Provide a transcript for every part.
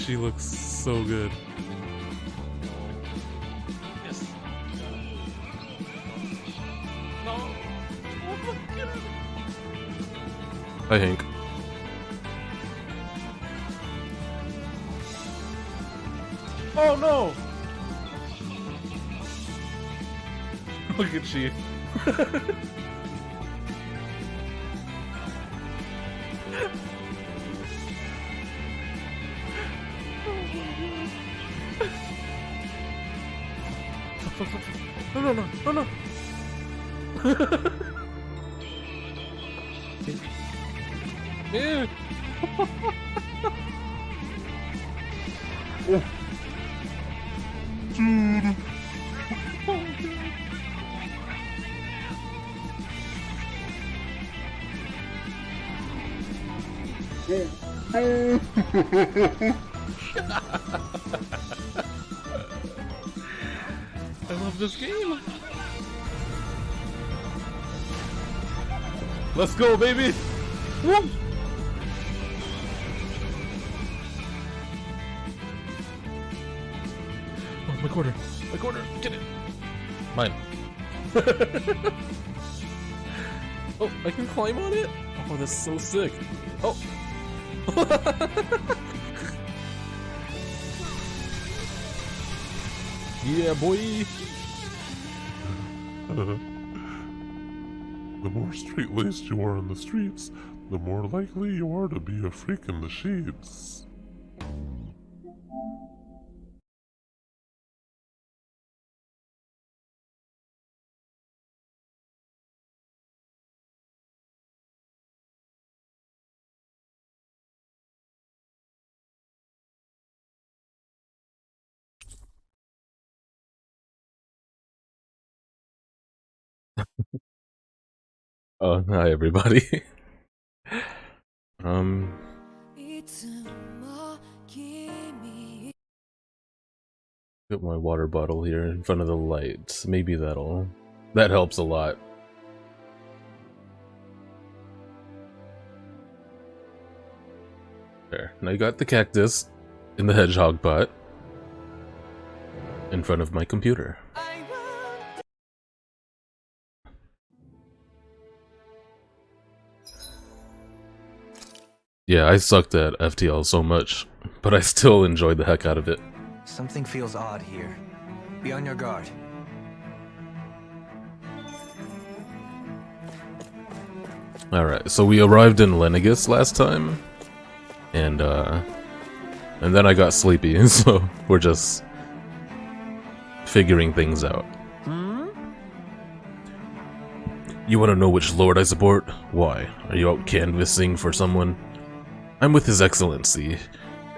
She looks so good. Yes. No. Oh my god. Hi, Hank. Oh no! Look at she. No, no, no, no, no. Yeah. Dude. I love this game. Let's go, baby. Woo. Oh, my quarter. My quarter. Get it. Mine. Oh, I can climb on it? Oh, that's so sick. Oh. Yeah, boy. The more straight-laced you are in the streets, the more likely you are to be a freak in the sheets. Oh, hi, everybody. Put my water bottle here in front of the light. Maybe that helps a lot. There. Now you got the cactus in the hedgehog pot in front of my computer. Yeah, I sucked at FTL so much, but I still enjoyed the heck out of it. Something feels odd here. Be on your guard. Alright, so we arrived in Lenegis last time, and then I got sleepy, so we're just figuring things out. You want to know which lord I support? Why? Are you out canvassing for someone? I'm with His Excellency,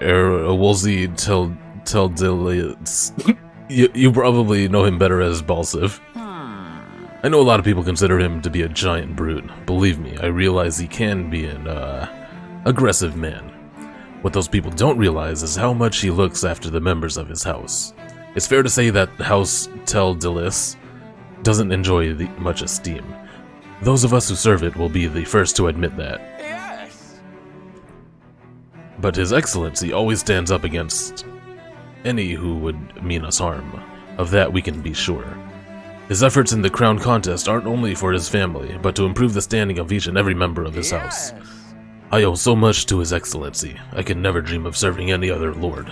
Wolsey Teldilius. You probably know him better as Balsiv. I know a lot of people consider him to be a giant brute. Believe me, I realize he can be an, aggressive man. What those people don't realize is how much he looks after the members of his house. It's fair to say that House Teldilius doesn't enjoy much esteem. Those of us who serve it will be the first to admit that. Yes! But His Excellency always stands up against any who would mean us harm. Of that we can be sure. His efforts in the crown contest aren't only for his family, but to improve the standing of each and every member of his house. I owe so much to His Excellency, I can never dream of serving any other lord.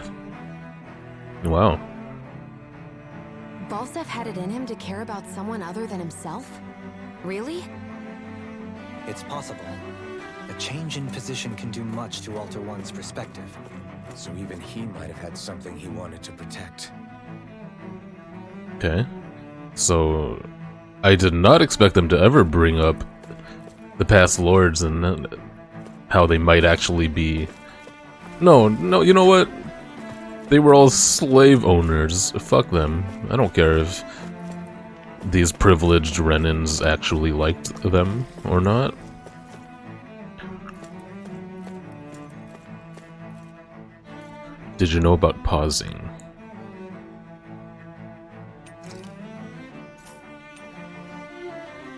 Wow. Balsef had it in him to care about someone other than himself? Really? It's possible. A change in position can do much to alter one's perspective. So even he might have had something he wanted to protect. Okay. So, I did not expect them to ever bring up the past lords and how they might actually be... No, you know what? They were all slave owners. Fuck them. I don't care if these privileged Renans actually liked them or not. Did you know about pausing?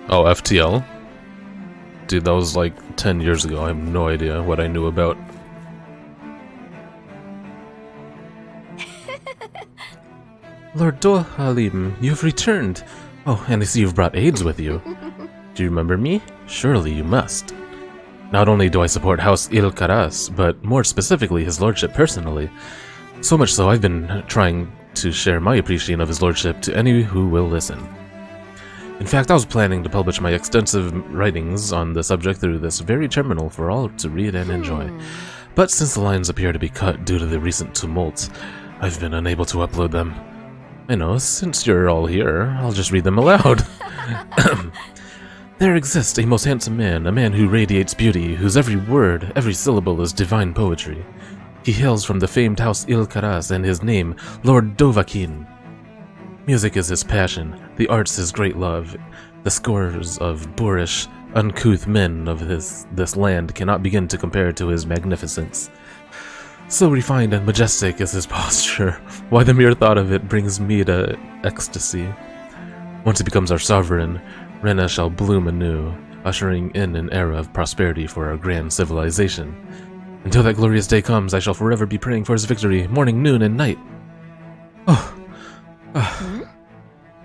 Oh, FTL? Dude, that was like 10 years ago. I have no idea what I knew about. Lord Dohalim, you've returned. Oh, and I see you've brought aides with you. Do you remember me? Surely you must. Not only do I support House Il-Karas, but more specifically his lordship personally. So much so I've been trying to share my appreciation of his lordship to any who will listen. In fact, I was planning to publish my extensive writings on the subject through this very terminal for all to read and enjoy. But since the lines appear to be cut due to the recent tumult, I've been unable to upload them. I know, since you're all here, I'll just read them aloud. There exists a most handsome man, a man who radiates beauty, whose every word, every syllable is divine poetry. He hails from the famed House Il-Karas, and his name, Lord Dovahkiin. Music is his passion, the arts his great love. The scores of boorish, uncouth men of this land cannot begin to compare to his magnificence. So refined and majestic is his posture, why the mere thought of it brings me to ecstasy. Once he becomes our sovereign, Rena shall bloom anew, ushering in an era of prosperity for our grand civilization. Until that glorious day comes, I shall forever be praying for his victory, morning, noon, and night.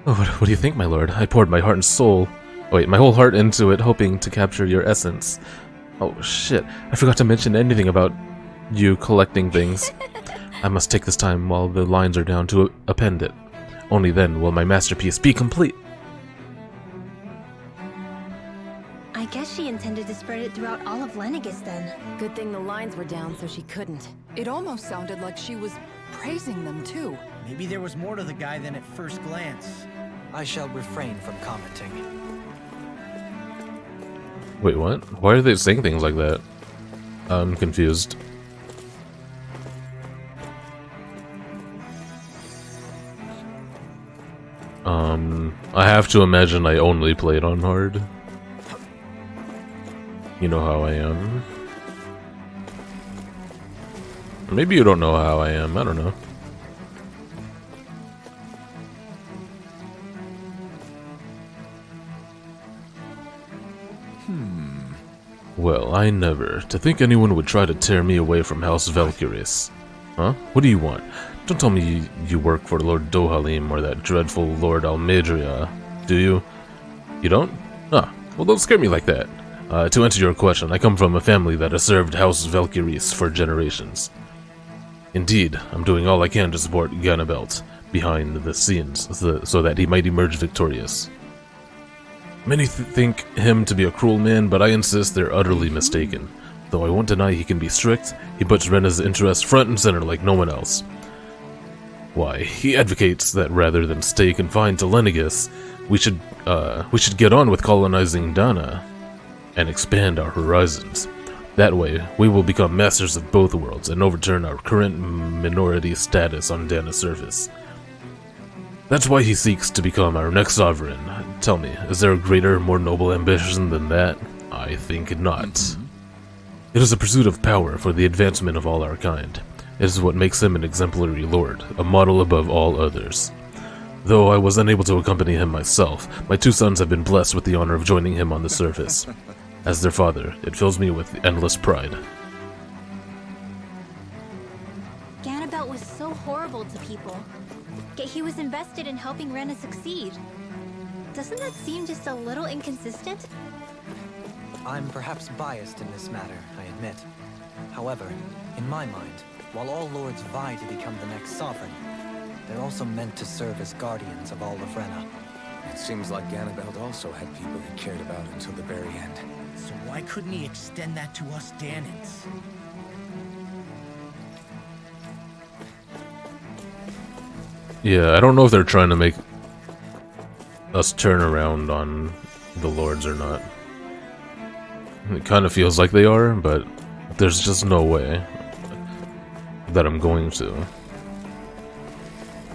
What do you think, my lord? I poured my heart and soul, my whole heart into it, hoping to capture your essence. Oh shit, I forgot to mention anything about you collecting things. I must take this time while the lines are down to append it. Only then will my masterpiece be complete. I guess she intended to spread it throughout all of Lenegis then. Good thing the lines were down so she couldn't. It almost sounded like she was praising them too. Maybe there was more to the guy than at first glance. I shall refrain from commenting. Wait, what? Why are they saying things like that? I'm confused. I have to imagine I only played on hard. You know how I am. Maybe you don't know how I am, I don't know. Well, I never. To think anyone would try to tear me away from House Valkyries. Huh? What do you want? Don't tell me you work for Lord Dohalim or that dreadful Lord Almedria, do you? You don't? Ah, well don't scare me like that. To answer your question, I come from a family that has served House Valkyries for generations. Indeed, I'm doing all I can to support Ganabelt behind the scenes, so that he might emerge victorious. Many think him to be a cruel man, but I insist they're utterly mistaken. Though I won't deny he can be strict, he puts Rena's interests front and center like no one else. Why, he advocates that rather than stay confined to Lenegis, we should get on with colonizing Dana and expand our horizons. That way, we will become masters of both worlds and overturn our current minority status on Dana's surface. That's why he seeks to become our next sovereign. Tell me, is there a greater, more noble ambition than that? I think not. It is a pursuit of power for the advancement of all our kind. It is what makes him an exemplary lord, a model above all others. Though I was unable to accompany him myself, my two sons have been blessed with the honor of joining him on the surface. As their father, it fills me with endless pride. Ganabelt was so horrible to people, yet he was invested in helping Rena succeed. Doesn't that seem just a little inconsistent? I'm perhaps biased in this matter, I admit. However, in my mind, while all lords vie to become the next sovereign, they're also meant to serve as guardians of all of Rena. It seems like Ganabelt also had people he cared about until the very end. So why couldn't he extend that to us Danans? Yeah, I don't know if they're trying to make us turn around on the lords or not. It kind of feels like they are, but there's just no way that I'm going to.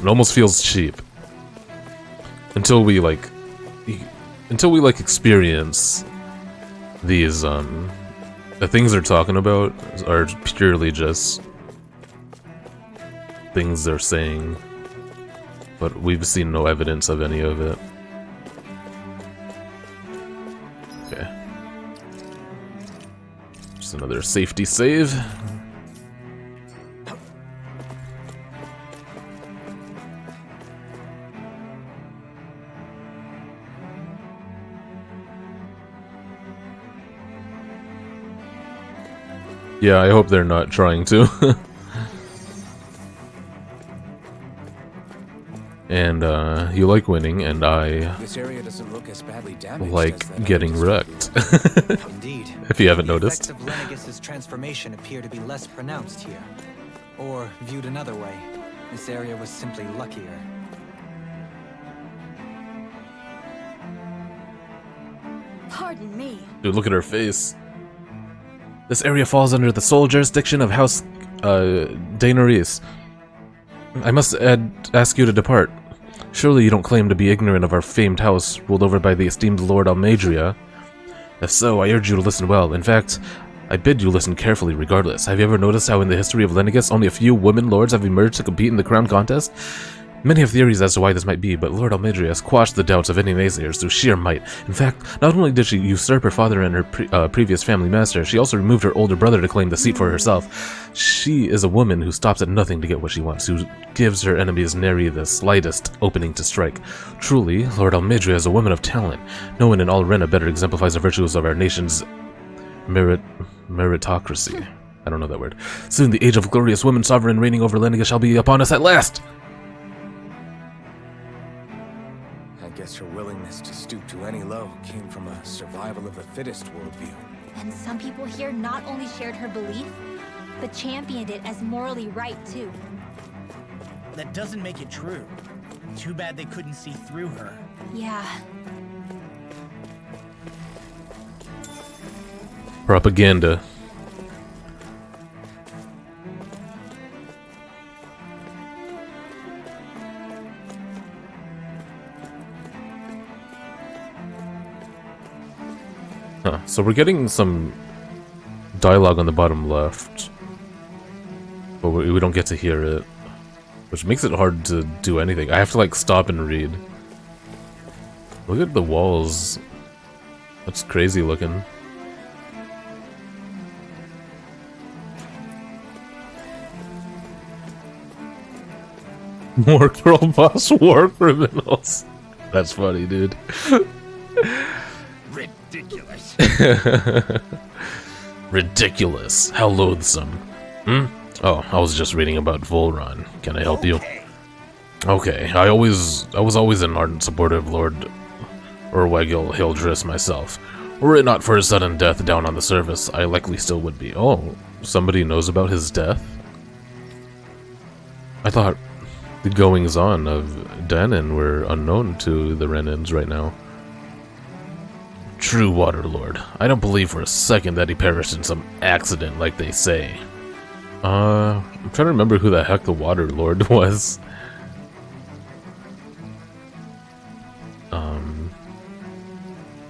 It almost feels cheap. Until we experience these, the things they're talking about are purely just things they're saying, but we've seen no evidence of any of it. Okay. Just another safety save. Yeah, I hope they're not trying to. And you like winning, and I This area doesn't look as badly damaged like as that getting other wrecked. Indeed. If you haven't The noticed. effects of Lenegis' transformation appear to be less pronounced here. Or, viewed another way, this area was simply luckier. Pardon me. Dude, look at her face. This area falls under the sole jurisdiction of House Daenerys. I must ask you to depart. Surely you don't claim to be ignorant of our famed house, ruled over by the esteemed Lord Almadria. If so, I urge you to listen well. In fact, I bid you listen carefully regardless. Have you ever noticed how in the history of Lenegis only a few women lords have emerged to compete in the crown contest? Many have theories as to why this might be, but Lord Almadria has quashed the doubts of any naysayers through sheer might. In fact, not only did she usurp her father and her previous family master, she also removed her older brother to claim the seat for herself. She is a woman who stops at nothing to get what she wants, who gives her enemies nary the slightest opening to strike. Truly, Lord Almadria is a woman of talent. No one in all Renna better exemplifies the virtues of our nation's meritocracy. I don't know that word. Soon the age of glorious women sovereign reigning over Lenegis shall be upon us at last! I guess her willingness to stoop to any low came from a survival of the fittest worldview. And some people here not only shared her belief, but championed it as morally right, too. That doesn't make it true. Too bad they couldn't see through her. Yeah. Propaganda. Huh, so we're getting some dialogue on the bottom left, but we don't get to hear it, which makes it hard to do anything. I have to like stop and read. Look at the walls. That's crazy looking. More girl boss war criminals. That's funny, dude. Ridiculous. Ridiculous. How loathsome. Hmm? Oh, I was just reading about Volron. Can I help you? Okay, I was always an ardent supporter of Lord Urwagil Hildris myself. Were it not for his sudden death down on the surface, I likely still would be. Oh, somebody knows about his death? I thought the goings-on of Danon were unknown to the Renans right now. True Waterlord. I don't believe for a second that he perished in some accident like they say. I'm trying to remember who the heck the Waterlord was.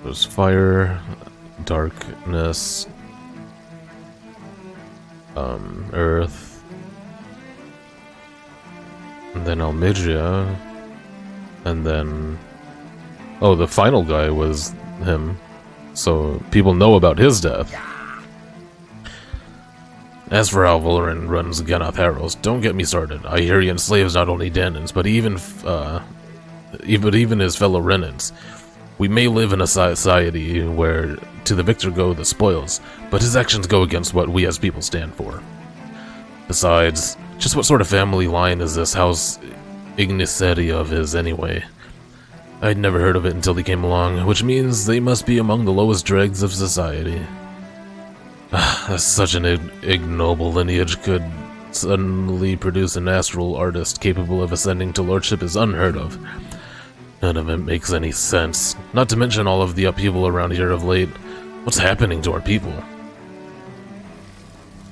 There's fire, darkness, earth, and then Almadria, and then... Oh, the final guy was him, so people know about his death. As for how Valoran runs Ganath Harrows, don't get me started. I hear he enslaves not only Danons, but even his fellow Renans. We may live in a society where to the victor go the spoils, but his actions go against what we as people stand for. Besides, just what sort of family line is this House Igniseri of his anyway? I'd never heard of it until he came along, which means they must be among the lowest dregs of society. Such an ignoble lineage could suddenly produce an astral artist capable of ascending to lordship is unheard of. None of it makes any sense, not to mention all of the upheaval around here of late. What's happening to our people?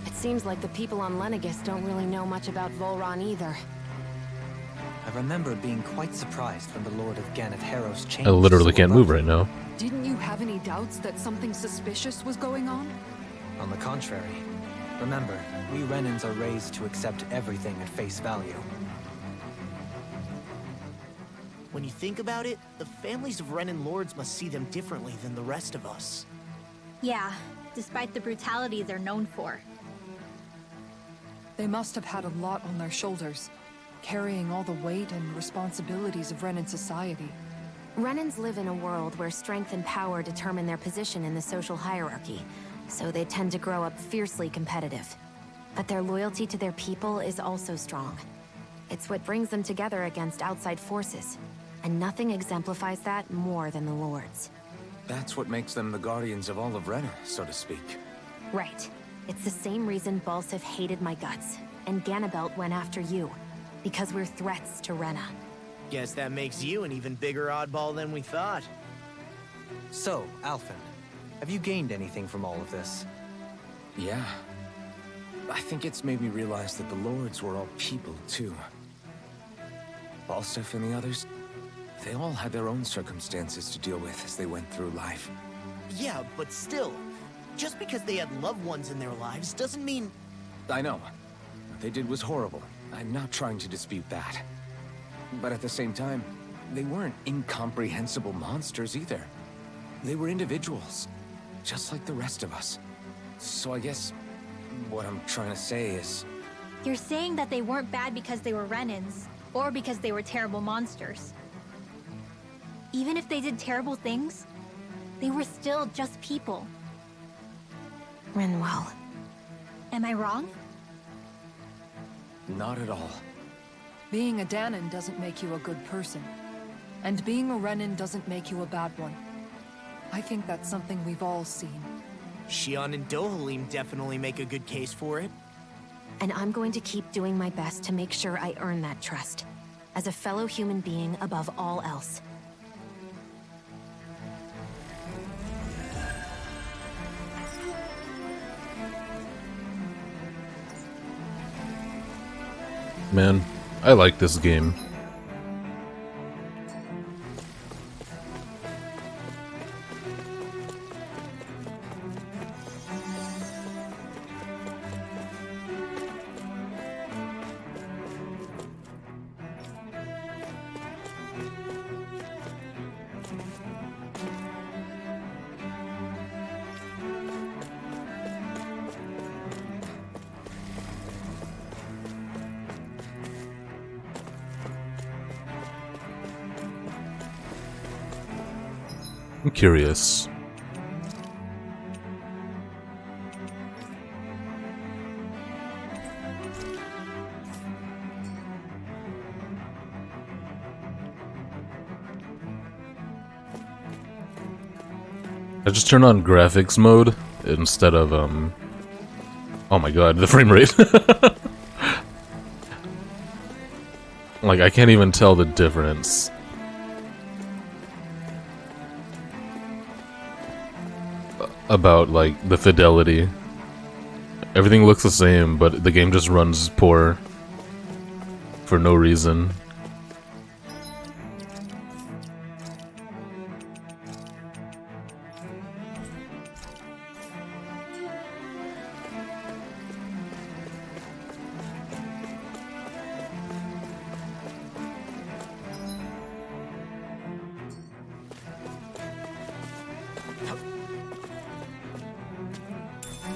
It seems like the people on Lenegis don't really know much about Volron either. I remember being quite surprised when the Lord of Ganath Harrows changed. I literally so can't move abruptly. right now. Didn't you have any doubts that something suspicious was going on? On the contrary. Remember, we Renans are raised to accept everything at face value. When you think about it, the families of Renan lords must see them differently than the rest of us. Yeah, despite the brutality they're known for. They must have had a lot on their shoulders, carrying all the weight and responsibilities of Renan society. Renans live in a world where strength and power determine their position in the social hierarchy. so they tend to grow up fiercely competitive. But their loyalty to their people is also strong. It's what brings them together against outside forces, and nothing exemplifies that more than the Lords. That's what makes them the guardians of all of Rena, so to speak. Right. It's the same reason Balsif hated my guts, and Ganabelt went after you, because we're threats to Rena. Guess that makes you an even bigger oddball than we thought. So, Alphen, have you gained anything from all of this? Yeah. I think it's made me realize that the Lords were all people, too. Balsif and the others, they all had their own circumstances to deal with as they went through life. Yeah, but still, just because they had loved ones in their lives doesn't mean... I know. What they did was horrible. I'm not trying to dispute that. But at the same time, they weren't incomprehensible monsters either. They were individuals, just like the rest of us. So I guess what I'm trying to say is... You're saying that they weren't bad because they were Renans, or because they were terrible monsters. Even if they did terrible things, they were still just people. Rinwell. Am I wrong? Not at all. Being a Dahnan doesn't make you a good person. And being a Renan doesn't make you a bad one. I think that's something we've all seen. Shion and Dohalim definitely make a good case for it. And I'm going to keep doing my best to make sure I earn that trust. As a fellow human being above all else. Man, I like this game. I'm curious. I just turn on graphics mode instead of oh my god, the frame rate. Like I can't even tell the difference. About like the fidelity. Everything looks the same, but the game just runs poor for no reason.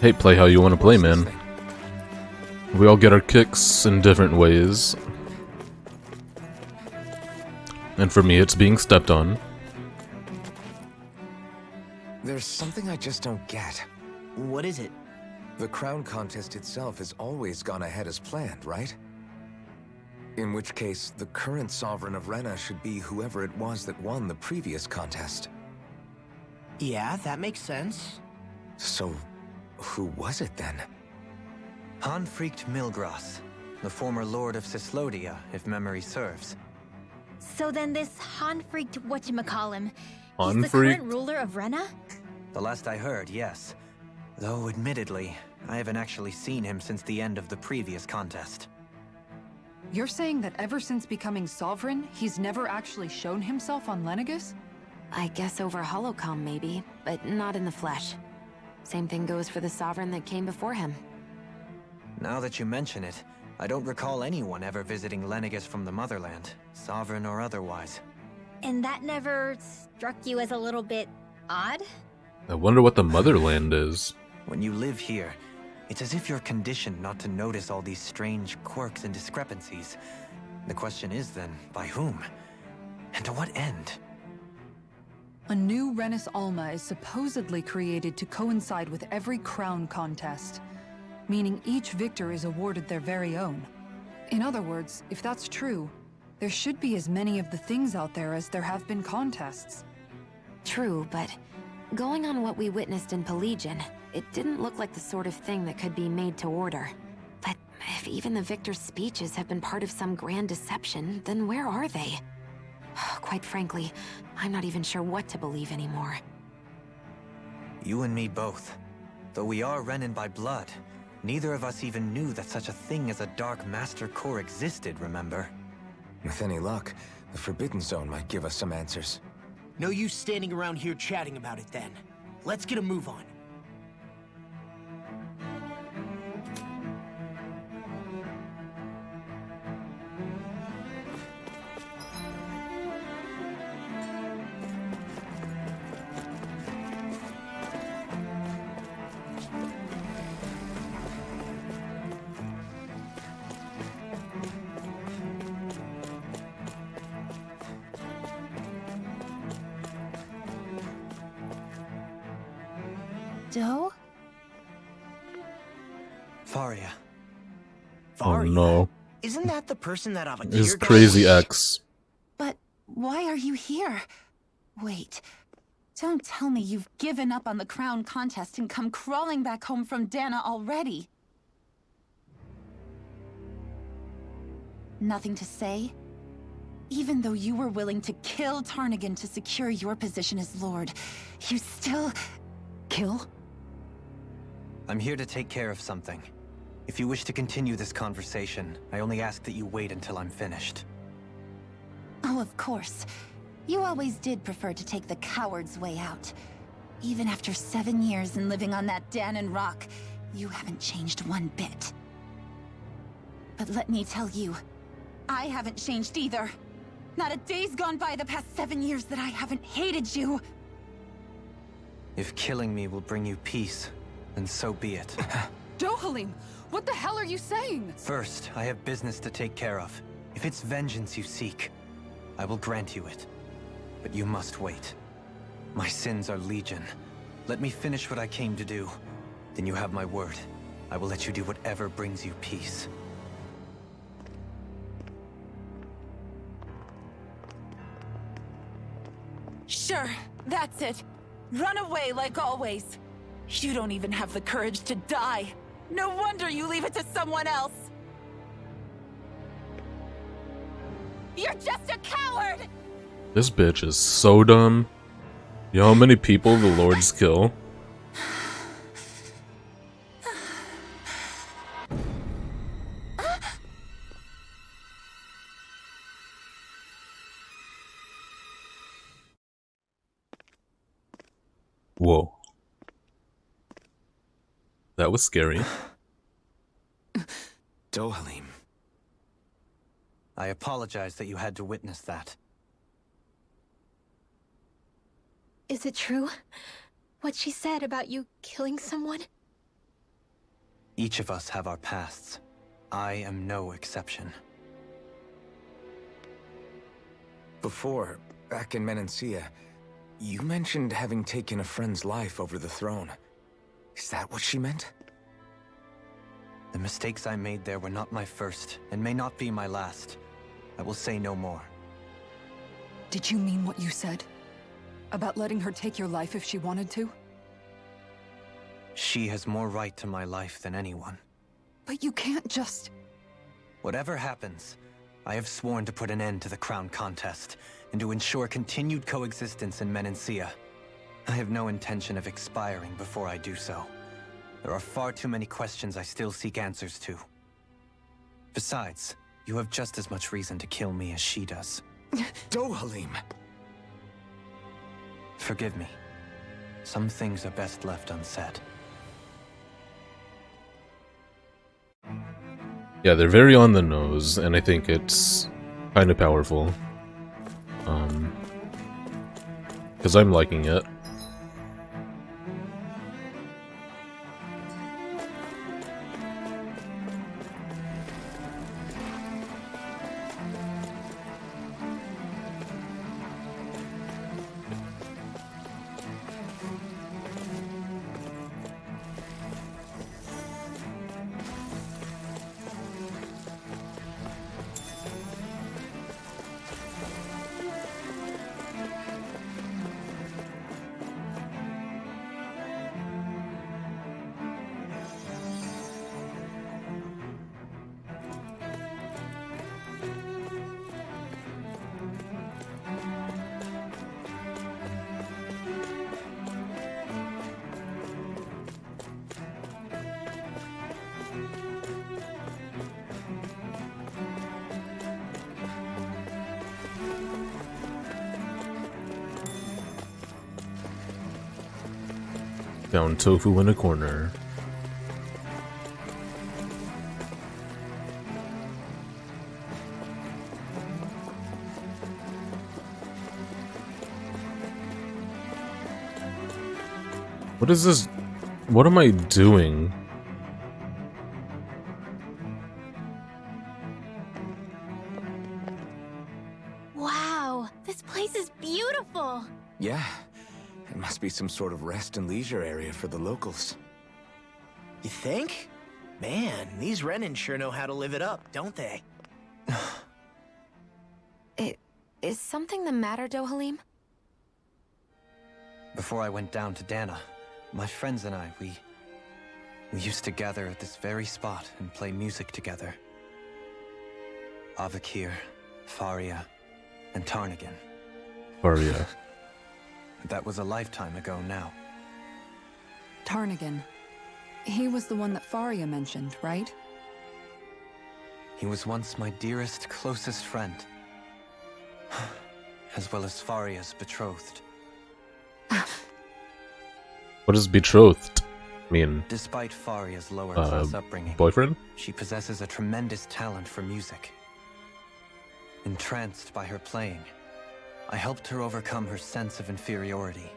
Hey, play how you want to play, man. We all get our kicks in different ways. And for me, it's being stepped on. There's something I just don't get. What is it? The crown contest itself has always gone ahead as planned, right? In which case, the current sovereign of Rena should be whoever it was that won the previous contest. Yeah, that makes sense. So, who was it then? Hanfried Milgrath, the former lord of Cyslodia, if memory serves. So then this Hanfried whatchamacallem, he's the Hanfried? current ruler of Rena? The last I heard, yes. Though, admittedly, I haven't actually seen him since the end of the previous contest. You're saying that ever since becoming sovereign, he's never actually shown himself on Lenegus? I guess over Holocom maybe, but not in the flesh. Same thing goes for the sovereign that came before him. Now that you mention it, I don't recall anyone ever visiting Lenegus from the motherland, sovereign or otherwise. And that never struck you as a little bit odd? I wonder what the motherland is. When you live here, it's as if you're conditioned not to notice all these strange quirks and discrepancies. The question is then, by whom? And to what end? A new Renis Alma is supposedly created to coincide with every crown contest, meaning each victor is awarded their very own. In other words, if that's true, there should be as many of the things out there as there have been contests. True, but going on what we witnessed in Pelegion, it didn't look like the sort of thing that could be made to order. But if even the victor's speeches have been part of some grand deception, then where are they? Quite frankly, I'm not even sure what to believe anymore. You and me both. Though we are Renin by blood, neither of us even knew that such a thing as a Dark Master Corps existed, remember? With any luck, the Forbidden Zone might give us some answers. No use standing around here chatting about it then. Let's get a move on. Doe? Faria. Oh Faria? no. Isn't that the person that Avakir His got? crazy ex. But why are you here? Wait, don't tell me you've given up on the crown contest and come crawling back home from Dana already. Nothing to say? Even though you were willing to kill Tarnigan to secure your position as Lord, you still... kill? I'm here to take care of something. If you wish to continue this conversation, I only ask that you wait until I'm finished. Oh, of course. You always did prefer to take the coward's way out. Even after 7 years and living on that Danon rock, you haven't changed one bit. But let me tell you, I haven't changed either. Not a day's gone by the past 7 years that I haven't hated you. If killing me will bring you peace, then so be it. Dohalim, what the hell are you saying? First, I have business to take care of. If it's vengeance you seek, I will grant you it. But you must wait. My sins are legion. Let me finish what I came to do. Then you have my word. I will let you do whatever brings you peace. Sure, that's it. Run away like always. You don't even have the courage to die. No wonder you leave it to someone else. You're just a coward! This bitch is so dumb. You know how many people the Lords kill? Whoa. That was scary. Dohalim. I apologize that you had to witness that. Is it true? What she said about you killing someone? Each of us have our pasts. I am no exception. Before, back in Menancia, you mentioned having taken a friend's life over the throne. Is that what she meant? The mistakes I made there were not my first, and may not be my last. I will say no more. Did you mean what you said? About letting her take your life if she wanted to? She has more right to my life than anyone. But you can't just... Whatever happens, I have sworn to put an end to the crown contest, and to ensure continued coexistence in Menancia. I have no intention of expiring before I do so. There are far too many questions I still seek answers to. Besides, you have just as much reason to kill me as she does. Dohalim! Forgive me. Some things are best left unsaid. Yeah, they're very on the nose, and I think it's kind of powerful. Because I'm liking it. Found tofu in a corner. What is this? What am I doing? Wow, this place is beautiful. Yeah, it must be some sort of rest and leisure area for the locals. You think? Man, these Renan sure know how to live it up, don't they? Is something the matter, Dohalim? Before I went down to Dana, my friends and I, we used to gather at this very spot and play music together. Avakir, Faria, and Tarnagan. Faria. That was a lifetime ago now. Tarnagan. He was the one that Faria mentioned, right? He was once my dearest, closest friend. As well as Faria's betrothed. What does betrothed mean? Despite Faria's lower class upbringing, boyfriend? She possesses a tremendous talent for music. Entranced by her playing, I helped her overcome her sense of inferiority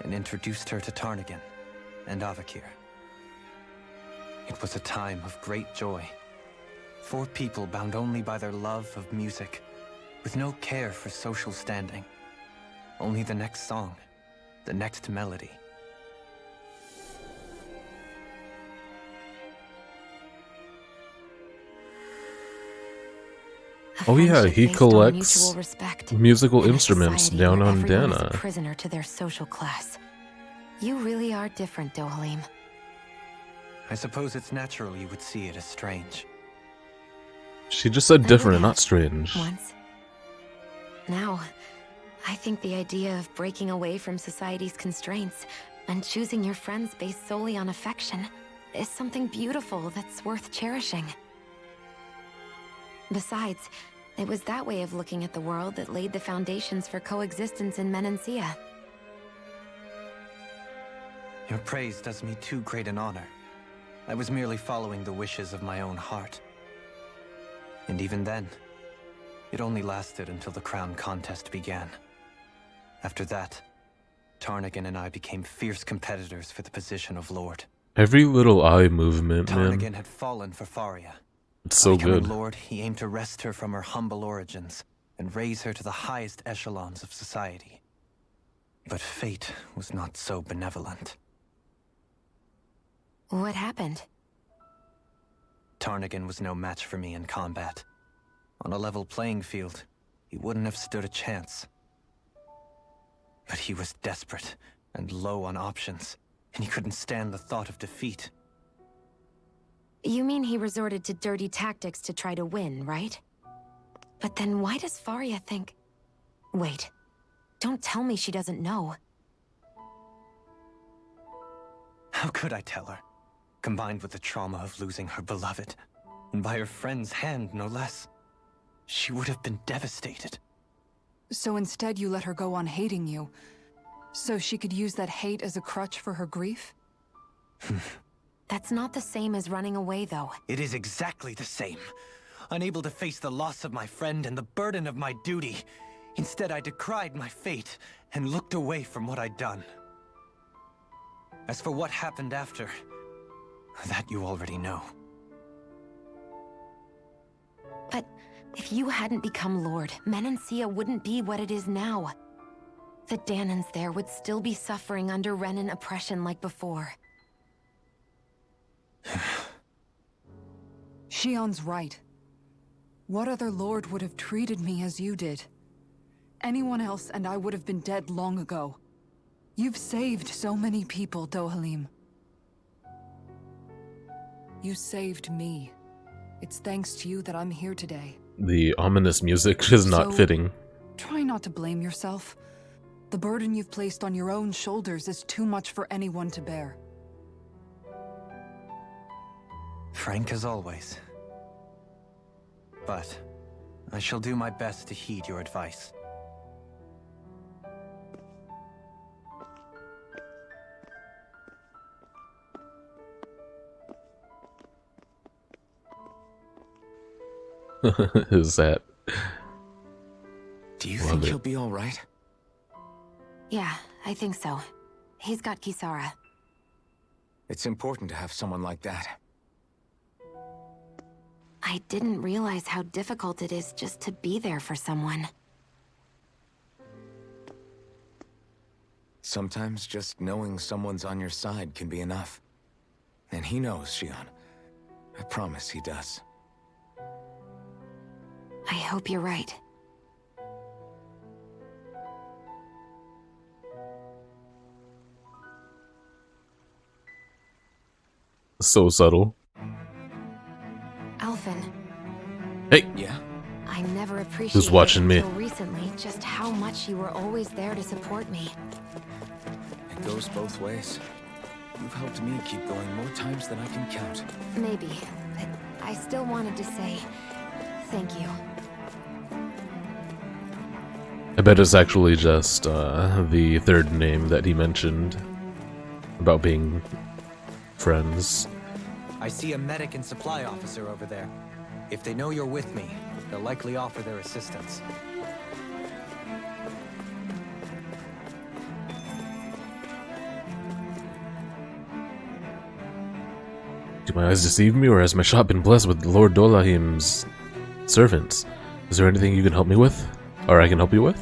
and introduced her to Tarnagan and Avakir. It was a time of great joy. 4 people bound only by their love of music, with no care for social standing. Only the next song, the next melody. Oh yeah, he Based on collects mutual respect musical and a instruments society down where on everyone is Dana. a prisoner to their social class. You really are different, Dohalim. I suppose it's natural you would see it as strange. She just said different and not strange. Once. Now, I think the idea of breaking away from society's constraints and choosing your friends based solely on affection is something beautiful that's worth cherishing. Besides, it was that way of looking at the world that laid the foundations for coexistence in Menancia. Your praise does me too great an honor. I was merely following the wishes of my own heart. And even then, it only lasted until the crown contest began. After that, Tarnagan and I became fierce competitors for the position of Lord. Every little eye movement, Tarnagan man. had fallen for Faria. It's so By becoming good. Lord, he aimed to wrest her from her humble origins and raise her to the highest echelons of society. But fate was not so benevolent. What happened? Tarnagan was no match for me in combat. On a level playing field, he wouldn't have stood a chance. But he was desperate and low on options, and he couldn't stand the thought of defeat. You mean he resorted to dirty tactics to try to win, right? But then why does Faria think... Wait. Don't tell me she doesn't know. How could I tell her? Combined with the trauma of losing her beloved, and by her friend's hand, no less, she would have been devastated. So instead you let her go on hating you, so she could use that hate as a crutch for her grief? That's not the same as running away, though. It is exactly the same. Unable to face the loss of my friend and the burden of my duty, instead I decried my fate and looked away from what I'd done. As for what happened after, that you already know. But if you hadn't become Lord, Menancia wouldn't be what it is now. The Danans there would still be suffering under Renan oppression like before. Shion's right. What other lord would have treated me as you did? Anyone else and I would have been dead long ago. You've saved so many people, Dohalim. You saved me. It's thanks to you that I'm here today. The ominous music is not So, fitting. Try not to blame yourself. The burden you've placed on your own shoulders is too much for anyone to bear. Frank as always. But I shall do my best to heed your advice. His hat. Do you Love think it. he'll be all right? Yeah, I think so. He's got Kisara. It's important to have someone like that. I didn't realize how difficult it is just to be there for someone. Sometimes just knowing someone's on your side can be enough. And he knows, Shion. I promise he does. I hope you're right. So subtle. Alphen, Hey, Yeah? I never appreciated watching me? until recently just how much you were always there to support me. It goes both ways. You've helped me keep going more times than I can count. Maybe, but I still wanted to say thank you. I bet it's actually just the third name that he mentioned about being friends. I see a medic and supply officer over there. If they know you're with me, they'll likely offer their assistance. Do my eyes deceive me, or has my shop been blessed with Lord Dolahim's servants? Is there anything you can help me with? Or I can help you with?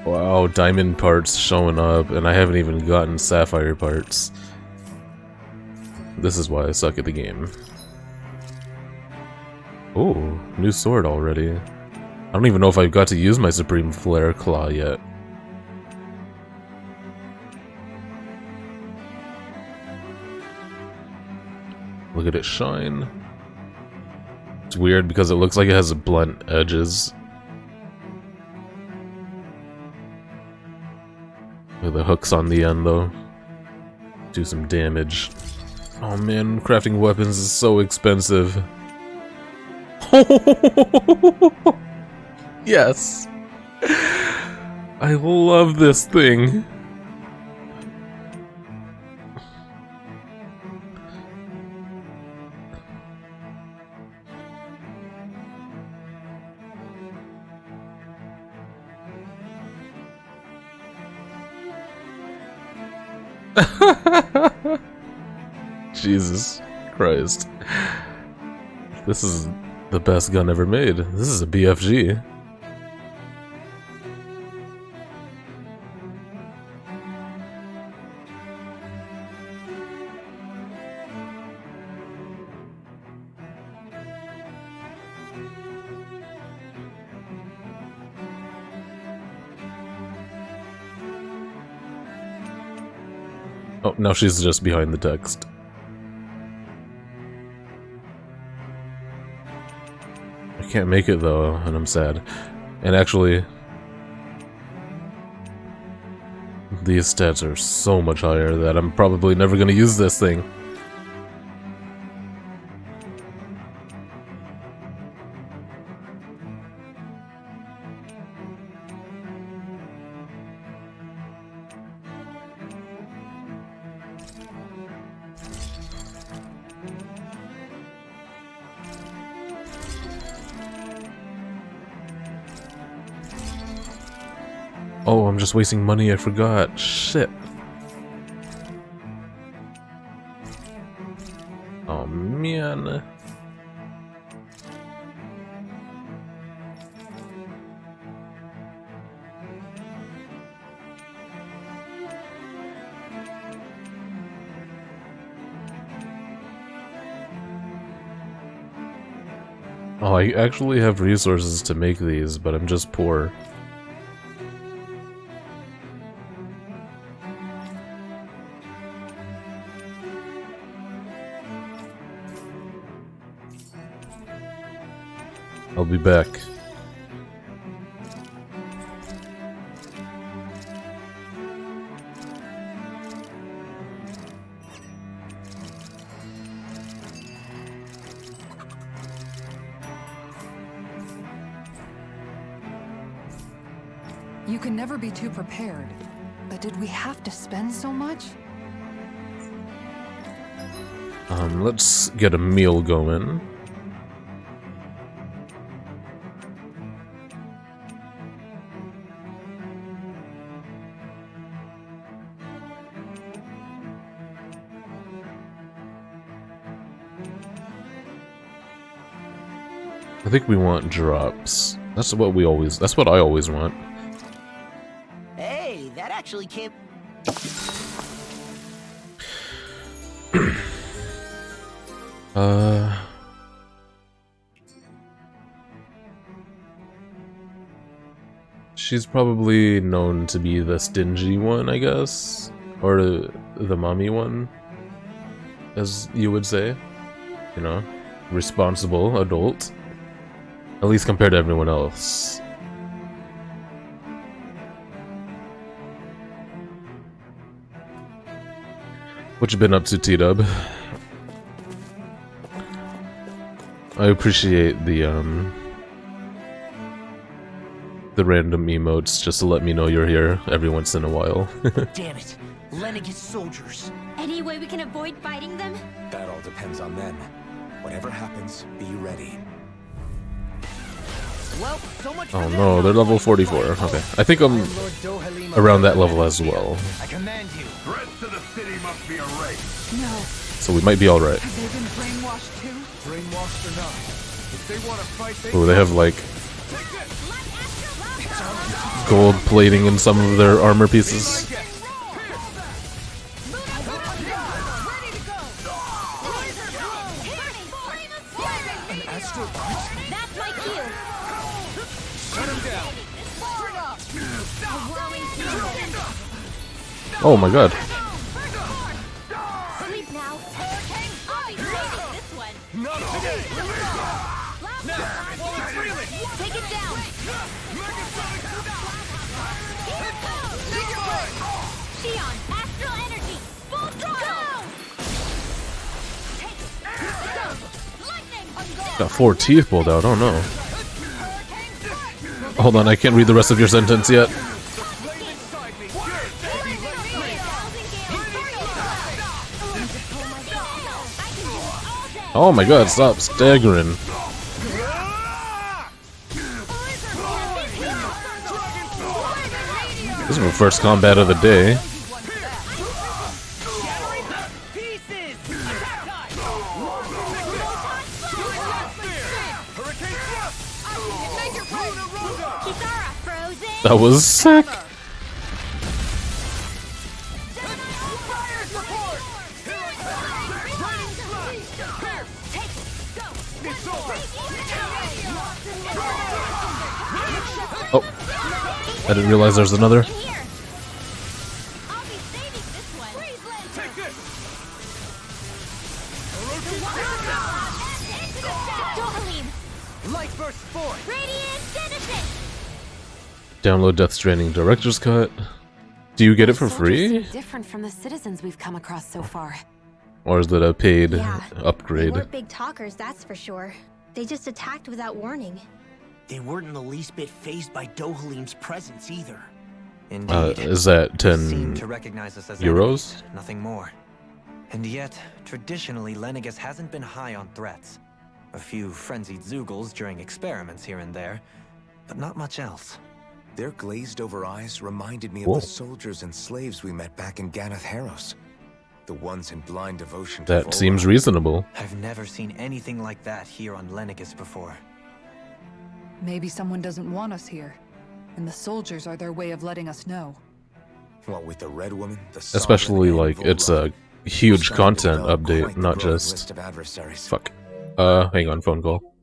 Wow, diamond parts showing up, and I haven't even gotten sapphire parts. This is why I suck at the game. Oh, new sword already. I don't even know if I've got to use my Supreme Flare Claw yet. Look at it shine. It's weird because it looks like it has blunt edges. With the hooks on the end though. Do some damage. Oh man, crafting weapons is so expensive. Yes. I love this thing. Jesus Christ. This is the best gun ever made. This is a BFG. Oh, now she's just behind the text. I can't make it though, and I'm sad. And actually, these stats are so much higher that I'm probably never gonna use this thing. Oh, I'm just wasting money, I forgot. Shit. Oh, man. Oh, I actually have resources to make these, but I'm just poor. I'll be back. You can never be too prepared. But did we have to spend so much? Let's get a meal going. I think we want drops. That's what I always want. Hey, that actually came. She's probably known to be the stingy one, I guess, or the mommy one, as you would say. You know, responsible adult, at least compared to everyone else. What you been up to, T-Dub? I appreciate the random emotes just to let me know you're here every once in a while. Damn it. Lenegis soldiers. Any way we can avoid fighting them? That all depends on them. Whatever happens, be ready. Well, so much Oh no, they're level 44. Okay. I think I'm around that level as well. I command you. Threats to the city must be erased. No. So we might be alright. Have they been brainwashed too? Brainwashed or not. If they want to fight, Oh, they have like gold plating in some of their armor pieces. That's my cue. Shut him down. Oh my god. Sleep now. I'll be saving this one. Not today. While it's reeling. Take it down. Shion, astral energy. Full throttle. Lightning. Got 4 teeth pulled out. Oh no. Hold on, I can't read the rest of your sentence yet. Oh my god, stop staggering. This is my first combat of the day. That was sick. Oh, I didn't realize there's another. Download Death Stranding Director's Cut. Do you get it for free? Different from the citizens we've come across so far. Or is it a paid They upgrade? weren't big talkers, that's for sure. They just attacked without warning. They weren't in the least bit phased by Dohalim's presence either. Indeed. Is that They 10 seem to recognize us as euros? enemies, nothing more. And yet, traditionally, Lenegis hasn't been high on threats. A few frenzied Zeugles during experiments here and there, but not much else. Their glazed-over eyes reminded me Whoa. of the soldiers and slaves we met back in Ganath Haros. The ones in blind devotion to That seems Volra. reasonable. I've never seen anything like that here on Lenegis before. Maybe someone doesn't want us here, and the soldiers are their way of letting us know. What with the Red Woman, the Especially Sovereign, like and it's Volra, a huge starting to content develop update, quite the not growing just list of adversaries. fuck. Hang on, phone call.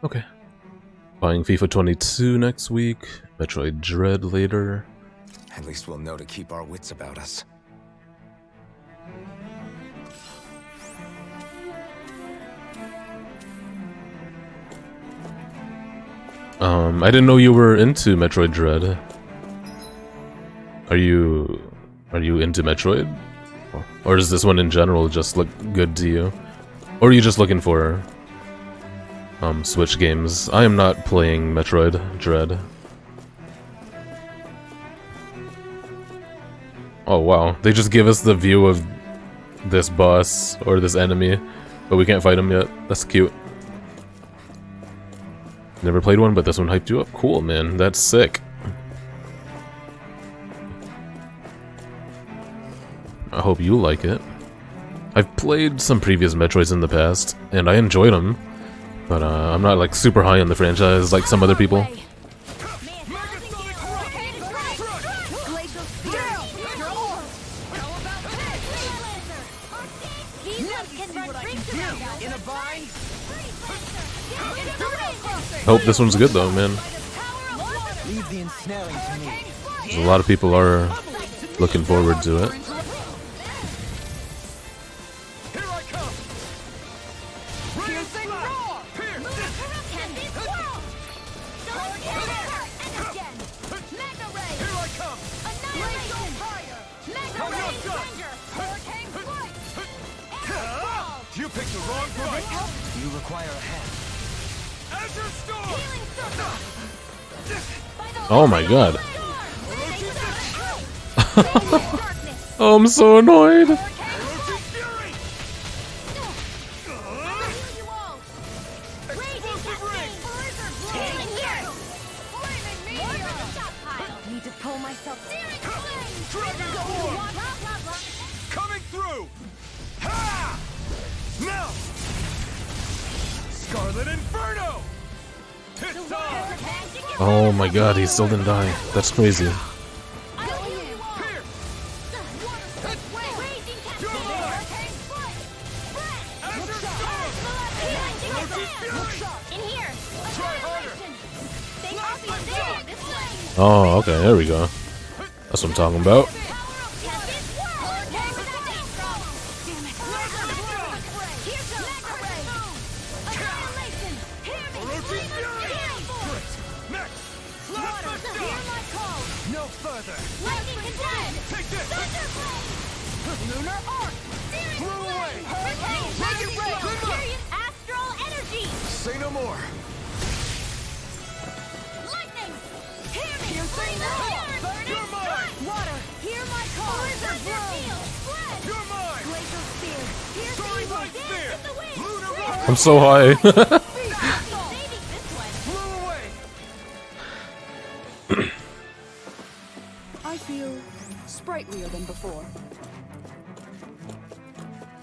Okay. Buying FIFA 22 next week. Metroid Dread later. At least we'll know to keep our wits about us. I didn't know you were into Metroid Dread. Are you into Metroid? Or does this one in general just look good to you? Or are you just looking for Switch games? I am not playing Metroid Dread. Oh wow, they just give us the view of this boss or this enemy, but we can't fight him yet. That's cute. Never played one, but this one hyped you up. Cool, man. That's sick. I hope you like it. I've played some previous Metroids in the past, and I enjoyed them, but I'm not like super high on the franchise like some other people. Hope this one's good though, man. Leave the ensnaring to me. A lot of people are looking forward to it. You picked the wrong fight. You require a hand. Azure Storm. Oh my god. Oh, I'm so annoyed. Need to pull myself. Coming through. Ha! Now. Scarlet Inferno. Oh my god, he still didn't die. That's crazy. Oh, okay, there we go. That's what I'm talking about. Say no more. Lightning! Hear me! You're mine! Water! Hear my call! Blizzard blow! Spread! You're mine! Glacial spear! Here's the Soaring evil! light Dance spear! with the wind! Lunar rock! I'm so high. Saving this one! Blew away! I feel sprightlier than before.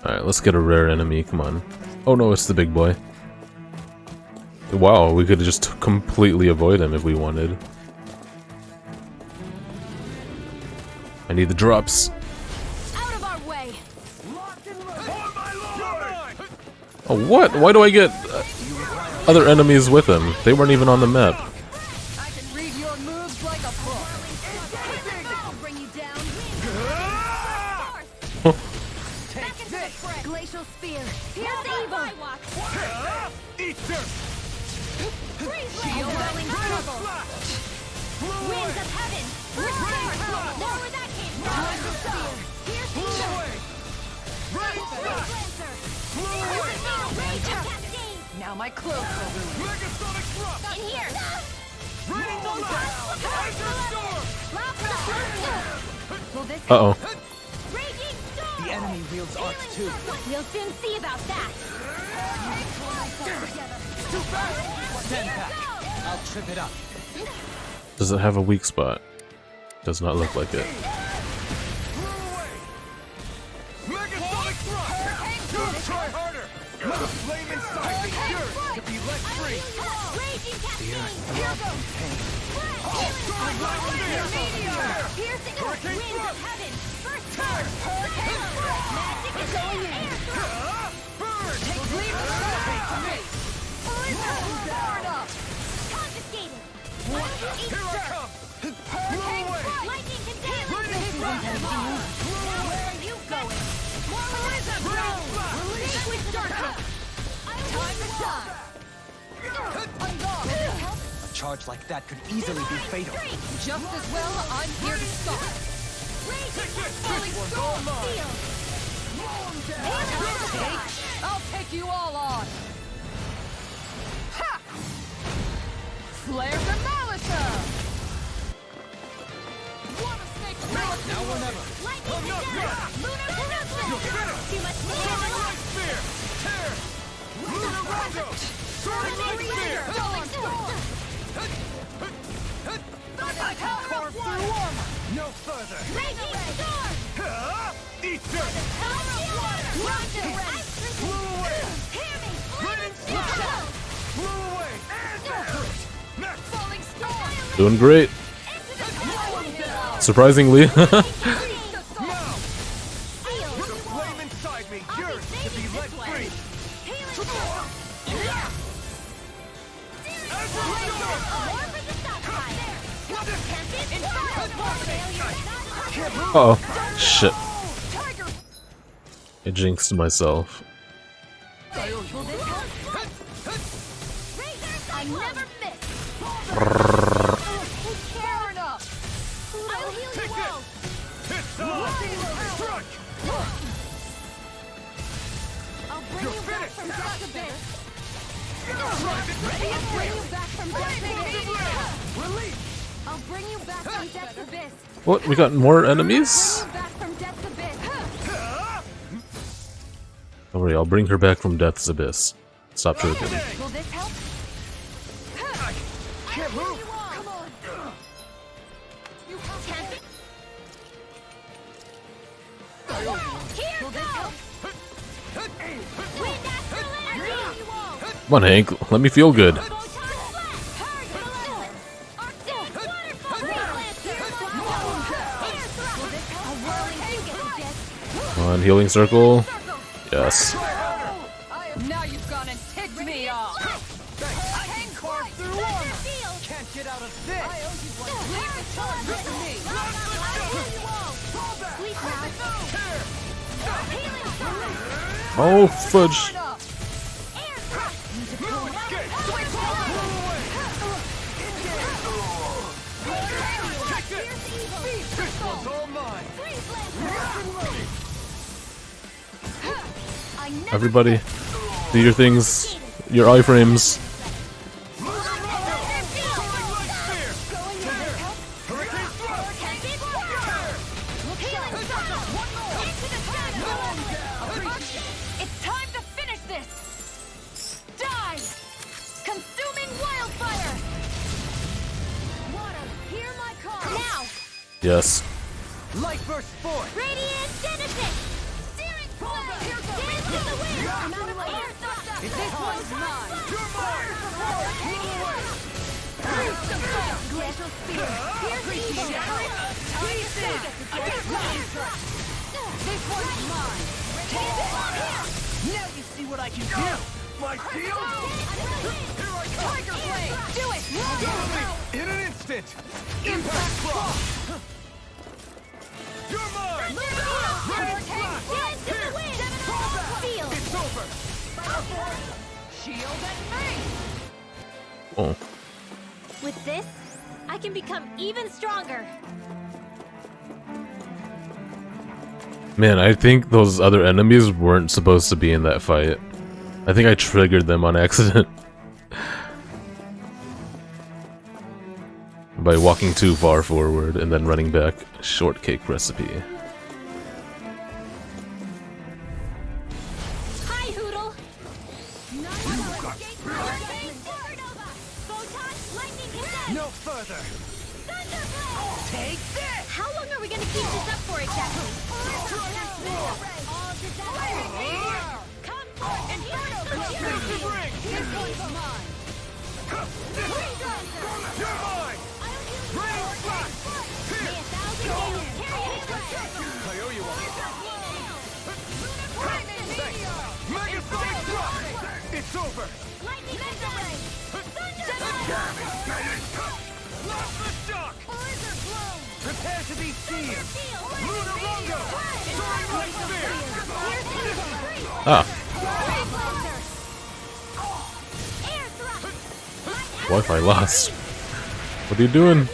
Alright, let's get a rare enemy. Come on. Oh no, it's the big boy. Wow, we could just completely avoid him if we wanted. I need the drops. Out of our way! Oh, what? Why do I get other enemies with him? They weren't even on the map. I can read your moves like a book. I'll bring you down! Back into the fray! Glacial spear! Here's the evil! Eat dirt! Shield welling trouble! Winds of heaven! Know where that came from! Glacial spear! Here's the evil! Lancer! Ranger cascade! Now my clothes are ruined. Megasonic thrust! In here! Raining the left! Azure Storm! Will this Uh-oh. Raging storm! The enemy wields arcs too. We'll soon see about that! Too fast! Stand back. I'll trip it up. Does it have a weak spot? Does not look like it. Megasonic thrust! Just try harder! Let the flame inside be yours to be let free! Raging cascade! Piercing winds of heaven! First power! Magic is going in! Burn! Take lead! Confiscated. Here I come! Blow away! Lightning containment. Where are you going? Liquid darkness. Time to shine. A charge like that could easily be fatal. Just as well, I'm here to stop. I'll take you all on. Ha! Flare the Malisa! Now or never! Lunar Peninsula. Too much Light Spear! Tear! Lunar Rondo! Sword Light Spear! Carve through armor. No further! Raging storm. Eat dirt! Blew away! Hear me. Raining fire! Blew away! Next! Falling storm. Doing great. Surprisingly. Now! The flame inside me yearns to be let free! Uh oh. Shit. I jinxed myself. I never miss. Fair enough. I'll heal you all. It's on! Strike! I'll bring you back from death abyss. I'll bring you back from death's abyss. What? We got more enemies? Back from death's abyss. Don't worry, I'll bring her back from Death's Abyss. Stop joking. Will this help? Can't move! Come on. You can't. Here goes. Wind astral energy. Come on, Hank. Let me feel good. Come on, healing circle. Yes. Now you've gone and ticked me off. Carve through armor! Can't get out of this! I owe you one. Leave the charge to me. Oh, fudge. Everybody, do your things. Your iframes. It's time to finish this! Die! Consuming wildfire! Water, hear my call! Now! Yes. Light burst forth! Radiant Genesis! Steering flame! Dance to the wind! I'm out of air thrust! This one's mine! You're mine! Glacial spear! Pierce evil! Tasted! This one's mine! Now you see what I can do! My shield! Here I come! Tiger blade! Do it! In an instant! Impact claw! You're mine! Ready, flash! Dance to the wind! Feel! It's over! Shield and face. Oh. With this, I can become even stronger. Man, I think those other enemies weren't supposed to be in that fight. I think I triggered them on accident. By walking too far forward and then running back. Shortcake recipe. Hi, Hoodle! No further! Take this! How long are we gonna keep this up for exactly? Come forth, Inferno! This one's mine! You're mine! Rain flash! I owe you one! Megasonic drop! It's over! Lost the shock! Prepare to be sealed! Lunarungo! Soaring light spear! Ah. Wi-Fi lost. What are you doing?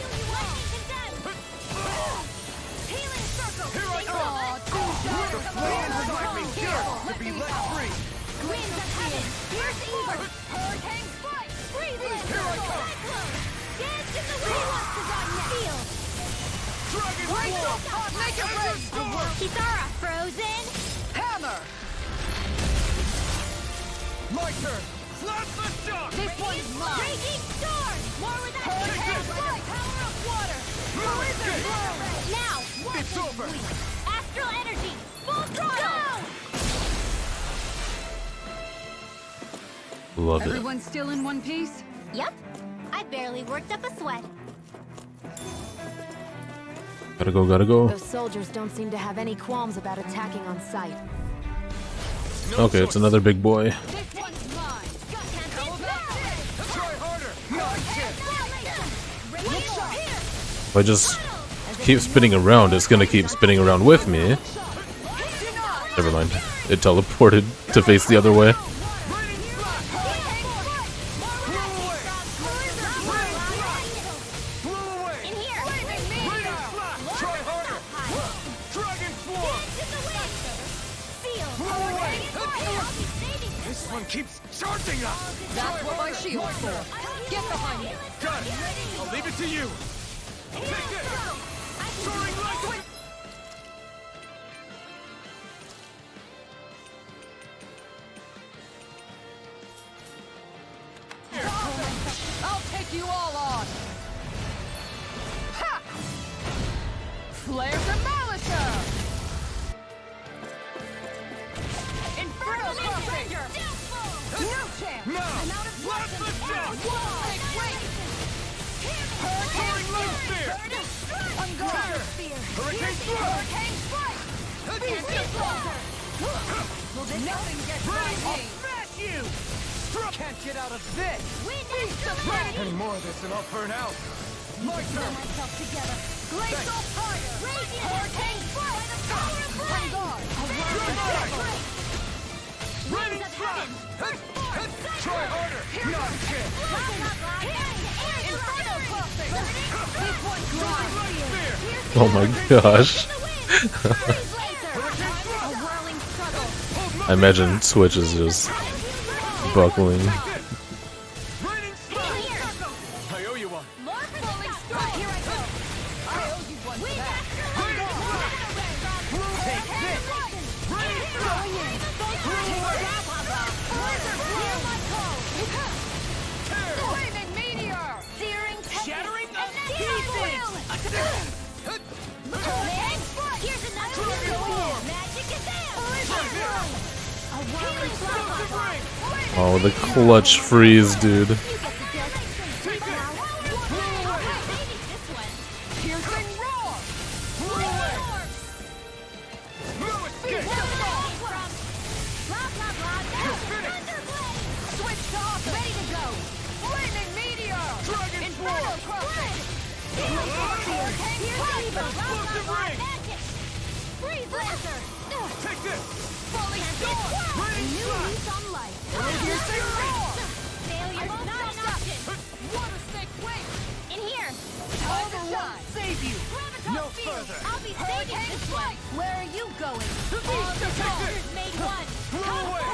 Kisara, frozen! Hammer! My turn! Blast the shock! This one's mine! Raging storm! War without power of water! Blizzard blow! Now! It's over! Astral energy! Full throttle! Love it. Everyone still in one piece? Yep. I barely worked up a sweat. Gotta go, gotta go. Those soldiers don't seem to have any qualms about attacking on sight. Okay, it's another big boy. This one's mine! Try harder! If I just keep spinning around, it's gonna keep spinning around with me. Never mind. It teleported to face the other way. This one keeps charging us! That's what my shield's for. Get behind me. Got it! I'll leave it to you! Take this! Soaring light! I'll take you all on. Ha! Flare Demolisher! Inferno Crossing! No chance! Now! I'm out of Blast the shock! Soaring light spear! I'm gone! Hurricane thrust! Hurricane Strike! Nothing gets by me! Smash you! Can't get out of this! Wind Any more of this and I'll burn out! My turn! myself together. Glacial Fire! Raging Hurricane By the power of I'm gone! Raining strike! Try harder! Not a chance! Inferno Crossing! This one's Soaring gone! light spear! Oh my gosh. I imagine Switch is just buckling. Raining strike! I owe you one! Falling Strike! Here I go! I owe you one for that! Take this! Raining strike! Flaming Meteor! Searing Shattering and the then here's another magic is there! A whirling fly. Oh, the clutch freeze, dude. Piercing Roar! No escape! Switch to off! Ready to go! Flaming Meteor! Dragon Inferno Sword! Crossing! Explosive ring! Freeze laser! Take this! Falling Storm! Raining strike! Piercing Roar! Failure's not an option! Water Snake Wing! In here! Override! Save you! Graviton No field. further. I'll be saving this one! Where are you going? All the soldiers made one!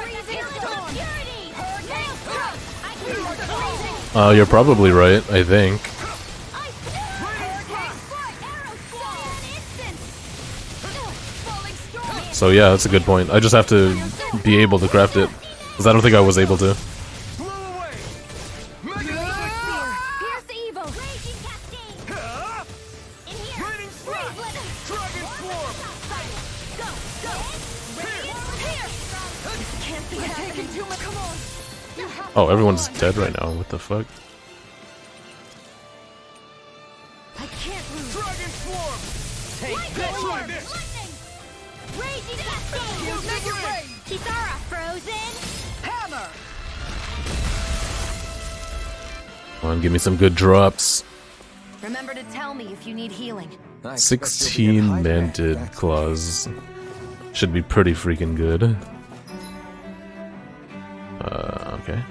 Freezing Feel Storm! the purity! Hurricane Now, I can use the freezing! You're probably right, I think. Hurricane Strike! Arrow squall! Instant! Falling Storm! So yeah, that's a good point. I just have to be able to craft it. Because I don't think I was able to. Blow away! Mega Pierce the evil! Raging cascade! In here! Raining strike! Dragon swarm! Go! Go! Pierce! Can't be taking too much. Come on! You have Oh, everyone's dead right now. What the fuck? I can't lose. Dragon swarm! Take this! Try this! Lightning! Raging cascade! Make it rain! Kisara, frozen! Hammer! Come on, give me some good drops. Remember to tell me if you need healing. 16 manted claws. Should be pretty freaking good. Okay.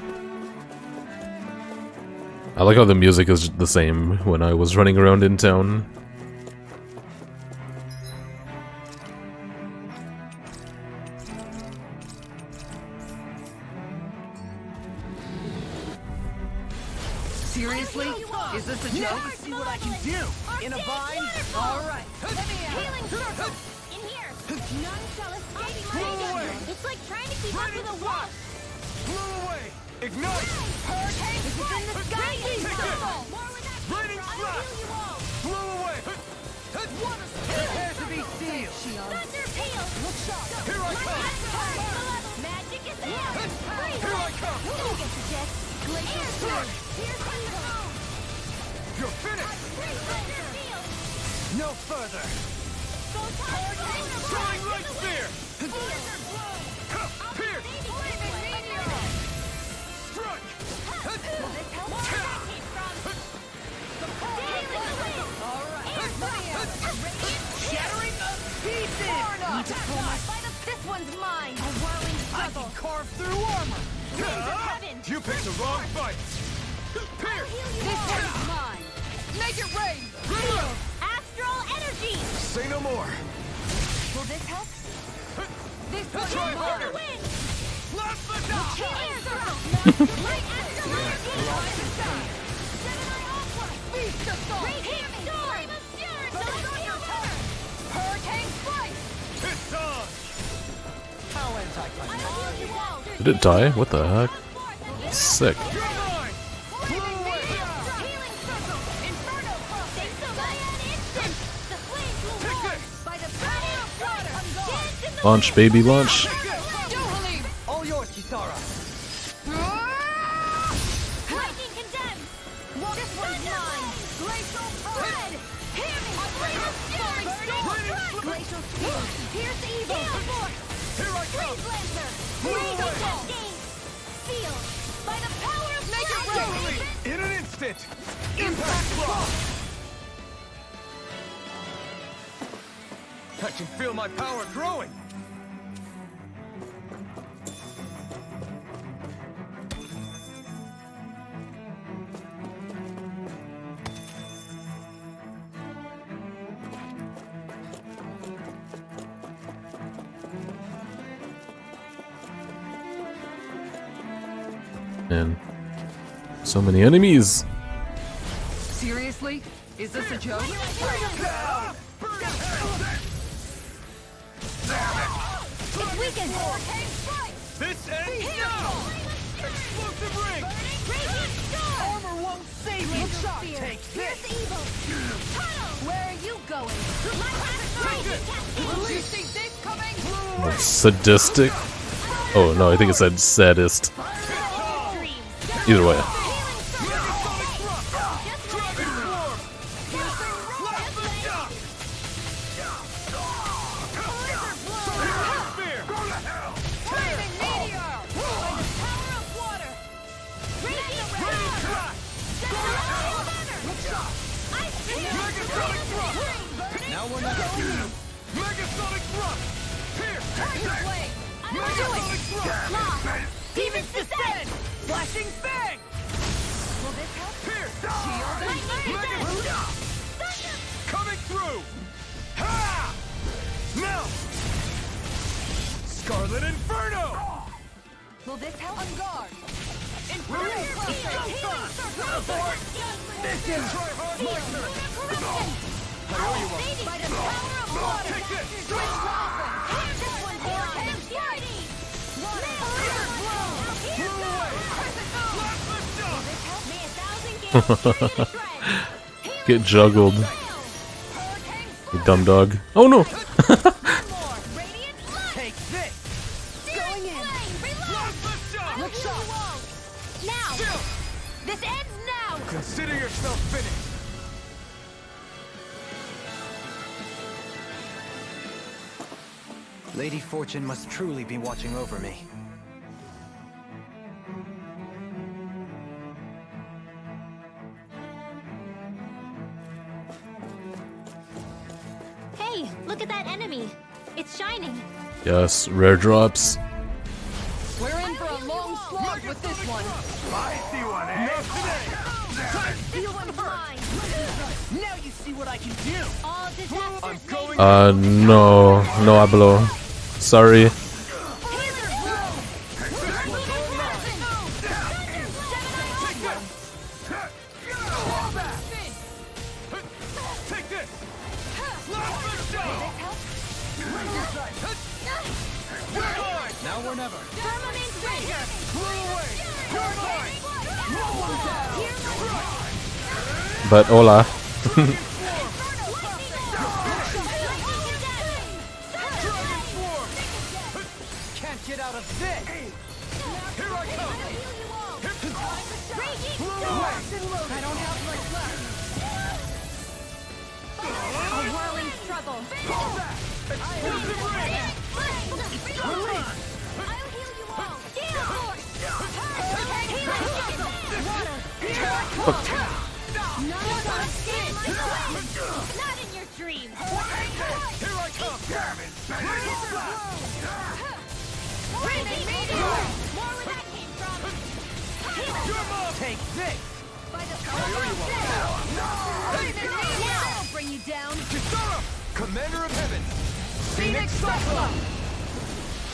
I like how the music is the same when I was running around in town. Seriously? Is this a joke? See what I can do. In a vine? All right. Healing circle! In here! None shall escape my judgment! It's like trying to keep up with a wall! Blew away! Ignite! Hurricane! This is in the sky! Take it! More with that Raining I will flash! heal you all! Blew away! Prepare to be sealed. Thunder peal! Look sharp! Here I come! Magic is out! Here I come! Go get the jet! Glacier Sword! Here's Thunder! You're finished! Thunder peal! No further. Go Throwing light spear! Pierce! Strike! Shattering of pieces! This one's mine! A whirling I struggle! can carve through armor! Winds of heaven! You picked the wrong fight! Pierce! This one's mine! Make it rain! Field! Astral energy! Say no more! Will this help? This Try harder! win! Blast the dot! Air circle! Light astral energy! Gemini Aqua! Feast of thought! Radiant storm! Hurricane strike! It's on! How anti-climactic. I will heal you all! Did it die? What the heck? Sick. You're mine! Healing circle! Inferno frost! Cyan instant! The flames will Take roar! this! By the power of water! Dance in the Launch, baby, launch. Dohalim! All yours, Kisara. Lightning condemned! This one's mine! Glacial thread! Hear me! A flame of fury! Glacial spear! Pierce evil! Here I come! Freeze lancer! Radiant cascade! Sealed! By the power of Totally! In an instant! Impact block! I can feel my power growing! And so many enemies. Seriously? Is this a joke? If we can... This ends now! Explosive ring! Radiant storm! Armor won't save me. Glacial Shock spear! takes Pierce this. evil! Tunnel! Where are you going? My raging cascade! You see this coming? Sadistic. Oh no, I think it said saddest. Either way. Now we're not Megasonic thrust! Here! Megasonic thrust! Demons descend! Flashing bang! Will this help? Here! Thunder! Coming through! Ha! Now! Scarlet Inferno! Will this help? On guard! This is try hard monster! I owe you one. By the power of water! Take this! This one's mine! Water! Blew away! Blast the shot! Get juggled. You dumb dog. Oh no! Take this! Going in! Blast the shot! Look sharp! Now! Still! This ends now! Consider yourself finished! Lady Fortune must truly be watching over me. Look at that enemy. It's shining. Yes, rare drops. We're in for a long slog with this one. I see one, eh? This one's mine. Now you see what I can do. All disasters made No hablo. Sorry. Take this! Now or never. Firmament Ranger. Flew away! You're mine! But hola. Can't get out of this. Here I come! I don't have much left. A whirling struggle. Explosive ray! I'll heal you all. Gale Force. Water. None can escape my sway. Not in your dreams. Here I come! Breathing meteor. More where that came from. Your mom! Take this. By the power of death. I'll bring you down. Kisara! Commander of Heaven! Phoenix Cyclone.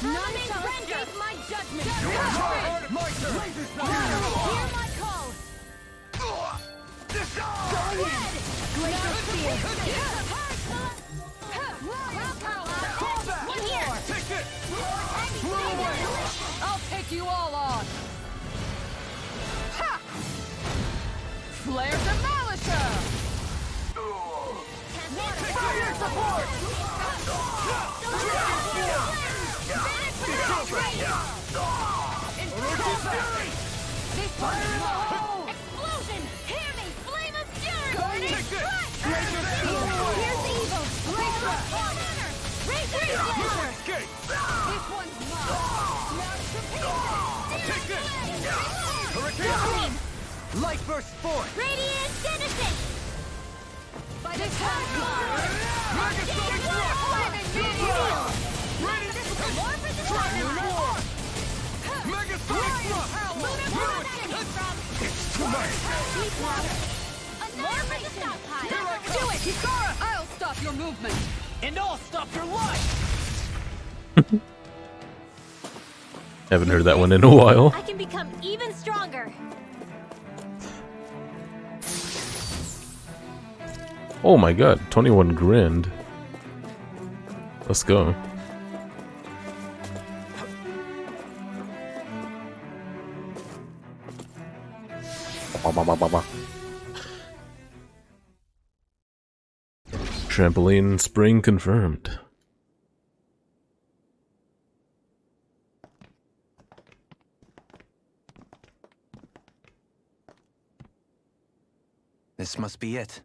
None shall escape my judgment. Your hard, my turn! Hear my call. Glacial Spear. One here. Take this! I'll take you all on. Ha! Flare Demolisher. Fire support! This one is mine. Explosion! Hear me! Flame of fury! Take this! Here's evil! Razor of honor! Razor Slasher! Escape! This one's mine! Take this! Hurricane! Light burst forth. Radiant Genesis! By the time Megasonic thrust! More for the War! Megasonic thrust! It's too much! More for the stockpile! Do it, Kisara! I'll stop your movement. And I'll stop your life. Haven't heard that one in a while. I can become even stronger! Oh my god, 21 grand. Let's go. Trampoline spring confirmed. This must be it.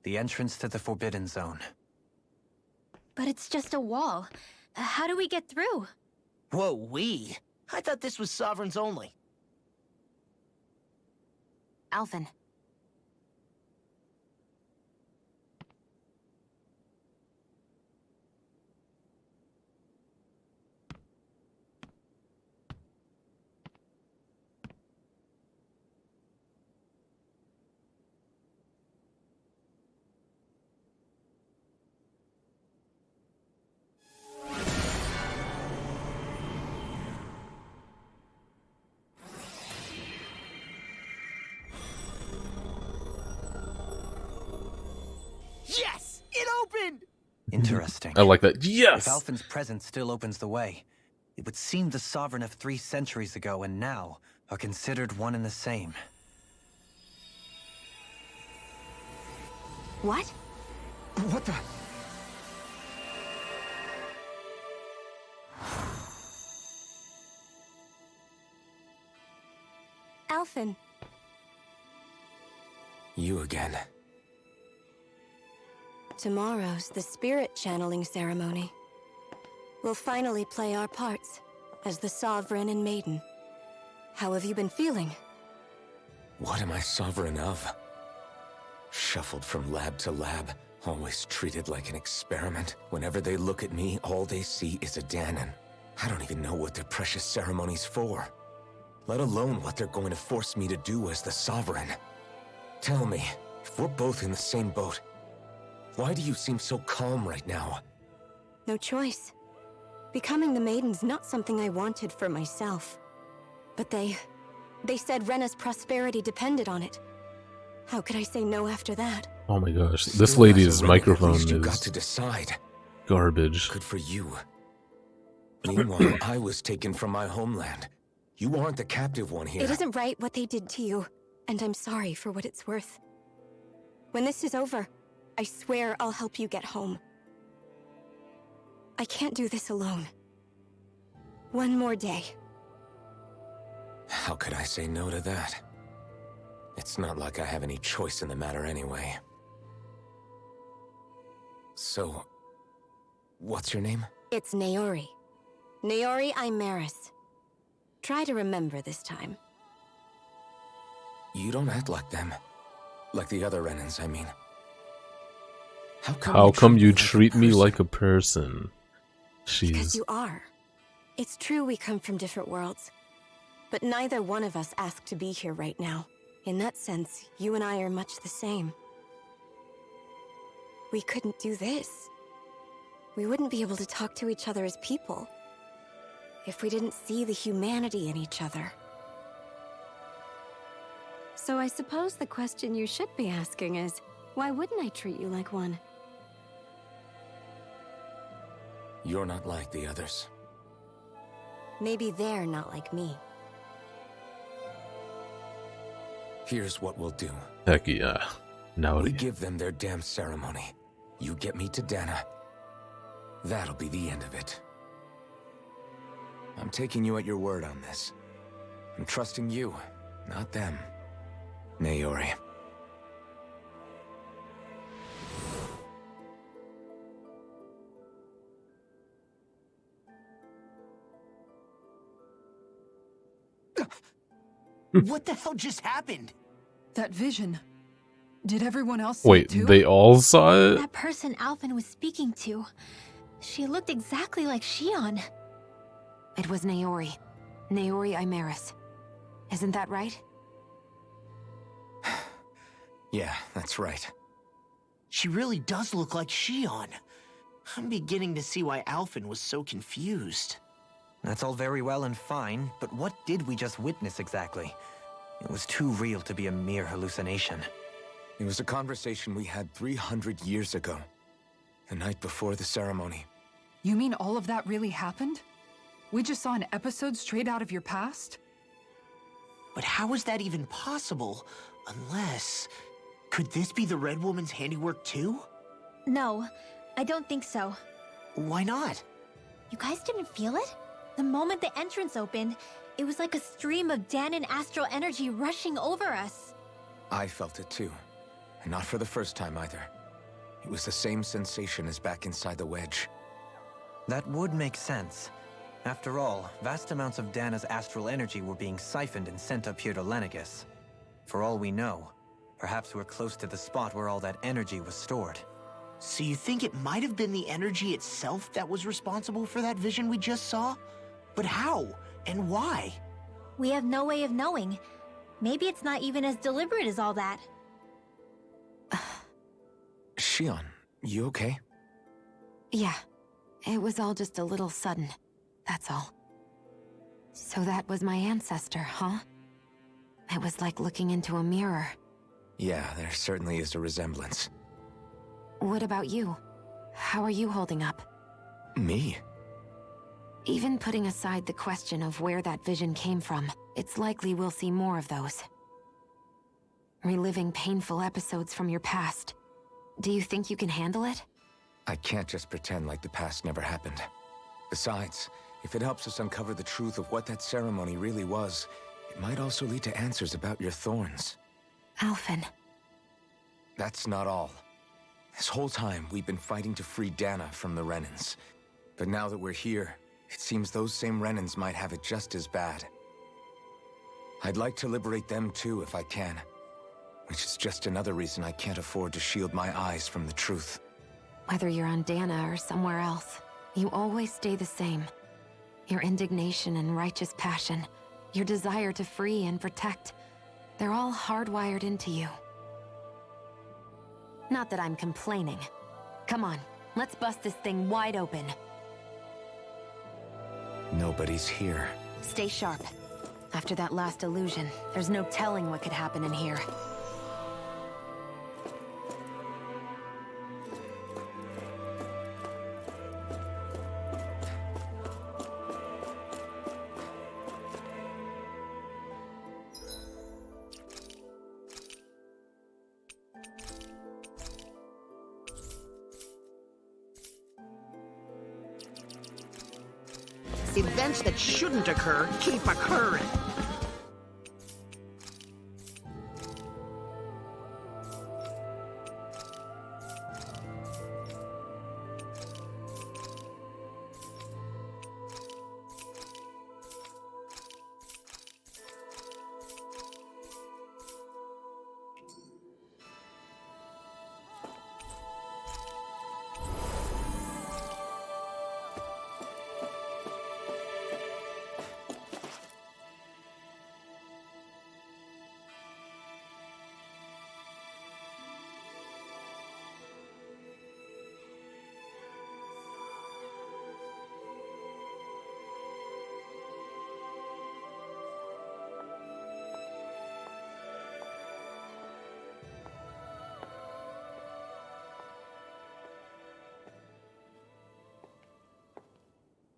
The entrance to the Forbidden Zone. But it's just a wall. How do we get through? Whoa, we? I thought this was Sovereigns only. Alphen. Yes! It opened! Interesting. I like that. Yes! If Alphen's presence still opens the way, it would seem the Sovereign of 3 centuries ago and now are considered one and the same. What? What the? Alphen. You again. Tomorrow's the spirit channeling ceremony. We'll finally play our parts as the Sovereign and Maiden. How have you been feeling? What am I sovereign of? Shuffled from lab to lab, Always treated like an experiment. Whenever they look at me, all they see is a Dahnan. I don't even know what their precious ceremony's for. Let alone what they're going to force me to do as the Sovereign. Tell me, if we're both in the same boat, why do you seem so calm right now? No choice. Becoming the Maiden's not something I wanted for myself. But they said Rena's prosperity depended on it. How could I say no after that? Oh my gosh, this lady's microphone you got is to decide. garbage. Good for you. Meanwhile, I was taken from my homeland. You aren't the captive one here. It isn't right what they did to you, and I'm sorry for what it's worth. When this is over, I swear I'll help you get home. I can't do this alone. One more day. How could I say no to that? It's not like I have any choice in the matter anyway. So, what's your name? It's Naori. Naori Imaris. Try to remember this time. You don't act like them. Like the other Renans, I mean. How come you treat me like a person? Because She's... you are. It's true we come from different worlds. But neither one of us asked to be here right now. In that sense, you and I are much the same. We couldn't do this. We wouldn't be able to talk to each other as people if we didn't see the humanity in each other. So I suppose the question you should be asking is, why wouldn't I treat you like one? You're not like the others. Maybe they're not like me. Here's what we'll do. Heck yeah. Now We give them their damn ceremony. You get me to Dana. That'll be the end of it. I'm taking you at your word on this. I'm trusting you, not them. Naori. What the hell just happened? That vision. Did everyone else see it Wait, too? they all saw it? That person Alphen was speaking to. She looked exactly like Shion. It was Naori. Naori Imaris. Isn't that right? Yeah, that's right. She really does look like Shion. I'm beginning to see why Alphen was so confused. That's all very well and fine, but what did we just witness exactly? It was too real to be a mere hallucination. It was a conversation we had 300 years ago. The night before the ceremony. You mean all of that really happened? We just saw an episode straight out of your past? But how is that even possible? Unless... Could this be the Red Woman's handiwork too? No, I don't think so. Why not? You guys didn't feel it? The moment the entrance opened, it was like a stream of Dahnan astral energy rushing over us. I felt it too. And not for the first time either. It was the same sensation as back inside the wedge. That would make sense. After all, vast amounts of Dana's astral energy were being siphoned and sent up here to Lenegus. For all we know, perhaps we're close to the spot where all that energy was stored. So you think it might have been the energy itself that was responsible for that vision we just saw? But how? And why? We have no way of knowing. Maybe it's not even as deliberate as all that. Shion, you okay? Yeah. It was all just a little sudden. That's all. So that was my ancestor, huh? It was like looking into a mirror. Yeah, there certainly is a resemblance. What about you? How are you holding up? Me? Even putting aside the question of where that vision came from, it's likely we'll see more of those. Reliving painful episodes from your past. Do you think you can handle it? I can't just pretend like the past never happened. Besides, if it helps us uncover the truth of what that ceremony really was, it might also lead to answers about your thorns. Alphen. That's not all. This whole time, we've been fighting to free Dana from the Renans. But now that we're here, it seems those same Renans might have it just as bad. I'd like to liberate them too, if I can. Which is just another reason I can't afford to shield my eyes from the truth. Whether you're on Dana or somewhere else, you always stay the same. Your indignation and righteous passion, your desire to free and protect, they're all hardwired into you. Not that I'm complaining. Come on, let's bust this thing wide open. Nobody's here. Stay sharp. After that last illusion, there's no telling what could happen in here. Events that shouldn't occur keep occurring.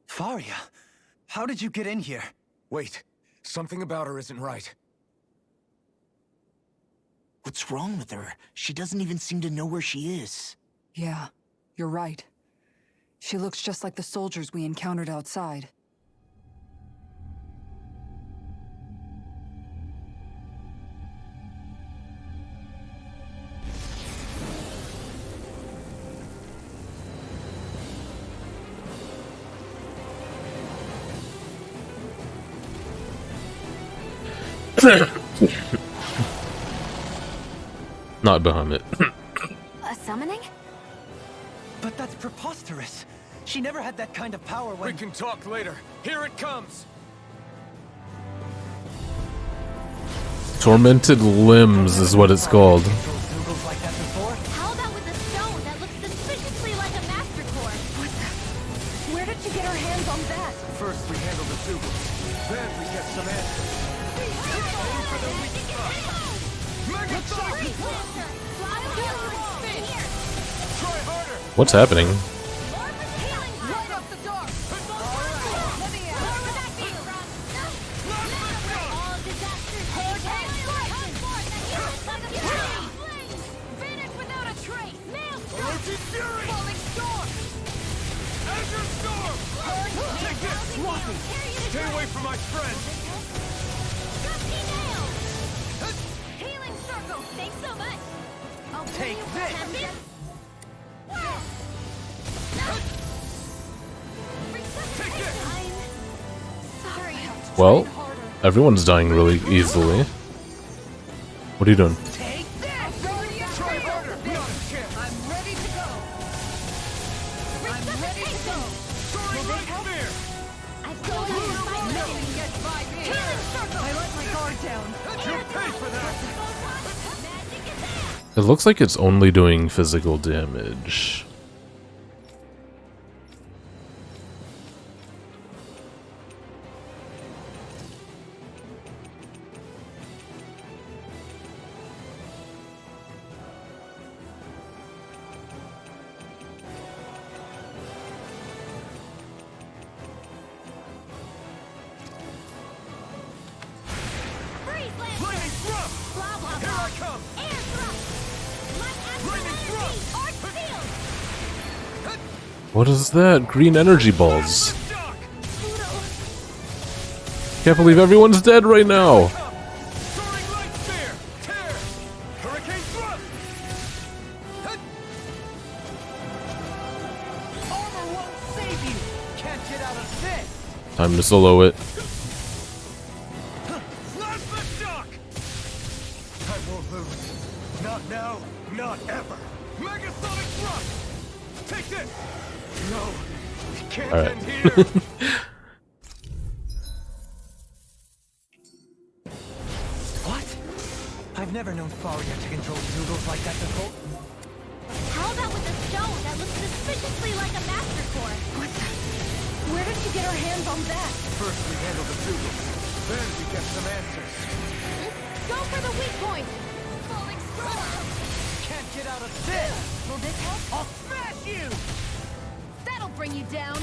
Faria, how did you get in here? Wait, something about her isn't right. What's wrong with her? She doesn't even seem to know where she is. Yeah, you're right. She looks just like the soldiers we encountered outside. Not Bahamut. A summoning? But that's preposterous. She never had that kind of power when— We can talk later. Here it comes! Tormented limbs is what it's called. How about with a stone that looks suspiciously like a master core? What the? Where did you get our hands on that? First we handle the Zoogle, then we get some answers. Aim for the weak spot. Megatron! Try harder! What's happening? Right off the door. Let me out. Finish without a trace. Orochi Fury! Falling storm. Azure Storm! Take this! Lucky! Stay away from my friend! Gusty nail. Healing circle. Thanks so much. I'll Take this! Sorry. Well, everyone's dying really easily. What are you doing? Take this! Try harder! Not a chance! I'm ready to go! I'm ready to go! Soaring Light Spear! I've still got Nothing gets by me! Healing circle. I let my guard down. You'll pay for that! Magic is there. It looks like it's only doing physical damage. Freeze land. Lightning Thrust! Blah blah Here blah. I come! Air thrust. Light Lightning energy. Thrust! Arc field. What is that? Green energy balls. Shock! Can't believe everyone's dead right now. Soaring Light Spear! Tear! Hurricane Thrust! Armor won't save you! Can't get out of this! Time to solo it. Plasma Shock! I won't lose. Not now, not ever. Megasonic thrust! Take this! No, it can't All right. end here! What? I've never known Faria to control Zoogles like that before. How about with a stone that looks suspiciously like a Master Core? What the? Where did you get our hands on that? First we handle the Zoogles, then we get some answers. Go for the weak point! Falling strong! Can't get out of this! Will this help? I'll smash you! That'll bring you down.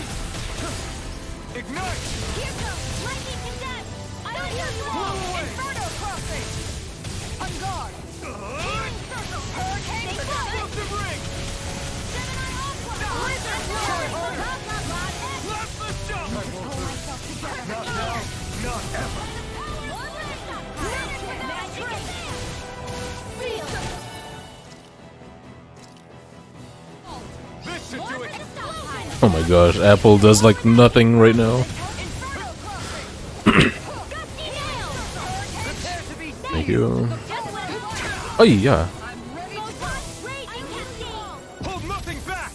Ignite! Here goes! Lightning condense! I don't hear you Blow all! away! Inferno crossing! On guard! Healing circle! Hurricane Stay strike! close! Explosive ring! Gemini Aqua! Blizzard Try Blast! harder! Blah, blah, blah, X! Plasma jump! Pull myself together. Not now, not ever. Magic is there! Feel! This should do it! Oh my gosh, Apple does like nothing right now. Thank you. Oh yeah. Hold nothing back!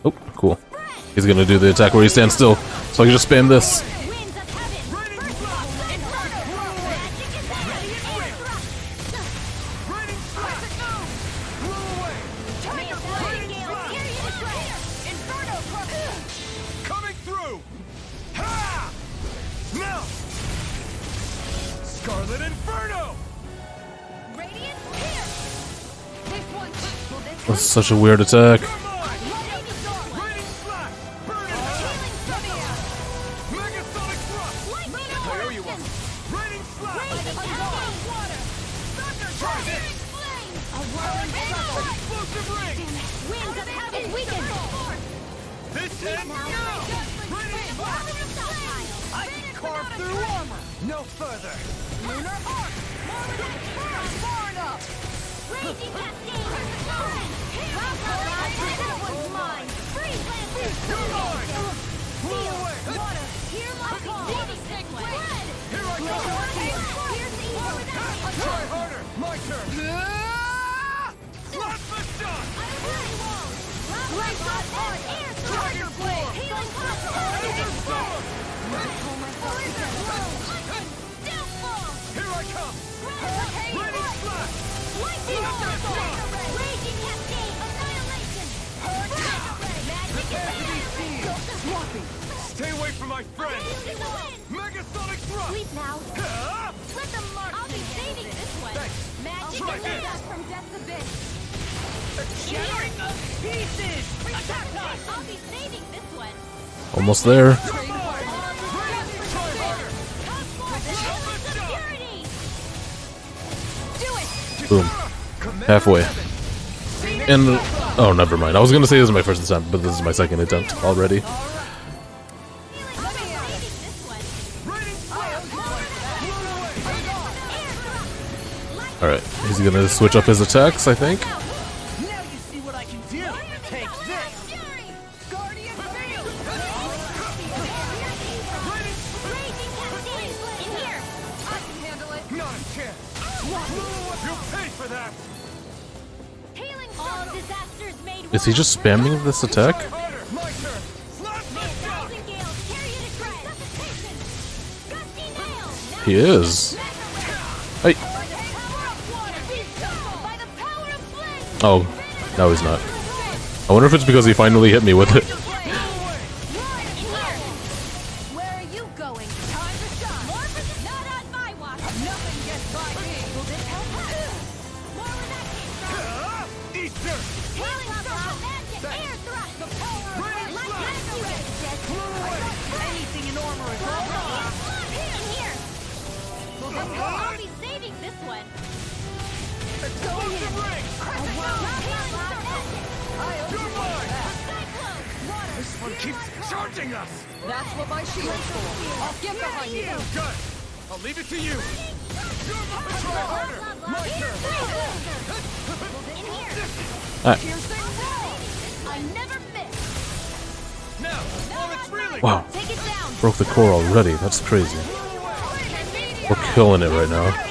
Oh, cool. He's gonna do the attack where he stands still, so I can just spam this. Coming through! Ha! Now! Scarlet Inferno! That's such a weird attack. This ends now! I can carve through armor! No further! Lunar arc! Far enough! Raging Cascade! That one's mine! Freeze Lancer! Steel! Water! Hear my call! Red! Here I go! Here's the evil without me! Try harder! My turn! Plasma shot! Tiger Blade! Healing Plasma! Here I come! Raging Splash! Lightning Circle! Raging Cascade! Annihilation! Magic is there! Swapping! Stay away from my friend! Megasonic thrust! Sleep now! Ah! Let them mark! I'll be saving this one! Thanks. Magic Try is this. us from death's abyss! Shattering of pieces! Attack us! I'll be saving this one! Almost there. Boom. Halfway. And oh, never mind. I was gonna say this is my first attempt, but this is my second attempt already. Alright, he's gonna switch up his attacks, I think. Now you see what I can do. Take this. Guardian Field! I can handle it. Not a chance! You'll pay for that! All disasters made Is he just spamming this attack? Harder! My turn! Plasma shot! He is. Hey. Oh, no he's not. I wonder if it's because he finally hit me with it. Where are you going? Time to shine. Not on my watch. Nothing gets by me. Will this help? More where that came from. Easter! Healing circle. Magic. Air thrust. The power of Anything in armor is all right. In here. I'll be saving this one. Explosive ring! You're mine! This one keeps charging us! That's what my shield's for. I'll get behind you. Good! I'll leave it to you! You're mine! Try harder! My turn! In here. Ah, I never miss. Now, while it's reeling! wow, Take it down. broke the core already. That's crazy. We're killing it right now.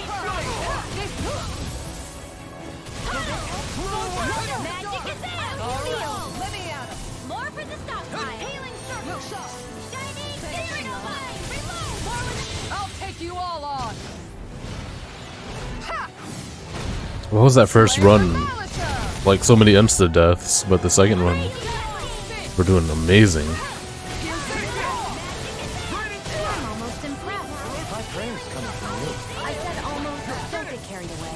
What was that first run? Like so many insta deaths, but the second one, we're doing amazing. Almost impressed. My praise coming from you. I said almost, don't get carried away.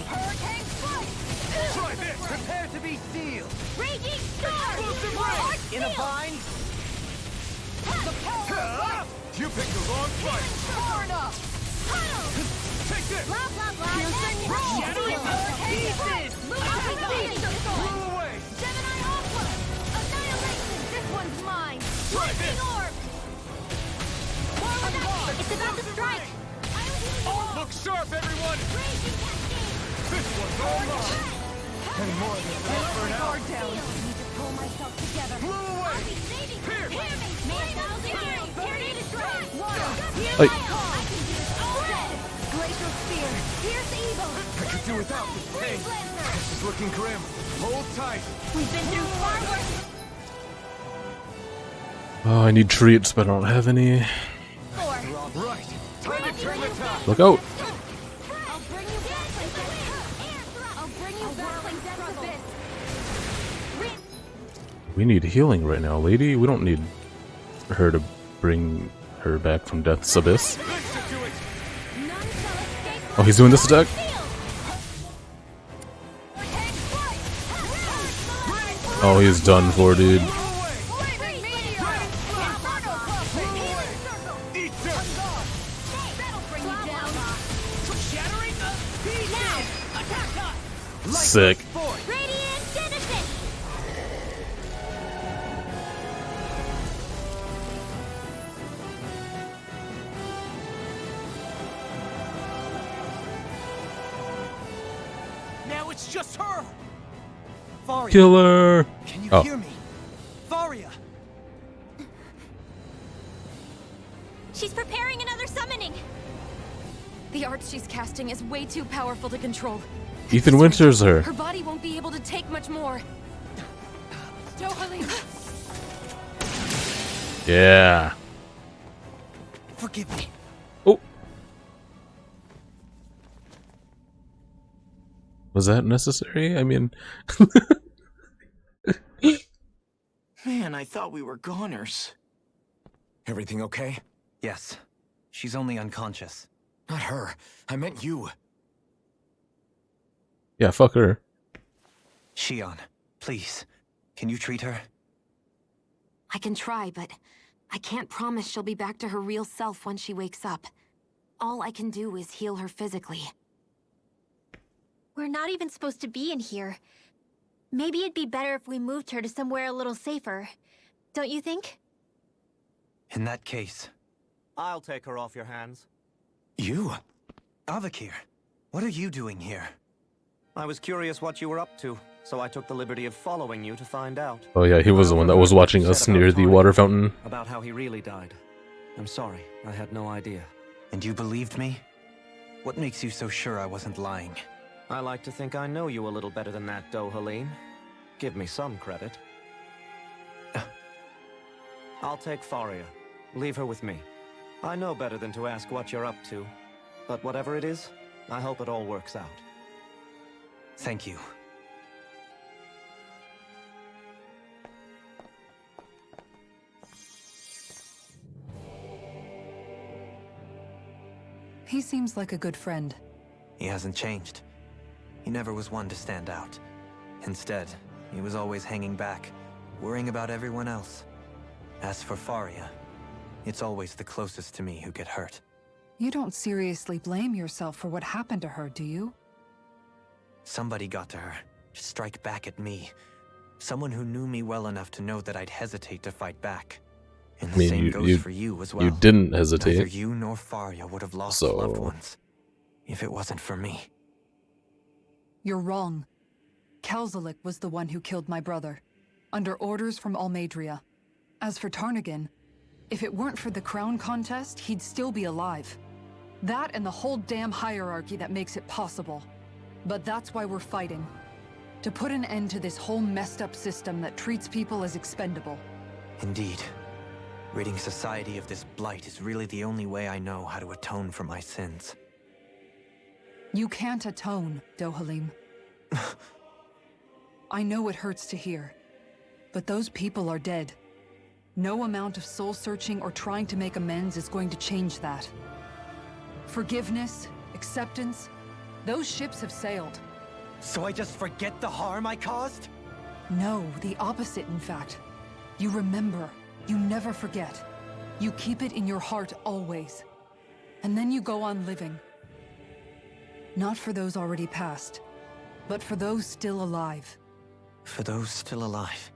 Try this! Prepare to be sealed! Raging Star! Explosive In a bind? You picked the wrong fight! Far enough! Take this! Blah, blah, blah. Shattering pieces! Blew away! Gemini Aqua! Annihilation! This one's mine! Try this! Lightning Orb! It's about to strike! Look sharp, everyone! This one's all mine! And more than that for now! Guard down! I need to pull myself together. Blew away! Here! Hear me! Ready to strike! Water! Hey. Glacial Spear! Pierce Evil! I could do without this pain. This is looking grim. Hold tight. We've been through far worse. Oh, I need treats, but I don't have any. Right. Time to turn the tide. Look out! I'll bring you back like that. I'll bring you back like that. We need healing right now, lady. We don't need her to bring her back from Death's Abyss. Oh, he's doing this attack? Oh, he's done for, dude. Sick. Now it's just her! Faria, Killer! can you Oh. hear me? Faria! She's preparing another summoning. The art she's casting is way too powerful to control. Ethan Winters her. Her body won't be able to take much more. Dohalim! Yeah. Forgive me. Oh. Was that necessary? I mean... Man, I thought we were goners. Everything okay? Yes. She's only unconscious. Not her. I meant you. Yeah, fuck her. Shion, please, can you treat her? I can try, but I can't promise she'll be back to her real self when she wakes up. All I can do is heal her physically. We're not even supposed to be in here. Maybe it'd be better if we moved her to somewhere a little safer. Don't you think? In that case... I'll take her off your hands. You? Avakir, what are you doing here? I was curious what you were up to, so I took the liberty of following you to find out. Oh yeah, he was the one that was watching us near the water fountain. About how he really died. I'm sorry, I had no idea. And you believed me? What makes you so sure I wasn't lying? I like to think I know you a little better than that, Dohalim. Give me some credit. I'll take Faria. Leave her with me. I know better than to ask what you're up to. But whatever it is, I hope it all works out. Thank you. He seems like a good friend. He hasn't changed. He never was one to stand out. Instead, he was always hanging back, worrying about everyone else. As for Faria, it's always the closest to me who get hurt. You don't seriously blame yourself for what happened to her, do you? Somebody got to her, to strike back at me. Someone who knew me well enough to know that I'd hesitate to fight back. And the same goes for you as well. You didn't hesitate. Neither you nor Faria would have lost loved ones, if it wasn't for me. You're wrong. Kelzalik was the one who killed my brother, under orders from Almeidria. As for Tarnagin, if it weren't for the crown contest, he'd still be alive. That and the whole damn hierarchy that makes it possible. But that's why we're fighting. To put an end to this whole messed up system that treats people as expendable. Indeed. Ridding society of this blight is really the only way I know how to atone for my sins. You can't atone, Dohalim. I know it hurts to hear, but those people are dead. No amount of soul-searching or trying to make amends is going to change that. Forgiveness, acceptance, those ships have sailed. So I just forget the harm I caused? No, the opposite, in fact. You remember. You never forget. You keep it in your heart always. And then you go on living. Not for those already past, but for those still alive. For those still alive.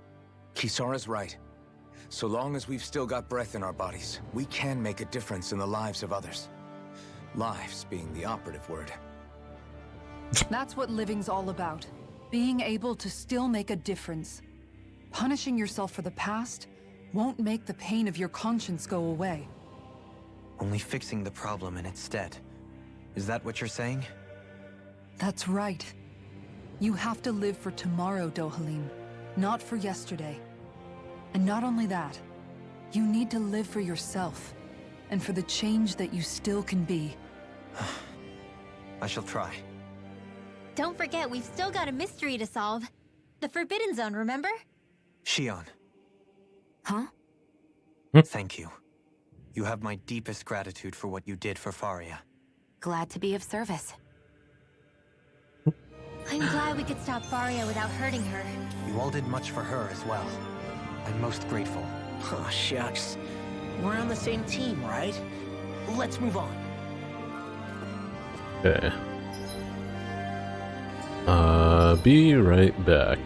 Kisara's right. So long as we've still got breath in our bodies, we can make a difference in the lives of others. Lives being the operative word. That's what living's all about. Being able to still make a difference. Punishing yourself for the past won't make the pain of your conscience go away. Only fixing the problem in its stead. Is that what you're saying? That's right. You have to live for tomorrow, Dohalim, not for yesterday. And not only that, you need to live for yourself, and for the change that you still can be. I shall try. Don't forget, we've still got a mystery to solve. The Forbidden Zone, remember? Shion. Huh? Thank you. You have my deepest gratitude for what you did for Faria. Glad to be of service. I'm glad we could stop Faria without hurting her. You all did much for her as well. I'm most grateful. Oh, shucks. We're on the same team, right? Let's move on. Okay. Be right back.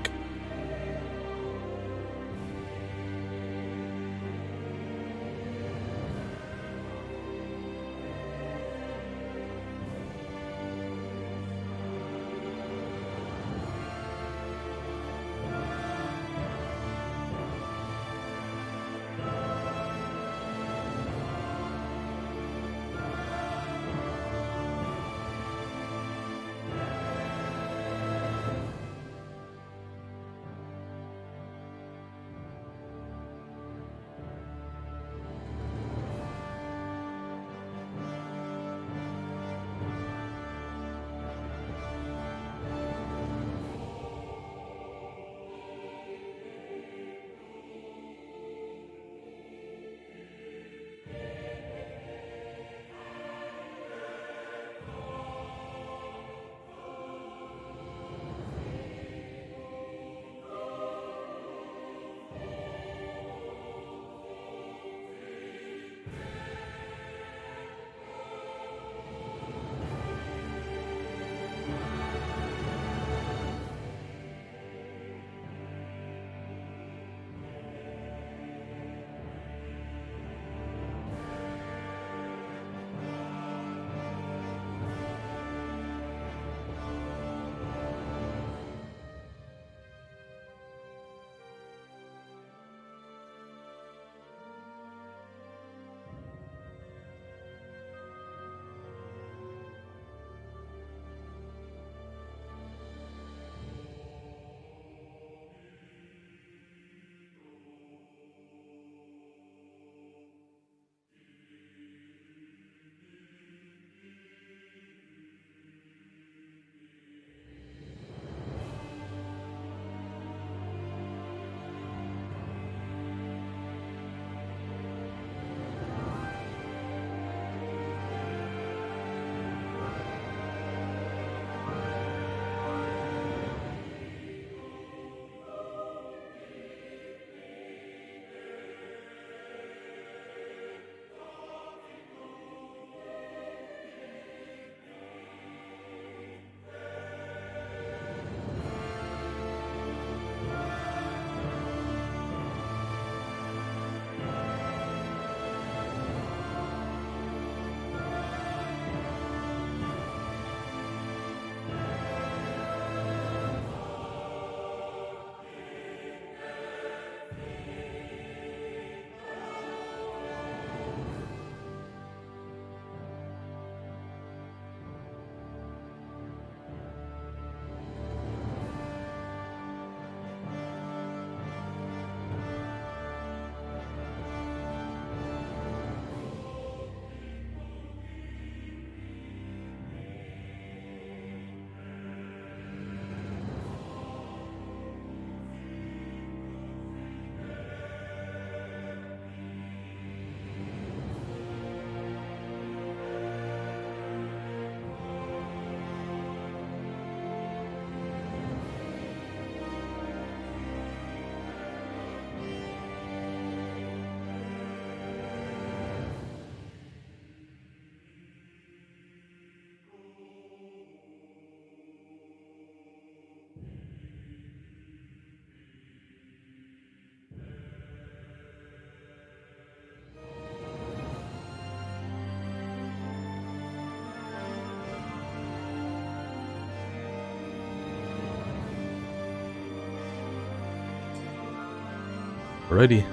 Alrighty.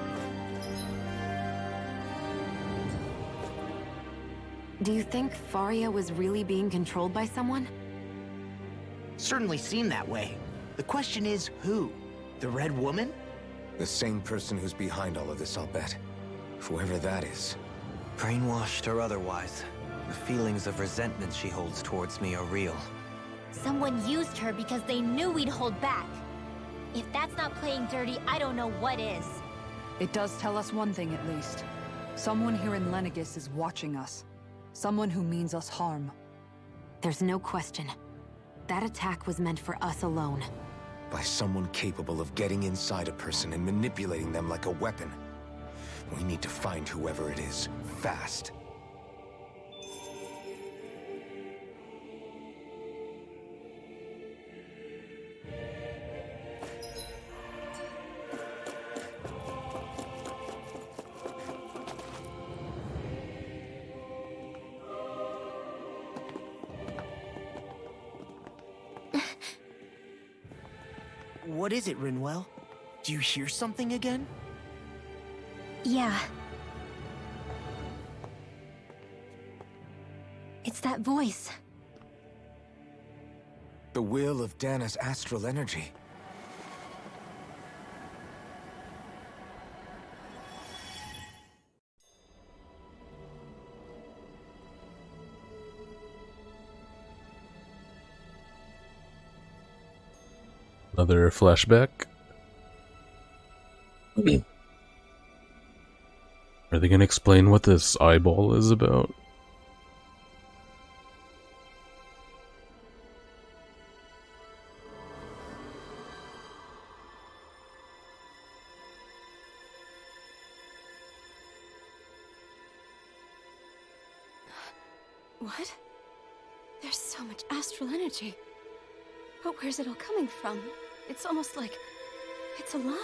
Do you think Faria was really being controlled by someone? Certainly seemed that way. The question is, who? The Red Woman? The same person who's behind all of this, I'll bet. Whoever that is. Brainwashed or otherwise, the feelings of resentment she holds towards me are real. Someone used her because they knew we'd hold back. If that's not playing dirty, I don't know what is. It does tell us one thing at least. Someone here in Lenegis is watching us. Someone who means us harm. There's no question. That attack was meant for us alone. By someone capable of getting inside a person and manipulating them like a weapon. We need to find whoever it is, fast. What is it, Rinwell? Do you hear something again? Yeah. It's that voice. The will of Dana's astral energy. Another flashback. Are they gonna explain what this eyeball is about? What? There's so much astral energy. But where's it all coming from? It's almost like it's alive.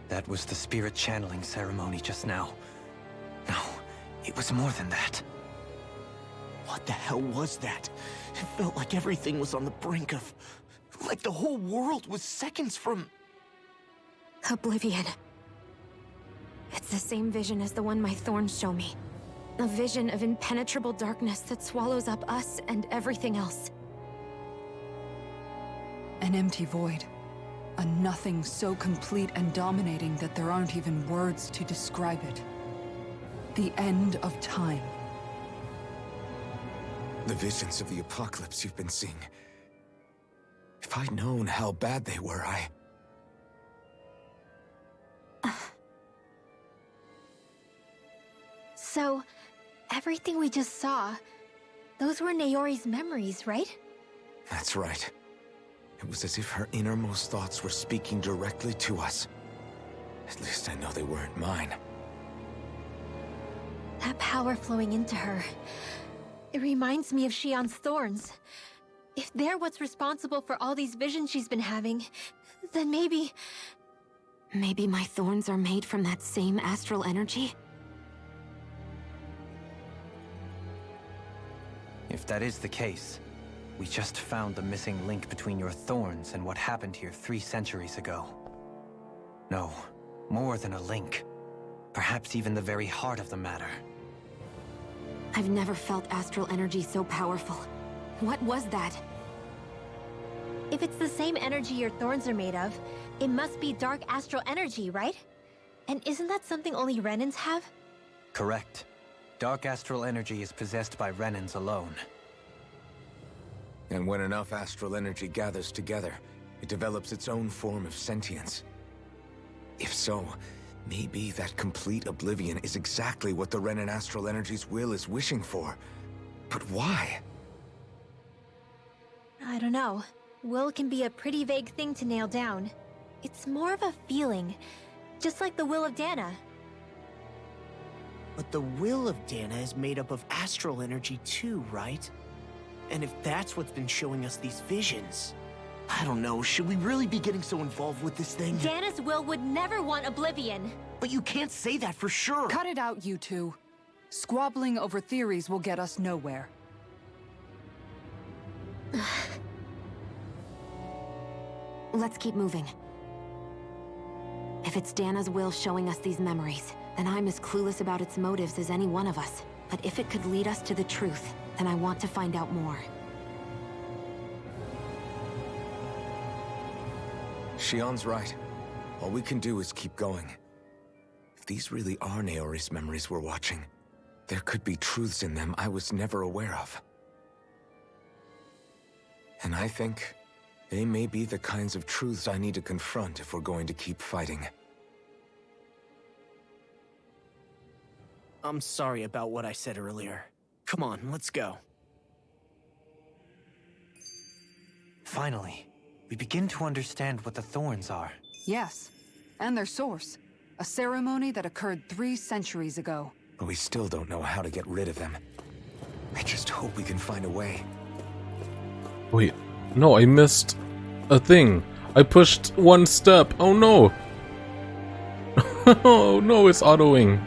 That was the spirit channeling ceremony just now. No, it was more than that. What the hell was that? It felt like everything was on the brink of... like the whole world was seconds from... Oblivion. It's the same vision as the one my thorns show me. A vision of impenetrable darkness that swallows up us and everything else. An empty void. A nothing so complete and dominating that there aren't even words to describe it. The end of time. The visions of the apocalypse you've been seeing. If I'd known how bad they were, So, everything we just saw, those were Naori's memories, right? That's right. It was as if her innermost thoughts were speaking directly to us. At least I know they weren't mine. That power flowing into her. It reminds me of Shion's thorns. If they're what's responsible for all these visions she's been having, then maybe... Maybe my thorns are made from that same astral energy? If that is the case, we just found the missing link between your thorns and what happened here 3 centuries ago. No, more than a link. Perhaps even the very heart of the matter. I've never felt astral energy so powerful. What was that? If it's the same energy your thorns are made of, it must be dark astral energy, right? And isn't that something only Renans have? Correct. Dark astral energy is possessed by Renans alone. And when enough astral energy gathers together, it develops its own form of sentience. If so, maybe that complete oblivion is exactly what the Renan astral energy's will is wishing for. But why? I don't know. Will can be a pretty vague thing to nail down. It's more of a feeling, just like the will of Dana. But the will of Dana is made up of astral energy too, right? And if that's what's been showing us these visions... I don't know, should we really be getting so involved with this thing? Dana's will would never want oblivion. But you can't say that for sure. Cut it out, you two. Squabbling over theories will get us nowhere. Let's keep moving. If it's Dana's will showing us these memories, then I'm as clueless about its motives as any one of us. But if it could lead us to the truth, then I want to find out more. Shion's right. All we can do is keep going. If these really are Naori's memories we're watching, there could be truths in them I was never aware of. And I think they may be the kinds of truths I need to confront if we're going to keep fighting. I'm sorry about what I said earlier. Come on, let's go. Finally, we begin to understand what the thorns are. Yes, and their source. A ceremony that occurred 3 centuries ago. But we still don't know how to get rid of them. I just hope we can find a way. Wait, no, I missed a thing. I pushed 1 step. Oh no! Oh no, it's autoing.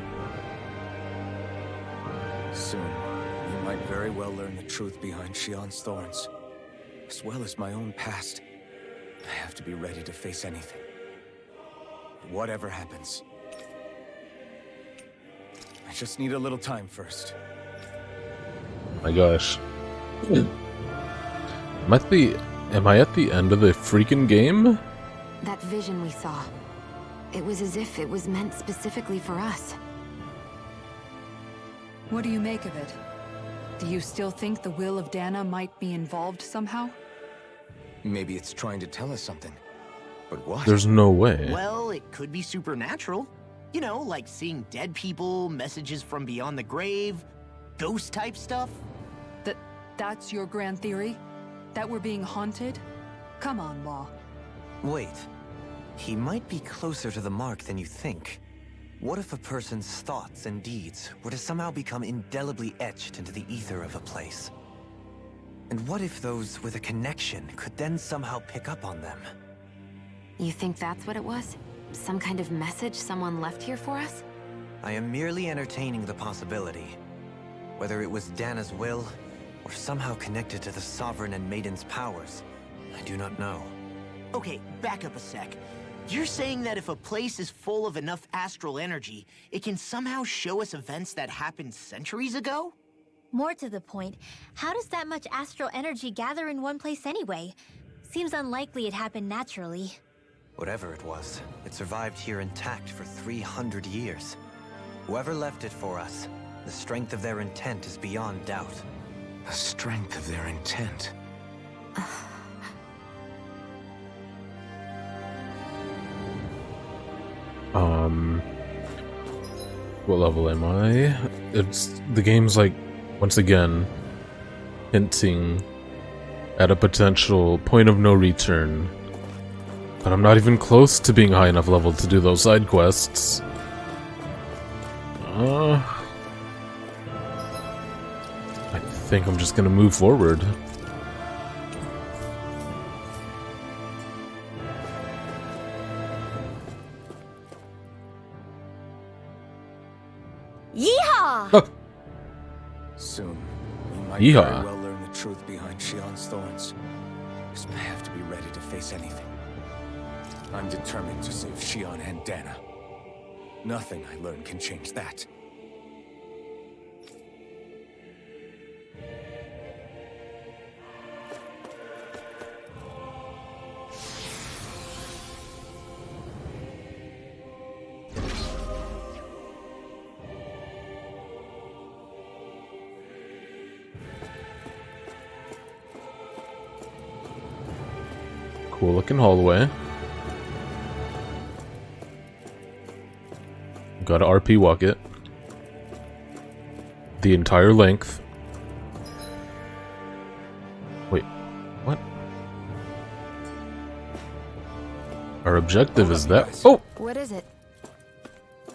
Soon, we might very well learn the truth behind Shion's thorns, as well as my own past. I have to be ready to face anything. Whatever happens. I just need a little time first. My gosh. Am I at the end of the freaking game? That vision we saw. It was as if it was meant specifically for us. What do you make of it? Do you still think the will of Dana might be involved somehow? Maybe it's trying to tell us something. But what? There's no way. Well, it could be supernatural. You know, like seeing dead people, messages from beyond the grave, ghost-type stuff. That's your grand theory? That we're being haunted? Come on, Law. Wait. He might be closer to the mark than you think. What if a person's thoughts and deeds were to somehow become indelibly etched into the ether of a place? And what if those with a connection could then somehow pick up on them? You think that's what it was? Some kind of message someone left here for us? I am merely entertaining the possibility. Whether it was Dana's will, or somehow connected to the Sovereign and Maiden's powers, I do not know. Okay, back up a sec. You're saying that if a place is full of enough astral energy, it can somehow show us events that happened centuries ago? More to the point, how does that much astral energy gather in one place anyway? Seems unlikely it happened naturally. Whatever it was, it survived here intact for 300 years. Whoever left it for us, the strength of their intent is beyond doubt. The strength of their intent. What level am I? The game's like, once again, hinting at a potential point of no return. But I'm not even close to being high enough level to do those side quests. I think I'm just gonna move forward. Yeehaw! Soon, we might Yeehaw. very well learn the truth behind Shion's thorns. Because I have to be ready to face anything. I'm determined to save Shion and Dana. Nothing I learn can change that. Cool looking hallway. Gotta RP walk it. The entire length. Wait, what? Our objective is that. Oh! What is it?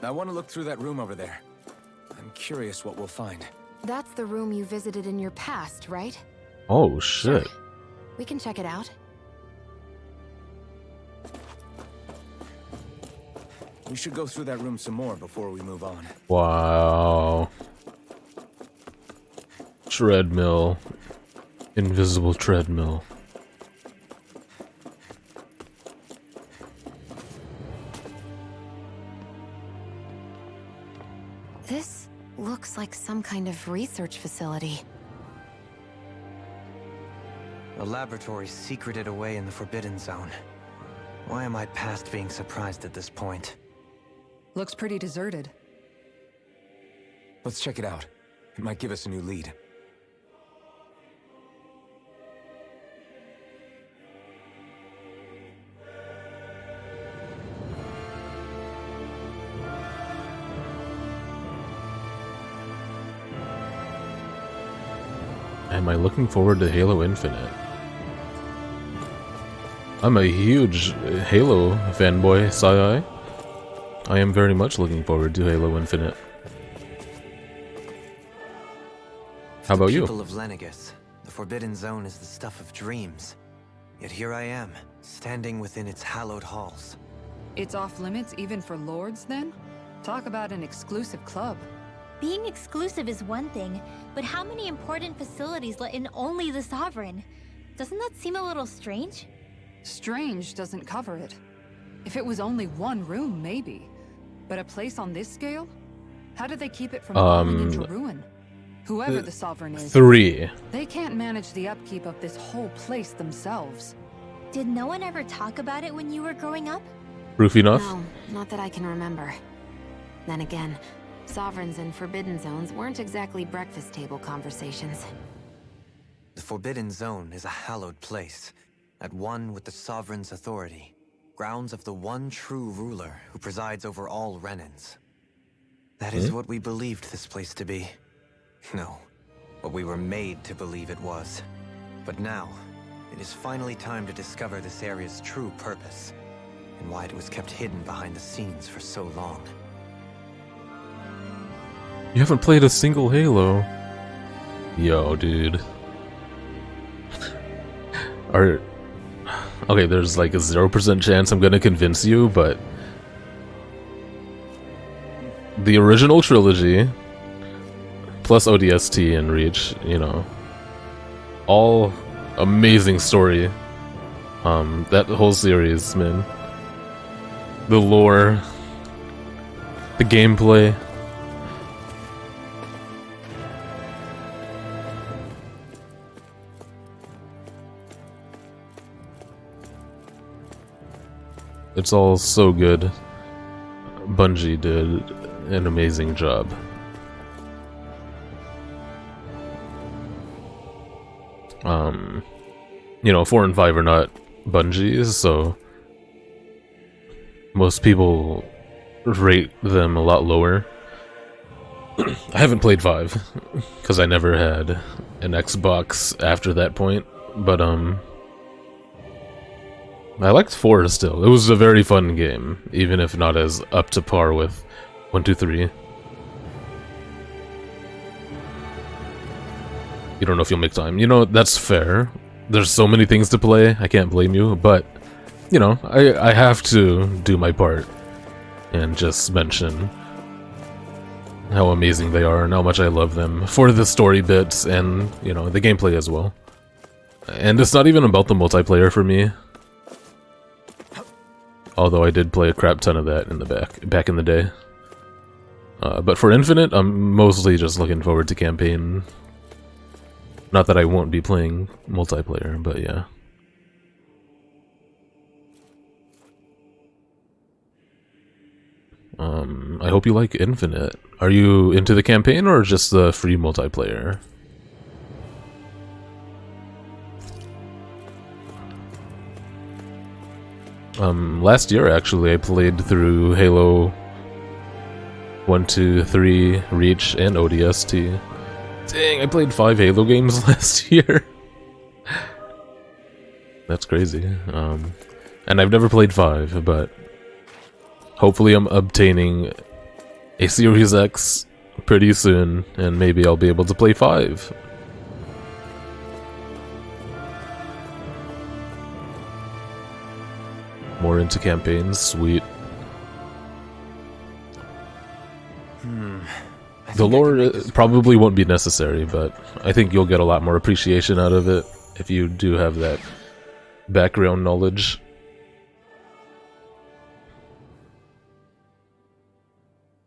I want to look through that room over there. I'm curious what we'll find. That's the room you visited in your past, right? Oh, shit. We can check it out. We should go through that room some more before we move on. Wow. Treadmill. Invisible treadmill. This looks like some kind of research facility. A laboratory secreted away in the Forbidden Zone. Why am I past being surprised at this point? Looks pretty deserted. Let's check it out. It might give us a new lead. Am I looking forward to Halo Infinite? I'm a huge Halo fanboy, Sai. I am very much looking forward to Halo Infinite. How about you? People of Lenegus, the Forbidden Zone is the stuff of dreams. Yet here I am, standing within its hallowed halls. It's off limits even for lords, then? Talk about an exclusive club. Being exclusive is one thing, but how many important facilities let in only the Sovereign? Doesn't that seem a little strange? Strange doesn't cover it. If it was only one room, maybe. But a place on this scale? How do they keep it from falling into ruin? Whoever the Sovereign is, 3. they can't manage the upkeep of this whole place themselves. Did no one ever talk about it when you were growing up? Proof enough? No, not that I can remember. Then again, Sovereigns and Forbidden Zones weren't exactly breakfast table conversations. The Forbidden Zone is a hallowed place, at one with the Sovereign's authority. Grounds of the one true ruler who presides over all Renans. That is what we believed this place to be. No, what we were made to believe it was. But now, it is finally time to discover this area's true purpose, and why it was kept hidden behind the scenes for so long. You haven't played a single Halo. Yo, dude. Okay, there's like a 0% chance I'm gonna convince you, but the original trilogy plus ODST and Reach, you know, all amazing story. That whole series, man. The lore, the gameplay. It's all so good. Bungie did an amazing job. You know, 4 and 5 are not Bungie's, so most people rate them a lot lower. I haven't played 5 because I never had an Xbox after that point, but I liked 4 still. It was a very fun game, even if not as up to par with 1, 2, 3. You don't know if you'll make time. You know, that's fair. There's so many things to play, I can't blame you, but, you know, I have to do my part and just mention how amazing they are and how much I love them for the story bits and, you know, the gameplay as well. And it's not even about the multiplayer for me. Although I did play a crap ton of that in the back in the day. But for Infinite, I'm mostly just looking forward to campaign. Not that I won't be playing multiplayer, but yeah. I hope you like Infinite. Are you into the campaign or just the free multiplayer? Last year actually I played through Halo 1, 2, 3, Reach, and ODST. Dang, I played 5 Halo games last year. That's crazy. And I've never played 5, but hopefully I'm obtaining a Series X pretty soon, and maybe I'll be able to play 5. More into campaigns, sweet. The lore probably won't be necessary, but I think you'll get a lot more appreciation out of it if you do have that background knowledge.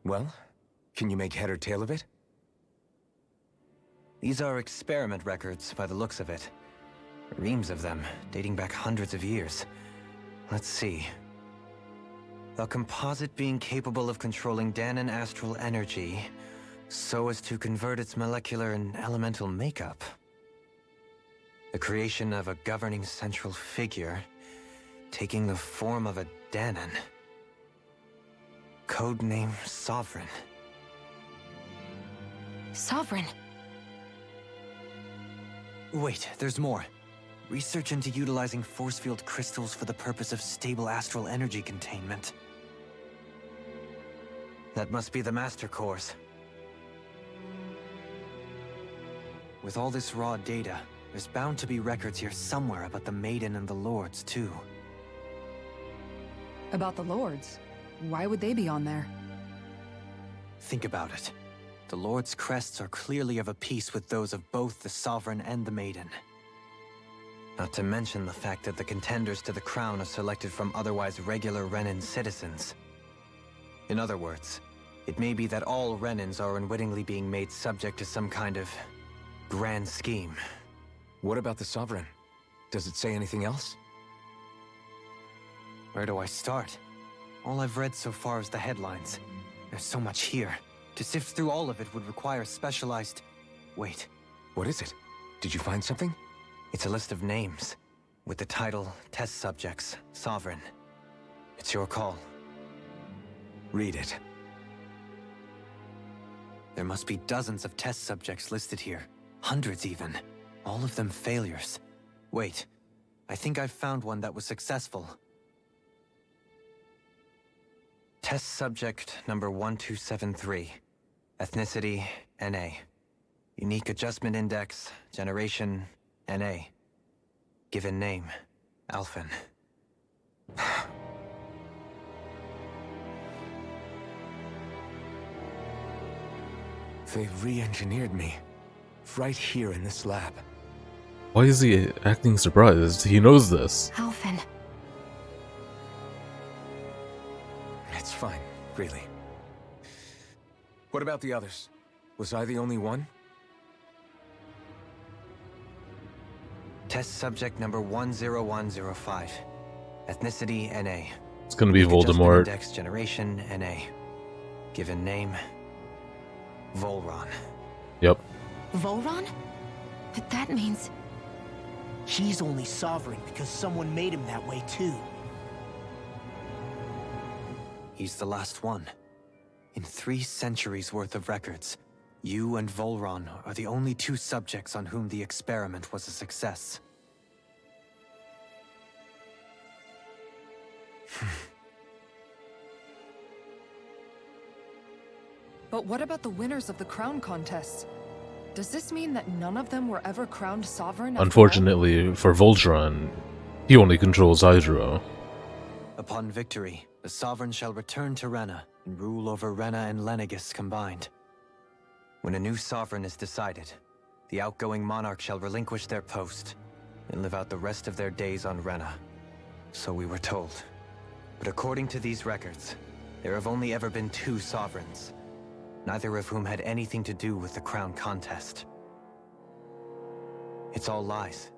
Well, can you make head or tail of it? These are experiment records by the looks of it. Reams of them, dating back hundreds of years. Let's see. A composite being capable of controlling Dahnan astral energy so as to convert its molecular and elemental makeup. The creation of a governing central figure, taking the form of a Dahnan. Codename Sovereign. Sovereign? Wait, there's more. Research into utilizing force field crystals for the purpose of stable astral energy containment. That must be the Master Cores. With all this raw data, there's bound to be records here somewhere about the Maiden and the Lords, too. About the Lords? Why would they be on there? Think about it. The Lord's crests are clearly of a piece with those of both the Sovereign and the Maiden. Not to mention the fact that the contenders to the crown are selected from otherwise regular Renan citizens. In other words, it may be that all Renans are unwittingly being made subject to some kind of grand scheme. What about the Sovereign? Does it say anything else? Where do I start? All I've read so far is the headlines. There's so much here. To sift through all of it would require specialized... Wait. What is it? Did you find something? It's a list of names, with the title Test Subjects, Sovereign. It's your call. Read it. There must be dozens of test subjects listed here. Hundreds even. All of them failures. Wait, I think I've found one that was successful. Test subject number 1273. Ethnicity, NA. Unique adjustment index, generation, NA. Given name, Alphen. They've re-engineered me. Right here in this lab. Why is he acting surprised? He knows this. Alphen. It's fine, really. What about the others? Was I the only one? Test subject number 10105. Ethnicity, NA. It's gonna be Adjustment Voldemort. Index, generation, NA. Given name, Volron. Yep. Volron? But that means... He's only sovereign because someone made him that way too. He's the last one. In 3 centuries worth of records, you and Volron are the only 2 subjects on whom the experiment was a success. But what about the winners of the crown contests? Does this mean that none of them were ever crowned sovereign? Unfortunately for Voltron, he only controls Hydro. Upon victory, the Sovereign shall return to Rena and rule over Rena and Lenegis combined. When a new sovereign is decided, the outgoing monarch shall relinquish their post and live out the rest of their days on Rena. So we were told. But according to these records, there have only ever been 2 sovereigns, neither of whom had anything to do with the crown contest. It's all lies,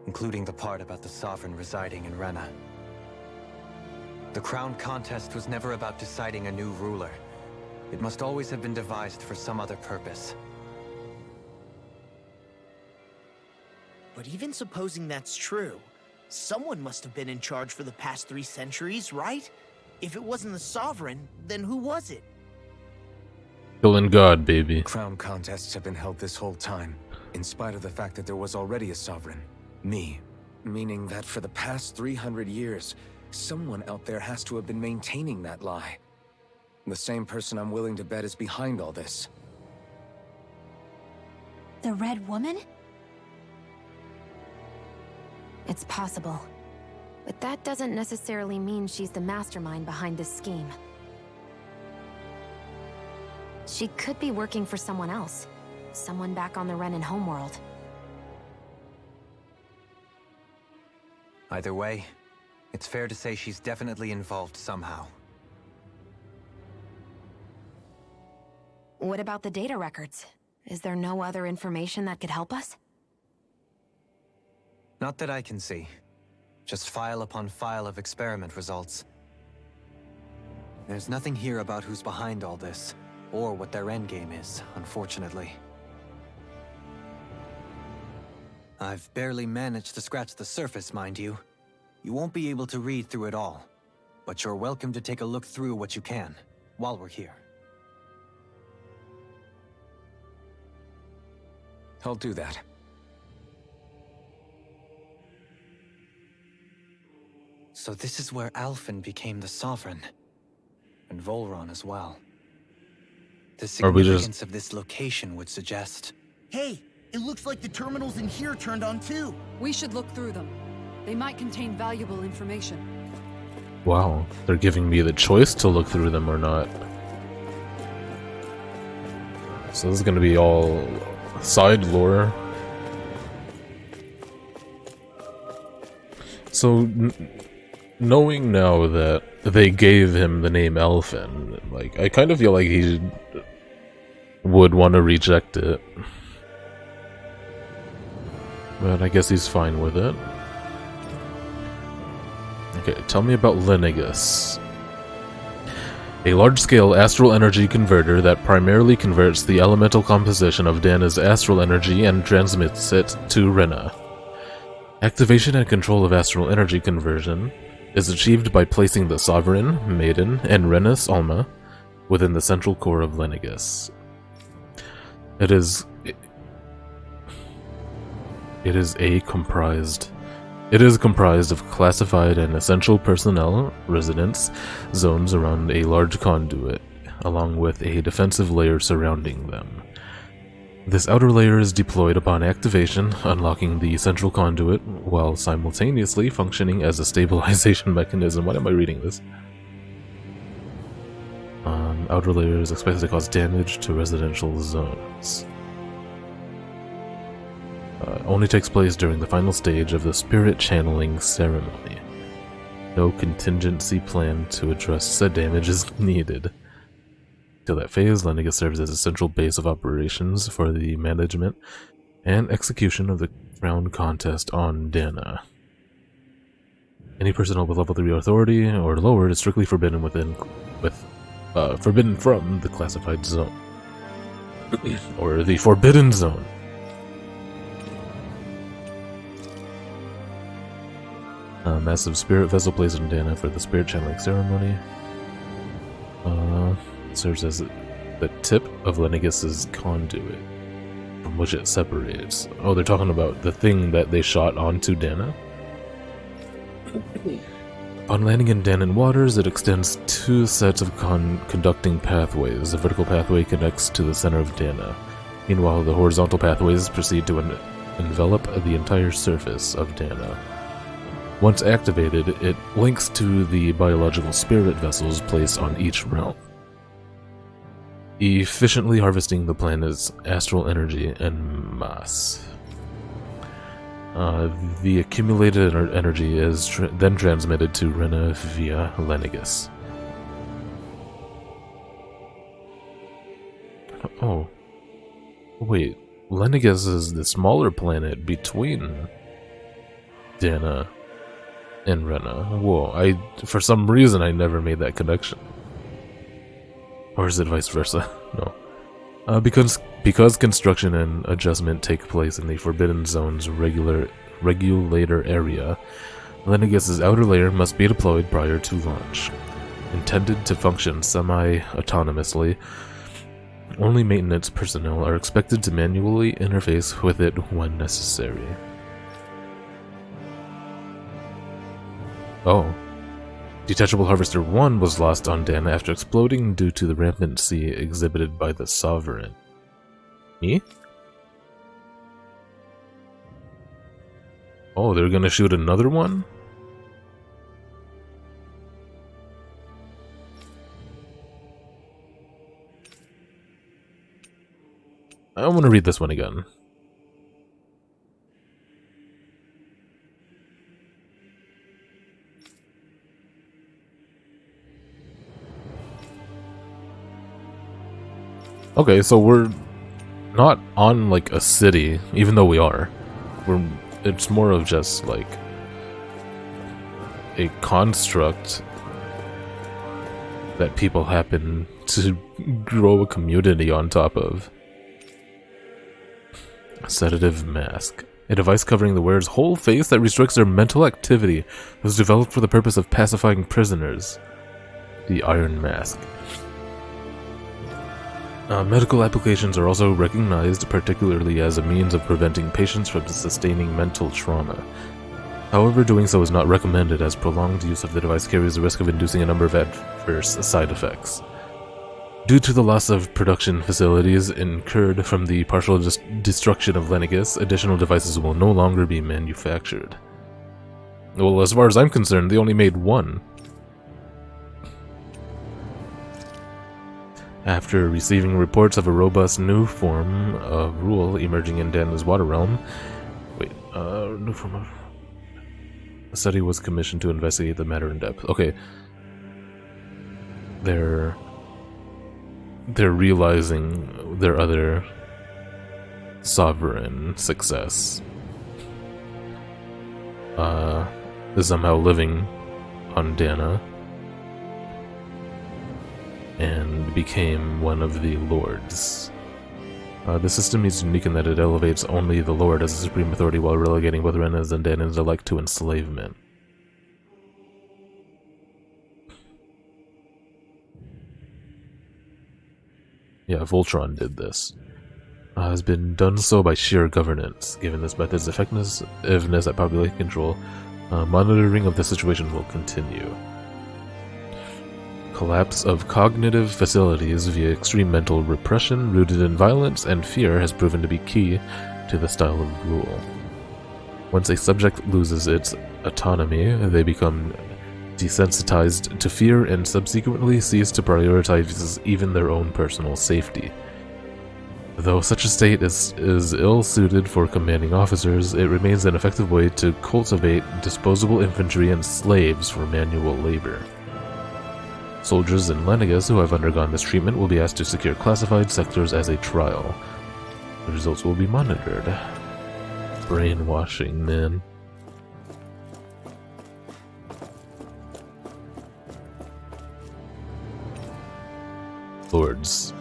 including the part about the sovereign residing in Rena. The crown contest was never about deciding a new ruler. It must always have been devised for some other purpose. But even supposing that's true, someone must have been in charge for the past 3 centuries, right? If it wasn't the Sovereign, then who was it? Killing God, baby. Crown contests have been held this whole time, in spite of the fact that there was already a sovereign. Me. Meaning that for the past 300 years, someone out there has to have been maintaining that lie. The same person I'm willing to bet is behind all this. The Red Woman? It's possible. But that doesn't necessarily mean she's the mastermind behind this scheme. She could be working for someone else. Someone back on the Renan homeworld. Either way, it's fair to say she's definitely involved somehow. What about the data records? Is there no other information that could help us? Not that I can see. Just file upon file of experiment results. There's nothing here about who's behind all this, or what their endgame is, unfortunately. I've barely managed to scratch the surface, mind you. You won't be able to read through it all, but you're welcome to take a look through what you can, while we're here. I'll do that. So this is where Alphen became the Sovereign. And Volron as well. The significance of this location would suggest... Hey, it looks like the terminals in here turned on too. We should look through them. They might contain valuable information. Wow, they're giving me the choice to look through them or not. So this is gonna be all side lore. So, knowing now that they gave him the name Alphen, like, I kind of feel like he would want to reject it. But I guess he's fine with it. Okay, tell me about Lenegus. A large-scale astral energy converter that primarily converts the elemental composition of Dana's astral energy and transmits it to Rena. Activation and control of astral energy conversion is achieved by placing the Sovereign, Maiden, and Rena's Alma within the central core of Lenegus. It is comprised of classified and essential personnel residence zones around a large conduit, along with a defensive layer surrounding them. This outer layer is deployed upon activation, unlocking the central conduit, while simultaneously functioning as a stabilization mechanism. Why am I reading this? Outer layer is expected to cause damage to residential zones. Only takes place during the final stage of the spirit channeling ceremony. No contingency plan to address said damage is needed. Till that phase, Lenegus serves as a central base of operations for the management and execution of the crown contest on Dana. Any personnel with level 3 authority or lower is strictly forbidden forbidden from the classified zone. Or the forbidden zone. A massive spirit vessel placed in Dana for the spirit channeling ceremony. Serves as the tip of Lenegus's conduit, from which it separates. Oh, they're talking about the thing that they shot onto Dana? On landing in Danan waters, it extends 2 sets of conducting pathways. The vertical pathway connects to the center of Dana. Meanwhile, the horizontal pathways proceed to envelop the entire surface of Dana. Once activated, it links to the biological spirit vessels placed on each realm. efficiently harvesting the planet's astral energy and mass. The accumulated energy is then transmitted to Rena via Lenegis. Oh. Wait, Lenegis is the smaller planet between Dana and Rena. Whoa, for some reason I never made that connection. Or is it vice versa? No. Because construction and adjustment take place in the Forbidden Zone's regulator area, Lenegis' outer layer must be deployed prior to launch. Intended to function semi-autonomously, only maintenance personnel are expected to manually interface with it when necessary. Oh. Detachable Harvester 1 was lost on Dana after exploding due to the rampancy exhibited by the Sovereign. Me? Oh, they're gonna shoot another one? I want to read this one again. Okay, so we're not on like a city, even though we are. It's more of just like a construct that people happen to grow a community on top of. A sedative mask. A device covering the wearer's whole face that restricts their mental activity. It was developed for the purpose of pacifying prisoners. The Iron Mask. Medical applications are also recognized, particularly as a means of preventing patients from sustaining mental trauma. However, doing so is not recommended, as prolonged use of the device carries the risk of inducing a number of adverse side effects. Due to the loss of production facilities incurred from the partial destruction of Lenegis, additional devices will no longer be manufactured. Well, as far as I'm concerned, they only made one. After receiving reports of a robust new form of rule emerging in Dana's water realm... new form of... A study was commissioned to investigate the matter in depth. Okay. They're realizing their other sovereign success. Is somehow living on Dana. And became one of the lords. The system is unique in that it elevates only the lord as a supreme authority while relegating both Renas and Danans alike to enslavement. Yeah, Voltron did this. Has been done so by sheer governance. Given this method's effectiveness at population control, monitoring of the situation will continue. Collapse of cognitive facilities via extreme mental repression rooted in violence and fear has proven to be key to the style of rule. Once a subject loses its autonomy, they become desensitized to fear and subsequently cease to prioritize even their own personal safety. Though such a state is ill-suited for commanding officers, it remains an effective way to cultivate disposable infantry and slaves for manual labor. Soldiers in Lenegis who have undergone this treatment will be asked to secure classified sectors as a trial. The results will be monitored. Brainwashing, man. Lords.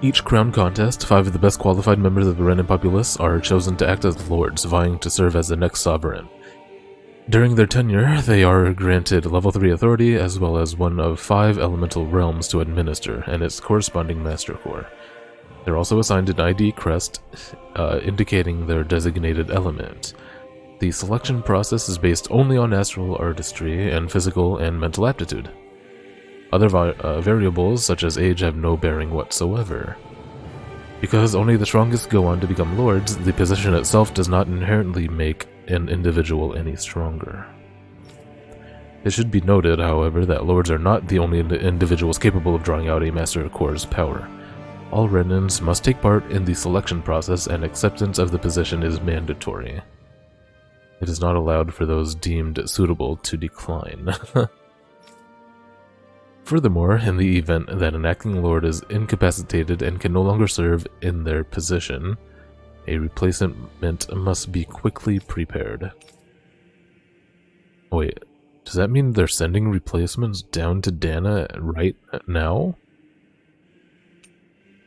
Each crown contest, 5 of the best qualified members of the Renan populace are chosen to act as lords, vying to serve as the next sovereign. During their tenure, they are granted level 3 authority as well as one of 5 elemental realms to administer, and its corresponding master core. They're also assigned an ID crest indicating their designated element. The selection process is based only on astral artistry and physical and mental aptitude. Other variables, such as age, have no bearing whatsoever. Because only the strongest go on to become lords, the position itself does not inherently make an individual any stronger. It should be noted, however, that lords are not the only individuals capable of drawing out a Master Core's power. All Renans must take part in the selection process, and acceptance of the position is mandatory. It is not allowed for those deemed suitable to decline. Furthermore, in the event that an acting lord is incapacitated and can no longer serve in their position, a replacement must be quickly prepared. Wait, does that mean they're sending replacements down to Dana right now?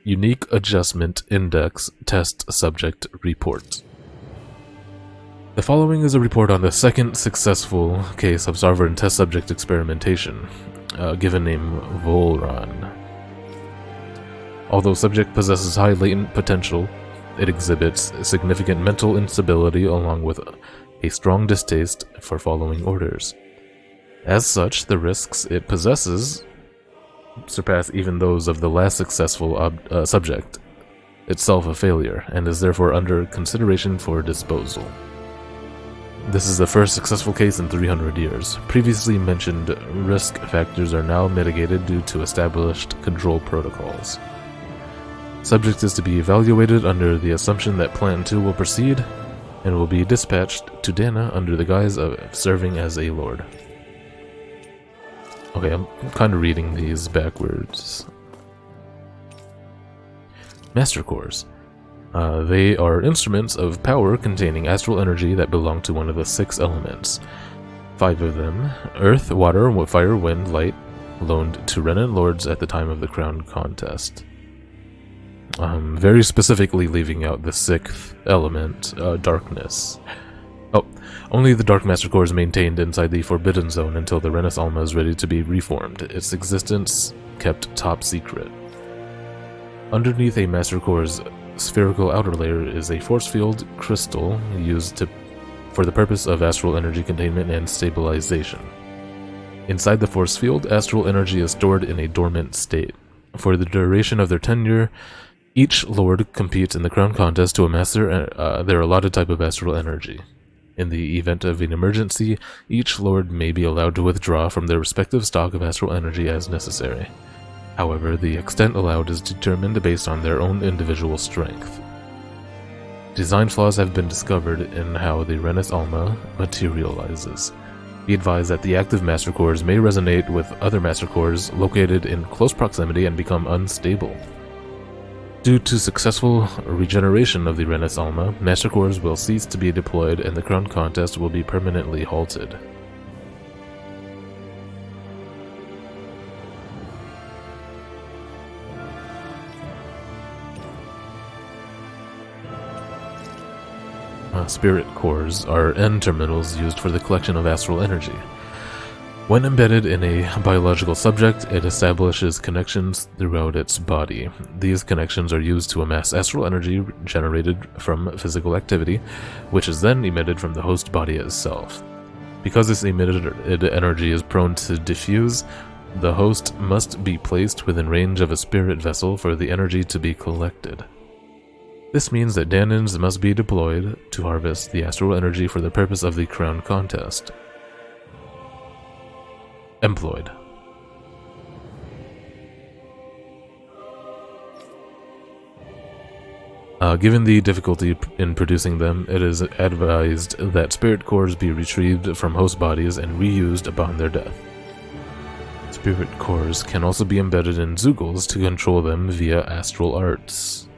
Unique Adjustment Index Test Subject Report. The following is a report on the second successful case of Sovereign Test Subject Experimentation, given name Volron. Although subject possesses high latent potential, it exhibits significant mental instability along with a strong distaste for following orders. As such, the risks it possesses surpass even those of the last successful subject, itself a failure, and is therefore under consideration for disposal. This is the first successful case in 300 years. Previously mentioned risk factors are now mitigated due to established control protocols. Subject is to be evaluated under the assumption that Plan 2 will proceed and will be dispatched to Dana under the guise of serving as a lord. Okay, I'm kind of reading these backwards. Master Cores. They are instruments of power containing astral energy that belong to one of the 6 elements. 5 of them, earth, water, fire, wind, light, loaned to Renan lords at the time of the crown contest. Very specifically leaving out the 6th element, darkness. Oh, only the Dark Master Core is maintained inside the Forbidden Zone until the Renis Alma is ready to be reformed, its existence kept top secret. Underneath a Master Core's spherical outer layer is a force field crystal used for the purpose of astral energy containment and stabilization. Inside the force field, astral energy is stored in a dormant state. For the duration of their tenure, each lord competes in the crown contest to amass their allotted type of astral energy. In the event of an emergency, each lord may be allowed to withdraw from their respective stock of astral energy as necessary. However, the extent allowed is determined based on their own individual strength. Design flaws have been discovered in how the Renis Alma materializes. Be advised that the active Master Cores may resonate with other Master Cores located in close proximity and become unstable. Due to successful regeneration of the Renis Alma, Master Cores will cease to be deployed and the crown contest will be permanently halted. Spirit cores are end terminals used for the collection of astral energy. When embedded in a biological subject, it establishes connections throughout its body. These connections are used to amass astral energy generated from physical activity, which is then emitted from the host body itself. Because this emitted energy is prone to diffuse, the host must be placed within range of a spirit vessel for the energy to be collected. This means that Danans must be deployed to harvest the astral energy for the purpose of the crown contest. Employed. Given the difficulty in producing them, it is advised that spirit cores be retrieved from host bodies and reused upon their death. Spirit cores can also be embedded in Zeugles to control them via astral arts.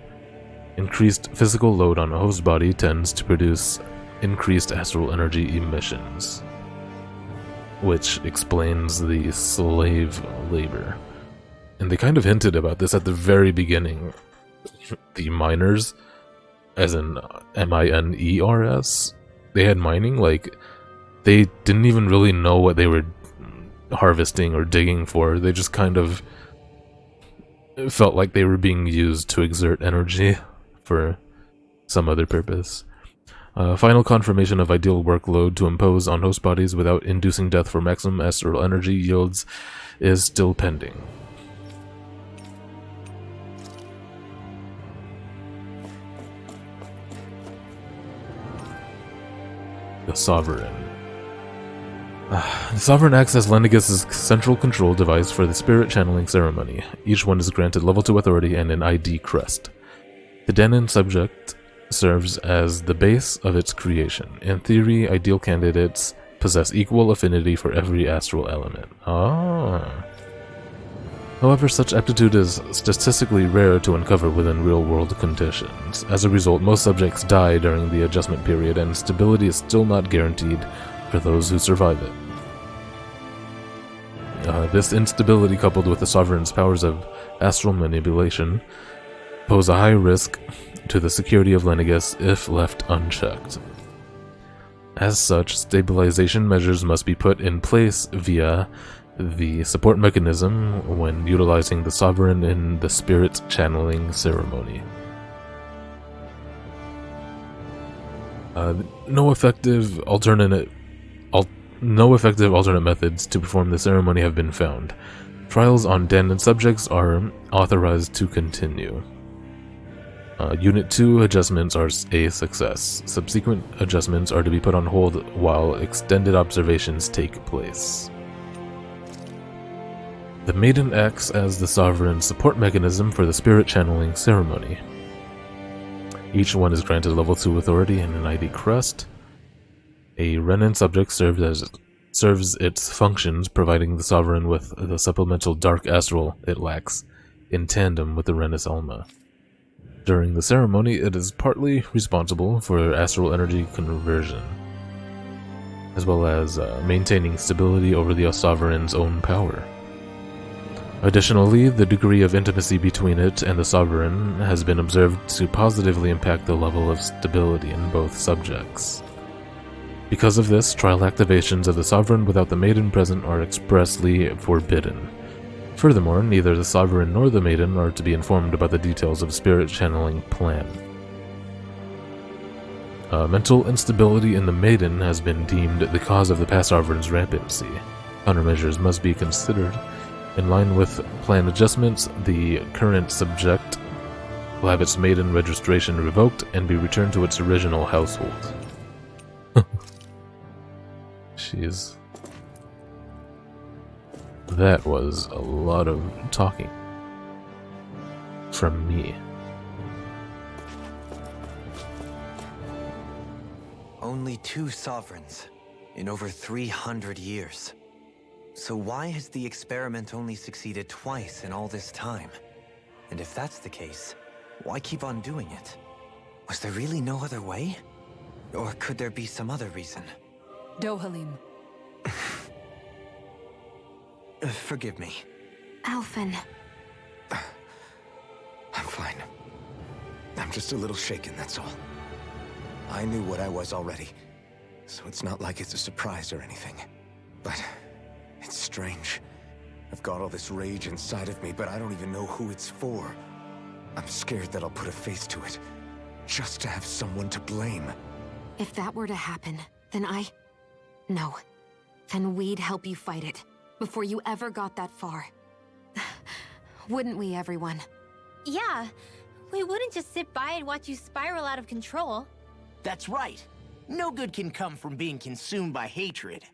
Increased physical load on a host body tends to produce increased astral energy emissions, which explains the slave labor. And they kind of hinted about this at the very beginning. The miners, as in miners, they had mining, like, they didn't even really know what they were harvesting or digging for. They just kind of felt like they were being used to exert energy for some other purpose. Final confirmation of ideal workload to impose on host bodies without inducing death for maximum astral energy yields is still pending. The Sovereign. The Sovereign acts as Lenegis' central control device for the spirit channeling ceremony. Each one is granted level 2 authority and an ID crest. The Danon subject serves as the base of its creation. In theory, ideal candidates possess equal affinity for every astral element. However, such aptitude is statistically rare to uncover within real-world conditions. As a result, most subjects die during the adjustment period, and stability is still not guaranteed for those who survive it. This instability, coupled with the Sovereign's powers of astral manipulation, pose a high risk to the security of Lenegis if left unchecked. As such, stabilization measures must be put in place via the support mechanism when utilizing the Sovereign in the spirit channeling ceremony. No effective alternate methods to perform the ceremony have been found. Trials on Danon subjects are authorized to continue. Unit 2 adjustments are a success. Subsequent adjustments are to be put on hold while extended observations take place. The Maiden acts as the Sovereign support mechanism for the spirit channeling ceremony. Each one is granted level 2 authority and an ID crest. A Renan subject serves its functions, providing the Sovereign with the supplemental dark astral it lacks, in tandem with the Renus Alma. During the ceremony, it is partly responsible for astral energy conversion, as well as maintaining stability over the Sovereign's own power. Additionally, the degree of intimacy between it and the Sovereign has been observed to positively impact the level of stability in both subjects. Because of this, trial activations of the Sovereign without the Maiden present are expressly forbidden. Furthermore, neither the Sovereign nor the Maiden are to be informed about the details of spirit channeling plan. Mental instability in the Maiden has been deemed the cause of the past Sovereign's rampancy. Countermeasures must be considered. In line with plan adjustments, the current subject will have its Maiden registration revoked and be returned to its original household. Jeez. That was a lot of talking from me. Only 2 sovereigns in over 300 years. So why has the experiment only succeeded twice in all this time? And if that's the case, why keep on doing it? Was there really no other way? Or could there be some other reason? Dohalim. Forgive me. Alphen. I'm fine. I'm just a little shaken, that's all. I knew what I was already, so it's not like it's a surprise or anything. But it's strange. I've got all this rage inside of me, but I don't even know who it's for. I'm scared that I'll put a face to it, just to have someone to blame. If that were to happen, then No. Then we'd help you fight it, before you ever got that far. Wouldn't we, everyone? Yeah, we wouldn't just sit by and watch you spiral out of control. That's right. No good can come from being consumed by hatred.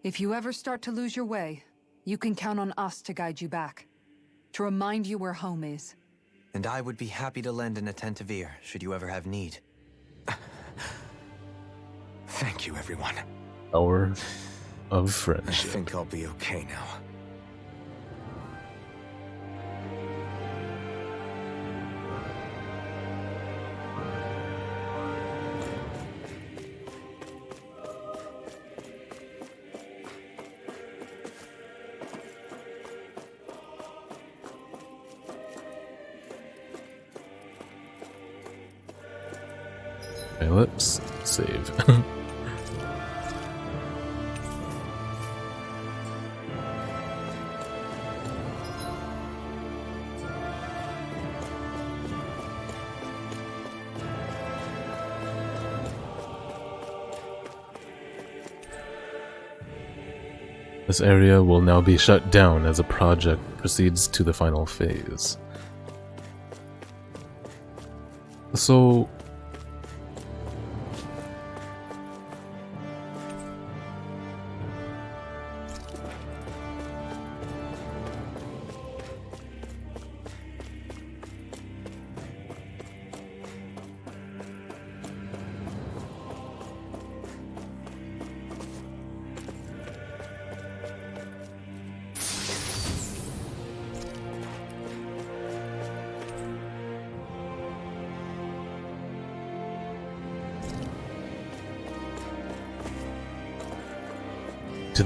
If you ever start to lose your way, you can count on us to guide you back. To remind you where home is. And I would be happy to lend an attentive ear, should you ever have need. Thank you, everyone. Hour of I friendship. think I'll be okay now. Okay, let's save. This area will now be shut down as the project proceeds to the final phase. So...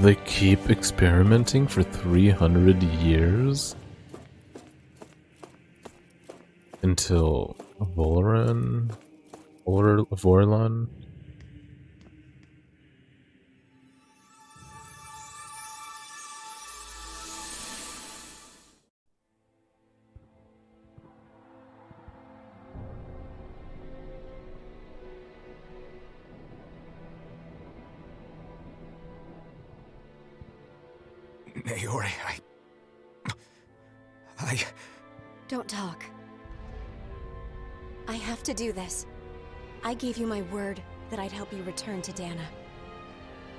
Did they keep experimenting for 300 years? Until Vorlon? Naori, Don't talk. I have to do this. I gave you my word that I'd help you return to Dana.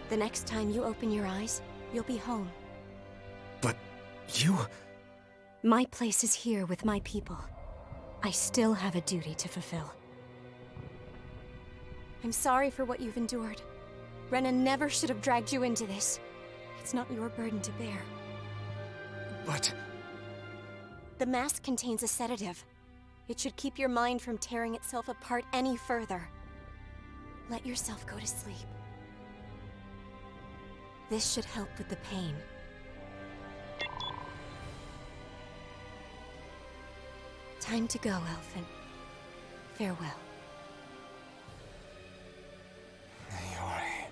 The next time you open your eyes, you'll be home. But you... My place is here with my people. I still have a duty to fulfill. I'm sorry for what you've endured. Rena never should have dragged you into this. It's not your burden to bear. But... The mask contains a sedative. It should keep your mind from tearing itself apart any further. Let yourself go to sleep. This should help with the pain. Time to go, Elfin. Farewell. Naori...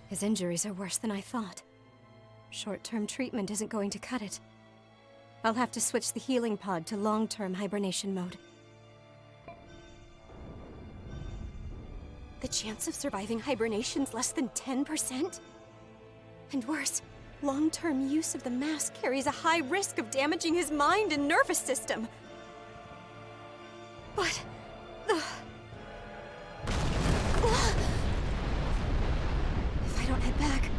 His injuries are worse than I thought. Short-term treatment isn't going to cut it. I'll have to switch the healing pod to long-term hibernation mode. The chance of surviving hibernation's less than 10%? And worse, long-term use of the mask carries a high risk of damaging his mind and nervous system. But... If I don't head back,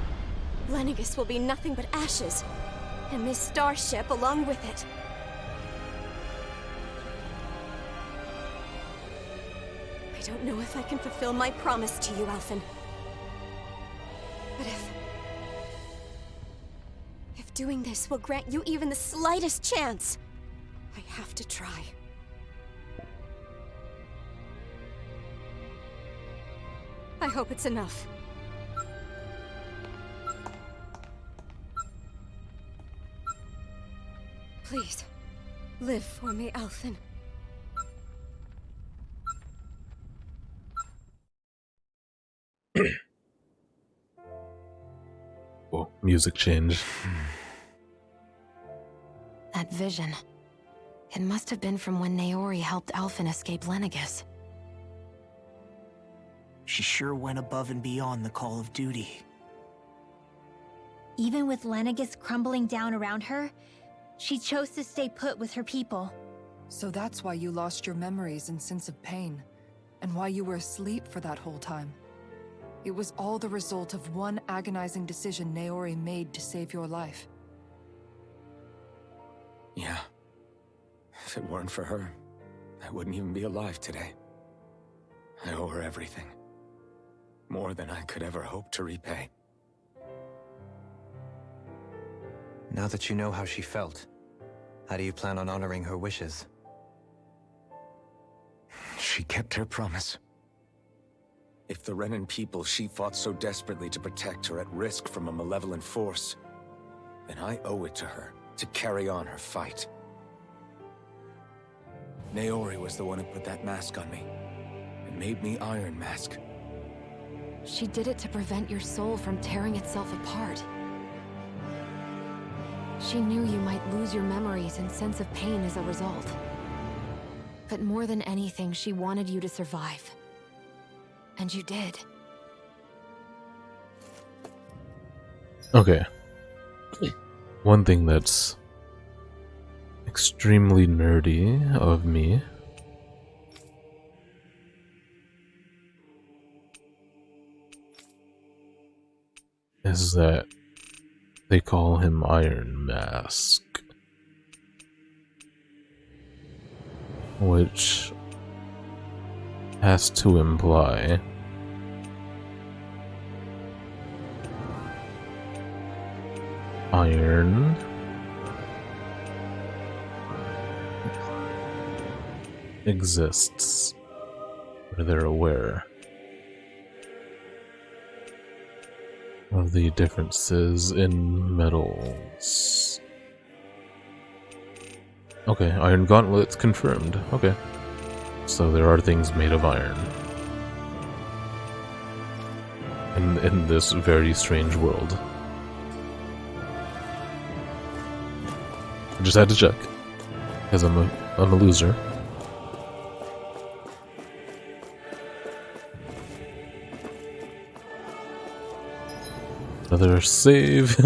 Lenegis will be nothing but ashes, and this starship along with it. I don't know if I can fulfill my promise to you, Alphen. But if doing this will grant you even the slightest chance, I have to try. I hope it's enough. Please, live for me, Alphen. Oh, music change. That vision. It must have been from when Naori helped Alphen escape Lenegis. She sure went above and beyond the call of duty. Even with Lenegis crumbling down around her, she chose to stay put with her people. So that's why you lost your memories and sense of pain, and why you were asleep for that whole time. It was all the result of one agonizing decision Naori made to save your life. Yeah. If it weren't for her, I wouldn't even be alive today. I owe her everything. More than I could ever hope to repay. Now that you know how she felt, how do you plan on honoring her wishes? She kept her promise. If the Renan people she fought so desperately to protect are at risk from a malevolent force, then I owe it to her to carry on her fight. Naori was the one who put that mask on me, and made me Iron Mask. She did it to prevent your soul from tearing itself apart. She knew you might lose your memories and sense of pain as a result. But more than anything, she wanted you to survive. And you did. Okay. One thing that's extremely nerdy of me is that they call him Iron Mask, which has to imply iron exists where they're aware. of the differences in metals. Okay, iron gauntlets confirmed. Okay. So there are things made of iron. In this very strange world. I just had to check. Because I'm a loser. Another save.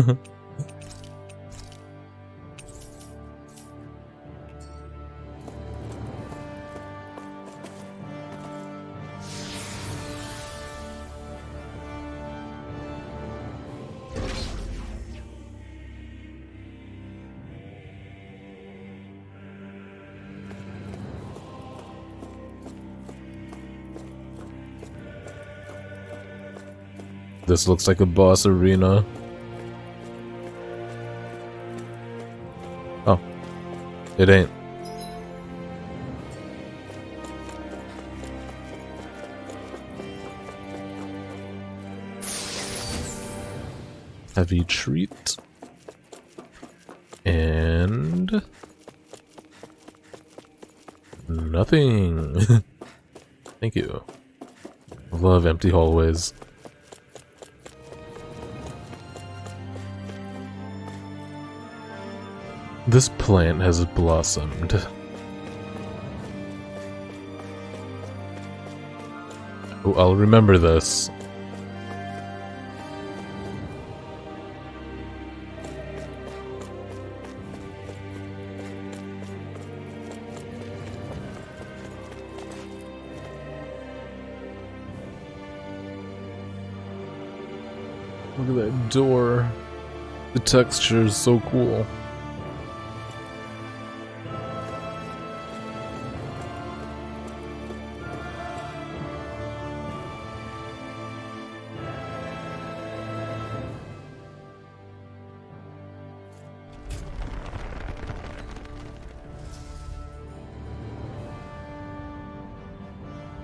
This looks like a boss arena. Oh. It ain't. Heavy treat. And... nothing. Thank you. I love empty hallways. This plant has blossomed. Oh, I'll remember this. Look at that door. The texture is so cool.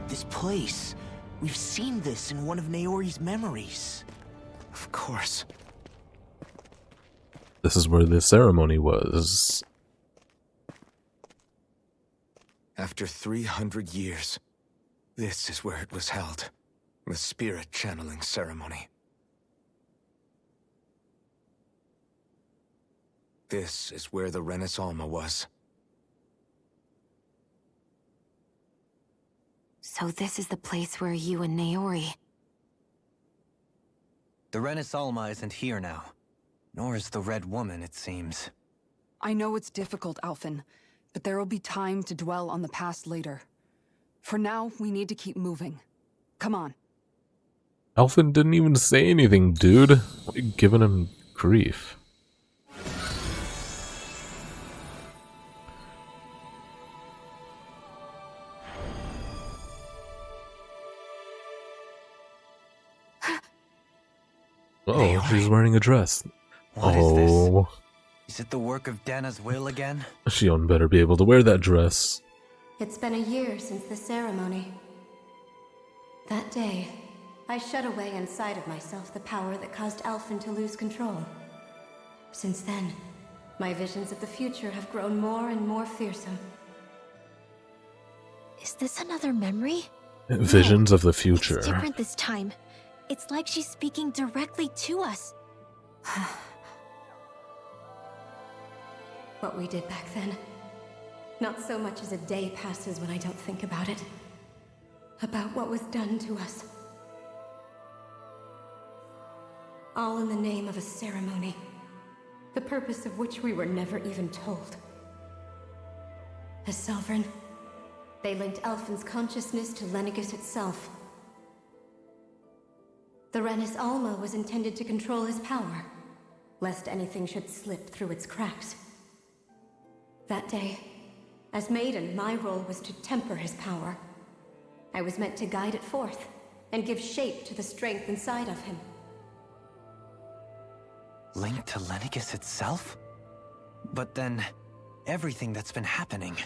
This place. We've seen this in one of Naori's memories. Of course. This is where the ceremony was. After 300 years, this is where it was held. The spirit channeling ceremony. This is where the Renis Alma was. So this is the place where you and Naori... The Renis Alma isn't here now. Nor is the Red Woman, it seems. I know it's difficult, Alphen, but there will be time to dwell on the past later. For now, we need to keep moving. Come on. Alphen didn't even say anything, dude. Why are you giving him grief? Oh, she's wearing a dress. What is this? Is it the work of Dana's will again? Shion better be able to wear that dress. It's been a year since the ceremony. That day, I shut away inside of myself the power that caused Alphen to lose control. Since then, my visions of the future have grown more and more fearsome. Is this another memory? Visions of the future. It's different this time. It's like she's speaking directly to us. What we did back then. Not so much as a day passes when I don't think about it. About what was done to us. All in the name of a ceremony. The purpose of which we were never even told. As Sovereign, they linked Alphen's consciousness to Lenegis itself. The Renis Alma was intended to control his power, lest anything should slip through its cracks. That day, as Maiden, my role was to temper his power. I was meant to guide it forth, and give shape to the strength inside of him. Linked to Lenegis itself? But then, everything that's been happening...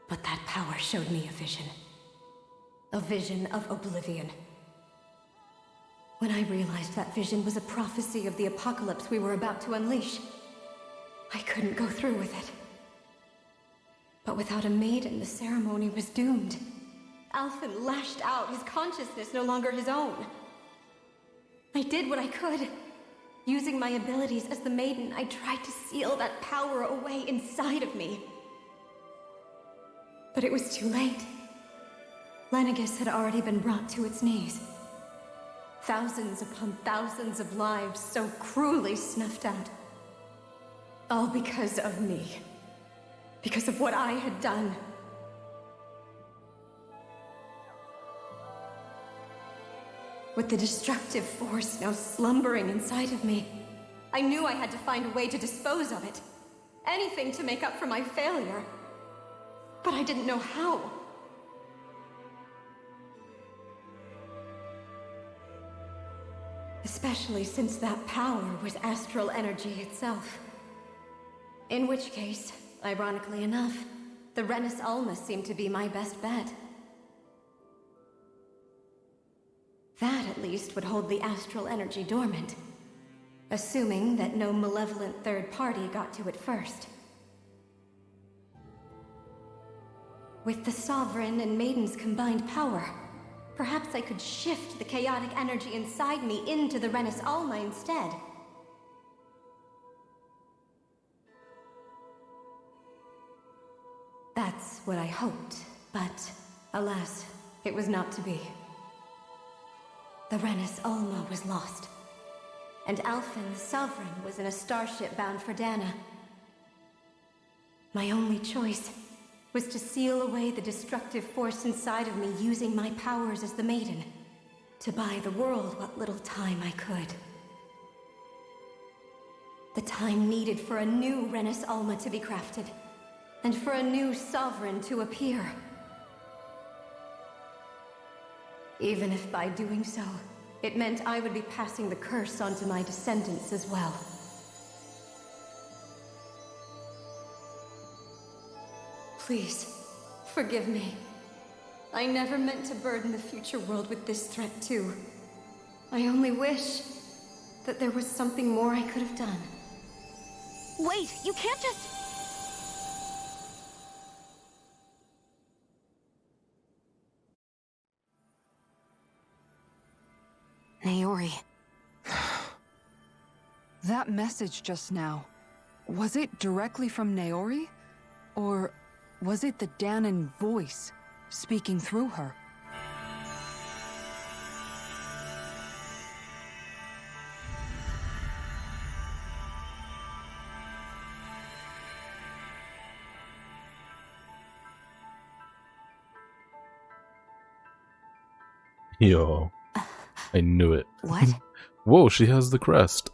But that power showed me a vision. A vision of oblivion. When I realized that vision was a prophecy of the apocalypse we were about to unleash, I couldn't go through with it. But without a maiden, the ceremony was doomed. Alphen lashed out, his consciousness no longer his own. I did what I could. Using my abilities as the maiden, I tried to seal that power away inside of me. But it was too late. Lenegis had already been brought to its knees. Thousands upon thousands of lives so cruelly snuffed out. All because of me. Because of what I had done. With the destructive force now slumbering inside of me, I knew I had to find a way to dispose of it. Anything to make up for my failure. But I didn't know how. Especially since that power was astral energy itself. In which case, ironically enough, the Renis Alma seemed to be my best bet. That, at least, would hold the astral energy dormant. Assuming that no malevolent third party got to it first. With the Sovereign and Maiden's combined power, perhaps I could shift the chaotic energy inside me into the Renis Alma instead. That's what I hoped, but alas, it was not to be. The Renis Alma was lost, and Alphen, the Sovereign, was in a starship bound for Dana. My only choice was to seal away the destructive force inside of me using my powers as the Maiden, to buy the world what little time I could. The time needed for a new Renis Alma to be crafted, and for a new Sovereign to appear. Even if by doing so, it meant I would be passing the curse on to my descendants as well. Please, forgive me. I never meant to burden the future world with this threat too. I only wish that there was something more I could have done. Wait, you can't just... Naori. That message just now, was it directly from Naori? Or was it the Danan voice speaking through her? Yo. I knew it. What? Whoa, she has the crest.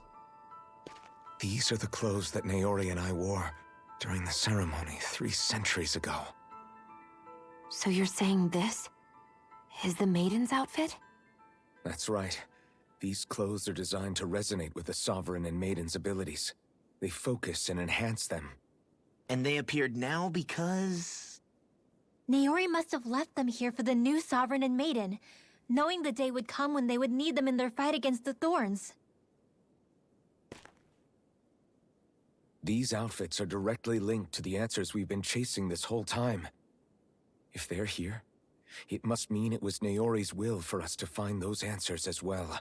These are the clothes that Naori and I wore during the ceremony 3 centuries ago. So you're saying this is the Maiden's outfit? That's right. These clothes are designed to resonate with the Sovereign and Maiden's abilities. They focus and enhance them. And they appeared now because... Naori must have left them here for the new Sovereign and Maiden, knowing the day would come when they would need them in their fight against the Thorns. These outfits are directly linked to the answers we've been chasing this whole time. If they're here, it must mean it was Naori's will for us to find those answers as well.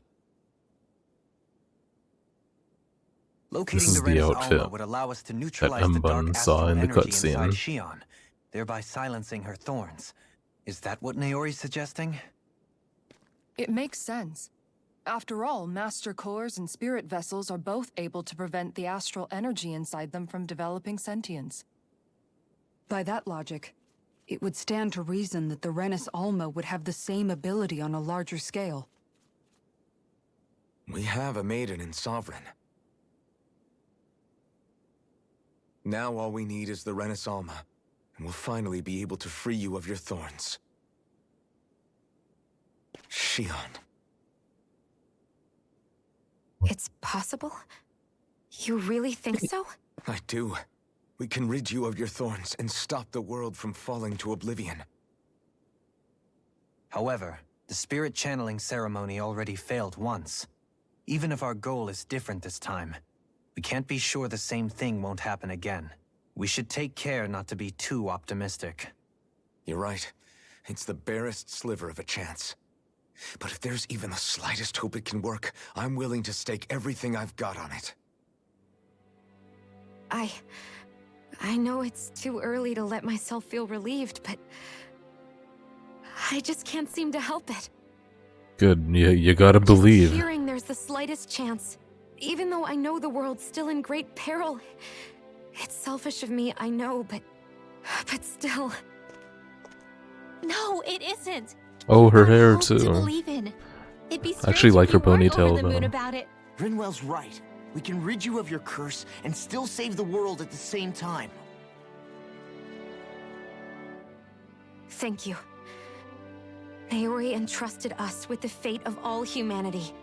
Locating This is the the Renis outfit Alma would allow us to neutralize that the dark Mban saw astral in the energy inside cutscene. Shion, thereby silencing her thorns. Is that what Naori's suggesting? It makes sense. After all, Master Cores and Spirit Vessels are both able to prevent the astral energy inside them from developing sentience. By that logic, it would stand to reason that the Renis Alma would have the same ability on a larger scale. We have a Maiden and Sovereign. Now all we need is the Renis Alma, and we'll finally be able to free you of your thorns. Shion. It's possible? You really think so? I do. We can rid you of your thorns and stop the world from falling to oblivion. However, the spirit channeling ceremony already failed once. Even if our goal is different this time, we can't be sure the same thing won't happen again. We should take care not to be too optimistic. You're right. It's the barest sliver of a chance. But if there's even the slightest hope it can work, I'm willing to stake everything I've got on it. I know it's too early to let myself feel relieved, but I just can't seem to help it. Good, you gotta believe. Hearing there's the slightest chance, even though I know the world's still in great peril. It's selfish of me, I know, but still. No, it isn't. Oh, her hair To too. believe in. It'd be I actually strange like if her we weren't ponytail over the moon though. about it. Rinwell's right. We can rid you of your curse and still save the world at the same time. Thank you. Naori entrusted us with the fate of all humanity.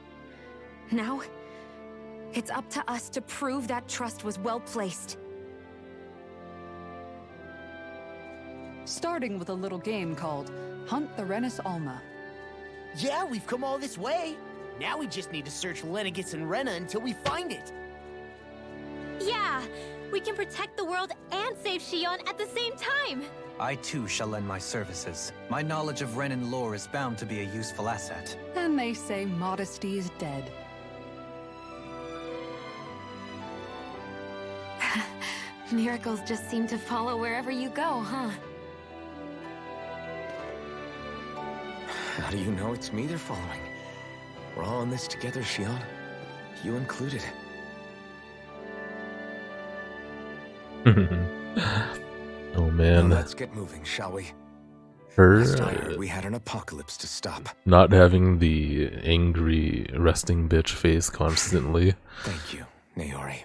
Now, it's up to us to prove that trust was well placed. Starting with a little game called Hunt the Rennis Alma. Yeah, we've come all this way. Now we just need to search Lenegis and Rena until we find it. Yeah, we can protect the world and save Shion at the same time. I too shall lend my services. My knowledge of Renan lore is bound to be a useful asset. And they say modesty is dead. Miracles just seem to follow wherever you go, huh? How do you know it's me they're following? We're all in this together, Shion. You included. Oh man. Now let's get moving, shall we? Her Last I heard, we had an apocalypse to stop. not having the angry resting bitch face constantly. Thank you, Naori.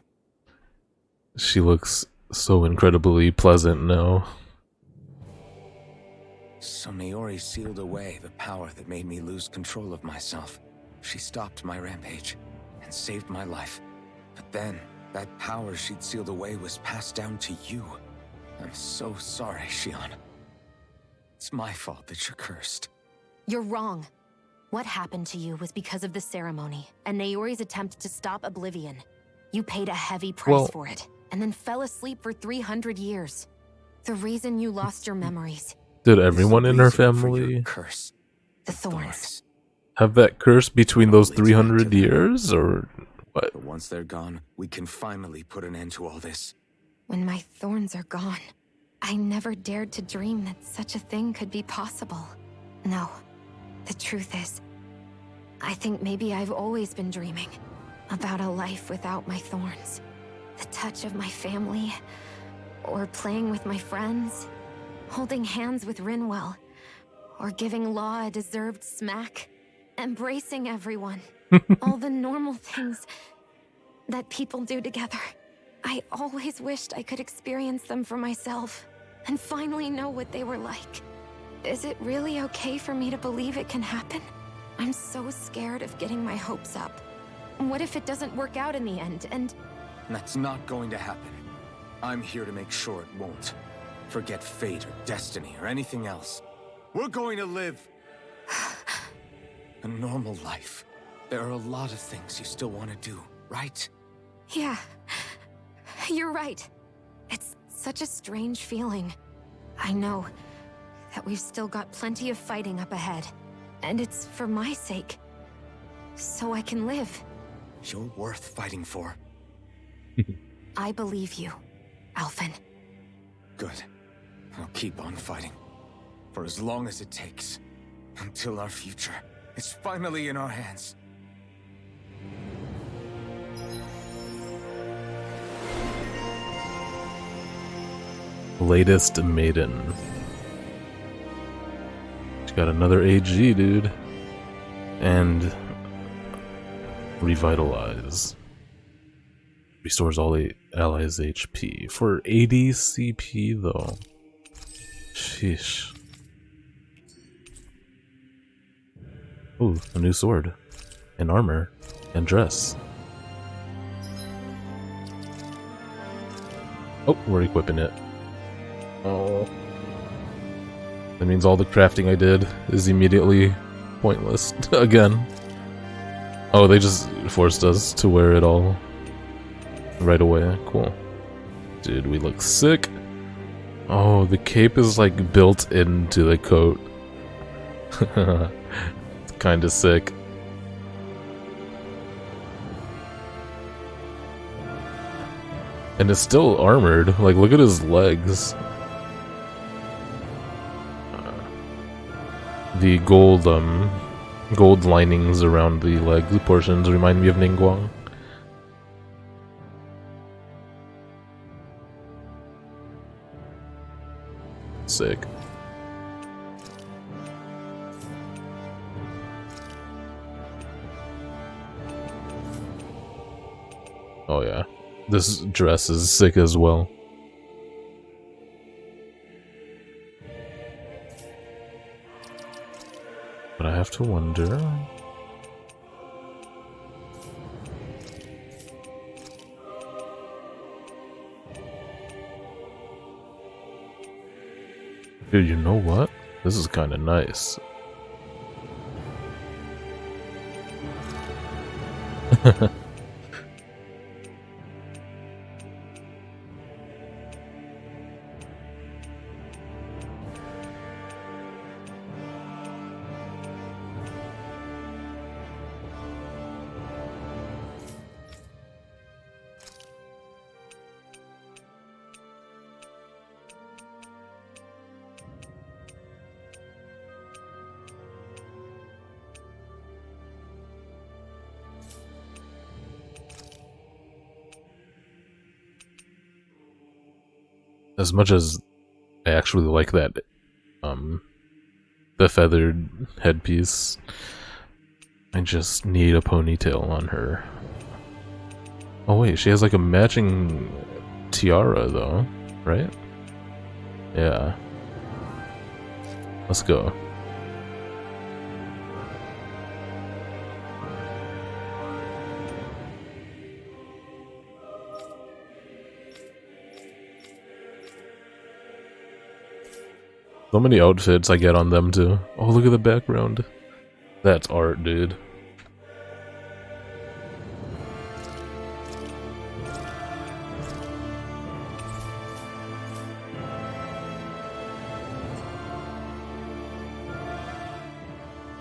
She looks so incredibly pleasant now. So Naori sealed away the power that made me lose control of myself. She stopped my rampage and saved my life. But then, that power she'd sealed away was passed down to you. I'm so sorry, Shion. It's my fault that you're cursed. You're wrong. What happened to you was because of the ceremony and Naori's attempt to stop Oblivion. You paid a heavy price for it, and then fell asleep for 300 years. The reason you lost your memories. Did everyone in her family curse. The thorns. have that curse between those 300 years, or what? But once they're gone, we can finally put an end to all this. When my thorns are gone, I never dared to dream that such a thing could be possible. No, the truth is, I think maybe I've always been dreaming about a life without my thorns. The touch of my family, or playing with my friends, holding hands with Rinwell, or giving Law a deserved smack, embracing everyone. All the normal things that people do together. I always wished I could experience them for myself, and finally know what they were like. Is it really okay for me to believe it can happen? I'm so scared of getting my hopes up. What if it doesn't work out in the end, and... That's not going to happen. I'm here to make sure it won't. Forget fate or destiny or anything else. We're going to live a normal life. There are a lot of things you still want to do, right? Yeah, you're right. It's such a strange feeling. I know that we've still got plenty of fighting up ahead, and it's for my sake, so I can live. You're worth fighting for. I believe you, Alphen. Good. I'll keep on fighting. For as long as it takes. Until our future is finally in our hands. Latest maiden. She got another AG, dude. And revitalize. Restores all allies' HP. For 80 CP, though. Sheesh. Ooh, a new sword. And armor. And dress. Oh, we're equipping it. Oh. That means all the crafting I did is immediately pointless again. Oh, they just forced us to wear it all right away. Cool. Dude, we look sick. Oh, the cape is like built into the coat. It's kinda sick. And it's still armored. Like, look at his legs. The gold linings around the leg portions remind me of Ningguang. Sick. Oh yeah. This dress is sick as well. But I have to wonder... Dude, you know what? This is kinda nice. As much as I actually like that, the feathered headpiece, I just need a ponytail on her. Oh wait, she has like a matching tiara though, right? Yeah. Let's go. So many outfits I get on them too. Oh, look at the background. That's art, dude.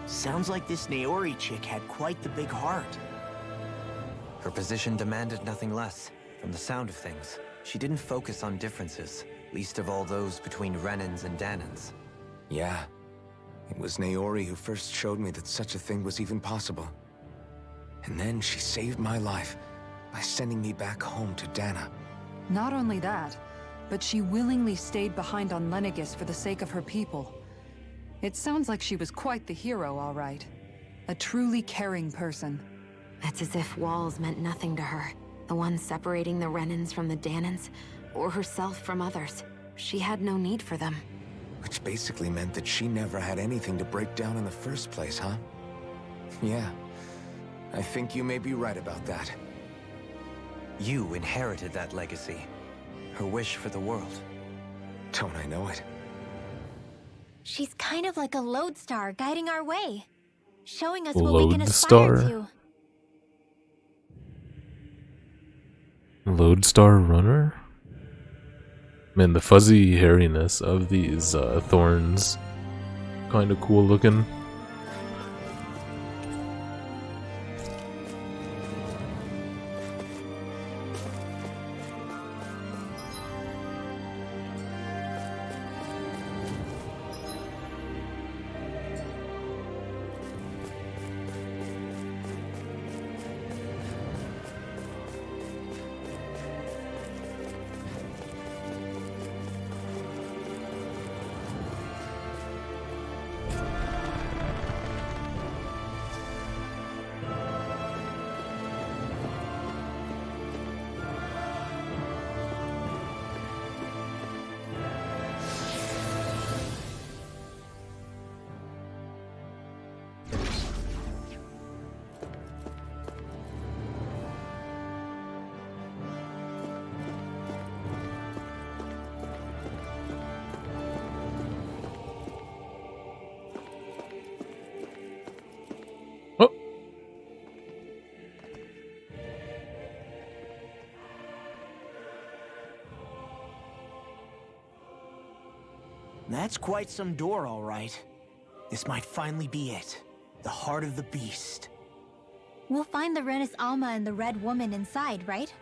Sounds like this Naori chick had quite the big heart. Her position demanded nothing less. From the sound of things, she didn't focus on differences, least of all those between Renans and Danans. Yeah. It was Naori who first showed me that such a thing was even possible. And then she saved my life by sending me back home to Dana. Not only that, but she willingly stayed behind on Lenegis for the sake of her people. It sounds like she was quite the hero, all right. A truly caring person. It's as if walls meant nothing to her. The ones separating the Renans from the Danans, or herself from others. She had no need for them. Which basically meant that she never had anything to break down in the first place, huh? Yeah. I think you may be right about that. You inherited that legacy. Her wish for the world. Don't I know it? She's kind of like a lodestar guiding our way, showing us what we can aspire to. Lodestar runner? Man, the fuzzy hairiness of these thorns, kind of cool looking. That's quite some door, all right. This might finally be it. The heart of the beast. We'll find the Renis Alma and the Red Woman inside, right?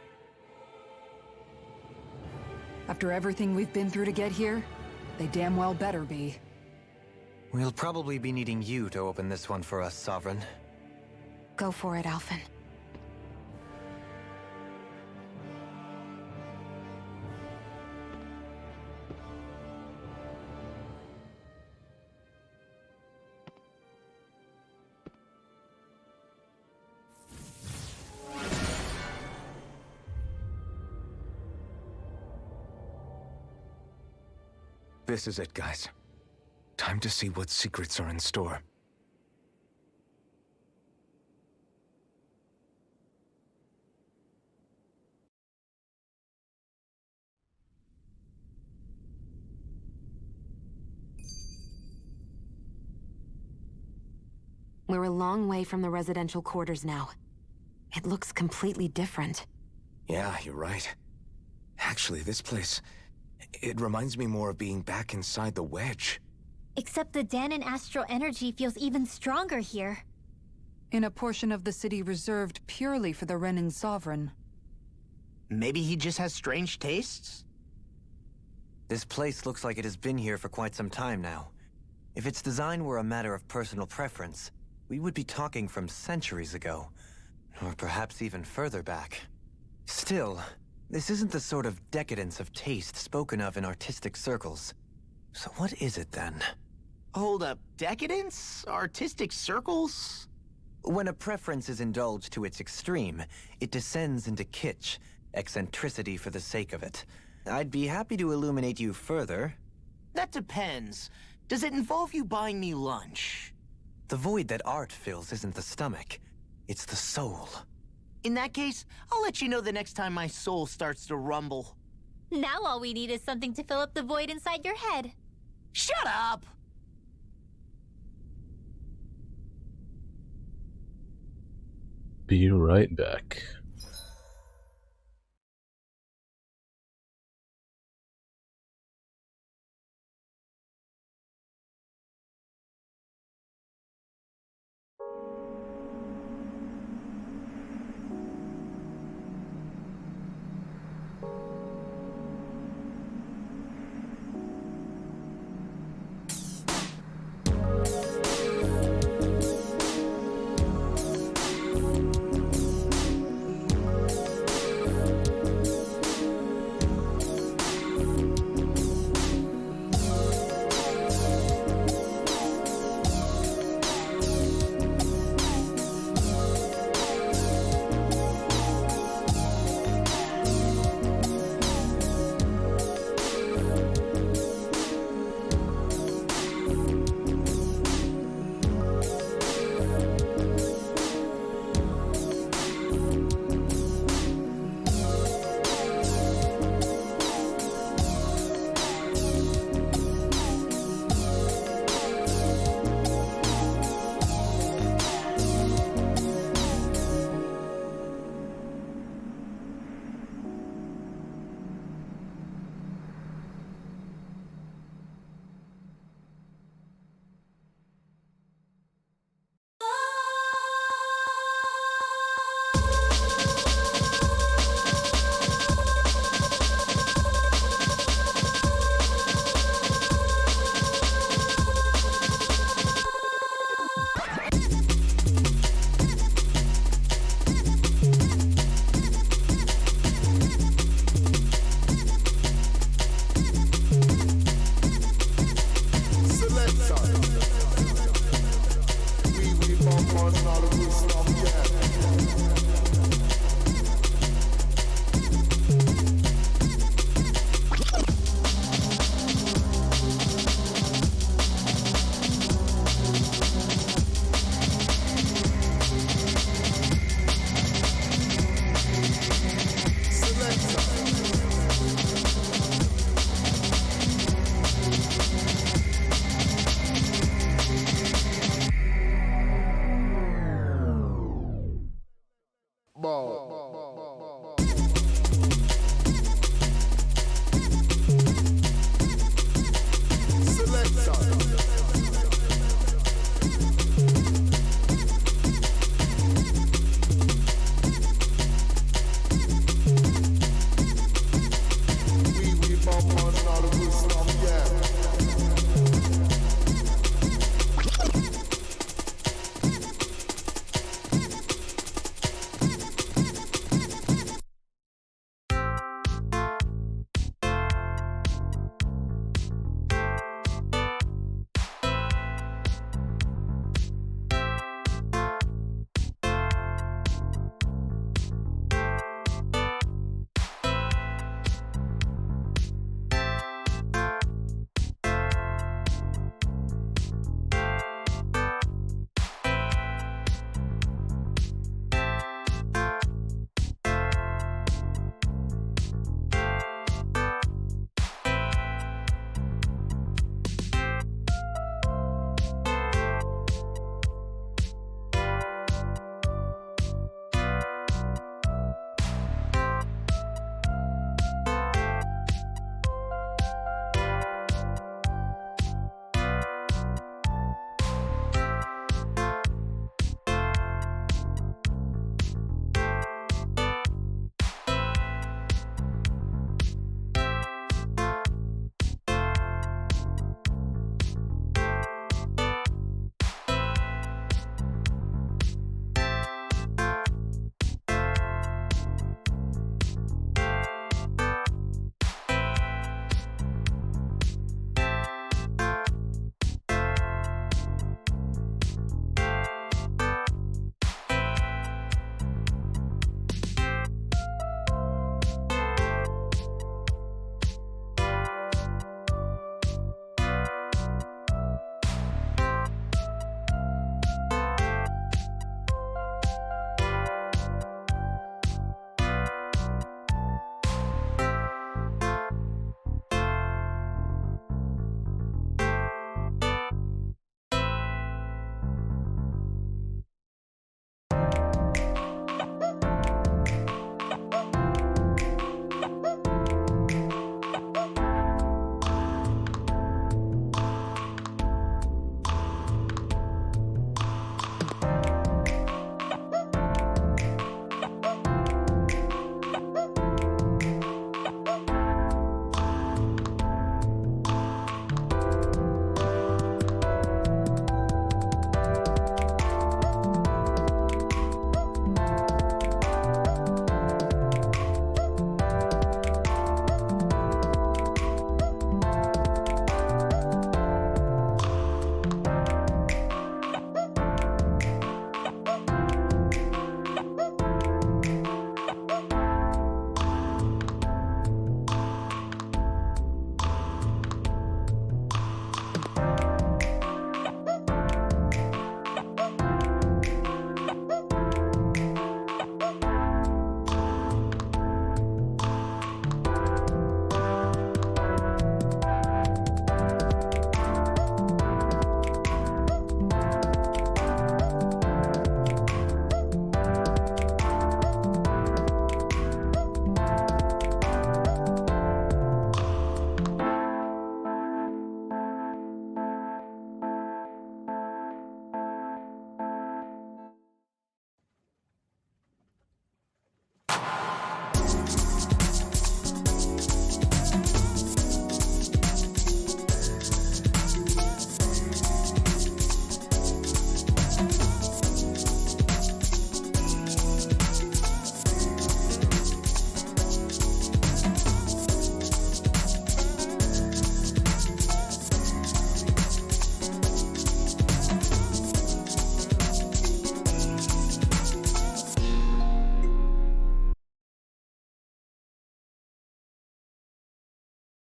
After everything we've been through to get here, they damn well better be. We'll probably be needing you to open this one for us, Sovereign. Go for it, Alphen. This is it, guys. Time to see what secrets are in store. We're a long way from the residential quarters now. It looks completely different. Yeah, you're right. Actually, this place... it reminds me more of being back inside the Wedge. Except the Dahnan astral energy feels even stronger here. In a portion of the city reserved purely for the Renin Sovereign. Maybe he just has strange tastes? This place looks like it has been here for quite some time now. If its design were a matter of personal preference, we would be talking from centuries ago. Or perhaps even further back. Still, this isn't the sort of decadence of taste spoken of in artistic circles. So what is it then? Hold up, decadence? Artistic circles? When a preference is indulged to its extreme, it descends into kitsch, eccentricity for the sake of it. I'd be happy to illuminate you further. That depends. Does it involve you buying me lunch? The void that art fills isn't the stomach, it's the soul. In that case, I'll let you know the next time my soul starts to rumble. Now all we need is something to fill up the void inside your head. Shut up! Be right back.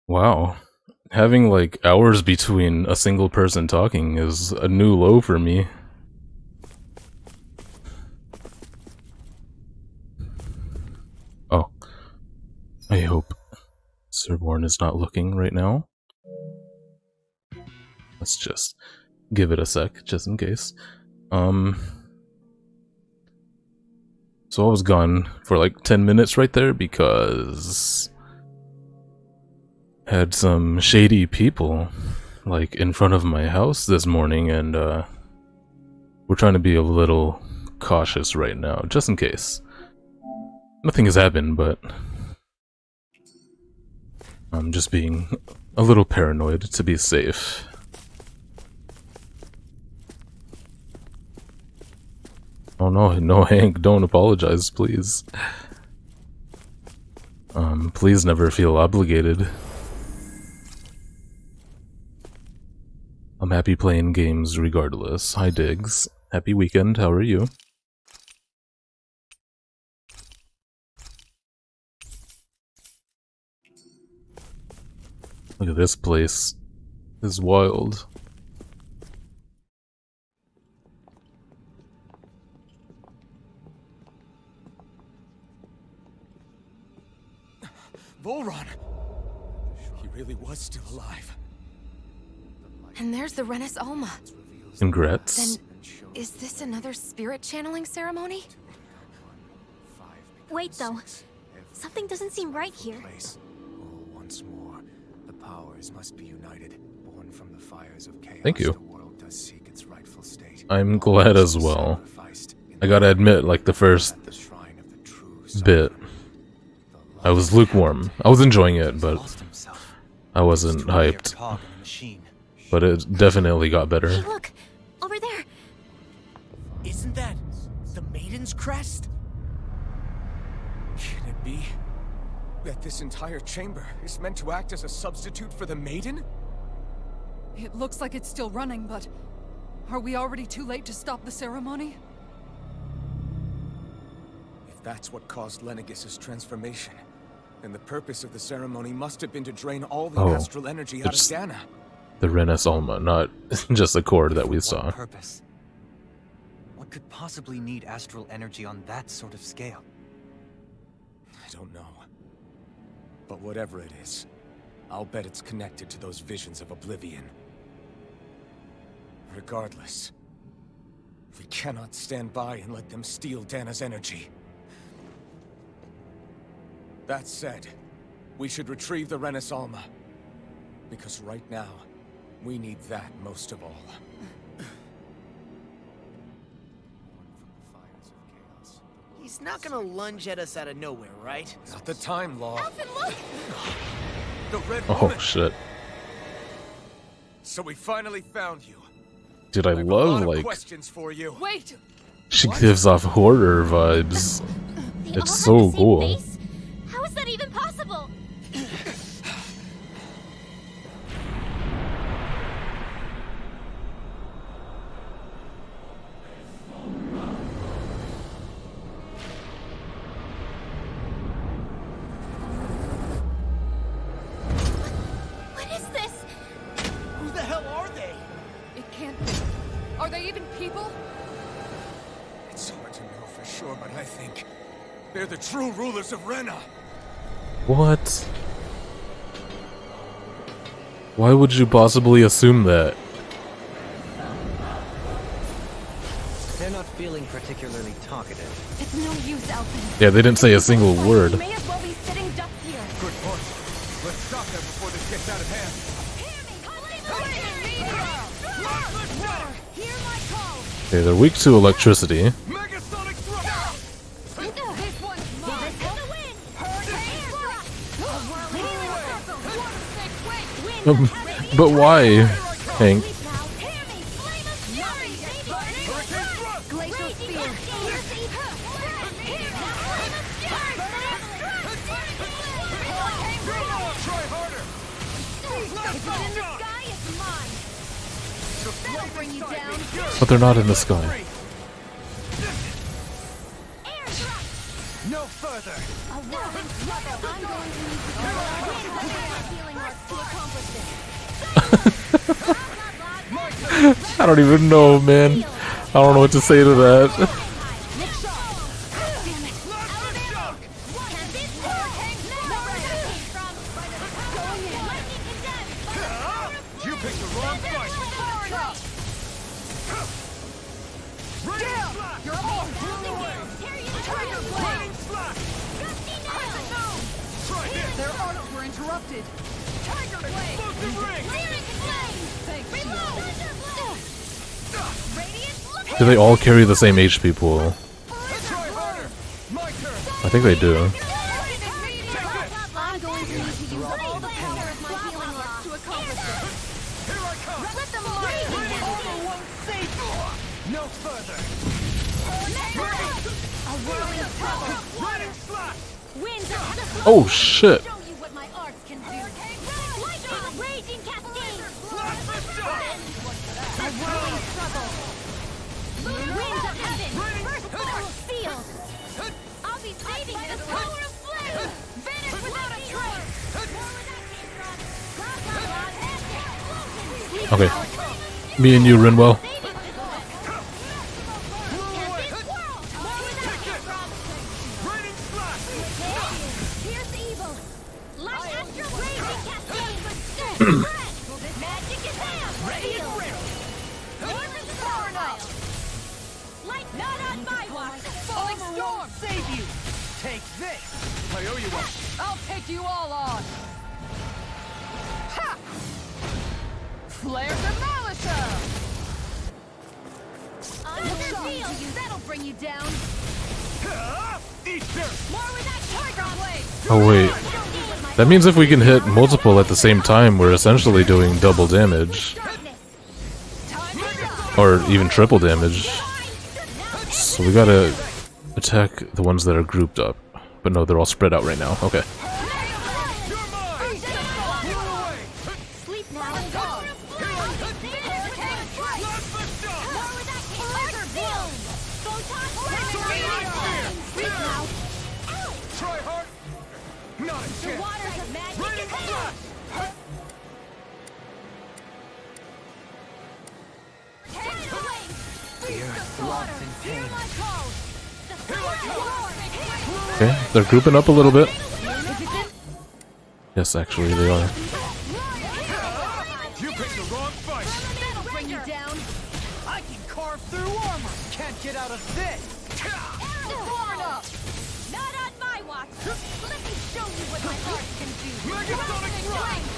Wow. Having like hours between a single person talking is a new low for me. Oh. I hope Sir Bourne is not looking right now. Let's just give it a sec, just in case. So I was gone for like 10 minutes right there because I had some shady people like in front of my house this morning, and we're trying to be a little cautious right now, just in case. Nothing has happened, but I'm just being a little paranoid to be safe. Oh no, Hank, don't apologize, please. Please never feel obligated. I'm happy playing games regardless. Hi, Diggs. Happy weekend, how are you? Look at this place. This is wild. Volron! He really was still alive. And there's the Renis Alma. Congrats. Then, is this another spirit channeling ceremony? Wait, though. Something doesn't seem right here. Once more, the powers must be united, born from the fires of chaos. Thank you. The world does seek its rightful state. I'm glad as well. I gotta admit, like the first bit, I was lukewarm. I was enjoying it, but I wasn't hyped. But it definitely got better. Hey, look! Over there! Isn't that the Maiden's crest? Can it be that this entire chamber is meant to act as a substitute for the Maiden? It looks like it's still running, but are we already too late to stop the ceremony? If that's what caused Lenegis' transformation, then the purpose of the ceremony must have been to drain all the astral energy out of Dana. The Renis Alma, not just the core that we saw. Purpose? What could possibly need astral energy on that sort of scale? I don't know. But whatever it is, I'll bet it's connected to those visions of oblivion. Regardless, we cannot stand by and let them steal Dana's energy. That said, we should retrieve the Renis Alma. Because right now, we need that most of all. He's not gonna lunge at us out of nowhere, right? Not the time, Law. Alphen, look! The Red Oh Woman. shit. So we finally found you. Dude, I have a love lot of like questions for you. Wait! she gives off horror vibes. It's so cool. How is that even possible? What is this? Who the hell are they? It can't be. Are they even people? It's hard to know for sure, but I think they're the true rulers of Rena. What? Why would you possibly assume that? They're not feeling particularly talkative. It's no use, Alphen. Yeah, they didn't say a single word. We may as well be sitting ducks here. Good point. Let's stop them before this gets out of hand. Hear my call! Okay, they're weak to electricity. Megasonic thrust! This one's mine! For the win! Hurricane thrust! But why, Hank? Glacial spear! Try harder! If it's in the sky, it's mine! That'll bring you down! But they're not in the sky. No further! A whirling struggle! I'm going to need to go. We're healing our I don't even know, man. I don't know what to say to that. You picked the wrong fight. You're all Their arcs were interrupted. Tiger Blade! Do they all carry the same HP pool? I think they do. I'm going to need to use all the power of my healing arts to accomplish this. Here I come. Let them rage! Armor won't save you. No further. A whirling trouble. Running slash. Winds of Oh shit! show you what my arts can do. Raging cascade. A whirling struggle. Winds of heaven. First battle sealed. I'll be saving the power of flame. Vanish without a trace. Okay. Me and you, Rinwell. Save you. Take this. I owe you one. I'll take you all on. Ha! Flare Demolisher! That'll bring you down. Eat dirt. More with that Tiger Blade! Oh wait. That means if we can hit multiple at the same time, we're essentially doing double damage. Or even triple damage. So we gotta attack the ones that are grouped up. But no, they're all spread out right now. Okay. Sleep now and go. Try hard. Not a chance. Raining slash. Fear, loss, and pain. Okay, they're grouping up a little bit. Yes, actually, they are. You picked the wrong fight. That'll bring you down. I can carve through armor. Can't get out of this. Forward up. Not on my watch. Let me show you what my heart can do. Megasonic thrust.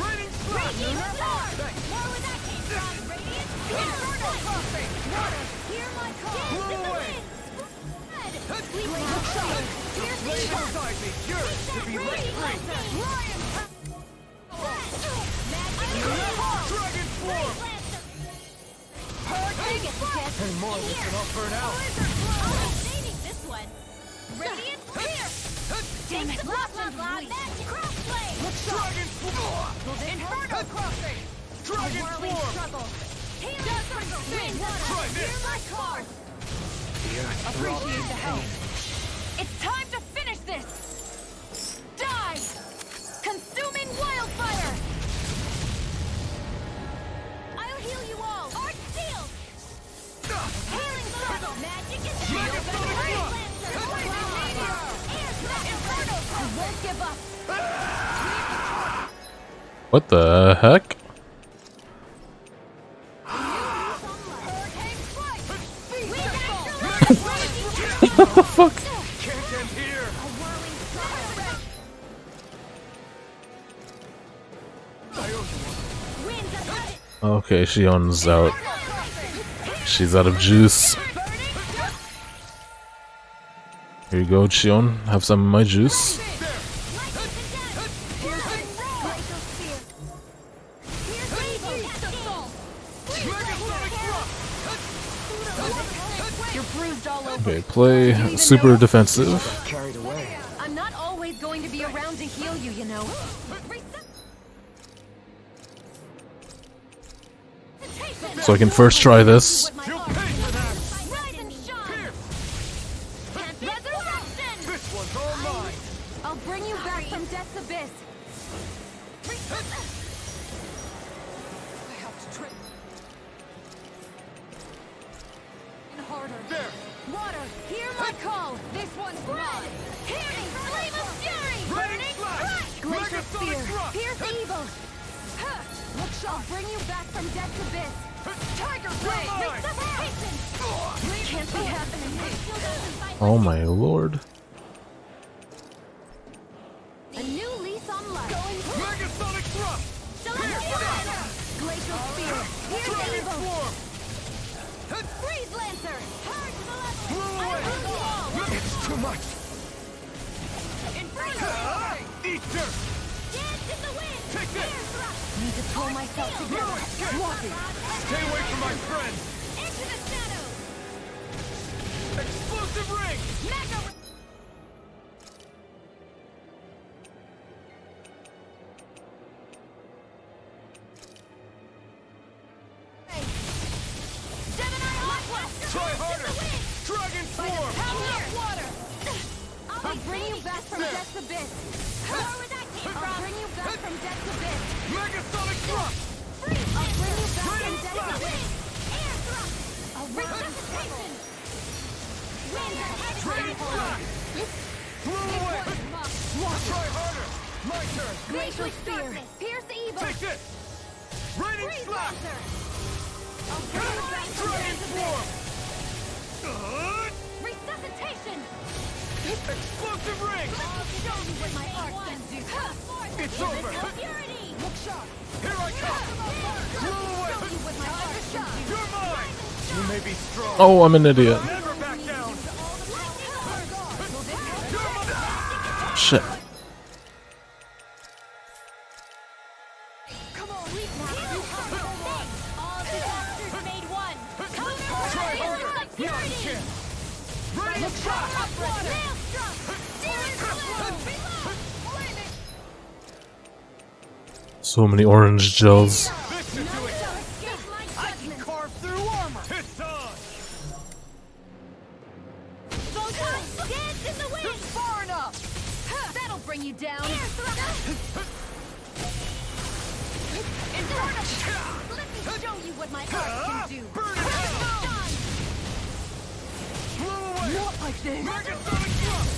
Raining slash. Raging sword. More where that came from. Radiant Inferno crossing. Water. Hear my call. Blow In the away. wind. Sleep now. Here's the Blade shot. beside me. Yours to be let free. Dragon form. And more of this and I'll burn out. Saving this one. Radiant spear. Damn it. Blah, blah, blah. Magic crossblade. Dragon form. Inferno crossing. Dragon Whirling form. struggle. Healing circle. Wind water. Try this. Hear my call. Appreciate the help. It's time to finish this. Die. Consuming wildfire. I'll heal you all. Art sealed. Healing circle. Magic is shield. Inferno. I won't give up. What the heck? What the fuck? Can't end here. Okay, Shion's out. She's out of juice. Here you go, Shion. Have some of my juice. Okay, play super defensive. Carried away. I'm not always going to be around to heal you, you know. So I can first try this. You'll pay for that. Rise and shine. Resurrection. This one's all mine. I'll bring you back from death's abyss. There! Water, hear my call! This one's mine! Hear me! Flame of fury! Burning slash! Glacial Megasonic spear! thrust! Pierce evil! Look, shall bring you back from death's abyss! Tiger blade! mine! Resuscitation! Can't be happening! Oh my lord. A new lease on life! Megasonic thrust! Glacial spear! Pierce Dragon evil! swarm! Freeze lancer! Hard to the level! Blew away! It's too much! Inferno! Eat dirt! Dance in the wind! Take this! Need to pull myself together! Swampy! Stay away from my friend! Into the shadows! Explosive ring! Mega! Try harder! Dragon swarm! Water! I'll bring you back from death's abyss! Where would that came from? I'll bring you back from death's abyss! Megasonic thrust! I'll bring you back from death's abyss! Air thrust! A resuscitation! Wind ahead! Dragon slash! Blew away! Try harder! My turn! Glacial spear! Pierce evil! Take this! Raining Freeze slash! lancer! I'll bring you back from Dragon death's swarm! abyss! Resuscitation! Explosive ring! I'll show you what my art can do! It's over! Purity! Look sharp! Here I come! Blew away! Show you what my art can do! You're mine! You may be strong. Oh, I'm an idiot. Never back down! Shit. Come on, leap now! All disasters made one! Try harder! Not a chance! Raining slash! So many orange gels. This should do it! I can carve through armor! It's on! Dance in the wind! Far enough! That'll bring you down! Let me show you what my art can do! Burn it out! Blew away! Not like this! Megasonic thrust!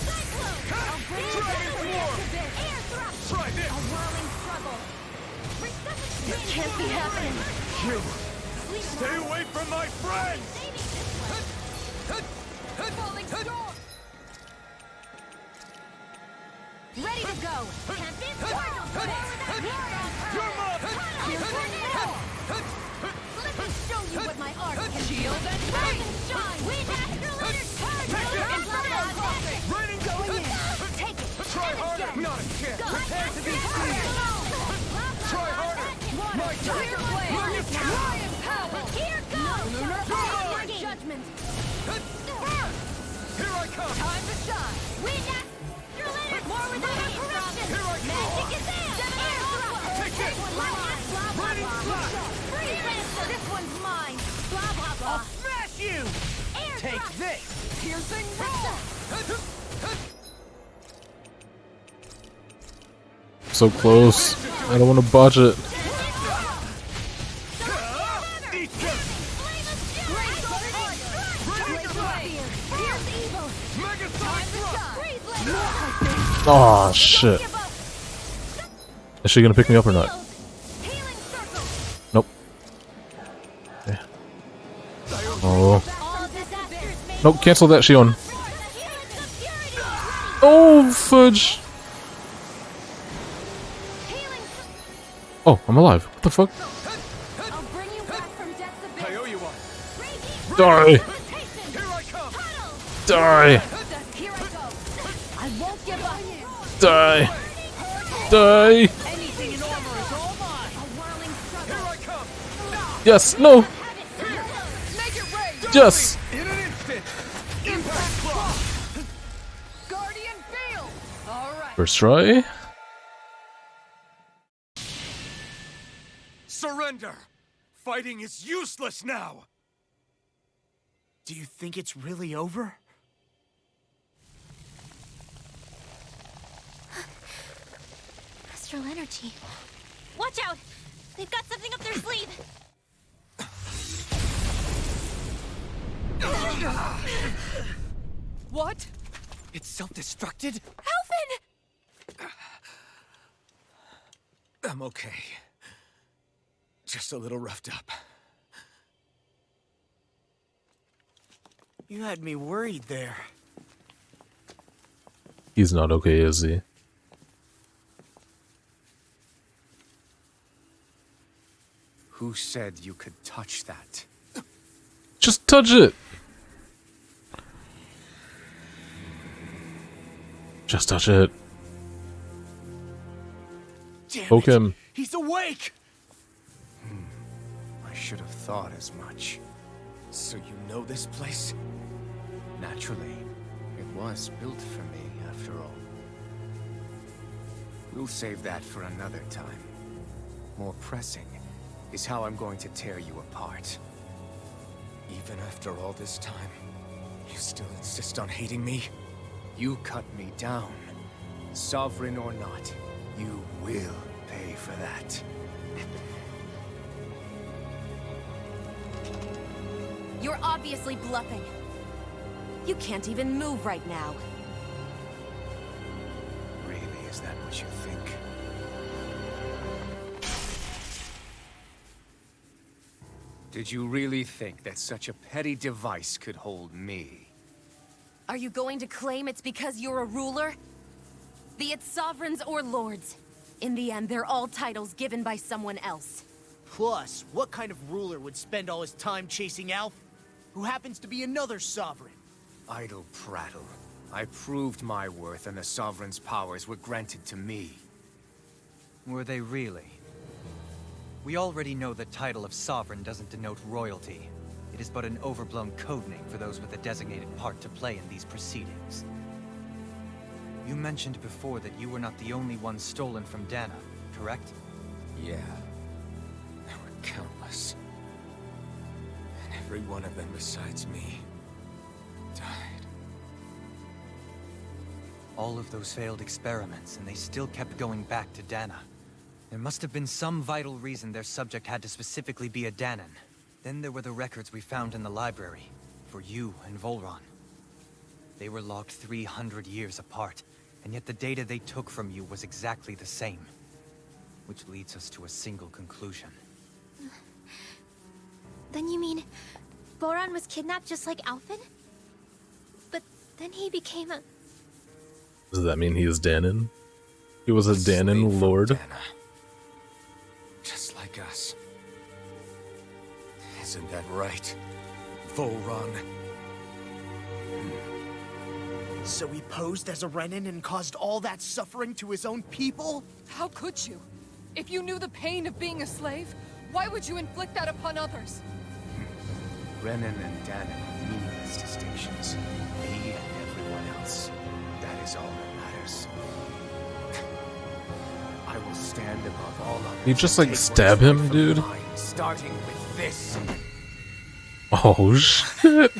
I'll bring you Dragon back from swarm! death's abyss! Air thrust! Try this! A whirling struggle! It can't be happening! You! Stay away from my friends! Falling storm! Ready to go! Can't be You're mine! Let me show you what my art can shield and rise and shine! Wind astral Raining going in! Take it! Try harder! Not a chance! Prepare to be seen! Try harder! My turn! Lion power! Here goes! Your judgment! Here I come! Time to shine! Wind astral more without interruption! Here I come! Magic is there! Air thrust! Take this! Raining slash! Freeze lancer! This one's mine! Blah blah blah! I'll smash you! Air Take thrust! this! Piercing roar! So close. I don't want to botch it. Oh shit. Is she gonna pick me up or not? Nope. Okay. Oh. Nope, cancel that, Shion. Oh, fudge. Oh, I'm alive. What the fuck? I owe you one. Die! Here I come. Die! Here I go. I won't give up. Die! Die! Anything in armor is all mine. A whirling struggle. Here I come. Yes! No! Make it rain. Yes! In an instant. Impact block. Guardian field. All right. First try. Surrender. Fighting is useless now. Do you think it's really over? Astral energy. Watch out! They've got something up their sleeve! What? It's self-destructed? Alphen! I'm okay. Just a little roughed up. You had me worried there. He's not okay, is he? Who said you could touch that? Just touch it! Just touch it. Damn Poke it. him. He's awake! I should have thought as much. So you know this place? Naturally. It was built for me, after all. We'll save that for another time. More pressing is how I'm going to tear you apart. Even after all this time, you still insist on hating me? You cut me down. Sovereign or not, you will pay for that. You're obviously bluffing. You can't even move right now. Really, is that what you think? Did you really think that such a petty device could hold me? Are you going to claim it's because you're a ruler? Be it sovereigns or lords. In the end, they're all titles given by someone else. Plus, what kind of ruler would spend all his time chasing Alf? Who happens to be another sovereign? Idle prattle. I proved my worth and the Sovereign's powers were granted to me. Were they really? We already know the title of Sovereign doesn't denote royalty. It is but an overblown codename for those with a designated part to play in these proceedings. You mentioned before that you were not the only one stolen from Dana, correct? Yeah. There were countless. And every one of them besides me died. All of those failed experiments, and they still kept going back to Dana. There must have been some vital reason their subject had to specifically be a Danan. Then there were the records we found in the library, for you and Volron. They were logged 300 years apart, and yet the data they took from you was exactly the same. Which leads us to a single conclusion. Then you mean Boran was kidnapped just like Alphen? But then he became a... Does that mean he is Danon? He was a Danon lord? Dana. Just like us. Isn't that right, Volron? So he posed as a Renan and caused all that suffering to his own people? How could you? If you knew the pain of being a slave, why would you inflict that upon others? Renan and Danon are meaningless distinctions. Me and everyone else. That is all that matters. I will stand above all others. You just and like take stab what's him, right dude? from mine, starting with this. Oh shit.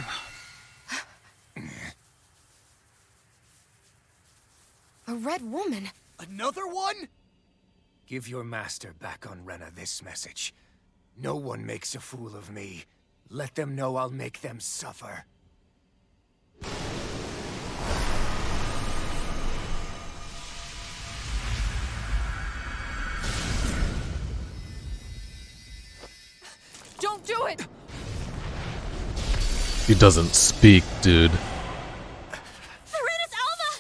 A red woman? Another one? Give your master back on Rena this message. No one makes a fool of me. Let them know I'll make them suffer. Don't do it! He doesn't speak, dude. Serenus Alva!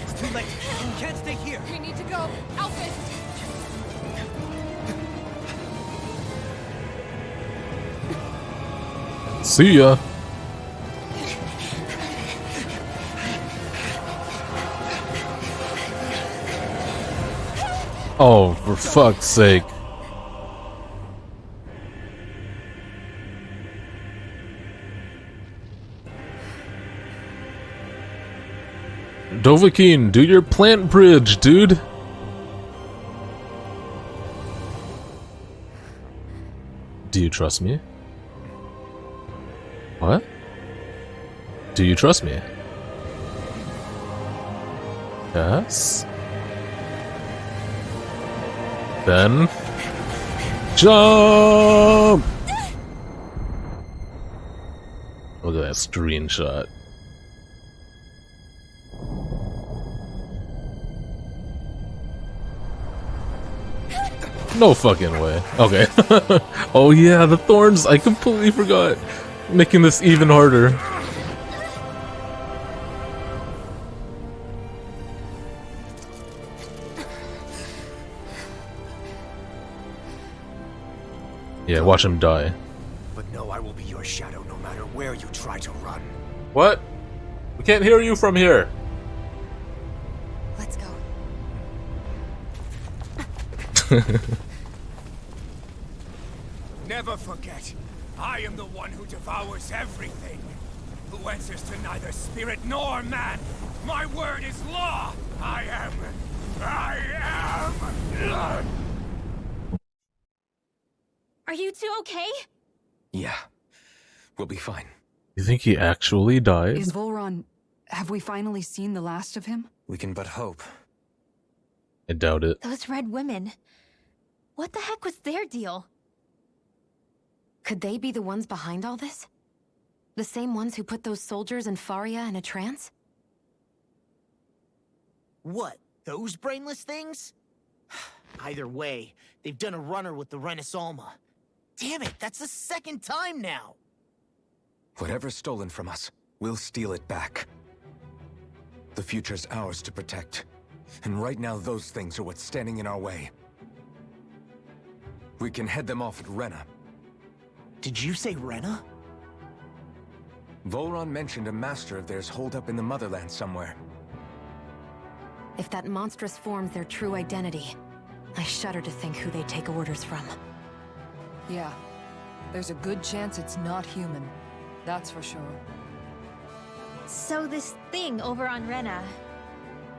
It's too late. You can't stay here. We need to go. Alphen! See ya. Oh, for fuck's sake. Dovahkiin, do your plant bridge, dude. Do you trust me? What? Do you trust me? Yes? Then jump! Look at that screenshot. No fucking way. Okay. Oh yeah, the thorns! I completely forgot. Making this even harder. Yeah, watch him die. But no, I will be your shadow no matter where you try to run. What? We can't hear you from here. Let's go. Never forget, I am the one who devours everything. Who answers to neither spirit nor man. My word is law. I am. Are you two okay? Yeah, we'll be fine. You think he actually died? Is Volron... Have we finally seen the last of him? We can but hope. I doubt it. Those red women. What the heck was their deal? Could they be the ones behind all this? The same ones who put those soldiers and Faria in a trance? What? Those brainless things? Either way, they've done a runner with the Renaissalma. Damn it, that's the second time now! Whatever's stolen from us, we'll steal it back. The future's ours to protect. And right now those things are what's standing in our way. We can head them off at Rena. Did you say Rena? Volron mentioned a master of theirs holed up in the motherland somewhere. If that monstrous form's their true identity, I shudder to think who they take orders from. Yeah. There's a good chance it's not human. That's for sure. So this thing over on Rena,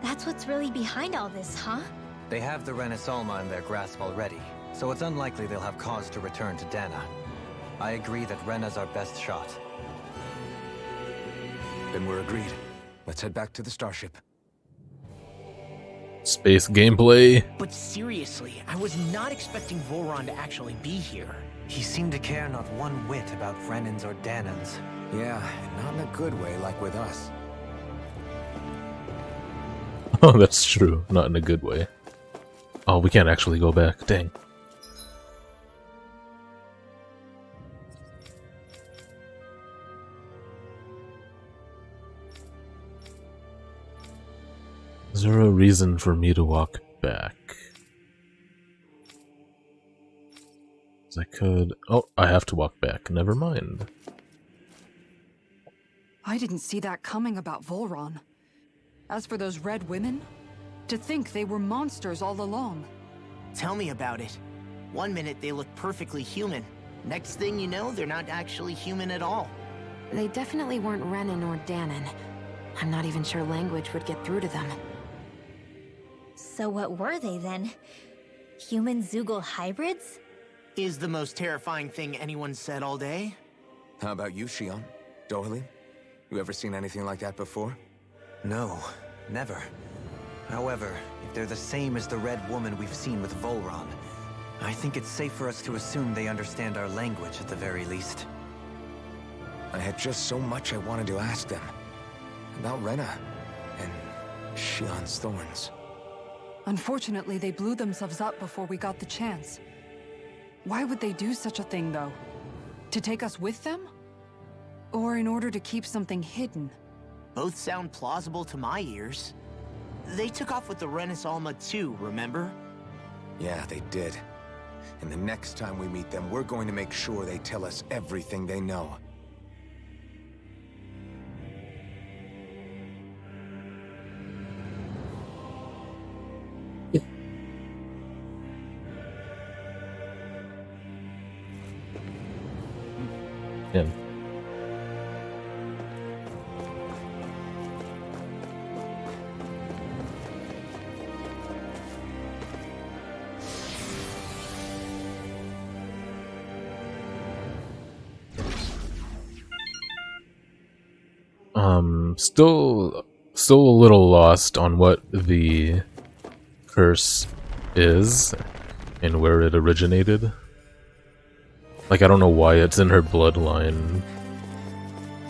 that's what's really behind all this, huh? They have the Renaissalma in their grasp already, so it's unlikely they'll have cause to return to Dana. I agree that Rena's our best shot. Then we're agreed. Let's head back to the starship. Space gameplay. But seriously, I was not expecting Volron to actually be here. He seemed to care not one whit about Renans or Danans. Yeah, not in a good way like with us. Oh, that's true. Not in a good way. Oh, we can't actually go back. Dang. Is there a reason for me to walk back? 'Cause I could... Oh, I have to walk back. Never mind. I didn't see that coming about Volron. As for those red women, to think they were monsters all along. Tell me about it. One minute they look perfectly human. Next thing you know, they're not actually human at all. They definitely weren't Renan or Danan. I'm not even sure language would get through to them. So what were they then? Human Zoogle hybrids? Is the most terrifying thing anyone said all day. How about you, Shion? Dohalim? You ever seen anything like that before? No, never. However, if they're the same as the Red Woman we've seen with Volron, I think it's safe for us to assume they understand our language at the very least. I had just so much I wanted to ask them. About Rena and Shion's thorns. Unfortunately, they blew themselves up before we got the chance. Why would they do such a thing, though? To take us with them? Or in order to keep something hidden? Both sound plausible to my ears. They took off with the Renaissalma too, remember? Yeah, they did. And the next time we meet them, we're going to make sure they tell us everything they know. Yeah. Still a little lost on what the curse is. and where it originated. Like, I don't know why it's in her bloodline.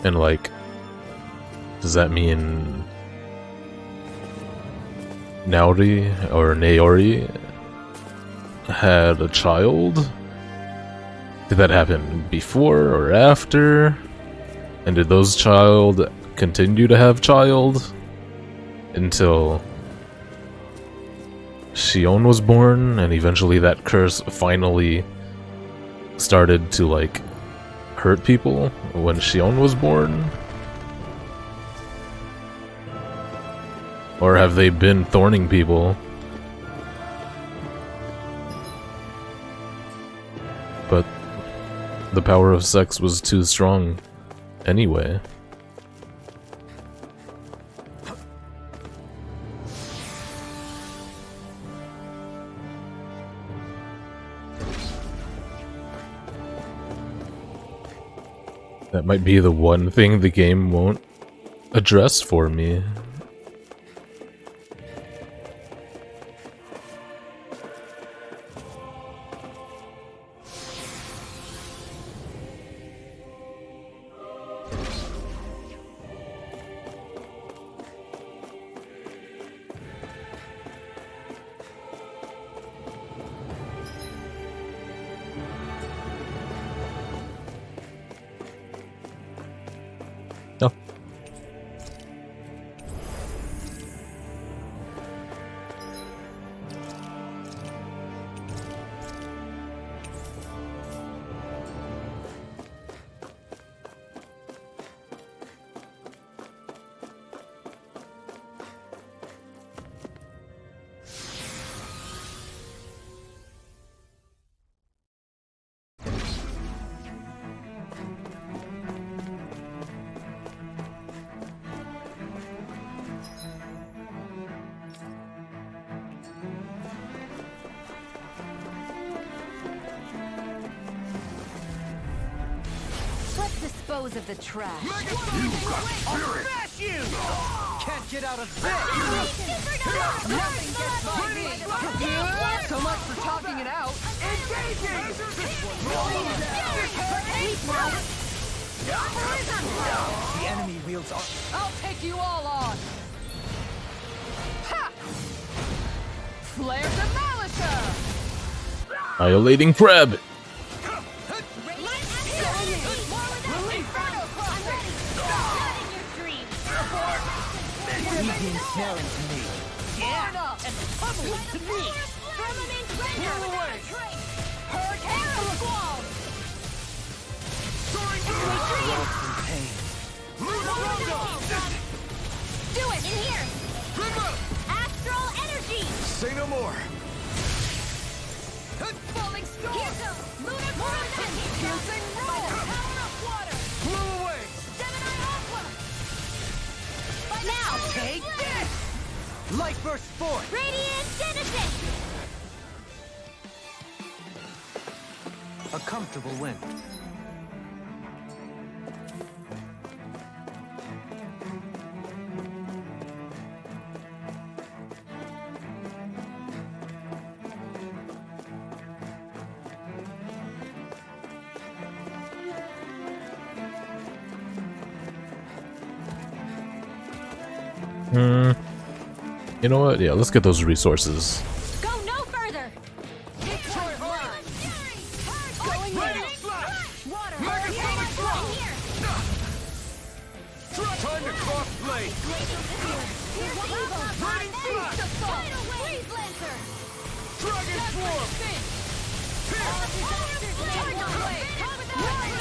And like, does that mean Naori or Naori had a child? Did that happen before or after? And did those child continue to have child until Xion was born, and eventually that curse finally started to like hurt people when Xion was born? Or have they been thorning people? But the power of sex was too strong anyway. That might be the one thing the game won't address for me. Let's dispose of the trash. Smash you! Can't get out of bed! Nothing gets by me! So much for talking it out! The enemy wields our... I'll take you all on! Ha! Flare Demolisher! Annihilating Crab! Begin smelling to me. Yeah, and pummel to me. Pull away. Hurricane Squall! Soaring pain. Do it! In here! Astral energy! Say no more. Falling storm! Here goes! Lunar corruption! Piercing roar! Power of water! Blow away. Gemini Aqua! Now! Take this! Light burst forth. Radiant Genesis! A comfortable win. You know what? Yeah, let's get those resources. Go no further! Destroy line! Going here! Water! Here! Time to cross blade. Burning Slash! Freeze Lancer! Dragon Swarm.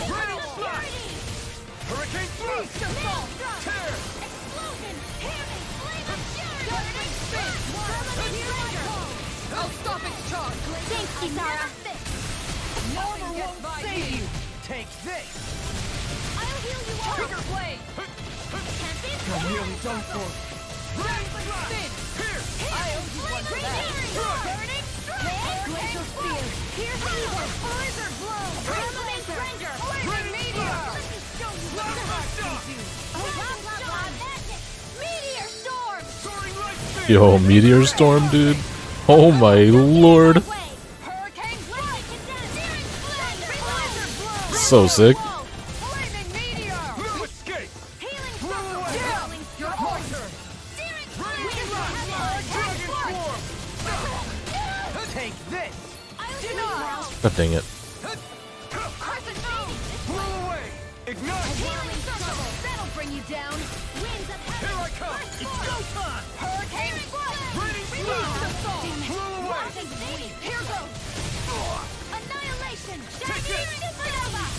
Burning Slash. Hurricane Thrust. Tear. Explosion! Hamming! Flame of Fury! I'll stop its charge! Thanks, Kisara! Nothing gets by me! Take this. I'll heal you all! Trigger blade! You're nearly done for. Spin! Here. I owe you one for that! Burning Strike! Glacial Spear! Pierce Evil! Blizzard Blow! Permanent Ranger! Red Meteor! Let me show you what the heart can do! Magic! Meteor Storm! Soaring light spin. Yo, Meteor Storm, dude. Oh my lord. Hurricane so sick. Take this! God dang it. That'll bring you down. Winds of heaven. Here I come. It's go time. Hurricane. Raining Here goes. Annihilation. Take this.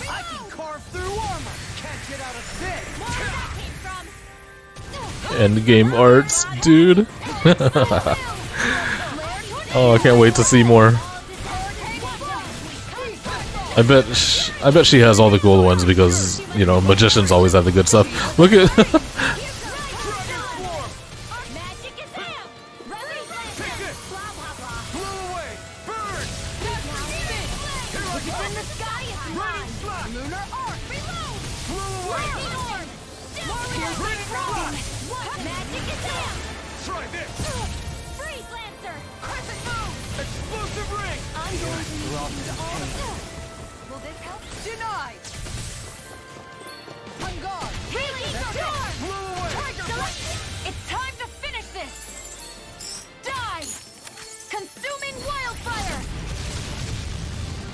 I can carve through armor. Can't get out of this. More where that came from. Endgame arts, dude. Oh, I can't wait to see more. I bet she has all the cool ones because, you know, magicians always have the good stuff. Look at It's time to finish this! Die! Consuming wildfire!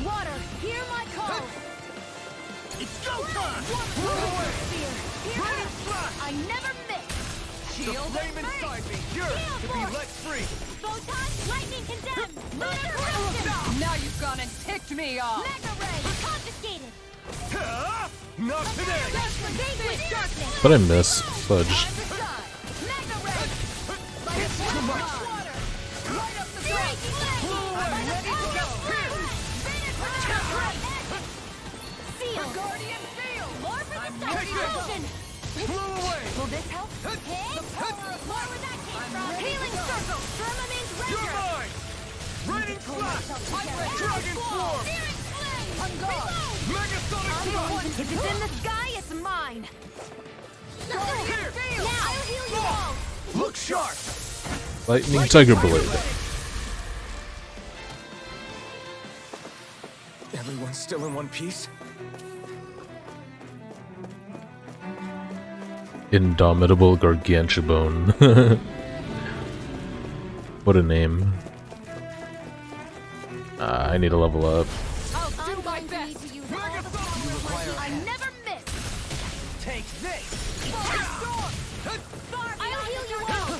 Water, hear my call! It's go time. I never miss! The flame inside me yearns to be let free. Photon, lightning condemned! Lunar corruption! Now you've gone and ticked me off! Mega ray, confiscated! Not today. Vanquish darkness! what I miss? Fudge. Mega ray! Too much! Light up the breaking flame! I'm ready to go! Seal! Guardian field! More for the substitution! Blow away. Will this help? Hit! More where that came from! Healing circle! Firmament You're render! mine. Raining flash. Dragon swarm. Searing flame! On guard! Megasonic blast. If it's in the sky, it's mine! Here. Now, I'll heal you all! Look sharp. Lightning Tiger Blade. Everyone's still in one piece? Indomitable Gargantuabone. What a name. I need to level up. I'll do my best! I never miss! Take this. I'll heal you all!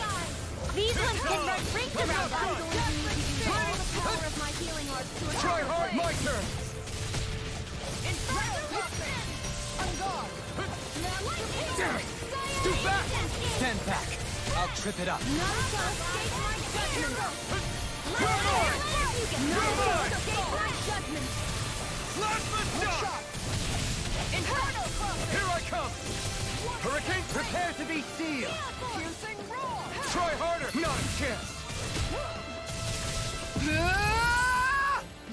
These ones can run rings around us! The power of my healing arts to Try hard. My turn. Too fast. Stand back. I'll trip it up. Plasma shot. Here I come. Hurricane, prepare to be sealed. Piercing roar. Try harder. Not a chance.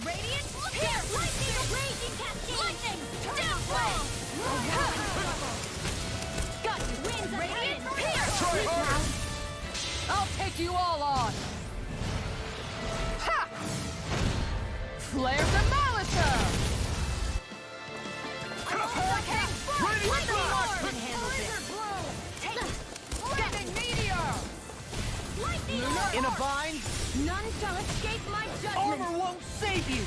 Radiant, here! Lightning, raging cascade! Lightning, down flame! Got you, winds of radiant, here! Try harder. I'll take you all on! Ha! Flare Demolisher! Hurricane. Raining blast. Lightning meteor! Lightning In a bind. None shall escape my judgment! Armor won't save you.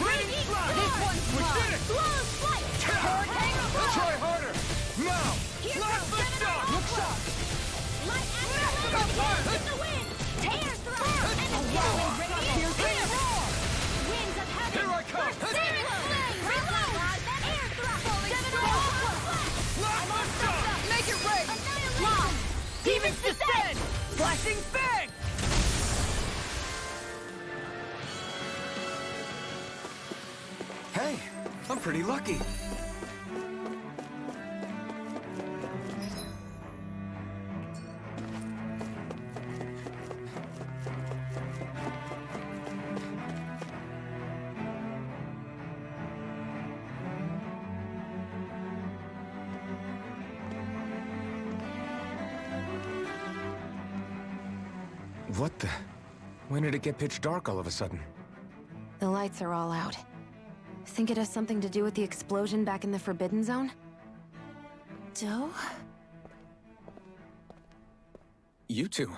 Raining blast. This one's We mine! did it. Blow flight! Hurricane Try harder. Now. Here Plasma goes shot. Look shot. Light after in the wind! Tear through! And a whirlwind radiant! Here! Winds of heaven! Here I come. Searing flame! Reload! Air thrust! Plasma shot. Make it rain! Annihilation! Demons descend! Flashing bang. Hey, I'm pretty lucky. What the? When did it get pitch dark all of a sudden? The lights are all out. Think it has something to do with the explosion back in the Forbidden Zone? Doe? You two.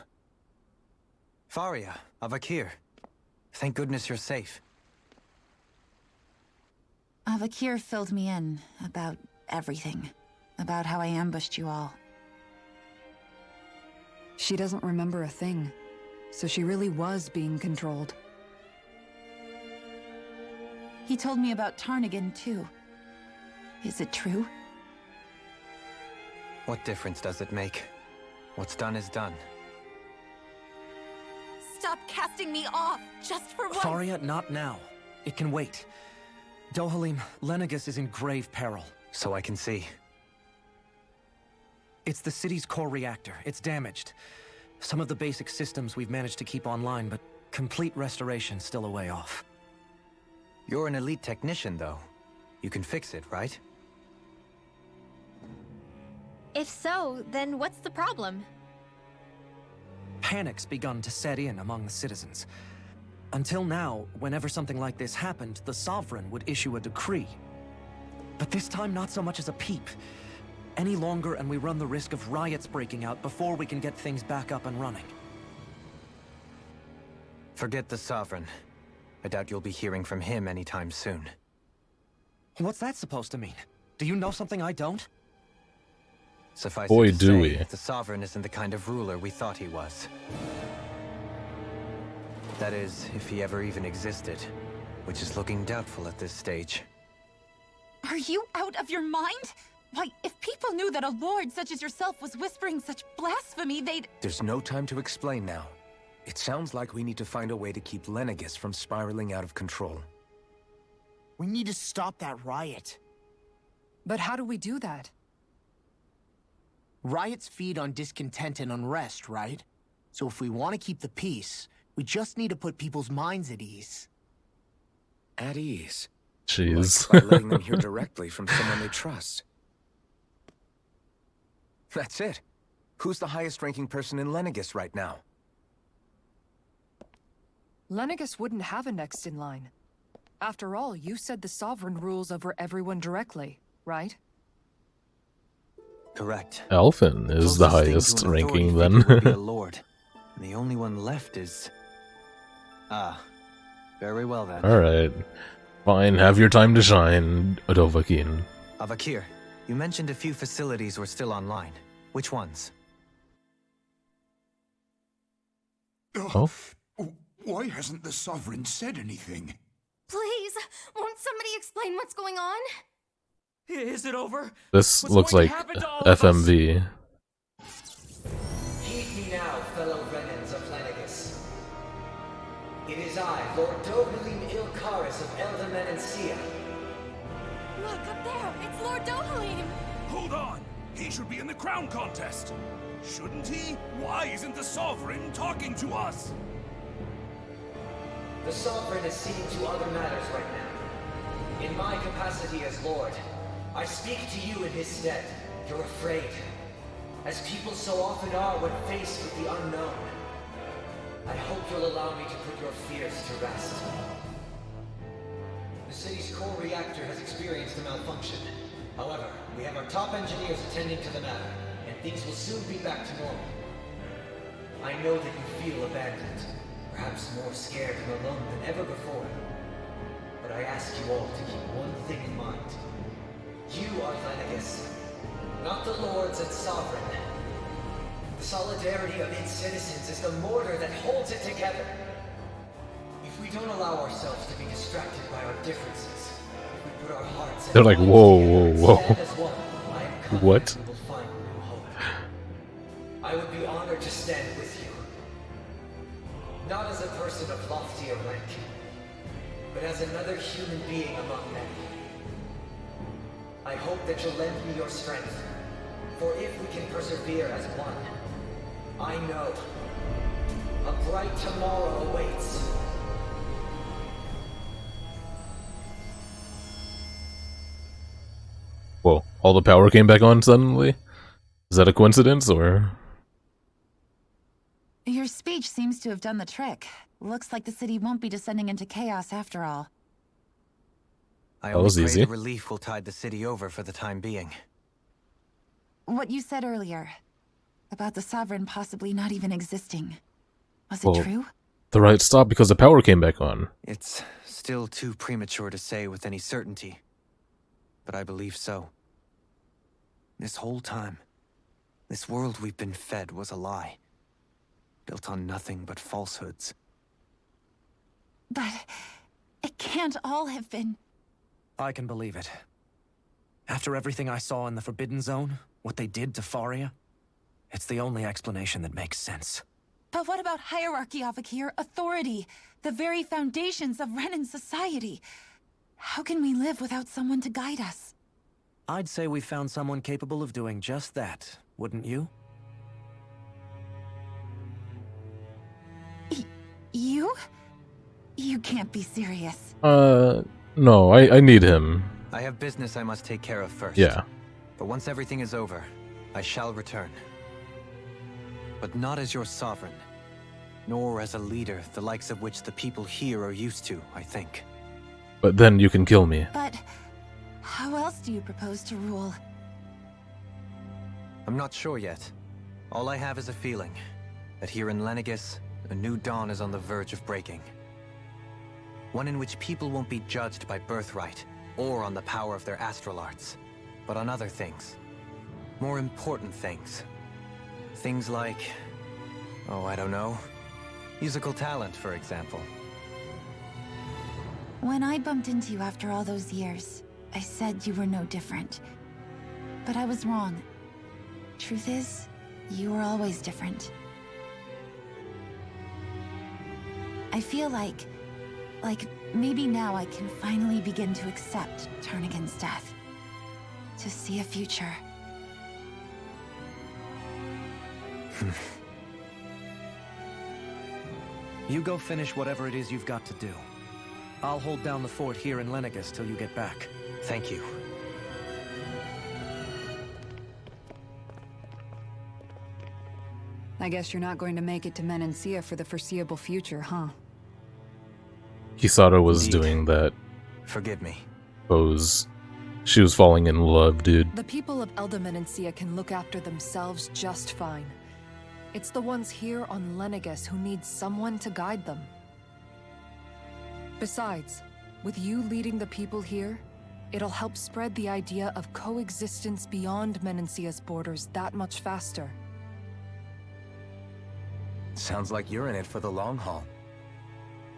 Faria, Avakir. Thank goodness you're safe. Avakir filled me in about everything. About how I ambushed you all. She doesn't remember a thing, so she really was being controlled. He told me about Tarnigan, too. Is it true? What difference does it make? What's done is done. Stop casting me off, just for once! Faria, not now. It can wait. Dohalim, Lenegis is in grave peril. So I can see. It's the city's core reactor. It's damaged. Some of the basic systems we've managed to keep online, but complete restoration still a way off. You're an elite technician, though. You can fix it, right? If so, then what's the problem? Panic's begun to set in among the citizens. Until now, whenever something like this happened, the Sovereign would issue a decree. But this time, not so much as a peep. Any longer, and we run the risk of riots breaking out before we can get things back up and running. Forget the Sovereign. I doubt you'll be hearing from him anytime soon. What's that supposed to mean? Do you know something I don't? Suffice Boy, it to do say, we. the Sovereign isn't the kind of ruler we thought he was. That is, if he ever even existed, which is looking doubtful at this stage. Are you out of your mind? Why, if people knew that a lord such as yourself was whispering such blasphemy, they'd... There's no time to explain now. It sounds like we need to find a way to keep Lenegis from spiraling out of control. We need to stop that riot. But how do we do that? Riots feed on discontent and unrest, right? So if we want to keep the peace, we just need to put people's minds at ease. At ease? Jeez. Like by letting them hear directly from someone they trust. That's it. Who's the highest-ranking person in Lenegis right now? Lenegis wouldn't have a next in line. After all, you said the Sovereign rules over everyone directly, right? Correct. Elfin is the highest ranking then. Would be a lord. And the only one left is... Ah. Very well then. Alright. Fine, have your time to shine, Dovahkiin. Avakir, you mentioned a few facilities were still online. Which ones? Oh? Why hasn't the Sovereign said anything? Please, won't somebody explain what's going on? Is it over? This looks like FMV. Heed me now, fellow Renans of Lenegis. It is I, Lord Dohalim Ilkaris of Eldaman and Sia. Look, up there! It's Lord Dohalim! Hold on! He should be in the crown contest! Shouldn't he? Why isn't the Sovereign talking to us? The Sovereign is seeing to other matters right now. In my capacity as Lord, I speak to you in his stead. You're afraid. As people so often are when faced with the unknown. I hope you'll allow me to put your fears to rest. The city's core reactor has experienced a malfunction. However, we have our top engineers attending to the matter, and things will soon be back to normal. I know that you feel abandoned, perhaps more scared and alone than ever before. But I ask you all to keep one thing in mind. You are Lenegis, not the Lords and Sovereign. The solidarity of its citizens is the mortar that holds it together. If we don't allow ourselves to be distracted by our differences, if we put our hearts and They're like, minds whoa, together whoa, and stand as one, I am confident What? we will find new hope. I would be honored to stand with you. Not as a person of loftier rank, but as another human being among many. I hope that you'll lend me your strength, for if we can persevere as one, I know a bright tomorrow awaits. Whoa, all the power came back on suddenly? Is that a coincidence, or...? Your speech seems to have done the trick. Looks like the city won't be descending into chaos after all. I That only was pray easy. the relief will tide the city over for the time being. What you said earlier about the Sovereign possibly not even existing. Was it Well, true? the right stopped because the power came back on. It's still too premature to say with any certainty, but I believe so. This whole time, this world we've been fed was a lie, built on nothing but falsehoods. But it can't all have been. I can believe it. After everything I saw in the Forbidden Zone, what they did to Faria, it's the only explanation that makes sense. But what about hierarchy, Avakir? Authority? The very foundations of Renan society? How can we live without someone to guide us? I'd say we found someone capable of doing just that, wouldn't you? You? You can't be serious. No, I need him. I have business I must take care of first. Yeah. But once everything is over, I shall return. But not as your sovereign, nor as a leader the likes of which the people here are used to, I think. But then you can kill me. But how else do you propose to rule? I'm not sure yet. All I have is a feeling that here in Lenegis, a new dawn is on the verge of breaking. One in which people won't be judged by birthright or on the power of their astral arts, but on other things. More important things. Things like, oh, I don't know, musical talent, for example. When I bumped into you after all those years, I said you were no different. But I was wrong. Truth is, you were always different. I feel like maybe now I can finally begin to accept Turnagain's death. To see a future. You go finish whatever it is you've got to do. I'll hold down the fort here in Lenegis till you get back. Thank you. I guess you're not going to make it to Menancia for the foreseeable future, huh? Kisara was Indeed. doing that Forgive me. pose. She was falling in love, dude. The people of Elda Menancia can look after themselves just fine. It's the ones here on Lenegis who need someone to guide them. Besides, with you leading the people here, it'll help spread the idea of coexistence beyond Menancia's borders that much faster. Sounds like you're in it for the long haul.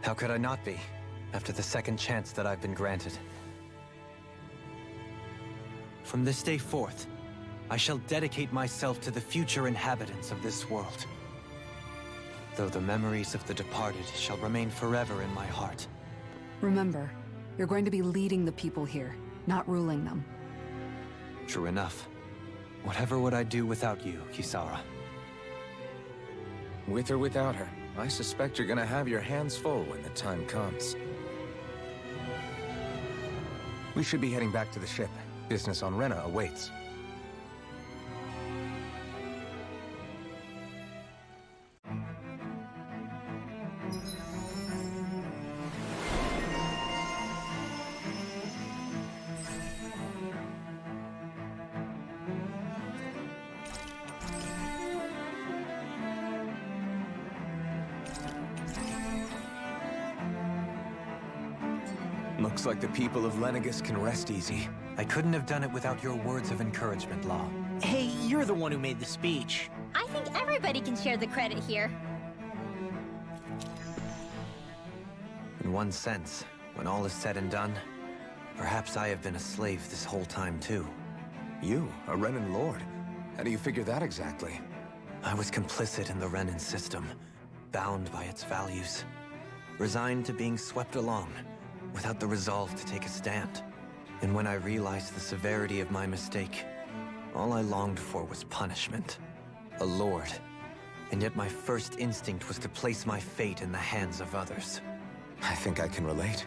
How could I not be, after the second chance that I've been granted? From this day forth, I shall dedicate myself to the future inhabitants of this world. Though the memories of the departed shall remain forever in my heart. Remember, you're going to be leading the people here, not ruling them. True enough. Whatever would I do without you, Kisara? With or without her, I suspect you're gonna have your hands full when the time comes. We should be heading back to the ship. Business on Rena awaits. Looks like the people of Lenegis can rest easy. I couldn't have done it without your words of encouragement, Law. Hey, you're the one who made the speech. I think everybody can share the credit here. In one sense, when all is said and done, perhaps I have been a slave this whole time too. You, a Renan Lord? How do you figure that exactly? I was complicit in the Renan system, bound by its values, resigned to being swept along, without the resolve to take a stand. And when I realized the severity of my mistake, all I longed for was punishment. A lord. And yet my first instinct was to place my fate in the hands of others. I think I can relate.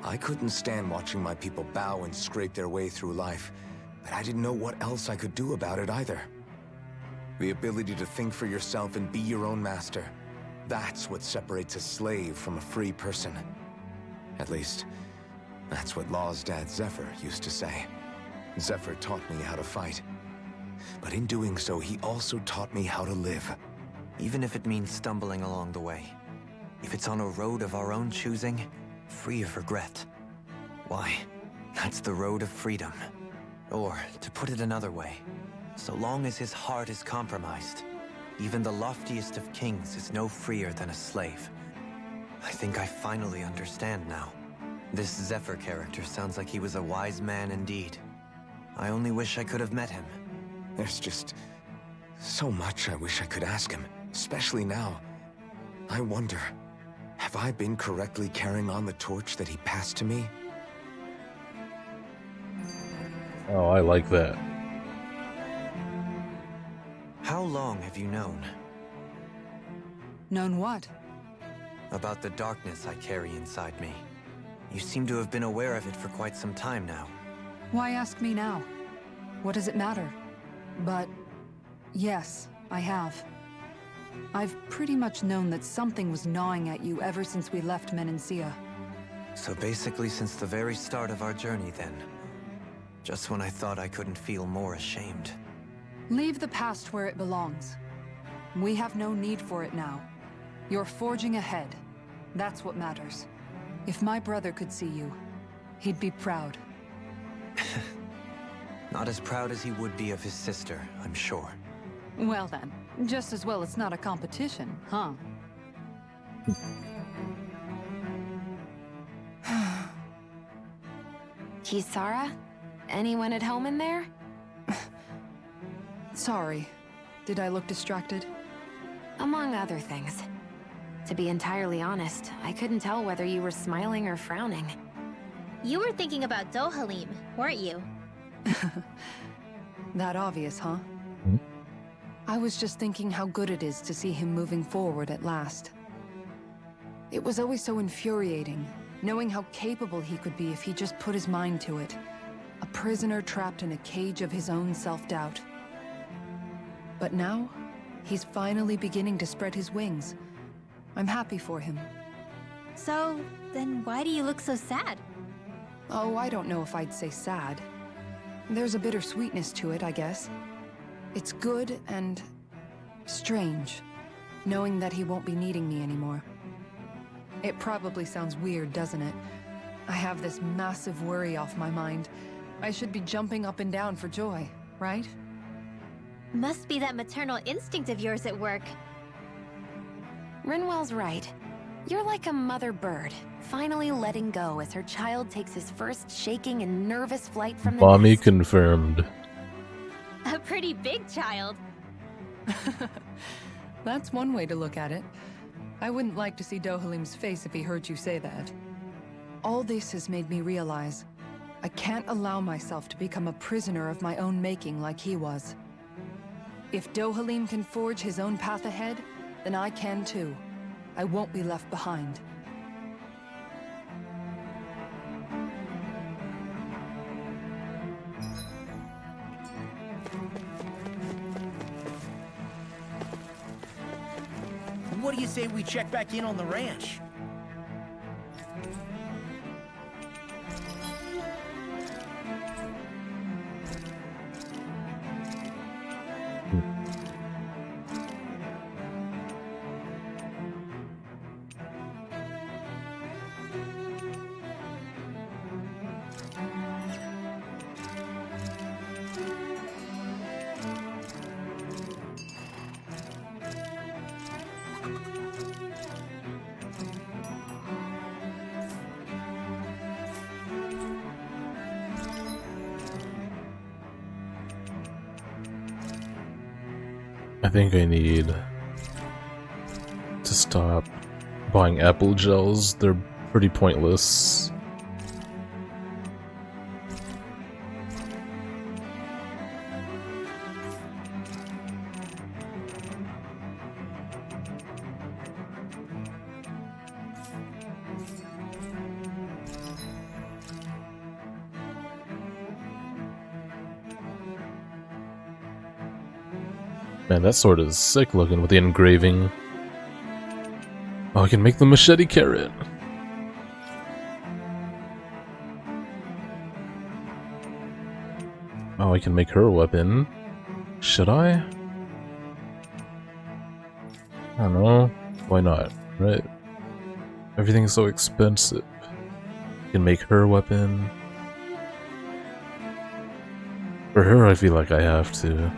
I couldn't stand watching my people bow and scrape their way through life, but I didn't know what else I could do about it either. The ability to think for yourself and be your own master. That's what separates a slave from a free person. At least, That's what Law's dad Zephyr used to say. Zephyr taught me how to fight. But in doing so, he also taught me how to live. Even if it means stumbling along the way. If it's on a road of our own choosing, free of regret. Why, that's the road of freedom. Or, to put it another way, so long as his heart is compromised, even the loftiest of kings is no freer than a slave. I think I finally understand now. This Zephyr character sounds like he was a wise man indeed. I only wish I could have met him. There's just so much I wish I could ask him, especially now. I wonder, have I been correctly carrying on the torch that he passed to me? Oh, I like that. How long have you known? Known what? About the darkness I carry inside me. You seem to have been aware of it for quite some time now. Why ask me now? What does it matter? But yes, I have. I've pretty much known that something was gnawing at you ever since we left Menancia. So basically since the very start of our journey then. Just when I thought I couldn't feel more ashamed. Leave the past where it belongs. We have no need for it now. You're forging ahead. That's what matters. If my brother could see you, he'd be proud. Not as proud as he would be of his sister, I'm sure. Well then, just as well it's not a competition, huh? Kisara? Anyone at home in there? Sorry. Did I look distracted? Among other things. To be entirely honest, I couldn't tell whether you were smiling or frowning. You were thinking about Dohalim, weren't you? That obvious, huh? I was just thinking how good it is to see him moving forward at last. It was always so infuriating, knowing how capable he could be if he just put his mind to it. A prisoner trapped in a cage of his own self-doubt. But now, he's finally beginning to spread his wings. I'm happy for him. So, then why do you look so sad? Oh, I don't know if I'd say sad. There's a bittersweetness to it, I guess. It's good and strange, knowing that he won't be needing me anymore. It probably sounds weird, doesn't it? I have this massive worry off my mind. I should be jumping up and down for joy, right? Must be that maternal instinct of yours at work. Rinwell's right. You're like a mother bird, finally letting go as her child takes his first shaking and nervous flight from the Mommy nest. confirmed. A pretty big child. That's one way to look at it. I wouldn't like to see Dohalim's face if he heard you say that. All this has made me realize I can't allow myself to become a prisoner of my own making like he was. If Dohalim can forge his own path ahead, then I can too. I won't be left behind. What do you say we check back in on the ranch? I think I need to stop buying apple gels. They're pretty pointless. Man, that sword is sick looking with the engraving. Oh, I can make the machete carrot. Now I can make her a weapon. Should I? I don't know. Why not, right? Everything's so expensive. I can make her a weapon. For her, I feel like I have to.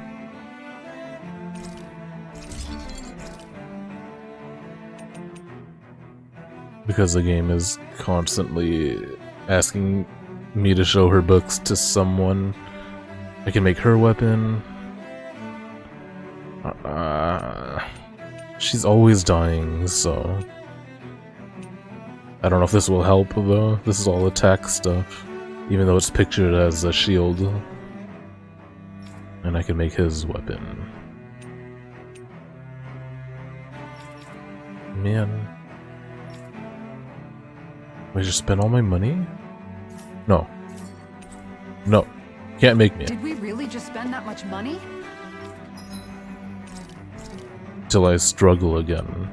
Because the game is constantly asking me to show her books to someone. I can make her weapon. She's always dying, so... I don't know if this will help, though. This is all attack stuff. Even though it's pictured as a shield. And I can make his weapon. Man. Do I just spend all my money? No. No. Can't make me. Did we really just spend that much money? Till I struggle again.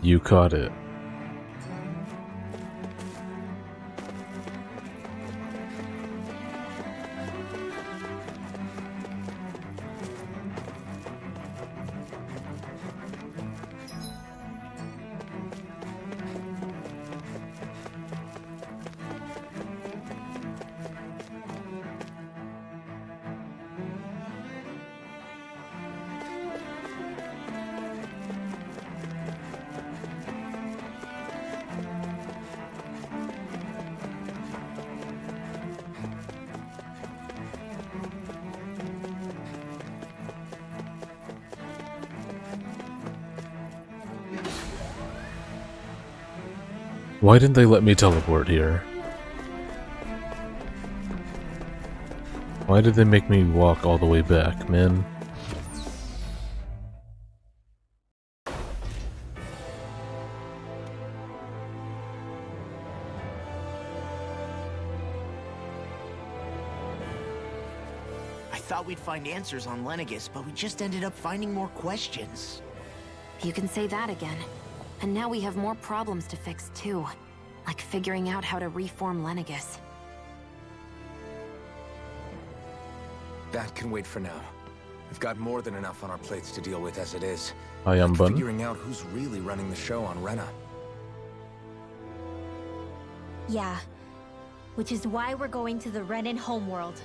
You caught it. Why didn't they let me teleport here? Why did they make me walk all the way back, man? I thought we'd find answers on Lenegis, but we just ended up finding more questions. You can say that again. And now we have more problems to fix, too. Like figuring out how to reform Lenegis. That can wait for now. We've got more than enough on our plates to deal with as it is. I am Bun. Figuring out who's really running the show on Rena. Yeah. Which is why we're going to the Renan homeworld.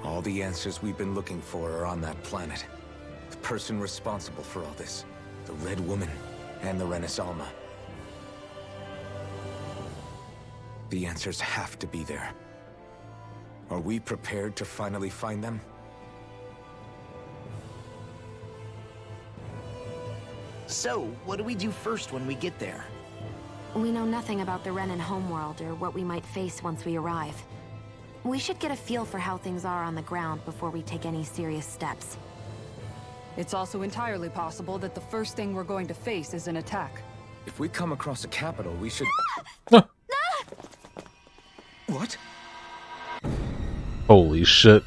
All the answers we've been looking for are on that planet. The person responsible for all this. The Red Woman and the Renis Alma. The answers have to be there. Are we prepared to finally find them? So, what do we do first when we get there? We know nothing about the Renan homeworld or what we might face once we arrive. We should get a feel for how things are on the ground before we take any serious steps. It's also entirely possible that the first thing we're going to face is an attack. If we come across a capital, we should... What? Holy shit.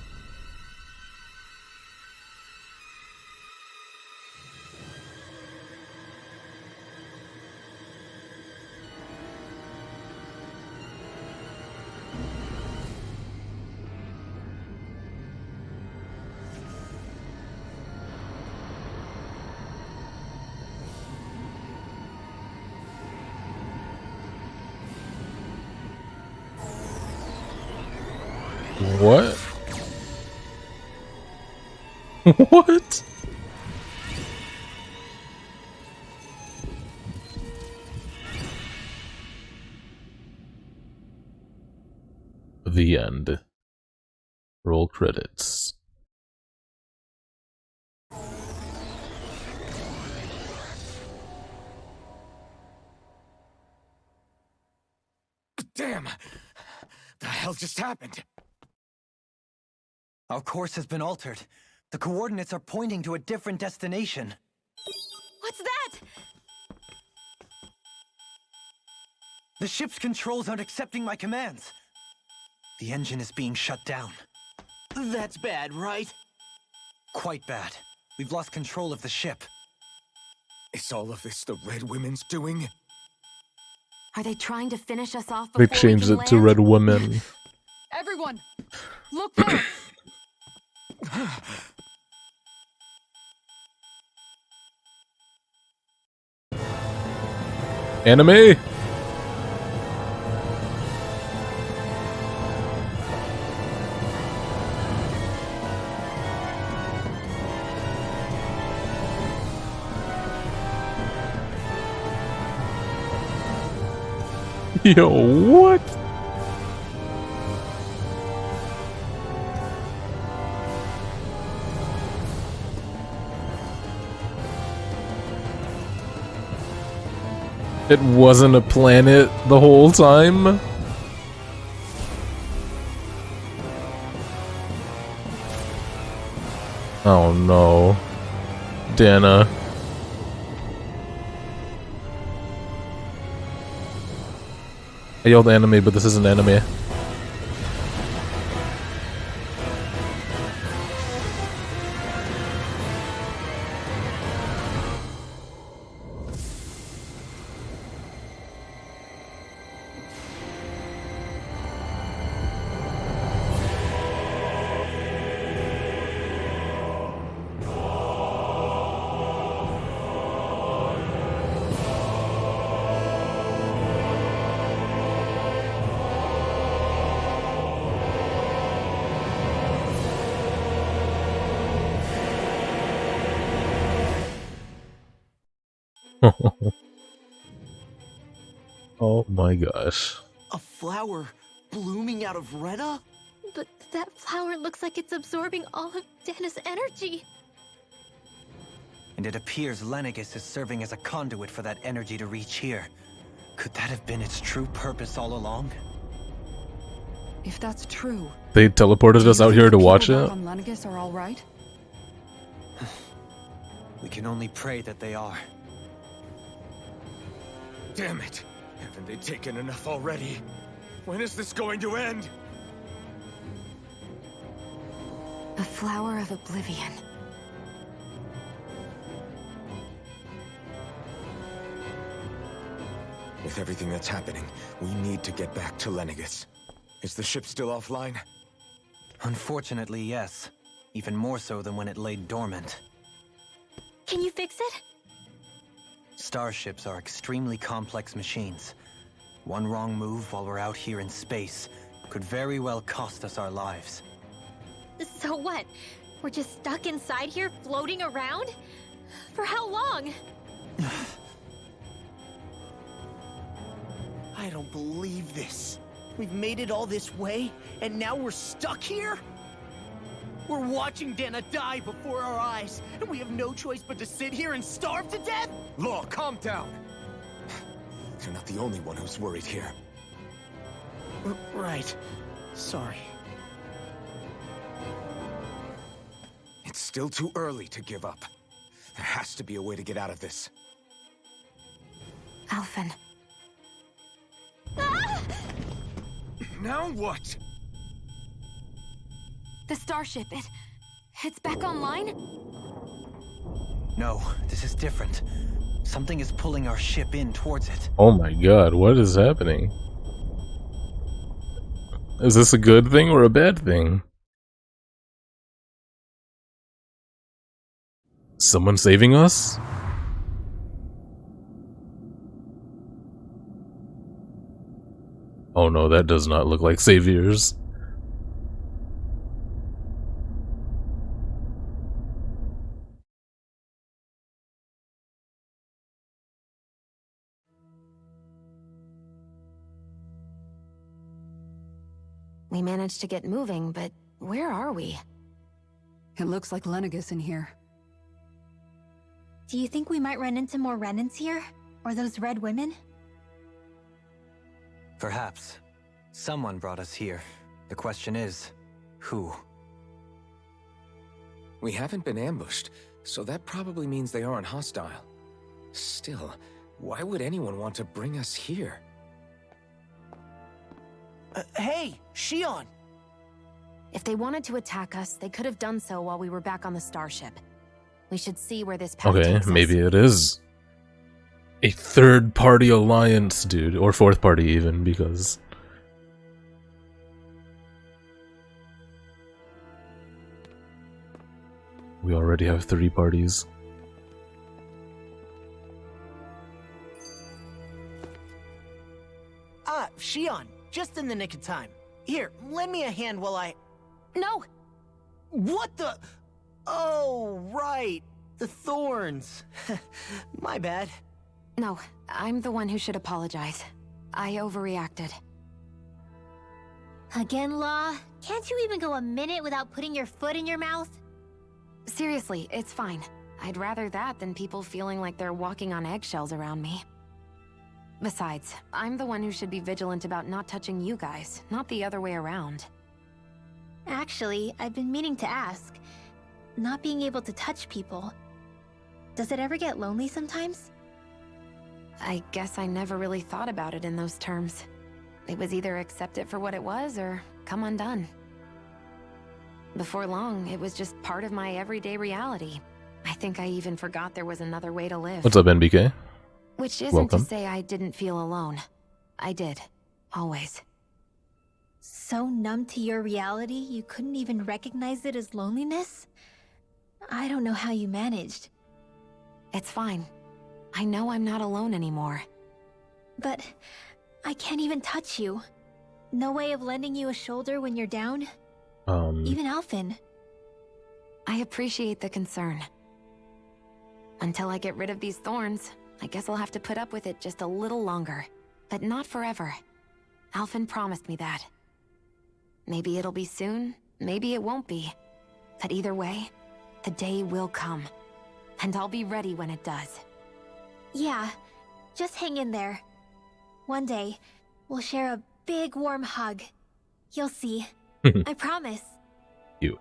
What? What? The end. Roll credits. Damn! The hell just happened? Our course has been altered. The coordinates are pointing to a different destination. What's that? The ship's controls aren't accepting my commands. The engine is being shut down. That's bad, right? Quite bad. We've lost control of the ship. Is all of this the Red Women's doing? Are they trying to finish us off They before we changed can it to land? Red Women. Everyone, look there! Anime? Yo, what? It wasn't a planet the whole time? Oh no. Dana. I yelled anime, but this isn't anime. Oh my gosh. A flower blooming out of Retta? But that flower looks like it's absorbing all of Dana's energy. And it appears Lenegis is serving as a conduit for that energy to reach here. Could that have been its true purpose all along? If that's true, They teleported us out here to watch people it? back on Lenegis are all right? We can only pray that they are. Damn it! Haven't they taken enough already? When is this going to end? The Flower of Oblivion. With everything that's happening, we need to get back to Lenegis. Is the ship still offline? Unfortunately, yes. Even more so than when it lay dormant. Can you fix it? Starships are extremely complex machines. One wrong move while we're out here in space could very well cost us our lives. So what? We're just stuck inside here, floating around? For how long? I don't believe this. We've made it all this way, and now we're stuck here? We're watching Dana die before our eyes, and we have no choice but to sit here and starve to death? Law, calm down! You're not the only one who's worried here. Right. Sorry. It's still too early to give up. There has to be a way to get out of this. Alphen. Now what? The starship, it's back online? No, this is different. Something is pulling our ship in towards it. Oh my god, what is happening? Is this a good thing or a bad thing? Someone saving us? Oh no, that does not look like saviors. We managed to get moving, but where are we? It looks like Lenegus in here. Do you think we might run into more Renans here? Or those red women? Perhaps. Someone brought us here. The question is, who? We haven't been ambushed, so that probably means they aren't hostile. Still, why would anyone want to bring us here? Hey, Shion! If they wanted to attack us, they could have done so while we were back on the starship. We should see where this path Okay, takes us. maybe it is a third-party alliance, dude. Or fourth-party even, because... we already have 3 parties. Ah, Shion, just in the nick of time. Here, lend me a hand while I... No! What the... Oh, right. The thorns. My bad. No, I'm the one who should apologize. I overreacted. Again, Law? Can't you even go a minute without putting your foot in your mouth? Seriously, it's fine. I'd rather that than people feeling like they're walking on eggshells around me. Besides, I'm the one who should be vigilant about not touching you guys, not the other way around. Actually, I've been meaning to ask. Not being able to touch people, does it ever get lonely sometimes? I guess I never really thought about it in those terms. It was either accept it for what it was or come undone. Before long, it was just part of my everyday reality. I think I even forgot there was another way to live. What's up, NBK? Which isn't Welcome. to say I didn't feel alone. I did. Always. So numb to your reality, you couldn't even recognize it as loneliness? I don't know how you managed. It's fine. I know I'm not alone anymore. But I can't even touch you. No way of lending you a shoulder when you're down? Even Alphen. I appreciate the concern. Until I get rid of these thorns, I guess I'll have to put up with it just a little longer. But not forever. Alphen promised me that. Maybe it'll be soon, maybe it won't be. But either way, the day will come. And I'll be ready when it does. Yeah, just hang in there. One day, we'll share a big warm hug. You'll see. I promise. You.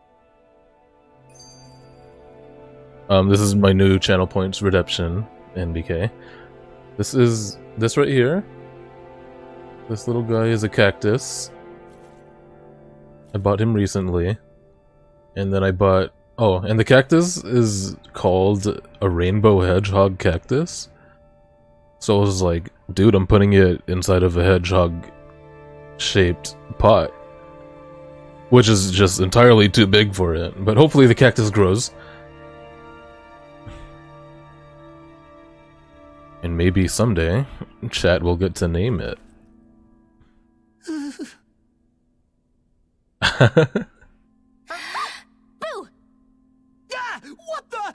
This is my new channel points redemption, NBK. This right here. This little guy is a cactus. I bought him recently. And then I bought... oh, and the cactus is called a rainbow hedgehog cactus. So I was like, dude, I'm putting it inside of a hedgehog-shaped pot. Which is just entirely too big for it. But hopefully the cactus grows. And maybe someday, chat will get to name it. Boo! Ah! What the?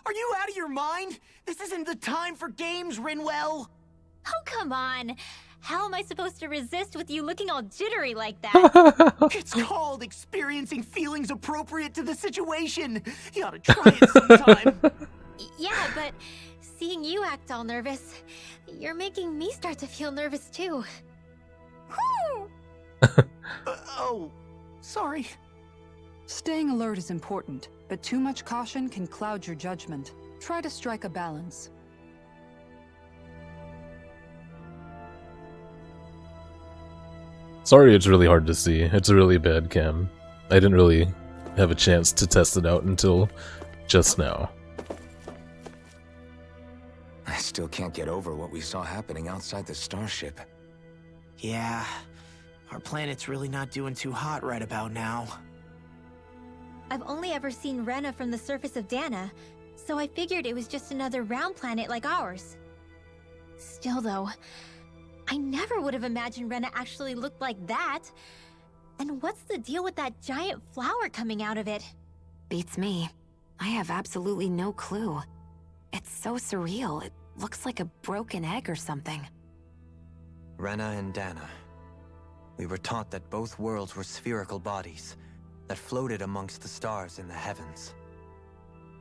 Are you out of your mind? This isn't the time for games, Rinwell! Oh, come on. How am I supposed to resist with you looking all jittery like that? It's called experiencing feelings appropriate to the situation. You ought to try it sometime. Yeah, but seeing you act all nervous, you're making me start to feel nervous too. Oh, sorry. Staying alert is important, but too much caution can cloud your judgment. Try to strike a balance. Sorry, it's really hard to see. It's a really bad cam. I didn't really have a chance to test it out until just now. I still can't get over what we saw happening outside the starship. Yeah, our planet's really not doing too hot right about now. I've only ever seen Rena from the surface of Dana, so I figured it was just another round planet like ours. Still though, I never would have imagined Rena actually looked like that. And what's the deal with that giant flower coming out of it? Beats me. I have absolutely no clue. It's so surreal. It looks like a broken egg or something. Rena and Dana. We were taught that both worlds were spherical bodies that floated amongst the stars in the heavens.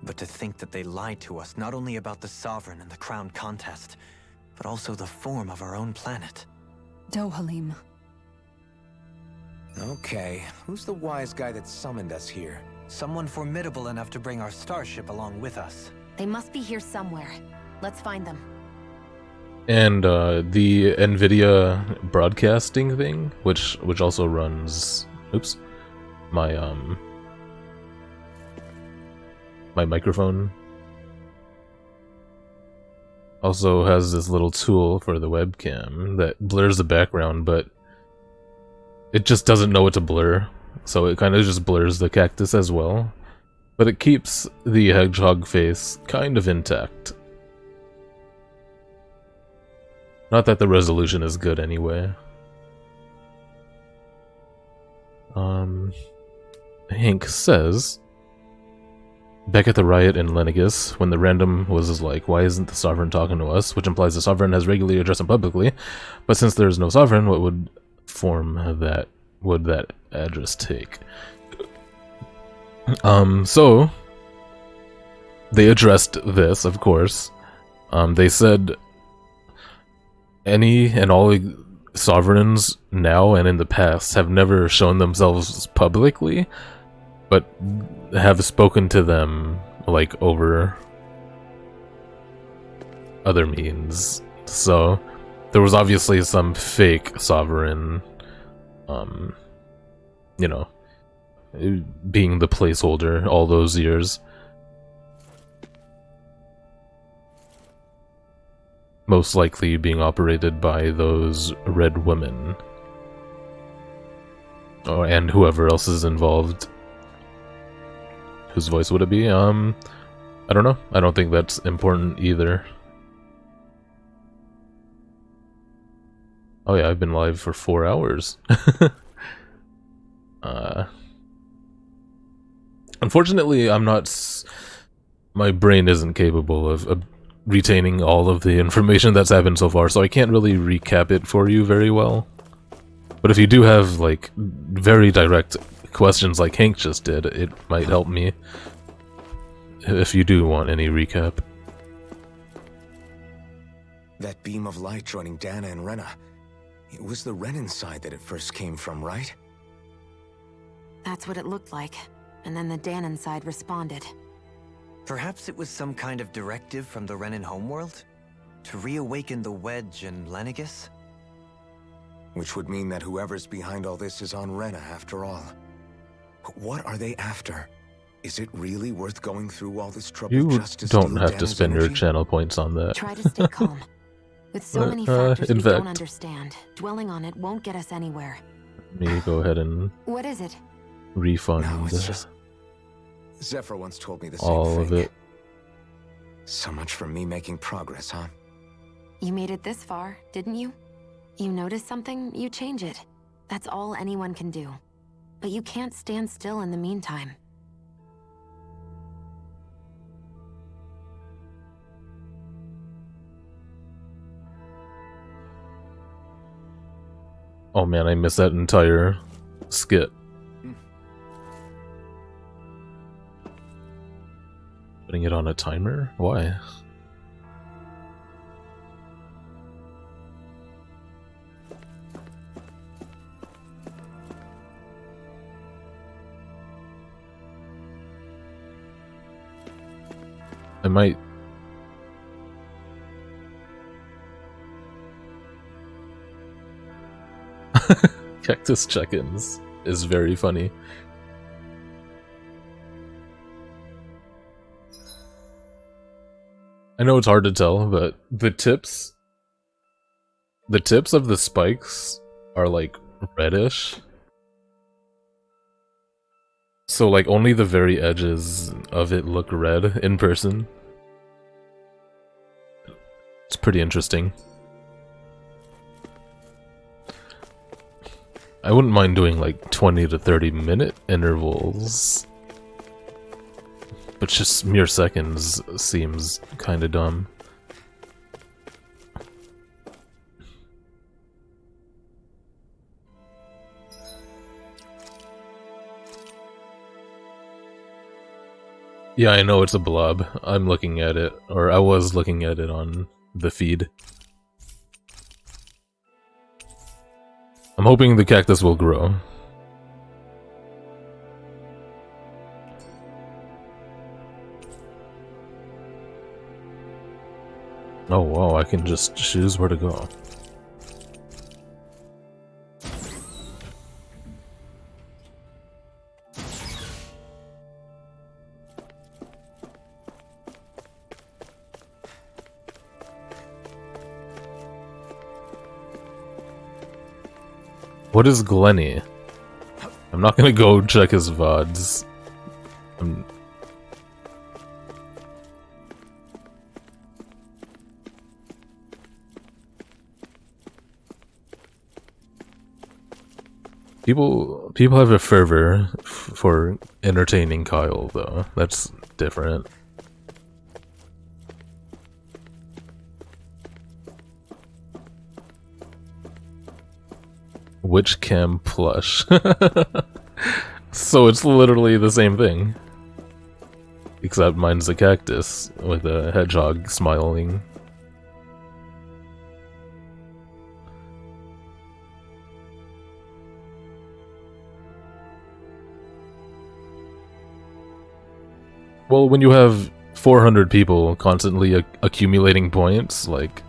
But to think that they lied to us not only about the Sovereign and the Crown contest, but also the form of our own planet. Dohalim. Okay, who's the wise guy that summoned us here? Someone formidable enough to bring our starship along with us. They must be here somewhere. Let's find them. And the NVIDIA broadcasting thing, which also runs, oops, my my microphone, also has this little tool for the webcam that blurs the background, but it just doesn't know what to blur, so it kind of just blurs the cactus as well. But it keeps the hedgehog face kind of intact. Not that the resolution is good anyway. Hank says, back at the riot in Lenegis, when the random was like, why isn't the Sovereign talking to us? Which implies the Sovereign has regularly addressed him publicly. But since there is no Sovereign, what would form that would that address take? So they addressed this, of course. They said any and all sovereigns now and in the past have never shown themselves publicly, but have spoken to them like over other means. So there was obviously some fake sovereign, you know, being the placeholder all those years. Most likely being operated by those red women. Oh, and whoever else is involved. Whose voice would it be? I don't know. I don't think that's important either. Oh yeah, I've been live for 4 hours. Unfortunately, I'm not... my brain isn't capable of retaining all of the information that's happened so far, so I can't really recap it for you very well. But if you do have, like, very direct questions like Hank just did, it might help me. If you do want any recap. That beam of light joining Dana and Rena. It was the Renan side that it first came from, right? That's what it looked like. And then the Danon side responded. Perhaps it was some kind of directive from the Renan homeworld? To reawaken the Wedge in Lenegis? Which would mean that whoever's behind all this is on Rena after all. But what are they after? Is it really worth going through all this trouble You just to don't steal have to Dana's spend your energy? channel points on that. Try to stay calm. With so many factors we don't understand, dwelling on it won't get us anywhere. Let me go ahead and What is it? refund No, it's just... Zephyr once told me the same all thing. of it. So much for me making progress, huh? You made it this far, didn't you? You notice something, you change it. That's all anyone can do. But you can't stand still in the meantime. Oh man, I missed that entire skit. Putting it on a timer? Why? I might... Cactus check-ins is very funny. I know it's hard to tell, but the tips of the spikes are like reddish. So like only the very edges of it look red in person. It's pretty interesting. I wouldn't mind doing like 20 to 30 minute intervals. But just mere seconds seems kinda dumb. Yeah, I know it's a blob. I'm looking at it, or I was looking at it on the feed. I'm hoping the cactus will grow. Oh wow, I can just choose where to go. What is Glenny? I'm not gonna go check his VODs. People have a fervor for entertaining Kyle, though. That's different. Witch Cam plush. So it's literally the same thing. Except mine's a cactus with a hedgehog smiling. Well, when you have 400 people constantly accumulating points, like,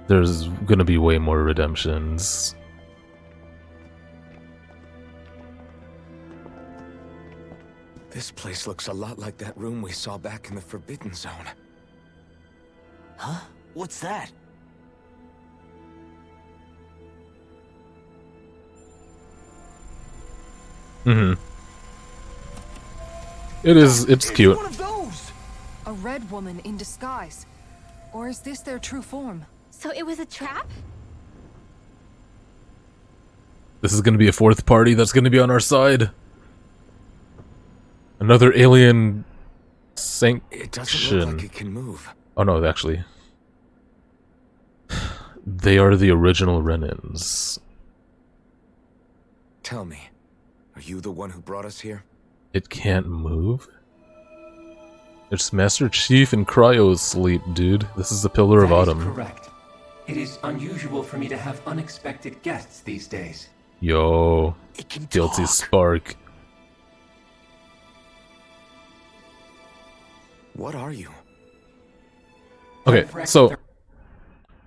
there's gonna be way more redemptions. This place looks a lot like that room we saw back in the Forbidden Zone. Huh? What's that? It's cute. One of those! A red woman in disguise. Or is this their true form? So it was a trap? This is gonna be a fourth party that's gonna be on our side. Another alien sanction. It doesn't look like it can move. Oh no, actually. They are the original Renans. Tell me, are you the one who brought us here? It can't move? It's Master Chief in cryo sleep, dude. This is the Pillar of Autumn. Correct. It is unusual for me to have unexpected guests these days. Yo, guilty spark. What are you? Okay, so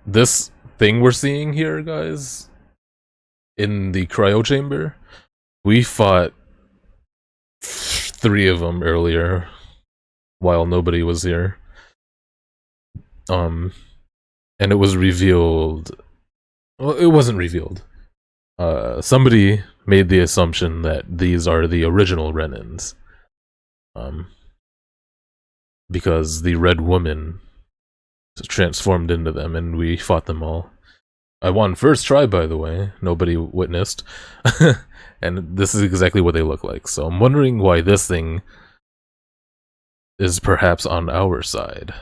this thing we're seeing here, guys, in the cryo chamber, we fought 3 of them earlier while nobody was here. And it was revealed. Well, it wasn't revealed. Somebody made the assumption that these are the original Renans. Because the red woman transformed into them, and we fought them all. I won first try, by the way. Nobody witnessed. And this is exactly what they look like. So I'm wondering why this thing is perhaps on our side.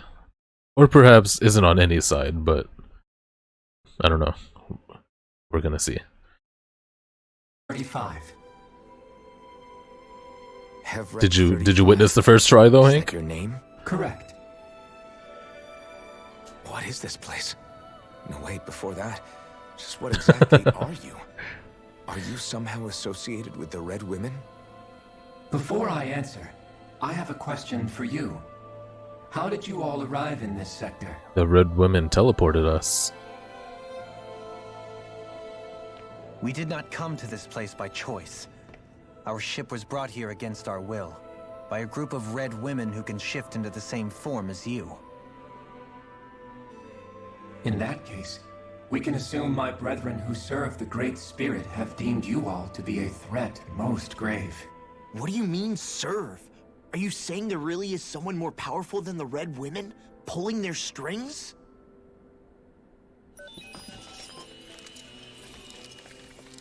Or perhaps isn't on any side, but I don't know. We're gonna see. 35. Did you witness the first try though, Hank? Your name? Correct. What is this place? No, wait, before that, just what exactly are you? Are you somehow associated with the Red Women? Before I answer, I have a question for you. How did you all arrive in this sector? The red women teleported us. We did not come to this place by choice. Our ship was brought here against our will, by a group of red women who can shift into the same form as you. In that case, we can assume my brethren who serve the Great Spirit have deemed you all to be a threat most grave. What do you mean, serve? Are you saying there really is someone more powerful than the Red Women, pulling their strings?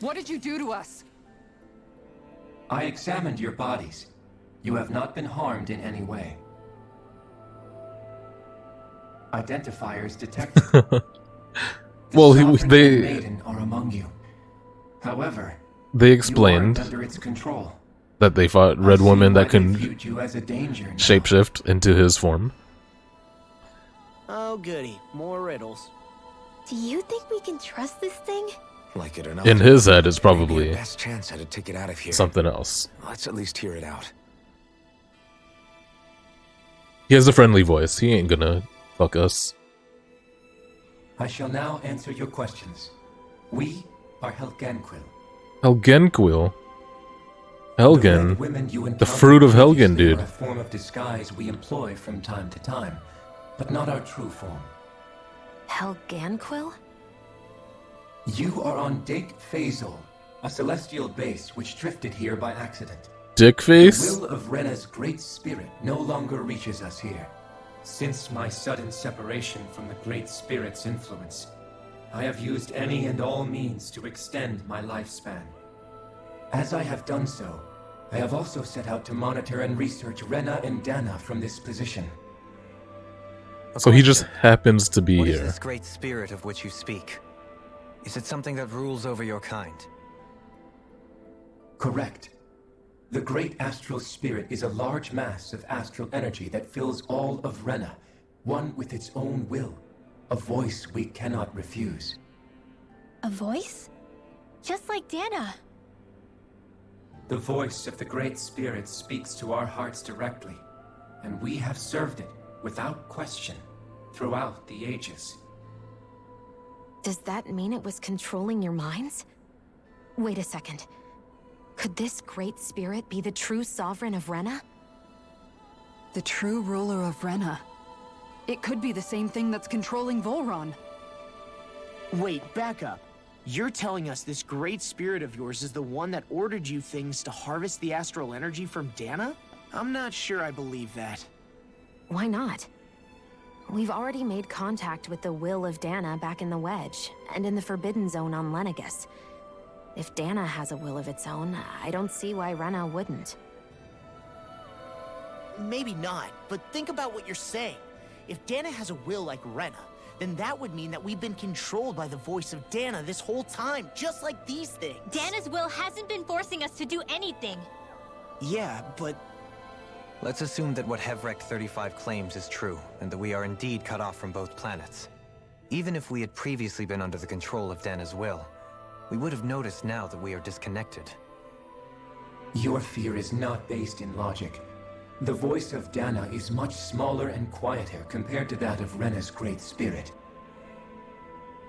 What did you do to us? I examined your bodies. You have not been harmed in any way. Identifiers detected. Well, Sovereign they and Maiden are among you. However, they explained under its control. that they fought Red Woman that can Viewed you as a danger now. shapeshift into his form. Oh, goody. More riddles. Do you think we can trust this thing? Like it or not. In his head, it's maybe probably our best chance at a ticket out of here. something else. Let's at least hear it out. He has a friendly voice. He ain't gonna fuck us. I shall now answer your questions. We are Helgenquil. Helgenquil? The Helgen? red women you The encountered fruit of Helgen, previously dude. are a form of disguise we employ from time to time, but not our true form. Helganquil? You are on Dake Phasol, a celestial base which drifted here by accident. Dickface? The will of Rena's great spirit no longer reaches us here. Since my sudden separation from the Great Spirit's influence, I have used any and all means to extend my lifespan. As I have done so, I have also set out to monitor and research Rena and Dana from this position. So he just happens to be What is here. this great spirit of which you speak? Is it something that rules over your kind? Correct. The Great Astral Spirit is a large mass of astral energy that fills all of Rena, one with its own will, a voice we cannot refuse. A voice? Just like Dana. The voice of the Great Spirit speaks to our hearts directly, and we have served it without question throughout the ages. Does that mean it was controlling your minds? Wait a second. Could this great spirit be the true sovereign of Rena? The true ruler of Rena. It could be the same thing that's controlling Volron. Wait, back up. You're telling us this great spirit of yours is the one that ordered you things to harvest the astral energy from Dana? I'm not sure I believe that. Why not? We've already made contact with the will of Dana back in the Wedge, and in the Forbidden Zone on Lenegus. If Dana has a will of its own, I don't see why Rena wouldn't. Maybe not, but think about what you're saying. If Dana has a will like Rena, then that would mean that we've been controlled by the voice of Dana this whole time, just like these things. Dana's will hasn't been forcing us to do anything. Yeah, but... Let's assume that what Hevrek 35 claims is true, and that we are indeed cut off from both planets. Even if we had previously been under the control of Dana's will, we would have noticed now that we are disconnected. Your fear is not based in logic. The voice of Dana is much smaller and quieter compared to that of Rena's great spirit.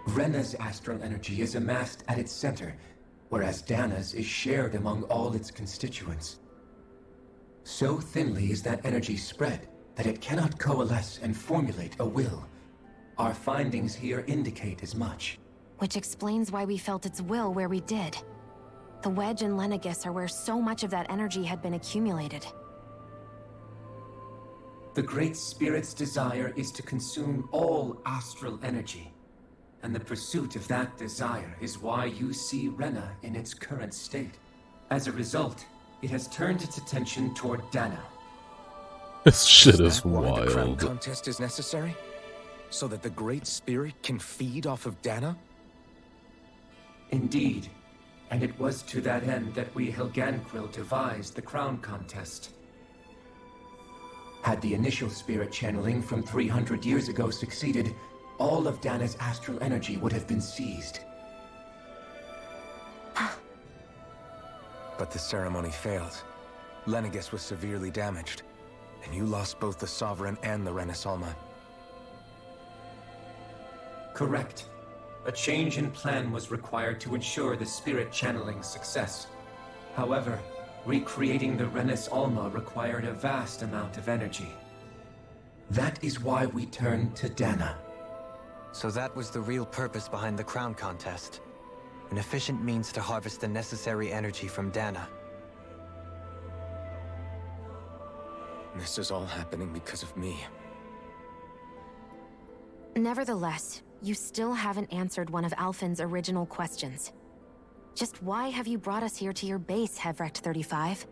Rena's astral energy is amassed at its center, whereas Dana's is shared among all its constituents. So thinly is that energy spread that it cannot coalesce and formulate a will. Our findings here indicate as much. Which explains why we felt its will where we did. The Wedge and Lenegus are where so much of that energy had been accumulated. The Great Spirit's desire is to consume all astral energy. And the pursuit of that desire is why you see Rena in its current state. As a result, it has turned its attention toward Dana. This shit is Why the crown wild. contest is necessary? So that the Great Spirit can feed off of Dana? Indeed. And it was to that end that we Helganquil devised the crown contest. Had the initial spirit channeling from 300 years ago succeeded, all of Dana's astral energy would have been seized. But the ceremony failed. Lenegus was severely damaged, and you lost both the Sovereign and the Renasalma. Correct. A change in plan was required to ensure the spirit channeling success. However, recreating the Renis Alma required a vast amount of energy. That is why we turned to Dana. So that was the real purpose behind the crown contest. An efficient means to harvest the necessary energy from Dana. This is all happening because of me. Nevertheless, you still haven't answered one of Alphen's original questions. Just why have you brought us here to your base, Hevrek 35?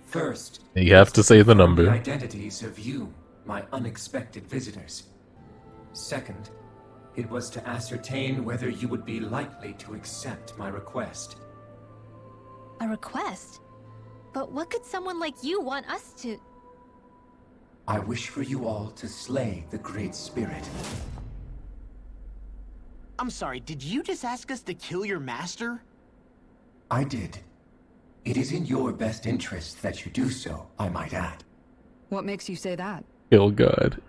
First, You have to say the the number. identities of you, my unexpected visitors. Second, It was to ascertain whether you would be likely to accept my request. A request? But what could someone like you want us to... I wish for you all to slay the Great Spirit. I'm sorry, did you just ask us to kill your master? I did. It is in your best interest that you do so, I might add. What makes you say that? Kill God.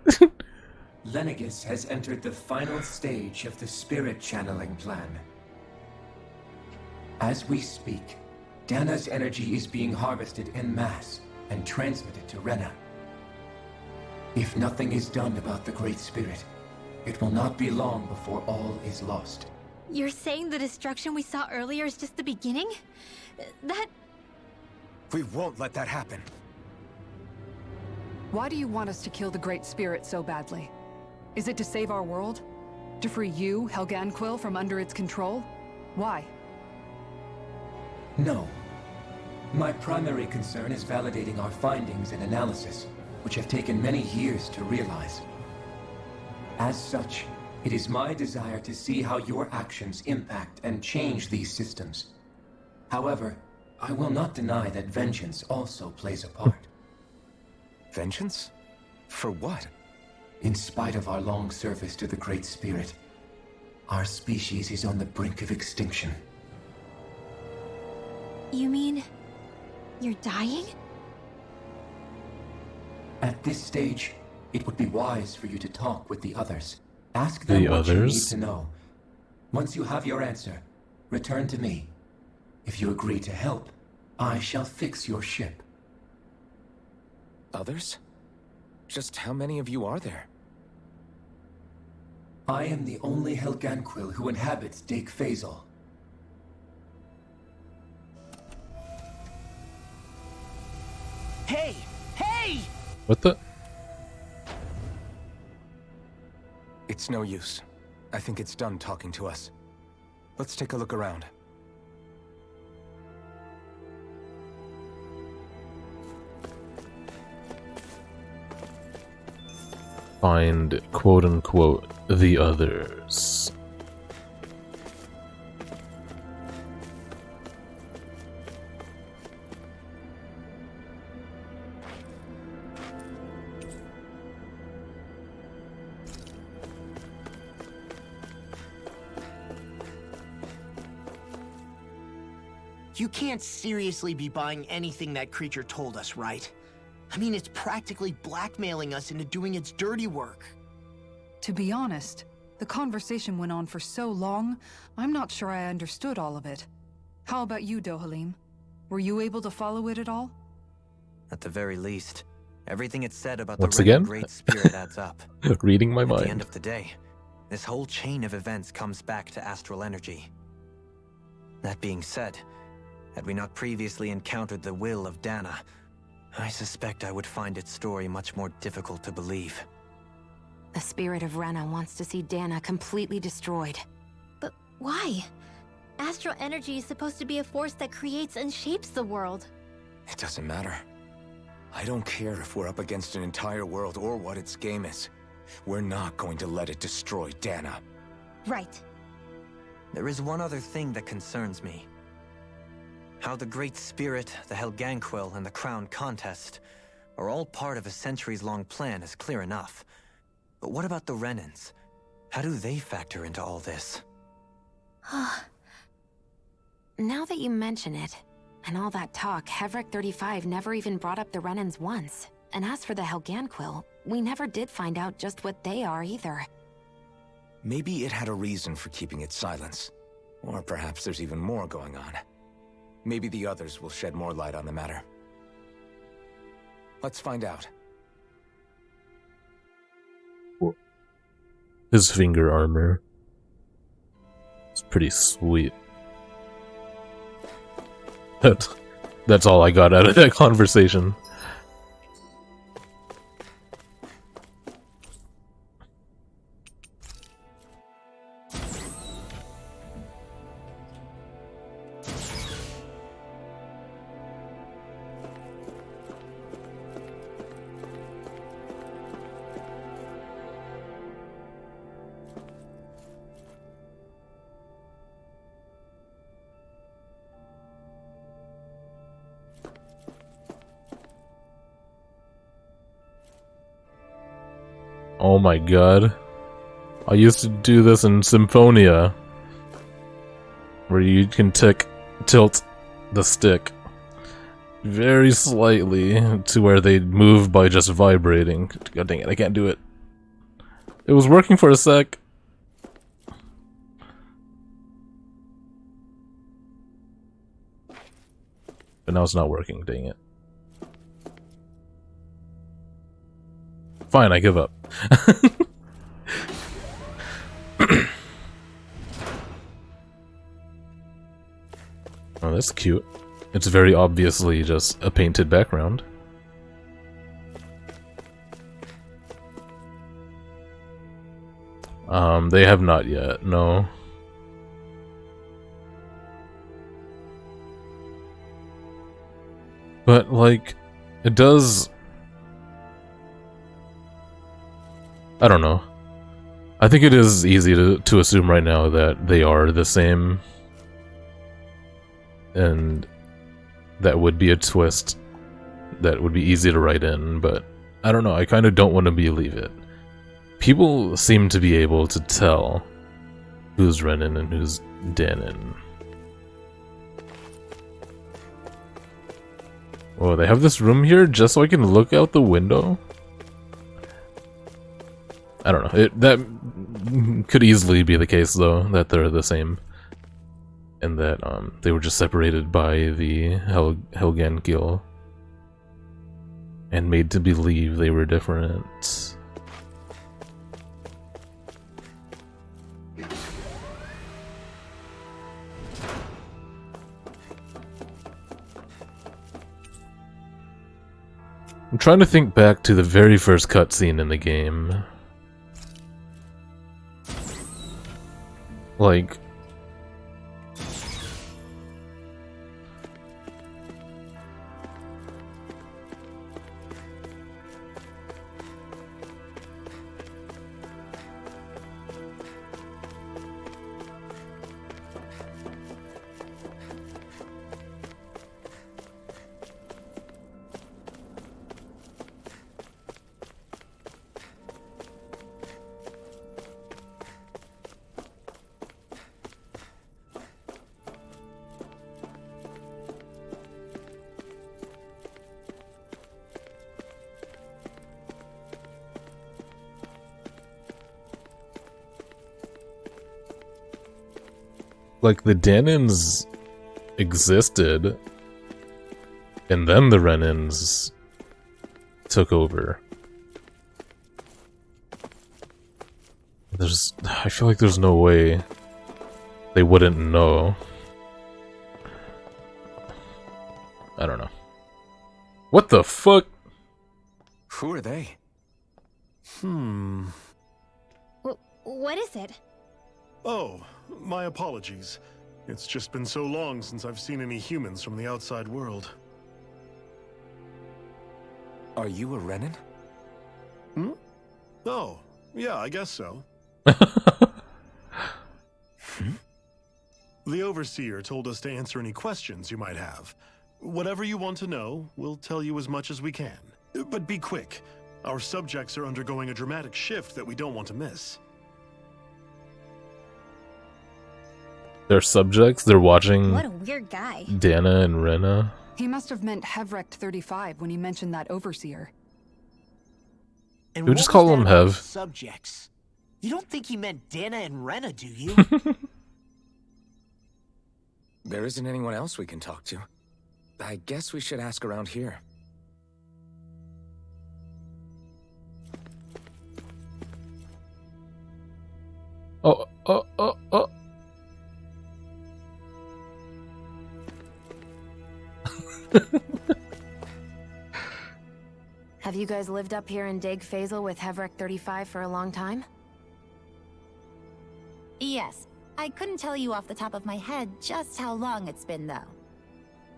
Lenegis has entered the final stage of the spirit channeling plan. As we speak, Dana's energy is being harvested en masse and transmitted to Rena. If nothing is done about the Great Spirit, it will not be long before all is lost. You're saying the destruction we saw earlier is just the beginning? That... We won't let that happen. Why do you want us to kill the Great Spirit so badly? Is it to save our world? To free you, Helganquil, from under its control? Why? No. My primary concern is validating our findings and analysis, which have taken many years to realize. As such, it is my desire to see how your actions impact and change these systems. However, I will not deny that vengeance also plays a part. Vengeance? For what? In spite of our long service to the Great Spirit, our species is on the brink of extinction. You mean... you're dying? At this stage, it would be wise for you to talk with the others. Ask them The what you need others? to know. Once you have your answer, return to me. If you agree to help, I shall fix your ship. Others? Just how many of you are there? I am the only Helganquil who inhabits Dake Phasal. Hey! Hey! What the? It's no use. I think it's done talking to us. Let's take a look around. Find quote-unquote the others. You can't seriously be buying anything that creature told us, right? I mean, it's practically blackmailing us into doing its dirty work. To be honest, the conversation went on for so long, I'm not sure I understood all of it. How about you, Dohalim? Were you able to follow it at all? At the very least, everything it said about Once the again? Great Spirit adds up. Reading my At the mind. end of the day, this whole chain of events comes back to astral energy. That being said, had we not previously encountered the will of Dana, I suspect I would find its story much more difficult to believe. The spirit of Rena wants to see Dana completely destroyed. But why? Astral energy is supposed to be a force that creates and shapes the world. It doesn't matter. I don't care if we're up against an entire world or what its game is. We're not going to let it destroy Dana. Right. There is one other thing that concerns me. How the Great Spirit, the Helganquil, and the Crown Contest are all part of a centuries-long plan is clear enough. But what about the Renans? How do they factor into all this? Now that you mention it, and all that talk, Hevric 35 never even brought up the Renans once. And as for the Helganquil, we never did find out just what they are either. Maybe it had a reason for keeping its silence. Or perhaps there's even more going on. Maybe the others will shed more light on the matter. Let's find out. His finger armor. It's pretty sweet. That's all I got out of that conversation. Oh my god. I used to do this in Symphonia, where you can tilt the stick very slightly to where they move by just vibrating. God dang it, I can't do it. It was working for a sec. But now it's not working, dang it. Fine, I give up. Oh, that's cute. It's very obviously just a painted background. They have not yet, no. But, like, it does... I don't know. I think it is easy to assume right now that they are the same. And that would be a twist that would be easy to write in, but I don't know, I kind of don't want to believe it. People seem to be able to tell who's Renan and who's Danon. Oh, they have this room here just so I can look out the window? I don't know. That could easily be the case, though, that they're the same. And that they were just separated by the Helgen Guild and made to believe they were different. I'm trying to think back to the very first cutscene in the game. Like... like, the Danons existed, and then the Renans took over. I feel like there's no way they wouldn't know. I don't know. What the fuck? Who are they? What is it? Oh, my apologies. It's just been so long since I've seen any humans from the outside world. Are you a Renan? Oh, yeah, I guess so. The Overseer told us to answer any questions you might have. Whatever you want to know, we'll tell you as much as we can. But be quick. Our subjects are undergoing a dramatic shift that we don't want to miss. They're subjects? They're watching What a weird guy. Dana and Rena? He must have meant Hevrecht 35 when he mentioned that Overseer. And We just call them Hev. Subjects. You don't think he meant Dana and Rena, do you? There isn't anyone else we can talk to. I guess we should ask around here. Oh. Have you guys lived up here in Dag Fazel with Hevrecht 35 for a long time? Yes. I couldn't tell you off the top of my head just how long it's been, though.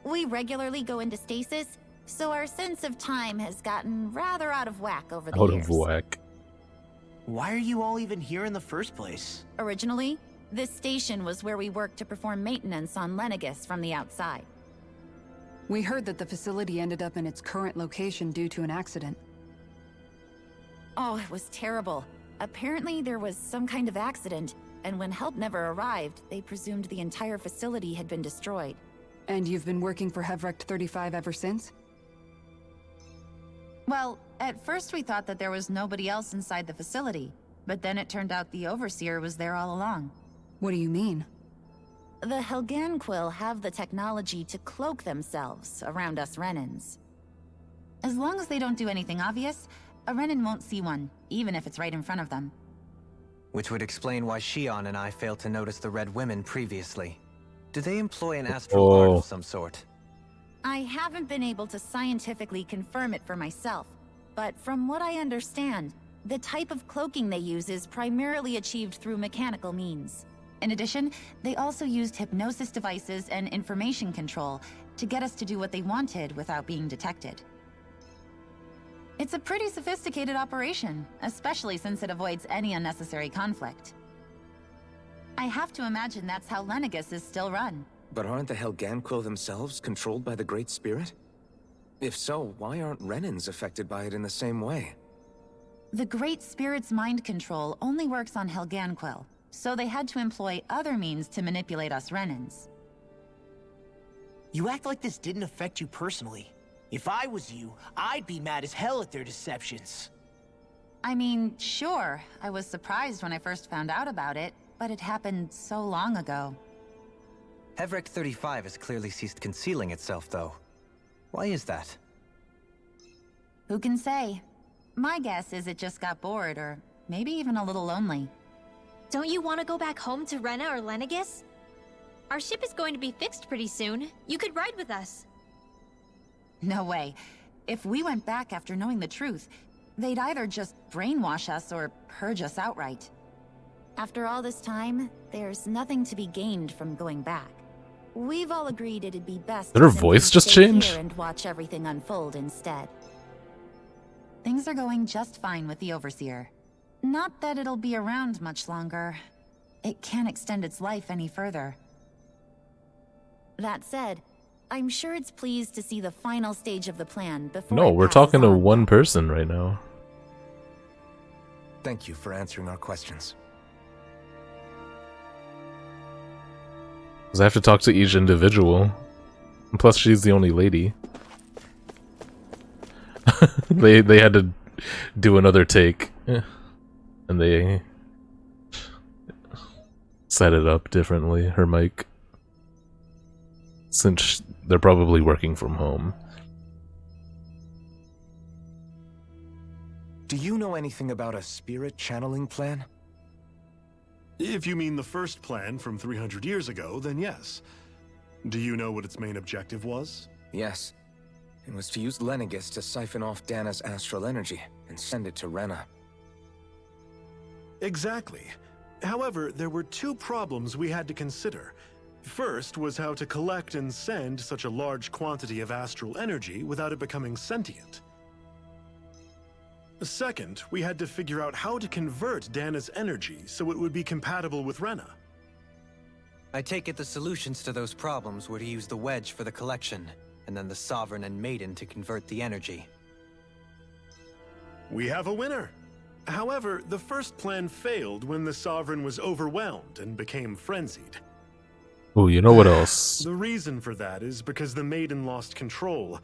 We regularly go into stasis, so our sense of time has gotten rather out of whack over the years. Out of whack. Why are you all even here in the first place? Originally, this station was where we worked to perform maintenance on Lenegis from the outside. We heard that the facility ended up in its current location due to an accident. Oh, it was terrible. Apparently there was some kind of accident, and when help never arrived, they presumed the entire facility had been destroyed. And you've been working for Hevrecht 35 ever since? Well, at first we thought that there was nobody else inside the facility, but then it turned out the Overseer was there all along. What do you mean? The Helganquil have the technology to cloak themselves around us Renans. As long as they don't do anything obvious, a Renan won't see one, even if it's right in front of them. Which would explain why Shion and I failed to notice the Red Women previously. Do they employ an astral art of some sort? I haven't been able to scientifically confirm it for myself, but from what I understand, the type of cloaking they use is primarily achieved through mechanical means. In addition, they also used hypnosis devices and information control to get us to do what they wanted without being detected. It's a pretty sophisticated operation, especially since it avoids any unnecessary conflict. I have to imagine that's how Lenegis is still run. But aren't the Helganquil themselves controlled by the Great Spirit? If so, why aren't Renans affected by it in the same way? The Great Spirit's mind control only works on Helganquil, so they had to employ other means to manipulate us Renans. You act like this didn't affect you personally. If I was you, I'd be mad as hell at their deceptions. I mean, sure, I was surprised when I first found out about it, but it happened so long ago. Hevrecht 35 has clearly ceased concealing itself, though. Why is that? Who can say? My guess is it just got bored, or maybe even a little lonely. Don't you want to go back home to Rena or Lenegis? Our ship is going to be fixed pretty soon. You could ride with us. No way. If we went back after knowing the truth, they'd either just brainwash us or purge us outright. After all this time, there's nothing to be gained from going back. We've all agreed it'd be best Did her to simply voice just stay change? here and watch everything unfold instead. Things are going just fine with the Overseer. Not that it'll be around much longer. It can't extend its life any further. That said, I'm sure it's pleased to see the final stage of the plan before No, it we're passes talking to on. one person right now. Thank you for answering our questions. Because I have to talk to each individual. And plus, she's the only lady. they had to do another take. And they set it up differently, her mic. Since they're probably working from home. Do you know anything about a spirit channeling plan? If you mean the first plan from 300 years ago, then yes. Do you know what its main objective was? Yes. It was to use Lenegis to siphon off Dana's astral energy and send it to Rena. Exactly. However, there were two problems we had to consider. First was how to collect and send such a large quantity of astral energy without it becoming sentient. Second, we had to figure out how to convert Dana's energy so it would be compatible with Rena. I take it the solutions to those problems were to use the wedge for the collection, and then the Sovereign and Maiden to convert the energy. We have a winner! However, the first plan failed when the Sovereign was overwhelmed and became frenzied. Ooh, you know what else? The reason for that is because the Maiden lost control.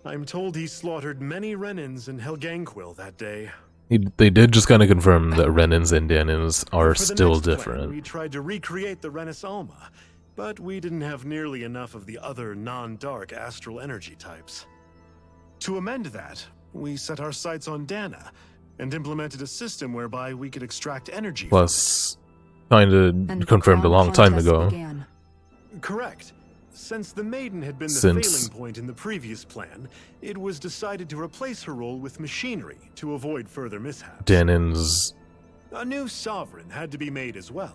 I'm told he slaughtered many Renans in Helganquil that day. They did just kind of confirm that Renans and Danans are For the still next plan, different. we tried to recreate the Renis Alma, but we didn't have nearly enough of the other non-dark astral energy types. To amend that, we set our sights on Dana, and implemented a system whereby we could extract energy. Plus, kinda confirmed a long time ago. Correct. Since the Maiden had been the Since- failing point in the previous plan, it was decided to replace her role with machinery to avoid further mishaps. Danan's A new Sovereign had to be made as well.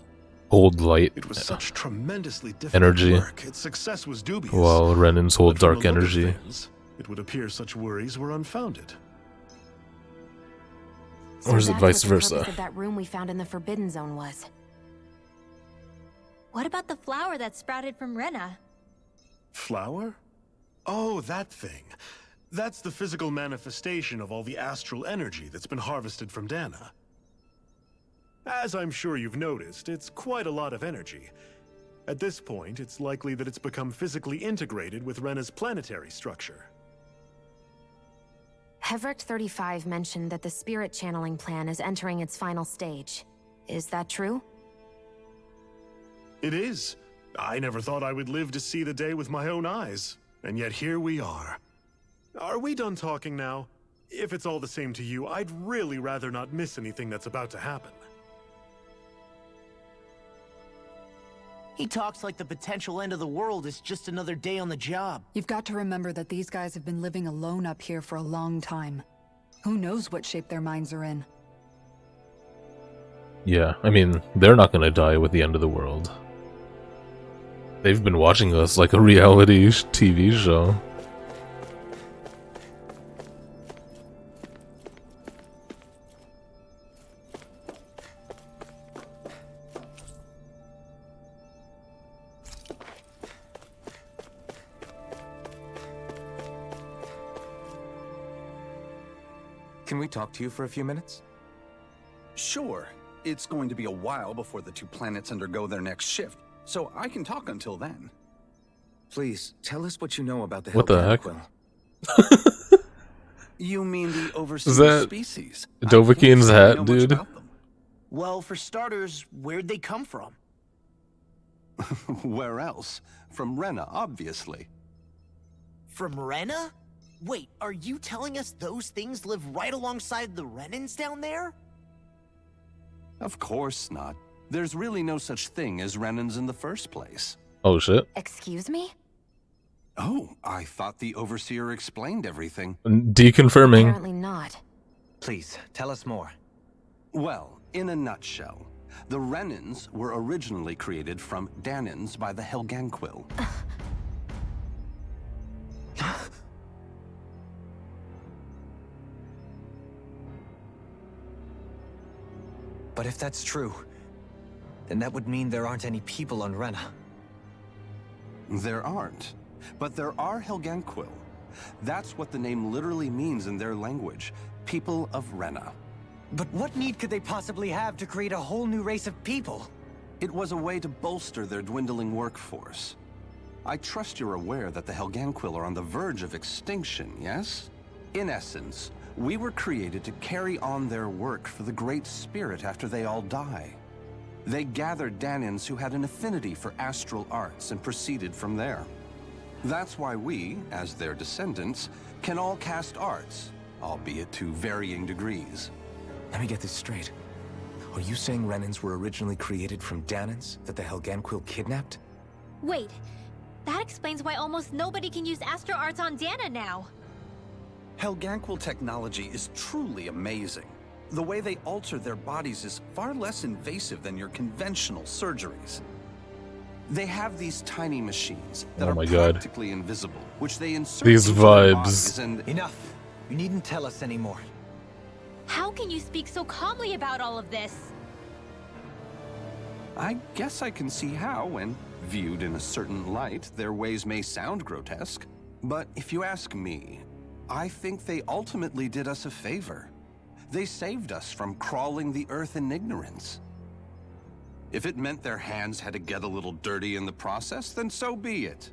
hold light It was such tremendously difficult energy, work. Its success was dubious. while Renans hold But from dark the look of energy. things, it would appear such worries were unfounded. So Or is it that's vice what the versa? purpose of that room we found in the Forbidden Zone was. What about the flower that sprouted from Rena? Flower? Oh, that thing. That's the physical manifestation of all the astral energy that's been harvested from Dana. As I'm sure you've noticed, it's quite a lot of energy. At this point, it's likely that it's become physically integrated with Rena's planetary structure. Hevricht 35 mentioned that the spirit channeling plan is entering its final stage. Is that true? It is. I never thought I would live to see the day with my own eyes, and yet here we are. Are we done talking now? If it's all the same to you, I'd really rather not miss anything that's about to happen. He talks like the potential end of the world is just another day on the job. You've got to remember that these guys have been living alone up here for a long time. Who knows what shape their minds are in? Yeah, I mean, they're not gonna die with the end of the world. They've been watching us like a reality TV show. Can we talk to you for a few minutes? Sure. It's going to be a while before the two planets undergo their next shift, so I can talk until then. Please, tell us what you know about the What the heck? Helghan. You mean the Is overseer that species? Dovahkiin's I hat, don't know much dude? about them. Well, for starters, where'd they come from? Where else? From Rena, obviously. From Rena? Wait, are you telling us those things live right alongside the Renans down there? Of course not. There's really no such thing as Renans in the first place. Oh shit. Excuse me? Oh, I thought the overseer explained everything. Deconfirming. Apparently not. Please, tell us more. Well, in a nutshell, the Renans were originally created from Danans by the Helganquil. But if that's true, then that would mean there aren't any people on Rena. There aren't. But there are Helganquil. That's what the name literally means in their language. People of Rena. But what need could they possibly have to create a whole new race of people? It was a way to bolster their dwindling workforce. I trust you're aware that the Helganquil are on the verge of extinction, yes? In essence, we were created to carry on their work for the Great Spirit after they all die. They gathered Danans who had an affinity for astral arts and proceeded from there. That's why we, as their descendants, can all cast arts, albeit to varying degrees. Let me get this straight. Are you saying Renans were originally created from Danans that the Helganquil kidnapped? Wait, that explains why almost nobody can use Astro Arts on Dana now. Helganquil technology is truly amazing. The way they alter their bodies is far less invasive than your conventional surgeries. They have these tiny machines that Oh are my God. practically invisible, which they insert These into their vibes. bodies and Enough. You needn't tell us anymore. How can you speak so calmly about all of this? I guess I can see how, when viewed in a certain light, their ways may sound grotesque. But if you ask me, I think they ultimately did us a favor. They saved us from crawling the earth in ignorance. If it meant their hands had to get a little dirty in the process, then so be it.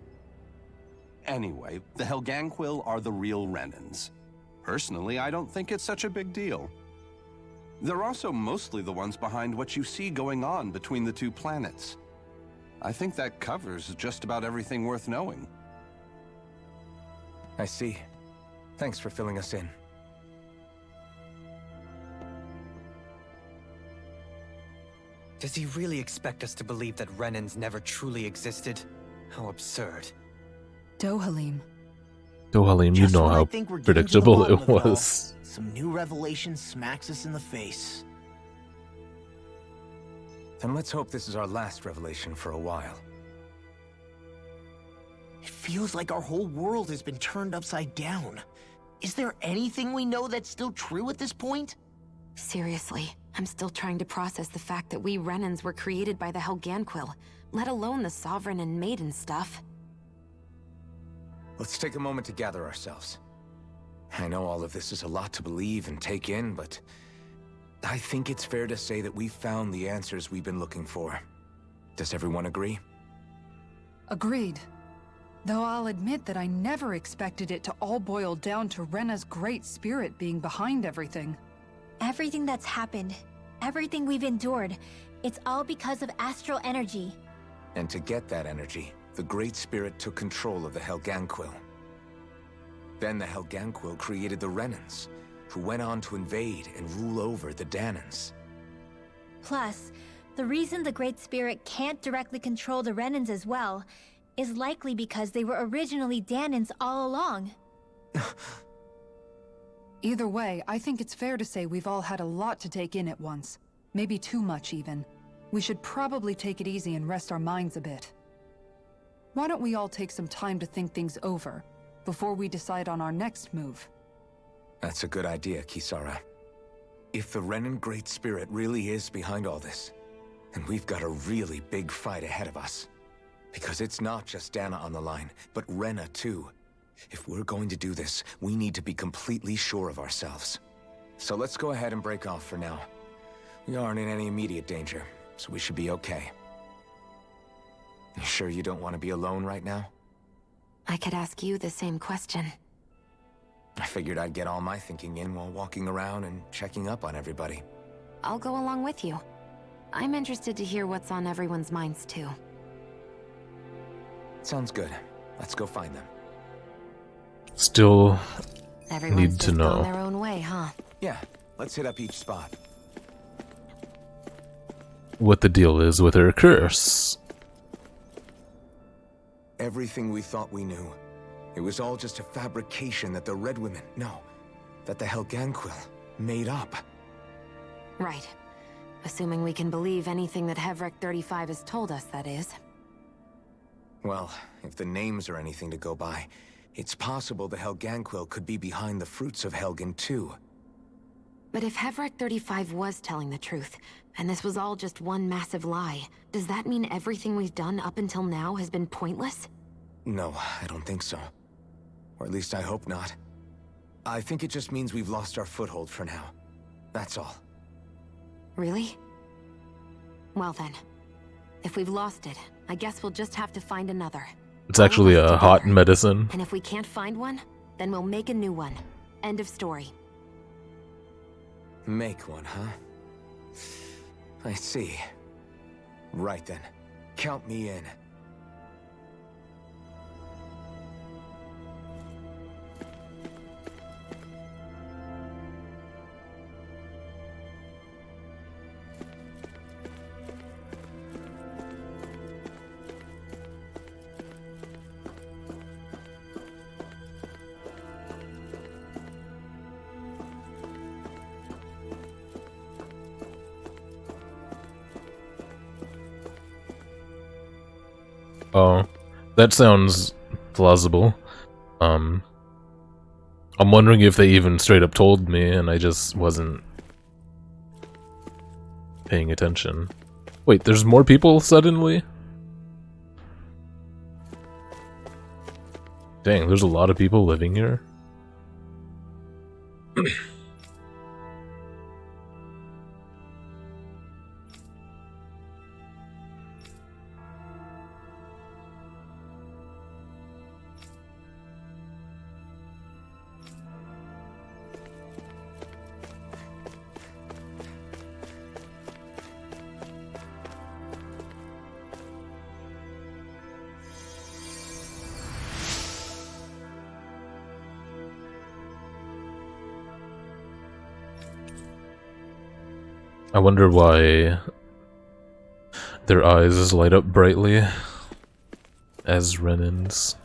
Anyway, the Helganquil are the real Renans. Personally, I don't think it's such a big deal. They're also mostly the ones behind what you see going on between the two planets. I think that covers just about everything worth knowing. I see. Thanks for filling us in. Does he really expect us to believe that Renans never truly existed? How absurd. Dohalim. Dohalim, you Just know when I how think we're getting to the predictable bottom it of all, was. some new revelation smacks us in the face. Then let's hope this is our last revelation for a while. It feels like our whole world has been turned upside down. Is there anything we know that's still true at this point? Seriously, I'm still trying to process the fact that we Renans were created by the Helganquil, let alone the Sovereign and Maiden stuff. Let's take a moment to gather ourselves. I know all of this is a lot to believe and take in, but I think it's fair to say that we've found the answers we've been looking for. Does everyone agree? Agreed. Though I'll admit that I never expected it to all boil down to Rena's great spirit being behind everything. Everything that's happened, everything we've endured, it's all because of astral energy. And to get that energy, the Great Spirit took control of the Helganquil. Then the Helganquil created the Renans, who went on to invade and rule over the Danans. Plus, the reason the Great Spirit can't directly control the Renans as well is likely because they were originally Danans all along. Either way, I think it's fair to say we've all had a lot to take in at once. Maybe too much, even. We should probably take it easy and rest our minds a bit. Why don't we all take some time to think things over, before we decide on our next move? That's a good idea, Kisara. If the Renan Great Spirit really is behind all this, then we've got a really big fight ahead of us. Because it's not just Dana on the line, but Rena too. If we're going to do this, we need to be completely sure of ourselves. So let's go ahead and break off for now. We aren't in any immediate danger, so we should be okay. You sure you don't want to be alone right now? I could ask you the same question. I figured I'd get all my thinking in while walking around and checking up on everybody. I'll go along with you. I'm interested to hear what's on everyone's minds too. Sounds good. Let's go find them. Still Everyone's need to just know. gone their own way, huh? Yeah, let's hit up each spot. What the deal is with her curse. Everything we thought we knew. It was all just a fabrication that the Red Women, that the Helganquil made up. Right. Assuming we can believe anything that Hevrek 35 has told us, that is. Well, if the names are anything to go by, it's possible the Helganquil could be behind the fruits of Helgen too. But if Hevrek 35 was telling the truth, and this was all just one massive lie, does that mean everything we've done up until now has been pointless? No, I don't think so. Or at least I hope not. I think it just means we've lost our foothold for now. That's all. Really? Well then, if we've lost it, I guess we'll just have to find another. It's actually a hot medicine. And if we can't find one, then we'll make a new one. End of story. Make one, huh? I see. Right then. Count me in. Oh, that sounds plausible. I'm wondering if they even straight up told me and I just wasn't paying attention. Wait, there's more people suddenly? Dang, there's a lot of people living here. I wonder why their eyes light up brightly as Renans.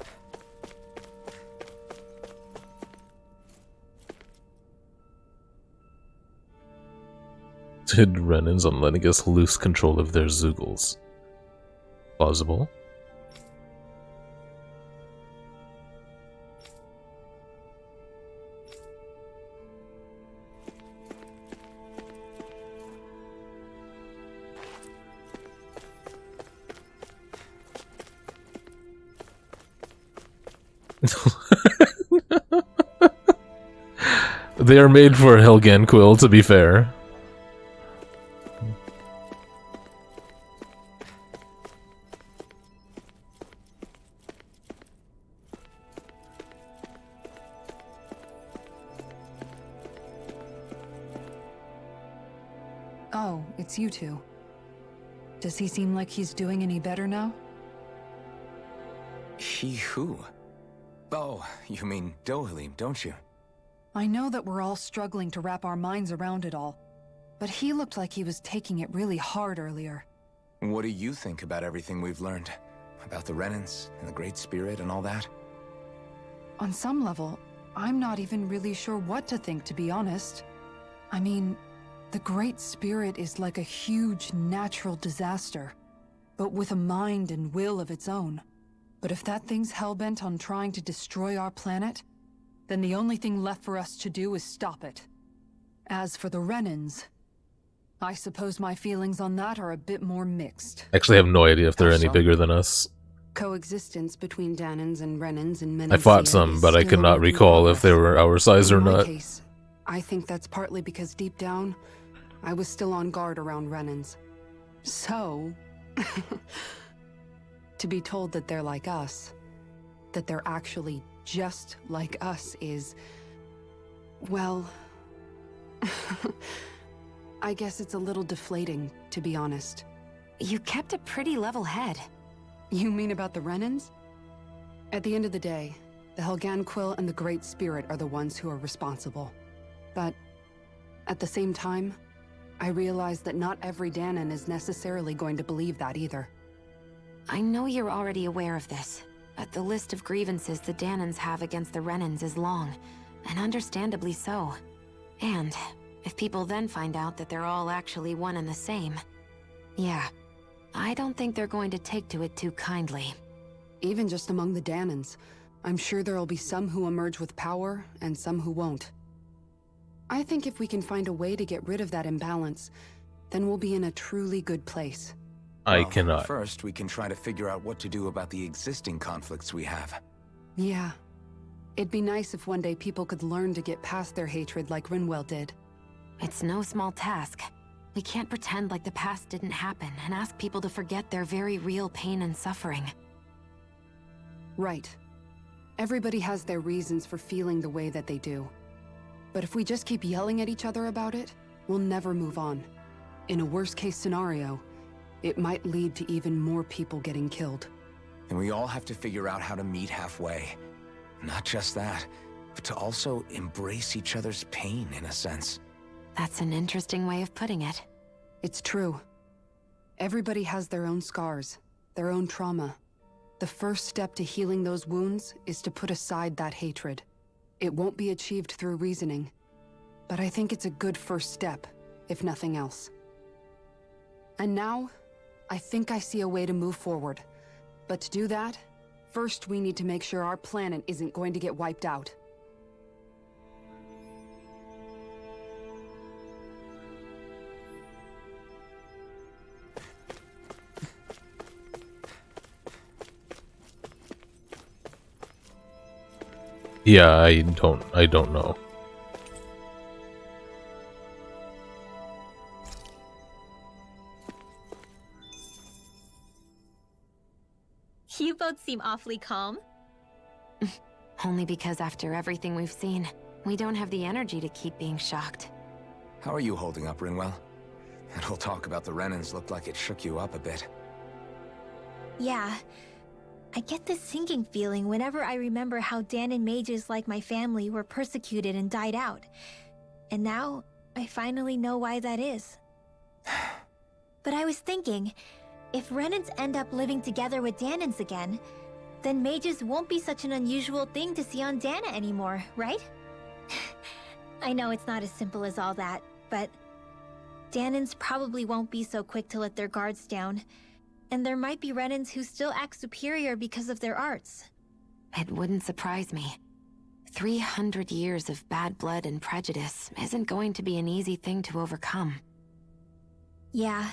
Did Renans on letting us loose control of their Zeugles? Plausible. They are made for Helgen Quill, to be fair. Oh, it's you two. Does he seem like he's doing any better now? He who? Oh, you mean Dohalim, don't you? I know that we're all struggling to wrap our minds around it all, but he looked like he was taking it really hard earlier. What do you think about everything we've learned? About the Renans and the Great Spirit and all that? On some level, I'm not even really sure what to think, to be honest. I mean, the Great Spirit is like a huge natural disaster, but with a mind and will of its own. But if that thing's hellbent on trying to destroy our planet, then the only thing left for us to do is stop it. As for the Renans, I suppose my feelings on that are a bit more mixed. Actually, I have no idea if they're any bigger than us. Coexistence between Danans and Renans and Menancia I fought some, but I could not recall if they were our size or In my not. case, I think that's partly because deep down, I was still on guard around Renans. So, to be told that they're like us, that they're actually just like us is, well, I guess it's a little deflating, to be honest. You kept a pretty level head. You mean about the Renans? At the end of the day, the Helgen Quill and the Great Spirit are the ones who are responsible. But at the same time, I realize that not every Danan is necessarily going to believe that either. I know you're already aware of this, but the list of grievances the Danans have against the Renans is long, and understandably so. And if people then find out that they're all actually one and the same, yeah, I don't think they're going to take to it too kindly. Even just among the Danans, I'm sure there'll be some who emerge with power and some who won't. I think if we can find a way to get rid of that imbalance, then we'll be in a truly good place. I cannot. First, we can try to figure out what to do about the existing conflicts we have. Yeah. It'd be nice if one day people could learn to get past their hatred like Rinwell did. It's no small task. We can't pretend like the past didn't happen and ask people to forget their very real pain and suffering. Right. Everybody has their reasons for feeling the way that they do. But if we just keep yelling at each other about it, we'll never move on. In a worst-case scenario, it might lead to even more people getting killed. And we all have to figure out how to meet halfway. Not just that, but to also embrace each other's pain, in a sense. That's an interesting way of putting it. It's true. Everybody has their own scars, their own trauma. The first step to healing those wounds is to put aside that hatred. It won't be achieved through reasoning, but I think it's a good first step, if nothing else. And now, I think I see a way to move forward. But to do that, first we need to make sure our planet isn't going to get wiped out. Yeah, I don't know. You both seem awfully calm. Only because after everything we've seen, we don't have the energy to keep being shocked. How are you holding up, Rinwell? That whole talk about the Renans looked like it shook you up a bit. Yeah. I get this sinking feeling whenever I remember how Danan mages like my family were persecuted and died out. And now, I finally know why that is. But I was thinking, if Renans end up living together with Danans again, then mages won't be such an unusual thing to see on Dana anymore, right? I know it's not as simple as all that, but Danans probably won't be so quick to let their guards down. And there might be Renans who still act superior because of their arts. It wouldn't surprise me. 300 years of bad blood and prejudice isn't going to be an easy thing to overcome. Yeah.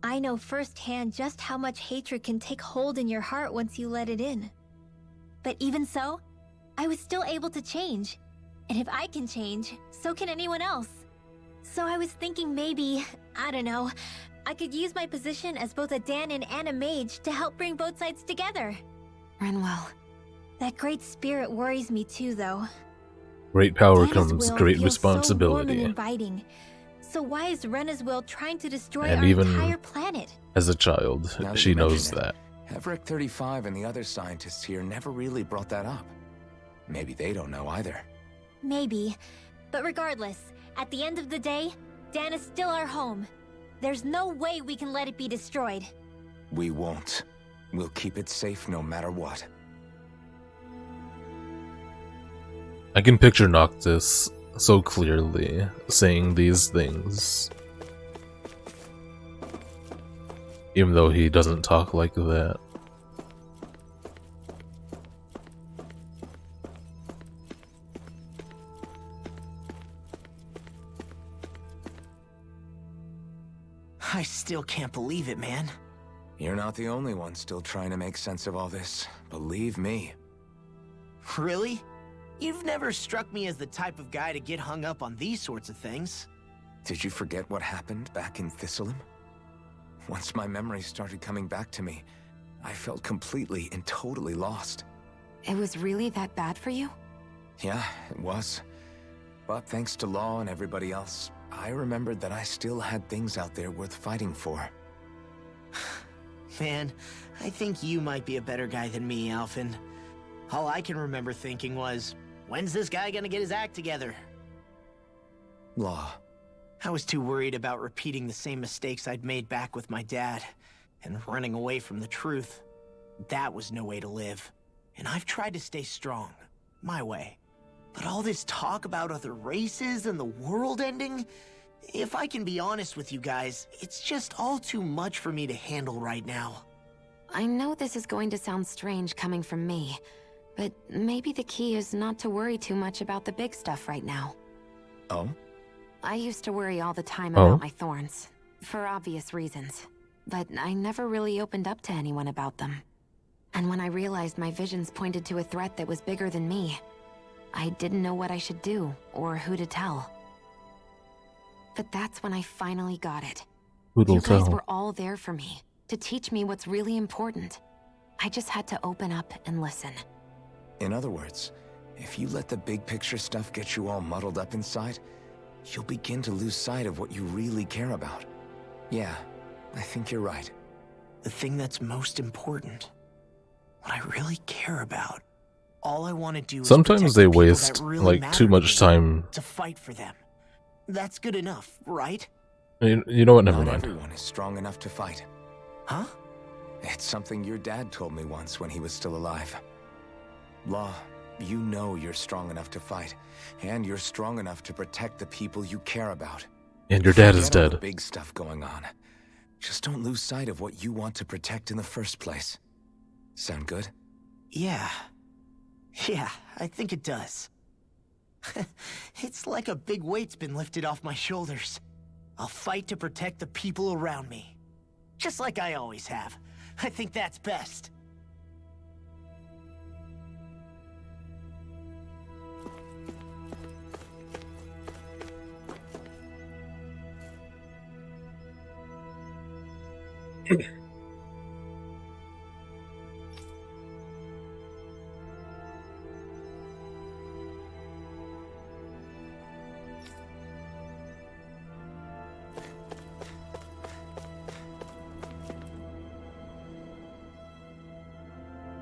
I know firsthand just how much hatred can take hold in your heart once you let it in. But even so, I was still able to change. And if I can change, so can anyone else. So I was thinking maybe, I don't know, I could use my position as both a Dahnan and a mage to help bring both sides together. Rinwell. That great spirit worries me too, though. Great power Dana's comes will great feels so warm and responsibility. inviting. So why is Rena's will trying to destroy And our even entire planet? as a child, Now that she you knows mention that. it, Everick 35 and the other scientists here never really brought that up. Maybe they don't know either. Maybe. But regardless, at the end of the day, Dan is still our home. There's no way we can let it be destroyed. We won't. We'll keep it safe no matter what. I can picture Noctis so clearly saying these things. Even though he doesn't talk like that. I still can't believe it, man. You're not the only one still trying to make sense of all this. Believe me. Really? You've never struck me as the type of guy to get hung up on these sorts of things. Did you forget what happened back in Thistleum? Once my memories started coming back to me, I felt completely and totally lost. It was really that bad for you? Yeah, it was. But thanks to Law and everybody else, I remembered that I still had things out there worth fighting for. Man, I think you might be a better guy than me, Alphen. All I can remember thinking was, when's this guy gonna get his act together? Law. I was too worried about repeating the same mistakes I'd made back with my dad, and running away from the truth. That was no way to live. And I've tried to stay strong, my way. But all this talk about other races and the world ending, if I can be honest with you guys, it's just all too much for me to handle right now. I know this is going to sound strange coming from me, but maybe the key is not to worry too much about the big stuff right now. Oh? I used to worry all the time Oh? about my thorns, for obvious reasons, but I never really opened up to anyone about them. And when I realized my visions pointed to a threat that was bigger than me, I didn't know what I should do, or who to tell. But that's when I finally got it. Who'll You guys tell? were all there for me, to teach me what's really important. I just had to open up and listen. In other words, if you let the big picture stuff get you all muddled up inside, you'll begin to lose sight of what you really care about. Yeah, I think you're right. The thing that's most important. What I really care about. All I want to do is Sometimes protect they the people waste that really like matter too to much me, time. to fight for them. That's good enough, right? You know what? Never Not mind. everyone is strong enough to fight. Huh? It's something your dad told me once when he was still alive. Law, you know you're strong enough to fight, and you're strong enough to protect the people you care about. And your dad is Forget all the dead. big stuff going on. Just don't lose sight of what you want to protect in the first place. Sound good? Yeah. Yeah, I think it does. It's like a big weight's been lifted off my shoulders. I'll fight to protect the people around me. Just like I always have. I think that's best.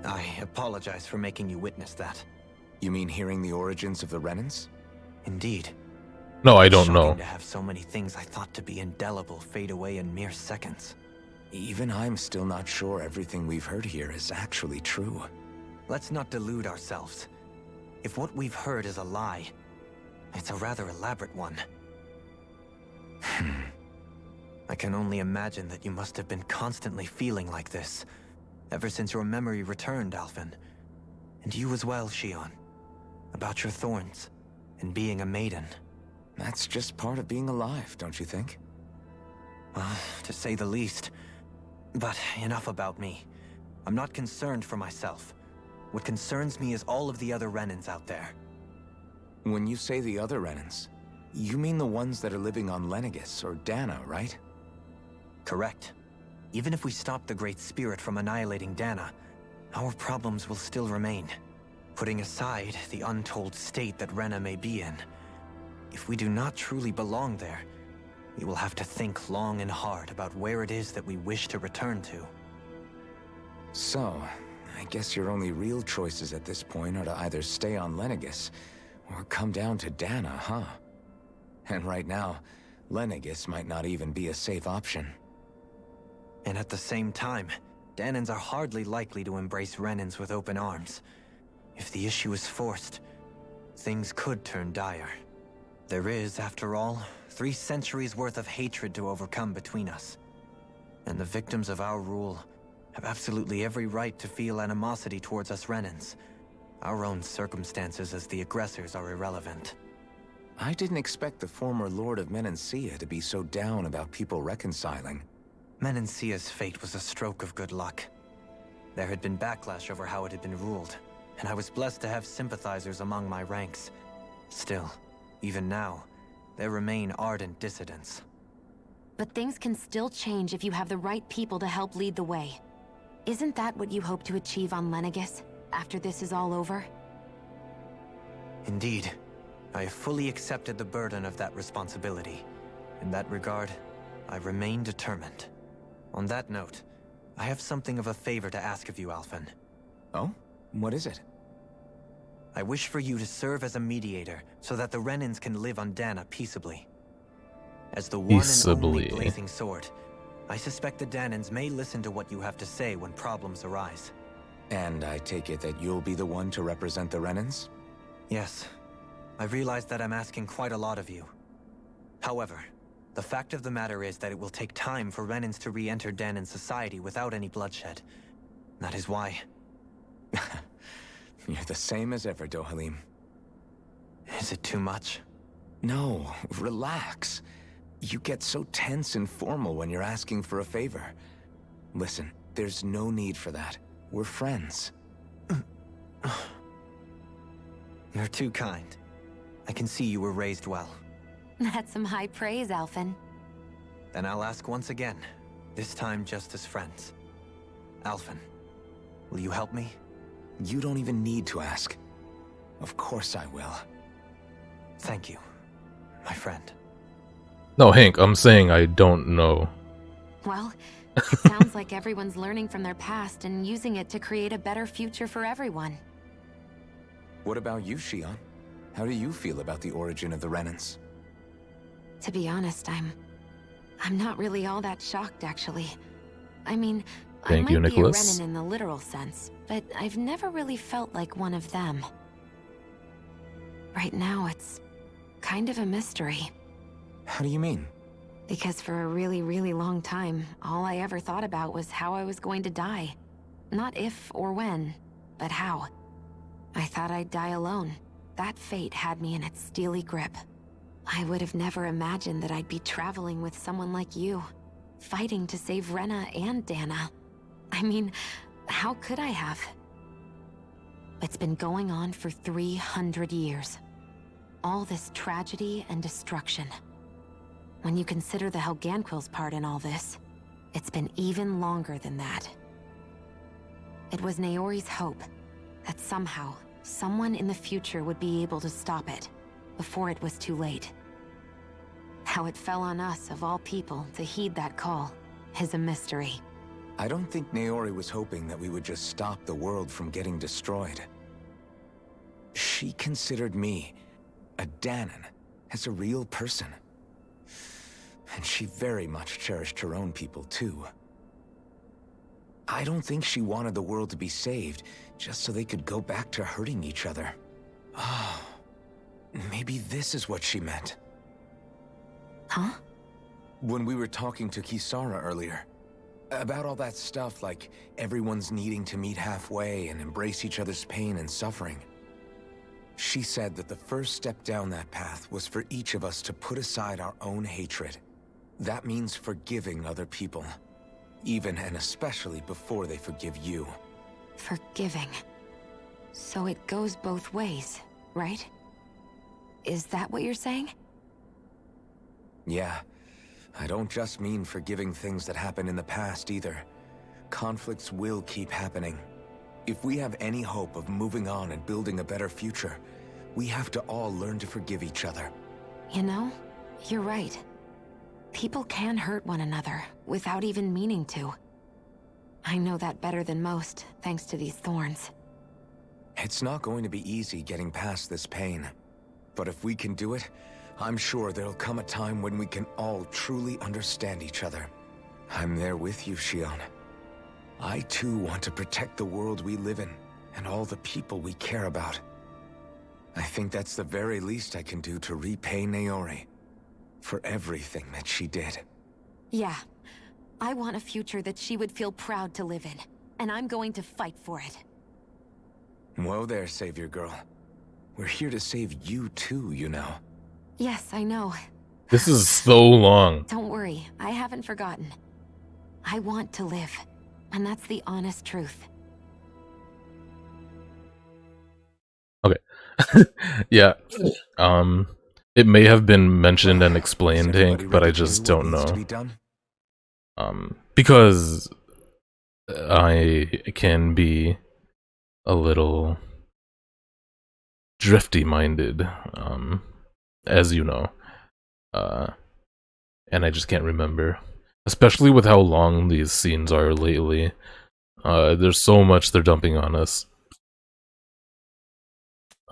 I apologize for making you witness that. You mean hearing the origins of the Renans? Indeed. No, I don't Shocking know. to have so many things I thought to be indelible fade away in mere seconds. Even I'm still not sure everything we've heard here is actually true. Let's not delude ourselves. If what we've heard is a lie, it's a rather elaborate one. I can only imagine that you must have been constantly feeling like this, ever since your memory returned, Alphen. And you as well, Shion. About your thorns, and being a maiden. That's just part of being alive, don't you think? Well, to say the least. But enough about me. I'm not concerned for myself. What concerns me is all of the other Renans out there. When you say the other Renans, you mean the ones that are living on Lenegis or Dana, right? Correct. Even if we stop the Great Spirit from annihilating Dana, our problems will still remain. Putting aside the untold state that Rena may be in, if we do not truly belong there, we will have to think long and hard about where it is that we wish to return to. So, I guess your only real choices at this point are to either stay on Lenegis or come down to Dana, huh? And right now, Lenegis might not even be a safe option. And at the same time, Danans are hardly likely to embrace Renans with open arms. If the issue is forced, things could turn dire. There is, after all, 3 centuries worth of hatred to overcome between us. And the victims of our rule have absolutely every right to feel animosity towards us Renans. Our own circumstances as the aggressors are irrelevant. I didn't expect the former Lord of Menancia to be so down about people reconciling. Menancia's fate was a stroke of good luck. There had been backlash over how it had been ruled, and I was blessed to have sympathizers among my ranks. Still, even now, there remain ardent dissidents. But things can still change if you have the right people to help lead the way. Isn't that what you hope to achieve on Lenegis, after this is all over? Indeed. I have fully accepted the burden of that responsibility. In that regard, I remain determined. On that note, I have something of a favor to ask of you, Alphen. Oh? What is it? I wish for you to serve as a mediator so that the Renans can live on Dana peaceably. As the one and only Blazing Sword, I suspect the Danans may listen to what you have to say when problems arise. And I take it that you'll be the one to represent the Renans? Yes. I realize that I'm asking quite a lot of you. However, the fact of the matter is that it will take time for Renans to re-enter Danan society without any bloodshed. That is why... You're the same as ever, Dohalim. Is it too much? No, relax. You get so tense and formal when you're asking for a favor. Listen, there's no need for that. We're friends. You're too kind. I can see you were raised well. That's some high praise, Alphen. Then I'll ask once again, this time just as friends. Alphen, will you help me? You don't even need to ask. Of course I will. Thank you, my friend. No, Hank, I'm saying I don't know. Well, it sounds like everyone's learning from their past and using it to create a better future for everyone. What about you, Shion? How do you feel about the origin of the Renans? To be honest, I'm not really all that shocked, actually. I mean, Thank you, I might be a Nicholas. Renan in the literal sense, but I've never really felt like one of them. Right now, it's kind of a mystery. How do you mean? Because for a really, really long time, all I ever thought about was how I was going to die. Not if or when, but how. I thought I'd die alone. That fate had me in its steely grip. I would have never imagined that I'd be traveling with someone like you, fighting to save Rena and Dana. I mean, how could I have? It's been going on for 300 years. All this tragedy and destruction. When you consider the Helganquil's part in all this, it's been even longer than that. It was Naori's hope that somehow, someone in the future would be able to stop it, before it was too late. How it fell on us, of all people, to heed that call, is a mystery. I don't think Naori was hoping that we would just stop the world from getting destroyed. She considered me, a Danan, as a real person. And she very much cherished her own people, too. I don't think she wanted the world to be saved, just so they could go back to hurting each other. Oh, maybe this is what she meant. Huh? When we were talking to Kisara earlier, about all that stuff like everyone's needing to meet halfway and embrace each other's pain and suffering. She said that the first step down that path was for each of us to put aside our own hatred. That means forgiving other people, even and especially before they forgive you. Forgiving. So it goes both ways, right? Is that what you're saying? Yeah. I don't just mean forgiving things that happened in the past either. Conflicts will keep happening. If we have any hope of moving on and building a better future, we have to all learn to forgive each other. You know, you're right. People can hurt one another without even meaning to. I know that better than most, thanks to these thorns. It's not going to be easy getting past this pain. But if we can do it, I'm sure there'll come a time when we can all truly understand each other. I'm there with you, Shion. I too want to protect the world we live in, and all the people we care about. I think that's the very least I can do to repay Naori for everything that she did. Yeah. I want a future that she would feel proud to live in, and I'm going to fight for it. Whoa there, Savior Girl. We're here to save you too, you know. Yes, I know. This is so long. Don't worry, I haven't forgotten. I want to live, and that's the honest truth. Okay. Yeah. It may have been mentioned and explained, Hank, but I just don't know. Because I can be a little drifty-minded, as you know. And I just can't remember. Especially with how long these scenes are lately. There's so much they're dumping on us.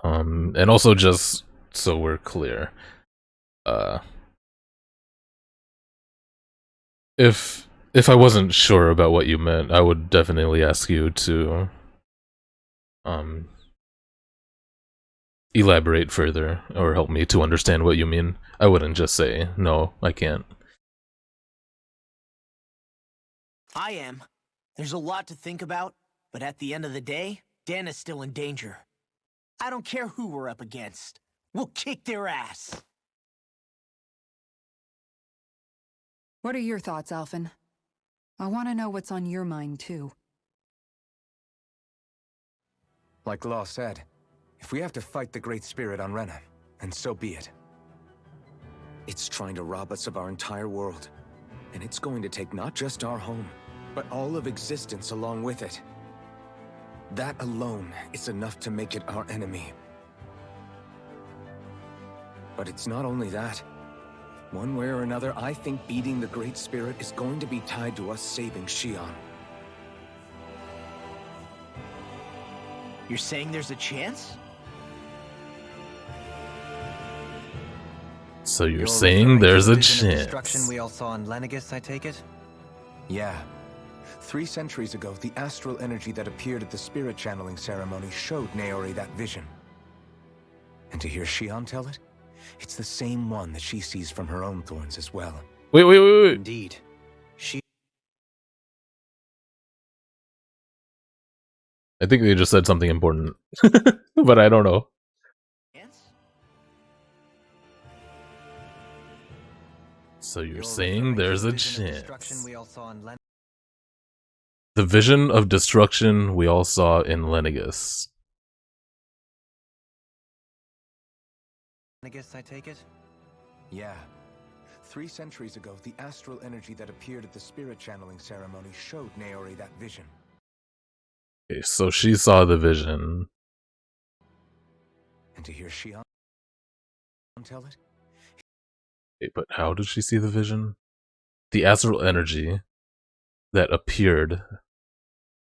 And also just so we're clear. If I wasn't sure about what you meant, I would definitely ask you to elaborate further or help me to understand what you mean. I wouldn't just say, no, I can't. I am. There's a lot to think about, but at the end of the day, Dan is still in danger. I don't care who we're up against. We'll kick their ass. What are your thoughts, Alphen? I want to know what's on your mind, too. Like Law said, if we have to fight the Great Spirit on Rena, then so be it. It's trying to rob us of our entire world, and it's going to take not just our home, but all of existence along with it. That alone is enough to make it our enemy. But it's not only that. One way or another, I think beating the Great Spirit is going to be tied to us saving Shion. You're saying there's a chance? So you're saying there's a chance. Destruction we all saw in Lenegis, I take it? Yeah. 3 centuries ago, the astral energy that appeared at the spirit channeling ceremony showed Naori that vision. And to hear Shion tell it, it's the same one that she sees from her own thorns as well. Wait. Indeed. I think they just said something important. But I don't know. So you're saying there's a chance. The vision of destruction we all saw in Lenegis. Lenegis, I take it? Yeah. 3 centuries ago, the astral energy that appeared at the spirit channeling ceremony showed Naori that vision. Okay, so she saw the vision. And to hear Shion tell it? Okay, but how did she see the vision? The astral energy that appeared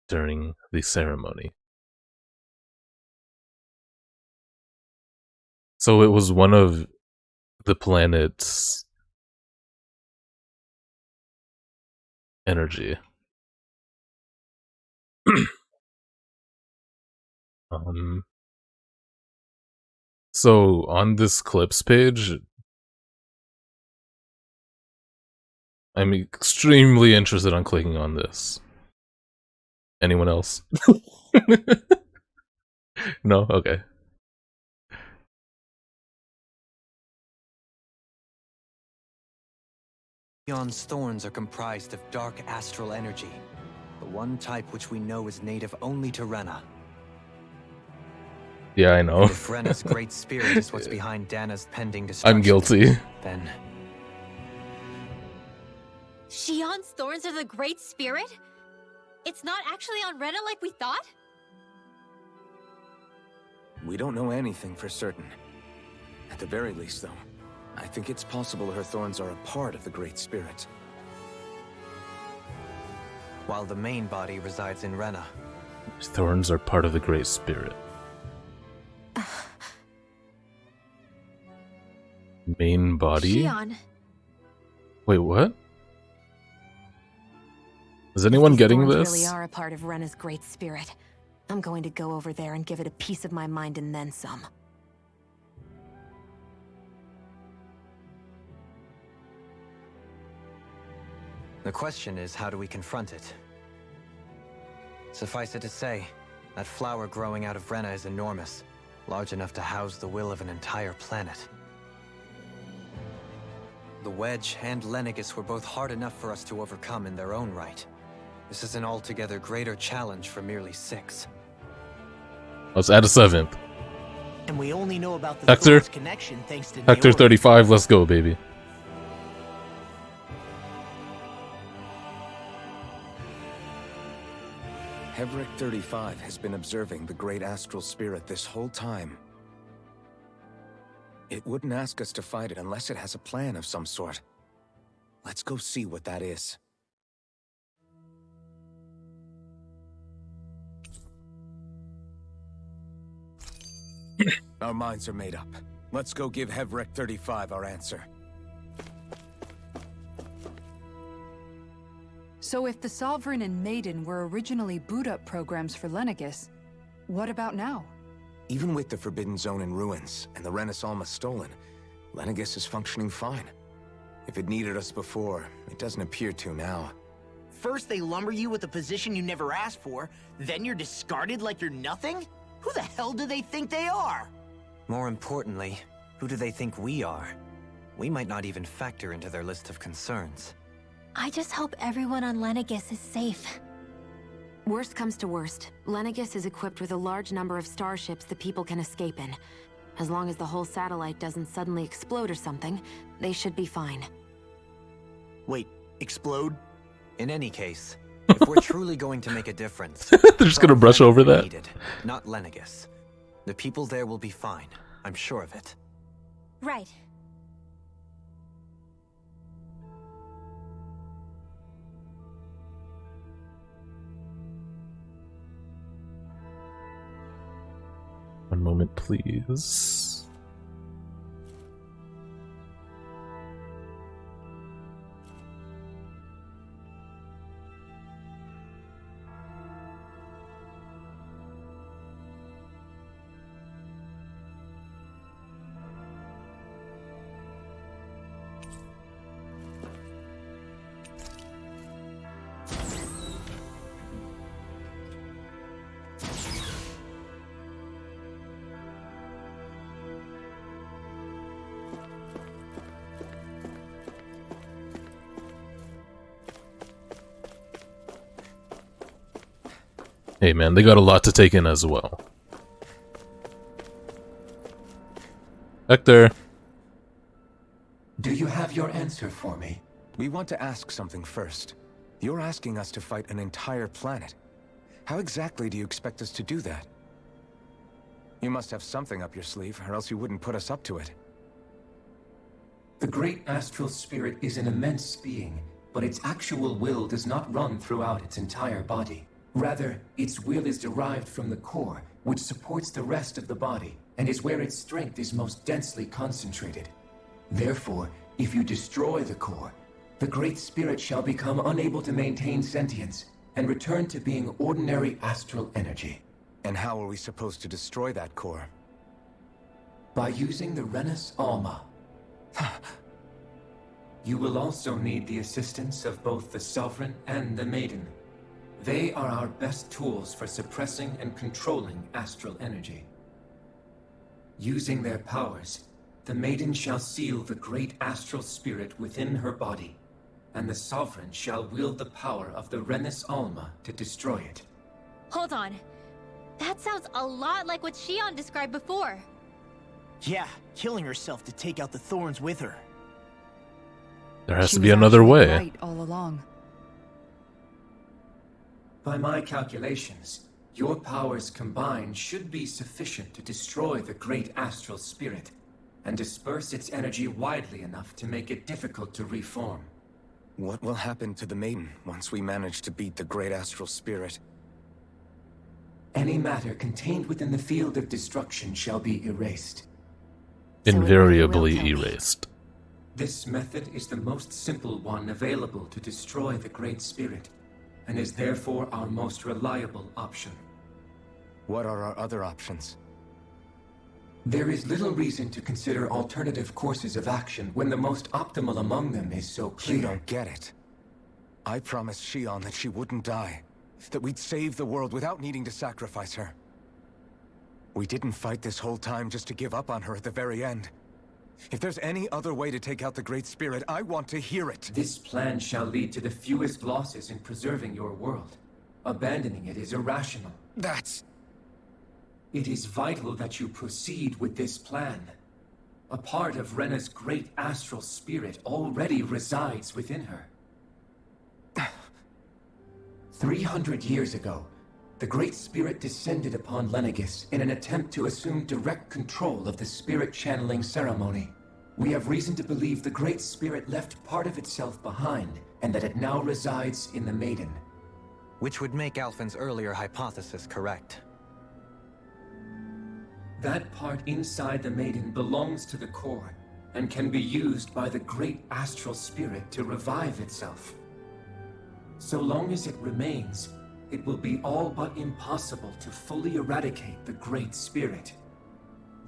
during the ceremony. So it was one of the planet's energy. So on this clips page, I'm extremely interested on clicking on this. Anyone else? No? Okay. Shion's thorns are comprised of dark astral energy, the one type which we know is native only to Rena. Yeah, I know. And if Rena's great spirit is what's behind Dana's pending destruction, I'm guilty. then Shion's thorns are the Great Spirit? It's not actually on Rena like we thought? We don't know anything for certain. At the very least, though, I think it's possible her thorns are a part of the Great Spirit. While the main body resides in Rena. His thorns are part of the Great Spirit. Main body? Shion. Wait, what? Is anyone getting These this? thorns really are a part of Rena's Great Spirit. I'm going to go over there and give it a piece of my mind and then some. The question is, how do we confront it? Suffice it to say, that flower growing out of Rena is enormous, large enough to house the will of an entire planet. The Wedge and Lenegis were both hard enough for us to overcome in their own right. This is an altogether greater challenge for merely 6. Let's add a 7th. And we only know about the Hector. Thor's connection thanks to Hector Naori. 35, let's go, baby. Hevric 35 has been observing the Great Astral Spirit this whole time. It wouldn't ask us to fight it unless it has a plan of some sort. Let's go see what that is. Our minds are made up. Let's go give Hevric 35 our answer. So if the Sovereign and Maiden were originally boot-up programs for Lenegis, what about now? Even with the Forbidden Zone in ruins and the Renis Alma stolen, Lenegis is functioning fine. If it needed us before, it doesn't appear to now. First they lumber you with a position you never asked for, then you're discarded like you're nothing? Who the hell do they think they are? More importantly, who do they think we are? We might not even factor into their list of concerns. I just hope everyone on Lenegis is safe. Worst comes to worst, Lenegis is equipped with a large number of starships the people can escape in. As long as the whole satellite doesn't suddenly explode or something, they should be fine. Wait, explode? In any case, if we're truly going to make a difference, They're just gonna brush over that. Needed, not Lenegis. The people there will be fine. I'm sure of it. Right. One moment, please. Hey man, they got a lot to take in as well. Hector. Do you have your answer for me? We want to ask something first. You're asking us to fight an entire planet. How exactly do you expect us to do that? You must have something up your sleeve, or else you wouldn't put us up to it. The great astral spirit is an immense being, but its actual will does not run throughout its entire body. Rather, its will is derived from the core, which supports the rest of the body, and is where its strength is most densely concentrated. Therefore, if you destroy the core, the Great Spirit shall become unable to maintain sentience, and return to being ordinary astral energy. And how are we supposed to destroy that core? By using the Renis Alma. You will also need the assistance of both the Sovereign and the Maiden. They are our best tools for suppressing and controlling astral energy. Using their powers, the Maiden shall seal the great astral spirit within her body, and the Sovereign shall wield the power of the Renis Alma to destroy it. Hold on. That sounds a lot like what Shion described before. Yeah, killing herself to take out the thorns with her. There has She to be was another actually way. right all along. By my calculations, your powers combined should be sufficient to destroy the great astral spirit and disperse its energy widely enough to make it difficult to reform. What will happen to the Maiden once we manage to beat the great astral spirit? Any matter contained within the field of destruction shall be erased. Invariably erased. This method is the most simple one available to destroy the Great Spirit, and is therefore our most reliable option. What are our other options? There is little reason to consider alternative courses of action when the most optimal among them is so clear. You don't get it. I promised Shion that she wouldn't die, that we'd save the world without needing to sacrifice her. We didn't fight this whole time just to give up on her at the very end. If there's any other way to take out the Great Spirit, I want to hear it. This plan shall lead to the fewest losses in preserving your world. Abandoning it is irrational. It is vital that you proceed with this plan. A part of Rena's great astral spirit already resides within her. 300 years ago, the Great Spirit descended upon Lenegis in an attempt to assume direct control of the spirit channeling ceremony. We have reason to believe the Great Spirit left part of itself behind, and that it now resides in the Maiden. Which would make Alphen's earlier hypothesis correct. That part inside the Maiden belongs to the core, and can be used by the great astral spirit to revive itself. So long as it remains, it will be all but impossible to fully eradicate the Great Spirit.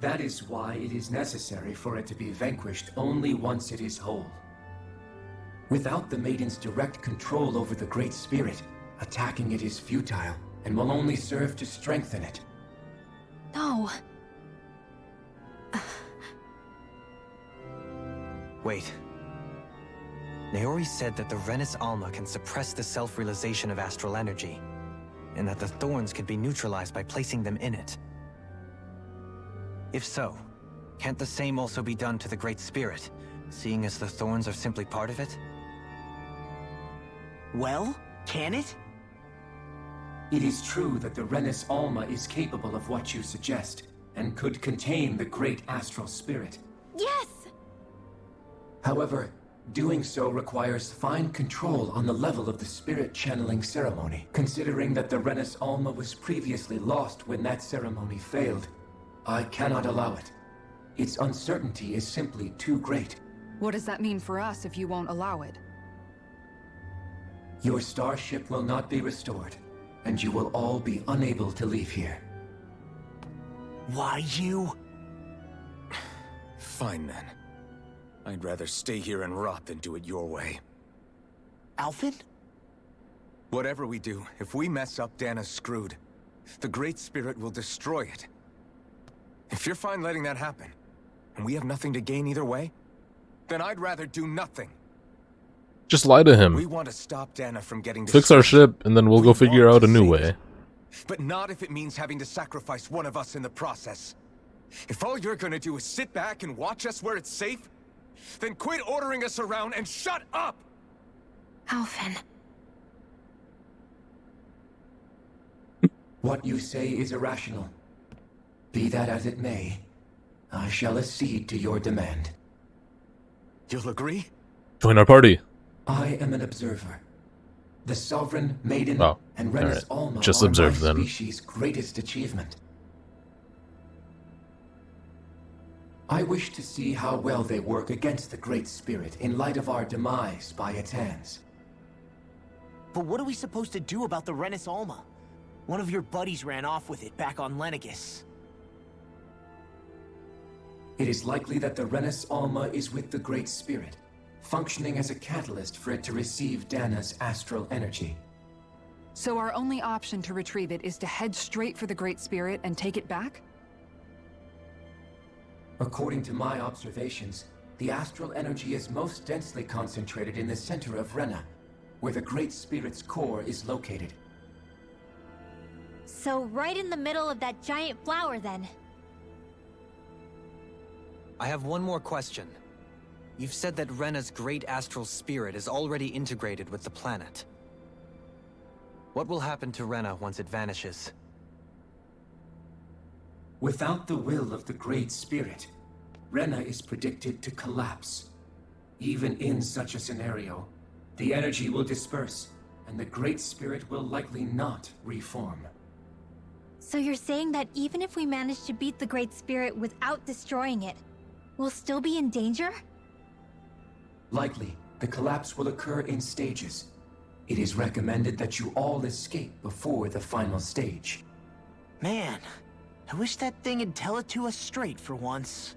That is why it is necessary for it to be vanquished only once it is whole. Without the Maiden's direct control over the Great Spirit, attacking it is futile, and will only serve to strengthen it. No. Wait. Naori said that the Renis Alma can suppress the self-realization of astral energy, and that the thorns could be neutralized by placing them in it. If so, can't the same also be done to the Great Spirit, seeing as the thorns are simply part of it? Well, can it? It is true that the Renis Alma is capable of what you suggest, and could contain the great astral spirit. Yes! However, doing so requires fine control on the level of the spirit channeling ceremony, considering that the Renis Alma was previously lost when that ceremony failed. I cannot allow it. Its uncertainty is simply too great. What does that mean for us if you won't allow it? Your starship will not be restored, and you will all be unable to leave here. Why you? Fine then. I'd rather stay here and rot than do it your way. Alphen? Whatever we do, if we mess up, Dana's screwed. The Great Spirit will destroy it. If you're fine letting that happen, and we have nothing to gain either way, then I'd rather do nothing. Just lie to We him. want to stop Dana from getting Fix our destroyed. ship, and then we'll go figure out a new way. But not if it means having to sacrifice one of us in the process. If all you're gonna do is sit back and watch us where it's safe, then quit ordering us around and shut up! Alphen. What you say is irrational. Be that as it may, I shall accede to your demand. You'll agree? Join our party. I am an observer. The Sovereign, Maiden, Oh, and Renis alright. Alma Just are observe my then. species' greatest achievement. I wish to see how well they work against the Great Spirit in light of our demise by its hands. But what are we supposed to do about the Renis Alma? One of your buddies ran off with it back on Lenegis. It is likely that the Renis Alma is with the Great Spirit, functioning as a catalyst for it to receive Dana's astral energy. So our only option to retrieve it is to head straight for the Great Spirit and take it back? According to my observations, the astral energy is most densely concentrated in the center of Rena, where the Great Spirit's core is located. So right in the middle of that giant flower, then. I have one more question. You've said that Rena's great astral spirit is already integrated with the planet. What will happen to Rena once it vanishes? Without the will of the Great Spirit, Rena is predicted to collapse. Even in such a scenario, the energy will disperse, and the Great Spirit will likely not reform. So you're saying that even if we manage to beat the Great Spirit without destroying it, we'll still be in danger? Likely, the collapse will occur in stages. It is recommended that you all escape before the final stage. Man, I wish that thing would tell it to us straight for once.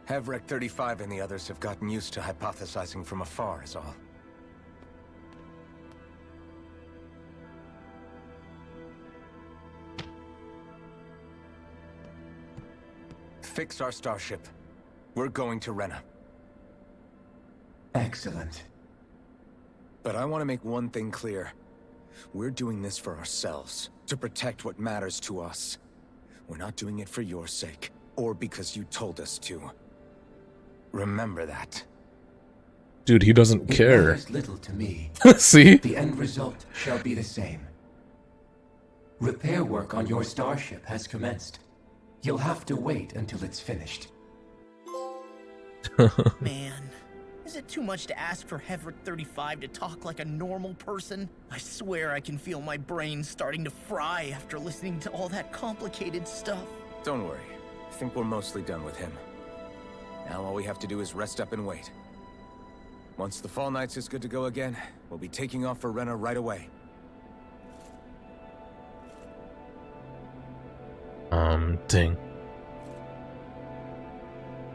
Hevrek 35 and the others have gotten used to hypothesizing from afar, is all. Fix our starship. We're going to Rena. Excellent. But I want to make one thing clear. We're doing this for ourselves, to protect what matters to us. We're not doing it for your sake, or because you told us to. Remember that. Dude, he doesn't care. It matters little to me. See? The end result shall be the same. Repair work on your starship has commenced. You'll have to wait until it's finished. Man, is it too much to ask for Hevrek 35 to talk like a normal person? I swear I can feel my brain starting to fry after listening to all that complicated stuff. Don't worry. I think we're mostly done with him. Now all we have to do is rest up and wait. Once the Fall Knights is good to go again, we'll be taking off for Rena right away. Dang.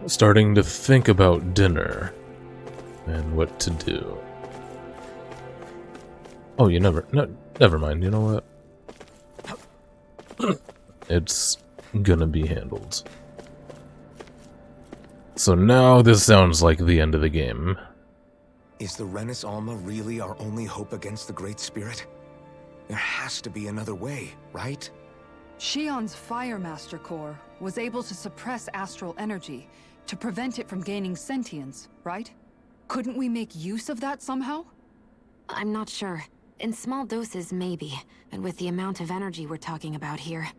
Starting to think about dinner and what to do. Oh, never mind. You know what? It's gonna be handled. So now this sounds like the end of the game. Is the Renis Alma really our only hope against the Great Spirit? There has to be another way, right? Shion's Fire Master Core was able to suppress astral energy to prevent it from gaining sentience, right? Couldn't we make use of that somehow? I'm not sure. In small doses, maybe. And with the amount of energy we're talking about here.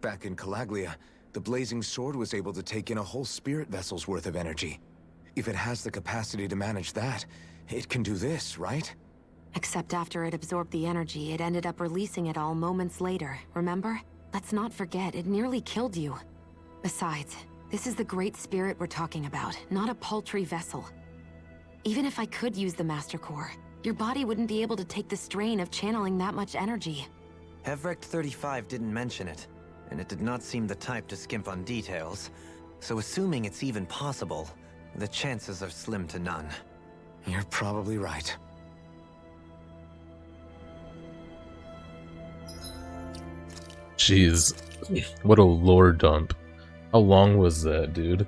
Back in Calaglia, the Blazing Sword was able to take in a whole spirit vessel's worth of energy. If it has the capacity to manage that, it can do this, right? Except after it absorbed the energy, it ended up releasing it all moments later, remember? Let's not forget, it nearly killed you. Besides, this is the Great Spirit we're talking about, not a paltry vessel. Even if I could use the Master Core, your body wouldn't be able to take the strain of channeling that much energy. Hevrek 35 didn't mention it, and it did not seem the type to skimp on details. So assuming it's even possible, the chances are slim to none. You're probably right. Jeez, what a lore dump. How long was that, dude?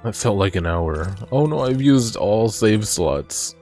That felt like an hour. Oh no, I've used all save slots.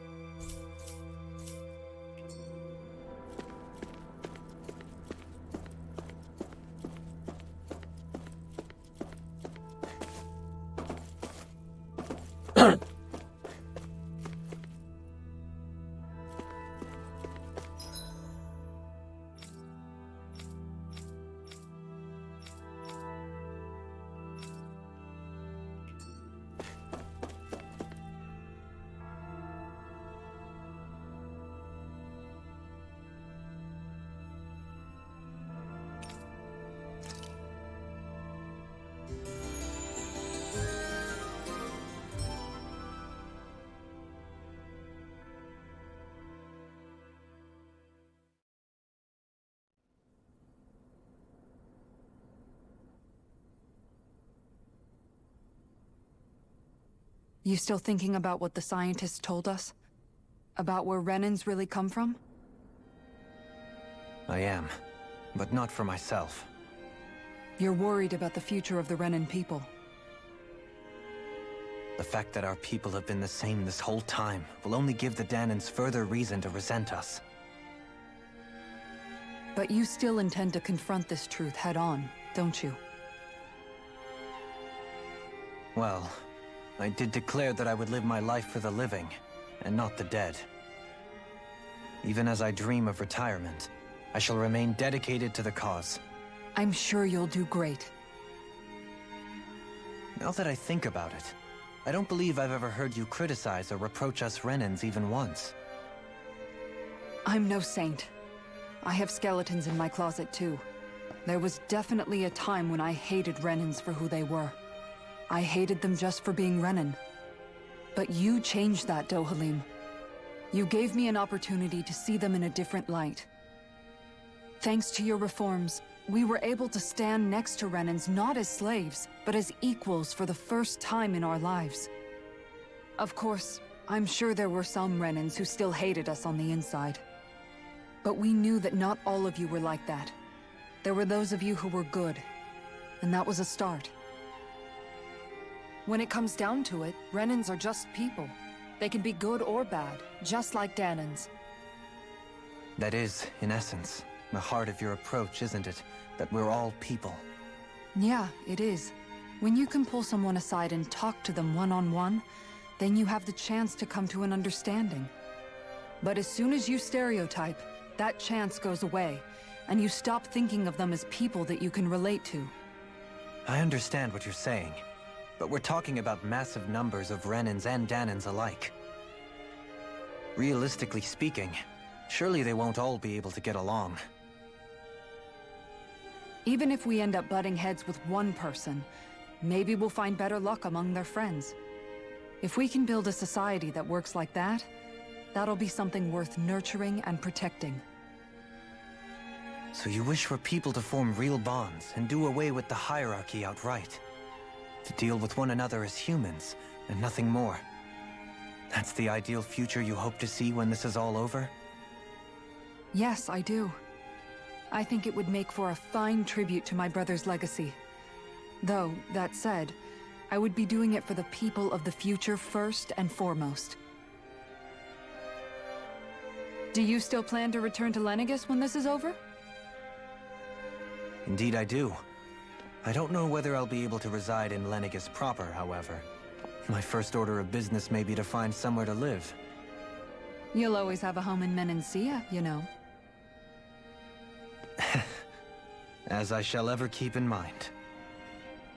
You still thinking about what the scientists told us? About where Renans really come from? I am, but not for myself. You're worried about the future of the Renan people. The fact that our people have been the same this whole time will only give the Danans further reason to resent us. But you still intend to confront this truth head-on, don't you? Well, I did declare that I would live my life for the living, and not the dead. Even as I dream of retirement, I shall remain dedicated to the cause. I'm sure you'll do great. Now that I think about it, I don't believe I've ever heard you criticize or reproach us Renans even once. I'm no saint. I have skeletons in my closet too. There was definitely a time when I hated Renans for who they were. I hated them just for being Renan. But you changed that, Dohalim. You gave me an opportunity to see them in a different light. Thanks to your reforms, we were able to stand next to Renans not as slaves, but as equals for the first time in our lives. Of course, I'm sure there were some Renans who still hated us on the inside. But we knew that not all of you were like that. There were those of you who were good, and that was a start. When it comes down to it, Renans are just people. They can be good or bad, just like Danans. That is, in essence, the heart of your approach, isn't it? That we're all people. Yeah, it is. When you can pull someone aside and talk to them one-on-one, then you have the chance to come to an understanding. But as soon as you stereotype, that chance goes away, and you stop thinking of them as people that you can relate to. I understand what you're saying, but we're talking about massive numbers of Renans and Danans alike. Realistically speaking, surely they won't all be able to get along. Even if we end up butting heads with one person, maybe we'll find better luck among their friends. If we can build a society that works like that, that'll be something worth nurturing and protecting. So you wish for people to form real bonds and do away with the hierarchy outright? To deal with one another as humans, and nothing more? That's the ideal future you hope to see when this is all over? Yes, I do. I think it would make for a fine tribute to my brother's legacy. Though, that said, I would be doing it for the people of the future first and foremost. Do you still plan to return to Lenegis when this is over? Indeed I do. I don't know whether I'll be able to reside in Lenegis proper, however. My first order of business may be to find somewhere to live. You'll always have a home in Menancia, you know. As I shall ever keep in mind.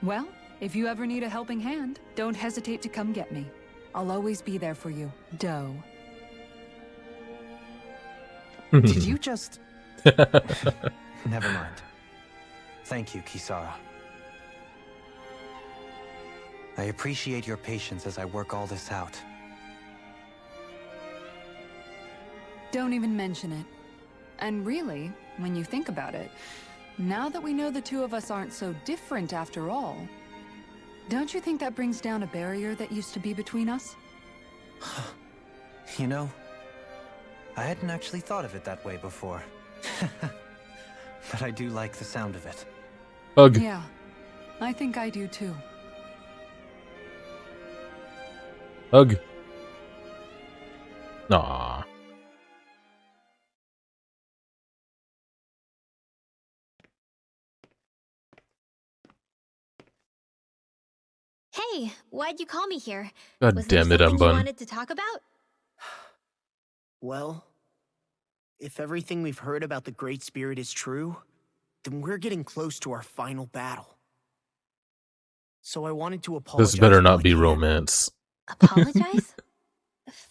Well, if you ever need a helping hand, don't hesitate to come get me. I'll always be there for you, Doe. Did you just... Never mind. Thank you, Kisara. I appreciate your patience as I work all this out. Don't even mention it. And really, when you think about it, now that we know the two of us aren't so different after all, don't you think that brings down a barrier that used to be between us? You know, I hadn't actually thought of it that way before. But I do like the sound of it. Ugh. Yeah, I think I do too. Ugh. Aww. Hey, why'd you call me here? God Was there damn it, something you Unbun. wanted to talk about? Well, if everything we've heard about the Great Spirit is true, then we're getting close to our final battle. So I wanted to apologize. This better not be romance. Apologize?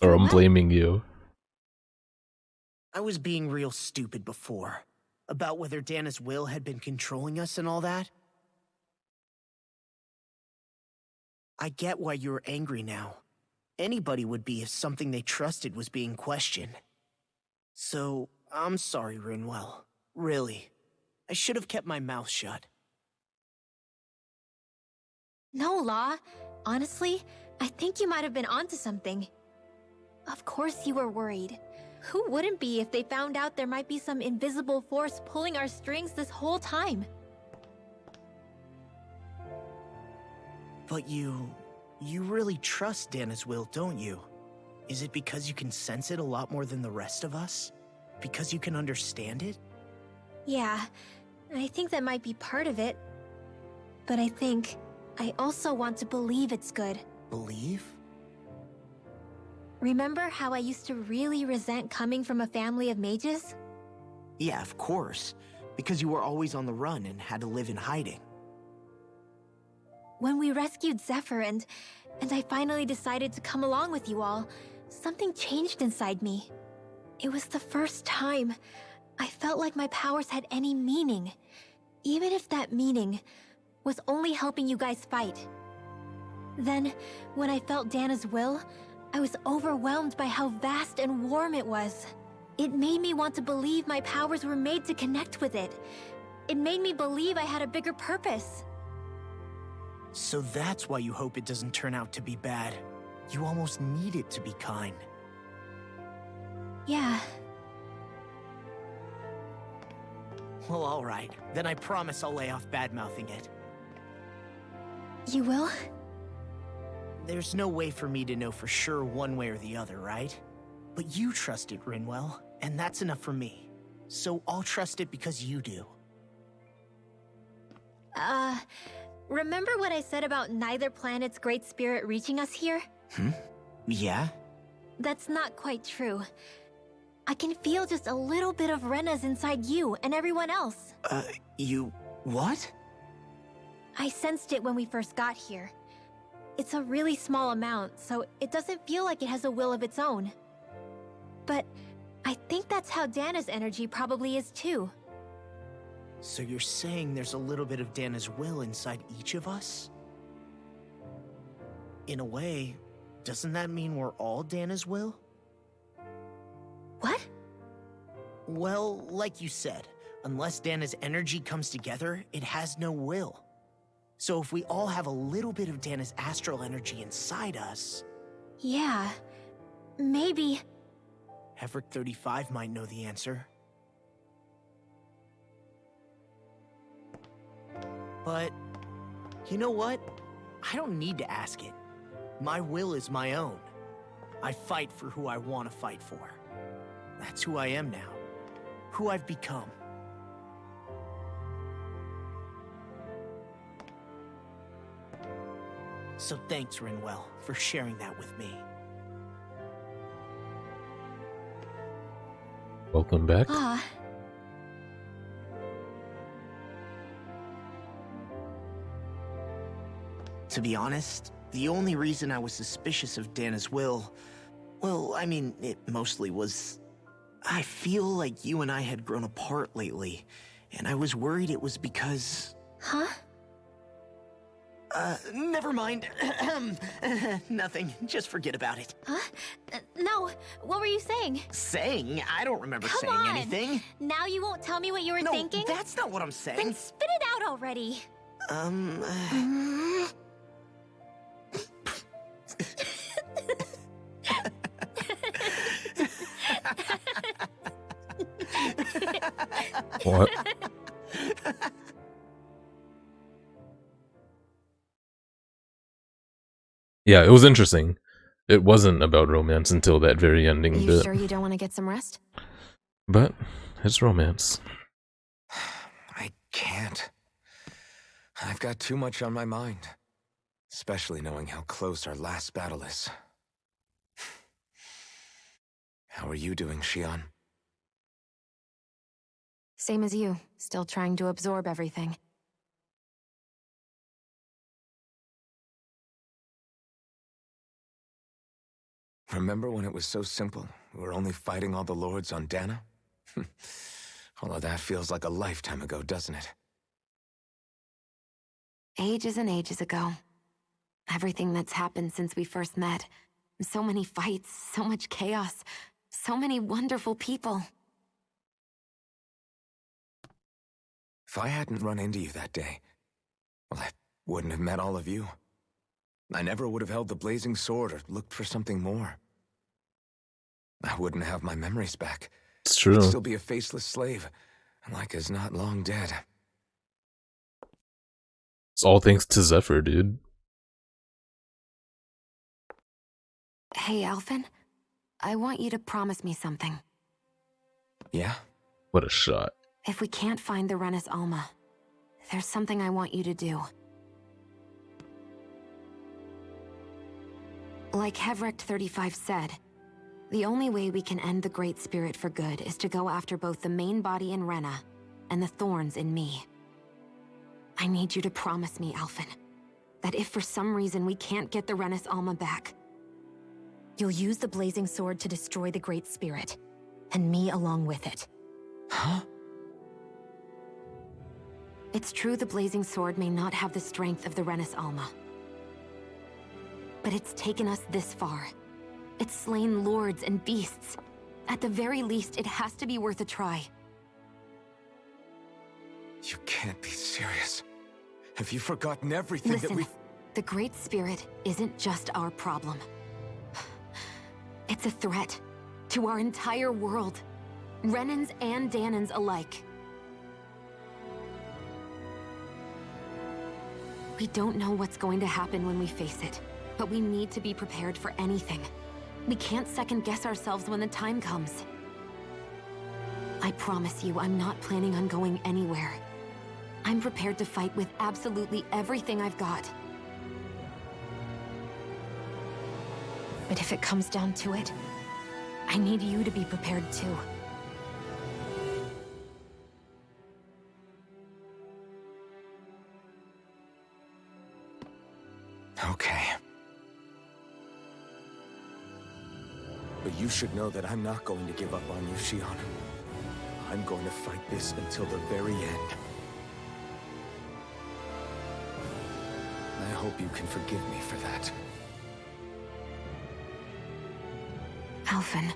Or I'm blaming you. I was being real stupid before. About whether Dana's will had been controlling us and all that. I get why you're angry now. Anybody would be if something they trusted was being questioned. So, I'm sorry, Rinwell. Really. I should have kept my mouth shut. No, Law. Honestly, I think you might have been onto something. Of course you were worried. Who wouldn't be if they found out there might be some invisible force pulling our strings this whole time? But you really trust Dana's will, don't you? Is it because you can sense it a lot more than the rest of us? Because you can understand it? Yeah, I think that might be part of it. But I think I also want to believe it's good. Believe? Remember how I used to really resent coming from a family of mages? Yeah, of course. Because you were always on the run and had to live in hiding. When we rescued Zephyr and I finally decided to come along with you all, something changed inside me. It was the first time I felt like my powers had any meaning, even if that meaning was only helping you guys fight. Then, when I felt Dana's will, I was overwhelmed by how vast and warm it was. It made me want to believe my powers were made to connect with it. It made me believe I had a bigger purpose. So that's why you hope it doesn't turn out to be bad. You almost need it to be kind. Yeah. Well, alright. Then I promise I'll lay off bad-mouthing it. You will? There's no way for me to know for sure one way or the other, right? But you trust it, Rinwell, and that's enough for me. So I'll trust it because you do. Remember what I said about neither planet's great spirit reaching us here? Yeah? That's not quite true. I can feel just a little bit of Rena's inside you and everyone else. You... what? I sensed it when we first got here. It's a really small amount, so it doesn't feel like it has a will of its own. But I think that's how Dana's energy probably is too. So you're saying there's a little bit of Dana's will inside each of us? In a way, doesn't that mean we're all Dana's will? What? Well, like you said, unless Dana's energy comes together, it has no will. So if we all have a little bit of Dana's astral energy inside us... Yeah, maybe... Heverick 35 might know the answer. But, you know what? I don't need to ask it. My will is my own. I fight for who I want to fight for. That's who I am now. Who I've become. So thanks, Rinwell, for sharing that with me. Welcome back. To be honest, the only reason I was suspicious of Dana's will... well, I mean, it mostly was... I feel like you and I had grown apart lately, and I was worried it was because... Huh? Never mind. Nothing. Just forget about it. Huh? No, what were you saying? Saying? I don't remember Come saying on. anything. Now you won't tell me what you were thinking? No, that's not what I'm saying. Then spit it out already. What? Yeah, it was interesting. It wasn't about romance until that very ending Are you bit. sure you don't want to get some rest? But it's romance. I can't. I've got too much on my mind. Especially knowing how close our last battle is. How are you doing, Shion? Same as you, still trying to absorb everything. Remember when it was so simple? We were only fighting all the lords on Dana? Although that feels like a lifetime ago, doesn't it? Ages and ages ago. Everything that's happened since we first met. So many fights, so much chaos, so many wonderful people. If I hadn't run into you that day, well, I wouldn't have met all of you. I never would have held the blazing sword or looked for something more. I wouldn't have my memories back. It's true. I'd still be a faceless slave, like as not long dead. It's all thanks to Zephyr, dude. Hey, Alphen. I want you to promise me something. Yeah? What a shot. If we can't find the Renis Alma, there's something I want you to do. Like Hevrect 35 said, the only way we can end the Great Spirit for good is to go after both the main body in Rena and the thorns in me. I need you to promise me, Alphen, that if for some reason we can't get the Renis Alma back, you'll use the Blazing Sword to destroy the Great Spirit, and me along with it. Huh? It's true the Blazing Sword may not have the strength of the Renis Alma. But it's taken us this far. It's slain lords and beasts. At the very least, it has to be worth a try. You can't be serious. Have you forgotten everything Listen, that we've... the Great Spirit isn't just our problem. It's a threat to our entire world. Renans and Dahnans alike. We don't know what's going to happen when we face it, but we need to be prepared for anything. We can't second-guess ourselves when the time comes. I promise you, I'm not planning on going anywhere. I'm prepared to fight with absolutely everything I've got. But if it comes down to it, I need you to be prepared too. Okay. But you should know that I'm not going to give up on you, Shionne. I'm going to fight this until the very end. I hope you can forgive me for that. Alphen.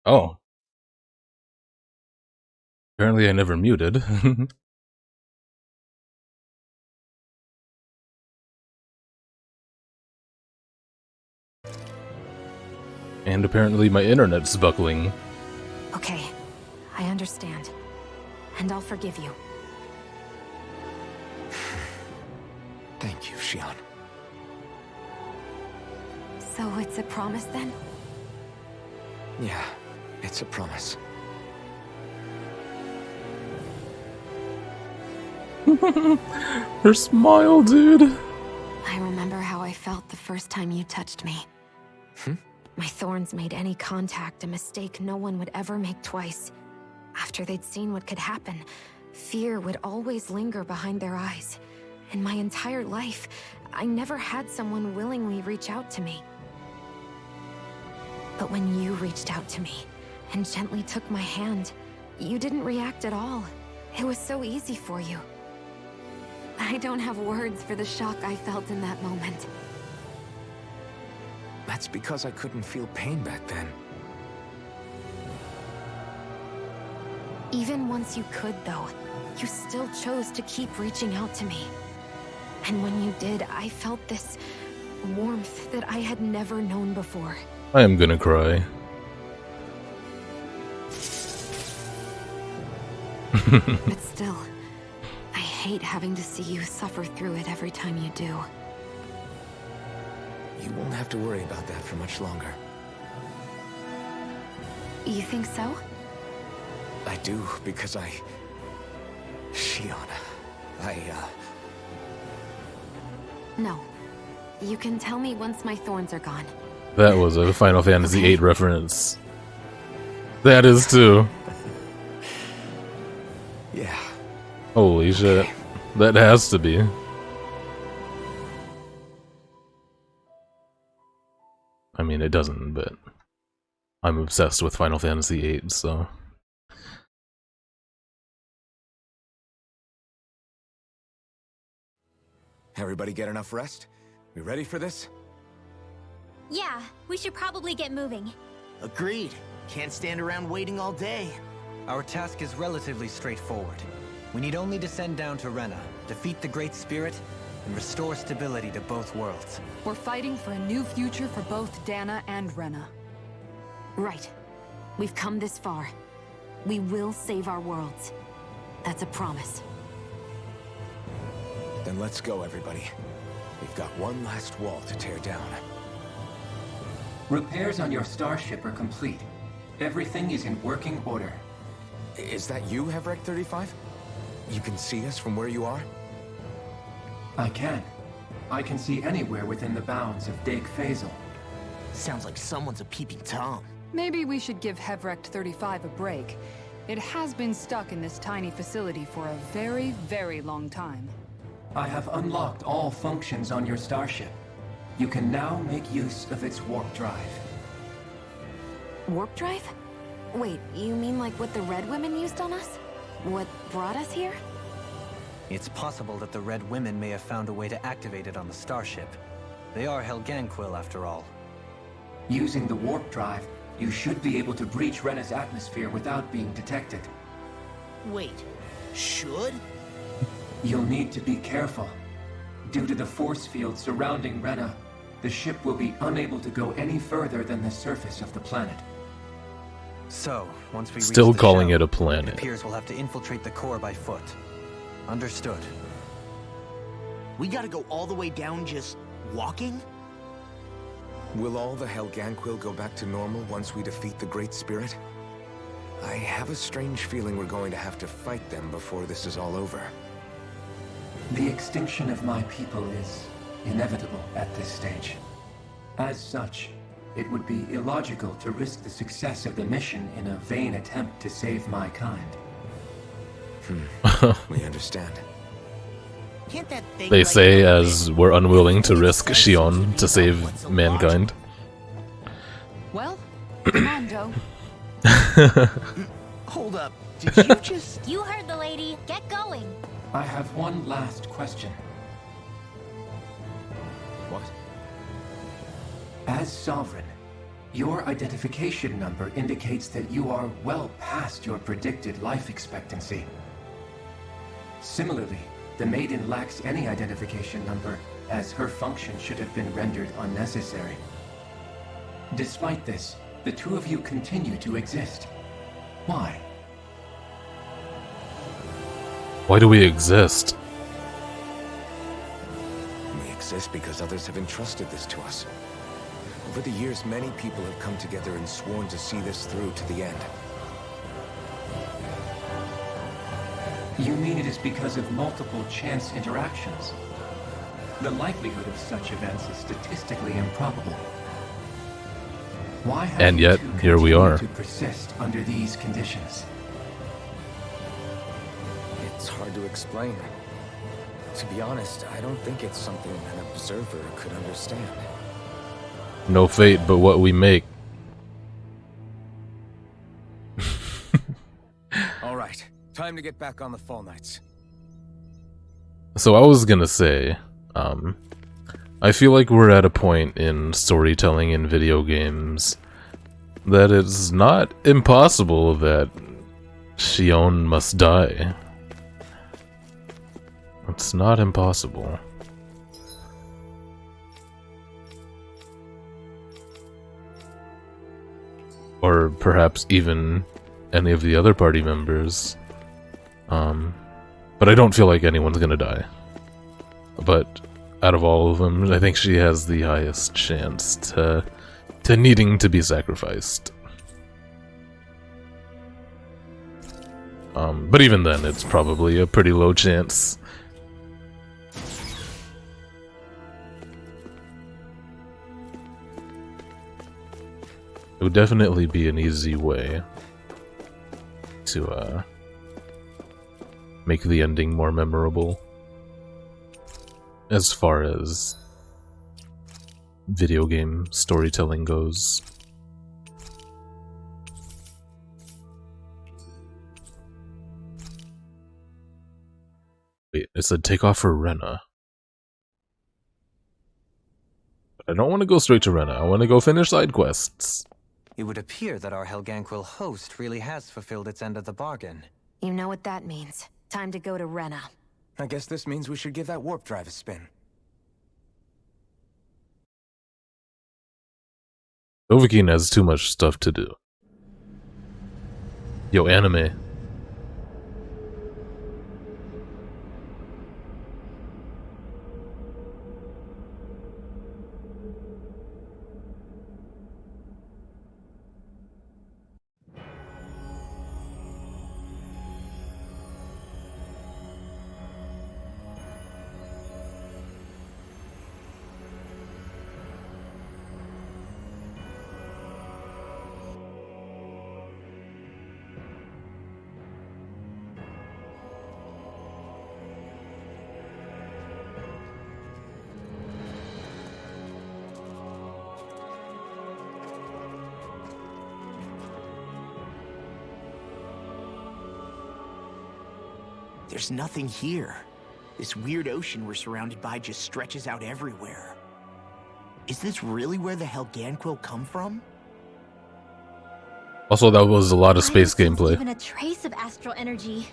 Oh. Apparently I never muted. And apparently my internet's buckling. Okay, I understand. And I'll forgive you. Thank you, Shion. So it's a promise then? Yeah, it's a promise. Her smile, dude. I remember how I felt the first time you touched me. My thorns made any contact a mistake no one would ever make twice. After they'd seen what could happen, fear would always linger behind their eyes. In my entire life, I never had someone willingly reach out to me. But when you reached out to me and gently took my hand, you didn't react at all. It was so easy for you. I don't have words for the shock I felt in that moment. That's because I couldn't feel pain back then. Even once you could, though, you still chose to keep reaching out to me. And when you did, I felt this warmth that I had never known before. I am gonna cry. But still, I hate having to see you suffer through it every time you do. You won't have to worry about that for much longer. You think so? I do, because Shion, No. You can tell me once my thorns are gone. That was a Final Fantasy VIII reference. That is too. Yeah. Holy shit. That has to be. I mean, it doesn't, but I'm obsessed with Final Fantasy VIII, so... Everybody get enough rest? We ready for this? Yeah, we should probably get moving. Agreed. Can't stand around waiting all day. Our task is relatively straightforward. We need only descend down to Rena, defeat the Great Spirit, and restore stability to both worlds. We're fighting for a new future for both Dana and Rena. Right. We've come this far. We will save our worlds. That's a promise. Then let's go, everybody. We've got one last wall to tear down. Repairs on your starship are complete. Everything is in working order. Is that you, Hevrek 35? You can see us from where you are? I can. I can see anywhere within the bounds of Dake Faisal. Sounds like someone's a peeping Tom. Maybe we should give Hevrek 35 a break. It has been stuck in this tiny facility for a very, very long time. I have unlocked all functions on your starship. You can now make use of its warp drive. Warp drive? Wait, you mean like what the Red Women used on us? What brought us here? It's possible that the Red Women may have found a way to activate it on the starship. They are Helganquil, after all. Using the warp drive, you should be able to breach Rena's atmosphere without being detected. Wait, should? You'll need to be careful. Due to the force field surrounding Rena, the ship will be unable to go any further than the surface of the planet. So, once we Still reach the calling shell, it a planet. It appears we'll have to infiltrate the core by foot. Understood. We gotta go all the way down just walking? Will all the Helganquil go back to normal once we defeat the Great Spirit? I have a strange feeling we're going to have to fight them before this is all over. The extinction of my people is inevitable at this stage. As such, it would be illogical to risk the success of the mission in a vain attempt to save my kind. We understand. Can't that thing They like say that as we're unwilling to risk Shion to save mankind. Well, come on, Joe. Hold up. Did you just... You heard the lady. Get going. I have one last question. What? As Sovereign, Your identification number indicates that you are well past your predicted life expectancy. Similarly, the Maiden lacks any identification number, as her function should have been rendered unnecessary. Despite this, the two of you continue to exist. Why? Why do we exist? We exist because others have entrusted this to us. Over the years, many people have come together and sworn to see this through to the end. You mean it is because of multiple chance interactions? The likelihood of such events is statistically improbable. Why have And you yet, two here we continued are. to persist under these conditions? It's hard to explain. To be honest, I don't think it's something an observer could understand. No fate but what we make. All right, time to get back on the Fall Knights. So I was gonna say, I feel like we're at a point in storytelling in video games that it's not impossible that Xion must die. It's not impossible. Or perhaps even any of the other party members. But I don't feel like anyone's gonna die. But out of all of them, I think she has the highest chance to needing to be sacrificed. But even then, it's probably a pretty low chance. It would definitely be an easy way to make the ending more memorable as far as video game storytelling goes. Wait, it said take off for Rena. But I don't want to go straight to Rena. I want to go finish side quests. It would appear that our Helganquil host really has fulfilled its end of the bargain. You know what that means. Time to go to Rena. I guess this means we should give that warp drive a spin. Dovahkiin has too much stuff to do. Yo, anime. There's nothing here. This weird ocean we're surrounded by just stretches out everywhere. Is this really where the Helganquil come from? Also, that was a lot of space I haven't sensed gameplay. even a trace of astral energy.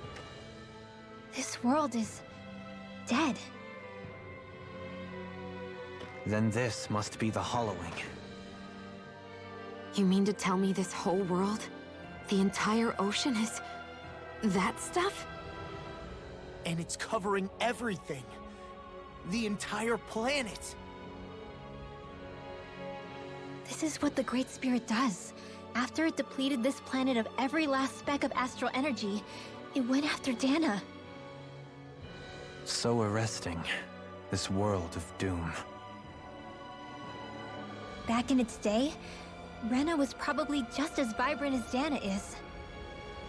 This world is dead. Then this must be the Hollowing. You mean to tell me this whole world, the entire ocean is that stuff? And it's covering everything. The entire planet. This is what the Great Spirit does. After it depleted this planet of every last speck of astral energy, it went after Dana. So arresting. This world of doom. Back in its day, Rena was probably just as vibrant as Dana is.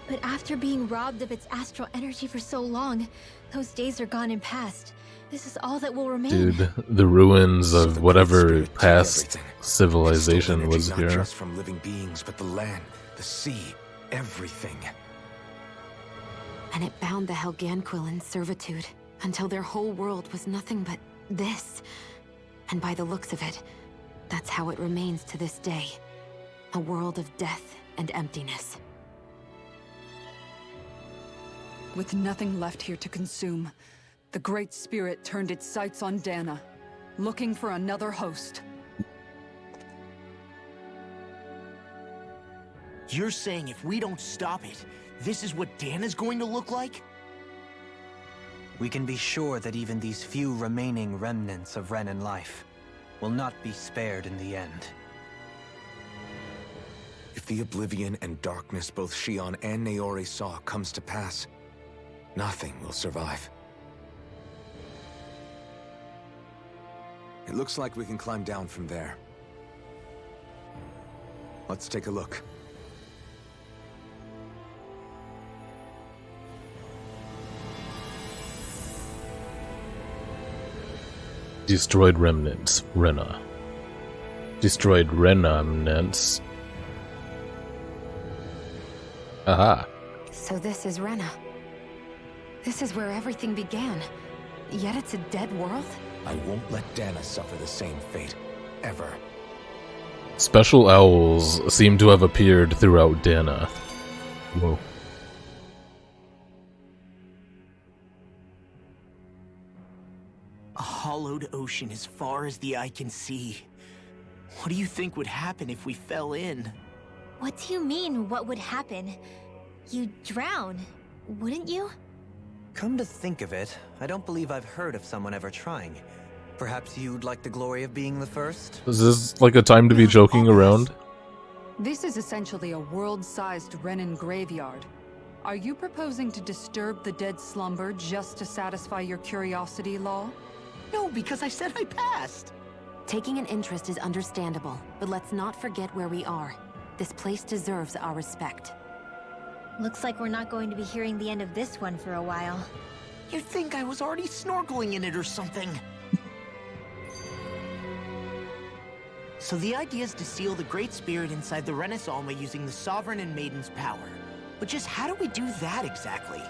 But after being robbed of its astral energy for so long, those days are gone and past. This is all that will remain. Dude, the ruins of whatever past civilization was Not here. just from living beings, but the land, the sea, everything. And it bound the Helganquil in servitude until their whole world was nothing but this. And by the looks of it, that's how it remains to this day. A world of death and emptiness. With nothing left here to consume, the Great Spirit turned its sights on Dana, looking for another host. You're saying if we don't stop it, this is what Dana's going to look like? We can be sure that even these few remaining remnants of Renan life will not be spared in the end. If the oblivion and darkness both Shion and Naori saw comes to pass, nothing will survive. It looks like we can climb down from there. Let's take a look. Destroyed remnants, Rena. Destroyed remnants. Aha. So this is Rena. This is where everything began. Yet it's a dead world? I won't let Dana suffer the same fate, ever. Special owls seem to have appeared throughout Dana. Whoa. A hollowed ocean as far as the eye can see. What do you think would happen if we fell in? What do you mean, what would happen? You'd drown, wouldn't you? Come to think of it, I don't believe I've heard of someone ever trying. Perhaps you'd like the glory of being the first? Is this like a time to be joking around? This is essentially a world-sized Renan graveyard. Are you proposing to disturb the dead slumber just to satisfy your curiosity, Law? No, because I said I passed. Taking an interest is understandable, but let's not forget where we are. This place deserves our respect. Looks like we're not going to be hearing the end of this one for a while. You'd think I was already snorkeling in it or something. So the idea is to seal the Great Spirit inside the Renis Alma using the Sovereign and Maiden's power. But just how do we do that exactly?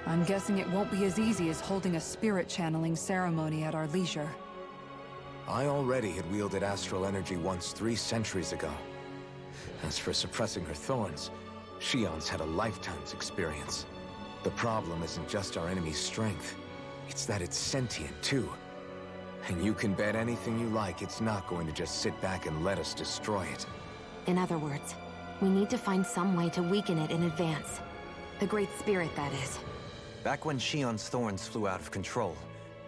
I'm guessing it won't be as easy as holding a spirit channeling ceremony at our leisure. I already had wielded astral energy once 3 centuries ago. As for suppressing her thorns, Shion's had a lifetime's experience. The problem isn't just our enemy's strength, it's that it's sentient too. And you can bet anything you like it's not going to just sit back and let us destroy it. In other words, we need to find some way to weaken it in advance. The Great Spirit, that is. Back when Shion's thorns flew out of control,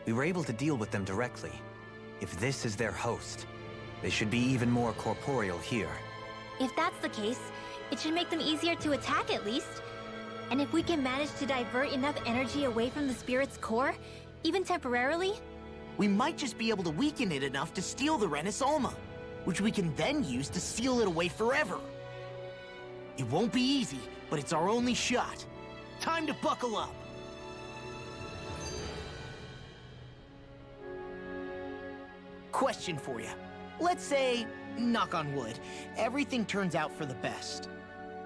we were able to deal with them directly. If this is their host, they should be even more corporeal here. If that's the case, it should make them easier to attack at least. And if we can manage to divert enough energy away from the spirit's core, even temporarily, we might just be able to weaken it enough to steal the Renis Alma, which we can then use to seal it away forever. It won't be easy, but it's our only shot. Time to buckle up. Question for you. Let's say, knock on wood, everything turns out for the best.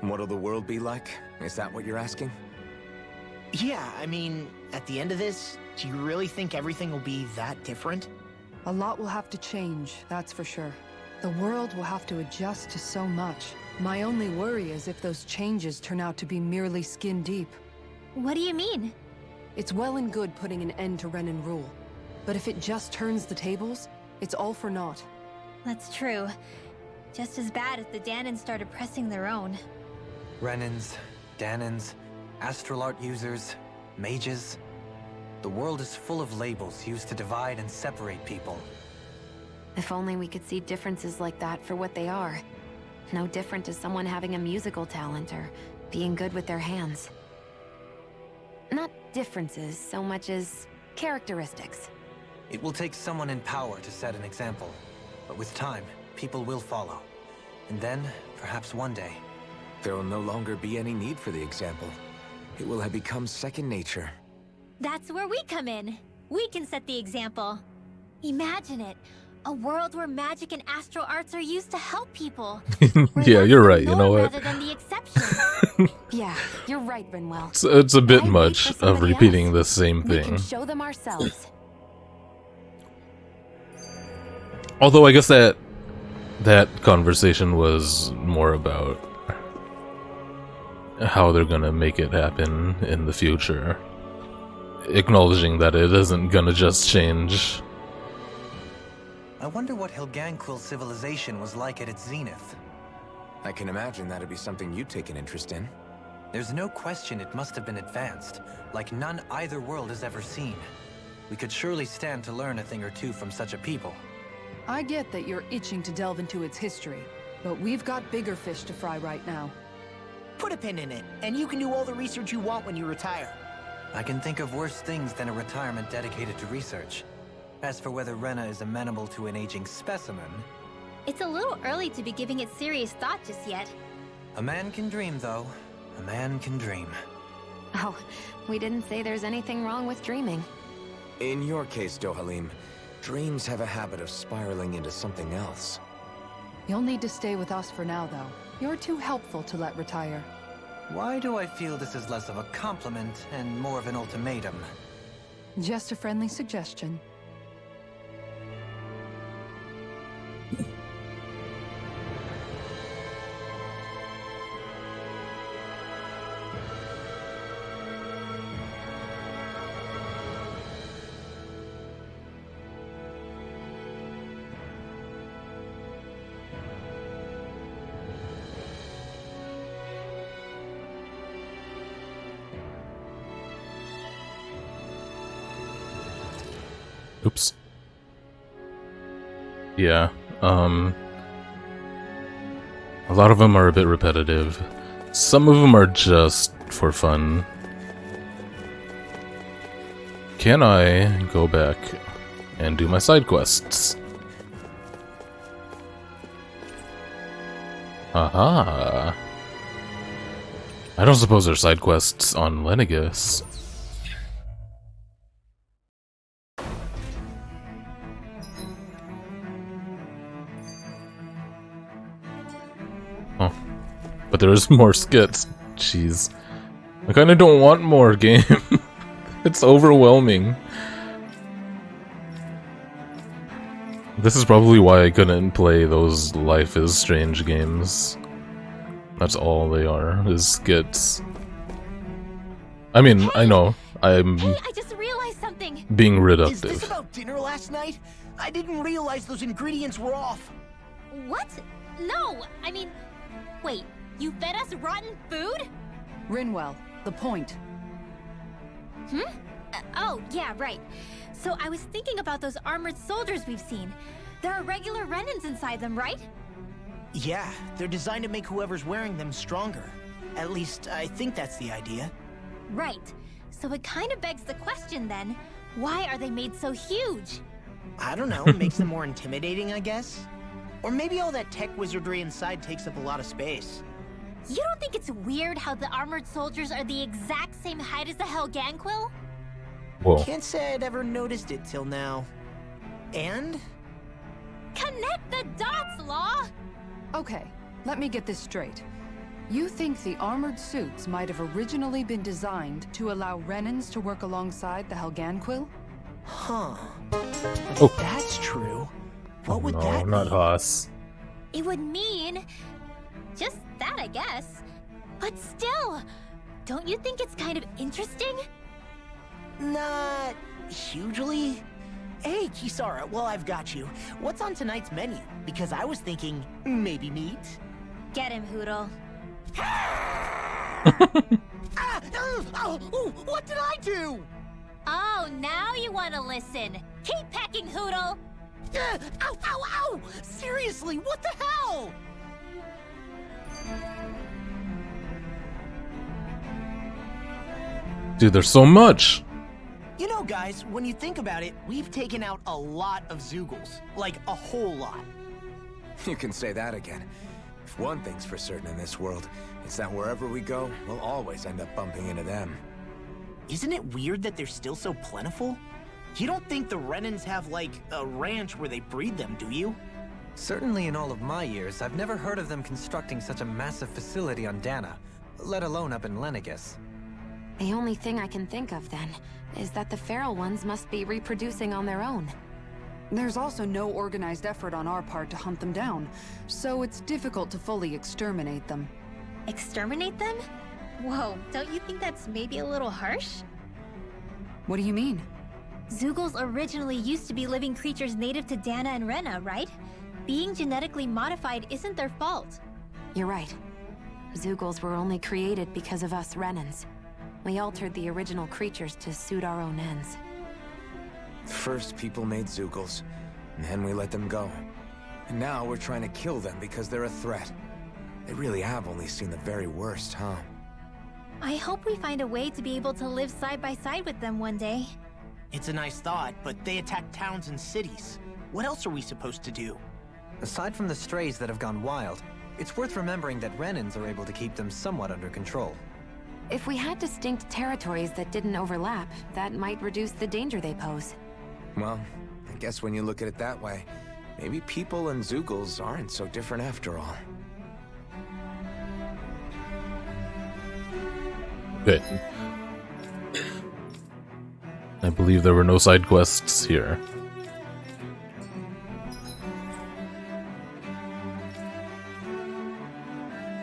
What'll the world be like? Is that what you're asking? Yeah, I mean, at the end of this, do you really think everything will be that different? A lot will have to change, that's for sure. The world will have to adjust to so much. My only worry is if those changes turn out to be merely skin deep. What do you mean? It's well and good putting an end to Renan rule. But if it just turns the tables, it's all for naught. That's true. Just as bad if the Danans started pressing their own. Renans, Danans, astral art users, mages. The world is full of labels used to divide and separate people. If only we could see differences like that for what they are. No different to someone having a musical talent or being good with their hands. Not differences so much as characteristics. It will take someone in power to set an example. But with time, people will follow. And then, perhaps one day, there will no longer be any need for the example. It will have become second nature. That's where we come in. We can set the example. Imagine it. A world where magic and astral arts are used to help people. Yeah, you're right, you know what? Rather than the exception. Yeah, you're right, Rinwell. It's a bit much of repeating the same We can thing. show them ourselves. Although I guess that that conversation was more about how they're gonna make it happen in the future. Acknowledging that it isn't gonna just change. I wonder what Helganquil civilization was like at its zenith. I can imagine that'd be something you'd take an interest in. There's no question it must have been advanced, like none either world has ever seen. We could surely stand to learn a thing or two from such a people. I get that you're itching to delve into its history, but we've got bigger fish to fry right now. Put a pin in it, and you can do all the research you want when you retire. I can think of worse things than a retirement dedicated to research. As for whether Rena is amenable to an aging specimen... It's a little early to be giving it serious thought just yet. A man can dream, though. A man can dream. Oh, we didn't say there's anything wrong with dreaming. In your case, Dohalim, dreams have a habit of spiraling into something else. You'll need to stay with us for now, though. You're too helpful to let retire. Why do I feel this is less of a compliment and more of an ultimatum? Just a friendly suggestion. Oops. Yeah, a lot of them are a bit repetitive. Some of them are just for fun. Can I go back and do my side quests? Aha! I don't suppose there's side quests on Lenegus. Oh. But there's more skits. Jeez. I kinda don't want more game. It's overwhelming. This is probably why I couldn't play those Life is Strange games. That's all they are, is skits. I mean, I know, I'm I just realized something. being reductive. Is this about dinner last night? I didn't realize those ingredients were off. What? No, I mean... Wait, you fed us rotten food? Rinwell, the point. Oh, yeah, right. So I was thinking about those armored soldiers we've seen. There are regular Renans inside them, right? Yeah, they're designed to make whoever's wearing them stronger. At least, I think that's the idea. Right. So it kind of begs the question then, why are they made so huge? I don't know, makes them more intimidating, I guess? Or maybe all that tech wizardry inside takes up a lot of space. You don't think it's weird how the armored soldiers are the exact same height as the Helganquil? Whoa. Can't say I'd ever noticed it till now. And? Connect the dots, Law! Okay, let me get this straight. You think the armored suits might have originally been designed to allow Renans to work alongside the Helganquil? Huh. But Oh. if that's true, what would that mean? not Haas. It would mean... just that, I guess. But still, don't you think it's kind of interesting? Not hugely. Hey, Kisara, well, I've got you. What's on tonight's menu? Because I was thinking, maybe meat? Get him, Hootle. What did I do? Oh, now you want to listen. Keep pecking, Hootle! Ow, ow, ow! Seriously, what the hell? Dude, there's so much! You know, guys, when you think about it, we've taken out a lot of Zeugles. Like, a whole lot. You can say that again. If one thing's for certain in this world, it's that wherever we go, we'll always end up bumping into them. Isn't it weird that they're still so plentiful? You don't think the Renans have, like, a ranch where they breed them, do you? Certainly in all of my years, I've never heard of them constructing such a massive facility on Dana, let alone up in Lenegus. The only thing I can think of, then, is that the feral ones must be reproducing on their own. There's also no organized effort on our part to hunt them down, so it's difficult to fully exterminate them. Exterminate them? Whoa, don't you think that's maybe a little harsh? What do you mean? Zeugles originally used to be living creatures native to Dana and Rena, right? Being genetically modified isn't their fault. You're right. Zeugles were only created because of us Renans. We altered the original creatures to suit our own ends. First, people made Zeugles, and then we let them go. And now we're trying to kill them because they're a threat. They really have only seen the very worst, huh? I hope we find a way to be able to live side by side with them one day. It's a nice thought, but they attack towns and cities. What else are we supposed to do? Aside from the strays that have gone wild, it's worth remembering that Renans are able to keep them somewhat under control. If we had distinct territories that didn't overlap, that might reduce the danger they pose. Well, I guess when you look at it that way, maybe people and Zeugles aren't so different after all. Okay. I believe there were no side quests here.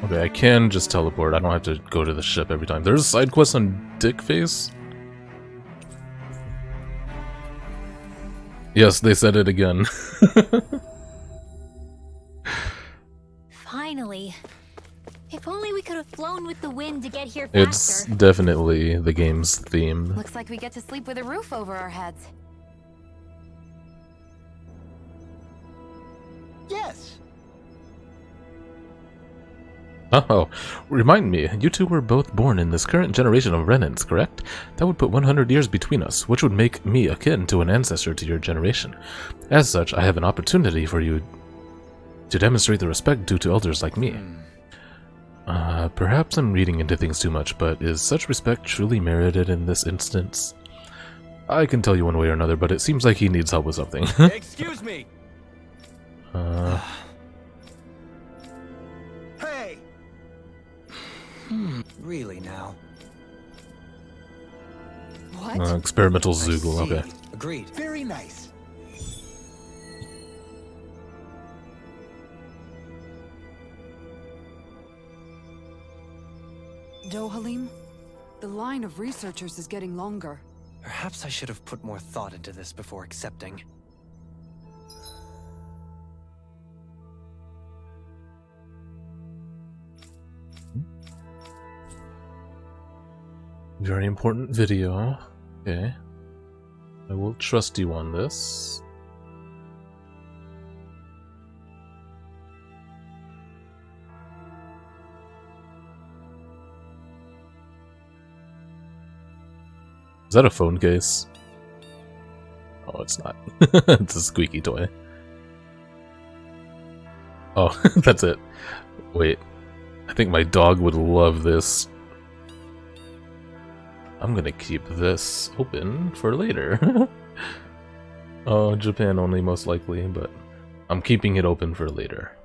Okay, I can just teleport. I don't have to go to the ship every time. There's a side quest on Dickface? Yes, they said it again. Finally. If only we could have flown with the wind to get here It's faster. definitely the game's theme. Looks like we get to sleep with a roof over our heads. Yes. Oh, remind me, you two were both born in this current generation of Renans, correct? That would put 100 years between us, which would make me akin to an ancestor to your generation. As such, I have an opportunity for you to demonstrate the respect due to elders like me. Perhaps I'm reading into things too much, but is such respect truly merited in this instance? I can tell you one way or another, but it seems like he needs help with something. Excuse me! Hey! Really now? What? Experimental Zeugle, okay. Agreed. Very nice. Dohalim, the line of researchers is getting longer. Perhaps I should have put more thought into this before accepting. Very important video. Okay. I will trust you on this. Is that a phone case? Oh, it's not. It's a squeaky toy. Oh, that's it. Wait. I think my dog would love this. I'm gonna keep this open for later. Oh, Japan only most likely, but I'm keeping it open for later.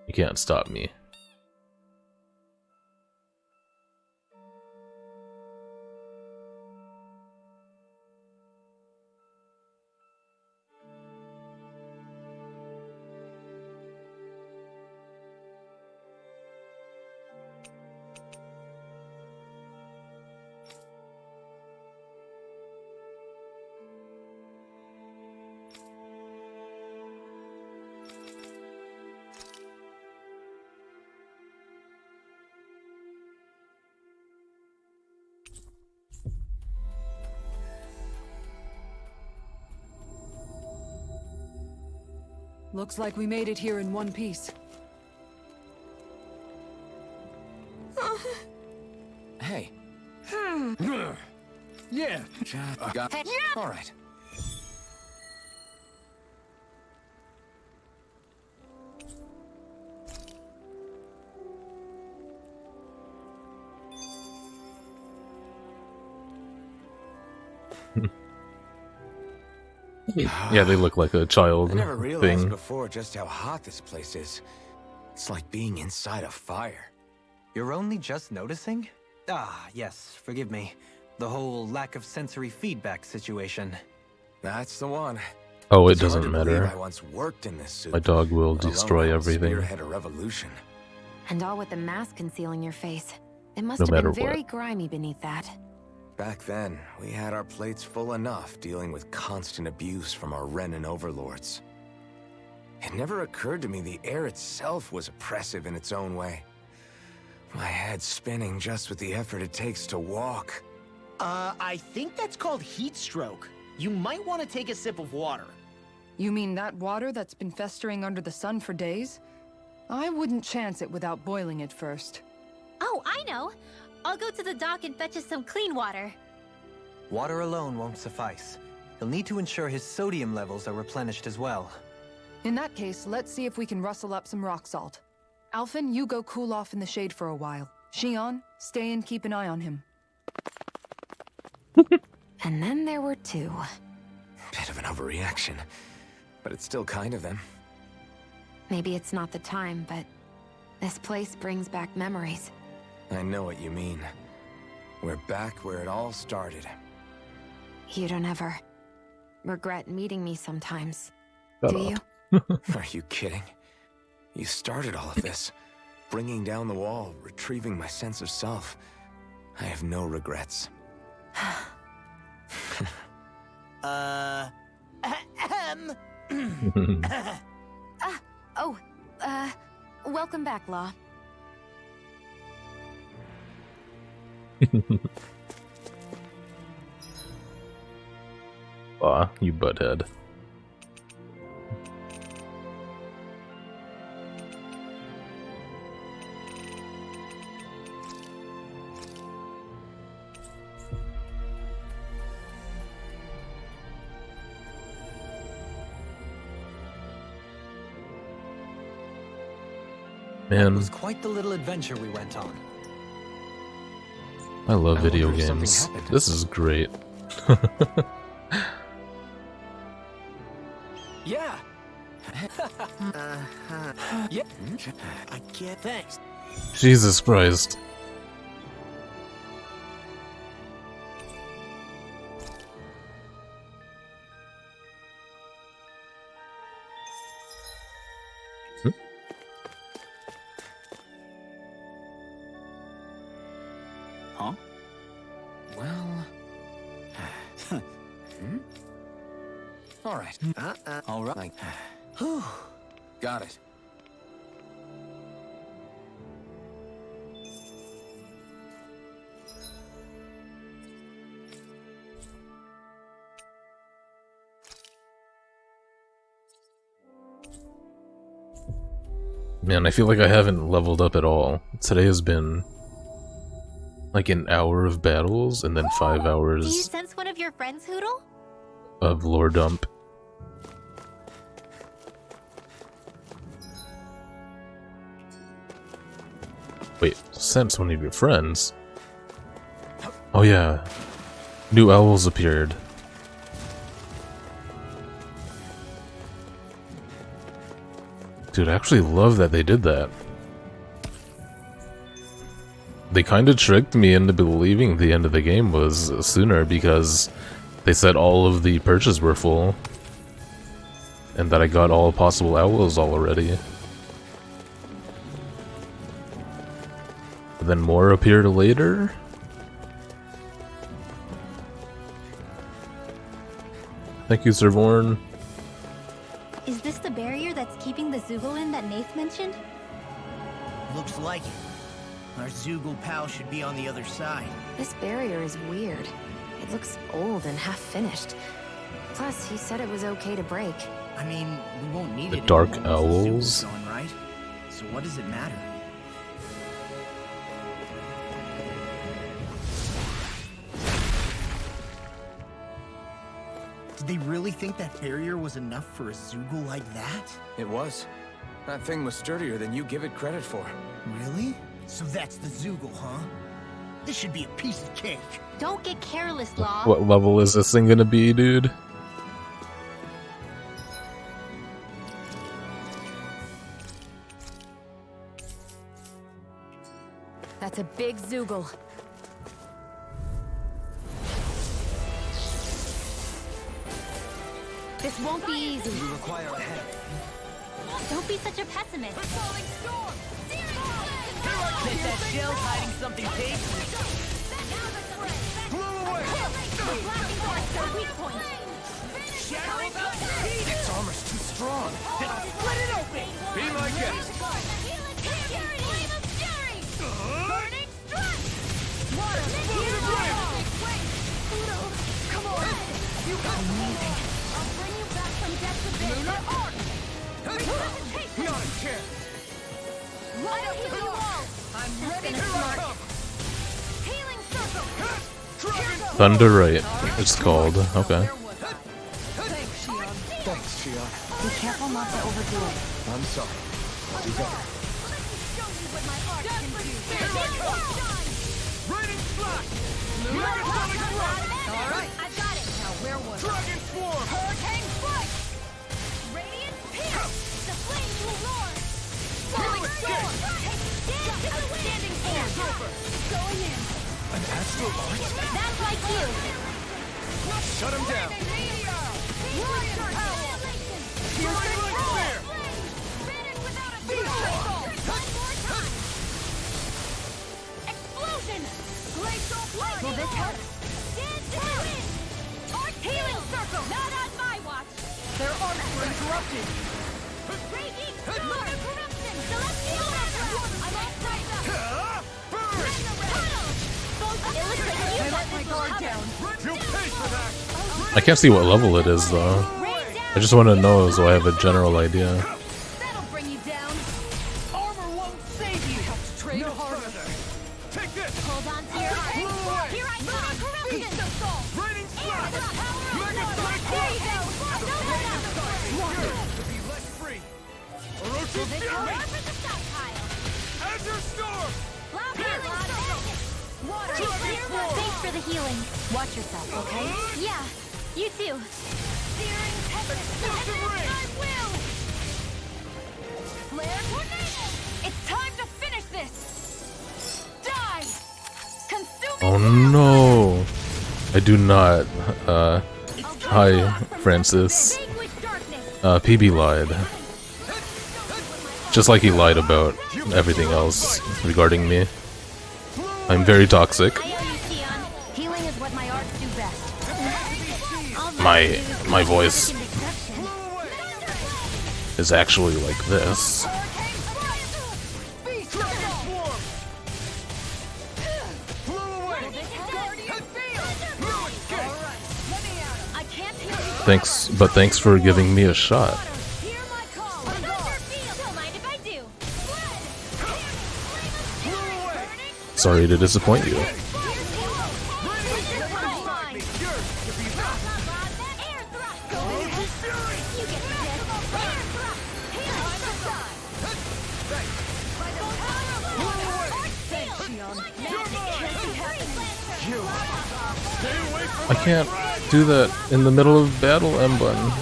You can't stop me. Looks like we made it here in one piece. Hey. Yeah. All right. Yeah, they look like a child I never realized thing. before just how hot this place is. It's like being inside a fire. You're only just noticing? Ah, yes, forgive me. The whole lack of sensory feedback situation. That's the one. Oh, it It's hard doesn't to believe matter. I once worked in this suit. My dog will let alone destroy help everything. Spearhead a revolution. And all with the mask concealing your face. It must No have matter been very what. grimy beneath that. Back then, we had our plates full enough dealing with constant abuse from our Renan overlords. It never occurred to me the air itself was oppressive in its own way. My head spinning just with the effort it takes to walk. I think that's called heat stroke. You might want to take a sip of water. You mean that water that's been festering under the sun for days? I wouldn't chance it without boiling it first. Oh, I know. I'll go to the dock and fetch us some clean water. Water alone won't suffice. He'll need to ensure his sodium levels are replenished as well. In that case, let's see if we can rustle up some rock salt. Alphen, you go cool off in the shade for a while. Shion, stay and keep an eye on him. And then there were two. Bit of an overreaction, but it's still kind of them. Maybe it's not the time, but this place brings back memories. I know what you mean. We're back where it all started. You don't ever regret meeting me sometimes, Shut do up. you? Are you kidding? You started all of this. Bringing down the wall, retrieving my sense of self. I have no regrets. Welcome back, Law. Aw, you butthead. It Man, was quite the little adventure we went on. I love I video wonder if something games. happened. This is great. Yeah. Yeah. I can't. Thanks. Jesus Christ. Huh? Well... All right. All right. Got it. Man, I feel like I haven't leveled up at all. Today has been like an hour of battles and then 5 Do you hours sense one of your friends, Hoodle? of lore dump. Wait, sense one of your friends? Oh yeah, new owls appeared. Dude, I actually love that they did that. They kind of tricked me into believing the end of the game was sooner because they said all of the perches were full. And that I got all possible owls already. But then more appeared later? Thank you, Servorn. Is this the barrier that's keeping the Zugolin that Nath mentioned? Looks like it. Our Zugul pal should be on the other side. This barrier is weird. It looks old and half-finished. Plus, he said it was okay to break. I mean, we won't need The it Dark anymore once the Owls. Zugul's gone, right? So what does it matter? Did they really think that barrier was enough for a Zugul like that? It was. That thing was sturdier than you give it credit for. Really? So that's the Zugul, huh? This should be a piece of cake. Don't get careless, Law. What level is this thing gonna be, dude? That's a big Zugul. This won't be easy. You require a head. Don't be such a pessimist. Bet that shell's hiding something tasty. Its armor's too strong. Then I'll split it open. Be my guest. Burning strike! Come on. You got amazing. I'll bring you back from death to this. Lunar arc. Not a chance. Light up the wall! I'm ready Gonna to smart. come. Healing circle! Thunderite, it's called. Okay. Thanks, Shion. Thanks, Shion. Be careful not to overdo it. I'm sorry. I'll be better. Raining flash! Megasonic thrust! All right. I got it! Now where was I? Dragon swarm! Hurricane strike! Radiant pierce! The flames will roar! Falling storm! Outstanding form! Going in! An astral arch? That's like you! Shut him down! Warrior power! Piercing spear! Finish without a struggle! One more time! Explosion! Glacial flame! Will this help? Stand down! Healing circle! Not on my watch! Their arcs were interrupted. Raging storm! Corruption! Celestial background! I'm all tied up! It looks like you I got let my this guard covered. down. You paid for that! I can't see what level it is though. I just want to know so I have a general idea. That'll bring you down. Armor won't save you. Have to trade harder. Take this! Hold on to your heart. Here I come! Corruption! Raining Air the flash! power of Megasonic There you thrust! go! Don't let up! To be less free! Will Orochi this Fury! help? For the stockpile! Azure Storm! Healing circle! Water! Dragon swarm! Thanks for the healing. Watch yourself, okay? Yeah, you too. Searing tempest! I will! Flare tornado! It's time to finish this! Die! Consume Oh no! I do not. Hi, Francis. PB lied. Just like he lied about everything else regarding me. I'm very toxic. I owe you, Sion. Healing is what my arts do best. My voice is actually like this. Thanks for giving me a shot. Sorry to disappoint you. I can't do that in the middle of battle, Emblem.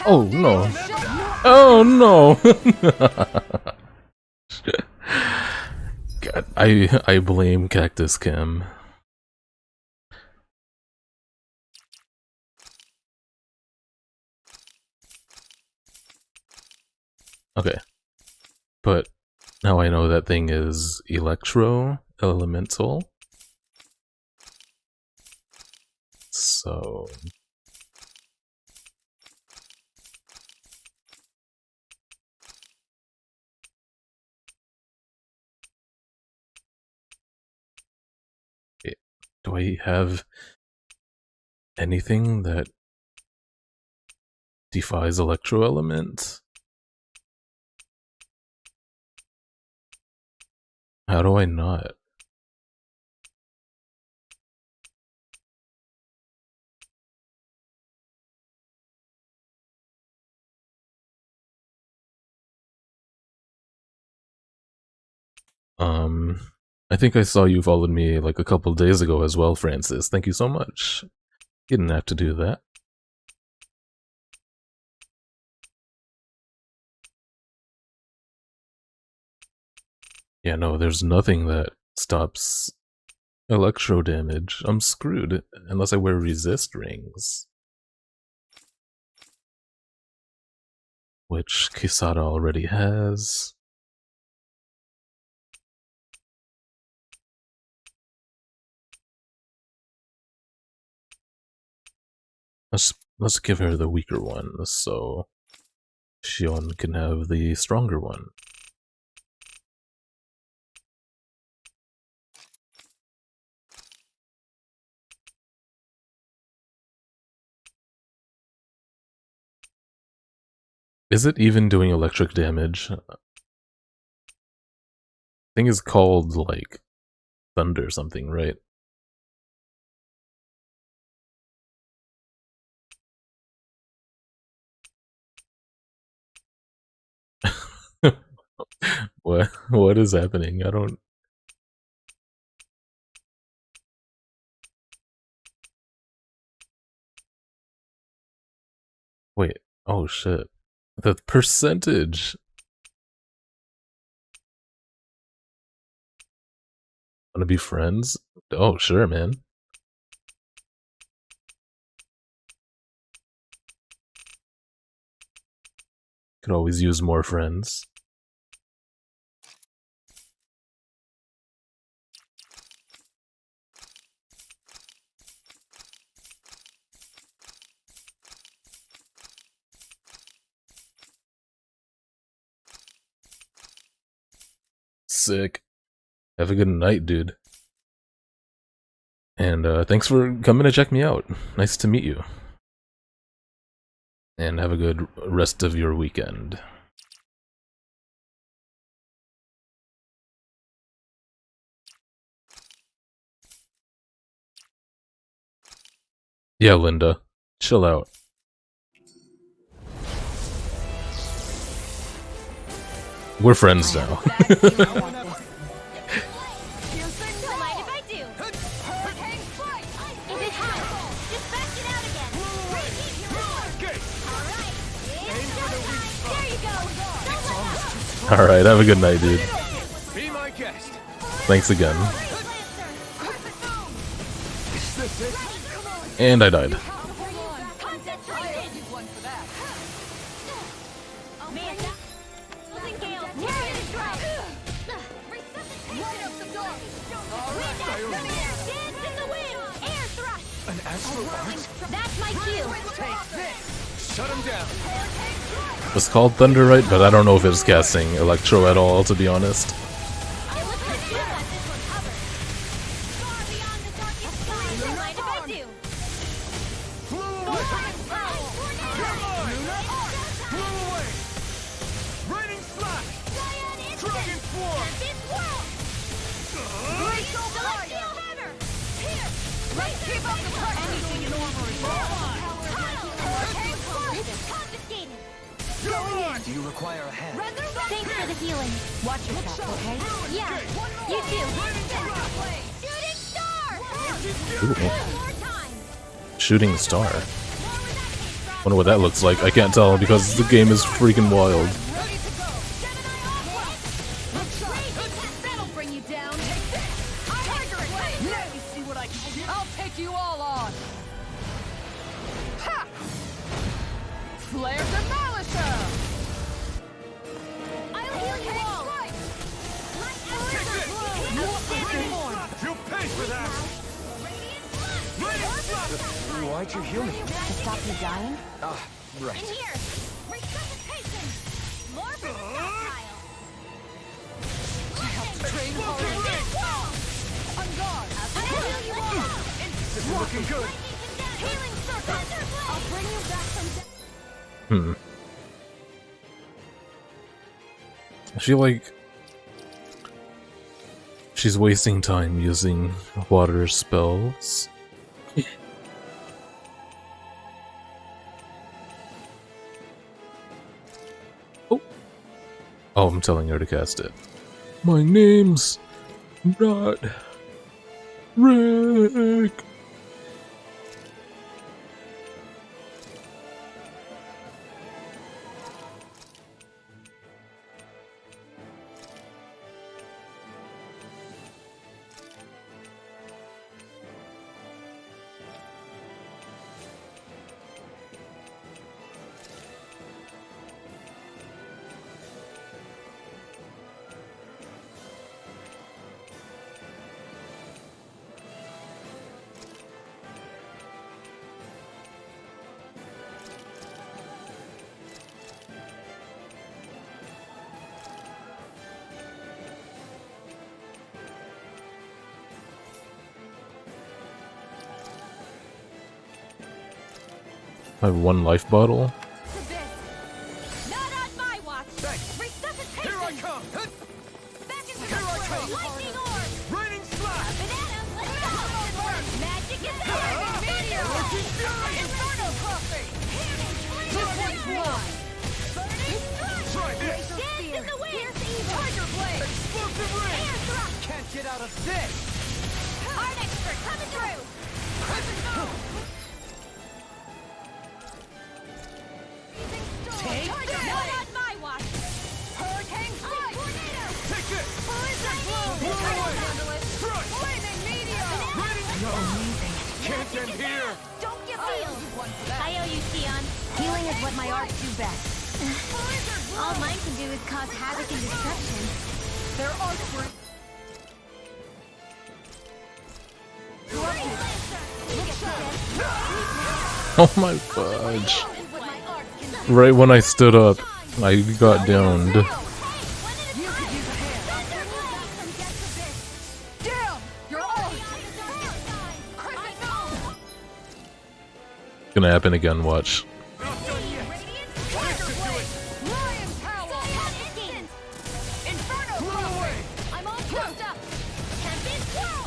Oh no. Oh no. God, I blame Cactus Kim. Okay. But now I know that thing is Electro Elemental. So do I have anything that defies Electro Element? How do I not? I think I saw you followed me like a couple days ago as well, Francis. Thank you so much. You didn't have to do that. Yeah, no, there's nothing that stops electro damage. I'm screwed unless I wear resist rings. Which Kisada already has. Let's give her the weaker one so Shion can have the stronger one. Is it even doing electric damage? I think it's called, like, thunder something, right? What is happening? I don't... Wait, oh shit. The percentage! Wanna be friends? Oh, sure, man. Could always use more friends. Sick. Have a good night, dude. And thanks for coming to check me out. Nice to meet you. And have a good rest of your weekend. Yeah, Linda. Chill out. We're friends now. Alright, have a good night, dude. Be my guest. Thanks again. And I died. An astral art? That's my cue. Take this. Shut him down. It's called Thunderite, but I don't know if it's casting Electro at all, to be honest. Do you require a hand? Thanks for the healing. Watch yourself, okay? Yeah, you too. Shooting Shooting star. Star. Wonder what that looks like. I can't tell because the game is freaking wild. That'll bring you down. Take this. Tiger attack. Now you see what I can do. I'll take you all on. Ha! Flare Demolisher. I'll heal you all. You pay for that. Why'd you heal me? To stop you dying? Ah, right. In here. Resuscitation. More projectile. Train on guard. I'll heal you all. This is looking good. Healing circle. I'll bring you back from death. I feel like she's wasting time using water spells. Oh, I'm telling her to cast it. My name's not Rick. I have 1 life bottle. Not on my watch. Resuscitation. Here I come. Back into the world. Lightning orb. Raining slash. Banana. Let's go. Magic is there. Meteor. Inferno crossing. Dragon fly. Burning strike. Dance in the wind. Tiger blade. Explosive ring. Air thrust. Can't get out of this. Art expert coming through. Take Tiger this. not on my watch. Hurricane strike. Tornado. Take this. Blizzard blow. Strike. Flaming meteor. No. Can't end here. Don't get healed. I owe you, Tion. Healing is what my arts do best. All mine can do is cause havoc and destruction. Their arts were... Oh my fudge. Right when I stood up, I got downed. Damn! You're all... Gonna happen again, watch. I'm all pumped up. Tempest swirl.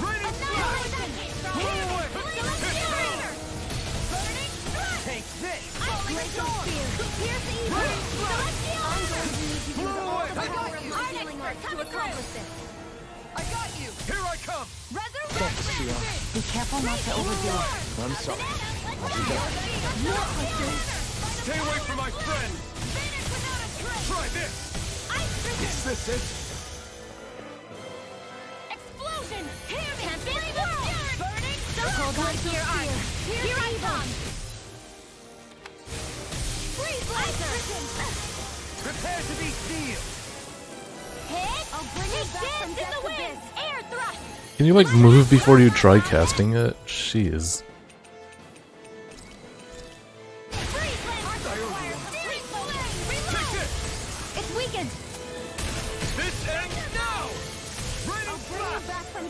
Annihilation. Burning strike. Take this. Glacial spear. Pierce evil. Celestial. I'm going to need to use all the power of my healing arts to accomplish this. I got you! Here I come. Resurrection. Be careful not to overdo it. I'm sorry. Stay away from my friend. Try this. Is this it? Explosion. Tempest swirl. Burning strike. Hold on to your arms. Here I come. Freeze laser. Prepare to be sealed. Hit. I'll bring you back from death to wind. Air thrust. Can you like move before you try casting it? Jeez. It's weakened. This ends now. Raining blast.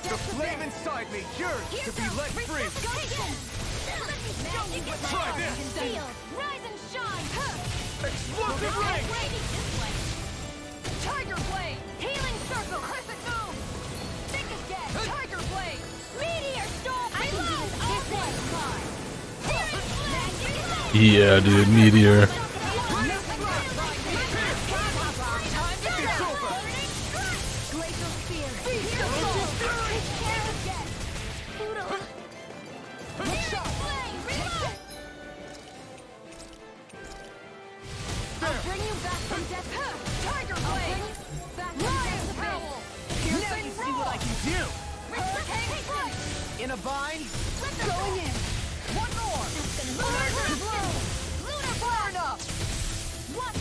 The flame inside me yearns to be let free. Try this. Rise and shine. Explosive ring. Tiger blade. Healing circle. Crescent moon. Thick as death. Tiger blade. Meteor storm. I love this one. Yeah, dude, meteor. I'll bring you back from death. Tiger blade. Back from death to battle. Now you see what I can do. Hurricane strike. In a vine. Going in. One more. Lunar blow. Lunar burn up. What?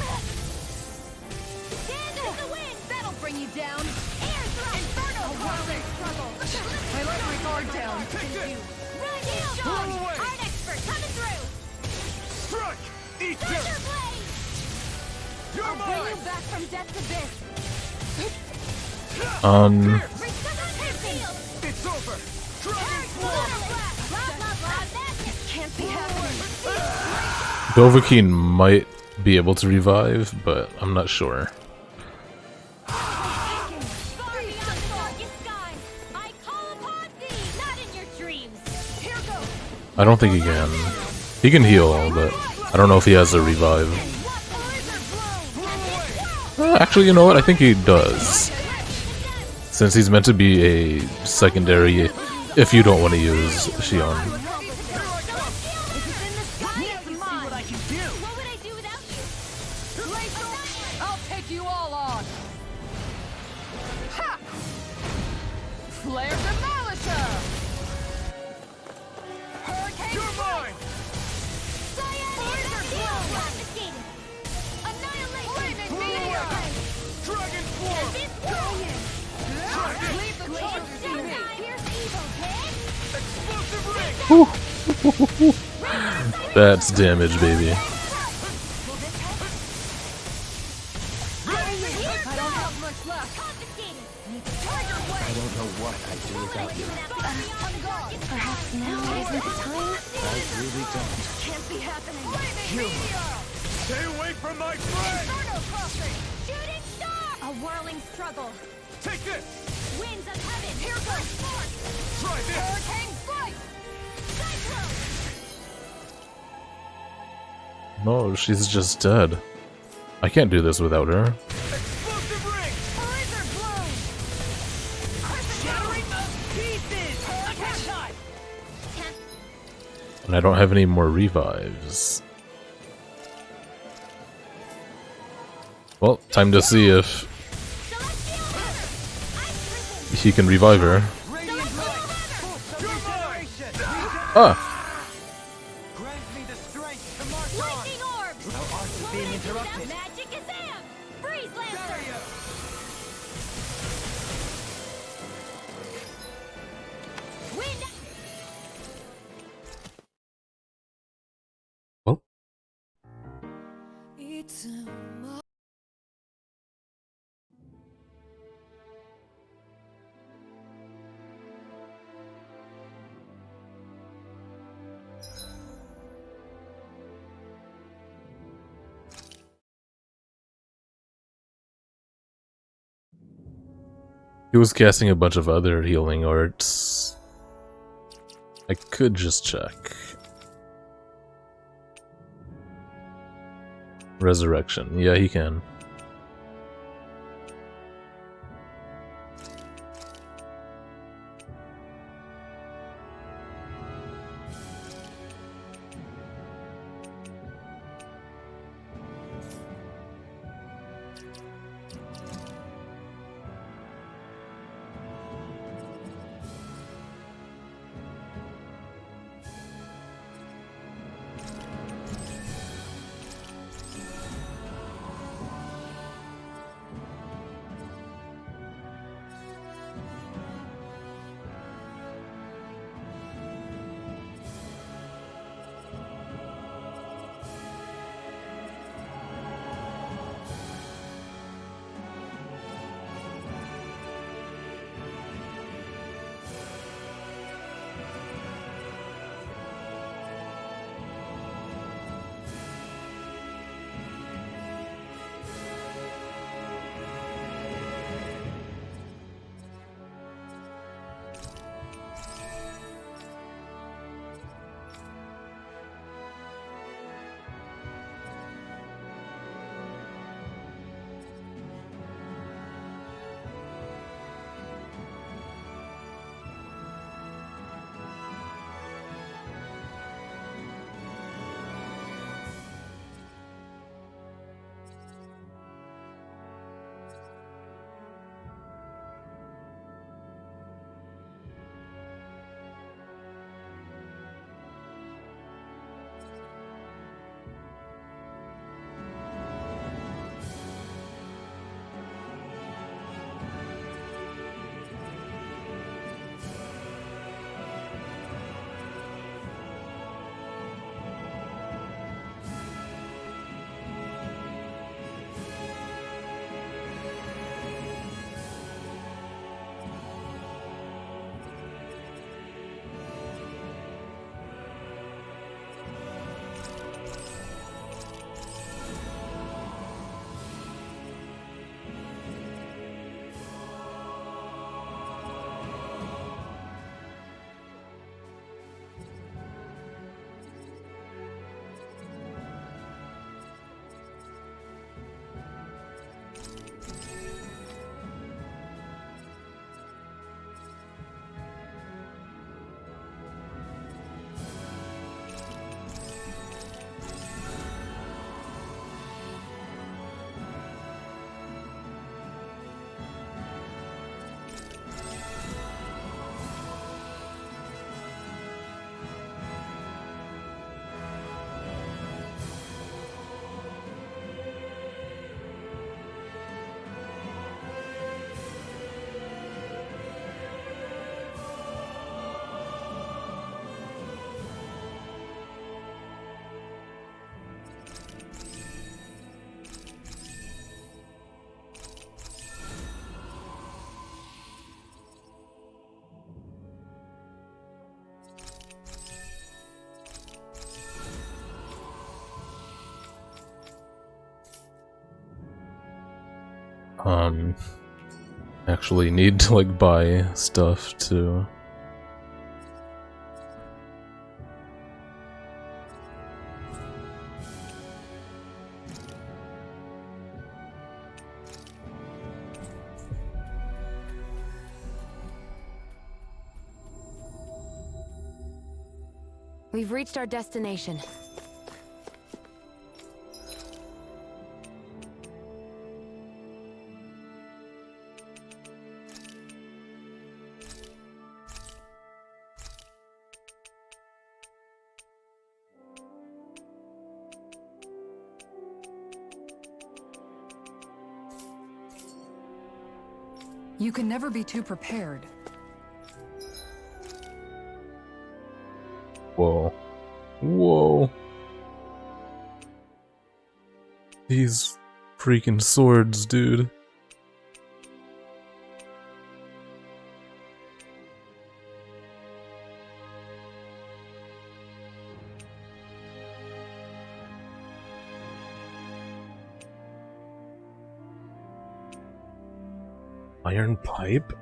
Stand in the wind. That'll bring you down. Air thrust. Inferno crossing. Struggle. I let my guard down. Run shield. Art expert coming through. Strike. Eat Thunder this. blade. You're I'll bring mine. you back from death to this. It's over. Dragon This can't be happening. Dovahkiin might be able to revive, but I'm not sure. Far beyond the darkest skies, I call upon thee, not in your dreams. Here goes. I don't think he can. He can heal, but I don't know if he has a revive. Actually, you know what? I think he does. Since he's meant to be a secondary if you don't want to use Xion. I'll take you all on! Ha! Flare Demolisher! Hurricane You're mine. Annihilation! Meteor! Dragon form. Leave the charges to me! Explosive ring. That's damage, baby. I don't have much left. I don't know what I'd do without Perhaps now isn't the time? I really don't. Can't be happening. Stay away from my friend! Inferno crossing! Shooting star! A whirling struggle. Take this! Winds of heaven! Here goes force! Try this! Hurricane strike! Cyclone! No, she's just dead. I can't do this without her. Explosive ring! Blizzard bloom! Shattering of pieces! Attack time! And I don't have any more revives. Well, time to see if he can revive her. Ah! Grant me the strength to march on! Lightning orbs! Our art is being interrupted. Magic Kazam! Freeze Lancer! Wind! Well, he was casting a bunch of other healing arts. I could just check. Resurrection. Yeah, he can. Actually need to like buy stuff too. We've reached our destination. You can never be too prepared. Whoa. Whoa. These freaking swords, dude. Iron pipe?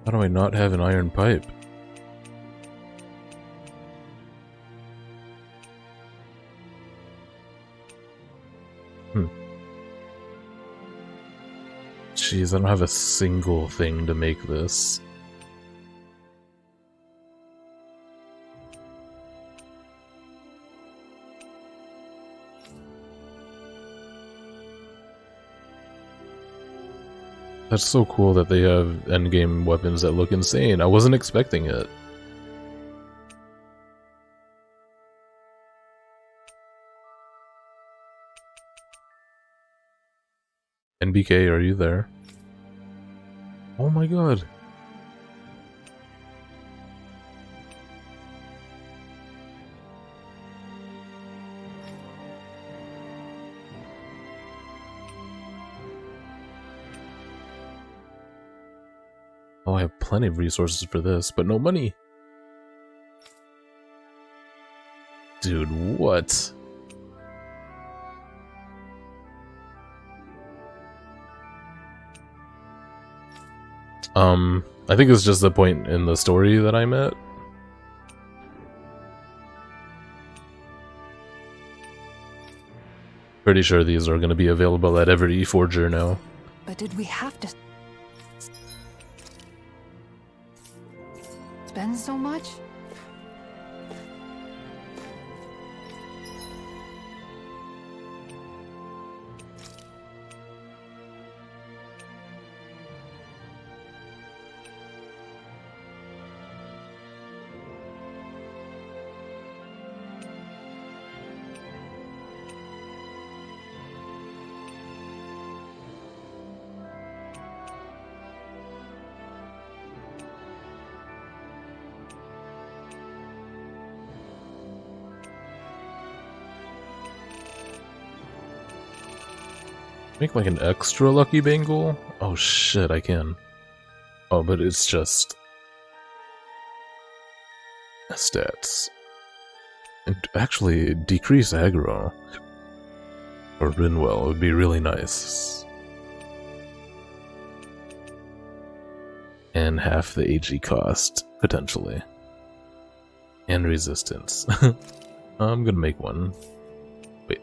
How do I not have an iron pipe? Jeez, I don't have a single thing to make this. That's so cool that they have endgame weapons that look insane. I wasn't expecting it. NBK, are you there? Oh my god. Oh, I have plenty of resources for this, but no money. Dude, what? I think it's just the point in the story that I'm at. Pretty sure these are going to be available at every Forger now. But did we have to spend so much? Make like an extra lucky bangle? Oh shit, I can. Oh, but it's just stats. And actually, decrease aggro. Or Rinwell would be really nice. And half the AG cost, potentially. And resistance. I'm gonna make one. Wait.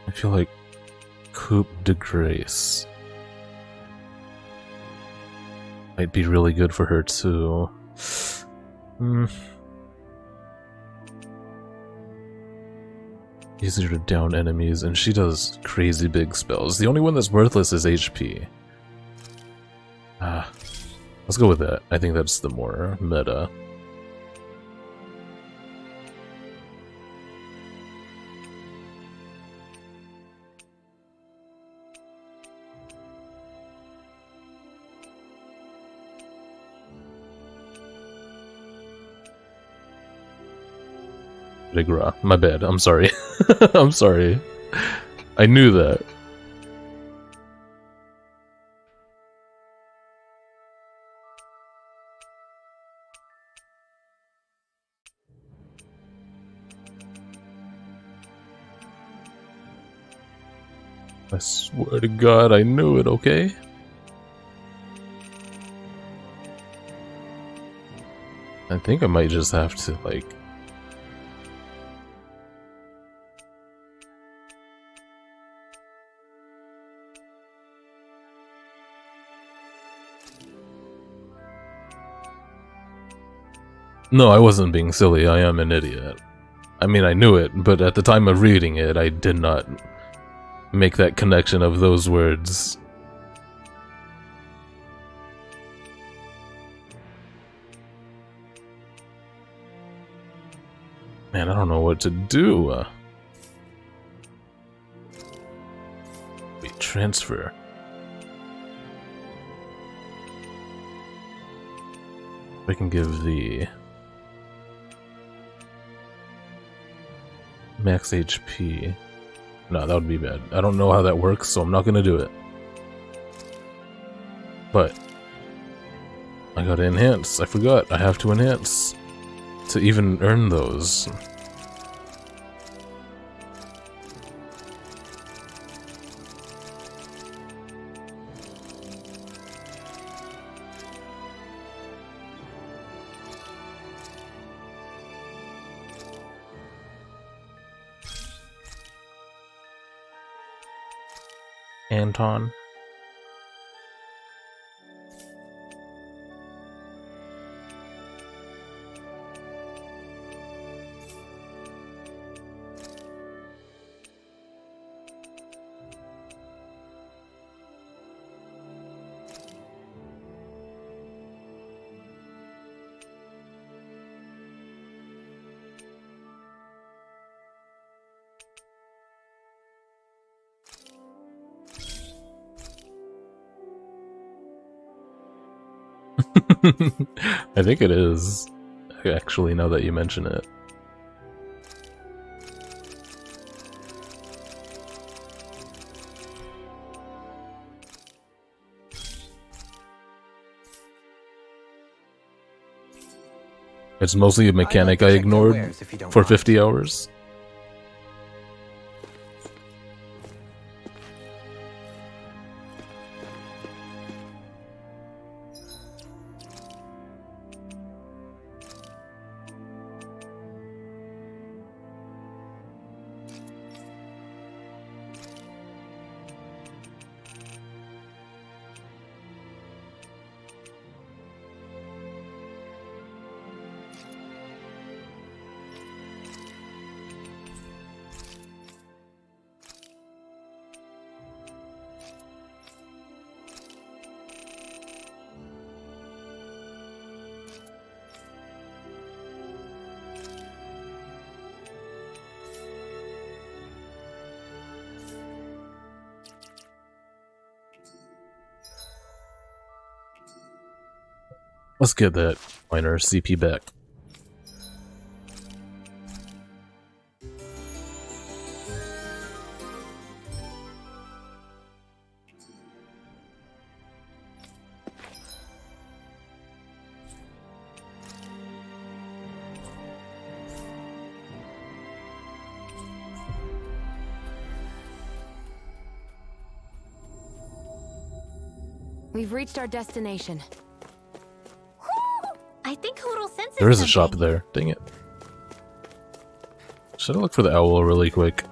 I feel like Coupe de Grace might be really good for her too. Easier to down enemies, and she does crazy big spells. The only one that's worthless is HP. Let's go with that. I think that's the more meta. Vigra. My bad. I'm sorry. I'm sorry. I knew that. I swear to God, I knew it, okay? I think I might just have to, like... No, I wasn't being silly, I am an idiot. I mean, I knew it, but at the time of reading it, I did not make that connection of those words. Man, I don't know what to do. Wait, transfer. I can give the max HP. No, that would be bad. I don't know how that works, so I'm not gonna do it. But I gotta enhance. I forgot. I have to enhance to even earn those. Anton. I think it is, actually, now that you mention it. It's mostly a mechanic I ignored for 50 hours. Let's get that minor CP back. We've reached our destination. I think Hoodle senses There is a something. shop there. Dang it. Should I look for the owl really quick?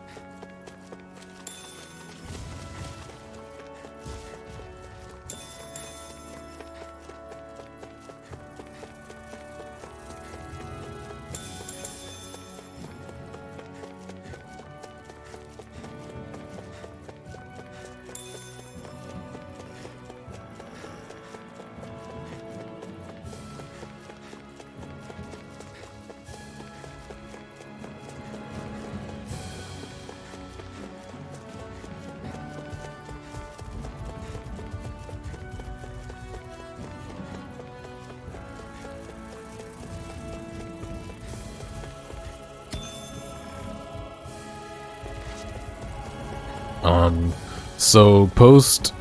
So post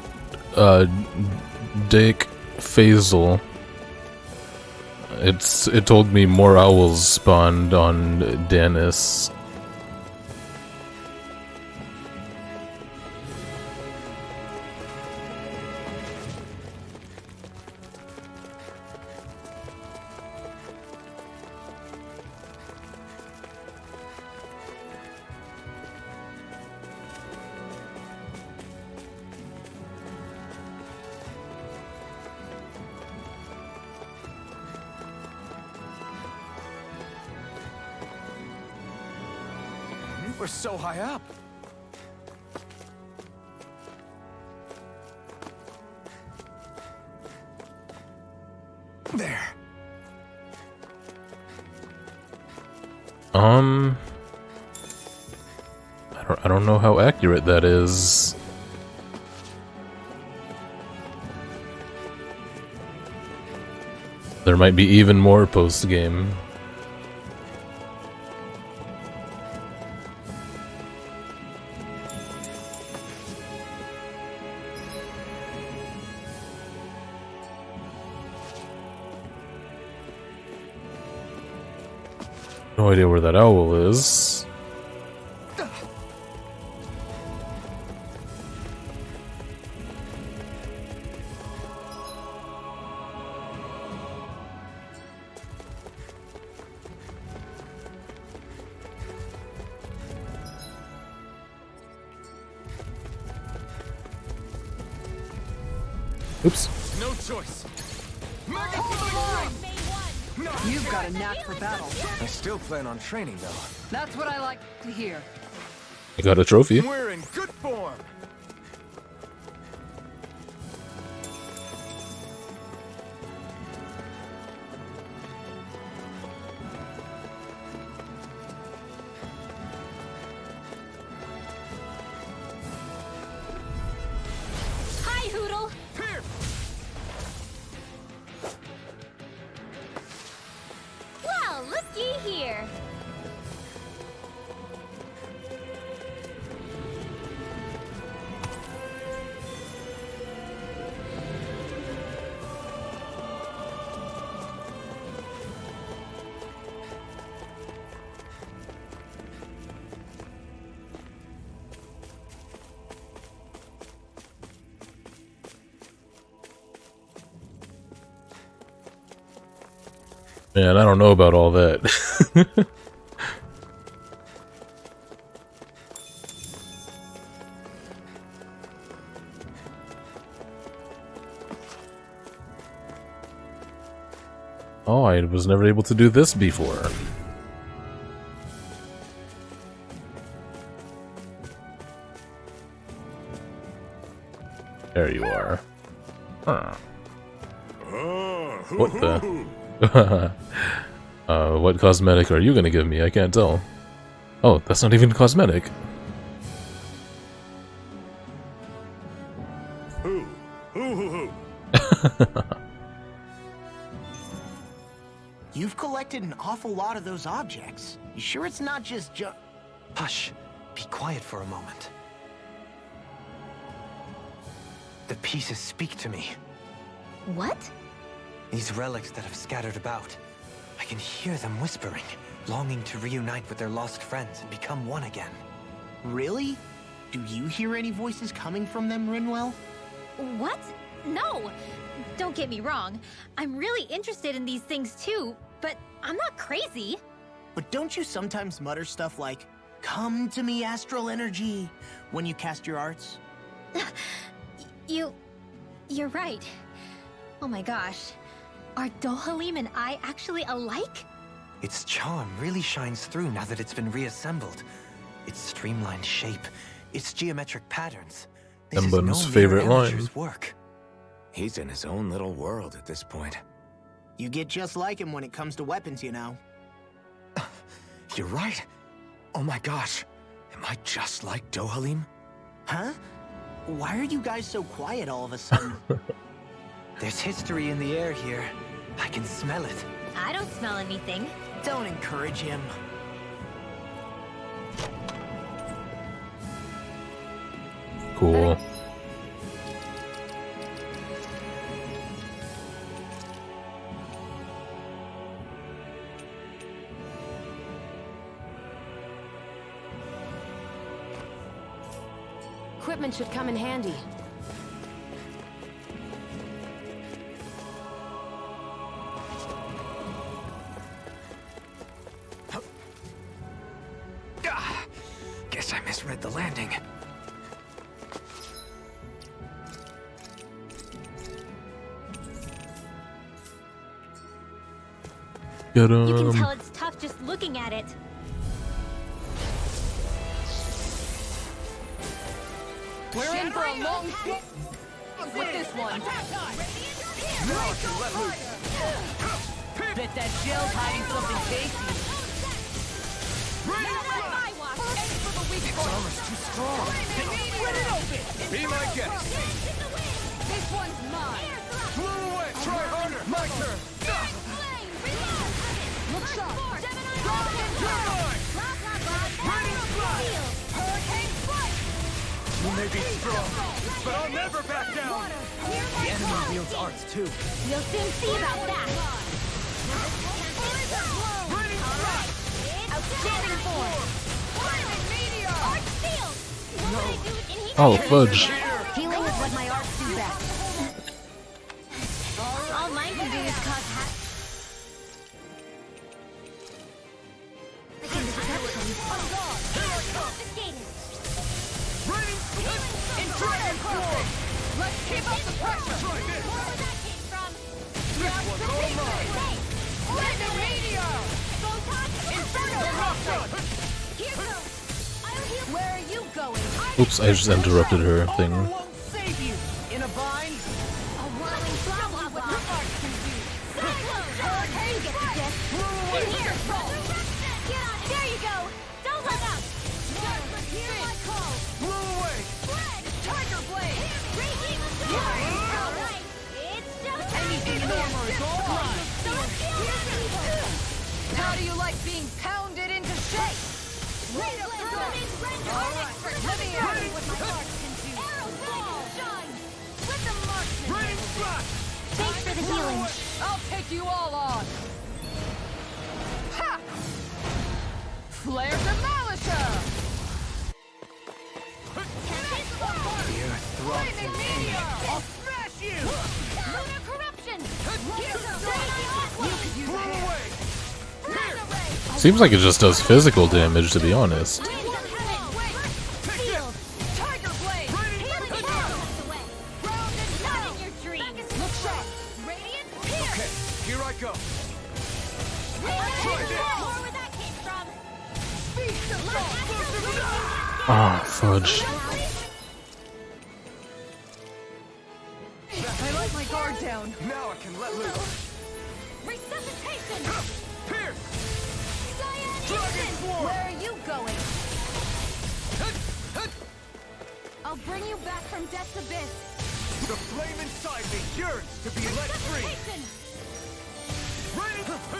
Dake Phasal, it told me more owls spawned on Danis. We're so high up. There. I don't know how accurate that is. There might be even more post-game. No idea where that owl is. Oops. No choice. You've got a knack for battle. I still plan on training, though. That's what I like to hear. I got a trophy. We're in good form. Hi, Hootle. Here. Well, looky here. Man, I don't know about all that. Oh, I was never able to do this before. There you are. Huh. What the? What cosmetic are you gonna give me? I can't tell. Oh, that's not even cosmetic. You've collected an awful lot of those objects. You sure it's not just Hush. Be quiet for a moment. The pieces speak to me. What? These relics that have scattered about. I can hear them whispering, longing to reunite with their lost friends and become one again. Really? Do you hear any voices coming from them, Rinwell? What? No! Don't get me wrong. I'm really interested in these things too, but I'm not crazy. But don't you sometimes mutter stuff like, "Come to me, astral energy," when you cast your arts? You're right. Oh my gosh. Are Dohalim and I actually alike? Its charm really shines through now that it's been reassembled. Its streamlined shape, its geometric patterns. This is no Emblem's mere favorite line. amateur's work. He's in his own little world at this point. You get just like him when it comes to weapons, you know. You're right. Oh my gosh. Am I just like Dohalim? Huh? Why are you guys so quiet all of a sudden? There's history in the air here. I can smell it. I don't smell anything. Don't encourage him. Cool. Equipment should come in handy. Guess I misread the landing. Get You can 'em. tell it's tough just looking at it. We're in for a long with this one. Bet that shell's hiding something tasty. Its armor's too strong. Be my guest. This one's mine. Blow away. Try harder. My turn. Look sharp. You may be strong, but I'll never back down. The enemy wields arts too. We'll soon see about that. Outstanding form. Art field. Oh, fudge. Healing is what my arts do best. All mine can do is cause Let's keep up the pressure. Where are you going? Oops, I just interrupted her thing. Save you in a bind. A whirling flower what her art can do. Hurricane, get the gift. In here, get on. There you go. Don't let up. Hear my call. Blow away. Tiger blade. All right. It's just Anything in armor is all right. How do you like being pounded into shape? All right, let me out what my heart can do. Shine with the marksman. Thanks for the healing. I'll take you all on. Ha! Flare Demolisher! Lightning Meteor! I'll smash you! Lunar corruption. Seems like it just does physical damage, to be honest. Tiger blade! Not in your dreams. Look sharp! Radiant Okay, here I go. More where that came from. Ah, fudge. I let my guard down. Now I can let loose. Resuscitation. Pierce. Where are you going? I'll bring you back from death's abyss. The flame inside me yearns to be let free. I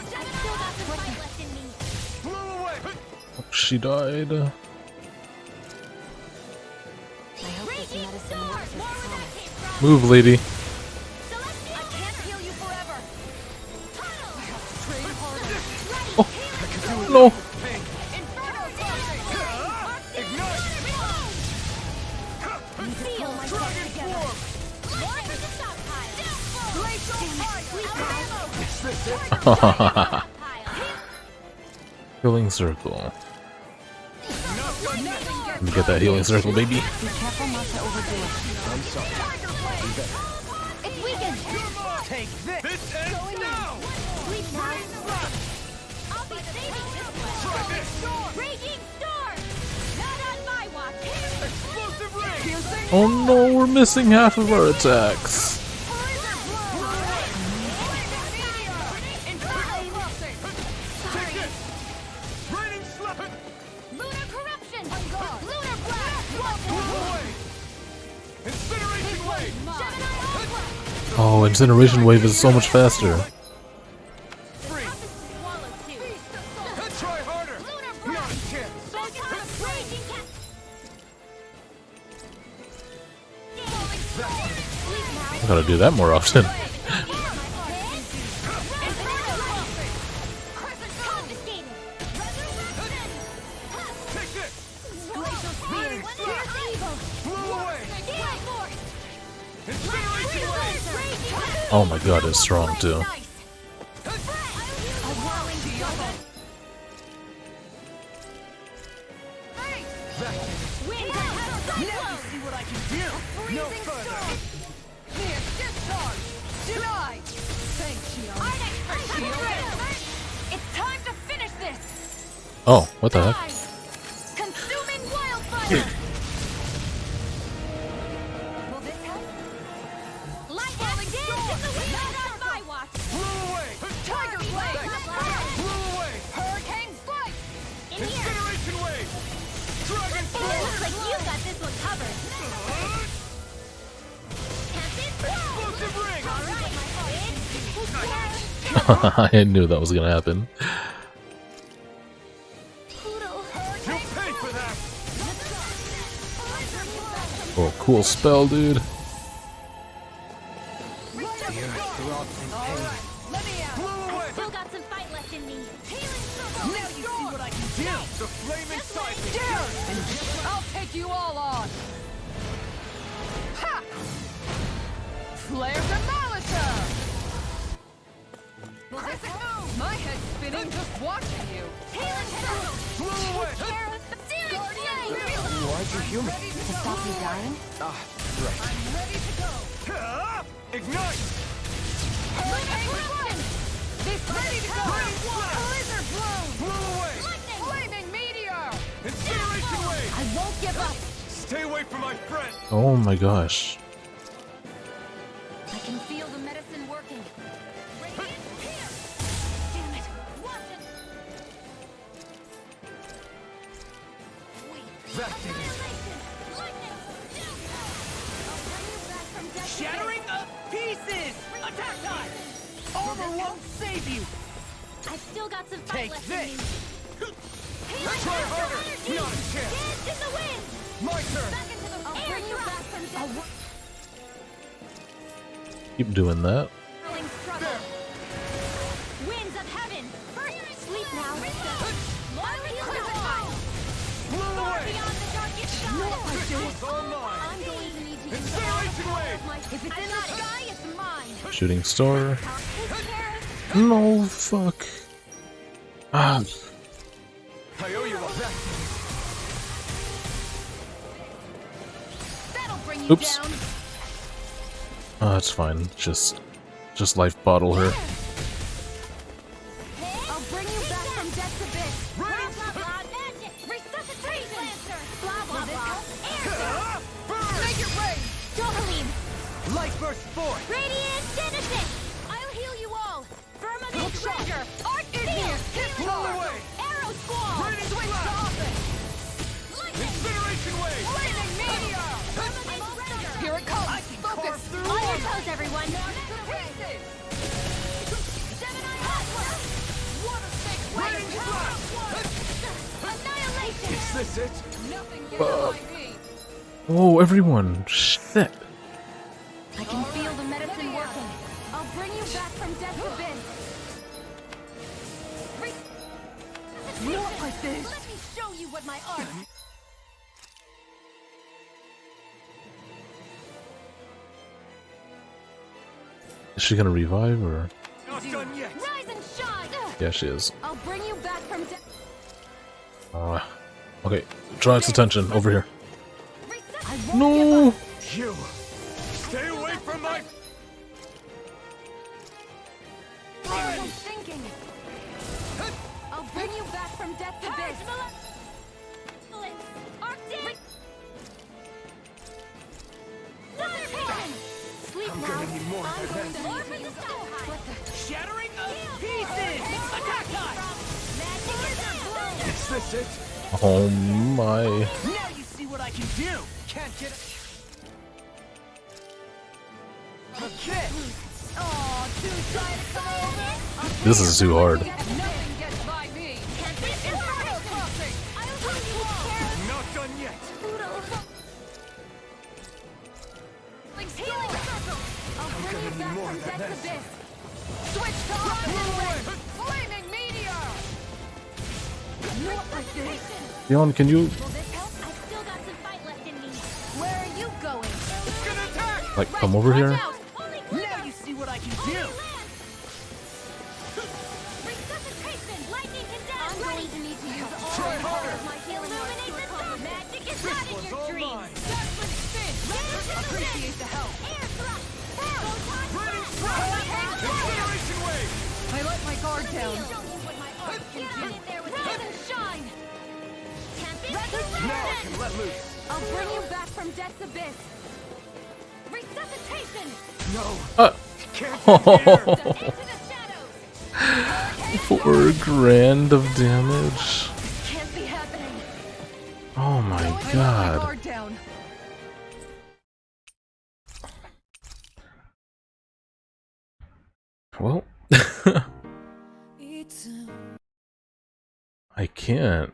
still got the fight left in me. Blow away. She died. I hope this medicine works as promised. Move, lady. I can't heal you forever. I have to train harder. No. Inferno Seal myself together. More for the stockpile. Healing circle. Let me get that healing circle, baby. Be careful not to overdo it. I'm sorry. It's weakened. Take this. This ends now. Sleep now. I'll be saving this one. Try this. Raging storm. Not on my watch. Explosive ray. Oh no, we're missing half of our attacks. Raining slap. Lunar corruption. Lunar blast. Incineration wave. Oh, incineration wave is so much faster. Free. Try harder. Not a chance. I gotta do that more often. Oh my god, it's strong too. Oh, what the heck? I knew that was gonna happen. Oh, cool spell, dude. I still got some fight left in me. Now you see what I can do! The flaming sight! I'll take you all on! Ha! Flare Demolitor! My head's spinning just watching you! Why'd you heal me? To stop you dying? Ah, right. I'm ready to go! Ignite! This ready to go! Blizzard bloom! Blow away! Flaming meteor! Incineration wave! I won't give up! Stay away from my friend! Oh my gosh. I can feel the medicine working. Damn it! Watch it! Shattering of pieces! Attack time! Armor won't save you! I've still got some fight Take left this! in me. Try harder! Not a chance! Dance in the wind! My turn! Back into the I'll bring you back from death. Keep doing that. Whirling struggle. Winds of heaven! First, sleep now. Loyally justified. Far beyond the darkest shadow. All mine! I'm going to need to use Incineration wave! If it's in the sky, it's mine. Shooting star. I'll take care of No, fuck. Ah. I owe you one. That'll bring you Oops. down. Oh, that's fine. Just life bottle her. I'll bring you back from death's abyss. blah blah blah magic. Resuscitation lancer. Blah blah blah. Air. Make it rain. Dohalim. Light burst forth! Radiant Genesis. I'll heal you all. Firmament treasure. Arc here. Hit Blow away! Arrow squall. Radiant Switch to blast! offense. Incineration wave! Flaming meteor. Firmament treasure. Here it comes. I can carve Focus. through On your armor! toes, everyone. Pieces. Gemini Hustler. Water snake Radiant wave. blast! Annihilation. Is this it? Nothing gets by me. Oh, everyone. Shit. I can feel the medicine working. I'll bring you back from death's abyss. Not like this. Let me show you what my art. Is she gonna revive or? Not done yet! Rise and shine. Yeah, she is. I'll bring you back from death. Okay. Draw its attention over here. I won't No. You! Stay away from my... I'm thinking. I'll bring you back from death's abyss. Sleep I'm now. gonna need more of I'm that going to medicine. need you to Shattering of pieces! Attack time! Is this it? Oh my. Now you see what I can do! Can't get it. Okay! Oh, too shy to come over. This is too hard. Nothing gets by me. Inferno crossing. Not done yet! Death's Abyss! Switch to offense! Flaming meteor! Not like this! Leon, can you Will this help? I've still got some fight left in me. Where are you going? It's gonna attack! like come over here? Now you see what I can do! Resuscitation! Lightning condemned! I'm going to need to use all of my healing arts to accomplish magic is not in your dreams! Judgment spin! Appreciate the help! Air thrust! Acceleration wave! I let my guard down. Show you what my arts can do! In there with rise and shine! Now I can let loose! I'll bring you back from Death's Abyss! Resuscitation! No! Can't Into the shadows! 4 grand of damage. Can't be happening! Oh my I let my god. guard down. Well, I can't.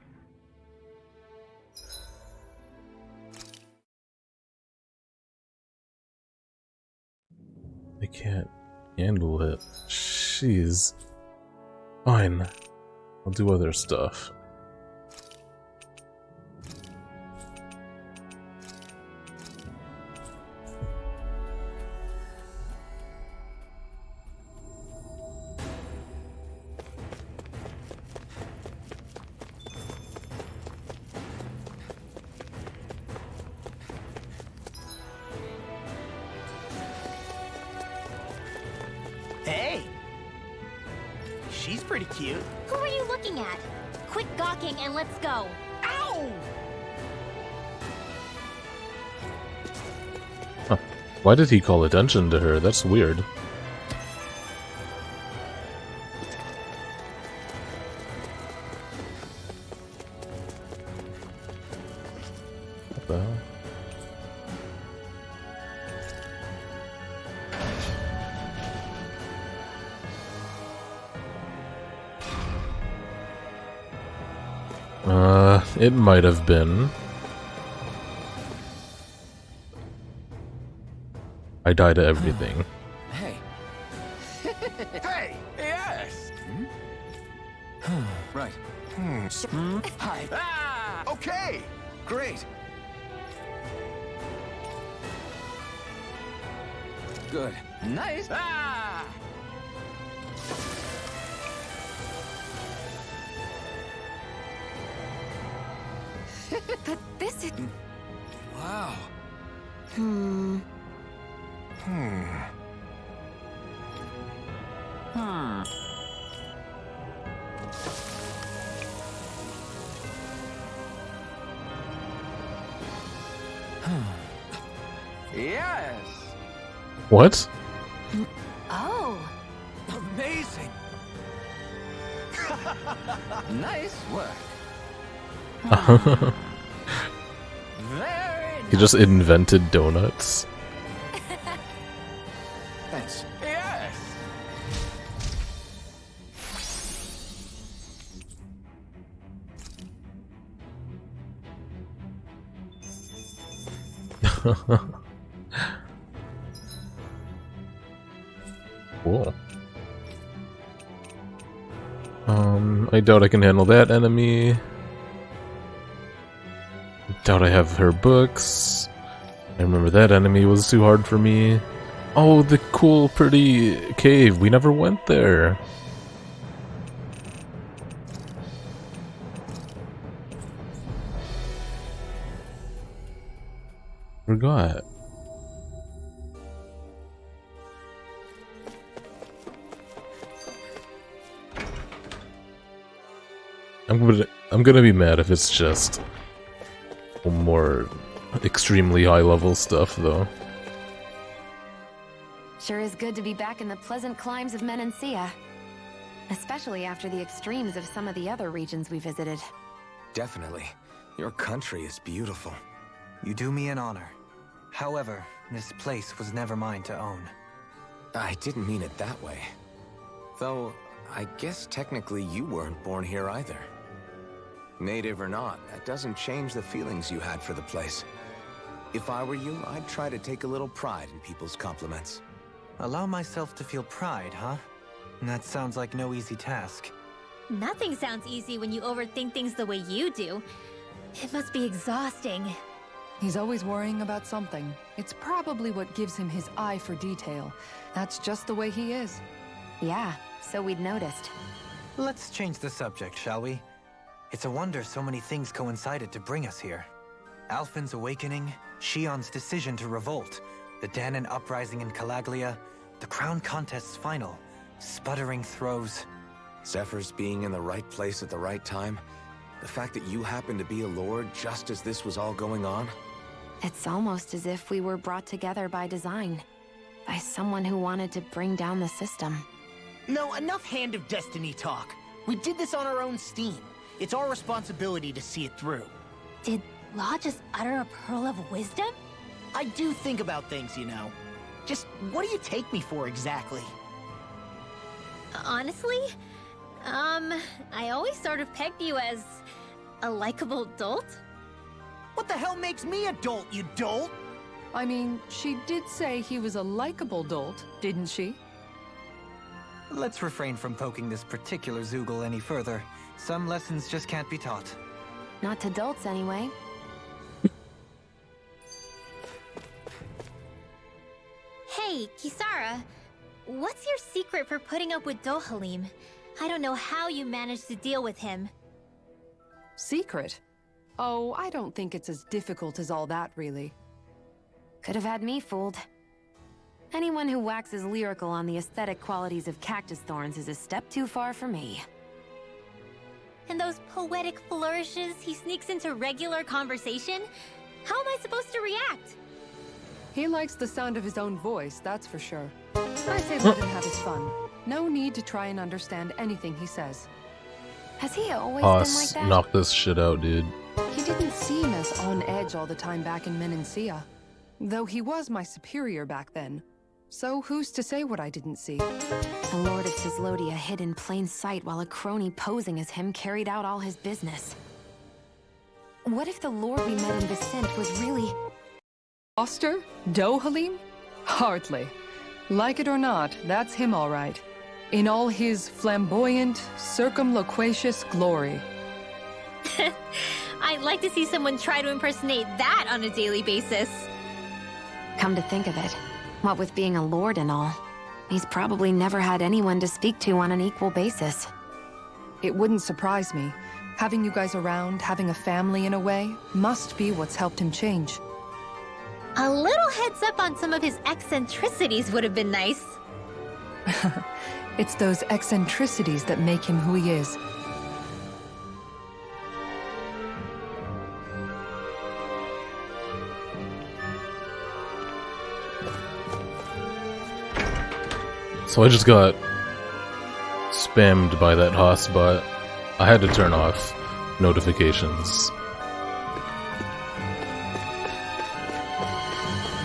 I can't handle it. Jeez. Fine. I'll do other stuff. Hey! She's pretty cute. Who are you looking at? Quit gawking and let's go. Ow! Huh. Why did he call attention to her? That's weird. What the hell? It might have been. I die to everything. Hey. Hey! Yes! Right. Hi. Ah! Okay! Great. Good. Nice! Ah! But this is... Wow. Hmm. Yes! What? Oh. Amazing! Nice work. Very He just invented donuts. Thanks. Yes! Cool. I doubt I can handle that enemy. Doubt I have her books. I remember that enemy was too hard for me. Oh, the cool, pretty cave. We never went there. Forgot. I'm gonna be mad if it's just more extremely high level stuff, though. Sure is good to be back in the pleasant climes of Menancia. Especially after the extremes of some of the other regions we visited. Definitely. Your country is beautiful. You do me an honor. However, this place was never mine to own. I didn't mean it that way. Though, I guess technically you weren't born here either. Native or not, that doesn't change the feelings you had for the place. If I were you, I'd try to take a little pride in people's compliments. Allow myself to feel pride, huh? That sounds like no easy task. Nothing sounds easy when you overthink things the way you do. It must be exhausting. He's always worrying about something. It's probably what gives him his eye for detail. That's just the way he is. Yeah, so we'd noticed. Let's change the subject, shall we? It's a wonder so many things coincided to bring us here. Alphen's awakening, Shion's decision to revolt, the Danon uprising in Calaglia, the crown contest's final, sputtering throws. Zephyr's being in the right place at the right time. The fact that you happened to be a lord just as this was all going on. It's almost as if we were brought together by design. By someone who wanted to bring down the system. No, enough Hand of Destiny talk. We did this on our own steam. It's our responsibility to see it through. Did Law just utter a pearl of wisdom? I do think about things, you know. Just what do you take me for exactly? Honestly, I always sort of pegged you as a likable dolt. What the hell makes me a dolt, you dolt? I mean, she did say he was a likable dolt, didn't she? Let's refrain from poking this particular Zoogle any further. Some lessons just can't be taught. Not to dolts, anyway. Hey, Kisara, what's your secret for putting up with Dohalim? I don't know how you managed to deal with him. Secret? Oh, I don't think it's as difficult as all that, really. Could have had me fooled. Anyone who waxes lyrical on the aesthetic qualities of cactus thorns is a step too far for me. And those poetic flourishes he sneaks into regular conversation? How am I supposed to react? He likes the sound of his own voice, that's for sure. I say let him have his fun. No need to try and understand anything he says. Has he always been like that? Knock this shit out, dude. He didn't seem as on edge all the time back in Menancia. Though he was my superior back then. So who's to say what I didn't see? The Lord of Cislodia hid in plain sight while a crony posing as him carried out all his business. What if the Lord we met in Vicente was really... Foster? Dohalim? Hardly. Like it or not, that's him all right. In all his flamboyant, circumloquacious glory. I'd like to see someone try to impersonate that on a daily basis. Come to think of it, what with being a lord and all, he's probably never had anyone to speak to on an equal basis. It wouldn't surprise me. Having you guys around, having a family in a way, must be what's helped him change. A little heads up on some of his eccentricities would have been nice. It's those eccentricities that make him who he is. So I just got spammed by that hotspot. I had to turn off notifications.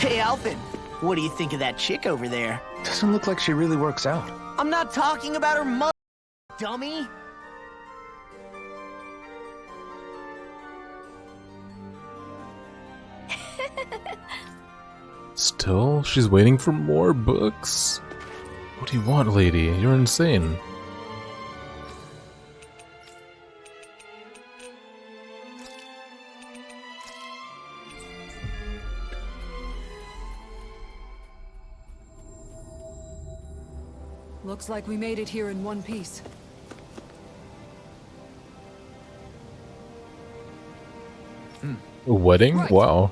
Hey, Alphen, what do you think of that chick over there? Doesn't look like she really works out. I'm not talking about her mother, dummy. Still? She's waiting for more books? What do you want, lady? You're insane. Looks like we made it here in one piece. A wedding? Right. Wow.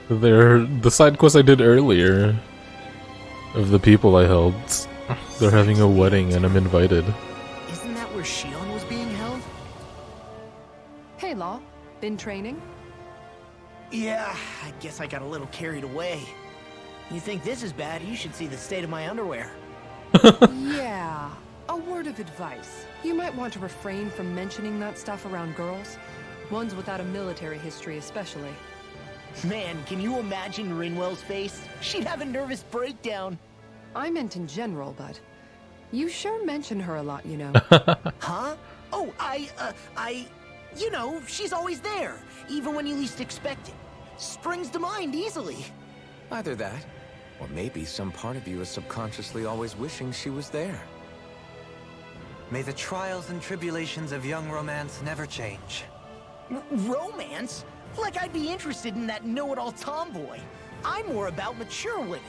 The side quest I did earlier of the people I helped. They're having a wedding and I'm invited. Isn't that where Shion was being held? Hey, Law. Been training? Yeah, I guess I got a little carried away. You think this is bad, you should see the state of my underwear. Yeah. A word of advice. You might want to refrain from mentioning that stuff around girls. Ones without a military history especially. Man, can you imagine Rinwell's face? She'd have a nervous breakdown. I meant in general, but you sure mention her a lot, you know. Huh? Oh, you know, she's always there, even when you least expect it. Springs to mind easily. Either that, or maybe some part of you is subconsciously always wishing she was there. May the trials and tribulations of young romance never change. Romance? Like I'd be interested in that know-it-all tomboy. I'm more about mature women.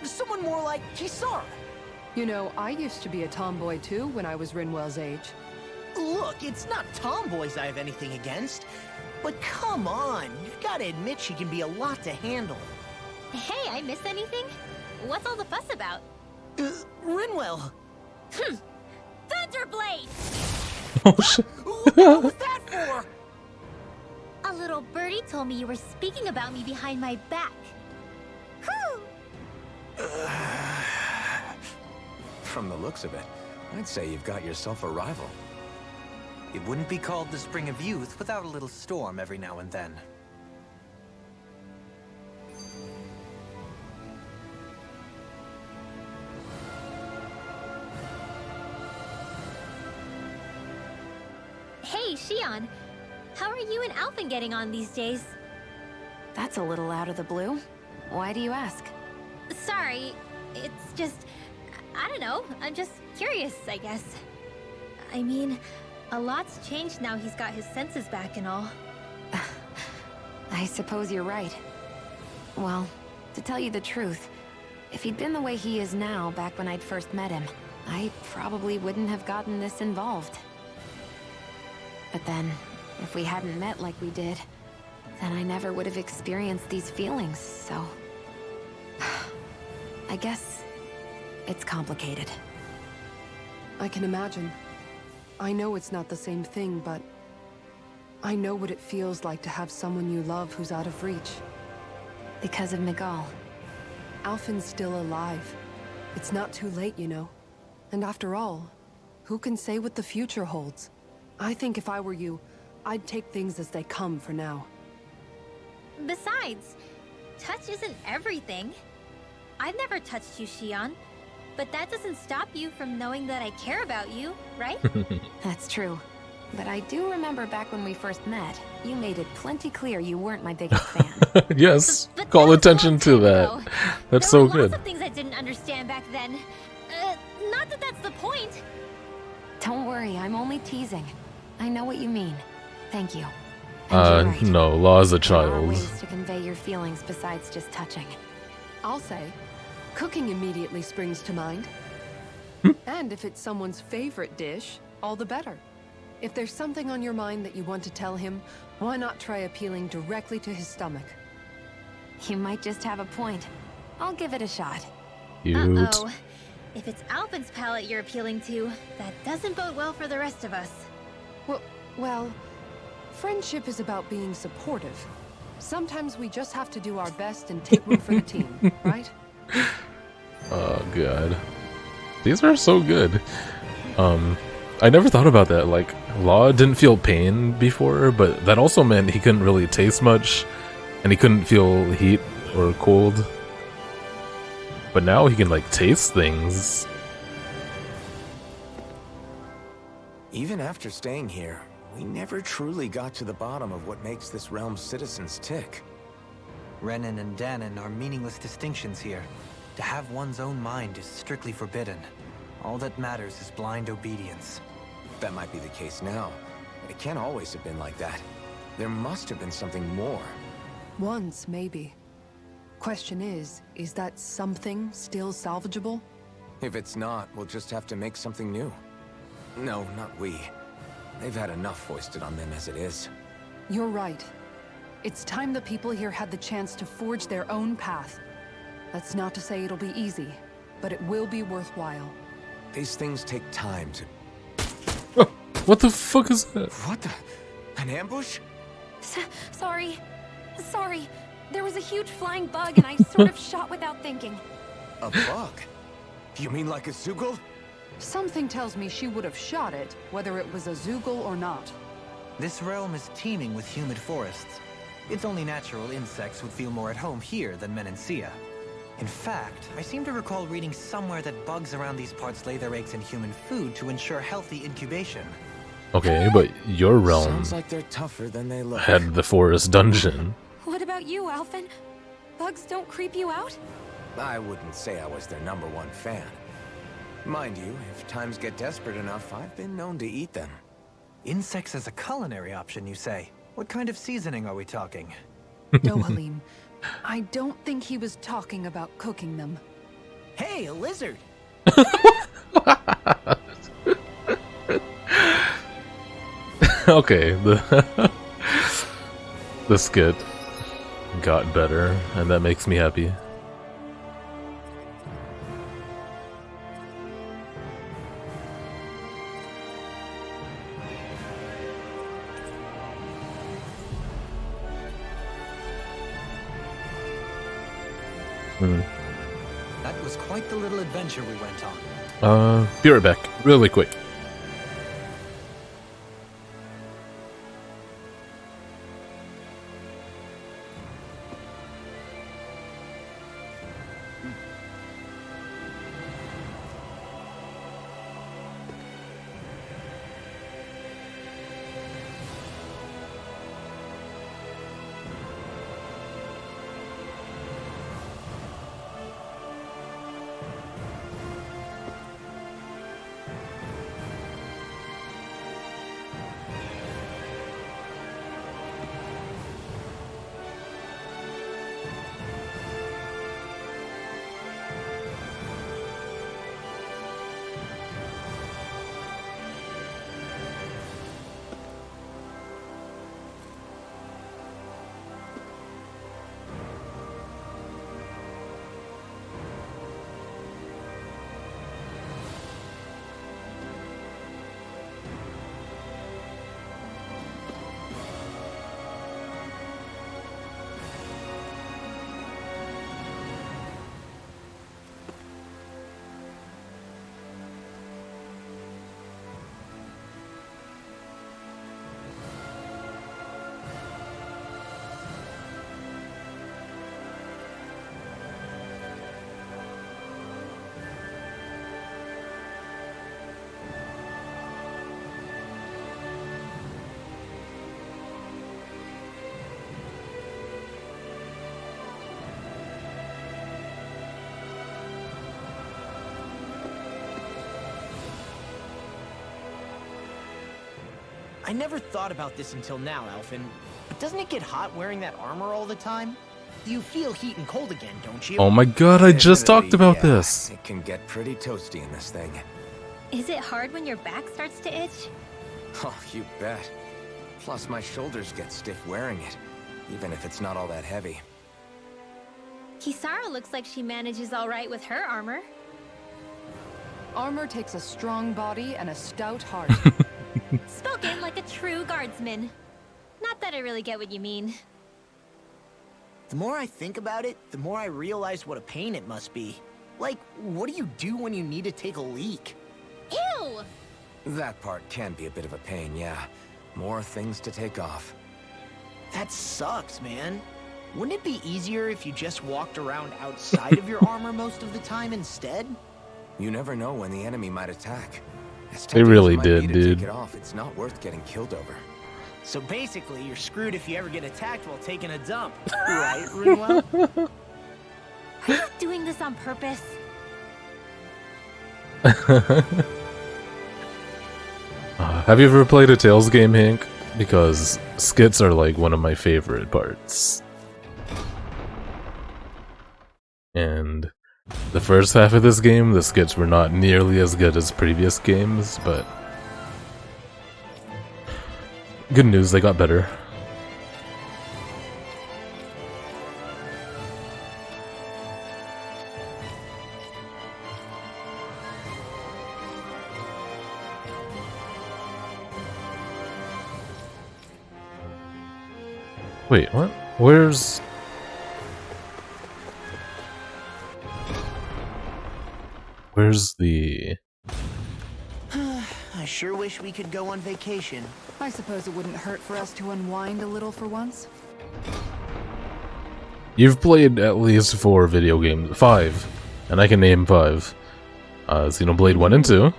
Someone more like Kisara. You know, I used to be a tomboy too when I was Rinwell's age. Look, it's not tomboys I have anything against. But come on, you've got to admit she can be a lot to handle. Hey, I missed anything? What's all the fuss about? Rinwell. Thunderblade! Oh shit. What was that for? A little birdie told me you were speaking about me behind my back. From the looks of it, I'd say you've got yourself a rival. It wouldn't be called the Spring of Youth without a little storm every now and then. Hey, Shion. How are you and Alphen getting on these days? That's a little out of the blue. Why do you ask? Sorry, it's just... I don't know, I'm just curious, I guess. I mean, a lot's changed now he's got his senses back and all. I suppose you're right. Well, to tell you the truth, if he'd been the way he is now back when I'd first met him, I probably wouldn't have gotten this involved. But then, if we hadn't met like we did, then I never would have experienced these feelings, so... I guess it's complicated. I can imagine. I know it's not the same thing, but I know what it feels like to have someone you love who's out of reach. Because of Miguel. Alphen's still alive. It's not too late, you know. And after all, who can say what the future holds? I think if I were you, I'd take things as they come for now. Besides, touch isn't everything. I've never touched you, Shion. But that doesn't stop you from knowing that I care about you, right? That's true. But I do remember back when we first met, you made it plenty clear you weren't my biggest fan. Yes, call attention to that. That's so good. Lots of things I didn't understand back then. Not that that's the point. Don't worry, I'm only teasing. I know what you mean. Thank you. Right. No, Law is a There are child. ways to convey your feelings besides just touching. I'll say, cooking immediately springs to mind. And if it's someone's favorite dish, all the better. If there's something on your mind that you want to tell him, why not try appealing directly to his stomach? You might just have a point. I'll give it a shot. Cute. Uh-oh. If it's Alphen's palate you're appealing to, that doesn't bode well for the rest of us. Well, friendship is about being supportive. Sometimes we just have to do our best and take one for the team, right? Oh god. These are so good. I never thought about that. Like, Law didn't feel pain before, but that also meant he couldn't really taste much, and he couldn't feel heat or cold. But now he can, like, taste things. Even after staying here, we never truly got to the bottom of what makes this realm's citizens tick. Renan and Danon are meaningless distinctions here. To have one's own mind is strictly forbidden. All that matters is blind obedience. That might be the case now, but it can't always have been like that. There must have been something more. Once, maybe. Question is that something still salvageable? If it's not, we'll just have to make something new. No, not we. They've had enough foisted on them as it is. You're right. It's time the people here had the chance to forge their own path. That's not to say it'll be easy, but it will be worthwhile. These things take time to... What the fuck is that? What the... An ambush? Sorry. There was a huge flying bug and I sort of shot without thinking. A bug? You mean like a Zoogle? Something tells me she would have shot it, whether it was a Zoogle or not. This realm is teeming with humid forests. It's only natural insects would feel more at home here than Menancia. In fact, I seem to recall reading somewhere that bugs around these parts lay their eggs in human food to ensure healthy incubation. Okay, but your realm Sounds like they're tougher than they look. had the forest dungeon. What about about you, Alphen? Bugs don't creep you out? I wouldn't say I was their #1 fan. Mind you, if times get desperate enough, I've been known to eat them. Insects as a culinary option, you say? What kind of seasoning are we talking? Dohalim, I don't think he was talking about cooking them. Hey, a lizard! Okay, the skit got better, and that makes me happy. That was quite the little adventure we went on. Be right back, really quick. I never thought about this until now, Alphen. But doesn't it get hot wearing that armor all the time? You feel heat and cold again, don't you? Oh my god, I just talked about this. It can get pretty toasty in this thing. Is it hard when your back starts to itch? Oh, you bet. Plus, my shoulders get stiff wearing it, even if it's not all that heavy. Kisara looks like she manages all right with her armor. Armor takes a strong body and a stout heart. Spoken like a true guardsman. Not that I really get what you mean. The more I think about it, the more I realize what a pain it must be. Like, what do you do when you need to take a leak? Ew! That part can be a bit of a pain, yeah. More things to take off. That sucks, man. Wouldn't it be easier if you just walked around outside of your armor most of the time instead? You never know when the enemy might attack. They really did, Take dude. it off. It's not worth getting killed over. So basically, you're screwed if you ever get attacked while taking a dump. Right, Rinwell? Are you doing this on purpose? Have you ever played a Tales game, Hank? Because skits are like one of my favorite parts. And the first half of this game, the skits were not nearly as good as previous games, but good news, they got better. Wait, what? Where's... Where's the... I sure wish we could go on vacation. I suppose it wouldn't hurt for us to unwind a little for once. You've played at least 4 video games. 5. And I can name 5. Xenoblade 1 and 2.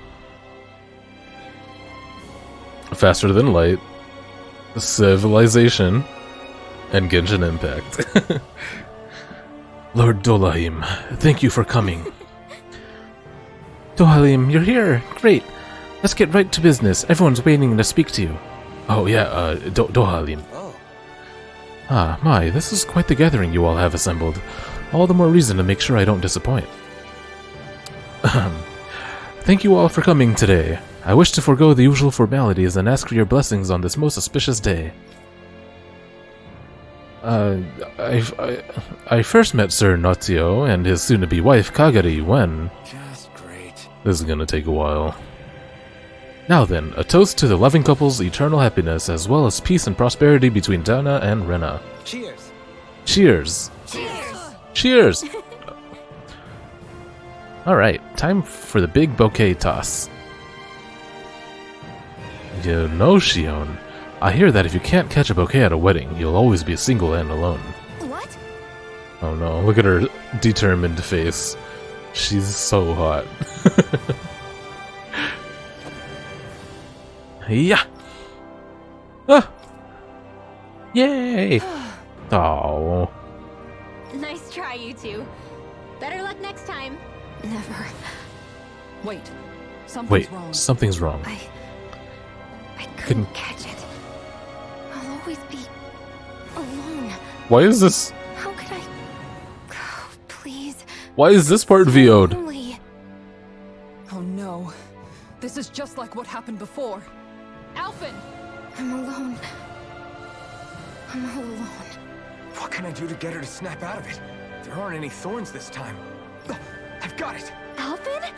Faster Than Light. Civilization. And Genshin Impact. Lord Dolahim, thank you for coming. Dolahim, you're here! Great! Let's get right to business. Everyone's waiting to speak to you. Oh yeah, Dolahim. Ah, my, this is quite the gathering you all have assembled. All the more reason to make sure I don't disappoint. Thank you all for coming today. I wish to forego the usual formalities and ask for your blessings on this most auspicious day. I first met Sir Natio and his soon-to-be wife Kagari when... Just great. This is gonna take a while. Now then, a toast to the loving couple's eternal happiness as well as peace and prosperity between Dana and Rena. Cheers! Cheers! Cheers! Cheers! Alright, time for the big bouquet toss. You know, Shion, I hear that if you can't catch a bouquet at a wedding, you'll always be single and alone. What? Oh no, look at her determined face. She's so hot. Yeah! Ah! Yay! Oh. Nice try, you two. Better luck next time. Never. Wait. Something's Wait, wrong. something's wrong. I couldn't catch it. I'll always be alone. Why is this? How could I? Oh, please. Why is this part VO'd? Only. Oh no. This is just like what happened before. Alphen! I'm alone. I'm all alone. What can I do to get her to snap out of it? There aren't any thorns this time. I've got it! Alphen?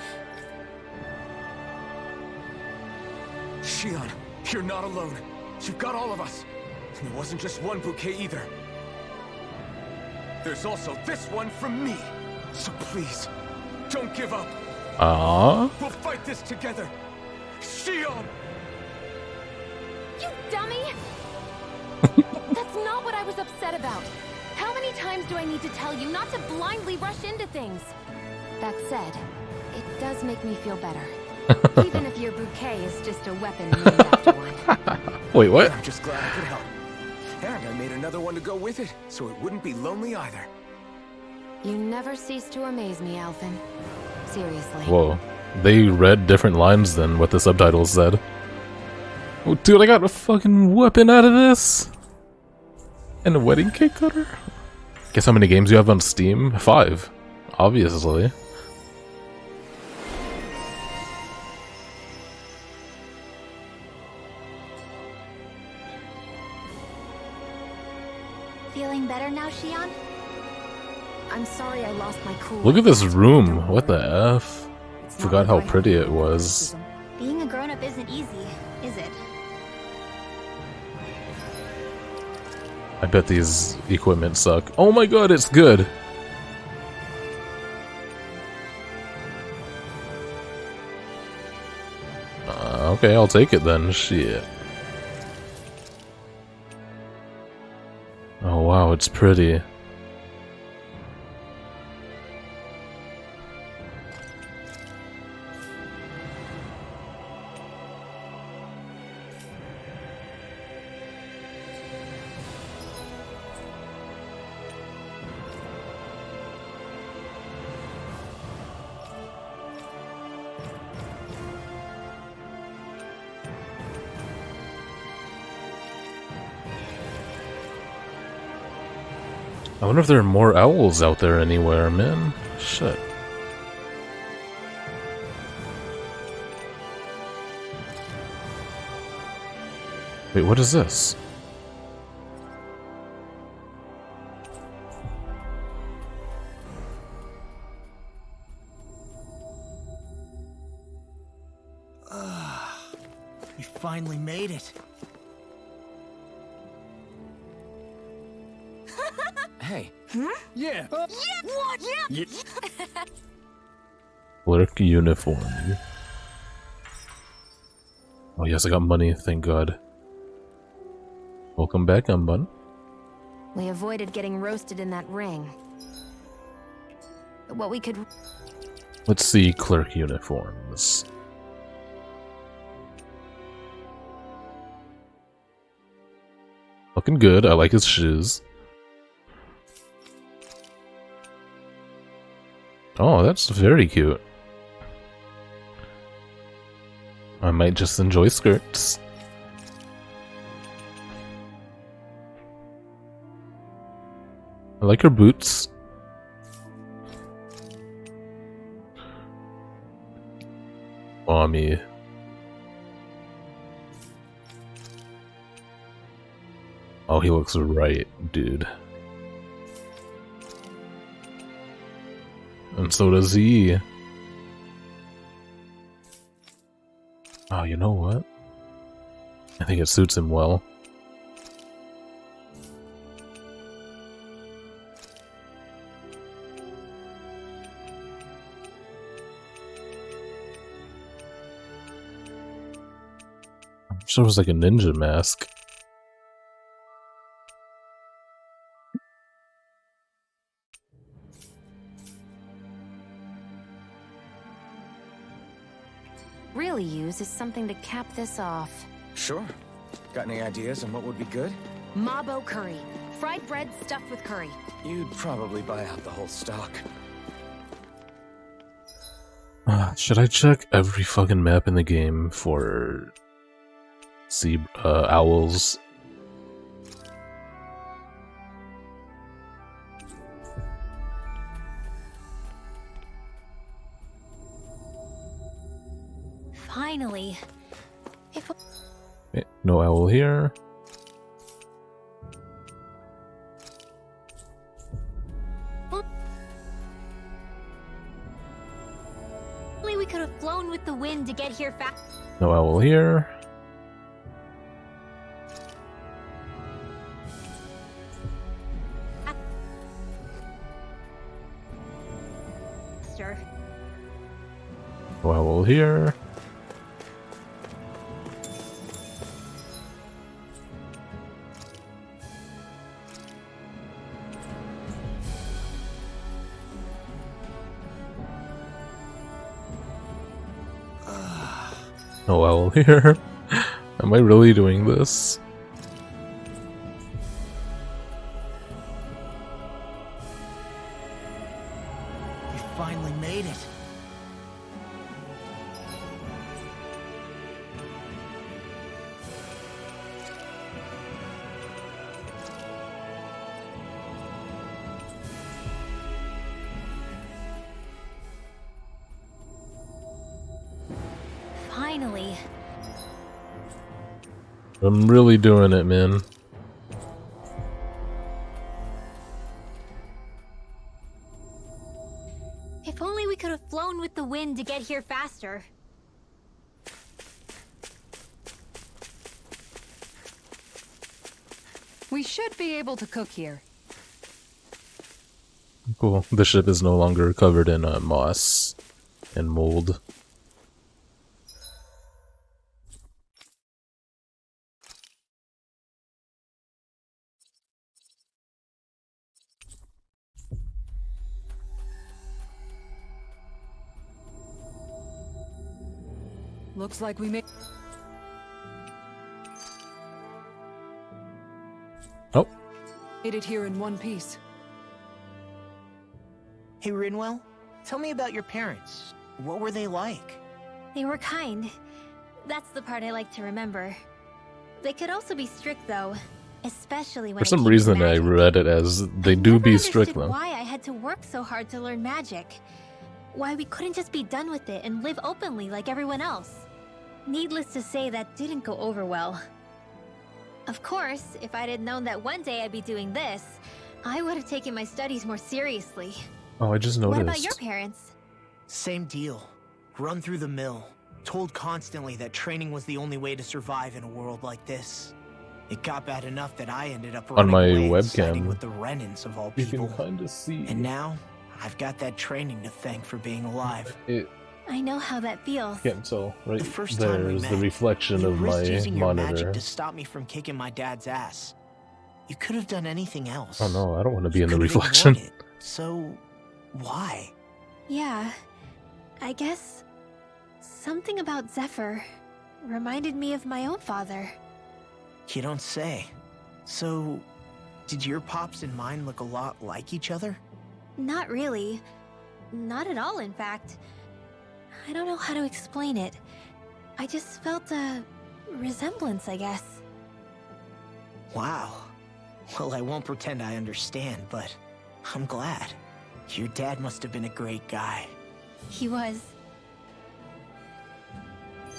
Shion, you're not alone. You've got all of us. And it wasn't just one bouquet either. There's also this one from me. So please, don't give up. Aww. We'll fight this together. Shion! You dummy! That's not what I was upset about. How many times do I need to tell you not to blindly rush into things? That said, it does make me feel better. Even if your bouquet is just a weapon named after one. Wait, what? I'm just glad I could help. And I made another one to go with it, so it wouldn't be lonely either. You never cease to amaze me, Alphen. Seriously. Whoa. They read different lines than what the subtitles said. Oh, dude, I got a fucking weapon out of this! And a wedding cake cutter? Guess how many games you have on Steam? 5. Obviously. Feeling better now, Shion? I'm sorry I lost my cool. Look at this room. What the F? Forgot how pretty it was. Being a grown-up isn't easy, is it? I bet these equipment suck. Oh my god, it's good! Okay, I'll take it then. Shit. Oh wow, it's pretty. I wonder if there are more owls out there anywhere, man. Shit. Wait, what is this? We finally made it. Hey. Yeah. What? Yeah. Clerk uniform. Oh yes, I got money, thank god. Welcome back, Unbun. We avoided getting roasted in that ring. But what we could... Let's see clerk uniforms. Looking good. I like his shoes. Oh, that's very cute. I might just enjoy skirts. I like her boots. Mommy. Oh, he looks right, dude. And so does he. Oh, you know what? I think it suits him well. I'm sure it was like a ninja mask. Really use is something to cap this off. Sure. Got any ideas on what would be good? Mabo curry. Fried bread stuffed with curry. You'd probably buy out the whole stock. Should I check every fucking map in the game for owls? Finally. If Okay, no owl here. only we could have flown with the wind to get here fast. No owl here. No owl here. No owl here. Am I really doing this? You finally made it. Finally. I'm really doing it, man. If only we could have flown with the wind to get here faster. We should be able to cook here. Cool. The ship is no longer covered in moss and mold. Looks like we made it here in one piece. Hey, Rinwell, tell me about your parents. What were they like? They were kind. That's the part I like to remember. They could also be strict, though. Especially when For some reason I read it as they do be strict though. Why I had to work so hard to learn magic. Why we couldn't just be done with it and live openly like everyone else. Needless to say, that didn't go over well. Of course, if I'd had known that one day I'd be doing this, I would have taken my studies more seriously. Oh, I just noticed. What about your parents? Same deal. Run through the mill. Told constantly that training was the only way to survive in a world like this. It got bad enough that I ended up On my running away and siding webcam, with the Renans of all you people. can kind of see. And now, I've got that training to thank for being alive. I know how that feels. Can't tell, right? The first time we There's the met, reflection you of my risked using your magic monitor. to stop me from kicking my dad's ass. You could have done anything else. Oh no, I don't want to be in the Could have reflection. ignored it. So, why? Yeah, I guess something about Zephyr reminded me of my own father. You don't say. So, did your pops and mine look a lot like each other? Not really. Not at all, in fact. I don't know how to explain it. I just felt a resemblance, I guess. Wow. Well, I won't pretend I understand, but I'm glad. Your dad must have been a great guy. He was.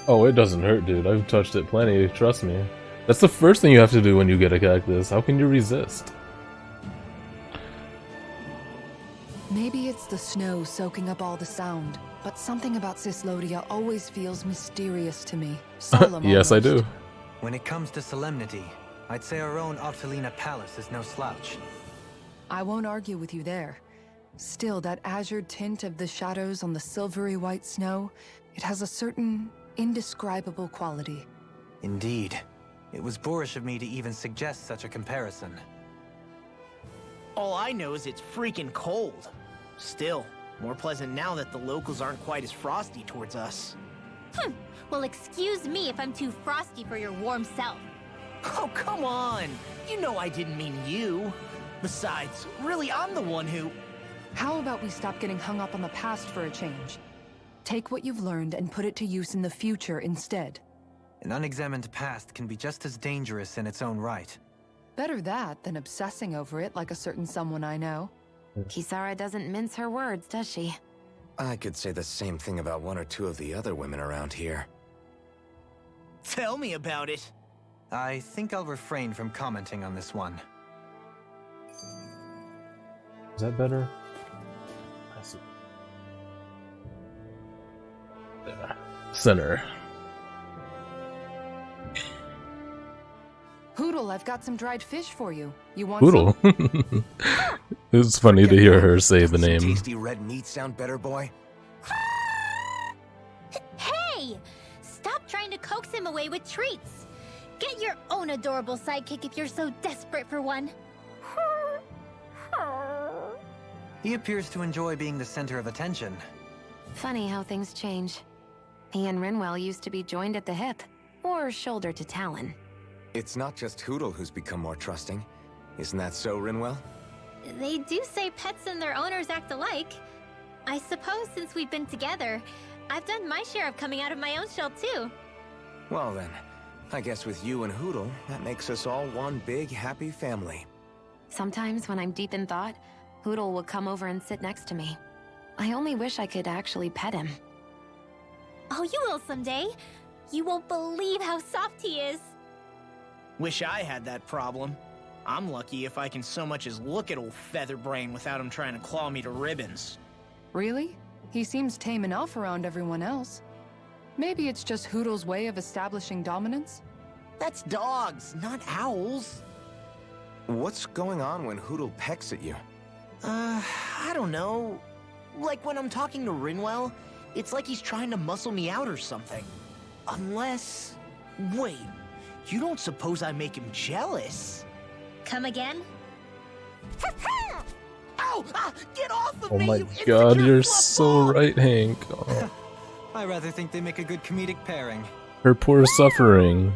Oh, it doesn't hurt, dude. I've touched it plenty, trust me. That's the first thing you have to do when you get a cactus. How can you resist? Maybe it's the snow soaking up all the sound, but something about Cyslodia always feels mysterious to me. Solemn Yes, I almost. do. When it comes to solemnity, I'd say our own Octalina Palace is no slouch. I won't argue with you there. Still, that azure tint of the shadows on the silvery white snow, it has a certain indescribable quality. Indeed. It was boorish of me to even suggest such a comparison. All I know is it's freaking cold. Still, more pleasant now that the locals aren't quite as frosty towards us. Well, excuse me if I'm too frosty for your warm self. Oh, come on! You know I didn't mean you. Besides, really, I'm the one who... How about we stop getting hung up on the past for a change? Take what you've learned and put it to use in the future instead. An unexamined past can be just as dangerous in its own right. Better that than obsessing over it like a certain someone I know. Kisara doesn't mince her words, does she? I could say the same thing about one or two of the other women around here. Tell me about it. I think I'll refrain from commenting on this one. Is that better? I see. There. Center. Hootle, I've got some dried fish for you. You want Poodle. some? It's funny to hear her say the name. Tasty red meat sound better, boy? Hey! Stop trying to coax him away with treats. Get your own adorable sidekick if you're so desperate for one. He appears to enjoy being the center of attention. Funny how things change. He and Rinwell used to be joined at the hip, or shoulder to talon. It's not just Hootle who's become more trusting. Isn't that so, Rinwell? They do say pets and their owners act alike. I suppose since we've been together, I've done my share of coming out of my own shell too. Well then, I guess with you and Hootle, that makes us all one big, happy family. Sometimes when I'm deep in thought, Hootle will come over and sit next to me. I only wish I could actually pet him. Oh, you will someday. You won't believe how soft he is. Wish I had that problem. I'm lucky if I can so much as look at old Featherbrain without him trying to claw me to ribbons. Really? He seems tame enough around everyone else. Maybe it's just Hootle's way of establishing dominance? That's dogs, not owls. What's going on when Hootle pecks at you? I don't know. Like when I'm talking to Rinwell, it's like he's trying to muscle me out or something. Unless... Wait, you don't suppose I make him jealous? Come again? Ow! Get off of Oh me, my you god, insecure you're fluff so ball! right, Hank. Oh. I rather think they make a good comedic pairing. Her poor suffering.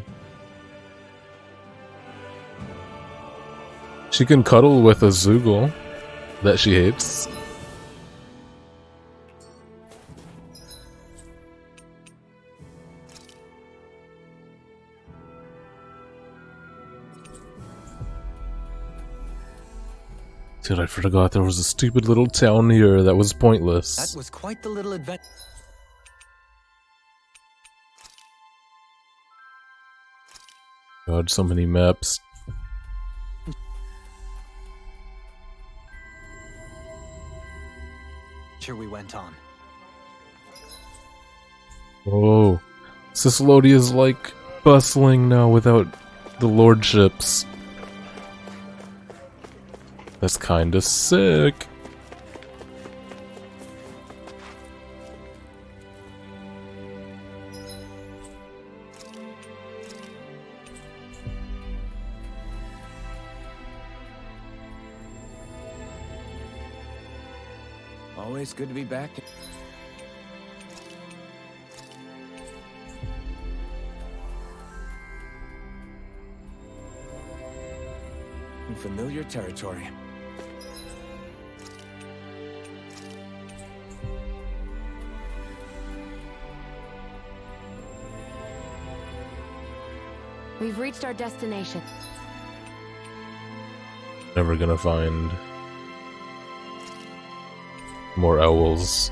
She can cuddle with a Zoogle that she hates. Dude, I forgot there was a stupid little town here that was pointless. That was quite the little adventure. God, so many maps. We went on. Whoa. Cyslodia's like bustling now without the lordships. That's kinda sick. Always good to be back. familiar territory. We've reached our destination. Never gonna find more owls.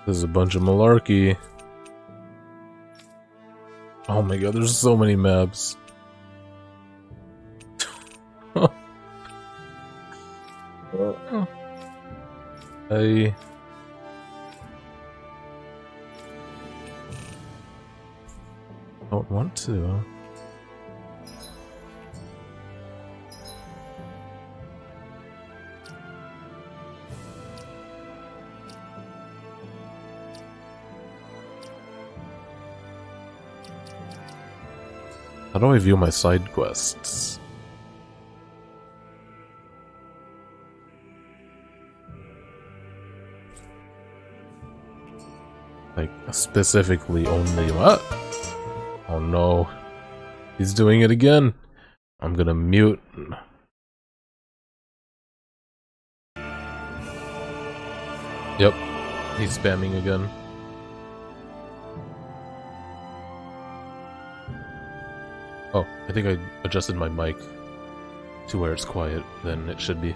There's a bunch of malarkey. Oh my god, there's so many maps. I don't want to. How do I view my side quests? Like, specifically only what? Oh no. He's doing it again. I'm gonna mute. Yep. He's spamming again. Oh, I think I adjusted my mic to where it's quiet than it should be.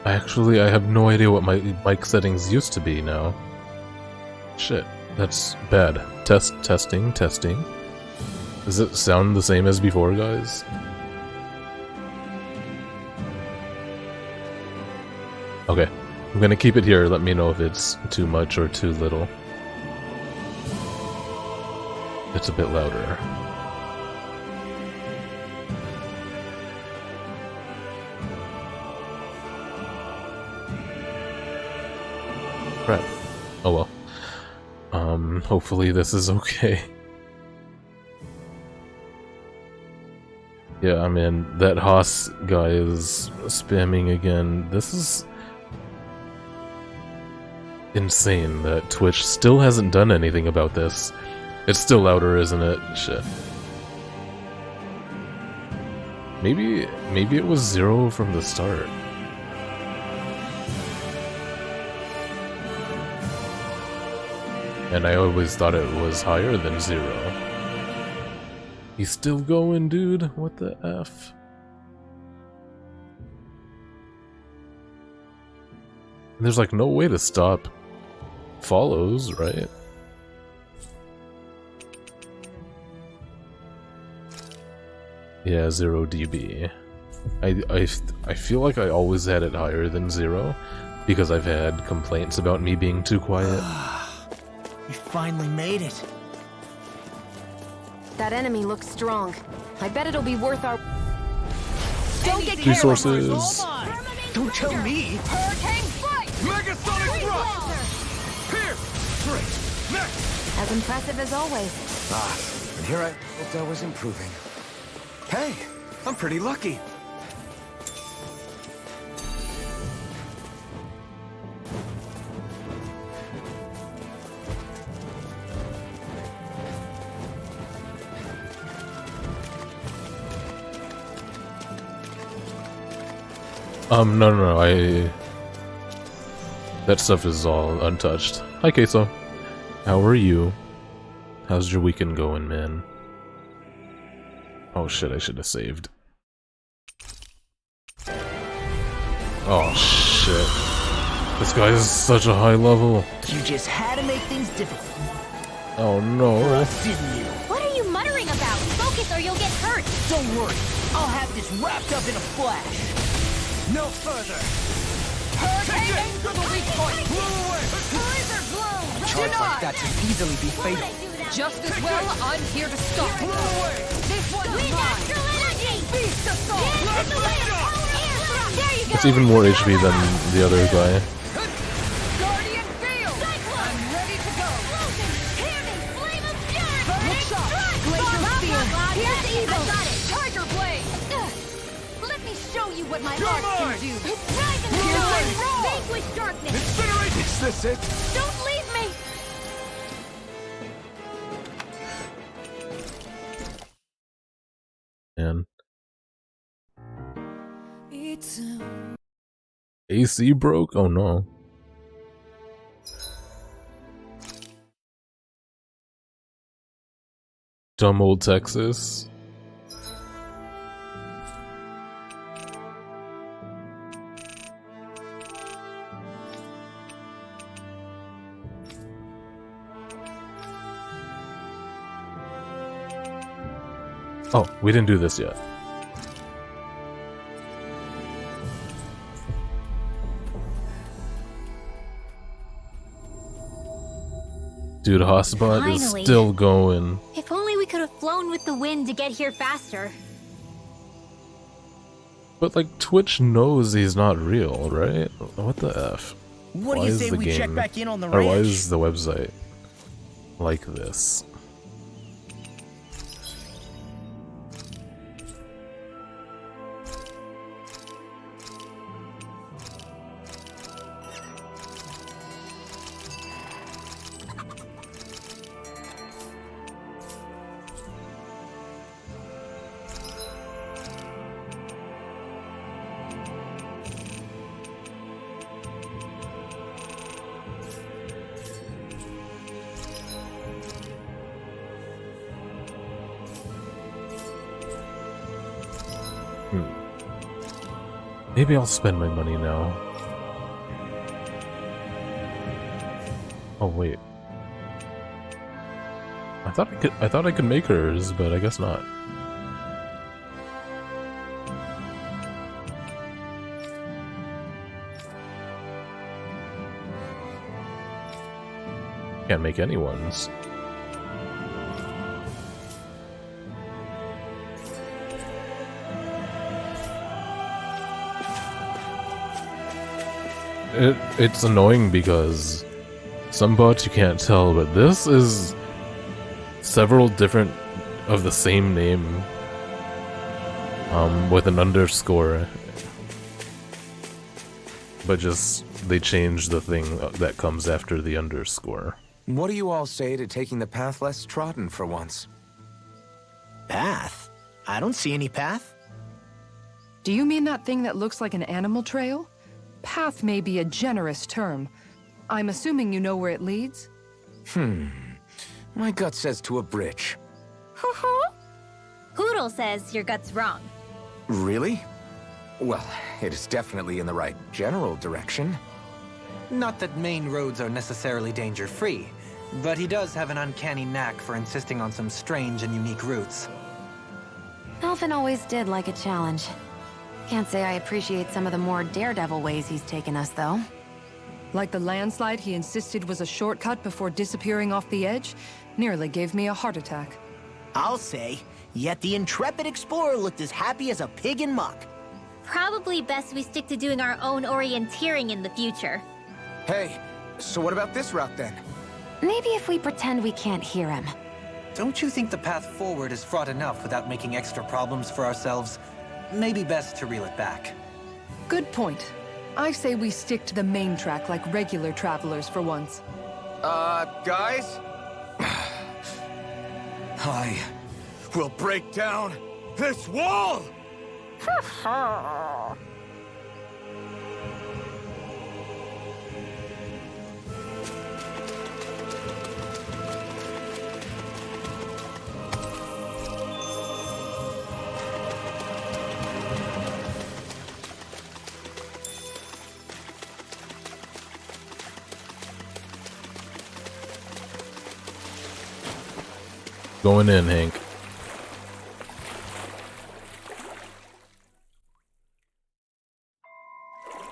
Actually, I have no idea what my mic settings used to be now. Shit, that's bad. Testing. Does it sound the same as before, guys? Okay, I'm gonna keep it here. Let me know if it's too much or too little. It's a bit louder. Crap. Oh well. Hopefully this is okay. Yeah, I mean, that Haas guy is spamming again. This is insane that Twitch still hasn't done anything about this. It's still louder, isn't it? Shit. Maybe it was 0 from the start. And I always thought it was higher than 0. He's still going, dude. What the F? And there's like no way to stop follows, right? Yeah, 0 dB. I feel like I always had it higher than 0 because I've had complaints about me being too quiet. We finally made it. That enemy looks strong. I bet it'll be worth our... Don't get resources. Don't tell me. Hurricane strike! Megasonic thrust! Here! Straight! Next! As impressive as always. Ah, and here I hoped I was improving. Hey, I'm pretty lucky. No, that stuff is all untouched. Hi, Queso. How are you? How's your weekend going, man? Oh shit, I should have saved. Oh shit. This guy is such a high level. You just had to make things difficult. Oh no. Didn't you? What are you muttering about? Focus or you'll get hurt. Don't worry. I'll have this wrapped up in a flash. No further. Hurricane to the weak point. Laser gloom. A charge like that can easily be fatal. Just as well, I'm here to stop it. This one's With mine. astral energy. Beast assault. Dance in the wind. Air thrust. There you go. It's even more HP than the other guy. Guardian field! I'm ready to go! Hear me! Flame of fury! Burning strike! Glacial spear. Here's evil! I got it! Tiger blade! Let me show you what my You're art mine! can do. Rise and roar! Vanquish darkness! Incinerate! Is this it? Don't leave me! Man. AC broke? Oh no. Dumb old Texas. Oh, we didn't do this yet. Dude, Hotspot is Finally. still going. If only we could have flown with the wind to get here faster. But like, Twitch knows he's not real, right? What the F? What do Why you is say the we check game- back in on the Or why ranch? is the website like this? Maybe I'll spend my money now. Oh wait. I thought I could make hers, but I guess not. Can't make anyone's. It's annoying because some bots you can't tell, but this is several different of the same name with an underscore, but just they changed the thing that comes after the underscore. What do you all say to taking the path less trodden for once? Path? I don't see any path. Do you mean that thing that looks like an animal trail? Path may be a generous term. I'm assuming you know where it leads? My gut says to a bridge. Hoodle says your gut's wrong. Really? Well, it is definitely in the right general direction. Not that main roads are necessarily danger-free, but he does have an uncanny knack for insisting on some strange and unique routes. Alvin always did like a challenge. Can't say I appreciate some of the more daredevil ways he's taken us, though. Like the landslide he insisted was a shortcut before disappearing off the edge? Nearly gave me a heart attack. I'll say, yet the intrepid explorer looked as happy as a pig in muck. Probably best we stick to doing our own orienteering in the future. Hey, so what about this route then? Maybe if we pretend we can't hear him. Don't you think the path forward is fraught enough without making extra problems for ourselves? Maybe best to reel it back. Good point. I say we stick to the main track like regular travelers for once. Guys? I will break down this wall! Going in, Hank.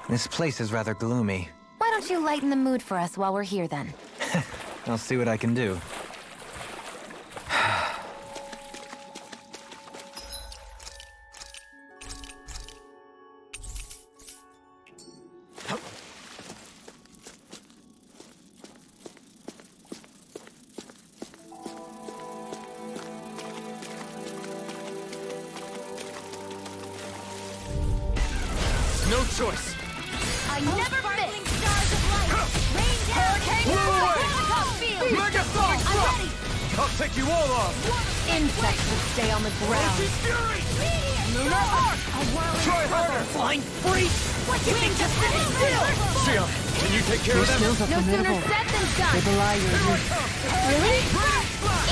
This place is rather gloomy. Why don't you lighten the mood for us while we're here, then? I'll see what I can do. choice. I never miss. Stars of light. Rain down. Hurricane. Megasonic I'm drop. ready. I'll take you all on. Insects would stay on the ground. Fury. Lunar arc. A whirling Try harder. Flying freak! What do you think? Just sit still. Xion, can you take care of them? No sooner said than done. They belie your youth. Really?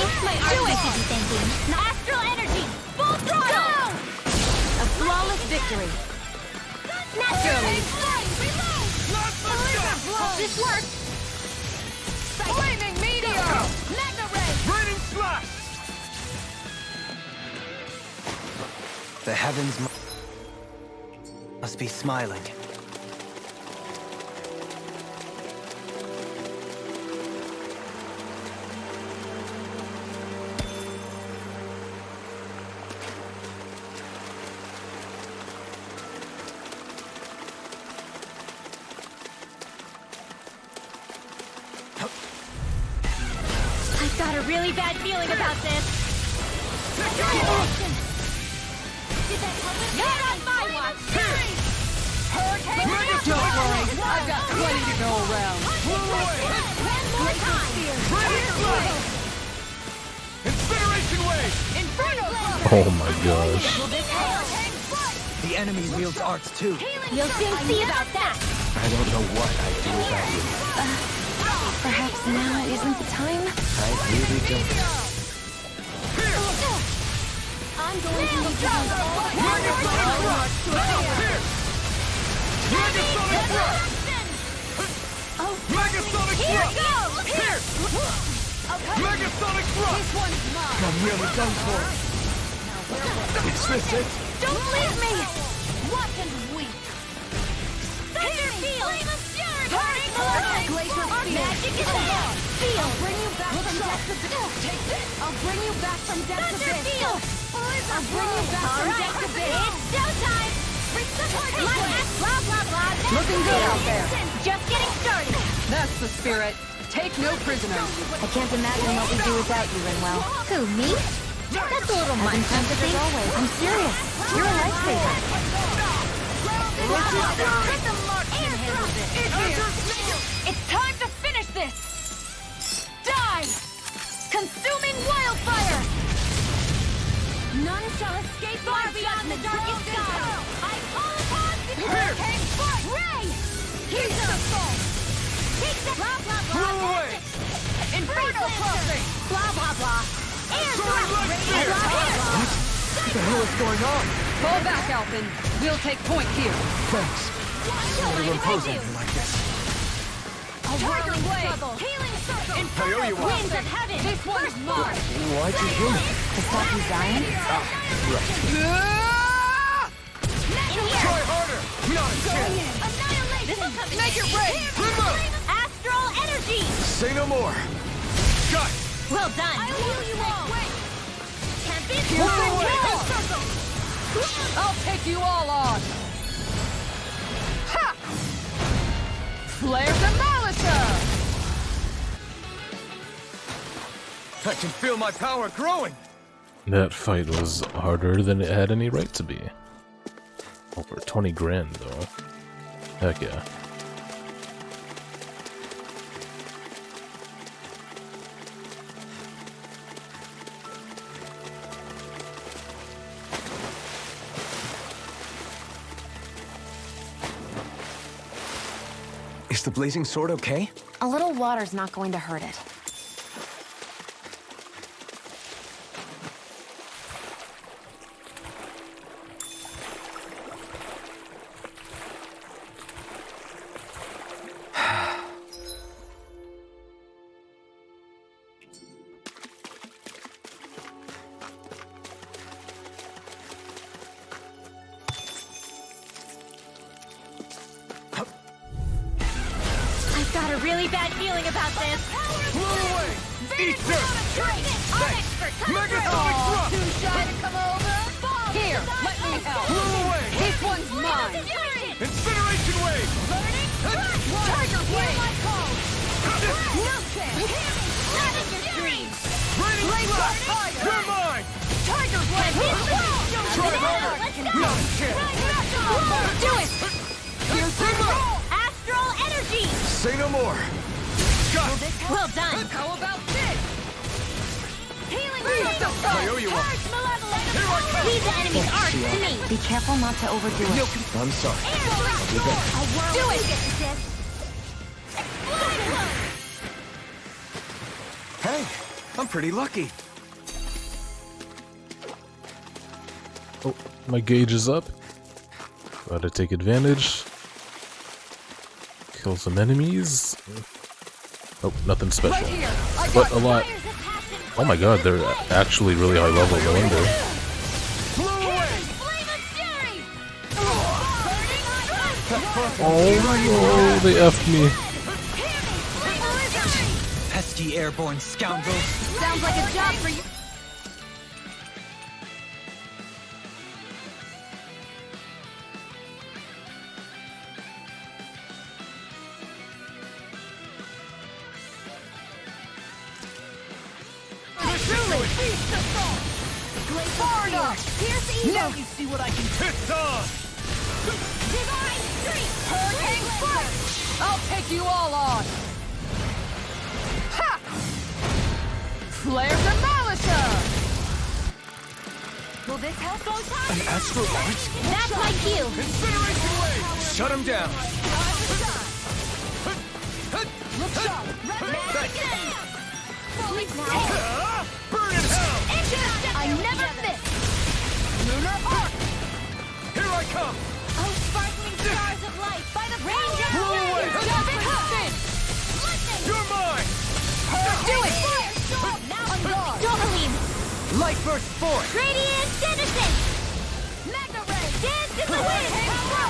It's my art we should be thinking. Astral energy. Full throttle. Go! A flawless victory. Naturally. Hope this works. Flaming meteor. Magna ray. Raining slash. The heavens must be smiling. I've got a really bad feeling about this. Not on my watch! Hurricane! Don't worry, I've got plenty to go around. One more time! Incineration wave. Inferno! Oh my gosh. The enemy wields arts too. You'll soon see about that! I don't know what I'd do without you. Perhaps now isn't the time? I really don't. I'm going to need you Megasonic Here drop. goes! Here. Megasonic drop. This one's mine! I'm really done for. Is this it? Don't leave me! Watch and weep! Thunder field! Turning Glacier Our field. magic is there! Field! I'll bring you back from depth abyss. Take this. I'll bring you back from depth Thunder abyss. field! I'll bring you back from depth abyss. It's showtime! Blah, blah, blah. Looking good out there. Just getting started. That's the spirit. Take no prisoners. I can't imagine what we'd do without you, Rinwell. Who, me? That's a little much. Sympathy? I'm serious. You're a lifesaver. It's time to finish this! Die! Consuming wildfire! None shall escape far beyond the darkest sky! I call upon the hurricane foot! Ray! Here's the assault! Take the blah blah blah! away! Inferno crossing! Blah blah blah! Air drop! What the hell is going on? Fall back, Alpin. We'll take point here. Thanks. Sorry to impose on you like this. A whirling struggle! Healing circle! I owe you one. Winds of heaven! This one's mine! Why'd you heal me? To stop you dying? Try harder! Not a chance! Annihilation! Make it rain! Astral energy! Say no more! Got! Well done! I'll heal you all! Can't be I'll take you all on. Ha! Flare the Malicer! I can feel my power growing! That fight was harder than it had any right to be. Over 20 grand though. Heck yeah. Is the blazing sword okay? A little water's not going to hurt it. I've got a really bad feeling about this. Eat this! Megasonic drop! Too shy to come over? Here, let me help. This one's mine. Incineration wave! Tiger Blade! No chance! Lavender stream! Raining slash! You're mine! Tiger Blade! Try harder! Not a chance! Do it! Say no more. Well done. How about this? Healing I owe you one. Purge malevolence. Leave the enemy's arc to me. Be careful not to overdo it. I'm sorry. Do it. Hey, I'm pretty lucky. Oh, my gauge is up. Gotta take advantage. Kill some enemies. Oh, nothing special. But a lot. Oh my god, they're actually really high level, no wonder. Oh, they effed me. Pesky airborne scoundrels. Sounds like a job for you. Now you see what I can do. It's on! Divine Streak! Hurricane Splash! I'll take you all on! Ha! Flare the Malisa! Will this help? Go time! An astral arch? That's my cue! Incineration wave! Shut him down! Look sharp! Sleep now! Burn in hell! I never miss! Lunar Arc! Here I come! Oh, sparkling stars of light! By the range of Blow away! You're mine! Do it! Now, Dohalim! Light burst forth! Radiant Citizen! Mega Ray! Dance in the wind!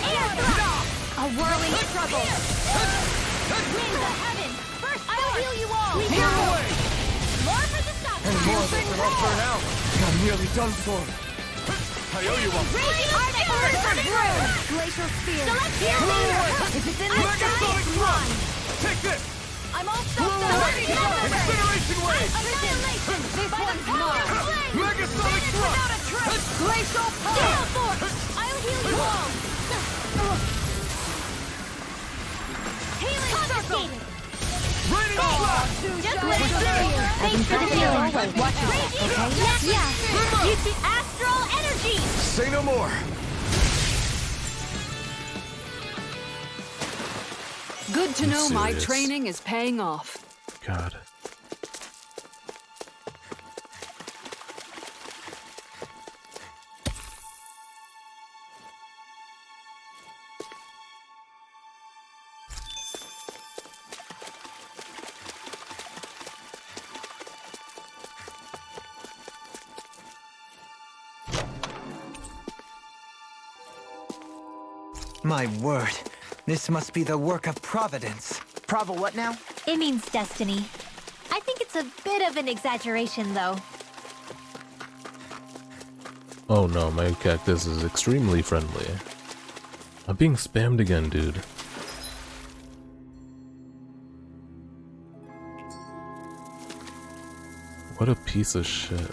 Air thrust! A whirling trouble! Winds of heaven! First I'll heal you all! Clear away! More for the stop! And more of it will all burn out! I'm nearly done for. I owe you one. Raging Glacial Spear! Blow away! If it's in the sky, Megasonic it's thrust! mine! Take this! I'm all Blow stuffed away! up! Incineration wave! Annihilation! This one's mine! Megasonic thrust! Glacial Steel Force! I'll heal you all! Healing confiscated! Raining blast! Just glacial barrier! Thanks for the healing! Watch yourself, okay? Yeah! Use the astral energy! Say no more! Good to know my serious. training is paying off. God. My word. This must be the work of Providence. Prava what now? It means destiny. I think it's a bit of an exaggeration, though. Oh no, my cactus is extremely friendly. I'm being spammed again, dude. What a piece of shit.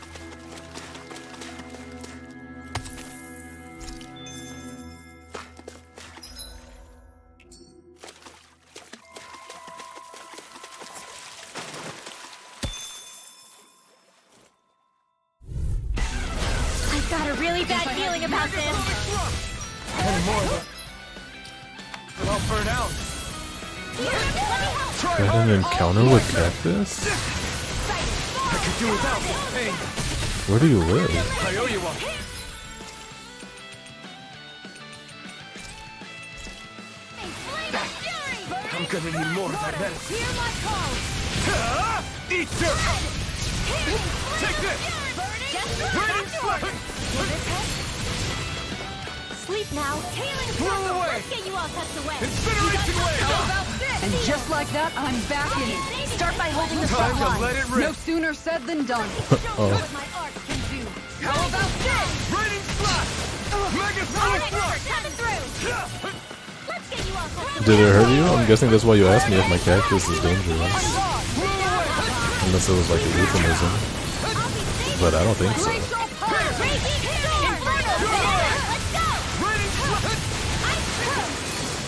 I've got a really bad feeling about this. Any more of it? They'll all burn out. Had an encounter with cactus? I could do without this pain. Where do you live? I owe you one. I'm gonna need more of that medicine. Hear my call! Eat dirt! Take this! Raining slash! Sleep now. Healing Blow circle. away! Let's get you all tucked away. Incineration wave! How about this? And just like that, I'm back in it. Start by holding the Time front to line. let it rip. No sooner said than done. Oh. What my art can do! How about this? Raining slash! Megasonic thrust! Coming through! Let's get you all tucked Did it hurt you? I'm guessing that's why you asked me if my cactus is dangerous. Unless it was like a euphemism. But I don't think so.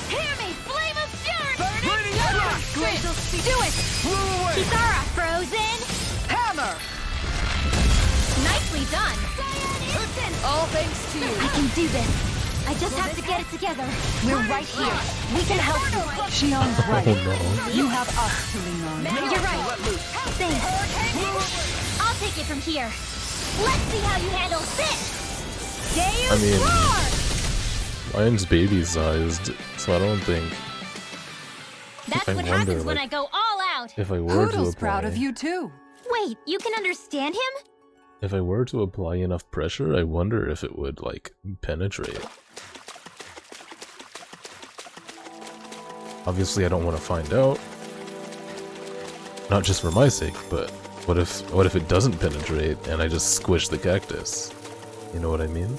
Hear me! Flame of fury! Do it! Kisara! Frozen! Hammer! Nicely done! All thanks to you. I can do this. I just have to get it together. We're right here. We can help you. Shion's right. Oh no. You have us to lean on. You're right. Thanks. I'll take it from here. Let's see how you handle this! I mean, Lion's baby-sized, so I don't think. That's what happens when I go all out. If I were to Hoodle's apply, proud of you too. Wait, you can understand him? if I were to apply enough pressure, I wonder if it would like penetrate. Obviously, I don't want to find out. Not just for my sake, but what if it doesn't penetrate and I just squish the cactus? You know what I mean?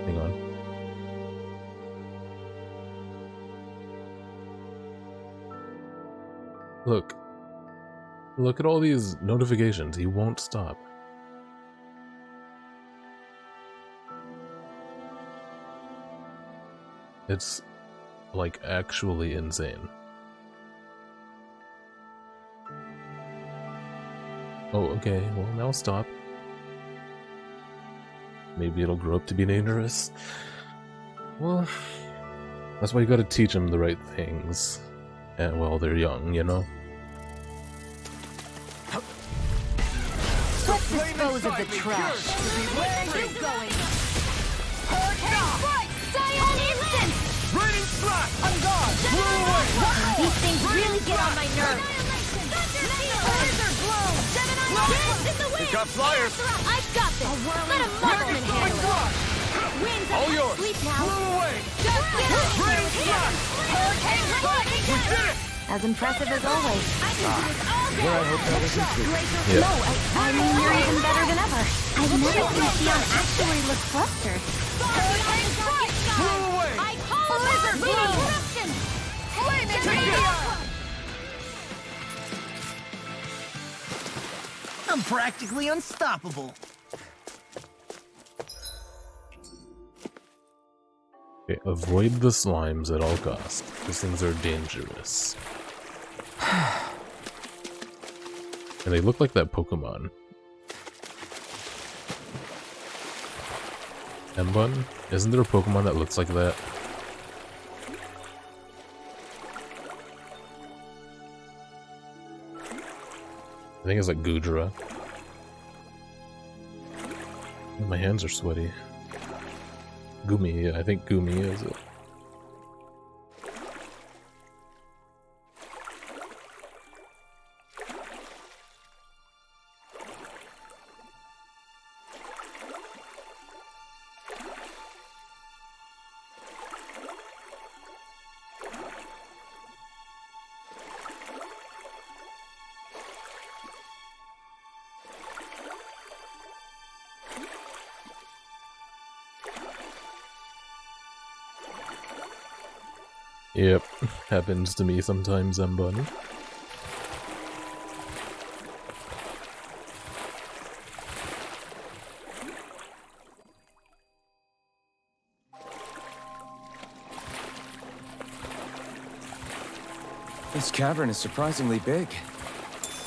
Hang on. Look at all these notifications. He won't stop. It's like actually insane. Oh, okay. Well, now stop. Maybe it'll grow up to be dangerous. Well, that's why you gotta teach them the right things. And while they're young, you know? Let's dispose of the trash. Where are you going? Hurricane strike! Scion instant! Raining slash! On guard! These things really get on my nerves. Laser blow! Dance in the wind! We've got flyers! I've got this! Let a marksman handle it! Winds All of yours! sleep now! Blew away! Just get out! Raining slash! Hurricane strike! We did it! As impressive as always. I can do this all day! Well, I hope that wasn't true. No, I mean, you're even better than ever. I've never seen Xion actually look flustered. Hurricane strike! Blew away! I call lizard blow! Eruption! Flaming meteor! I'm practically unstoppable. Okay, avoid the slimes at all costs. These things are dangerous. And they look like that Pokemon. Embun? Isn't there a Pokemon that looks like that? I think it's like Goodra. My hands are sweaty. Gumi, yeah, I think Gumi is it. Yep, happens to me sometimes, Embun. This cavern is surprisingly big.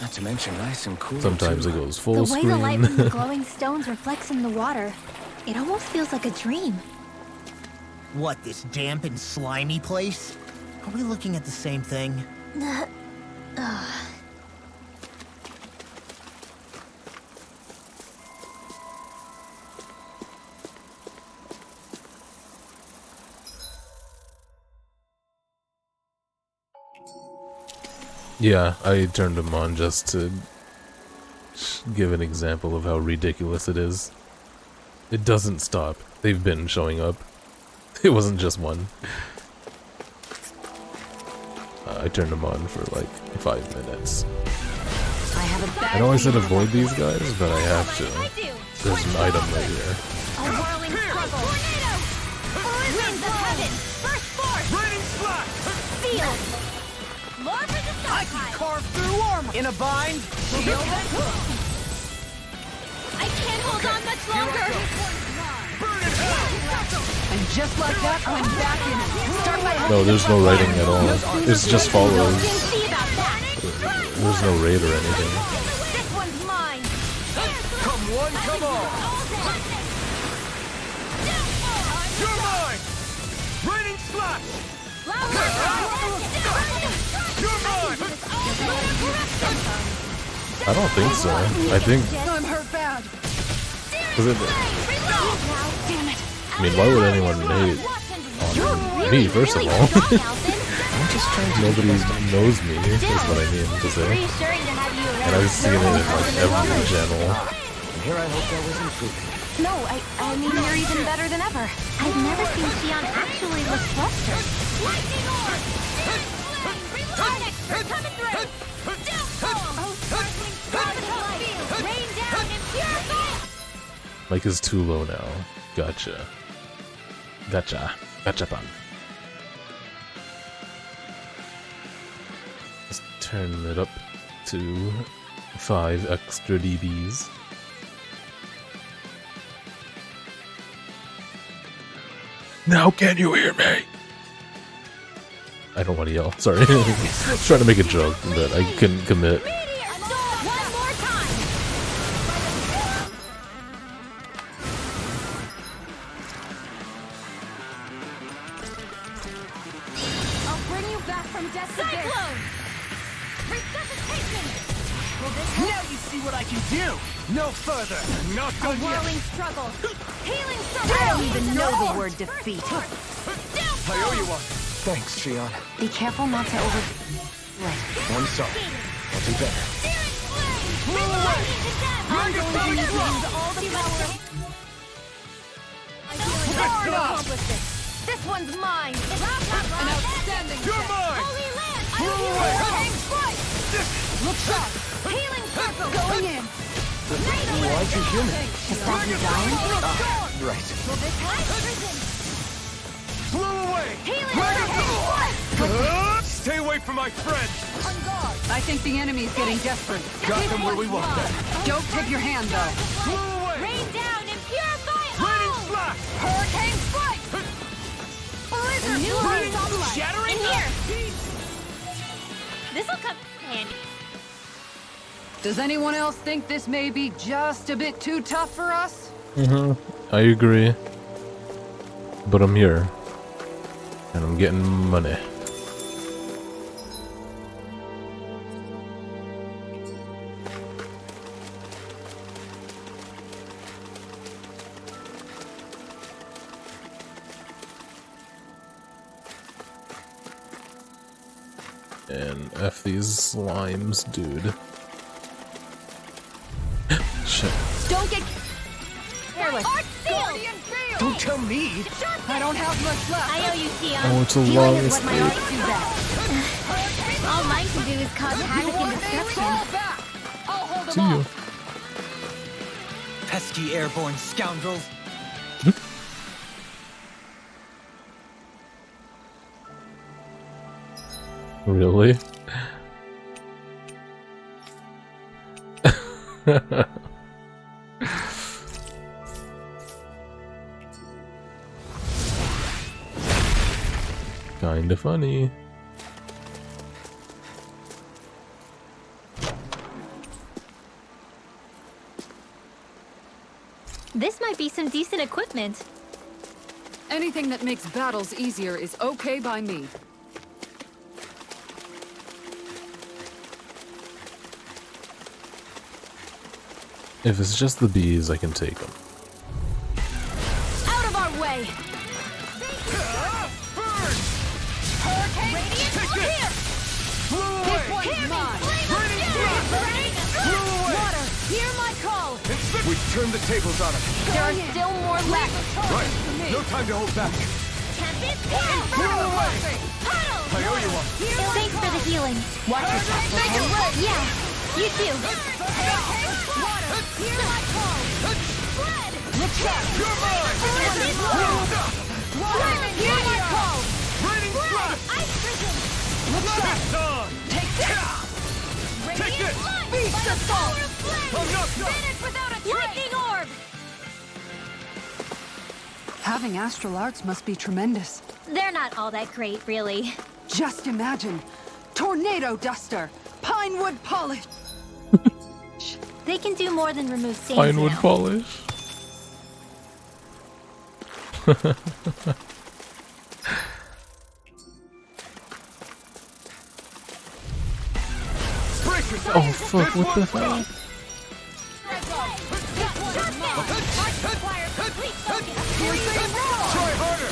Not to mention nice and cool. Sometimes too. it goes full The way screen. the light from the glowing stones reflects in the water, it almost feels like a dream. What, this damp and slimy place? Are we looking at the same thing? Yeah, I turned them on just to give an example of how ridiculous it is. It doesn't stop. They've been showing up. It wasn't just one. I turned them on for like 5 minutes. I know I said avoid these guys, but I have to. There's an item right here. A whirling struggle! Tornado! Winds of heaven! Burst forth! Raining slash! Field! More for the I can carve through armor! In a bind? I can't hold on much longer! Just like that, I'm back in it. Start by No, there's no writing at all. It's just follows. There's no raid or anything. This one's mine. Come one, come all. You're mine. Raining slash. You're mine. I don't think so. I think. I'm hurt bad. I mean, why would anyone hate on me, first of all? I'm just trying to. Nobody knows me, is what I mean to say. And I've seen it in like every channel. And here I hope there was improvement. No, I mean, you're even better than ever. I've never seen Xion actually look flustered. Lightning orb! Coming through! Oh, sparkling stars of light! Rain down and purify! Mike is too low now. Gotcha. Gotcha. Gotcha pan. Let's turn it up to 5 extra dBs. Now can you hear me? I don't want to yell. Sorry. Trying to make a joke that I couldn't commit. I'll bring you back from death to Cyclone! Resuscitation! Now you see what I can do! No further! Not A done yet! whirling struggle! Healing circle! I don't even know the word defeat. I owe you one. Thanks, Xion. Be careful not to over... I'm sorry. I'll do better. I'm going to use all the power Far enough. This one's mine! An outstanding You're check. mine. Holy land! Hurling away. Look sharp. Healing circle! Going in. Why'd you human? Is that you dying? Right. Will this help? Prison! Blow away. Healing circle! Stay away from my friends. On guard. I think the enemy's getting desperate. Got them where we want them. Don't tip your hand, though. Blow away. Rain down and purify Raining all! slash. Hurricane strike! Blizzard New blast! sunlight. In here! This'll come handy. Does anyone else think this may be just a bit too tough for us? I agree. But I'm here. And I'm getting money. And F these slimes, dude. Shit. Don't get careless. Don't tell me! I don't have much left. I owe you, Xion. Oh, it's a Healing long is what my escape. arts do best. All mine can do is cause havoc and destruction. back. I'll hold See you. Pesky airborne scoundrels! Really? Kinda funny. This might be some decent equipment. Anything that makes battles easier is okay by me. If it's just the bees, I can take them. Out of our way! Here! This one's mine. Water, hear my call! We've turned the tables on him. There are still more left. Right. No time to hold back. Tempest, puddle! I owe you one. Thanks for the healing. Watch yourself, okay? Yeah, you too. Water, hear my call! Spread! Look sharp. You're mine. Water, hear my call! Raining slash. Ice prison! Look sharp. It's on. Take this. Take this. Beast assault. I'm not done. Finish without a lightning orb! Having astral arts must be tremendous. They're not all that great, really. Just imagine. Tornado duster. Pinewood polish. They can do more than remove stains Pinewood now. polish. Oh fuck, what the hell? Try harder!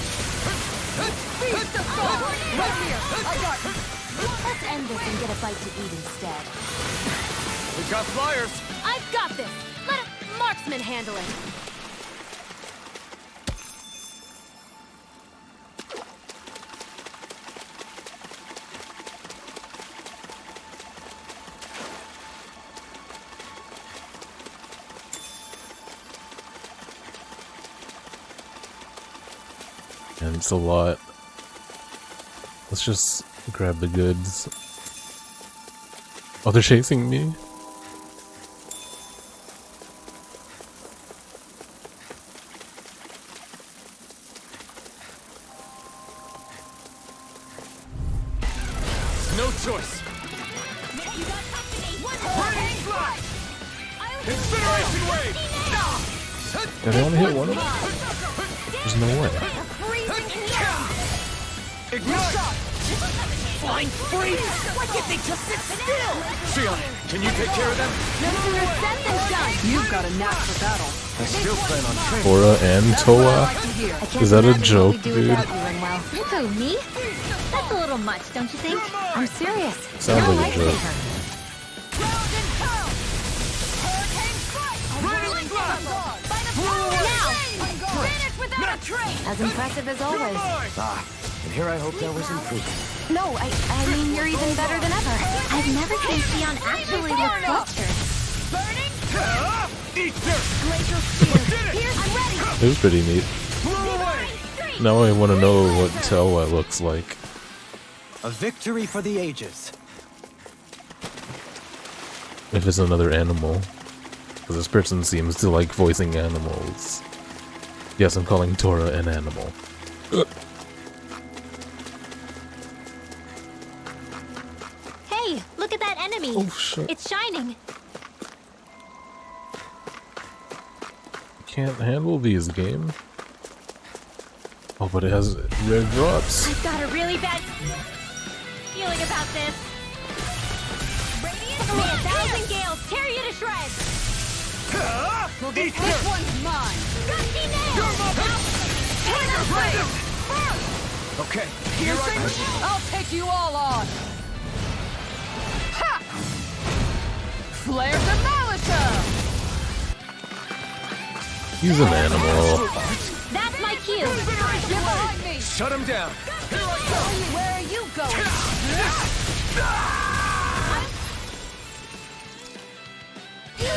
Right here! I got you! Let's end this and get a bite to eat instead. We got flyers! I've got this! Let a marksman handle it! And it's a lot. Let's just grab the goods. Oh, they're chasing me? No choice! Burning flash! Incineration wave! Did I only hit one of them? There's no way. Ignite! Flying freeze! Why can't they just sit still? Shion, can you take care of them? You've got a knack for battle. I still plan on training. Tora and Toa? Is that a joke, dude? Who, me? That's a little much, don't you think? I'm serious. Sounds like a joke. As impressive as always. And here I hope there was improvement. No, I mean, you're even better than ever. I've never seen Shion actually look flustered. It was pretty neat. Now I want to know what Toa looks like. A victory for the ages. If it's another animal. Because this person seems to like voicing animals. Yes, I'm calling Tora an animal. Hey, look at that enemy. Oh, shit. It's shining. Can't handle these, game. Oh, but it has red drops. I've got a really bad feeling about this. May 1,000 gales tear you to shreds. This one's mine! Gusty nail! Okay, here I go. I'll take you all on! Ha! Flare the Malisa! He's an animal. That's my cue. Get behind me! Shut him down. Where are you going?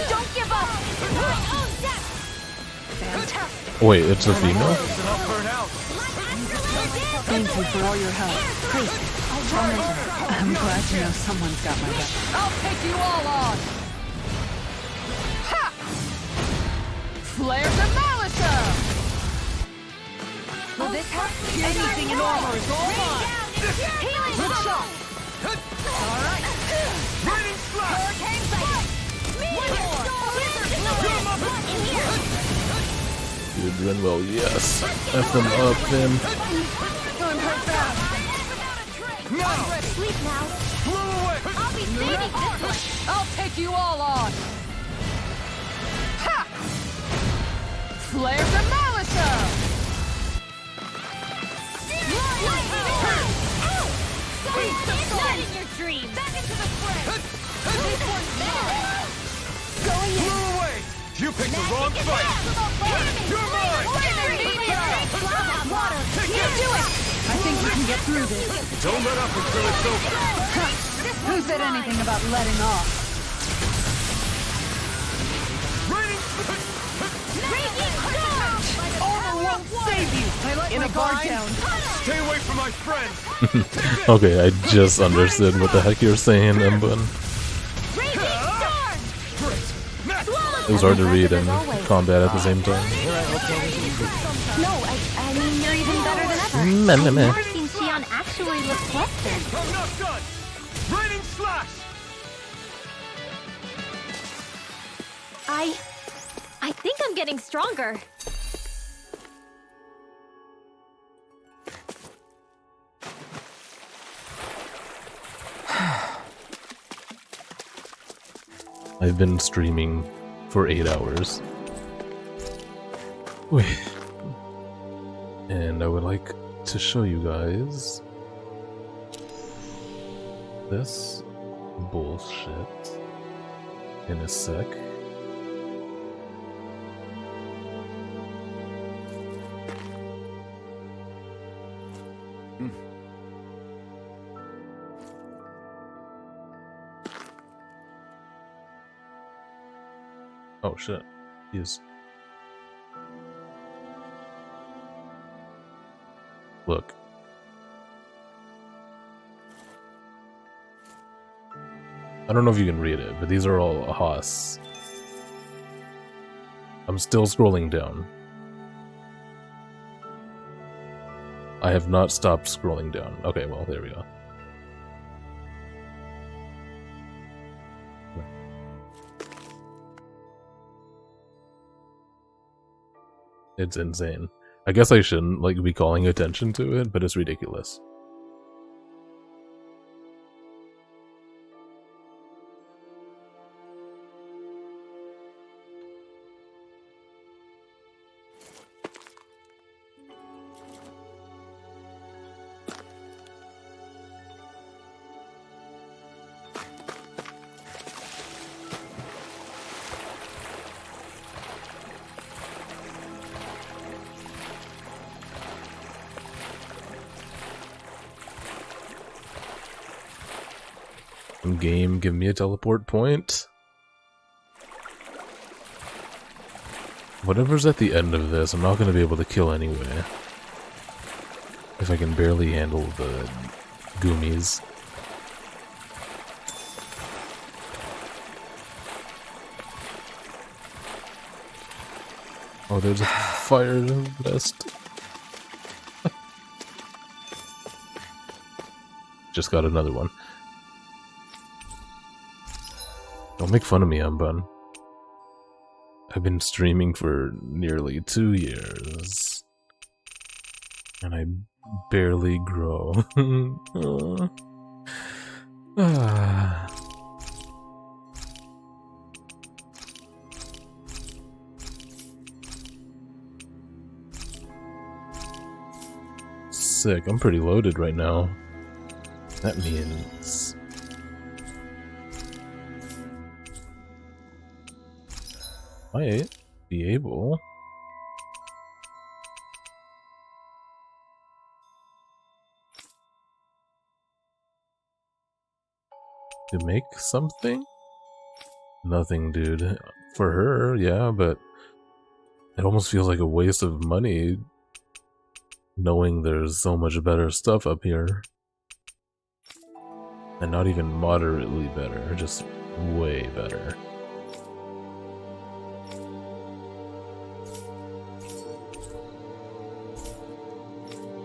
Don't give up! My own death! Fantastic! Wait, it's a female? Thank you for all your help. Please, I'm glad to know someone's got my back. I'll take you all on! Ha! Flare the Malisa! Will this help? Anything in armor is all mine! Good shot! Alright! Raining slash! Hurricane Strike! You're doing well, yes. F them up, then. Going quite fast! Now! Sleep now. Blow away! I'll be saving this one. I'll take you all on! Ha! Flare the Malisa! It's not in your dreams. Back into the fray. Going in. Blow away! You picked the wrong fight! You're mine! Water. You do it. I think we can get through this. Don't let up until it's over! Who said anything about letting off? Armor won't save you! I let my guard down. Stay away from my friends! Okay, I just understood what the heck you're saying, Embun. It was hard to read and combat at the same time. Here I No, I mean, you're even better than ever. I've never seen Xion actually look flustered. I'm not done! Raining slash! I think I'm getting stronger. I've been streaming for 8 hours. Wait. And I would like to show you guys this bullshit in a sec. Oh shit. Yes. Look. I don't know if you can read it, but these are all Haas. I'm still scrolling down. I have not stopped scrolling down. Okay, well, there we go. It's insane. I guess I shouldn't like be calling attention to it, but it's ridiculous. Game, give me a teleport point. Whatever's at the end of this, I'm not going to be able to kill anyway. If I can barely handle the goomies. Oh, there's a fire vest. Just got another one. Don't make fun of me, Unbun. I've been streaming for nearly 2 years. And I barely grow. Sick, I'm pretty loaded right now. That means... might be able to make something? Nothing, dude. For her, yeah, but it almost feels like a waste of money knowing there's so much better stuff up here. And not even moderately better, just way better.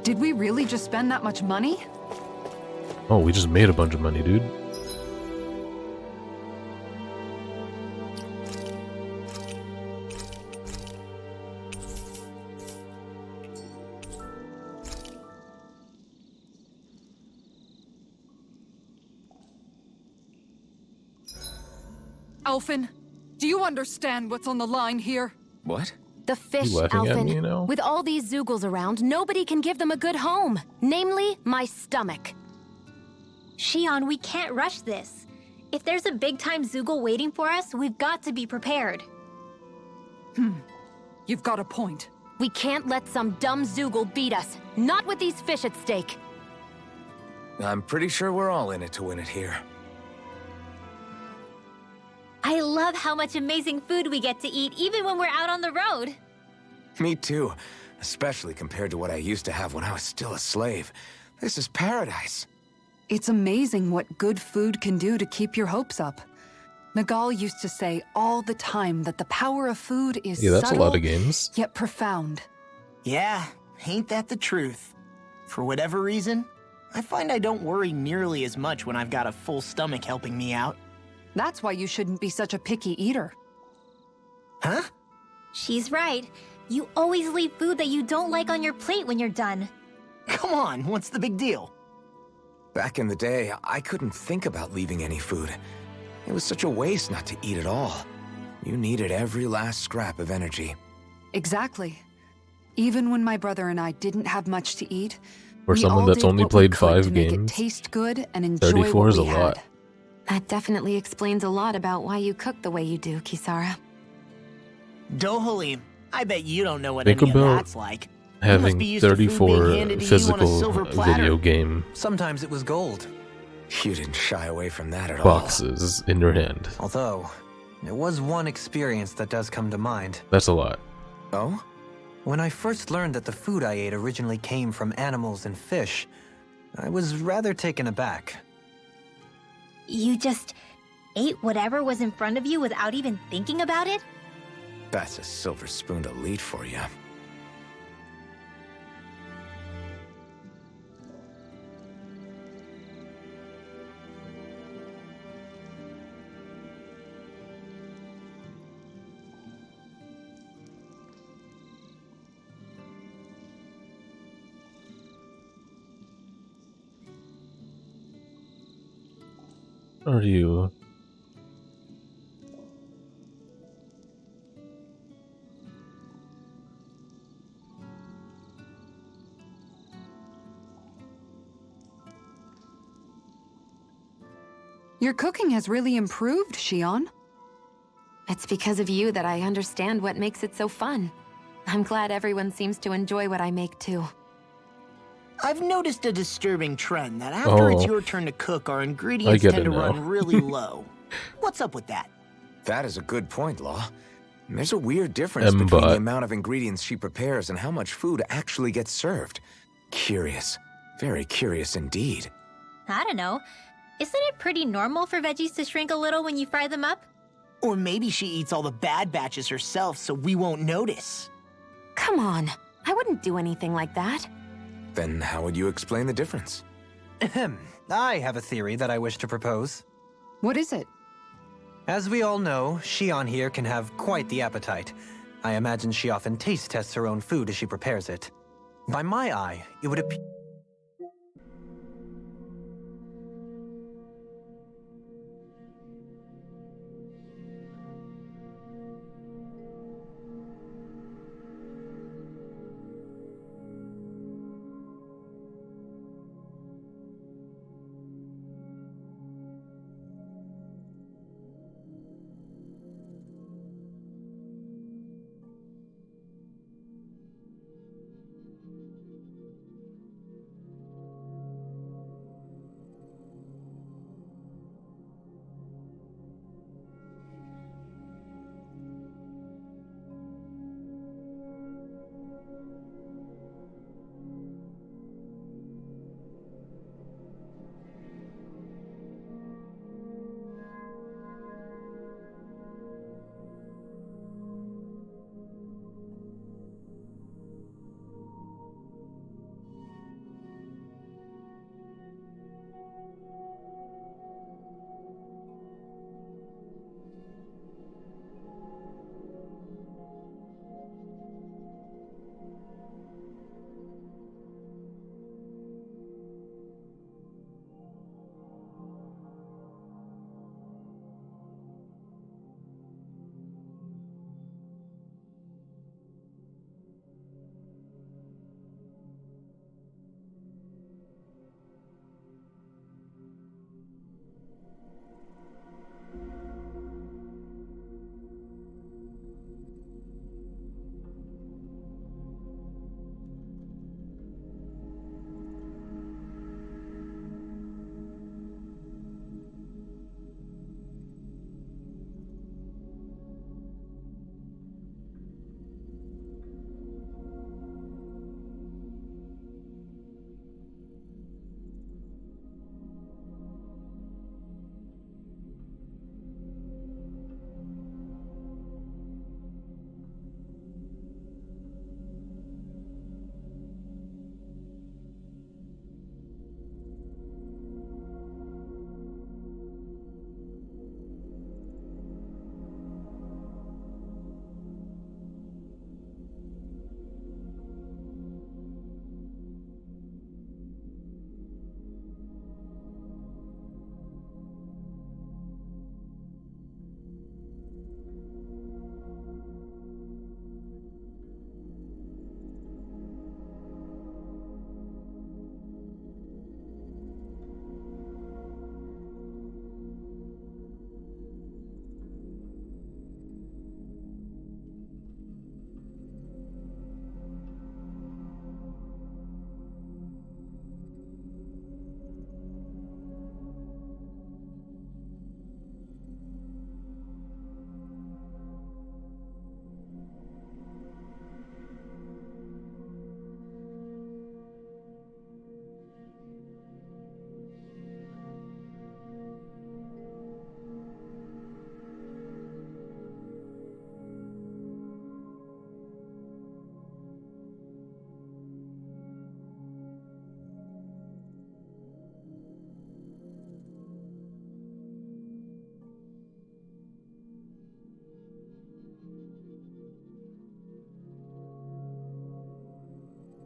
Did we really just spend that much money? Oh, we just made a bunch of money, dude. Alphen, do you understand what's on the line here? What? The fish, Alphen. You know? With all these Zeugles around, nobody can give them a good home. Namely, my stomach. Xion, we can't rush this. If there's a big-time Zeugle waiting for us, we've got to be prepared. You've got a point. We can't let some dumb Zeugle beat us. Not with these fish at stake. I'm pretty sure we're all in it to win it here. I love how much amazing food we get to eat even when we're out on the road. Me too, especially compared to what I used to have when I was still a slave. This is paradise. It's amazing what good food can do to keep your hopes up. Nagal used to say all the time that the power of food is Yeah, that's subtle, a lot of games. yet profound. Yeah, ain't that the truth? For whatever reason, I find I don't worry nearly as much when I've got a full stomach helping me out. That's why you shouldn't be such a picky eater. Huh? She's right. You always leave food that you don't like on your plate when you're done. Come on, what's the big deal? Back in the day, I couldn't think about leaving any food. It was such a waste not to eat at all. You needed every last scrap of energy. Exactly. Even when my brother and I didn't have much to eat, For we someone all that's did only what we played could 5 to make it games, taste good and enjoy 34 what is a we lot. had. That definitely explains a lot about why you cook the way you do, Kisara. Dohalim, I bet you don't know what Think any of about that's like. You must having be used to food being 34 handed to you on a physical silver platter. video game Sometimes it was gold. You didn't shy away from that at all. boxes in your hand. Although, there was one experience that does come to mind. That's a lot. Oh? When I first learned that the food I ate originally came from animals and fish, I was rather taken aback. You just ate whatever was in front of you without even thinking about it? That's a silver spoon elite for you. Are you? Your cooking has really improved, Shion. It's because of you that I understand what makes it so fun. I'm glad everyone seems to enjoy what I make too. I've noticed a disturbing trend that after it's Oh. your turn to cook, our ingredients get tend it to now. run really low. What's up with that? That is a good point, Law. There's a weird difference But- between the amount of ingredients she prepares and how much food actually gets served. Curious. Very curious indeed. I don't know. Isn't it pretty normal for veggies to shrink a little when you fry them up? Or maybe she eats all the bad batches herself so we won't notice. Come on, I wouldn't do anything like that. Then how would you explain the difference? Ahem. I have a theory that I wish to propose. What is it? As we all know, Shion here can have quite the appetite. I imagine she often taste tests her own food as she prepares it. By my eye, it would appear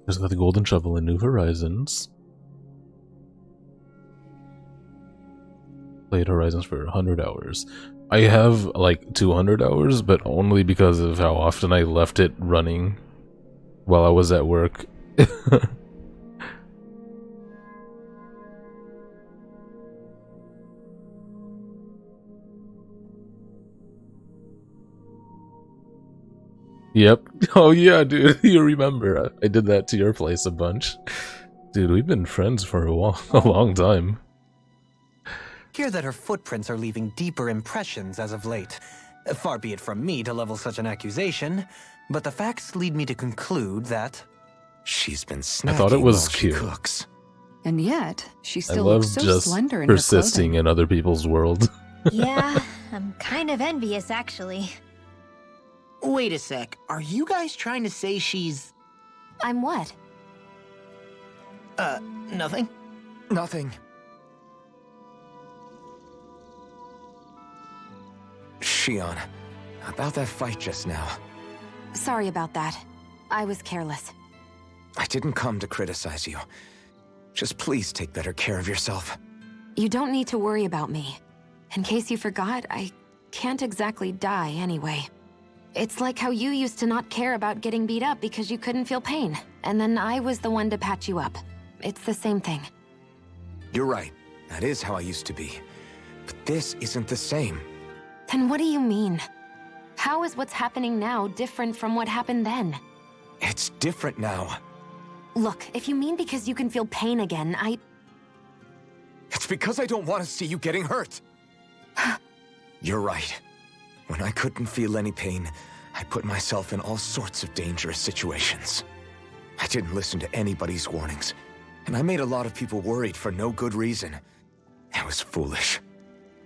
Just got the golden shovel in New Horizons. Played Horizons for 100 hours. I have like 200 hours, but only because of how often I left it running while I was at work. Yep. Oh yeah, dude. You remember. I did that to your place a bunch. Dude, we've been friends for a long time. Hear that her footprints are leaving deeper impressions as of late. Far be it from me to level such an accusation, but the facts lead me to conclude that she's been snacking I thought it was while she cute. cooks. And yet, she I still love looks so just slender in her persisting clothing. in other people's world. Yeah, I'm kind of envious, actually. Wait a sec. Are you guys trying to say she's... I'm what? Nothing? Nothing. Shion, about that fight just now. Sorry about that. I was careless. I didn't come to criticize you. Just please take better care of yourself. You don't need to worry about me. In case you forgot, I can't exactly die anyway. It's like how you used to not care about getting beat up because you couldn't feel pain, and then I was the one to patch you up. It's the same thing. You're right. That is how I used to be. But this isn't the same. Then what do you mean? How is what's happening now different from what happened then? It's different now. Look, if you mean because you can feel pain again, It's because I don't want to see you getting hurt. You're right. When I couldn't feel any pain, I put myself in all sorts of dangerous situations. I didn't listen to anybody's warnings, and I made a lot of people worried for no good reason. It was foolish.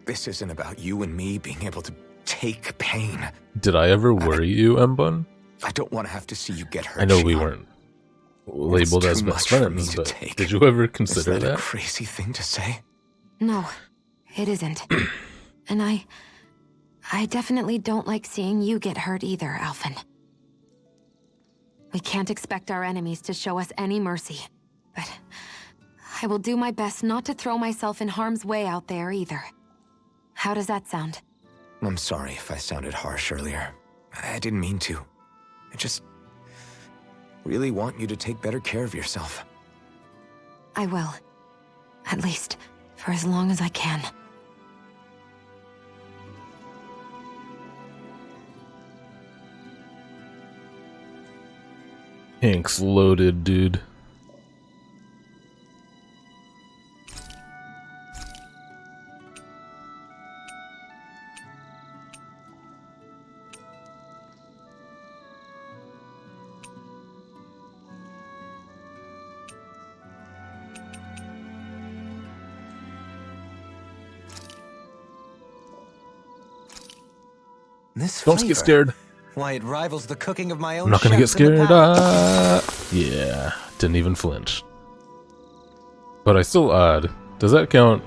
This isn't about you and me being able to take pain. Did I ever worry you, Mbun? I don't want to have to see you get hurt. I know we Shion. weren't labeled It's as too best much for me friends, to but take. did you ever consider Is that a that? crazy thing to say? no, it isn't. And I definitely don't like seeing you get hurt either, Alphen. We can't expect our enemies to show us any mercy, but I will do my best not to throw myself in harm's way out there either. How does that sound? I'm sorry if I sounded harsh earlier. I didn't mean to. I just really want you to take better care of yourself. I will. At least, for as long as I can. Hank's loaded, dude. This Don't get flavor, scared. Why, it rivals the cooking of my own I'm not gonna get chefs in the scared. palace. Yeah, didn't even flinch. But I still does that count?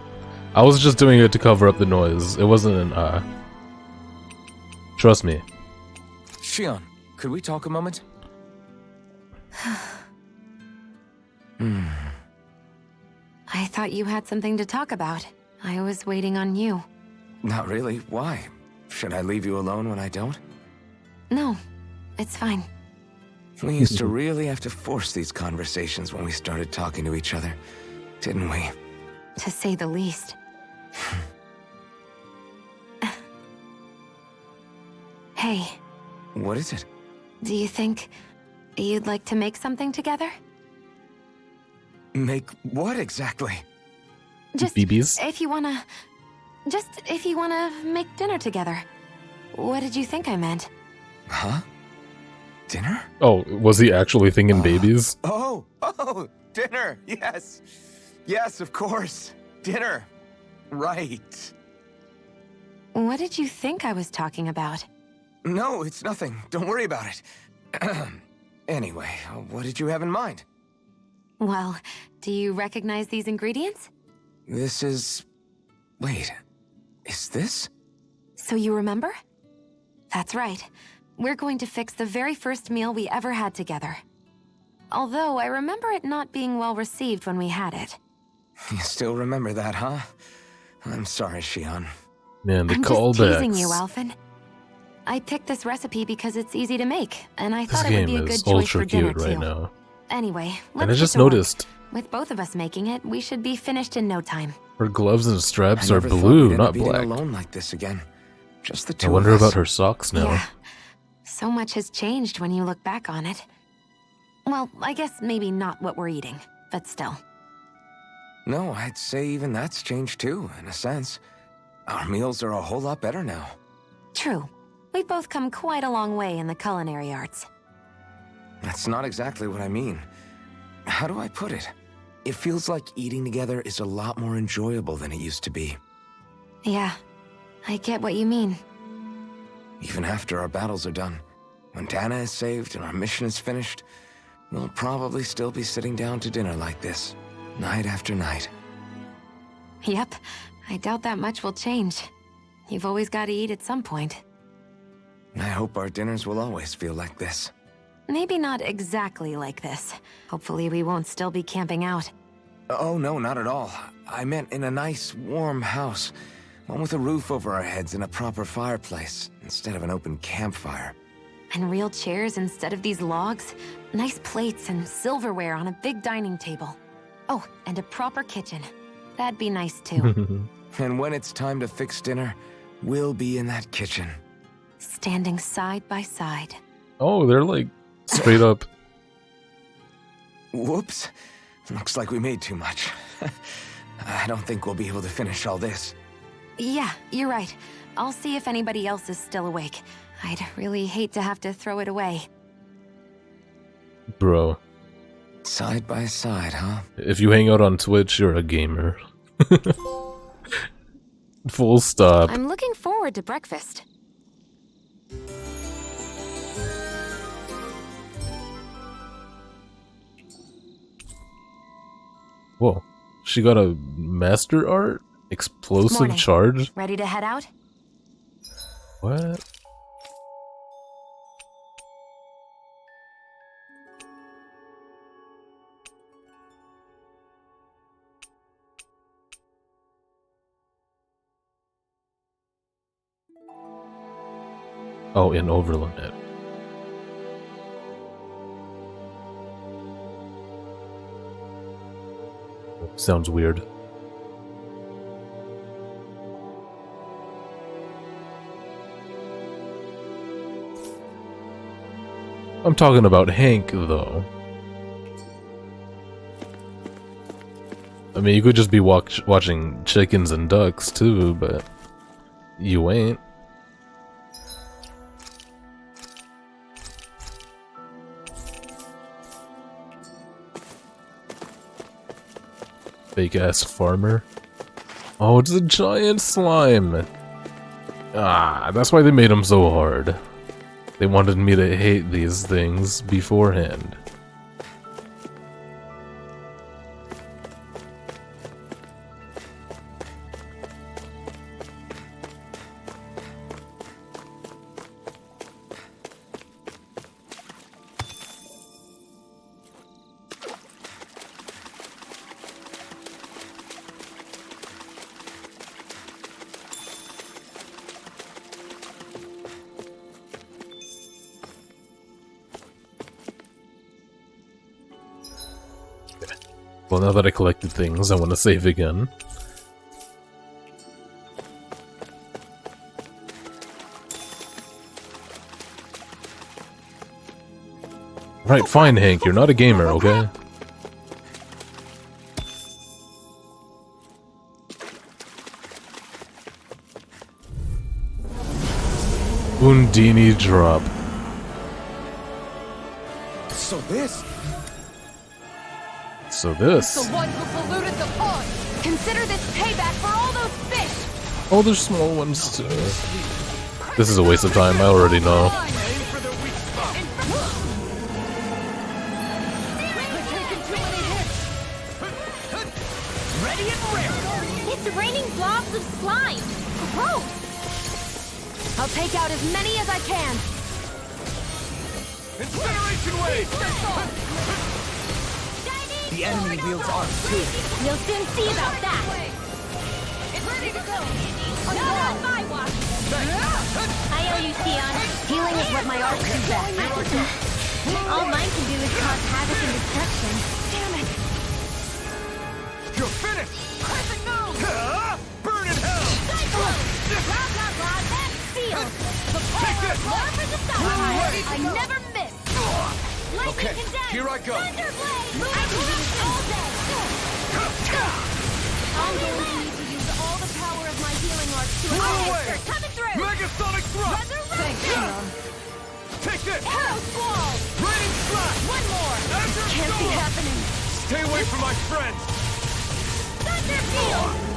I was just doing it to cover up the noise. It wasn't an Trust me. Shion, could we talk a moment? I thought you had something to talk about. I was waiting on you. Not really. Why? Should I leave you alone when I don't? No, it's fine. We used to really have to force these conversations when we started talking to each other, didn't we? To say the least. Hey, What is it? do you think you'd like to make something together? Make what exactly? Just BBs? if you wanna make dinner together. What did you think I meant? Huh? Dinner? Oh, was he actually thinking babies? Oh, dinner. Yes. Yes, of course. Dinner. Right. What did you think I was talking about? No, it's nothing. Don't worry about it. Anyway, what did you have in mind? Well, do you recognize these ingredients? This is... Wait. Is this? So you remember? That's right. We're going to fix the very first meal we ever had together. although I remember it not being well received when we had it. You still remember that, huh? I'm sorry, Shion. Man, the I'm just teasing you, callbacks. Alphen. I picked this recipe because it's easy to make, and I This thought it would game be a is good choice for ultra dinner cute right too. now. Anyway, And I let's just get to work. noticed With both of us making it, we should be finished in no time. her gloves and straps I are never thought blue, we'd end not up eating black. alone like this again. Just the I two wonder of us. about her socks now. Yeah. So much has changed when you look back on it. Well, I guess maybe not what we're eating, but still. No, I'd say even that's changed too, in a sense. Our meals are a whole lot better now. True. We've both come quite a long way in the culinary arts. That's not exactly what I mean. How do I put it? It feels like eating together is a lot more enjoyable than it used to be. Yeah, I get what you mean. Even after our battles are done, when Dana is saved and our mission is finished, we'll probably still be sitting down to dinner like this, night after night. Yep, I doubt that much will change. You've always got to eat at some point. I hope our dinners will always feel like this. Maybe not exactly like this. Hopefully we won't still be camping out. Oh, no, not at all. I meant in a nice, warm house. One with a roof over our heads and a proper fireplace, instead of an open campfire. And real chairs instead of these logs. Nice plates and silverware on a big dining table. Oh, and a proper kitchen. That'd be nice too. And when it's time to fix dinner, we'll be in that kitchen. Standing side by side. Oh, they're like straight up. Whoops. Looks like we made too much. I don't think we'll be able to finish all this. Yeah, you're right. I'll see if anybody else is still awake. I'd really hate to have to throw it away. Bro. Side by side, huh? If you hang out on Twitch, you're a gamer. Full stop. I'm looking forward to breakfast. Whoa. She got a master art? Explosive Morning. charge? Ready to head out? What? Oh, in Overlimit. Sounds weird. I'm talking about Hank, though. I mean, you could just be watching chickens and ducks, too, but you ain't. Fake-ass farmer. Oh, it's a giant slime! Ah, that's why they made them so hard. They wanted me to hate these things beforehand. Well, now that I collected things, I want to save again. Right, fine, Hank, you're not a gamer, okay? Undini drop. So this... So this... The one who polluted the pond! Consider this payback for all those fish! Oh, there's small ones too. This is a waste of time, I already know. Ready and ready! It's raining blobs of slime! Gross! I'll take out as many as I can! Incineration wave! The enemy wields arms too. You'll soon see about that. It's ready to go. Not on my watch. I owe you, Sion. Healing is what my arts do best. All mine can do is cause havoc and destruction. Damn it. You're finished! Crescent moon. Burn in hell! Cyclone. Blah, blah, blah. That's sealed. The power of love for the side. I never miss. Lightning Okay, condensed. here I go. Thunderblade. I can do this all day. I'm going to need to use all the power of my healing arts to away. coming through. Megasonic thrust! Resurrection. Take this! Arrow squall. Raining slash! One more. Azure Can't be storm! happening. Stay away from my friends! Thunder field.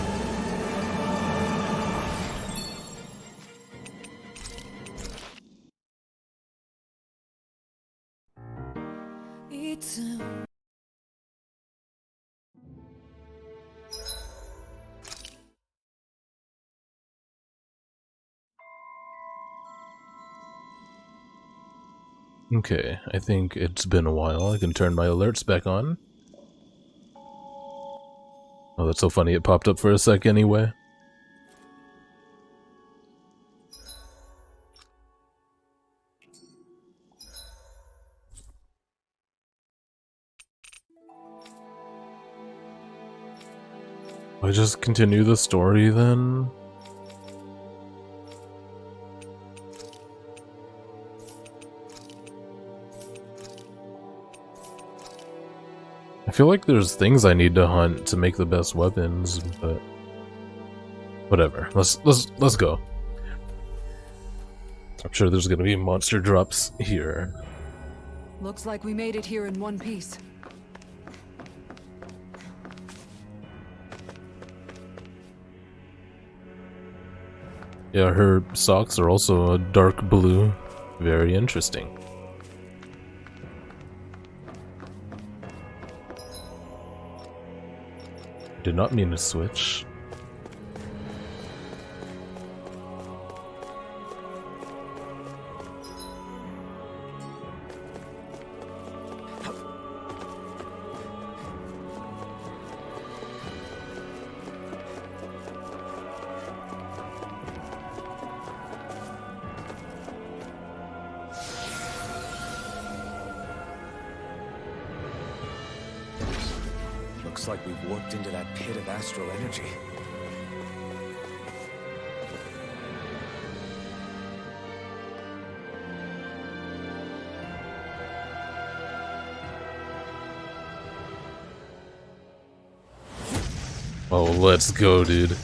Okay, I think it's been a while. I can turn my alerts back on. Oh, that's so funny. It popped up for a sec anyway. I just continue the story then? I feel like there's things I need to hunt to make the best weapons, but whatever. Let's go. I'm sure there's gonna be monster drops here. Looks like we made it here in one piece. Yeah, her socks are also a dark blue. Very interesting. Did not mean to switch. Looks like we've warped into that pit of astral energy. Oh, let's go, dude. You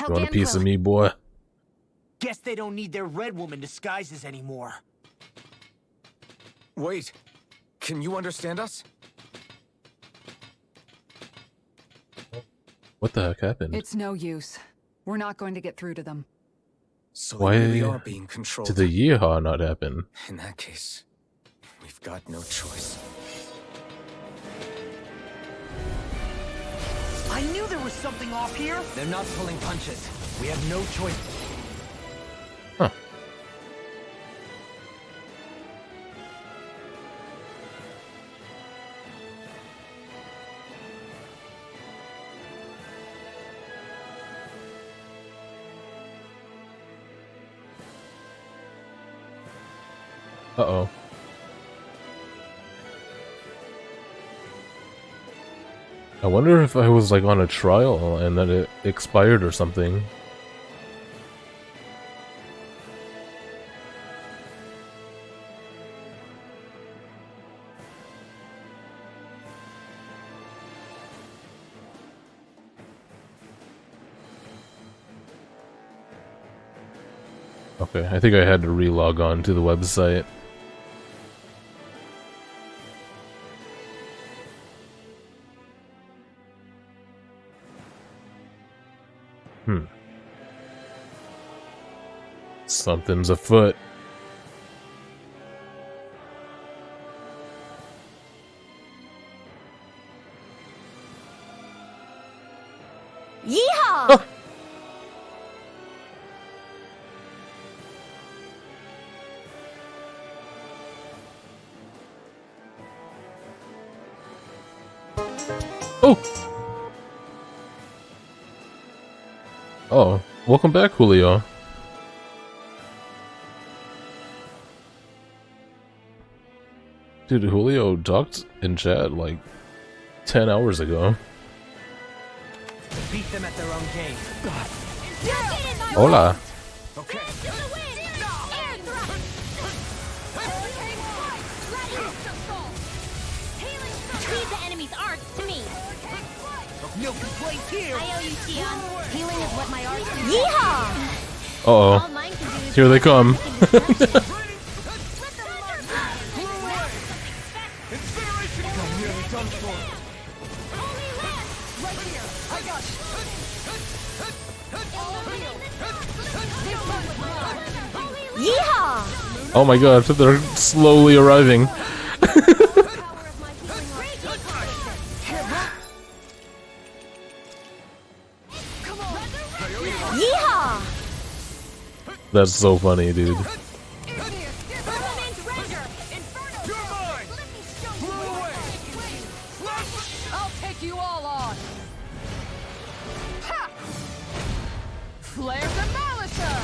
want a piece of me, boy? Guess they don't need their Red Woman disguises anymore. Wait, can you understand us? What the heck happened? It's no use. We're not going to get through to them. So Why they really are being controlled. did the Yeehaw not happen? In that case, we've got no choice. I knew there was something off here. They're not pulling punches. We have no choice. Huh. Uh-oh. I wonder if I was like on a trial and then it expired or something. Okay, I think I had to re-log on to the website. Something's afoot. Yeehaw! Oh! Oh, welcome back, Julio. Dude, Julio talked in chat like 10 hours ago. Beat them at their own game. Hola. Okay. Leave the enemy's arts to me. No complaints here. I owe you, Tion. Healing is what my art is. Yeehaw! Uh-oh. Here they come. Yeehaw! Oh my god, they're slowly arriving. Yeehaw! That's so funny, dude. I'll take you all on. Ha! Flare the Molitor!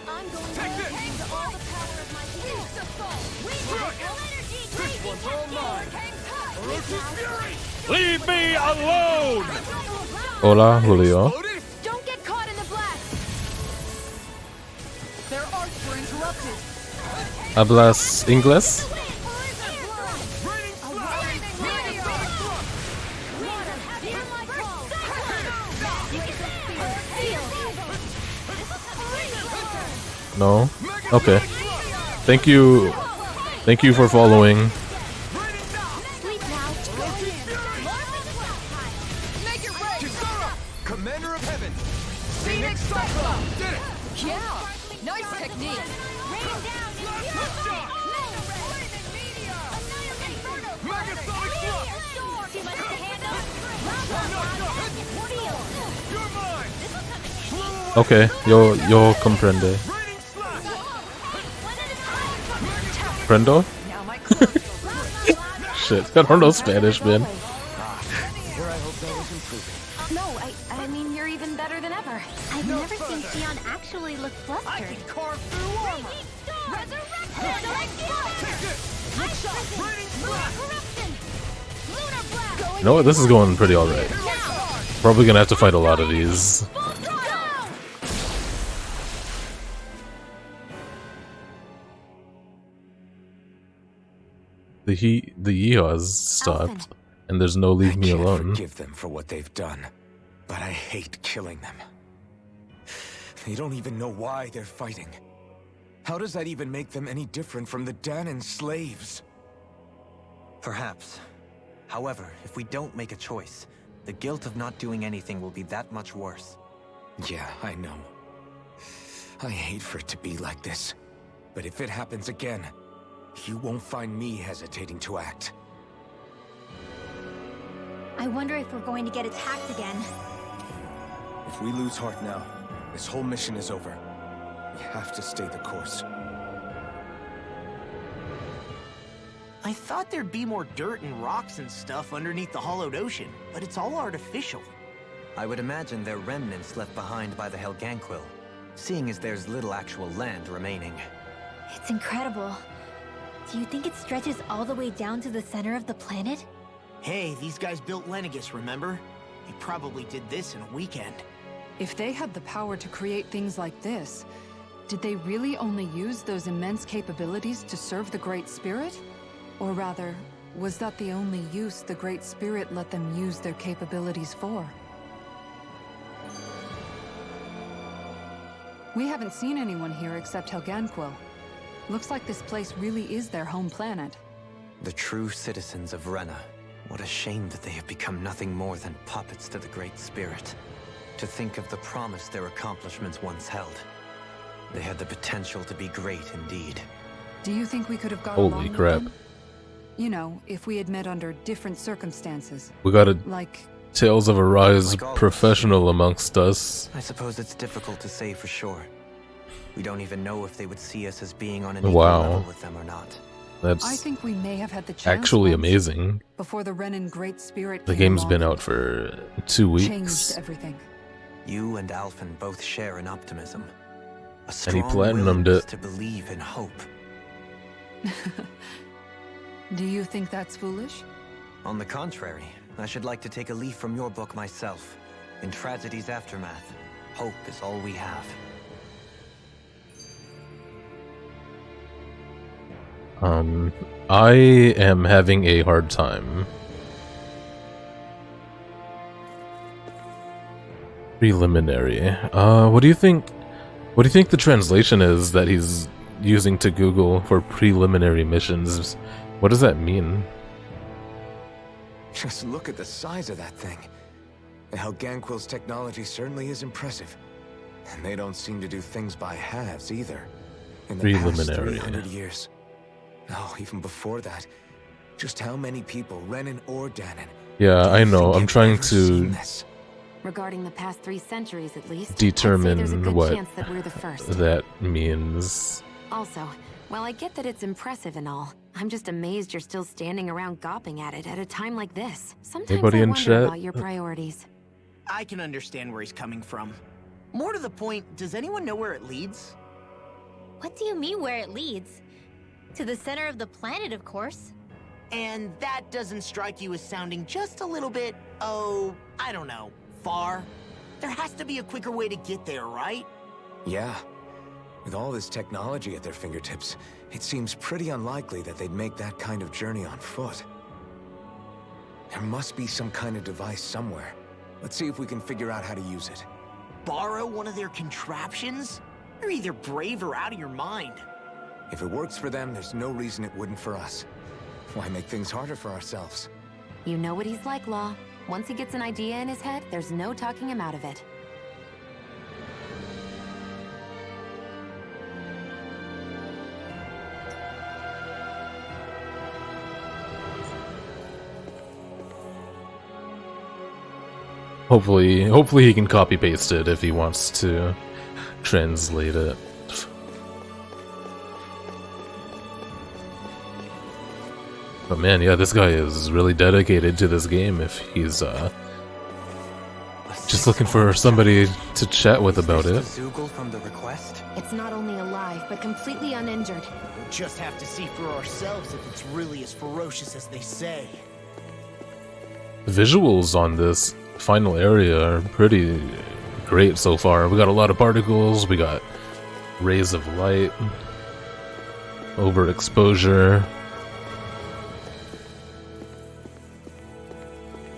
I'm going to use all the power of my healing. This one's all mine. Leave me alone! Hola, Julio. Don't get caught in the blast! Their arts were interrupted. ¿Hablas inglés? No? Okay. Thank you. Thank you for following. Commander of Heaven. Phoenix Cyclone! Did it! Yeah! Nice technique! Okay, yo comprende. Prendo? Shit, I don't know Spanish, man. No, I mean, you're even better than ever. I've never seen Tion actually look flustered. I can carve through armor. You know what? This is going pretty alright. Probably gonna have to fight a lot of these. The Yeehaws stopped, and there's no leave me alone. Forgive them for what they've done, but I hate killing them. They don't even know why they're fighting. How does that even make them any different from the Dahnan slaves? Perhaps. However, if we don't make a choice, the guilt of not doing anything will be that much worse. Yeah, I know. I hate for it to be like this. But if it happens again, you won't find me hesitating to act. I wonder if we're going to get attacked again. If we lose heart now, this whole mission is over. We have to stay the course. I thought there'd be more dirt and rocks and stuff underneath the hollowed ocean, but it's all artificial. I would imagine they're remnants left behind by the Helganquil, seeing as there's little actual land remaining. It's incredible. Do you think it stretches all the way down to the center of the planet? Hey, these guys built Lenegus, remember? They probably did this in a weekend. If they had the power to create things like this, did they really only use those immense capabilities to serve the Great Spirit? Or rather, was that the only use the Great Spirit let them use their capabilities for? We haven't seen anyone here except Helganquil. Looks like this place really is their home planet. The true citizens of Rena. What a shame that they have become nothing more than puppets to the Great Spirit. To think of the promise their accomplishments once held. They had the potential to be great indeed. Do you think we could have got Holy along with crap. them? You know, if we had met under different circumstances. We got a Like, Tales of Arise professional amongst us. I suppose it's difficult to say for sure. We don't even know if they would see us as being on an equal Wow. level with them or not. I That's think we may have had the chance actually once, amazing. before the Renan Great Spirit The came game's been along out for 2 and weeks, changed everything. You and Alphen both share an optimism. A and he strong platinumed willingness it. to believe in hope. Do you think that's foolish? On the contrary, I should like to take a leaf from your book myself. In tragedy's aftermath, hope is all we have. I am having a hard time. Preliminary. What do you think? What do you think the translation is that he's using to Google for preliminary missions? What does that mean? Just look at the size of that thing. And how Ganquil's technology certainly is impressive. And they don't seem to do things by halves either. In the past Preliminary. 300 years. No, even before that. Just how many people, Renan or Danon, Yeah, I know. I'm trying to Regarding the past 3 centuries, at least, I'd say there's a determine good what chance that we're the first. that means. Also, while I get that it's impressive and all, I'm just amazed you're still standing around gawping at it at a time like this. Sometimes Anybody I in wonder chat? about your priorities. I can understand where he's coming from. More to the point, does anyone know where it leads? What do you mean where it leads? To the center of the planet, of course. And that doesn't strike you as sounding just a little bit, oh, I don't know, far? There has to be a quicker way to get there, right? Yeah. With all this technology at their fingertips, it seems pretty unlikely that they'd make that kind of journey on foot. There must be some kind of device somewhere. Let's see if we can figure out how to use it. Borrow one of their contraptions? You're either brave or out of your mind. If it works for them, there's no reason it wouldn't for us. Why make things harder for ourselves? You know what he's like, Law. Once he gets an idea in his head, there's no talking him out of it. Hopefully he can copy paste it if he wants to translate it. But man, yeah, this guy is really dedicated to this game if he's just looking for somebody to chat with about it. Zoogle from the request? It's not only alive, but completely uninjured. We'll just have to see for ourselves if it's really as ferocious as they say. The visuals on this final area are pretty great so far. We got a lot of particles, we got rays of light, overexposure.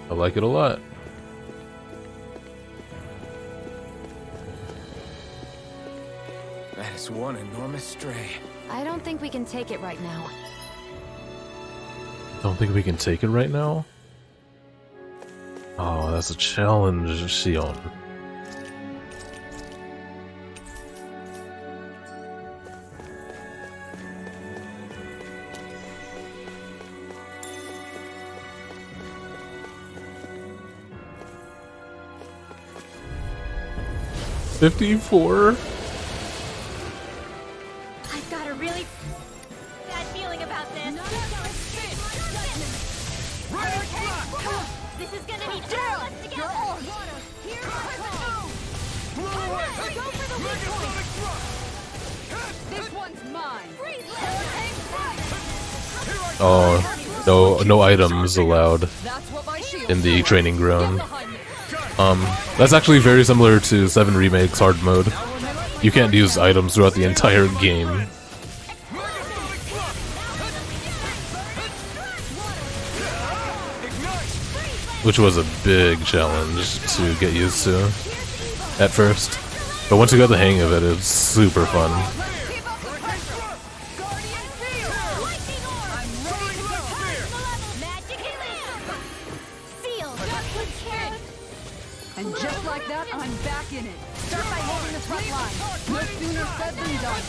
I like it a lot. That is one enormous stray. I don't think we can take it right now. Don't think we can take it right now? Oh, that's a challenge, Xion. $54? I've got a really bad feeling about this. This is gonna be all of us together. Here go for the weak point. This one's mine. Oh, no items allowed in the training ground. That's actually very similar to 7 Remake's hard mode. You can't use items throughout the entire game. Which was a big challenge to get used to at first. But once you got the hang of it, it's super fun. And just like that, I'm back in it. Start by holding the front line. No sooner said than done.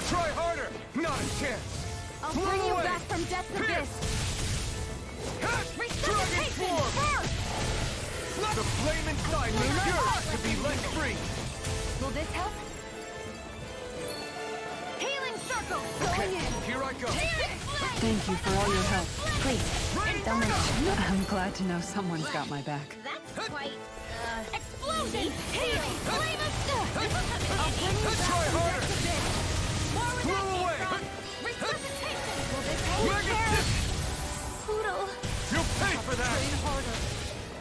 Try harder! Not a chance! I'll bring you back from death's abyss. Resuscitation first! The flame inside me yearns to be let free! Will this help? Healing circle! Okay, here I go. Thank you for all your help. Please, don't mention. I'm glad to know someone's got my back. That's quite, explosion! Here! Flame of I'll bring you back Try from harder. death to this. More where that Blow away. came from. Resuscitation! Will this hold Mega care? stick. Poodle. You'll pay for that. Train harder.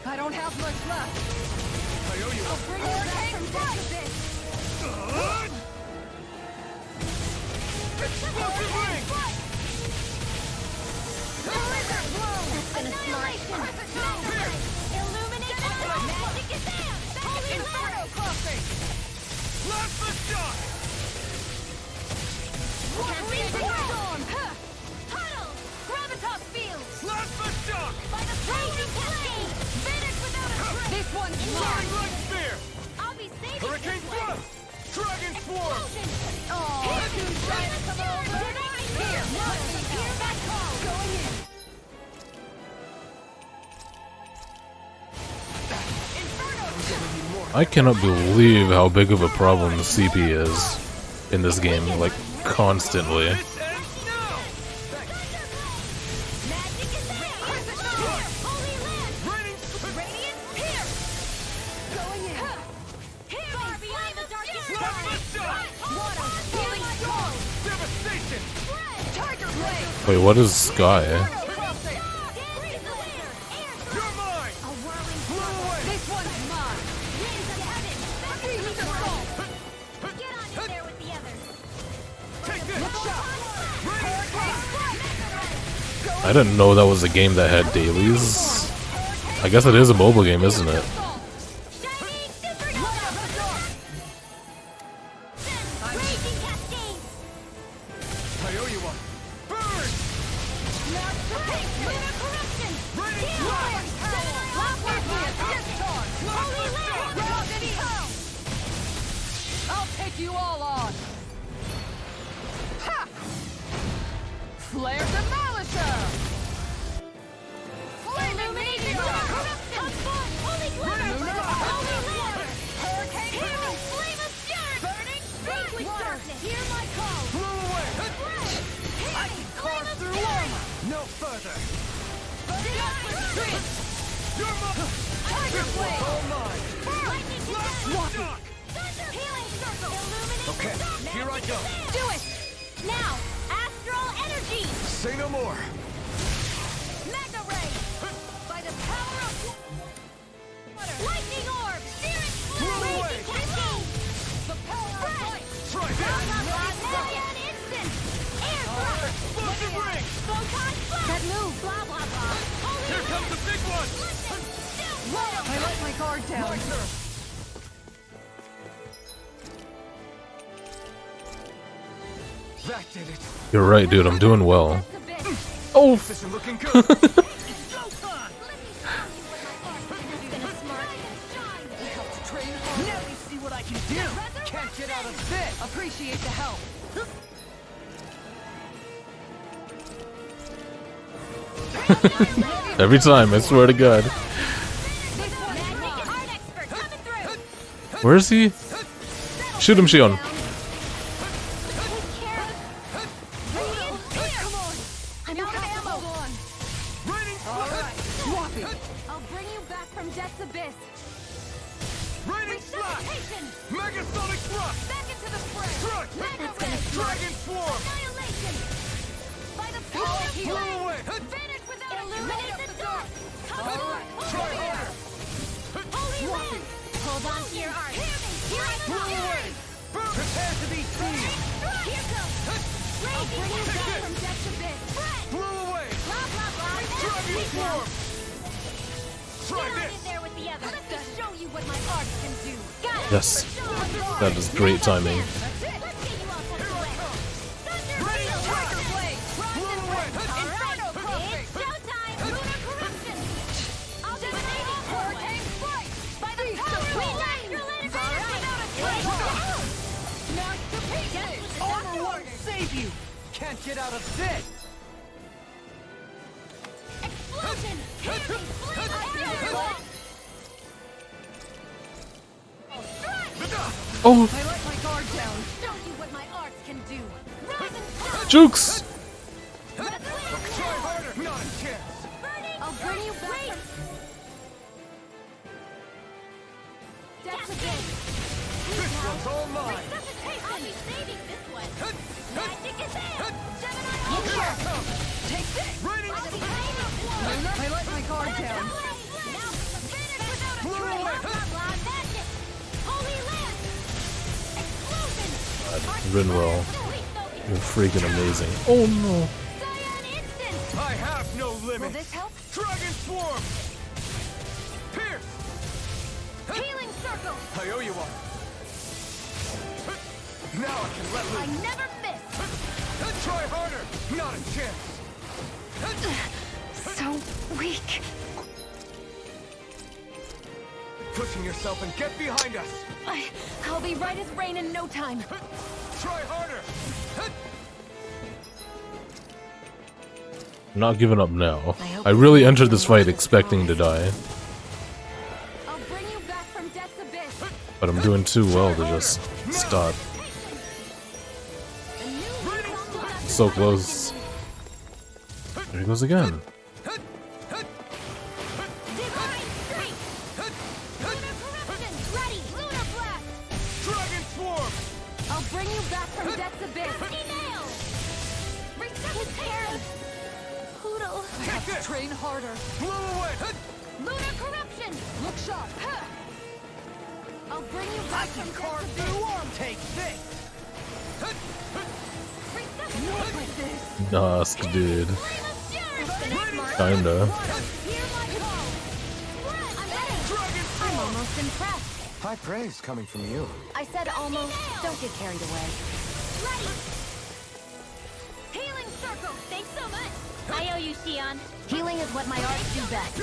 I don't have much left. I owe you. I'll bring you back from death to this. Explosive ring. Annihilation! Illuminate magic is there! Holy Inferno crossing! Blast the shock. Storm! Puddle! Gravitas field! Blast the shock. By the raging cascade! Finish without a trace! This one's Soaring mine. light spear. I'll be saving Hurricane this one! thrust. Dragon swarm. Oh, too shy to come over! Here, hear that call! Going in! I cannot believe how big of a problem the CP is in this game, like, constantly. Wait, what is Sky? I didn't know that was a game that had dailies. I guess it is a mobile game, isn't it? I'll take you all on. Ha! Flare Demolisher! Flaming Meteor! Holy glitter! Holy lamp! Hurricane Hero! Flame of Stern! Burning Strike! Darkness! Hear my call! Blow away. I can carve through armor! No further. You're Tiger Blade! All mine. Lightning Blast shock. Healing Circle! Illuminate Okay, here I go. Do it! Now! Astral Energy! Say no more. Mega Ray! By the power of water! Lightning Orb! Spirit Flare! Raging Cascade! The power of light! Try this. Million Instant! Air Thrust! Explosive ring. Photon Blast! That move! Blah blah blah! Holy Here comes the big one. I let my guard down. My turn. That did it. You're right, dude. I'm doing well. Oh! This isn't looking good. Now you see what I can do! Can't get out of this! Appreciate the help. Every time, I swear to God. Where is he? Shoot him, Shion. I'm out of ammo! Alright, swap it! I'll bring you back from Death's Abyss! Raining slash. Resuscitation! Megasonic thrust. Back into the fray! Crush. Mega Ray! Dragon swarm. Annihilation! By the power of Blow healing! away. Vanish without illuminate the dark! Come Alright, on! try harder. Holy land! Hold on to your art! Here I Blow come! away. Prepare to be seen. Here goes! I'll bring you back from Death's Abyss! Spread! Blow away. Blah blah blah! Dragon swarm. Try Get on this. in there with the others! Let me show you what my art can do! Got it! Yes. That is great timing. That's it! Let's get you all put away! Thunder Ready, Wheel! Tiger Blade! Blow away. Inferno Crossing! It's showtime! Lunar Corruption! I'll do an 80 Hurricane Strike! By the power of Electral Energy! Without a trace! Smashed to pieces! Armor won't save you! Can't get out of this! Explosion! Healing! Flame! Oh! I let my guard down. Show you what my arts can do! Rise and Jukes! I'll bring you back. This one's all mine. I'll be saving this one. Magic is in. Take this. I let my guard down. Rinwell. You're freaking amazing. Oh no. I have no limit. Will this help? Dragon Swarm. Pierce. Healing circle. I owe you one. Now I can let I loose. never miss. Try harder. Not a chance. So weak. Pushing yourself and get behind us. I'll be right as rain in no time. Try harder. I'm not giving up now. I really entered this fight expecting to die. I'll bring you back from death's abyss. But I'm doing too well to just stop. So close. There he goes again. Divine strength. Lunar corruption. Ready. Lunar blast. Dragon Swarm. I'll bring you back from death's abyss. Nail. Resuscitate. Poodle. I have to train harder. Blow away. Lunar corruption. Look sharp. I'll bring you back from death's abyss. Take this. Not like this. Dusk, dude. Kinda. I'm almost impressed. High praise coming from you. I said almost. Don't get carried away. Ready. Healing circle. Thanks so much. I owe you, Xion. Healing is what my arts do best.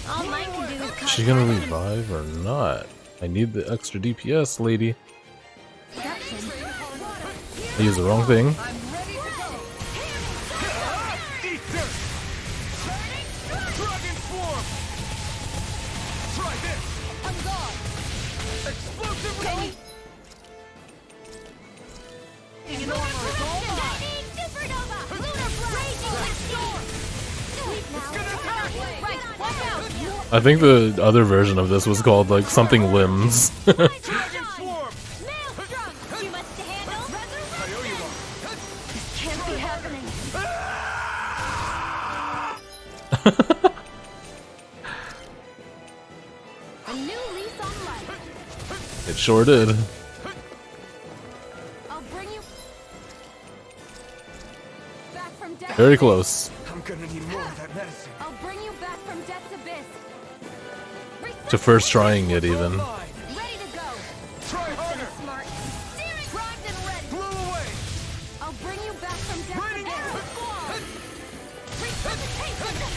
All mine can do is Is she gonna revive or not? I need the extra DPS, lady. I used the wrong thing. Eat dirt. Dragon Swarm. Try this. I'm gone. Explosive release. Supernova. Lunar blast. It's gonna attack. Right. Watch out. I think the other version of this was called like something limbs. Dragon Swarm. Maelstrom. Too much to handle. I owe you one. Can't be happening. A new lease on life. It sure did. I'll bring you back from death. Very close. I'm gonna need more of that medicine. I'll bring you back from death's abyss. To first trying it even. Ready to go. Try harder. Smart. Steering primed and ready. Blow away. I'll bring you back from death's abyss. Resuscitation.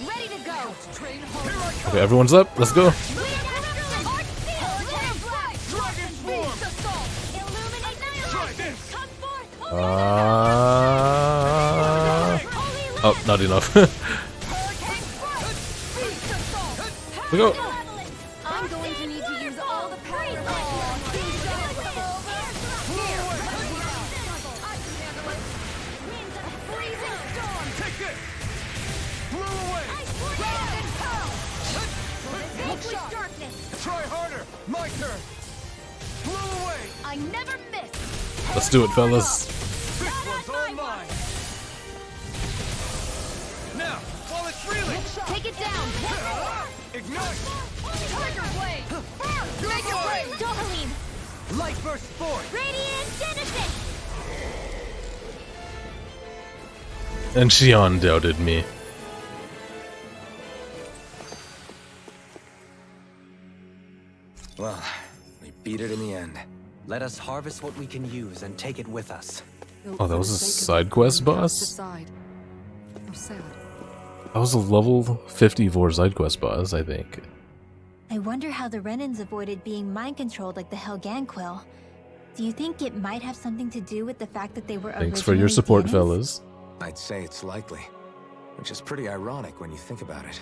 Ready to go. Train harder. Okay, everyone's up. Let's go. Oh, not enough. We go. I'm going to need to use all the power. Freezing storm. Take this. Blow away. Liquid darkness. Try harder. My turn. Blow away. I never miss. Let's do it, fellas. This one's all mine. Now, while it's reeling. Take it down. Ignite. Tiger blade. Make it rain. Dohaline. Light burst forth. Radiant Genesis. And Xion doubted me. Well, we beat it in the end. Let us harvest what we can use and take it with us. Oh, that was a side quest boss? Decide. Oh, sad. That was a level 54 side quest boss, I think. I wonder how the Renans avoided being mind-controlled like the Helganquil. Do you think it might have something to do with the fact that they were Thanks for your originally support, Daemons? fellas. I'd say it's likely, which is pretty ironic when you think about it.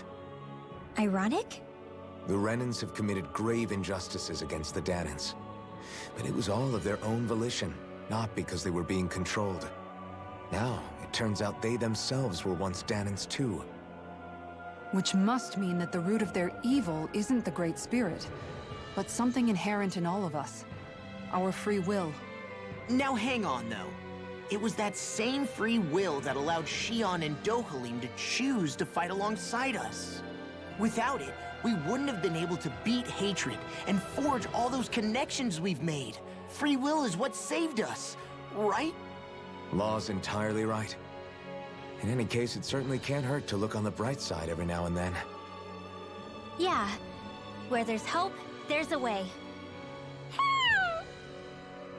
Ironic? The Renans have committed grave injustices against the Dahnans, but it was all of their own volition. not because they were being controlled. Now, it turns out they themselves were once Danans too. Which must mean that the root of their evil isn't the Great Spirit, but something inherent in all of us. Our free will. Now hang on, though. It was that same free will that allowed Xion and Dohalim to choose to fight alongside us. Without it, we wouldn't have been able to beat hatred and forge all those connections we've made. Free will is what saved us, right? Law's entirely right. In any case, it certainly can't hurt to look on the bright side every now and then. Yeah. Where there's hope, there's a way.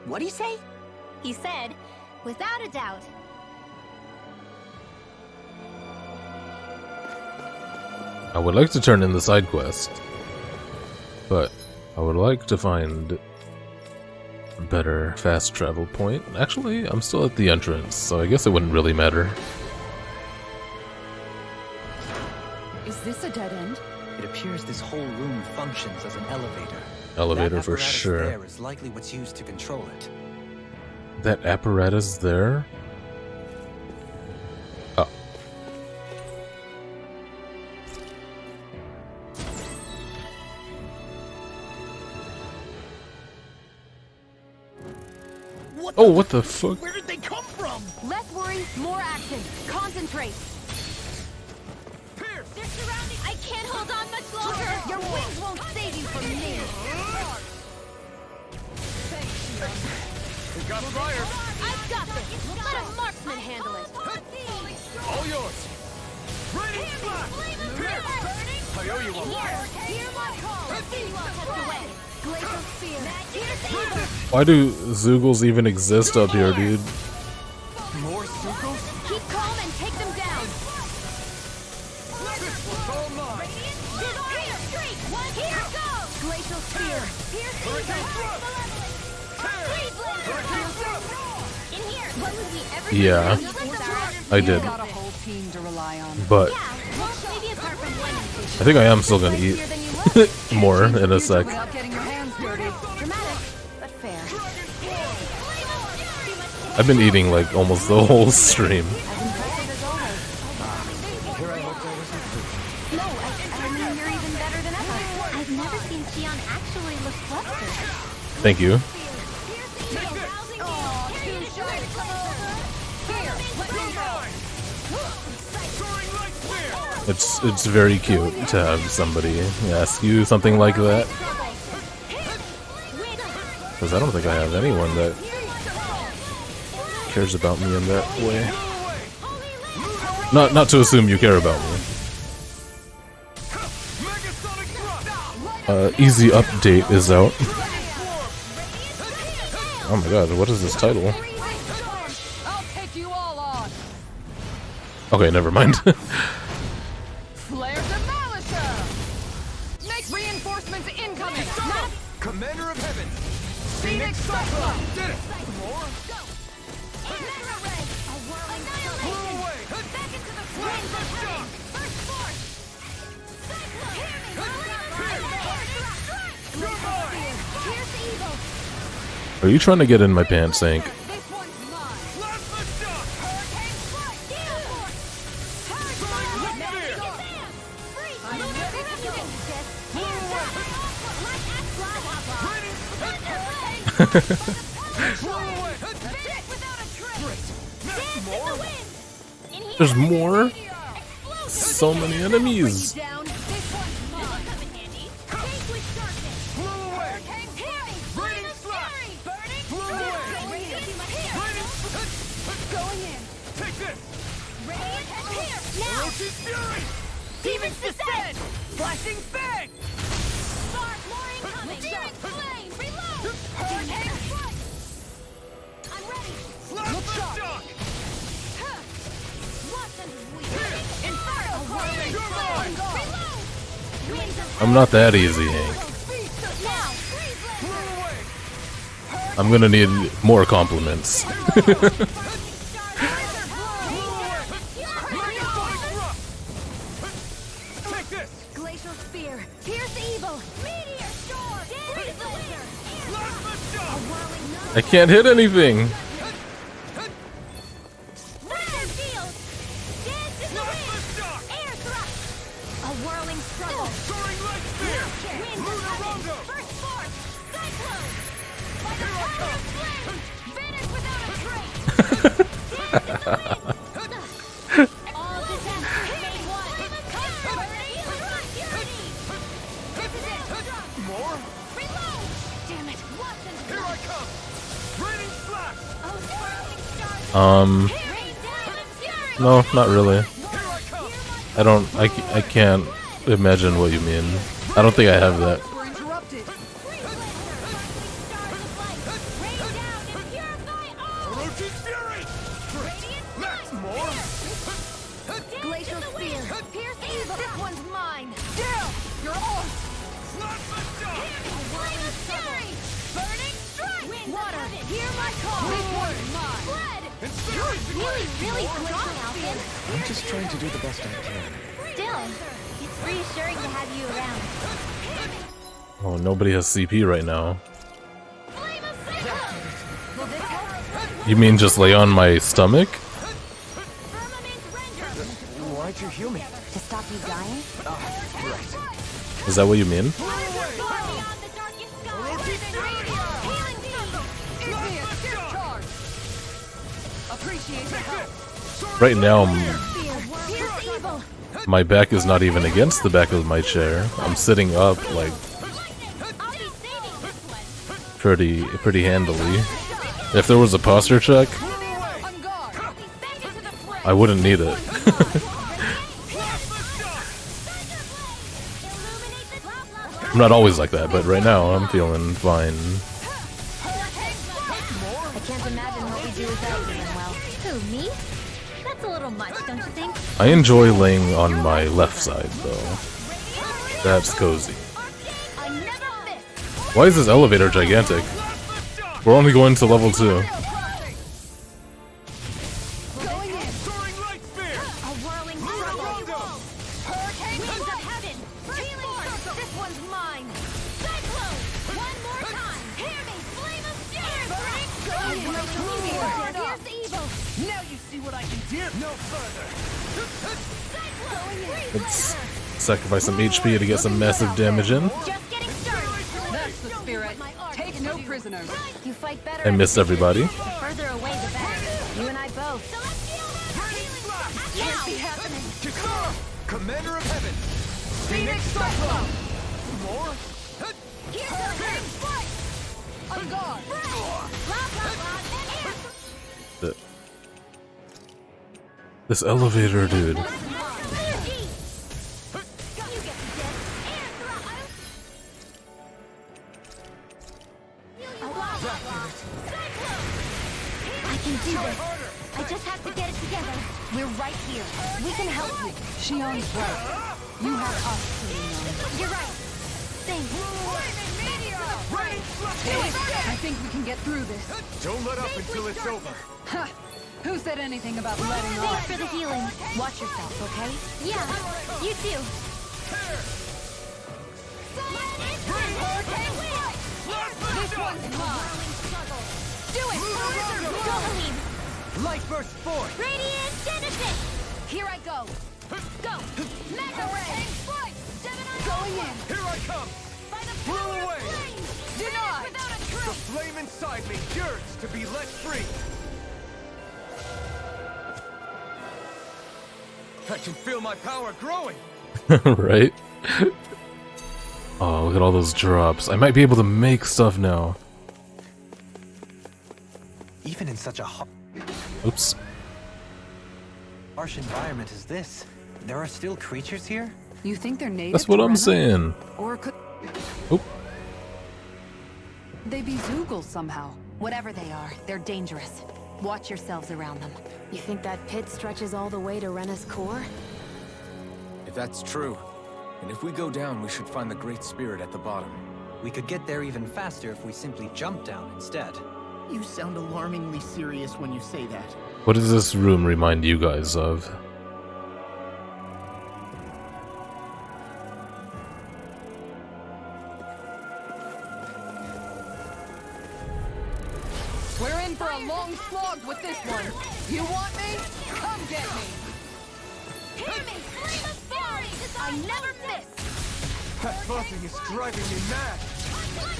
What'd he say? He said, without a doubt. I would like to turn in the side quest, but I would like to find a better fast travel point. Actually, I'm still at the entrance, so I guess it wouldn't really matter. Is this a dead end? It appears this whole room functions as an elevator. Elevator That for apparatus sure. there is likely what's used to control it. That apparatus there? Oh. What the fuck? Where did they come from? Less worry, more action. Concentrate. They're surrounding. I can't hold on much longer. Your wings won't save you from me. We got fire. I've got this. Let a marksman handle it. All yours. Raining flash. I owe you one. Hear my call. See you all tucked away. Glacial spear. Here's evil. Why do Zoogles even exist up here, dude? More Sukos? Keep calm and take them down. This was all mine. Here, streak. Here goes. Glacial spear. Here's Hurricane thrust. Hurricane thrust. In here. What would we ever Yeah, do? I did. Got a whole team to rely on. But Well, maybe apart from one. I think I am still gonna eat more in a sec. Without getting your hands dirty. Dramatic, but fair. I've been eating like almost the whole stream. No, I mean, you're even better than ever. I've never seen Xion actually look flustered. Thank you. It's very cute to have somebody ask you something like that. Because I don't think I have anyone that cares about me in that way. Not to assume you care about me. Easy Update is out. Oh my god, what is this title? I'll take you all on. Okay, never mind. Flares of Malisher! Make reinforcements incoming! Commander of Heaven. Phoenix Cyclone! Did it. Are you trying to get in my pants, Hank? There's more? So many enemies. Demons descend! Flashing fang! Spark, more incoming! Demon flame! Reload! Hurricane strike! I'm ready! Look shock! Inferno whirling! Reload! I'm not that easy, Hank. I'm gonna need more compliments. Glacial spear. Pierce evil. Meteor storm! Freeze the winter! Plasma shock! A whirling I can't hit anything. No, not really. I can't imagine what you mean. I don't think I have that. I'm just trying to do the best I can. Still, it's reassuring to have you around. Oh, nobody has CP right now. You mean just lay on my stomach? Why'd you heal me? To stop you dying? Right. Is that what you mean? Right now, my back is not even against the back of my chair. I'm sitting up, like, pretty handily. If there was a posture check, I wouldn't need it. I'm not always like that, but right now I'm feeling fine. I can't imagine what we do without you, well. Who, me? That's a little much, don't you think? I enjoy laying on my left side, though. That's cozy. Why is this elevator gigantic? We're only going to level 2. Let's sacrifice some HP to get some massive damage in. That's the spirit. Take no prisoners. You fight better. I missed everybody. The further away, the better. You and I both. Can't be happening. Kikara, Commander of Heaven. Phoenix Cyclone. More. On guard. This elevator, dude. I can do this. I just have to get it together. We're right here. We can help you. Shionne's right. You have us to lean on. You're right. Thanks. I think we can get through this. Don't let up until it's over. Ha! Who said anything about letting up? Thanks for the healing. Watch yourself, okay? Yeah, you too. This one's mine. Do it! Go, Halim! Light burst forth. Radiant Genesis! Here I go. Go! Mega Ray! Going in. Here I come! Blow away! Denied. The flame inside me yearns to be let free! I can feel my power growing! Right? Oh, look at all those drops. I might be able to make stuff now. Even in such a Oops. harsh environment as this, there are still creatures here? You think they're native? That's what to I'm Rena? saying. Or could Oop. they be Zoogles somehow? Whatever they are, they're dangerous. Watch yourselves around them. You think that pit stretches all the way to Rena's core? If that's true, and if we go down, we should find the Great Spirit at the bottom. We could get there even faster if we simply jump down instead. You sound alarmingly serious when you say that. What does this room remind you guys of? one. You want me? Come get me. Hear me! Flame of fury! I never miss! That buzzing is driving me mad.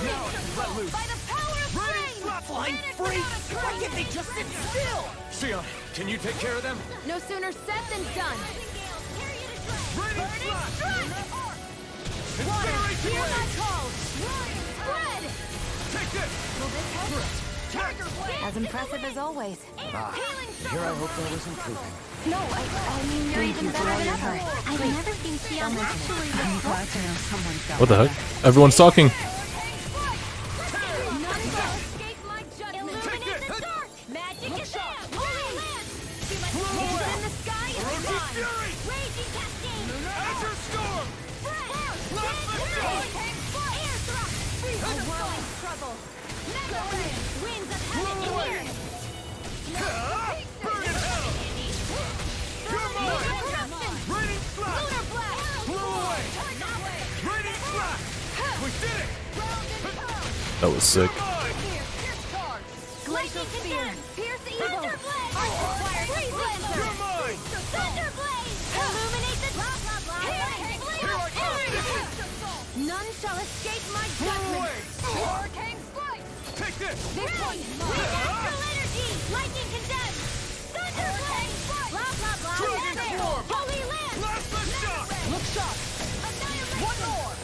Now I can let loose. By the power of flame! Flying freak! Why can't they just sit still? Sion, can you take care of them? No sooner said than done. Burning strike! Water, hear my call! Spread! Take this! Will this help? Tiger blade! As impressive as always. Here I hope that was improving. No, I mean, you're even better than ever. I've never seen Sion actually I'm glad to know someone's got What the heck? Everyone's talking. None shall escape my judgment. Illuminate the dark! Magic is there! Holy land! See my sword in the sky is gone! Raging cascade! Azure Storm! Air thrust! A whirling struggle! Mega ray! Winds of heaven in here! Burn in hell! Raining slash! Lunar blast! Blew away! Raining slash! We did it! That was sick. Glacial spear! Pierce evil! Freeze lancer! You're mine! Thunder blade! Illuminate the blah blah blah! None shall escape my judgment! Hurricane flight! Take this! This one! Astral energy! Lightning condemned! Thunder blade! Blah blah blah! Dragon swarm! Holy land! Plasma shock! Look sharp. One more.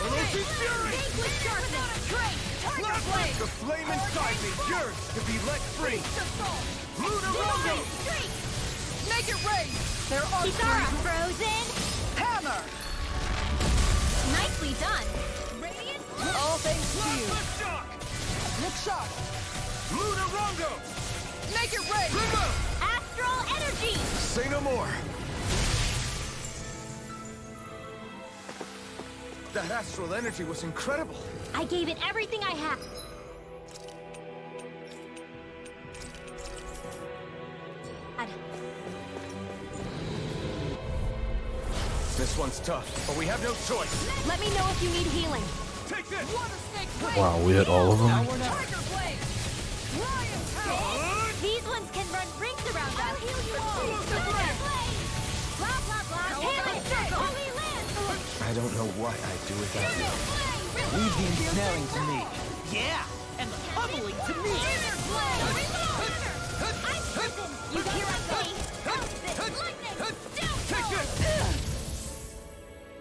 Unleashing fury! Vanquish darkness! Plasma! The flame inside me yearns to be let free! Lunar Rondo! Make it rain. There are Kisara frozen! hammer. Nicely done! Radiant All things to you. Plasma shock! Look sharp. Lunar Rondo! Make it rain. Remove! Astral energy! Say no more! That astral energy was incredible! I gave it everything I had. This one's tough, but we have no choice. Let me know if you need healing. Take this! Water snake blade. Wow, we hit all of them. Tiger blade. Lion tail. These ones can run rings around us. I'll heal you all. Thunder blade! Blah blah blah! Healing circle! Holy land! I don't know what I'd do without you. Leave the ensnaring to me. Yeah, and the pummeling to me. Inner blade! I'm prison! You hear us say? Lightning! Take this!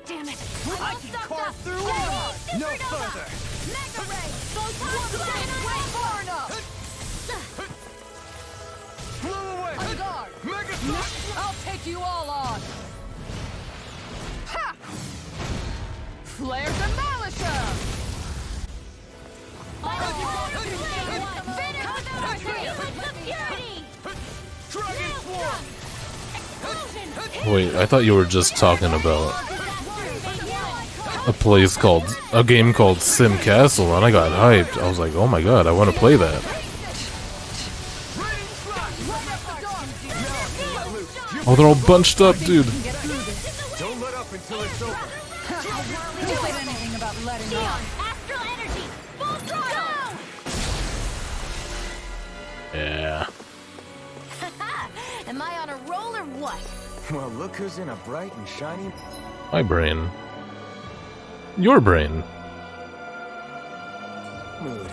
Damn it! I can carve through armor. No further. Mega ray! Photon blade! Far enough. Blow away! On guard. Mega Thrust! I'll take you all on. Ha! Flare demolition. Dragon Swarm! Wait, I thought you were just talking about a game called Sim Castle, and I got hyped. I was like, oh my god, I want to play that. Oh, they're all bunched up, dude. Don't let up until it's over. Who said anything about letting up? Astral energy! Full throttle! Yeah. Am I on a roll or what? Well, look who's in a bright and shiny My brain. Your brain. mood.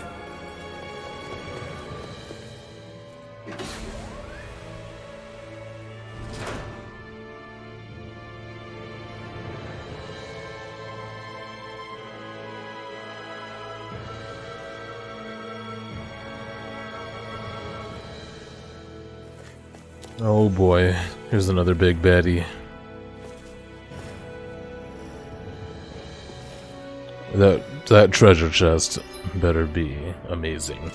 Oh boy, here's another big baddie. That treasure chest better be amazing.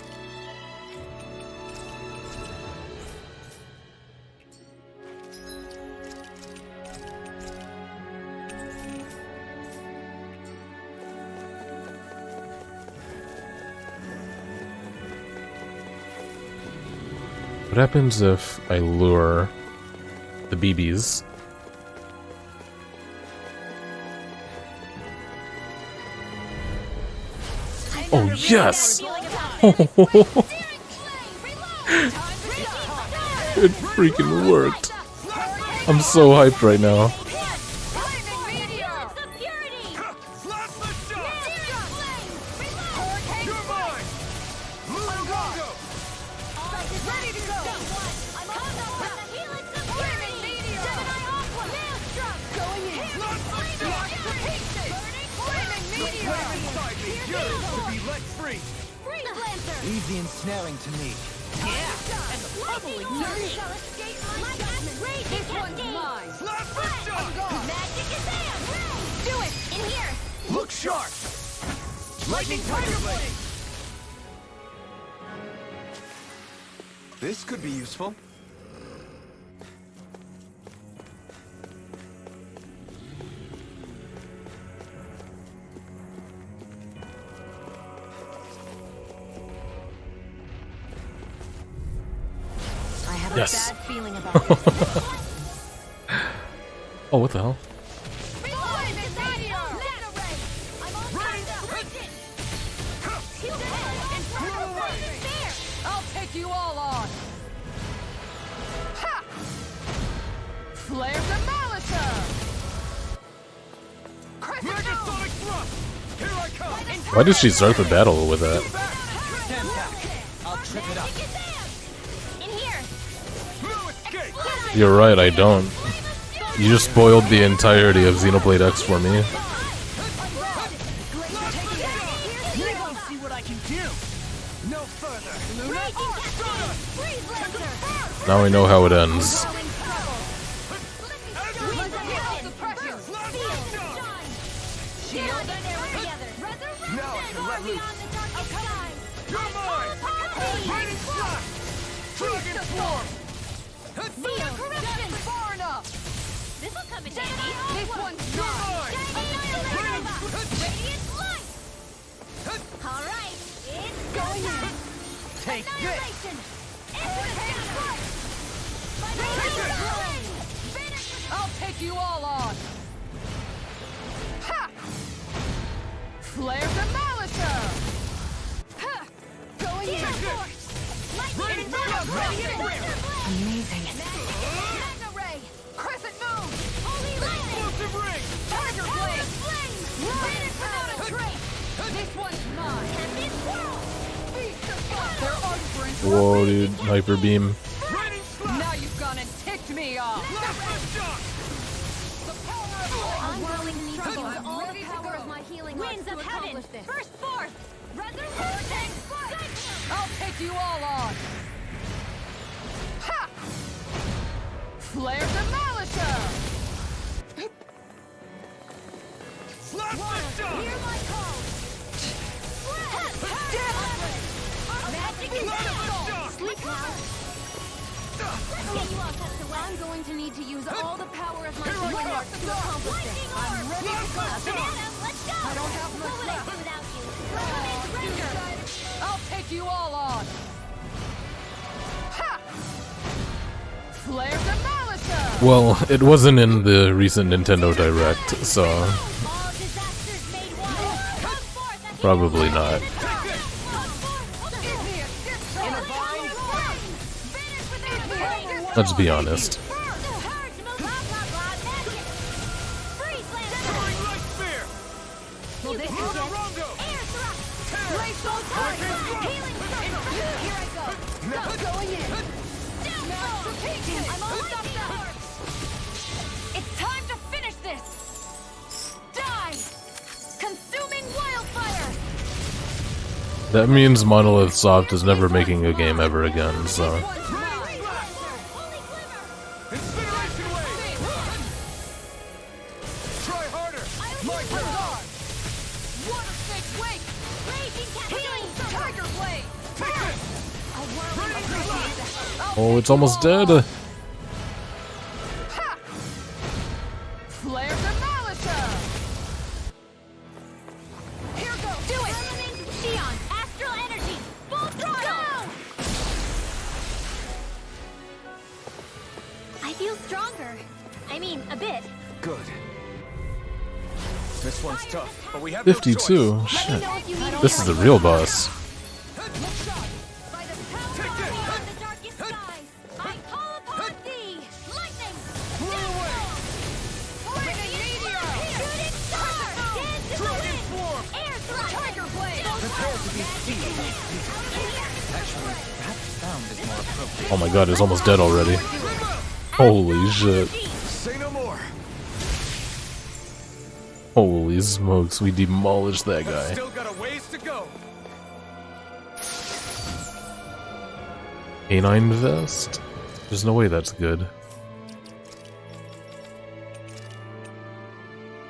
What happens if I lure the BBs? Oh yes! It freaking worked. I'm so hyped right now. Easy ensnaring to me. Yeah, and the bubbling dirty. This one's mine. Magic is there. Do it in here. Look sharp. Lightning Tiger Blade. This could be useful. Yes. Bad feeling about it. Oh, what the hell? I'll take you all on. Ha! Flare the Malicer. Megasonic thrust. Here I come. Why did she start the battle with that? I'll trip it up. You're right, I don't. You just spoiled the entirety of Xenoblade X for me. You won't see what I can do. No further. Now I know how it ends. Now I can let loose. You're mine. Raining Slash. Dragon Swarm. Far enough. This'll come in handy. This one's mine. Radiant light. All right, it's going in. Take this. I'll take you all on. Ha! Flare the Malicer. Ha! Going in. Amazing. Mega ray. Crescent moon. Holy light. Explosive ring. Tiger blade. Flame. Without a trace. This one's mine. Tempest whirl. Beast of fire. They're unbridged. Whoa, dude. Hyper beam. Now you've gone and ticked me off. Unwilling need to use all the power of my healing arts Winds to of heaven. accomplish this. Burst forth. Resurrection. I'll take you all on. Ha! Flare the Malicer. Slash the shot. Hear my call. Magic is down. Sleep now. Let's get you all tucked away. I'm going to need to use all the power of my Here I healing come. arts to accomplish this. I'm ready to go. Banana, let's go. I don't have What much would I left. do without you? Surrender. I'll take you all on. Ha! Flare the Malicer. Well, it wasn't in the recent Nintendo Direct, so All disasters made one. Come forth. probably not. Let's be honest. It's time to finish this. Die! Consuming wildfire. That means Monolith Soft is never making a game ever again, so. Oh, it's almost dead. Flare the Malicer. Here goes. Do it. Xion, astral energy. Full throttle. I feel stronger. I mean, a bit. Good. This one's tough, but we have no 52? choice. Shit. This is the real boss. By the power of the darkest skies, I call Oh my god, he's almost dead already. Holy shit. Say no more. Holy smokes, we demolished that guy. Still got a ways to go. Canine vest? There's no way that's good.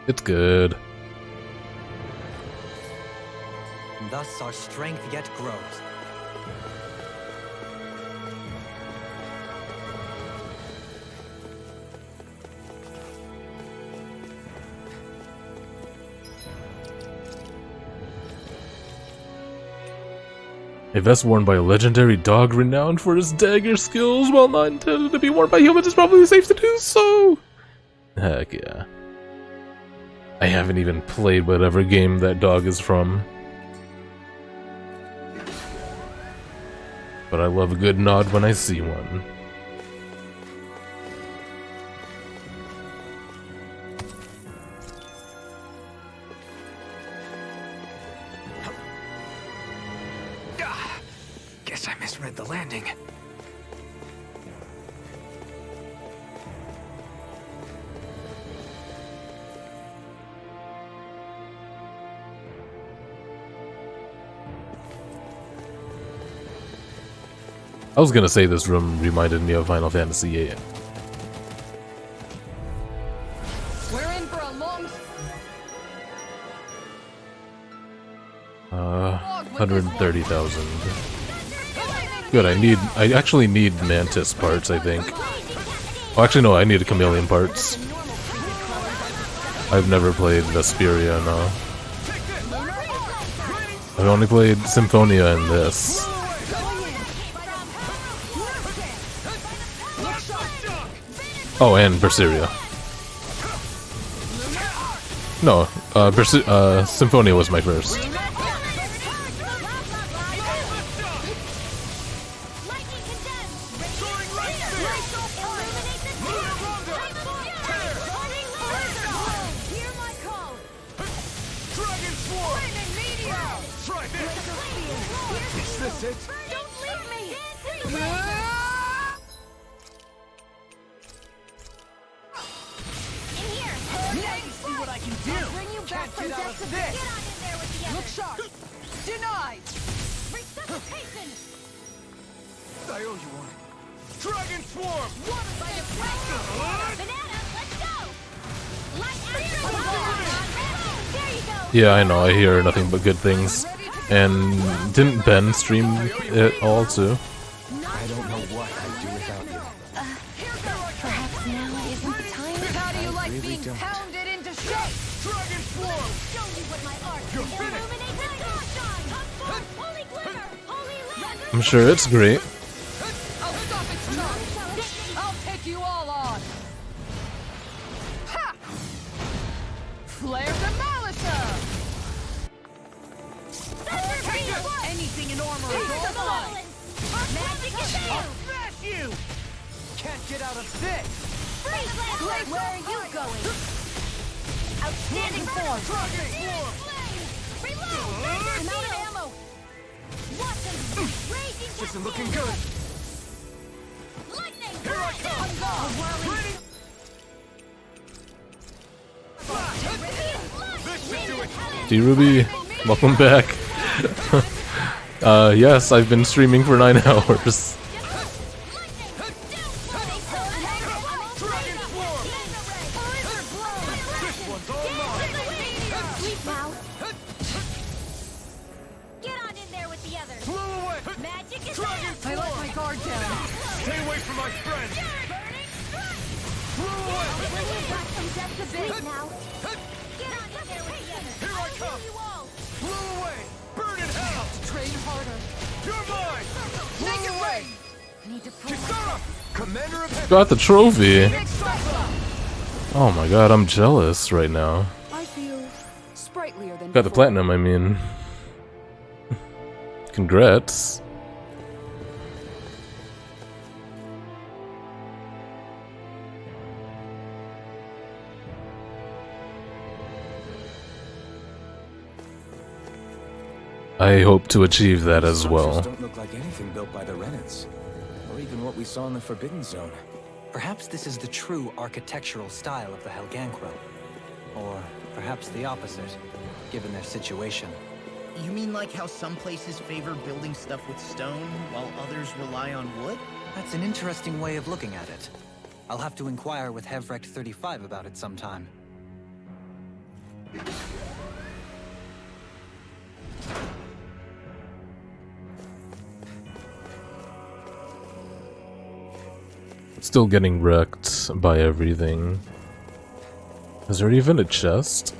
It's good. Thus our strength yet grows. A vest worn by a legendary dog renowned for his dagger skills, while not intended to be worn by humans, is probably safe to do so! Heck yeah. I haven't even played whatever game that dog is from. But I love a good nod when I see one. Guess I misread the landing. I was gonna say this room reminded me of Final Fantasy VIII. We're in for a long... 130,000. Good, I actually need Mantis parts, I think. Oh, actually no, I need Chameleon parts. I've never played Vesperia, no. I've only played Symphonia and this. Oh, and Berseria. No, Symphonia was my first. Look sharp! Denied! Resuscitation! I owe you one. Dragon Swarm! Banana, let's go! There you go! Yeah, I know, I hear nothing but good things. And didn't Ben stream it all too? I don't know what I'd do without you. Perhaps now isn't the time? How do you like really being don't. pounded into shape? Dragon Swarm! Show you what my art You're can finished. illuminate the sunshine! Holy glimmer! Holy laser! I'm sure it's great. I'll stop its charge! I'll take you all on! Ha! Flare Demolisher! Anything in armor is all mine! Magic is you! I'll smash you! Can't get out of this! Blade, where are you going? Outstanding form! Reload! I'm out of ammo! Watch him! Raging This isn't looking good. Lightning! Here I come! Ready? This should do it. D-Ruby, welcome back. Yes, I've been streaming for 9 hours. Get on in there with the others! Blow away! Magic is Dragon I let my guard down. Stay away from my friend! Blow away! We've got some depth to base now. Get on in there with the others! Here I come! Blow away! Burn in hell! Train harder. You're mine! Blow away! Need to pull Kisara! Commander of Heaven! Got the trophy. Big strike. Oh my god, I'm jealous right now. I feel sprightlier than Got the before. platinum, I mean. Congrats. I hope to achieve that as well. Structures don't look like anything built by the Renans. or even what we saw in the Forbidden Zone. Perhaps this is the true architectural style of the Helgankro. Or perhaps the opposite, given their situation. You mean like how some places favor building stuff with stone, while others rely on wood? That's an interesting way of looking at it. I'll have to inquire with Hevrect 35 about it sometime. Still getting wrecked by everything. Is there even a chest?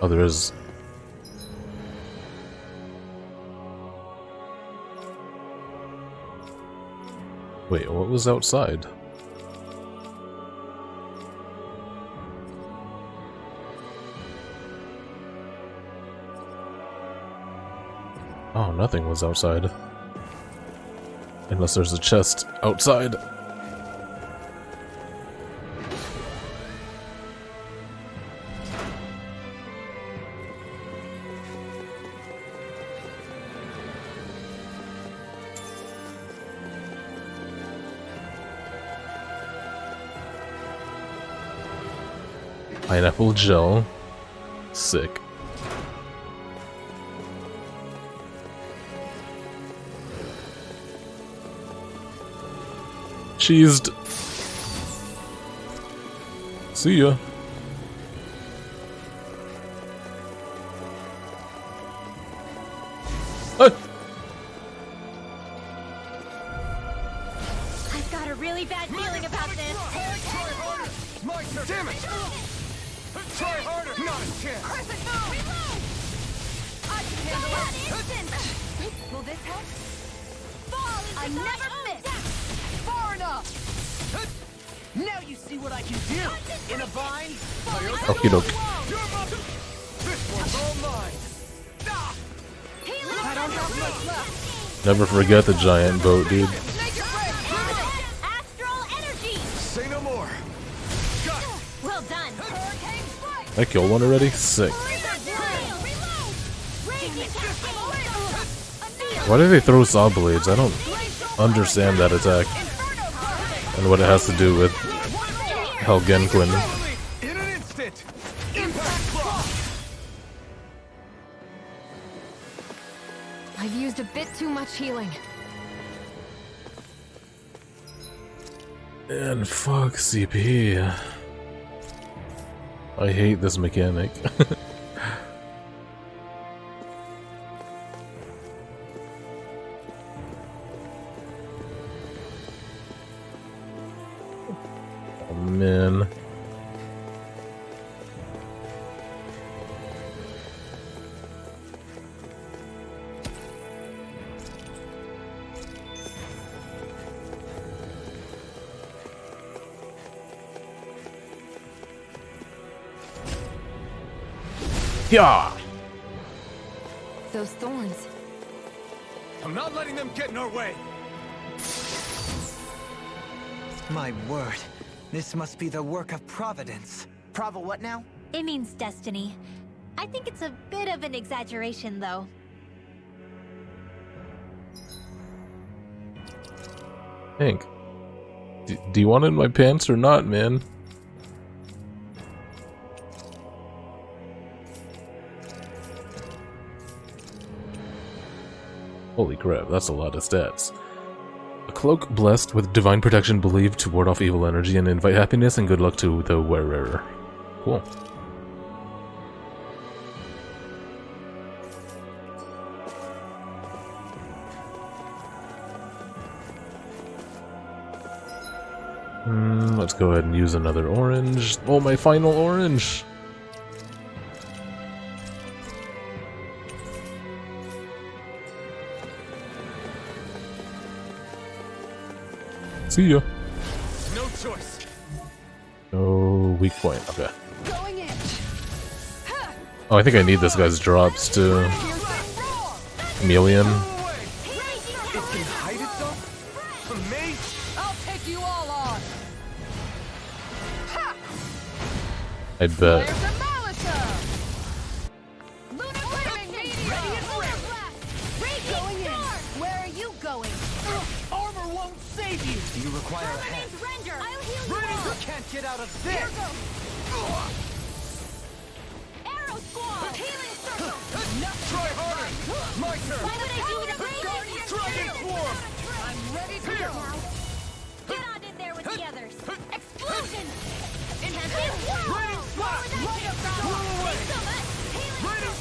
Oh, there is. Wait, what was outside? Oh, nothing was outside. Unless there's a chest outside. Pineapple gel. Sick. Cheesed. See ya. I've got a really bad feeling about this. Try harder! My turn! Damn it! Try harder! Not a chance! Crescent, no! Reload! I can handle it! Will this help? Fall is I never miss! Far enough! Now you see what I can do! In a bind? Okie doke. This one's all mine! I don't have much left. Never forget the giant boat, dude. Astral energy! Say no more! Got it! Well done! I killed one already? Sick. Why do they throw saw blades? I don't understand that attack. And what it has to do with Helgenquin. In an instant! Impact block! I've used a bit too much healing. And fuck CP. I hate this mechanic. Oh man. Yeah. Those thorns. I'm not letting them get in our way! My word, this must be the work of Providence. Prava what now? It means destiny. I think it's a bit of an exaggeration, though. Hank, do you want it in my pants or not, man? Holy crap, that's a lot of stats. A cloak blessed with divine protection believed to ward off evil energy and invite happiness and good luck to the wearer. Cool. Let's go ahead and use another orange. Oh, my final orange! See ya. No choice. Oh, weak point. Okay. Going in. Oh, I think I need this guy's drops too. Chameleon. It can hide itself? From me? I'll take you all on. Ha! I bet. There's a Malisa. Lunar flaming meteor. Ready and blast. Going in. Where are you going? Armor won't save you! Do you require a hand? Render! I'll heal you You all! can't get out of Here this! goes! Arrow squad! Healing circle! Try harder! My turn! Why would I do it? Guardian Dragon form! I'm ready to go now! Get on in there with the others! Explosion! Intensive wall! Raining slash! Light up that away! Raining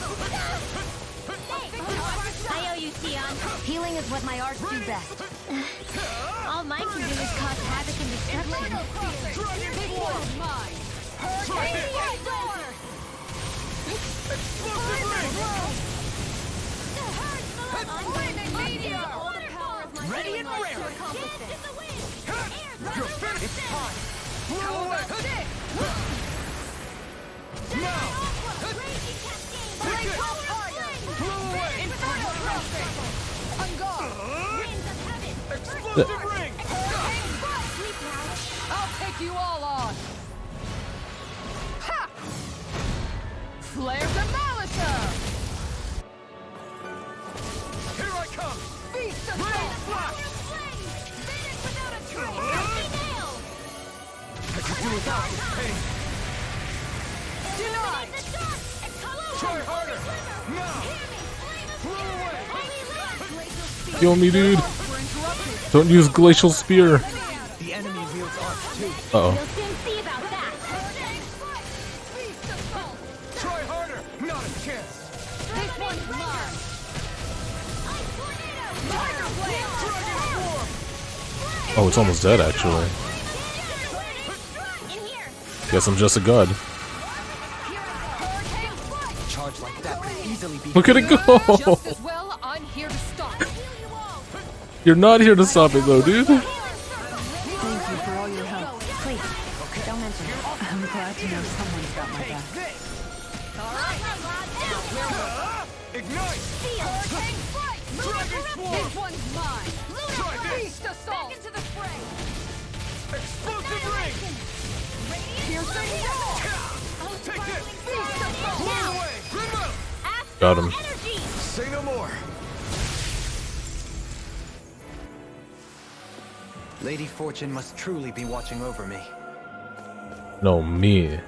I owe you, Sion. Healing is what my arts do best. All mine can do is cause havoc and destruction. Dragon form! Mine! Explosive ring! Ready and rare! You're finished! It's time! Blow away! Now! Take it! Blow away! Inferno crossing! On guard! Winds of heaven! Explosive ring! Sleep now! I'll take you all on! Ha! Flare Demolition! Here I come! Beast of Rain Frost! flash! Finish without a trace! Nail! I could do without this pain! Denied! Try harder! Now! Blow away! Kill me, dude. Don't use Glacial Spear. The enemy wields arcs too. Uh-oh. We'll soon see about that! Try harder! Not a chance! This one's mine! Dragon form! Oh, it's almost dead, actually. Guess I'm just a god. Charge like that could easily be. Look at it go! Just as well, I'm here to stop. You're not here to stop it, though, dude. Thank you for all your help. Please, don't mention it. I'm glad to know someone's got my back. Ignite! Dragon swarm! This one's mine! Try this! Beast Assault! Into the fray! Explosive ring! Piercing roll! Take this! Assault! Blow away! Remote! Got him. Say no more! Lady Fortune must truly be watching over me. No, me.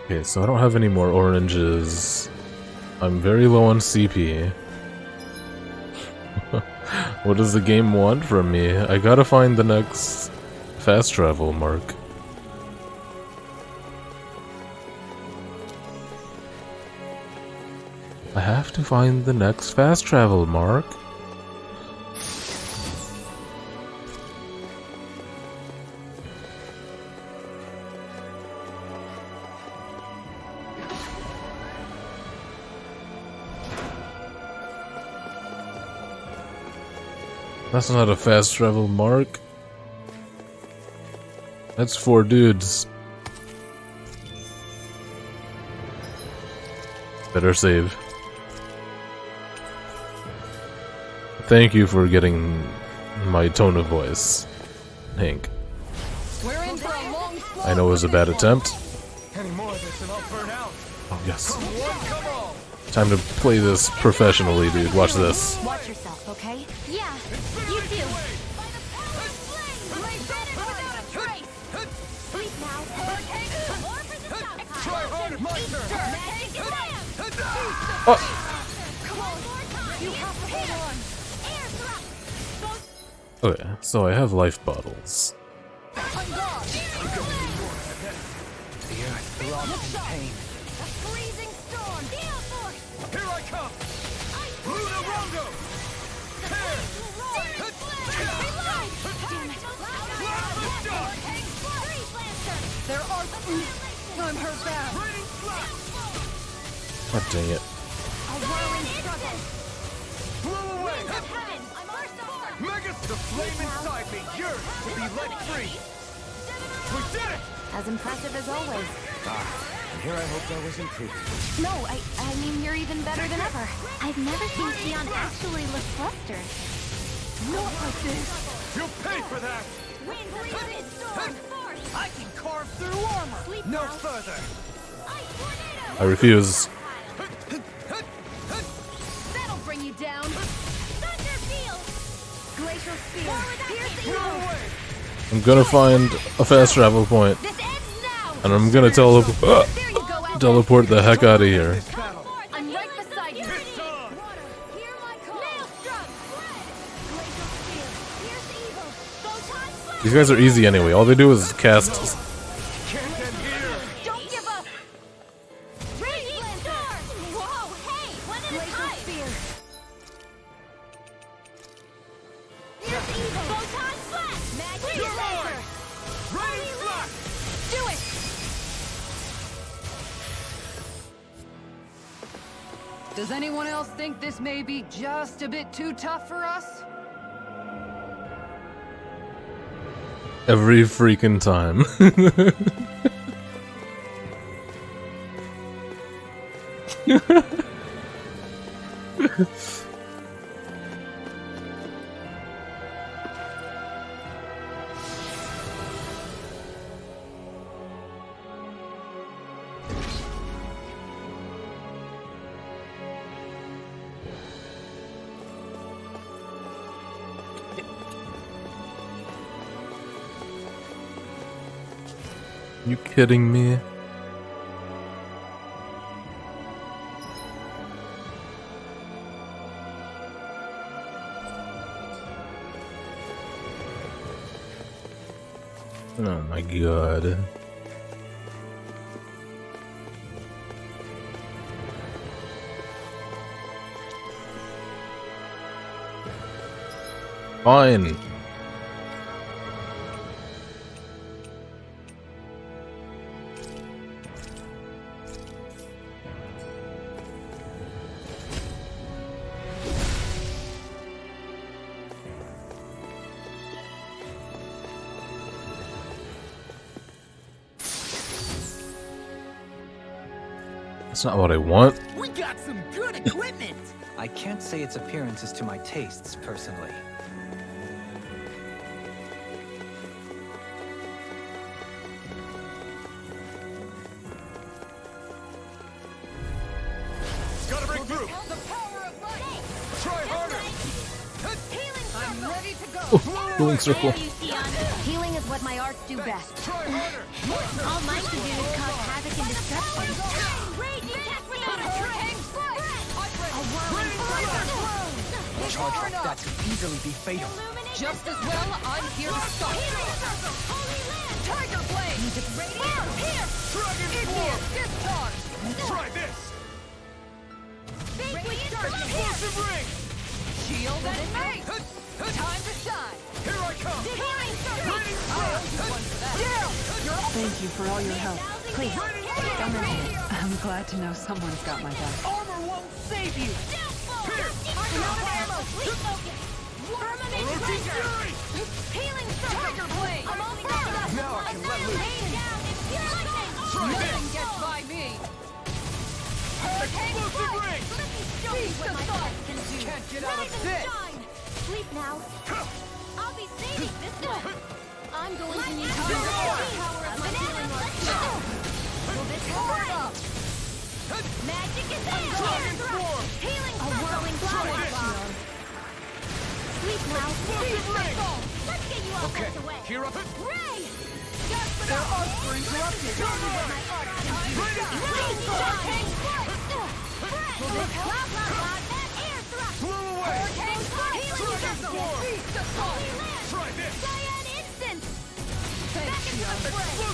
Okay, so I don't have any more oranges. I'm very low on CP. What does the game want from me? I gotta find the next fast travel mark. I have to find the next fast travel mark. That's not a fast travel mark. That's 4 dudes. Better save. Thank you for getting my tone of voice, Hank. We're in for a long slog. I know it was a bad attempt. Any more of this and I'll burn out! Oh, yes. Come one, come all! Time to play this professionally, dude. Watch this. Watch yourself, okay? Yeah, you do! By the power of flame! Without a trace! Sleep now! Or for the south! Try harder! My turn! Magic slam! Oh. Come on, more time! You have to hold on! Air thrust! Okay, so I have life bottles. The earth throbs in pain. A freezing storm! Gale force! Here I come! Luna Rongo! Tear! There are... I'm hurt bad. Raining slash! God dang it. A whirling struggle! Blow away! Heaven! I'm burst of Megas! The flame inside me yearns to be let free! We did it! As impressive as always. And here I hoped I was improved. No, I mean you're even better than ever. I've never seen Sion actually look flustered. Not like this. You'll pay for that! wind, freezing storm! Force! I can carve through armor! Sleep No now. further! Ice tornado! I refuse. you down. Thunder field. Glacial spear. Pierce evil. I'm gonna find a fast travel point, and I'm gonna teleport the heck out of here. I'm right beside you. These guys are easy anyway. All they do is cast. Don't give up. Radiant star. Whoa, hey, one at a time. Here's evil. Photon blast. Magic laser. Radiant blast. Do it. Does anyone else think this may be just a bit too tough for us? Every freaking time. You kidding me? Oh my god. Fine. That's not what I want. We got some good equipment! I can't say its appearance is to my tastes, personally. Gotta break through. The power of light! Try harder. I'm ready to go! Oh, healing circle. Healing is what my arts do best. Try harder. All mine can do is cause havoc and destruction. Charge like that could easily be fatal. Just as well, I'm here to stop. Tiger Blade! Dragon form. Discharge! Try this. Explosive ring. Shield and mace! Time to shine! Here I come. Raining I owe you one for that. Thank you for all your help. Please, don't mention it. I'm glad to know someone's got my back. Armor won't save you! Healing Tiger Blade. I'm all set. Now I can let loose. Nothing gets by me! Explosive ring. Can't get out of this! Sleep now. I'll be saving this one. I'm going to need Go on. power of my healing arts. Will this work? Magic is there. Healing whirling flower. Sleep now. Let's get you off Okay, this away. here up. Ray! Their arts were interrupted! Blow away. Try this.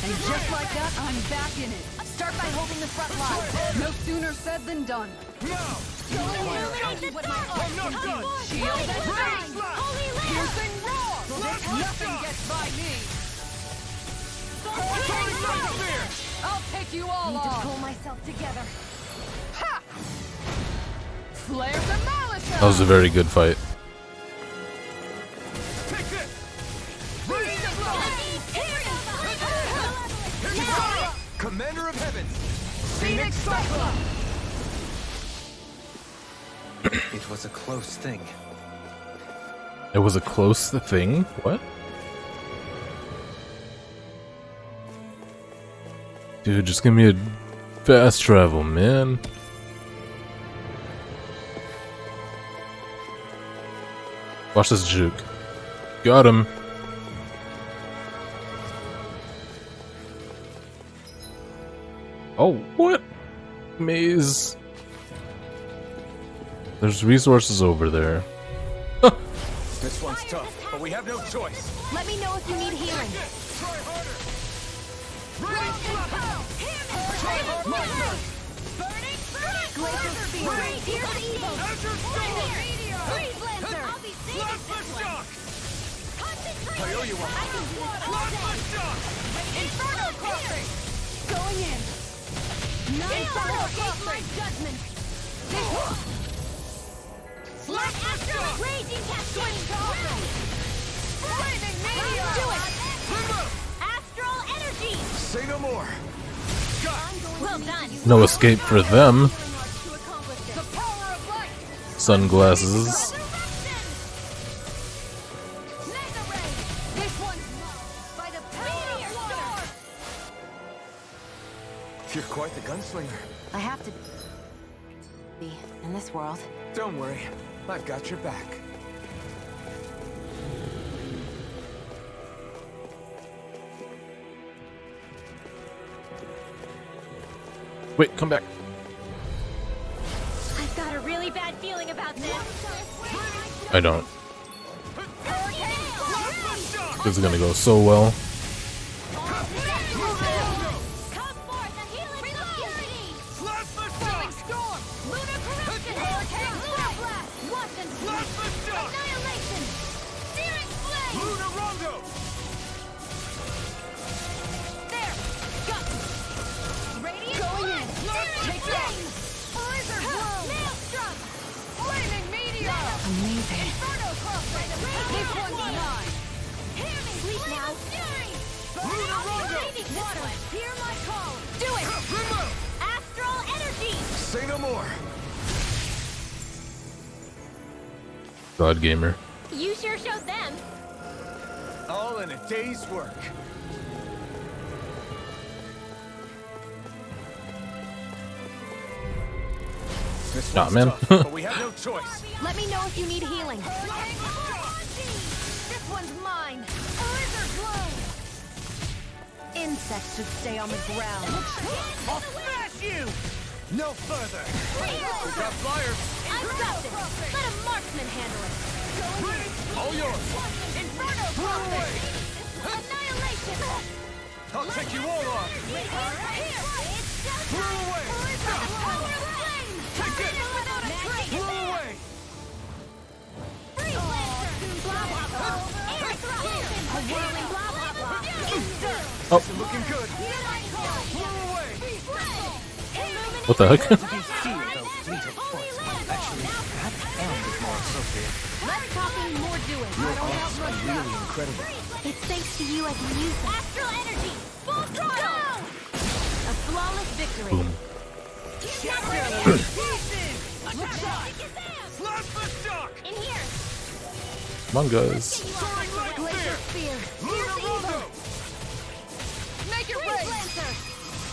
And just like that, I'm back in it. Start by holding the front line. No sooner said than done. Now. I'm not done. Shield and Rain. mace! Piercing roar! Nothing gets by me! I'll take you all Need to on! pull myself together. Ha! Flare Demolition! That was a very good fight. Take this. Commander of Heavens. Phoenix Cyclone! It was a close thing. It was a close thing? What? Dude, just give me a fast travel, man. Watch this juke. Got him. Oh, what? Maze. There's resources over there. This one's tough, but we have no choice. Let me know if you need healing. Try harder. Glacial Spear. Here's evil. Freeze Lancer. I'll be safe with this one. Concentrate. I owe you one. I can do it all day. Inferno Crossing. Going in. Inferno Crossing. Judgment. Slash Astro. Raging Cascade. Flaming Meteor. Do it. Astral Energy. Say no more. Well done. No escape for them. Sunglasses. You're quite the gunslinger. I have to be in this world. Don't worry, I've got your back. Wait, come back. I've got a really bad feeling about this. I don't. This is gonna go so well. Say no more. God gamer. You sure showed them. All in a day's work. This Nah, one's man. tough, but we have no choice. Let me know if you need healing. This one's mine. Blizzard Bloom. Insects should stay on the ground. I'll smash you! No further. We got flyers. I've got this. Let a marksman handle it. All yours. Inferno Crossing. Annihilation. I'll take you all on. Blew away. Take it. Blew away. Freeze Lancer. Blah blah blah. Air thrust. A whirling blah blah blah. Oh. Looking good. Blew away. What the heck? Let's talking more doing. Your arms are really incredible. It's thanks to you I can use them. Astral Energy. Full throttle. A flawless victory. Boom. In here. Come on, guys. Glacial Spear. Make it rain. Lancer.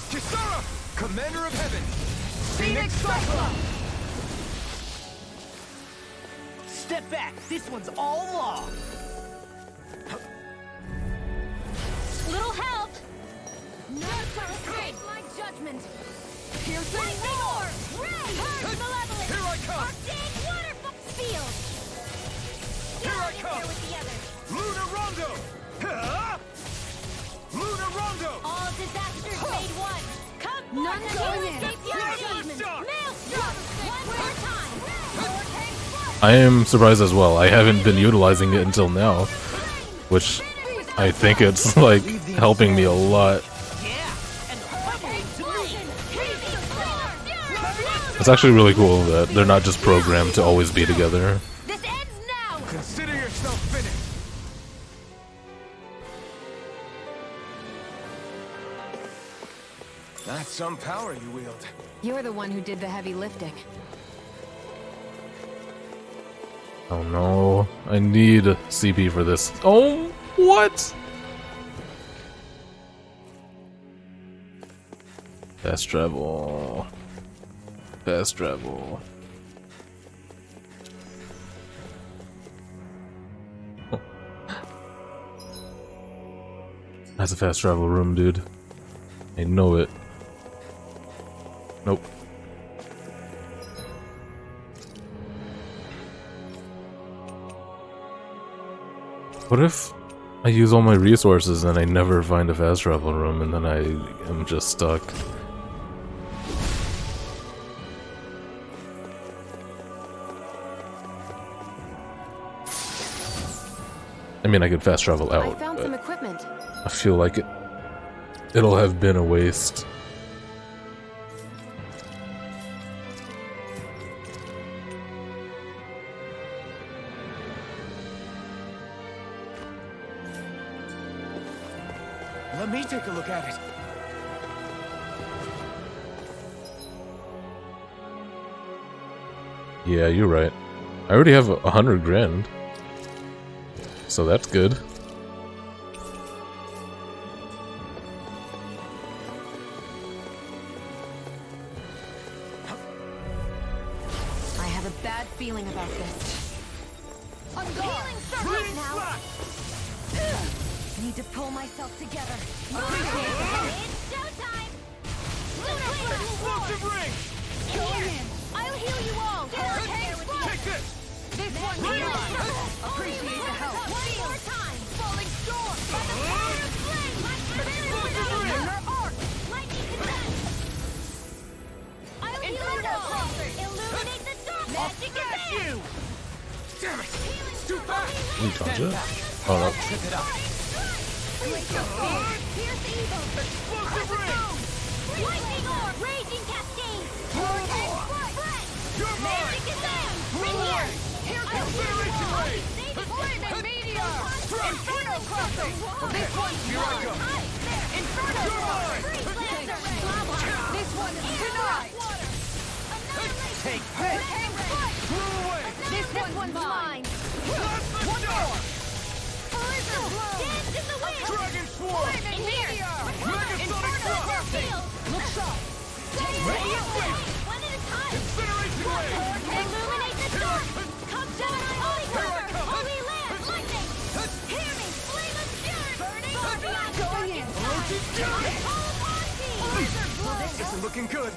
Kisara, Commander of Heaven. Phoenix Cyclops! Step back. This one's all law. Little help. Not escape my judgment. Piercing roar. Ray. Purge malevolence. Here I come. Arctic waterfall. Field. Here I come. With the others. Luna Rondo. Luna Rondo. All disasters made one. Come none going in. Maelstrom. One more time. I am surprised as well. I haven't been utilizing it until now, which I think it's like helping me a lot. It's actually really cool that they're not just programmed to always be together. This ends now. Consider yourself finished. That's some power you wield. You're the one who did the heavy lifting. Oh no, I need CP for this. Oh, what? Fast travel. Fast travel. That's a fast travel room, dude. I know it. Nope. What if I use all my resources and I never find a fast travel room and then I am just stuck? I mean, I could fast travel out, I found some but equipment. I feel like it'll have been a waste. Let me take a look at it. Yeah, you're right. I already have 100 grand. So that's good. I have a bad feeling about this. I'm healing circuit now. Need to pull myself together. It's showtime! Explosive ring! Here! I'll heal you all! Take this! This one appreciate the help! One more time! Falling storm! By the power of flame! Lunar arc! Lightning condense! I'll heal you all! Illuminate the dark! Magic advance! Damn it! It's too fast! Can you dodge it? Oh no. Check it out! Pierce the evil! Explosive ring! Lightning orb! Raging cascade! Hurricane strike! You're mine! Magic advance! Bring here! Here comes Incineration ray! Flaming meteor! Inferno crossing! This one's Here I go! Inferno crossing! This one is denied! Take this! Blew away! This one's mine! One more! Dance in the wind! Dragon swarm! In here! Megasonic thrust! Look sharp! Radiant wave! One at a time! Incineration ray! Illuminate the dark! Come Gemini Holy River! Holy Land! Lightning! Hear me! Flame of fury! Burning! Far beyond Going in! Emerging damage! This isn't looking good!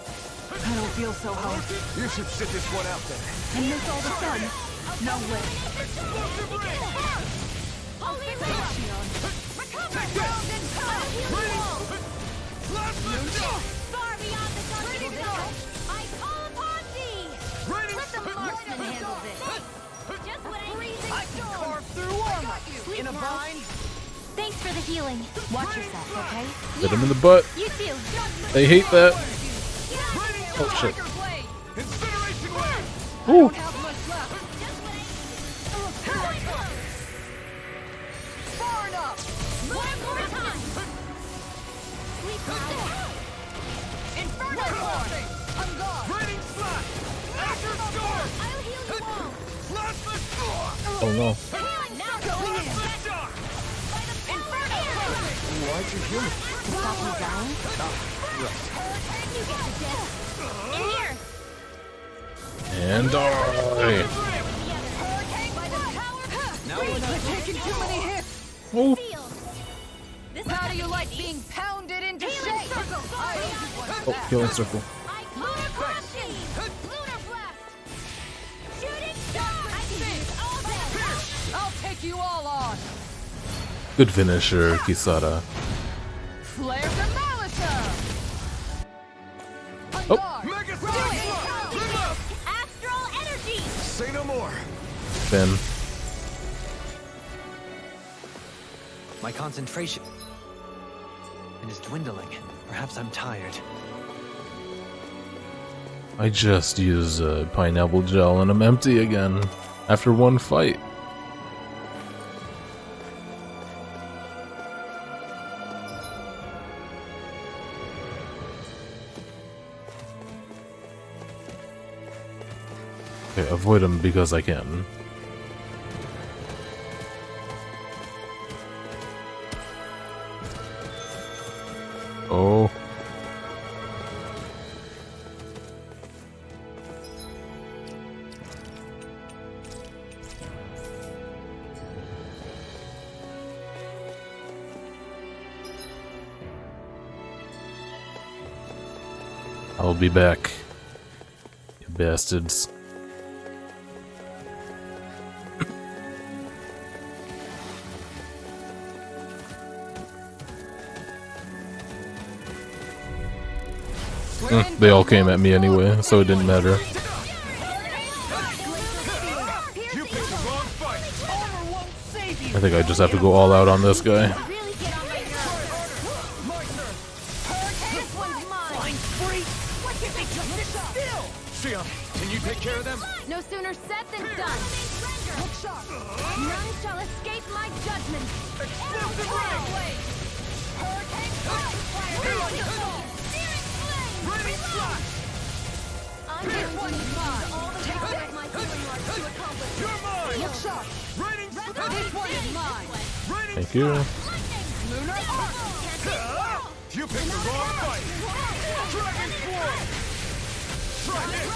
I don't feel so hot. You should sit this one out then. And miss all the sun? No way. Explosive ring! Holy Land! Recover! Ground and power! Far beyond the dark! I call upon thee! Let the marksman handle this! Just what I need! I can carve through armor! In a bind? Thanks for the healing. Watch yourself, okay? Hit him in the butt. You too. They hate that. Oh shit. Incineration wave! Ooh. Far enough! One more time! Sweet Inferno crossing! I'm gone! Raining slash! Azure storm! I'll heal you all! Plasma storm! Oh no. Healing now going in! Shock! Inferno crossing! Why'd you heal me? To stop me dying? You get the death! In here! And die. Hurricane by the power! Now we're not Taking too many hits. Oh. How do you like being pounded into shape? Oh, healing circle. Lunar crossing! Lunar blast! Shooting star! I can use all that! I'll take you all on. Good finisher, Kisara. Flare the Malisa. Oh. Astral energy! Say no more! Ben. My concentration is dwindling. Perhaps I'm tired. I just used pineapple gel and I'm empty again after one fight. Okay, avoid him because I can. Oh. I'll be back. You bastards. They all came at me anyway, so it didn't matter. I think I just have to go all out on this guy. Shia, can you take care of them? No sooner said than done. None shall escape my judgment. Explosive ring! Hurricane I'm going to use all the power of my healing arts to accomplish this. You're mine! Look sharp! Raining This one is mine! Thank you. Lunar Arc! You picked the wrong fight! Dragon Force! Try this!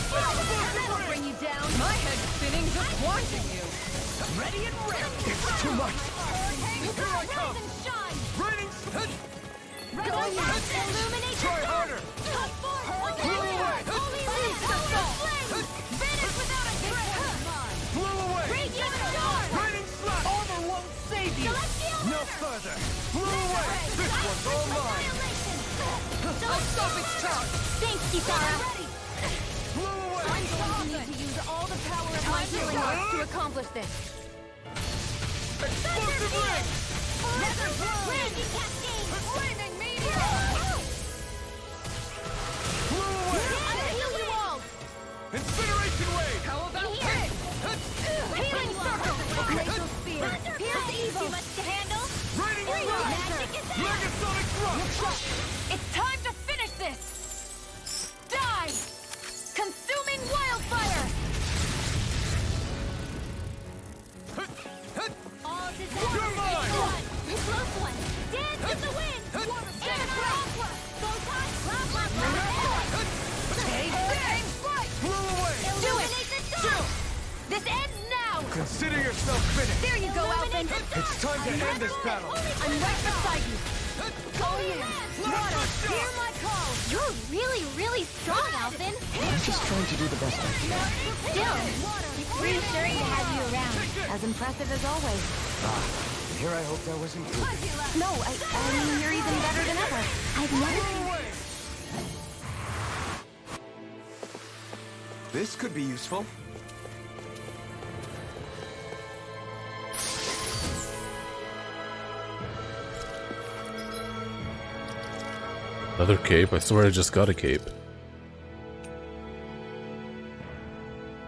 That'll bring you down! My head's spinning just watching you! Ready and ready! It's too much! Here I come! Raining Illuminate the Try harder! Cut forward! Holy leaves of flame! Vanish without a trace! Blew away! Radiant storm! Raining slash! Armor won't save you! No further! Blew away! This one's all mine! I'll stop its charge! Thanks, Kisara! Blew away! I'm going to need to use all the power of my healing arts to accomplish this. Explosive ring! Nether blow! Raging cascade! Flaming meteor! Blew away! I'll heal you all! Incineration wave! How about this? Healing circle! Glacial spear! Pierce evil! Too much to handle? Raining Magic is out! Megasonic thrust! It's time to finish this! Die! Consuming wildfire! All You're mine! Close one! Dance in the wind! Air aqua! Photon! Lava! Take flight! Blew away! Illuminate the dark! This ends now! Consider yourself finished! There you go, Alvin! It's time to end this battle! I'm right beside you! Go in! Water, hear my call! You're really, really strong, Alvin! I'm just trying to do the best I can. Still, it's reassuring to have you around. As impressive as always. Here I hope there was improvement. No, I mean, you're even better than ever. I've never... This could be useful. Another cape? I swear I just got a cape.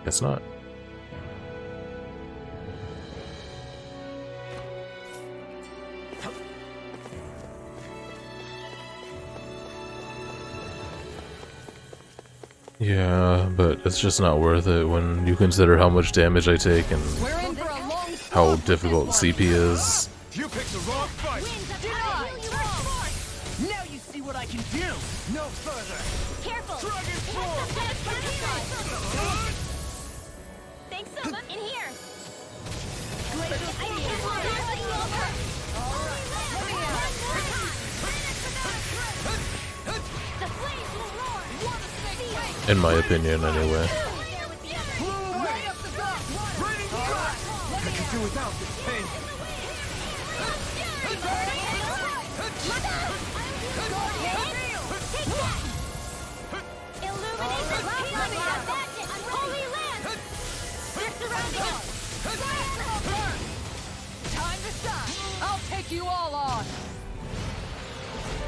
Guess not. Yeah, but it's just not worth it when you consider how much damage I take and how difficult CP is. You picked the wrong fight! Now you see what I can do! No further! Careful! Dragon Force! Thanks, Soma! In here! In my opinion, anyway. I could do without this pain. Time to shine! I'll take you all on!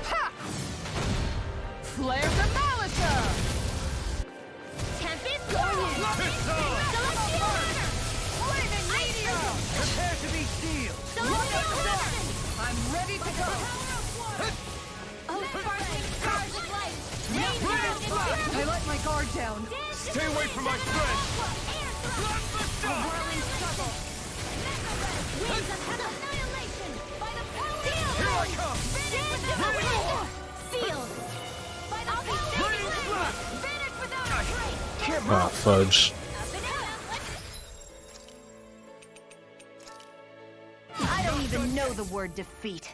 Ha! Flare the Malachor! Tempest going in! Celestial Runner! Flaming Meteor! Prepare to be sealed! Celestial Runner! I'm ready to go! Charge of light! Rain down! I let my guard down. Stay away from my friend! A whirling struggle! Winds of annihilation! By the power of Here I come! Dance of the wind! Sealed! By the power of wind! Vanish without a trace! Ah, fudge. I don't even know the word defeat.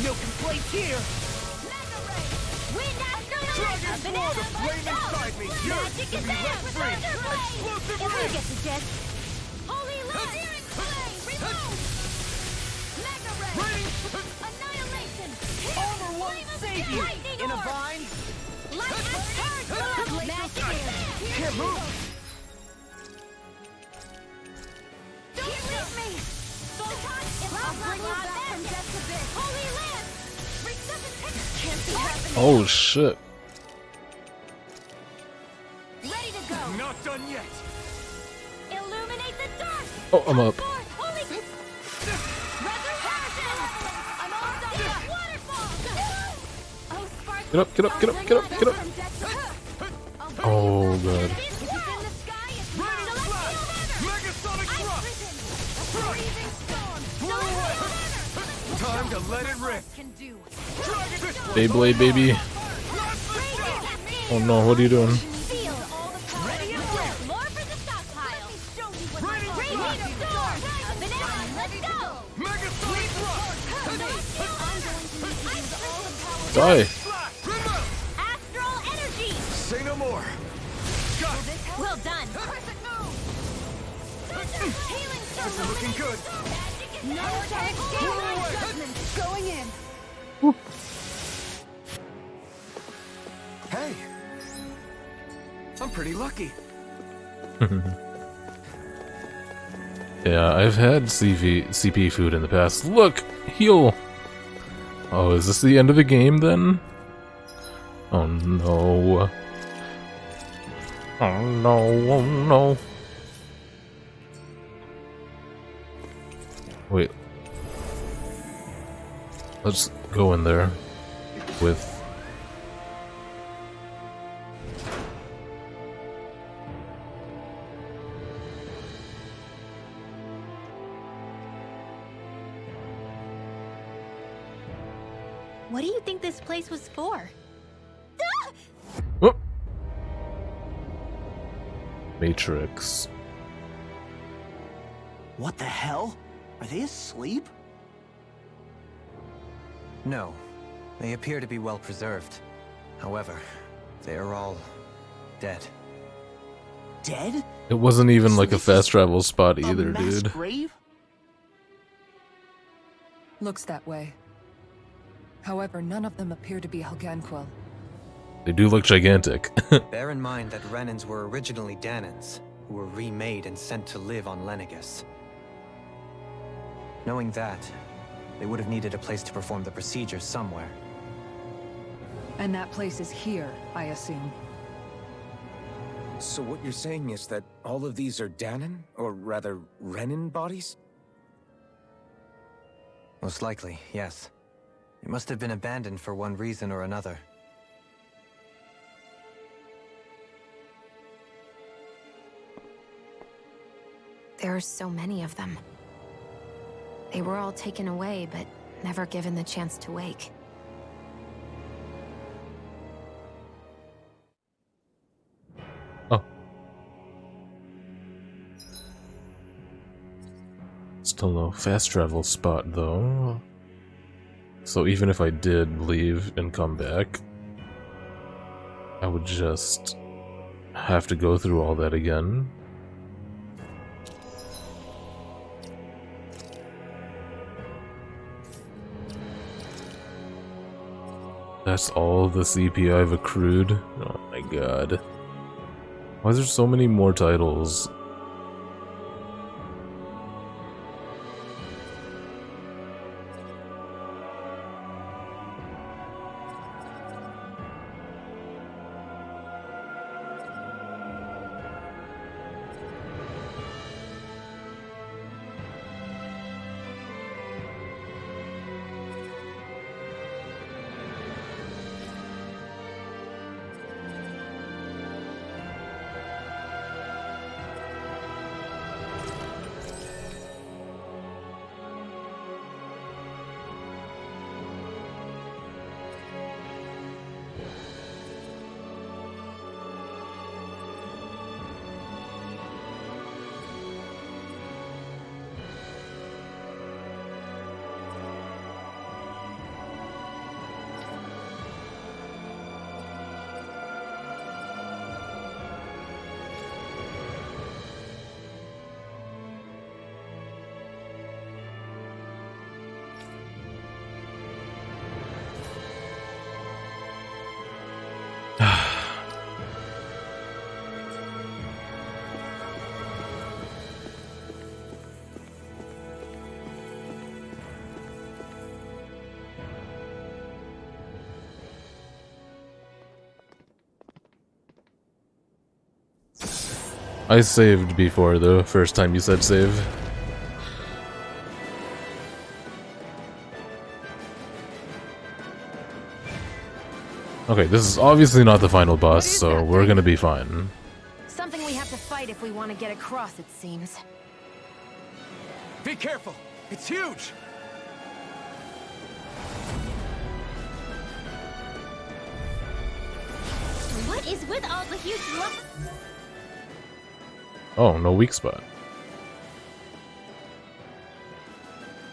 no complaints here! Wind after the Dragon a Sword banana, of flame let's go! inside me! Yours Magic to is be there! let free! Explosive If we ring! get the gist. Holy Lance! Searing flame! Remove! Mega Ray! Annihilation! Armor won't save you! Lightning In a orb! vine? Light and charge! Magic is Can't move! Don't leave me! Sultan, I'll bring you back from death's abyss! Holy Lance! Resuscitate! Can't be happening! Oh shit. Ready to go! Not done yet! Illuminate the dark! Oh, I'm up. Holy... Resurrection! I'm all done up! Waterfall! Oh, spark... Get up, get up, get up, get up, get up. Oh god. Megasonic thrust! Time to let it rip! Beyblade, baby. Oh no, what are you doing? Ready and flip! More for the stockpile! Reheat of storm! A banana! Let's go! Megasonic thrust! Die. Astral energy! Say no more! Got it! Well done! Perfect move! Healing This is looking good! No attack! Judgment! Going in. Hey! I'm pretty lucky. Yeah, I've had CP food in the past. Look! Heal! Oh, is this the end of the game then? Oh no. Oh no, oh no. Wait. Let's go in there with... What do you think this place was for? Oh. Matrix. What the hell? Are they asleep? No. They appear to be well preserved. However, they are all dead. Dead? It wasn't even like a fast travel spot either, mass dude. grave? Looks that way. However, none of them appear to be Helganquil. They do look gigantic. Bear in mind that Renans were originally Danans, who were remade and sent to live on Lenegus. Knowing that, they would have needed a place to perform the procedure somewhere. And that place is here, I assume. So what you're saying is that all of these are Danan, or rather, Renan bodies? Most likely, yes. It must have been abandoned for one reason or another. There are so many of them. They were all taken away, but never given the chance to wake. Oh. Still no fast travel spot, though. So even if I did leave and come back, I would just have to go through all that again. That's all the CP I've accrued? Oh my god. Why is there so many more titles? I saved before the first time you said save. Okay, this is obviously not the final boss, so we're gonna be fine. Something we have to fight if we want to get across, it seems. Be careful! It's huge! What is with all the huge Oh, no weak spot.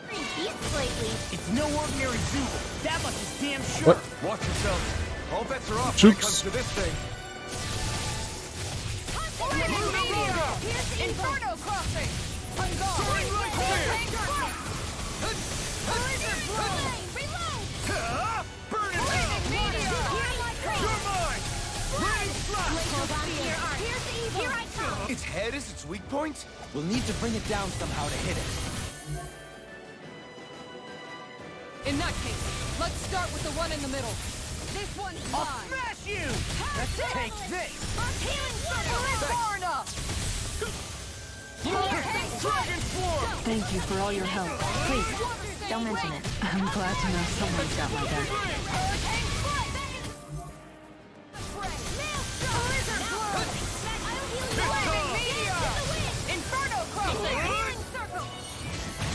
beasts lately? It's no ordinary zoo. That much is damn sure. What? Watch yourselves. All bets are off Troops. when it comes to this thing. Inferno crossing! On guard! Its head is its weak point? We'll need to bring it down somehow to hit it. In that case, let's start with the one in the middle. This one's I'll mine. smash you! Let's take this! Healing circle is far enough. Dragon Swarm! Thank you for all your help. Please, don't mention it. I'm glad to know someone's got my back.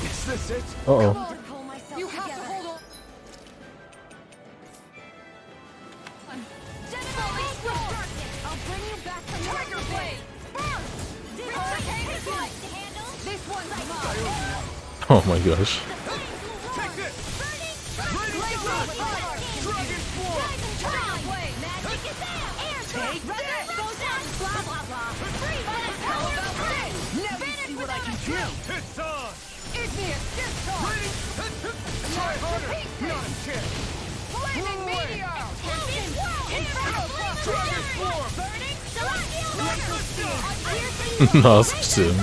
Is this it? Uh-oh. You have to hold on. I'll bring you back to Tiger Blade. This one's mine. Oh my gosh. Take this! Radiant Strike! Dragon Swarm! Take this! Now you see what I can do! It's on! Igneous Discharge. Try harder! Not a chance! Flaming Meteor. Inferno Dragon Swarm! Awesome.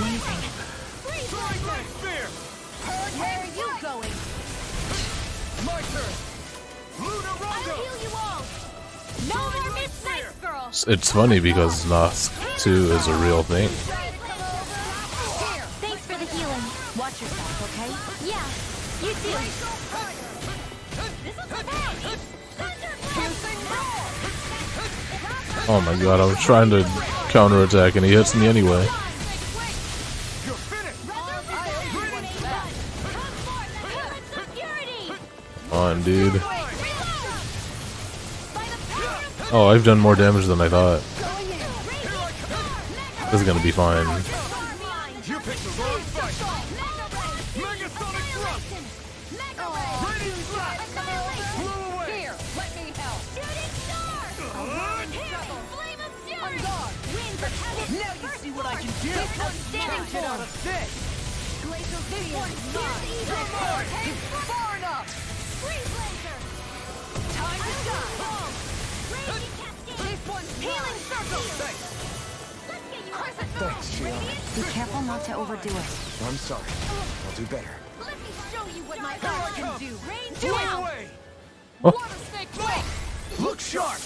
Flying Spear! Where are you going? My turn! Luna Rondo! No more Miss Nice Girl! It's funny because Nosk 2 is a real thing. Thanks for the healing. Watch yourself, okay? Yeah, you too. Oh my god, I was trying to counterattack and he hits me anyway. Come on, dude. Oh, I've done more damage than I thought. This is gonna be fine. You picked the wrong fight! Megasonic Thrust! Radiant Slash! Blew away! Here, let me help. On guard. Now you see what I can do! This one's standing Careful for. out of this! Glacial This one's mine. Far enough. Time to shine. This one's healing circle. Thanks, Shion. Be careful not to overdo it. I'm sorry. I'll do better. Let me show you what my power can do. Rain down. Away! Oh. Water snake blade. Look sharp!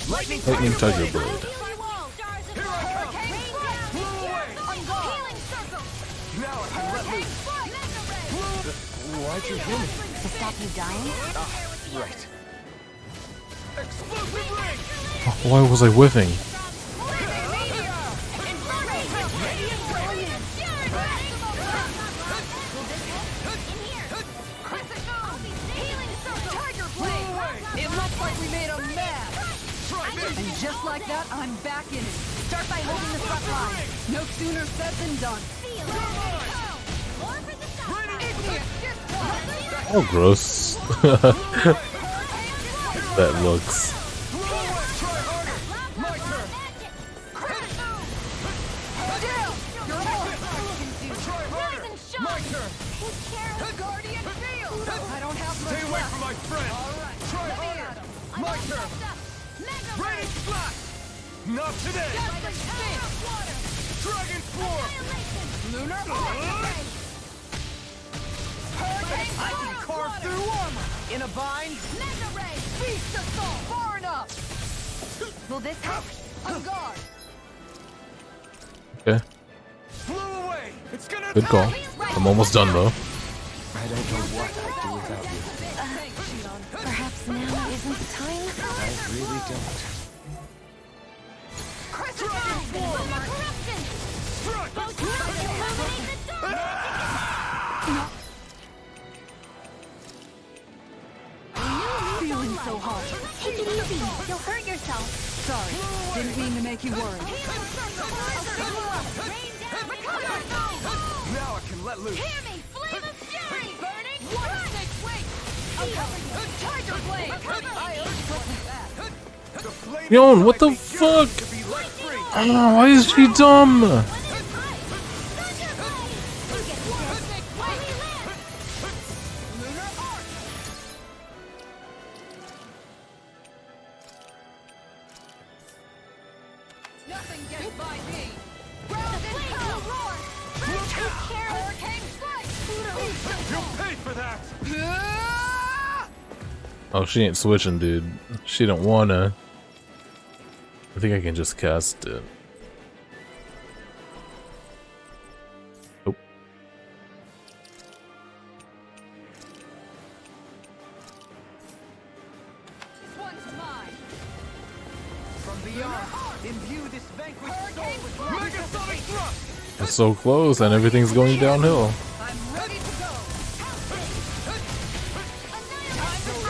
Lightning Lightning Tiger Blade. Now I can let loose. Why'd you heal me? To stop you dying? Right. Explosive ring! Why was I whiffing? It looks like we made a mess. And just like that, I'm back in it. Start by holding the front line. No sooner said than done. Oh, gross. That looks. I don't have much Stay away left. from my friend! Try harder! My turn! Radiant Slash! Not today! Dragon Swarm! Lunar I can carve through armor! In a bind? Beast Assault. Far enough. Will this help? On guard. Okay. Good call. I'm almost done though. I don't know what I'd do without you. Perhaps now isn't the time? I really don't. Feeling so hot. Take it easy. You'll hurt yourself. Sorry. Didn't mean to make you worry. Now I can let loose. Hear me! Flame of fury! Burning! One six wing! I'll cover you! Tiger blade! Yon, what the fuck? Oh, why is she dumb? Nothing gets by me! Round the flame will roar! Hurricane strike! You'll pay for that! Oh, she ain't switching, dude. She don't wanna. I think I can just cast it. Oh. This one's mine! From beyond, imbue this vanquished soul with Megasonic thrust! I'm so close and everything's going downhill. I'm ready to go!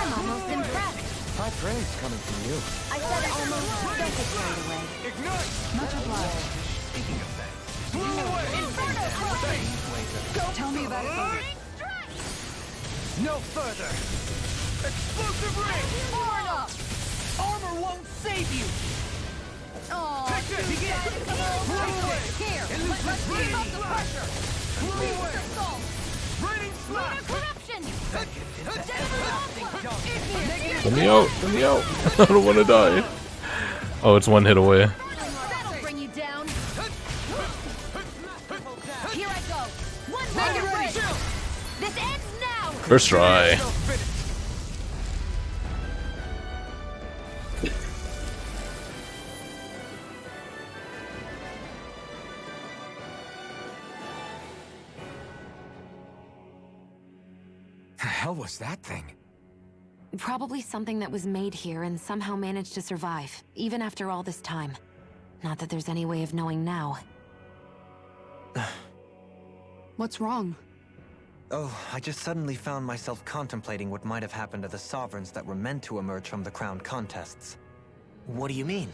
I'm almost impressed. High praise coming from you. I said almost. Don't get carried away. Ignite! Much obliged. Speaking of things, Blow away! Don't tell me about it. no further. Explosive ring! Armor won't save you. Oh, Take this! here, let's keep up the pressure! Blow away! Assault! Raining slash! Corruption! Let me out! Let me out! I don't want to die. Oh, it's one hit away. That'll bring you down! Here I go! One mega ring! This ends now! First try. The hell was that thing? Probably something that was made here and somehow managed to survive, even after all this time. Not that there's any way of knowing now. What's wrong? Oh, I just suddenly found myself contemplating what might have happened to the sovereigns that were meant to emerge from the crown contests. What do you mean?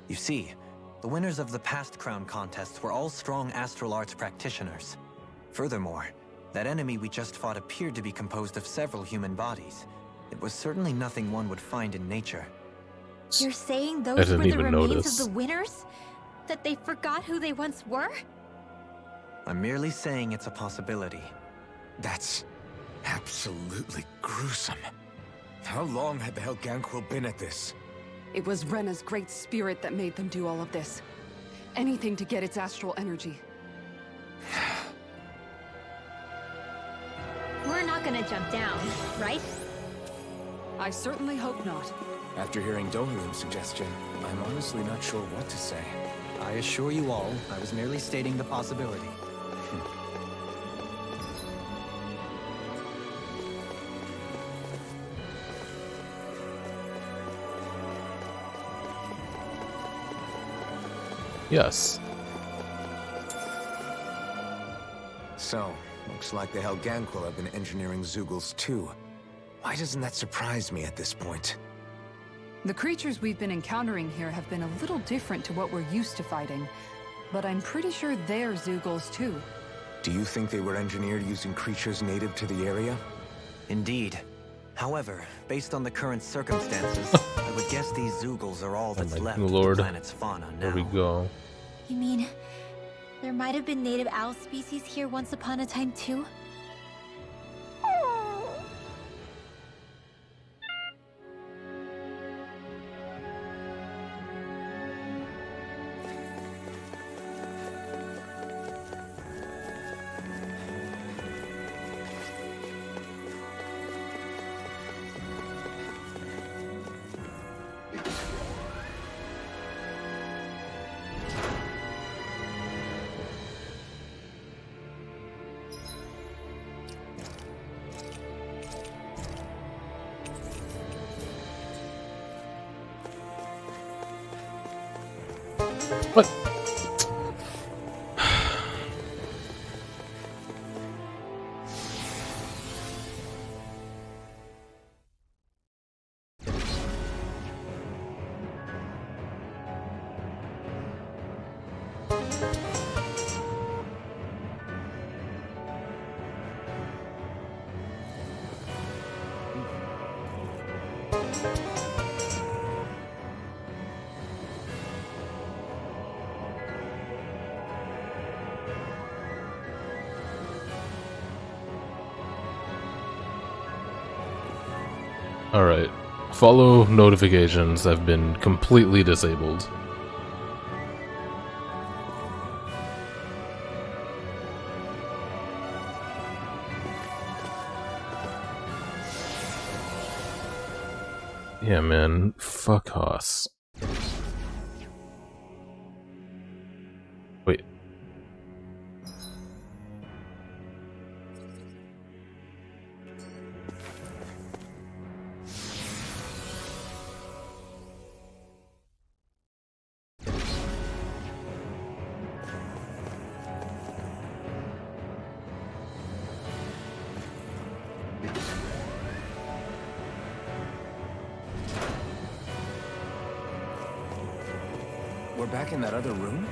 You see, the winners of the past crown contests were all strong astral arts practitioners. Furthermore, that enemy we just fought appeared to be composed of several human bodies. It was certainly nothing one would find in nature. You're saying I those didn't were the even remains notice. of the winners? That they forgot who they once were? I'm merely saying it's a possibility. That's absolutely gruesome. How long had the Helganquil been at this? It was Rena's great spirit that made them do all of this. Anything to get its astral energy. We're not gonna jump down, right? I certainly hope not. After hearing Dohalim's suggestion, I'm honestly not sure what to say. I assure you all, I was merely stating the possibility. Yes. So, looks like the Helganquil have been engineering Zeugles too. Why doesn't that surprise me at this point? The creatures we've been encountering here have been a little different to what we're used to fighting, but I'm pretty sure they're Zeugles too. Do you think they were engineered using creatures native to the area? Indeed. However, based on the current circumstances, I would guess these Zeugles are all that's left of the Lord. planet's fauna now. There we go. You mean, there might have been native owl species here once upon a time too? What? Alright. Follow notifications have been completely disabled. Yeah, man. Fuck Haas. Wait. We're back in that other room?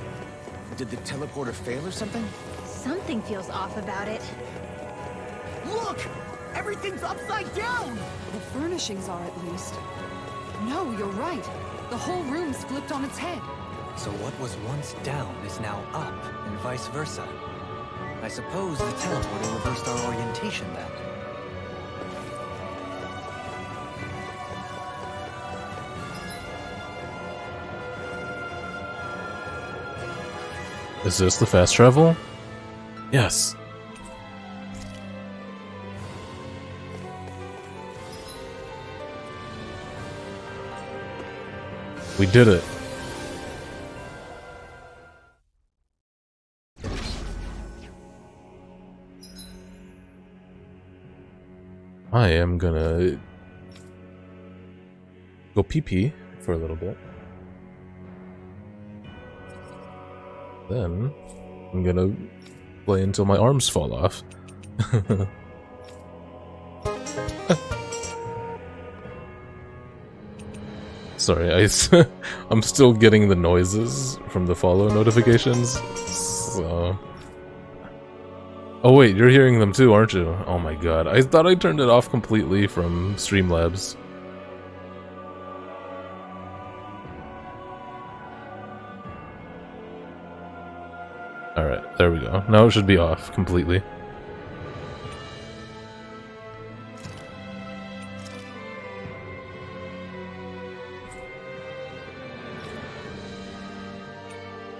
Did the teleporter fail or something? Something feels off about it. Look! Everything's upside down! The furnishings are, at least. No, you're right. The whole room's flipped on its head. So what was once down is now up, and vice versa. I suppose the teleporter reversed our orientation then. Is this the fast travel? Yes. We did it. I am gonna go pee-pee for a little bit. Then I'm gonna play until my arms fall off. Sorry, I'm still getting the noises from the follow notifications, so... Oh wait, you're hearing them too, aren't you? Oh my god, I thought I turned it off completely from Streamlabs. Alright, there we go. Now it should be off completely.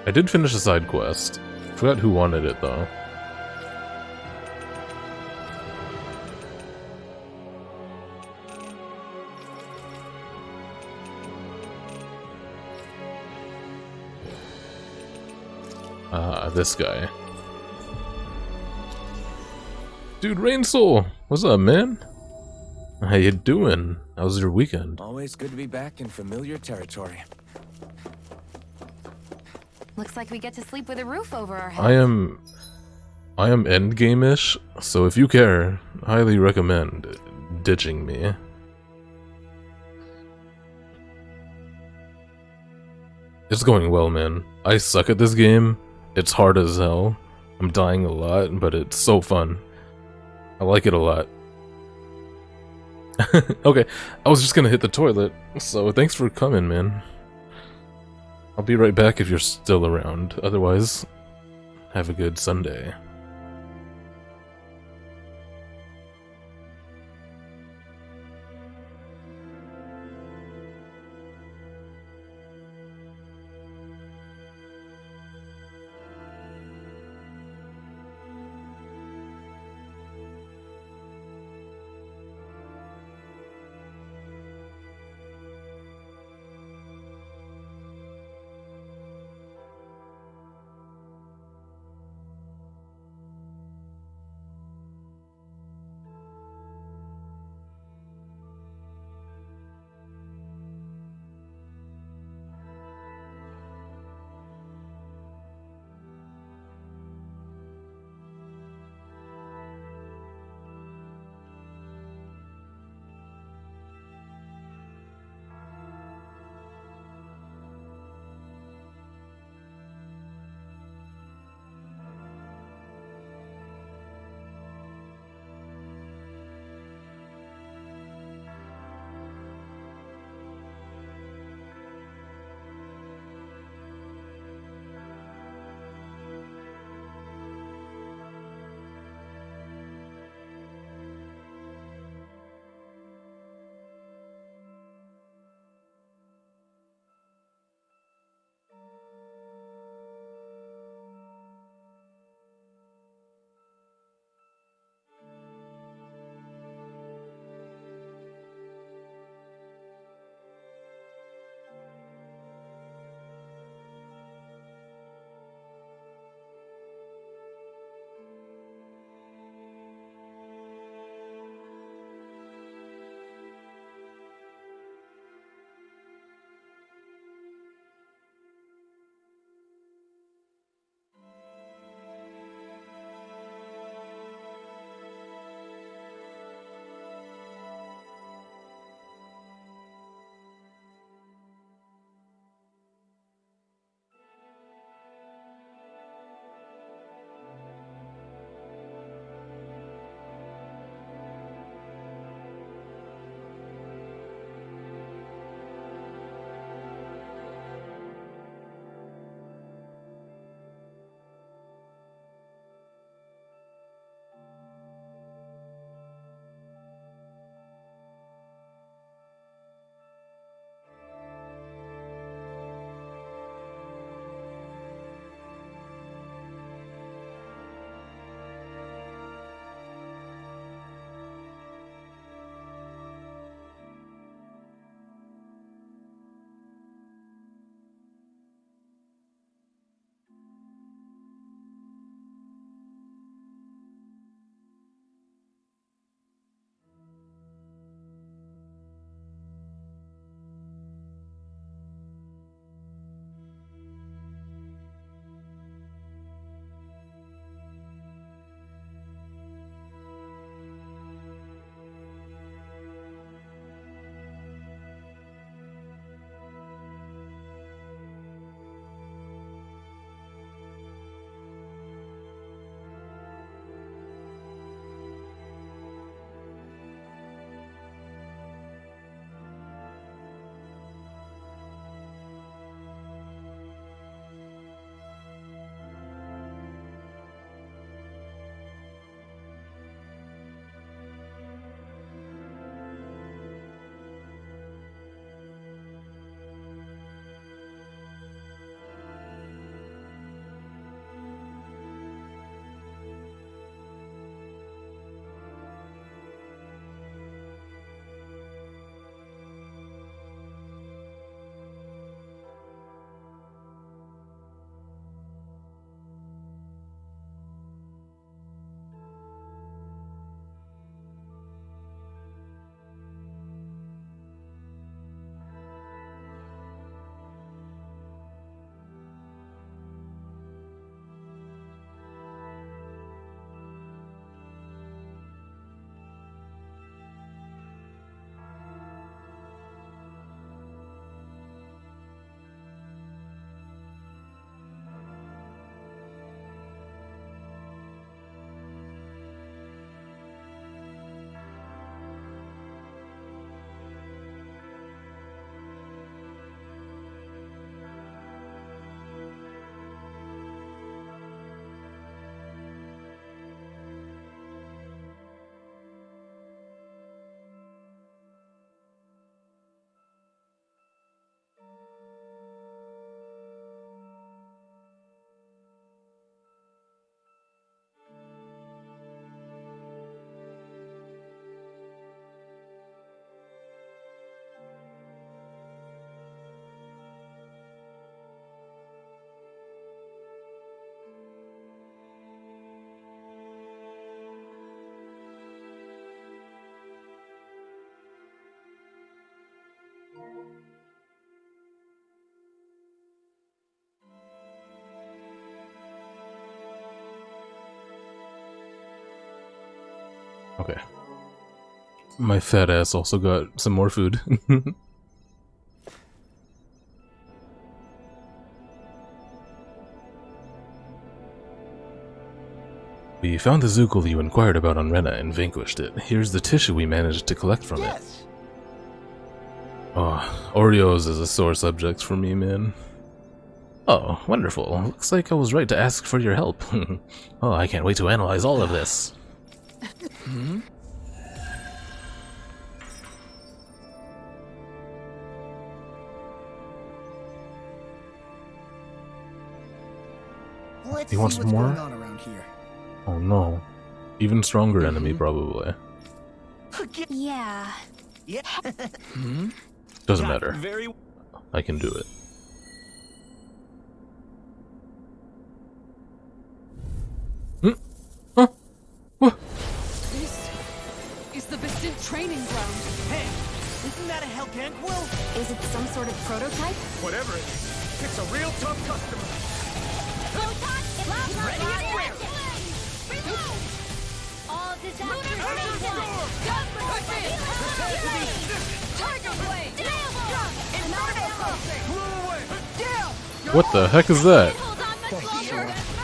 I did finish a side quest. Forgot who wanted it though. This guy. Dude, Rainsoul! What's up, man? How you doing? How was your weekend? Always good to be back in familiar territory. Looks like we get to sleep with a roof over our heads. I am endgame-ish, so if you care, highly recommend ditching me. It's going well, man. I suck at this game. It's hard as hell. I'm dying a lot, but it's so fun. I like it a lot. Okay, I was just gonna hit the toilet, so thanks for coming, man. I'll be right back if you're still around. Otherwise, have a good Sunday. Okay. My fat ass also got some more food. We found the Zookle you inquired about on Rena and vanquished it. Here's the tissue we managed to collect from it. Oh, Oreos is a sore subject for me, man. Oh, wonderful. Looks like I was right to ask for your help. Oh, I can't wait to analyze all of this. Let's He wants see what's more? going on around here. Oh no. Even stronger enemy, probably. Yeah. Yeah. Doesn't matter. Very. I can do it. This is the Bistant training ground. Hey, isn't that a Helganquil? Is it some sort of prototype? Whatever it is, it's a real tough customer. Ready and where? All disasters Tiger Blade! What the heck is that?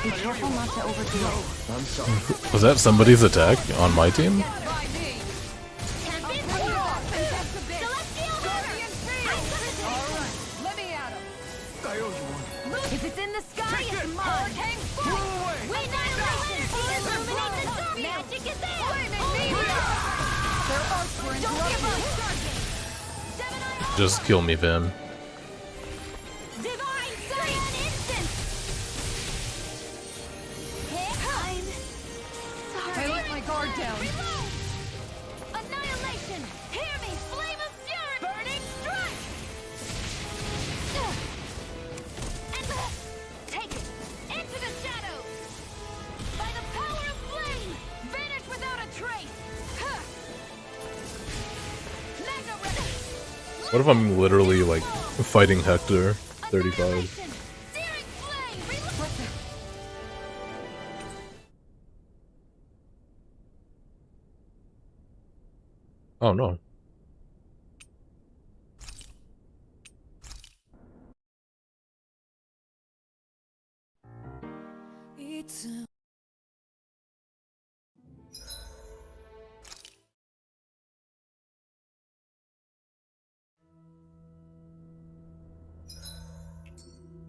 Be careful not to overdo it. I'm sorry. Was that somebody's attack on my team? If it's in the sky, it's mine! Illuminate the storm! Magic is there! Don't give up! Just kill me, Vin. Divine Science Instant! I'm sorry. I let my guard down. Reload! Annihilation! Hear me! Flame of Fury! Burning Strike! And take it! Into the shadows! By the power of flame! Vanish without a trace! Mega Red! What if I'm literally like fighting Hector 35? Searing flame! Oh no.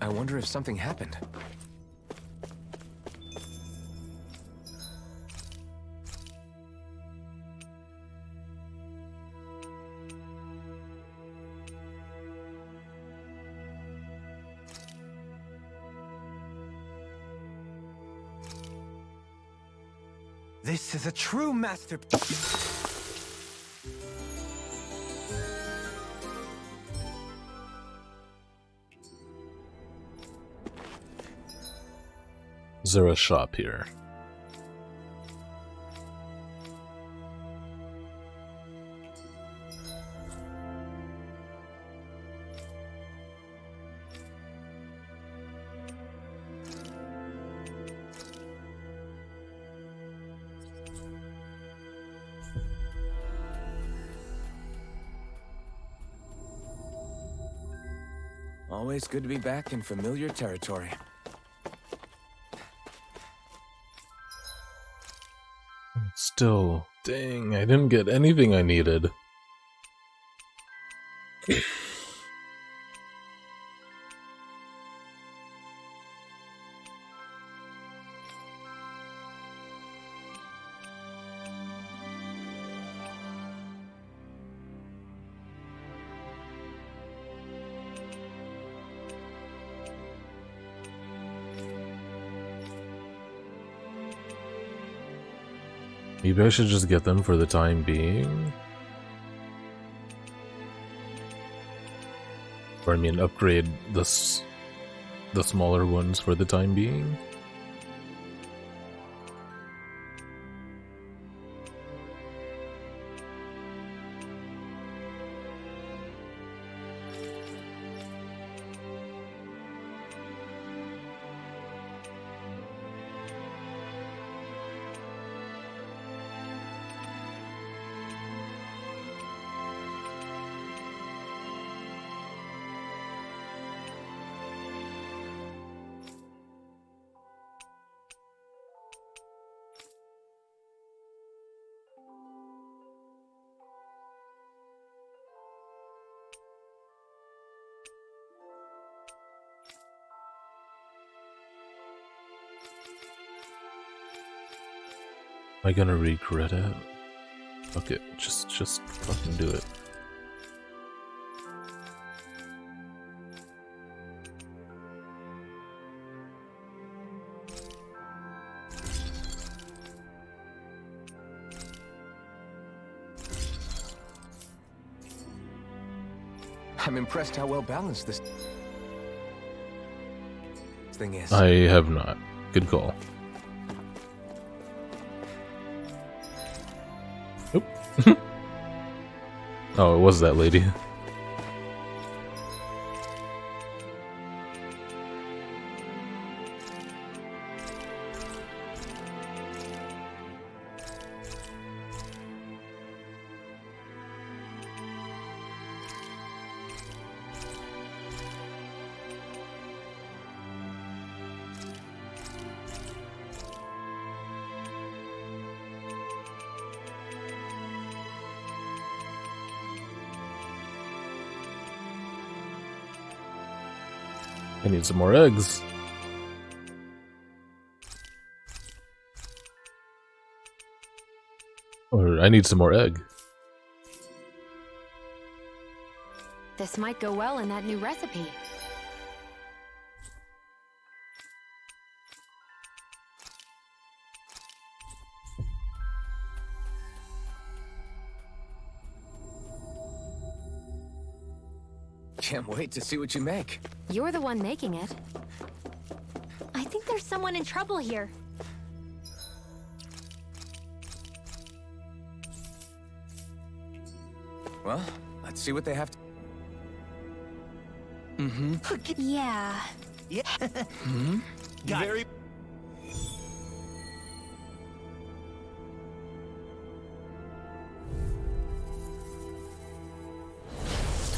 I wonder if something happened. This is a true masterpiece. Is there a shop here? Always good to be back in familiar territory. Still, dang, I didn't get anything I needed. Maybe I should just get them for the time being? Or I mean, upgrade the smaller ones for the time being? I gonna regret it? Fuck it, just fucking do it. I'm impressed how well balanced this thing is. I have not. Good call. Oop. Oh, it was that lady. I need some more eggs. Or I need some more egg. This might go well in that new recipe. Can't wait to see what you make. You're the one making it. I think there's someone in trouble here. Well, let's see what they have to... Yeah. Very.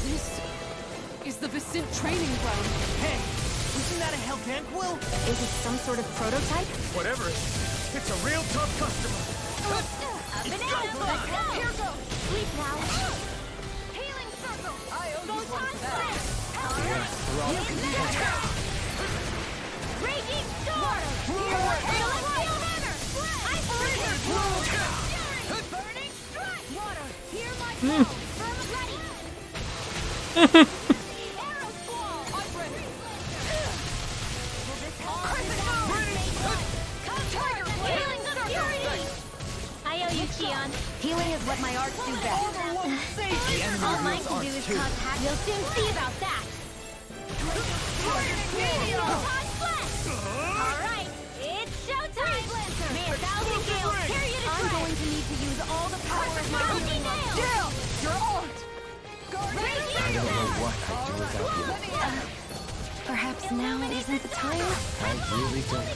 This is the Vicent training ground. Hey, isn't that a Helganquil? Is it some sort of prototype? Whatever it is, it's a real tough customer. Banana, let's go! Here goes! Sleep now. Healing circle! I owe you one for that. Raging storm! Healing runner! Ice burning strike! Water, hear my call! Firm ready! Arrow squall! I'm ready! Will this help? Tiger blade! Healing security! I owe you, Keon. Healing is what my arts do best. All mine can do is cause havoc. You'll soon see about that. Alright, it's showtime! May a thousand gales carry you to I'm going to need to use all the power of my healing nails! Gale, your art! I don't know what I'd do without you. Perhaps now isn't the time? I really don't.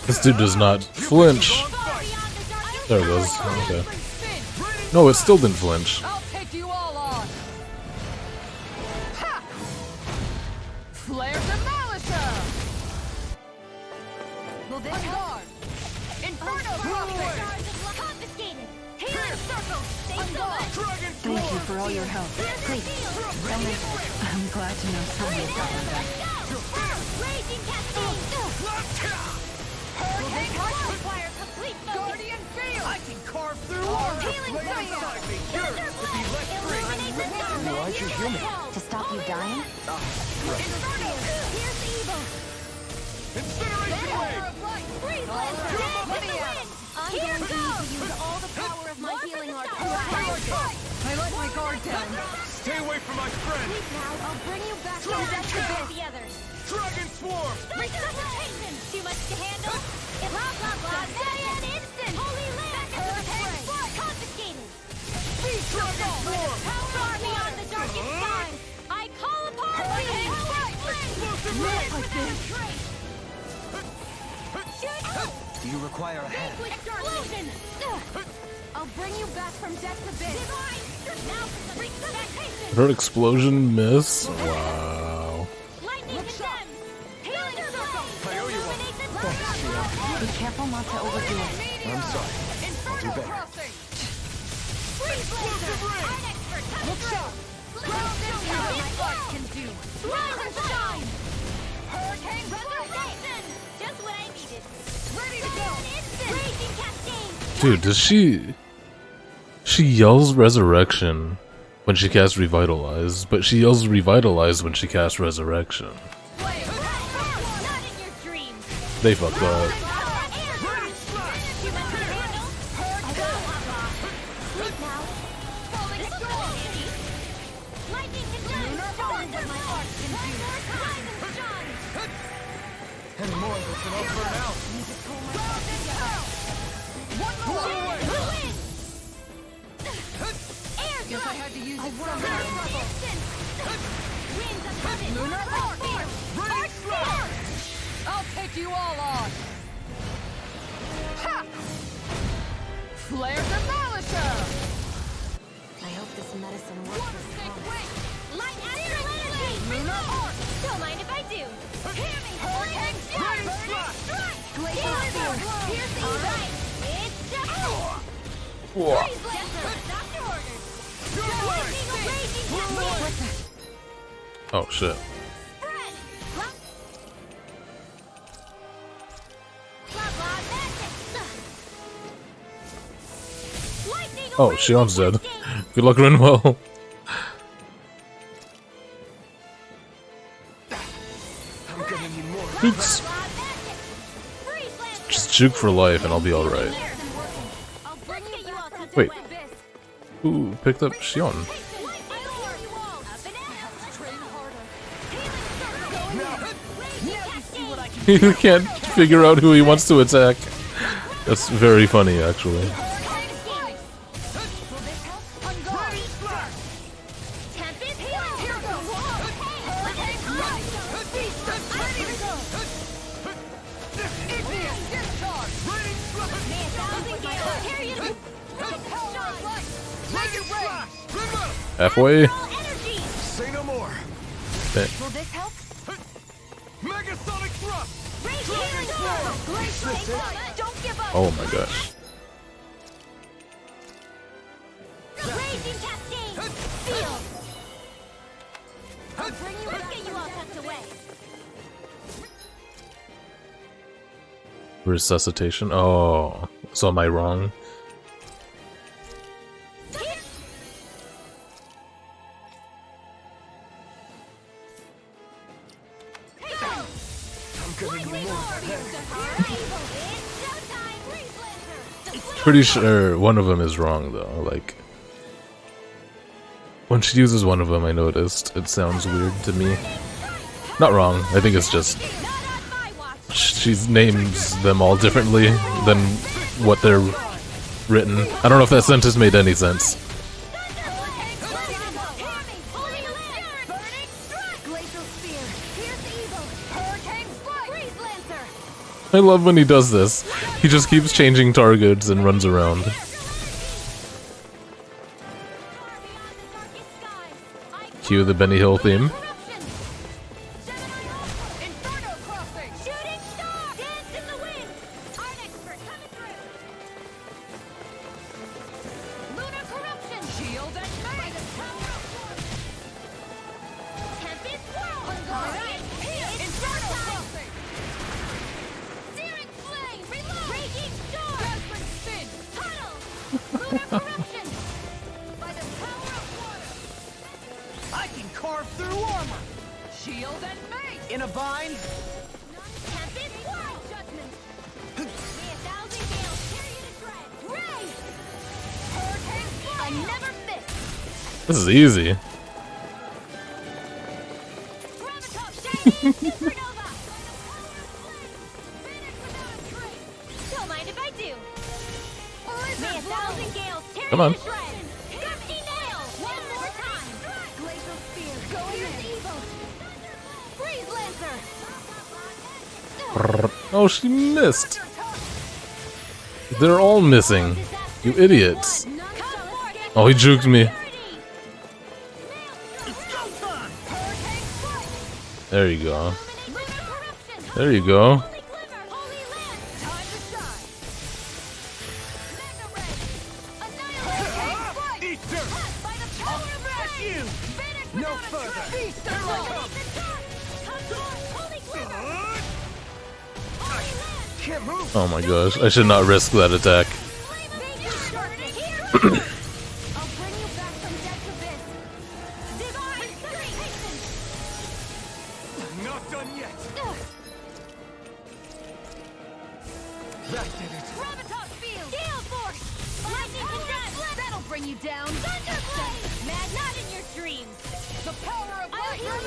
This dude does not flinch. There it goes. Okay. No, it still didn't flinch. I'll take you all on. Ha! Flare Demolisher! Will this guard? Inferno Prophet! Confiscated! Healing circle! Stay Thank you for all your help. Please, don't miss it. I'm glad to know someone covered that. Raging cascade! Hurricane wildfire complete focus! Guardian field! I can carve through armor! Healing Lay aside me! Yours to be left free! Illuminate the dark! Why'd you heal me? To stop you dying? Inferno! Here's the evil! Incineration wave! Freeze blast! Dead with the wind! Here goes! Use all the power of my healing art. I let my guard down. Stay away from my friend! Sleep now, I'll bring you back to the others. Dragon swarm! Resuscitation! Too much to handle? Blah, blah, blah. Say an instant! Holy land! Confiscated! Dragon swarm! Far beyond the darkest times! I call upon my power Explosive Not ray! like this. Do you require a hand? Explosion! I'll bring you back from death to bid. Divine! Now for some resuscitation! Her explosion miss? Wow. Lightning condemned! Healing circle! Illuminate the Be careful not to overdo it. I'm sorry. I'll do better. Freeze blazer! I'm expert! Look sharp! Show me what my art can do! Rise and shine! Hurricane Resurrection! Just what I needed. Ready to go! Raging Cascade! Dude, does she yells resurrection when she casts revitalize, but she yells revitalize when she casts resurrection. They fucked up. Guess I had to use it Lunar Arc! I'll take you all on! Ha! Flare Demolisher! I hope this medicine works as promised. Light Astral Energy! Lunar Arc! Don't mind if I do! Hurricane Strike! Glacial Spear! Here's the right! It's just... Whoa. Oh shit. Oh, Shion's dead. Good luck, Rinwell. Oops. Just juke for life and I'll be alright. Wait. Ooh, picked up Shion. He can't figure out who he wants to attack. That's very funny, actually. Halfway. Say no more. Okay. Will this help? Megasonic thrust. Don't give up. Oh my gosh. Raging Cascade. Feel. I'll bring you. Let's get you all tucked away. Resuscitation? Oh. So am I wrong? Pretty sure one of them is wrong though, like when she uses one of them I noticed it sounds weird to me. Not wrong, I think it's just she names them all differently than what they're written. I don't know if that sentence made any sense. I love when he does this. He just keeps changing targets and runs around. Cue the Benny Hill theme. I can carve through armor. Shield and mate in a bind. I never miss. This is easy. Don't mind if I do. May 1,000 gales tear Come on. you to shreds. 50 nails. One more time. Glacial spear. Go in. Evil. Freeze lancer. Oh, she missed. They're all missing. You idiots. Oh, he juked me. There you go. There you go. No further. Oh my gosh, I should not risk that attack. Not done yet. That did it. Gravitas field! Gale force! Lightning condense! That'll bring you down! Thunderblade! Mad, not in your dreams! The power of light! Raining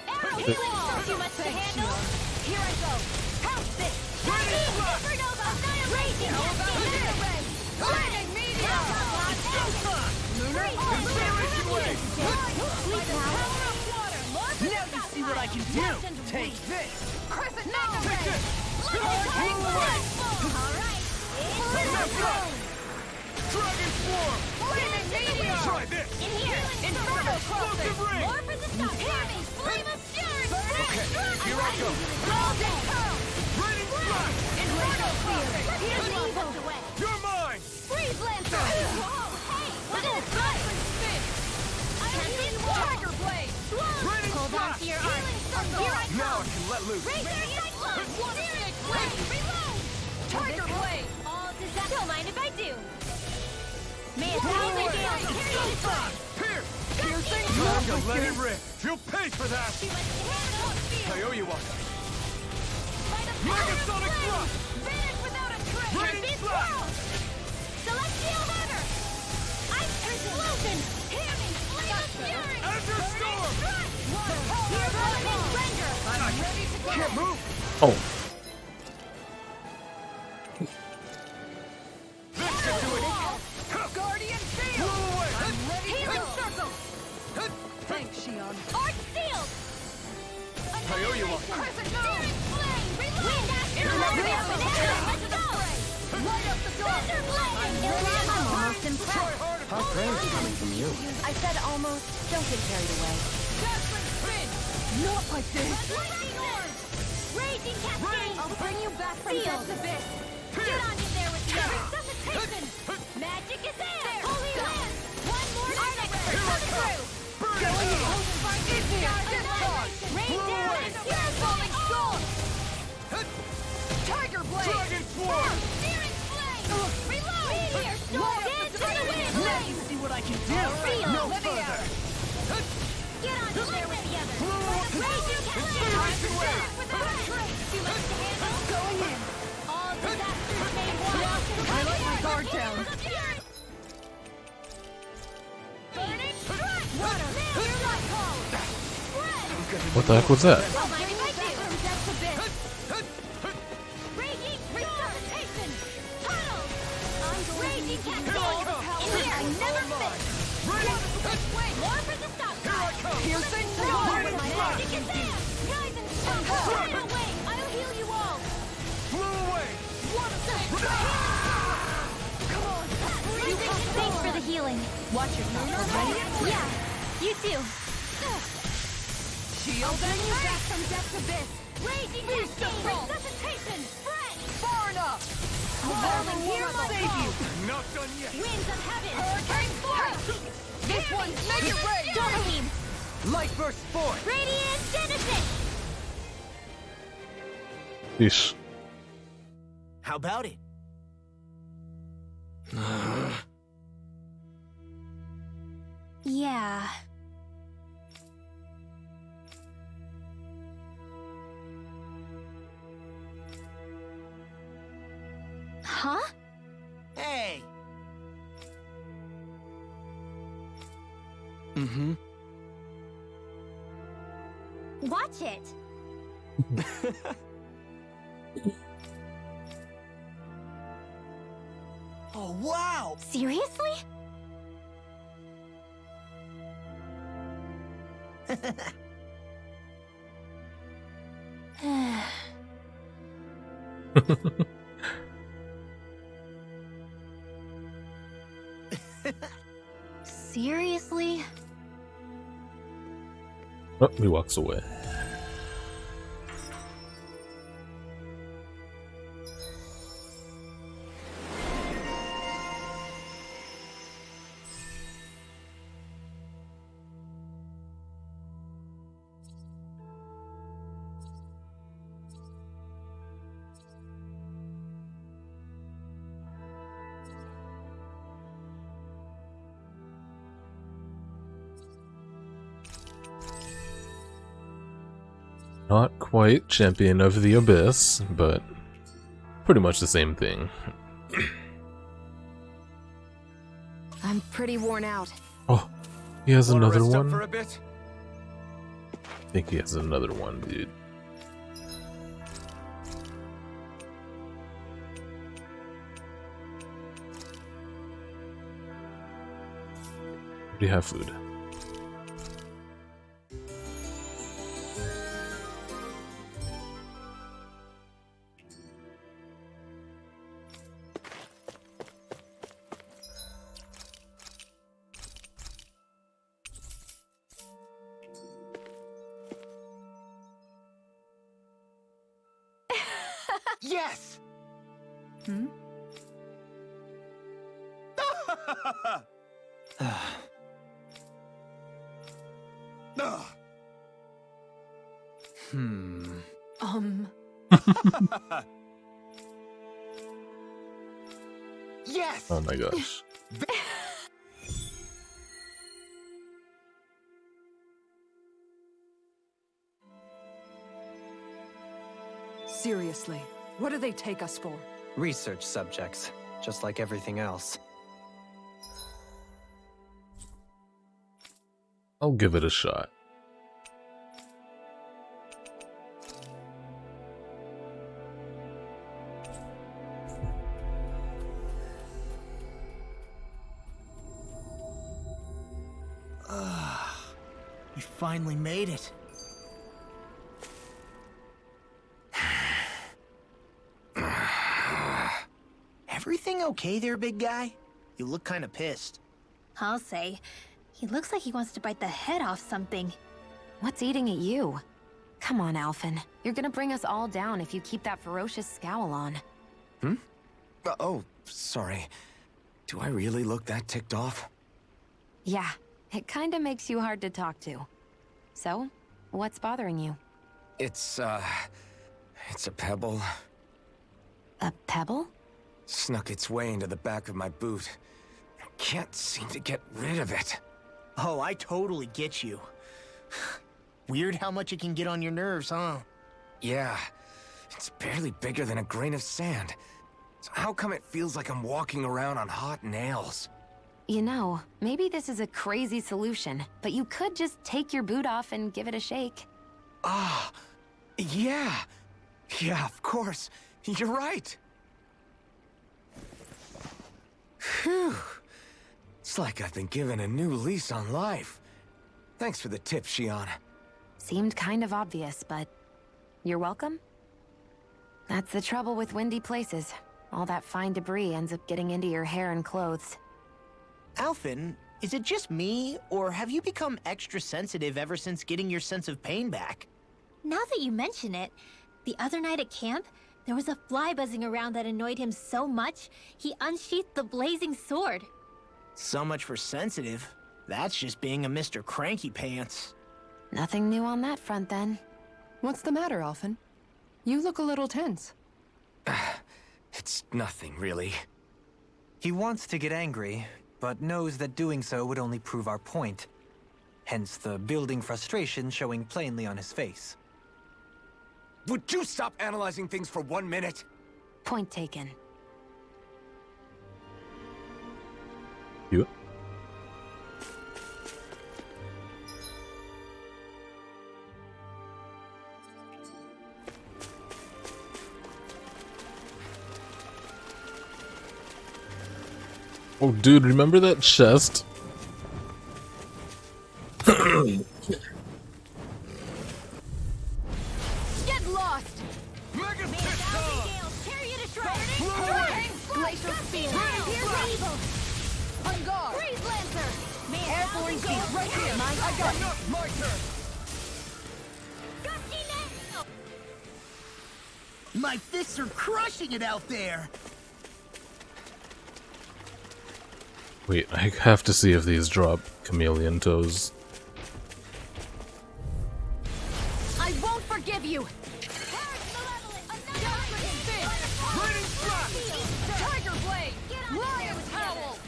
Arrow healing! Too much to handle? Here I go! Pounce this! Supernova! Raging! Lightning meteor! Lunar! Now you see what I can do! Take this! Crescent Mega Ray! Alright! Dragon Swarm! Flaming meteor! Try this! In here! Inferno Cluster! Explosive ring! More for the stuff! Hear me! Flame of fury! Okay, here I go! All day! Raining Strike! Inferno Field! Here's me! Poked away! You're mine! Freeze Lancer! Hey! What is this? Champion Tiger Blade! Hold on to your arm! Here I Now come! I can let loose! Razor Cyclone! Searing Blade! Reload! Tiger Blade! All disaster! Don't mind if I do! May it sound like gale! Pierce! Piercing! Time to let it rip! You'll pay for that! I owe you one! Megasonic Thrust! Vanish without a trace! Raining Slash! Celestial Hammer! Ice Explosion! Hear me! Flame of Fury! Azure Storm! Lightning Render! I'm ready to go! Can't move! Oh, This should do it! Guardian Shield! I'm ready to go! Healing Circle! Thanks, Shion. Arc Shield! I owe you one! Crescent Searing Flame! Wind Ash! Let's go! Light up the dark! I'm almost impressed. How praise coming from you? I said almost. Don't get carried away. Dazzling Spin! Not like this! Lightning Orb! Raging Cascade! I'll bring you back from Seal. death's abyss. Get on in there with the resuscitation! Magic is in! Holy Land! One more Arctic! Coming through! Going in! Rain down and pure falling storm! Tiger Blade! Dragon Swarm! Searing Flame! Reload! Meteor Storm! Dance to the wind! Now you see what I can do! Seal. No Let me further! Get on in there with the others! Raging Cascade! Without a trace! Too much to handle? Going in. All disasters made one! I let my guard down. Burning Strike! Water! Clear light call! Spread! what the heck was that? Don't mind if I do! From depths abyss! Raging Resuscitation! Tunnel! Raging Cascade! In here! Never miss! Wait! More for the stop! Here I come! Piercing Storm! Magic is in! Guys and Stone! Turn away! I'll heal you all! Flew away! Come on! Thanks for the healing. Watch yourself, ready? Yeah, you too. I'll bring you back from depths abyss. Raging Cascade! Resuscitation! Spread! Far enough! Whirling here Save you! Not done yet! Winds of heaven! Hurricane force! This one's make it rain! Doreen! Light burst forth! Radiant Genesis! Yeesh. How about it? Yeah. Huh? Hey! Mm-hmm. Watch it! Oh, wow! Seriously? Seriously? Oh, he walks away. Not quite Champion of the Abyss, but pretty much the same thing. I'm pretty worn out. Oh, he has Wanna another rest up one? for a bit? I think he has another one, dude. Do you have food? Yes! Hmm? Yes! Oh my gosh. Seriously, what do they take us for? Research subjects, just like everything else. I'll give it a shot. We finally made it. Everything okay there, big guy? You look kind of pissed. I'll say. He looks like he wants to bite the head off something. What's eating at you? Come on, Alphen. You're gonna bring us all down if you keep that ferocious scowl on. Hmm? Oh, sorry. Do I really look that ticked off? Yeah, it kinda makes you hard to talk to. So, what's bothering you? It's a pebble. A pebble? Snuck its way into the back of my boot. I can't seem to get rid of it. Oh, I totally get you. Weird how much it can get on your nerves, huh? Yeah, it's barely bigger than a grain of sand. So how come it feels like I'm walking around on hot nails? You know, maybe this is a crazy solution, but you could just take your boot off and give it a shake. Ah, yeah. Yeah, of course. You're right. Phew. It's like I've been given a new lease on life. Thanks for the tip, Shiana. Seemed kind of obvious, but you're welcome? That's the trouble with windy places. All that fine debris ends up getting into your hair and clothes. Alphen, is it just me, or have you become extra sensitive ever since getting your sense of pain back? Now that you mention it, the other night at camp, there was a fly buzzing around that annoyed him so much, he unsheathed the blazing sword. So much for sensitive. That's just being a Mr. Cranky Pants. Nothing new on that front, then. What's the matter, Alphen? You look a little tense. It's nothing, really. He wants to get angry, but knows that doing so would only prove our point. Hence the building frustration showing plainly on his face. Would you stop analyzing things for 1 minute? Point taken. You? Oh, dude, remember that chest? Get lost! Mega Pistol! Tear you to shreds! Glacial Spear! Here's evil! On guard! Freeze Lancer! Airborne Beast, right here! I got it! My turn! My fists are crushing it out there! Wait, I have to see if these drop chameleon toes. I won't forgive you! Raining Slash! Tiger Blade! Lion's Howl!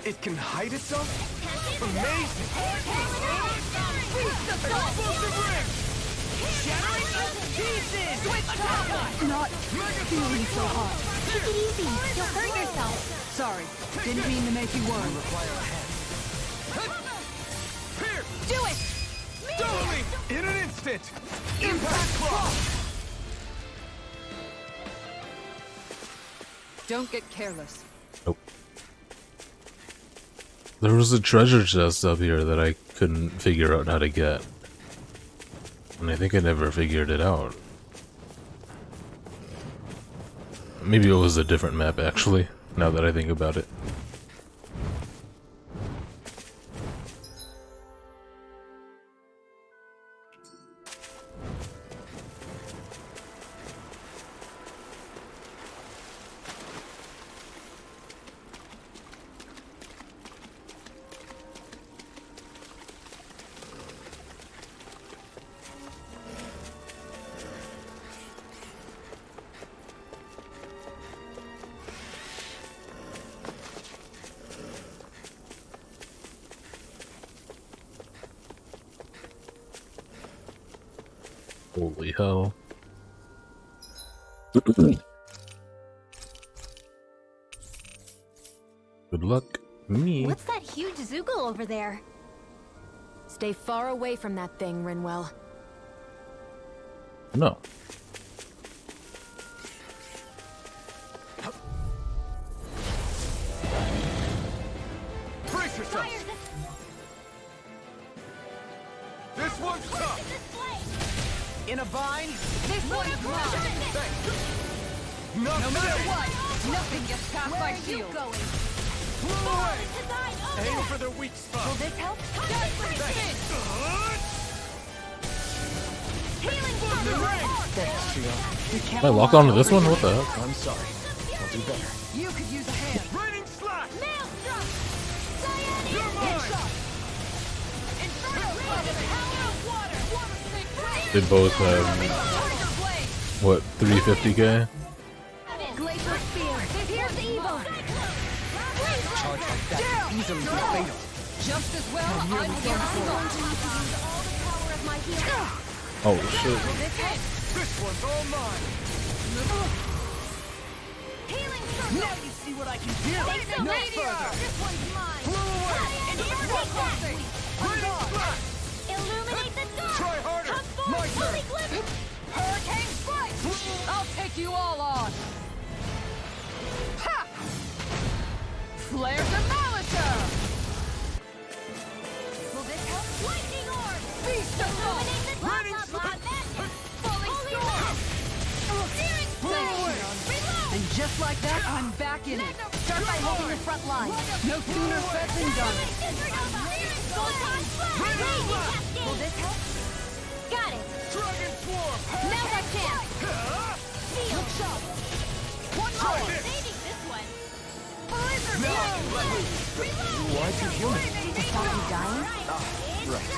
It can hide itself? Amazing! Feast of Thought! Explosive Ring! Shattering to pieces! Switch top! Not feeling so hot. Take it easy. You'll hurt yourself. Sorry, didn't mean to make you worry. Here! Do it! Double me! In an instant! Impact Claw! Don't get careless. Nope. There was a treasure chest up here that I couldn't figure out how to get. And I think I never figured it out. Maybe it was a different map, actually, now that I think about it. Holy hell. Good luck, me. What's that huge Zoogle over there? Stay far away from that thing, Rinwell. No. Brace yourself! This one's tough! In a vine? This one's mine. No matter what, Nothing gets past my shield. Flew away! Aim for the weak spot! Will this help? Can I lock onto this one? What the heck? I'm sorry. I'll do better. You could use a hand. Raining slash! Maelstrom! You're mine! They both have, what, 350k? Glacial Spear! Here's evil! Charge like that easily be fatal. Just as well, I'm going to use all the power of my healing. Oh shit. This one's all mine! Healing Now you see what I can do. No further. This one's mine. Flew away! Raining slash! Illuminate the dark. Try harder! Come forth, My turn! Holy Glimmer. Hurricane Strike! I'll take you all on! Ha! Flare the Molitor! Will this help? Lightning Orb. Beast of Law! Illuminate the dark. Falling Storm. Searing Flame. Reload. And just like that, I'm back in it. Start by holding the front line. No sooner said than done. Will this help? Got it. Dragon Swarm! Now's our chance. Seal shot. One more. this. Saving this one. No! Reload. Why'd you heal me? To stop you dying? Right.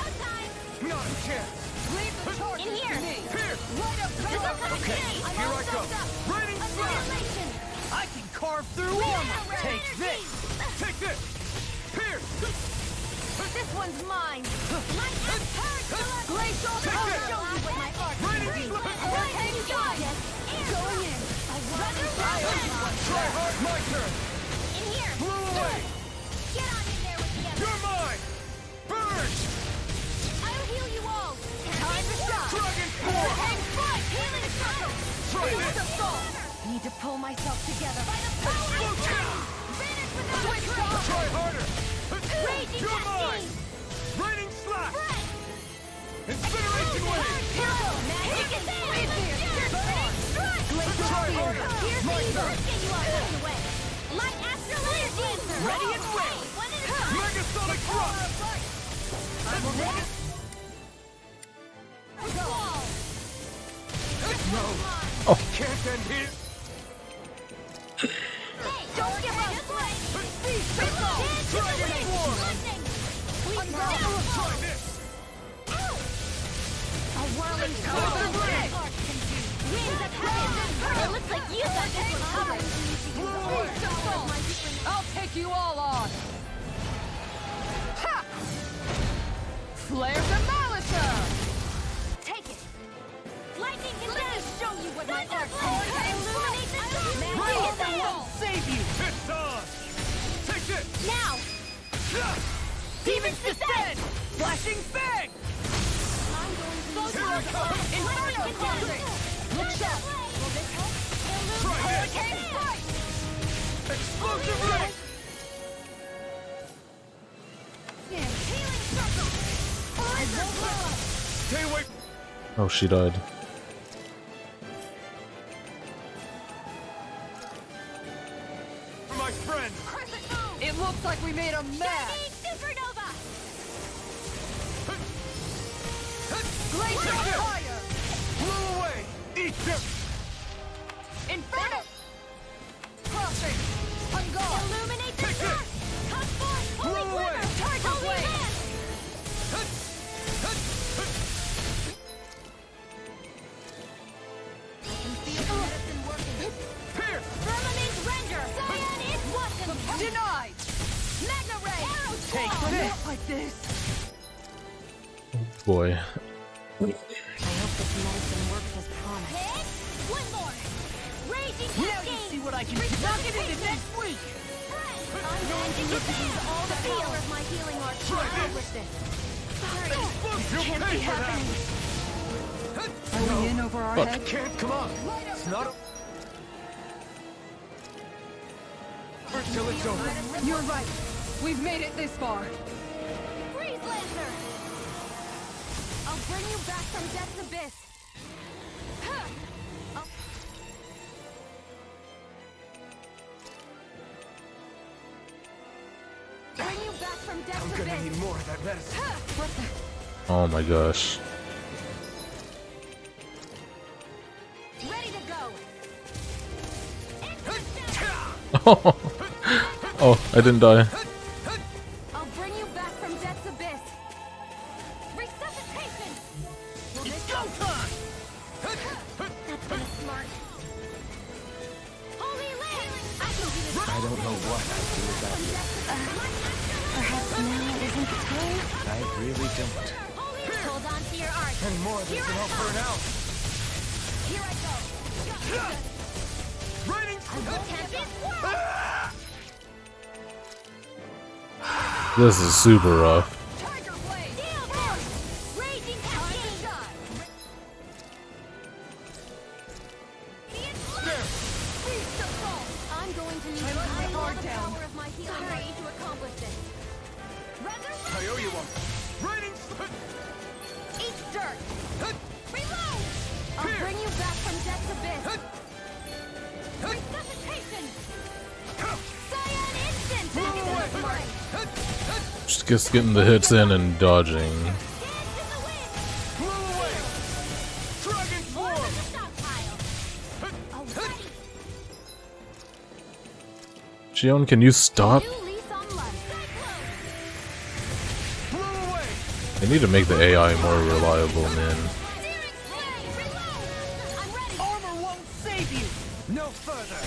Not a chance! Leave the torch In here. to me. Here! Right up This'll come in Okay, handy. I'm here all I go. soaked up. Raining slash! Annihilation. I can carve through armor. Take this. Take this! Pierce! This one's mine. My Glacial Take I'll this. show you what my art can Raining bring. slash! Hurricane Strike. Going in. Try hard! My turn! In here. Flew away! Get on in there with the others. You're mine! Burn! I'll heal you all. Time to shot. Dragon Swarm! Hang strike. Healing circle. Try this! Need to pull myself together. By the power of flame. Vanish without a trace. Try harder! Raging You're mine! cascade. Raining slash! Breath. Incineration wave! Pillow. Magic and burning strike. Try harder! Here's My the turn! get you out of the way. Light astral energy. Ready and ready! One at a time. Megasonic thrust! Wall. No! Oh. Can't end here! Hey, don't give up. Dragon Swarm! Try this! A whirling storm. Winds of heaven. It looks like you got this one covered. I'll take you all on! Ha! Flare the Molitor! Take it. my arc illuminate the dark. Magic will save you. It's on! Take it! Now! Demons descend! Flashing fang! I'm going to use Inferno Closet! Look sharp! Will this help? Hurricane strike! Explosive ray! Healing circle! Stay away! Oh, she died. My friend! It looks like we made a mess! Supernova! Glacier fire! Blew away! Eat them! Inferno! Crossing! Ungone! Illuminate the dark! Come forth! Holy Blow away! glimmer! Tiger Holy blade! hand! Pierce! Firmament render! Cyan is Watson! Denied! Magna ray! Arrow Take swarm! this! Not like this! Boy. I hope this medicine works as promised. Hit! One more! Raging Now you cascade! see what I can do! Knock it into next week! I'm going to use all the power of my healing art to accomplish this. You Can't pay be for that! happening! Are we in over our Fuck. head? Can't come on! It's not a... Till it's over. You're right. We've made it this far. Freeze Lancer! I'll bring you back from Death's Abyss. Huh. Bring you back from Death's I'm gonna Abyss. need more of that medicine. What the? Oh my gosh. Ready to go. Oh, I didn't die. I'll bring you back from Death's Abyss. Resuscitation! Will this go time? That's been smart. Holy land! I can do this. I don't know what I'd do without you. Perhaps now isn't the time? I really don't. Hold on to your art. Any more of this and I'll burn out. Here I go. Raining I won't have this world. This is super rough. Tiger blade. Steel force. Raging cascade. Beast assault. I'm going to use all the power of my healing ray to accomplish this. Resurrection. I owe you one. Raining... Eat dirt. Reload. I'll bring you back from Death's Abyss. Resuscitation. Cyan instant. Just getting the hits in and dodging. Blew away! Dragon form! Xion, can you stop? Blew away! They need to make the AI more reliable, man. Armor won't save you! No further!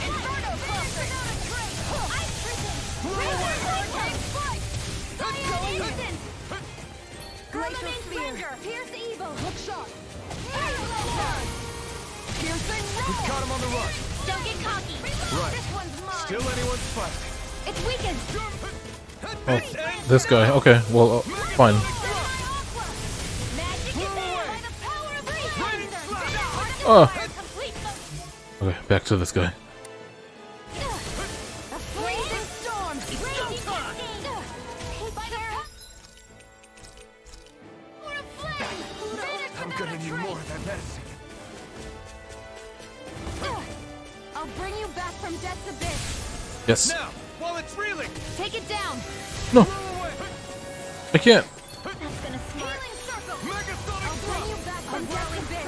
Inferno Crossing! Glacial Sphere! Pierce evil! Look sharp! Piercing roll! We've got him on the run. Don't get cocky! Right. This one's mine! Still anyone's fight. It's weakened! Oh, this guy. Okay, well, fine. Magic is there by the power of Freeze! Oh. Okay, back to this guy. A freezing storm! Raging cascade! I'm gonna need more of that medicine. I'll bring you back from Death's Abyss. Yes. Now, while it's reeling! Take it down! No. I can't. That's gonna smart. Healing circle! Megasonic I'll bring you back from Death's Abyss.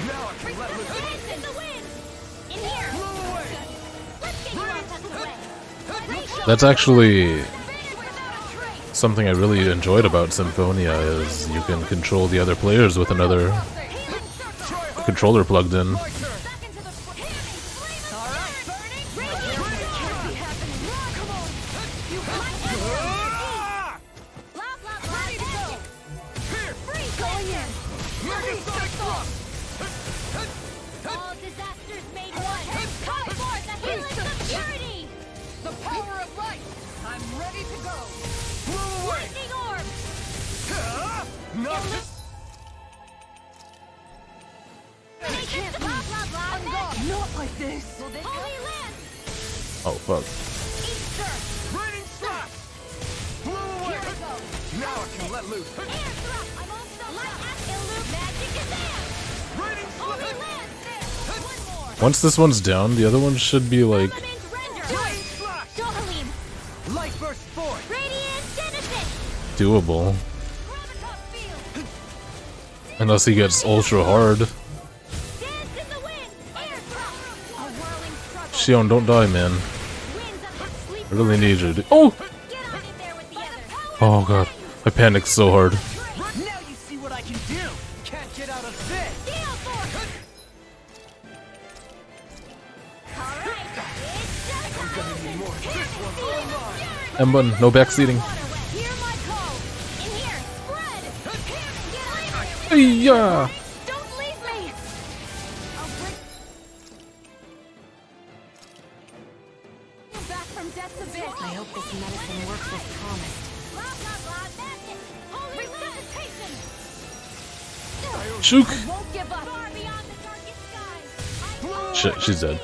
Now I can let loose. Resuscitation in the wind! In here! Blew away! Let's get you out of the way! That's actually something I really enjoyed about Symphonia is you can control the other players with another controller plugged in. Not like this! Holy Land! Oh fuck. Raining slash! Blow away! Now I can let loose. Air thrust! I'm also light illume magic advance! Raining Holy slash! Land! One more! Once this one's down, the other one should be like Element render! Dohalim! Light burst forth! Radiant Genesis! doable. Unless he gets ultra hard. Xion, don't die, man. I really need you to. Oh! Oh god. I panicked so hard. Now you see what I can do! Can't get out of this! M button, no backseating. Yeah. Don't leave me! Back from death's abyss. I hope this medicine works as promised. Blah blah blah, that's it! Holy resuscitation! Shook. I won't give up! Far beyond the darkest skies! Shit, she's dead.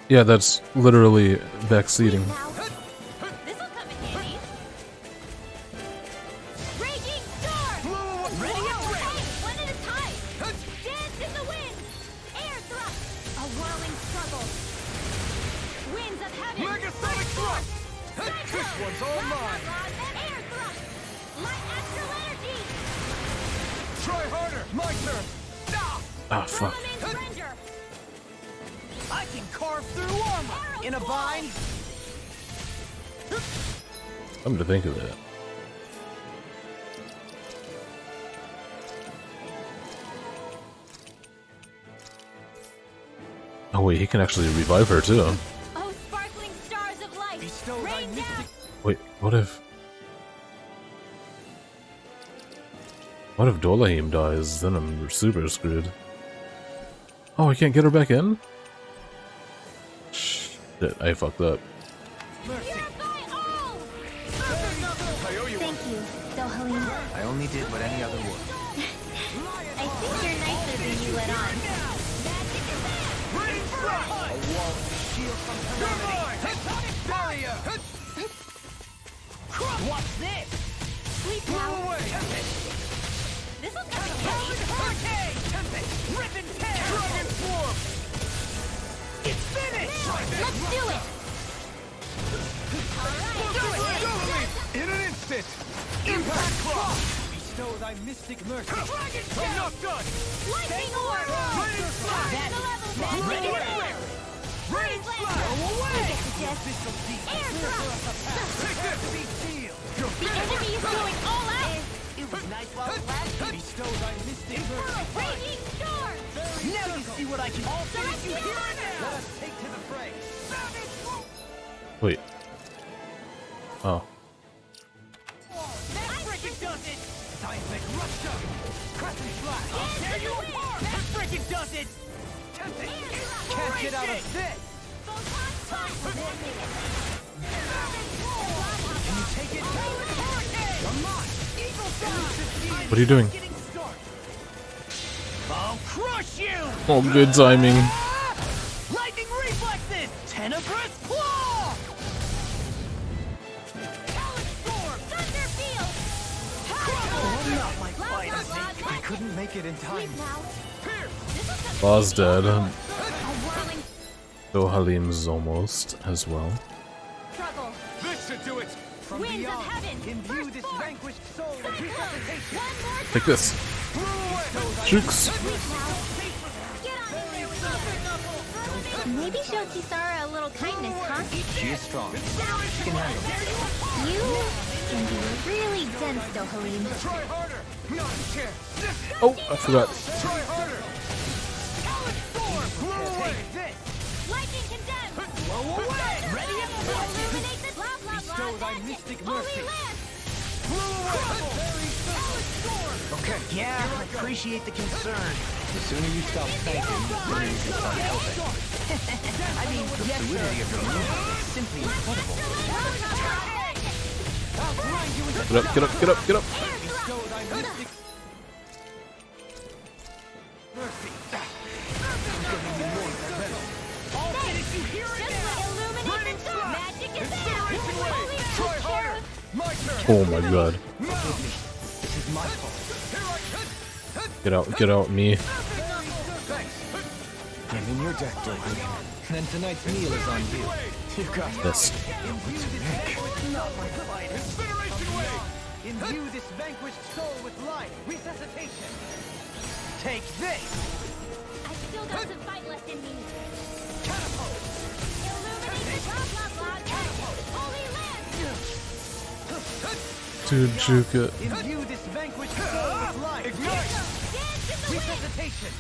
Yeah, that's literally backseating. This'll come in handy. Raging storm! Ready up, one at a time! Dance in the wind! Air thrust! A whirling struggle! Winds of heaven! Megasonic thrust! This one's all mine! Air thrust! Light astral energy! Try harder! My turn! Ah, fuck. Render! I can carve through armor in a bind. Come to think of it. Oh wait, he can actually revive her too. Oh, sparkling stars of light! Rain down! Wait, what if Dolahim dies? Then I'm super screwed. Oh, I can't get her back in? Shit, I fucked up. Thank you, Dohalim. I only did what any other would. I think you're nicer than you let on. A wall of shield from calamity. What's this? Sleep Blow now. away! This'll come in handy. Hurricane! Tempest! Rip and tear! Dragon swarm! It's finished! Let's do it! In an instant! Impact cross! Bestow thy mystic mercy! Dragon I'm not done! Lightning orb! Raining slash! Ready? Raining slash! Go away! Air thrust! Take this! The enemy is going all out! It was nice while it lasted. Bestow thy mystic mercy! Raging storm! Now you see what I can do! You hear it? Let us take to the fray! Wait. Oh. That frickin' does it! Seismic rush up! Crescent flash! There you are! That frickin' does it! Tempest! Can't get out of this! Can you take it? Come on! Eagle Star! What are you doing? I'll crush you! Oh, good timing. Lightning reflexes! Tenebrous claw! Talon storm! Thunder field! Not my fight, I couldn't make it in time. Law's dead. A whirling Dohalim's almost as well. struggle! This should do it! From Winds of beyond, heaven! imbue Burst this forth! vanquished soul with Cyclone! resuscitation! One more Take this. Jukes. Maybe show Kisara a little kindness, huh? She is strong. She can handle it. You can be really dense, Dohalim. Try harder! Not a chance! Oh, I forgot. Try harder! Talon storm! Blow away! Lightning condemned! Blow away! Ready up Illuminate the blah blah Bestow blah thy magic! mystic Holy mercy! land! Blow away! Okay. Yeah, I appreciate the concern. The sooner you stop thanking, the sooner you can start helping. I mean, yes, sir. Fluidity of your movement is simply incredible. Get up, get up, get up, get up. Oh my god. Get out, me. I'm in your deck, Dogen. Then tonight's meal is on you. You got this. Not my finest. Imbue this vanquished soul with life. Resuscitation. Take this. I still got some fight left in me. Catapult. Illuminate the blah blah blah. Catapult. Holy land. Dude, Juka. Imbue this vanquished soul with life. Ignite. Resuscitation.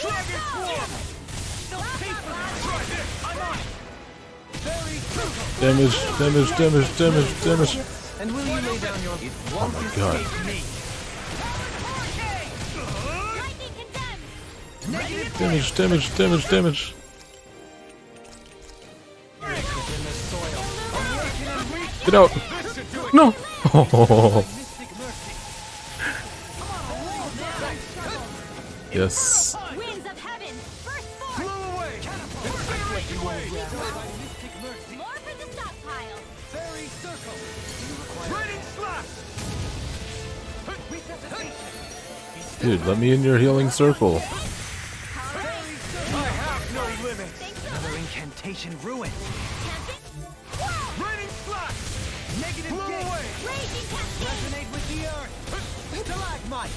Dragon Swarm. No paper. Try this. I'm on it. Very simple. Damage, damage, damage, damage, damage. And will you lay down your... Oh my god. Damage, damage, damage, damage. Get out. No. Oh. Yes. Winds of heaven. First force. More for the stockpile. Fairy circle. Raining slash. Resuscitation. Dude, let me in your healing circle. I have no limits. Another incantation ruined. Raining slash. Negative gate. Raging cascade. Resonate with the earth. Stalagmite.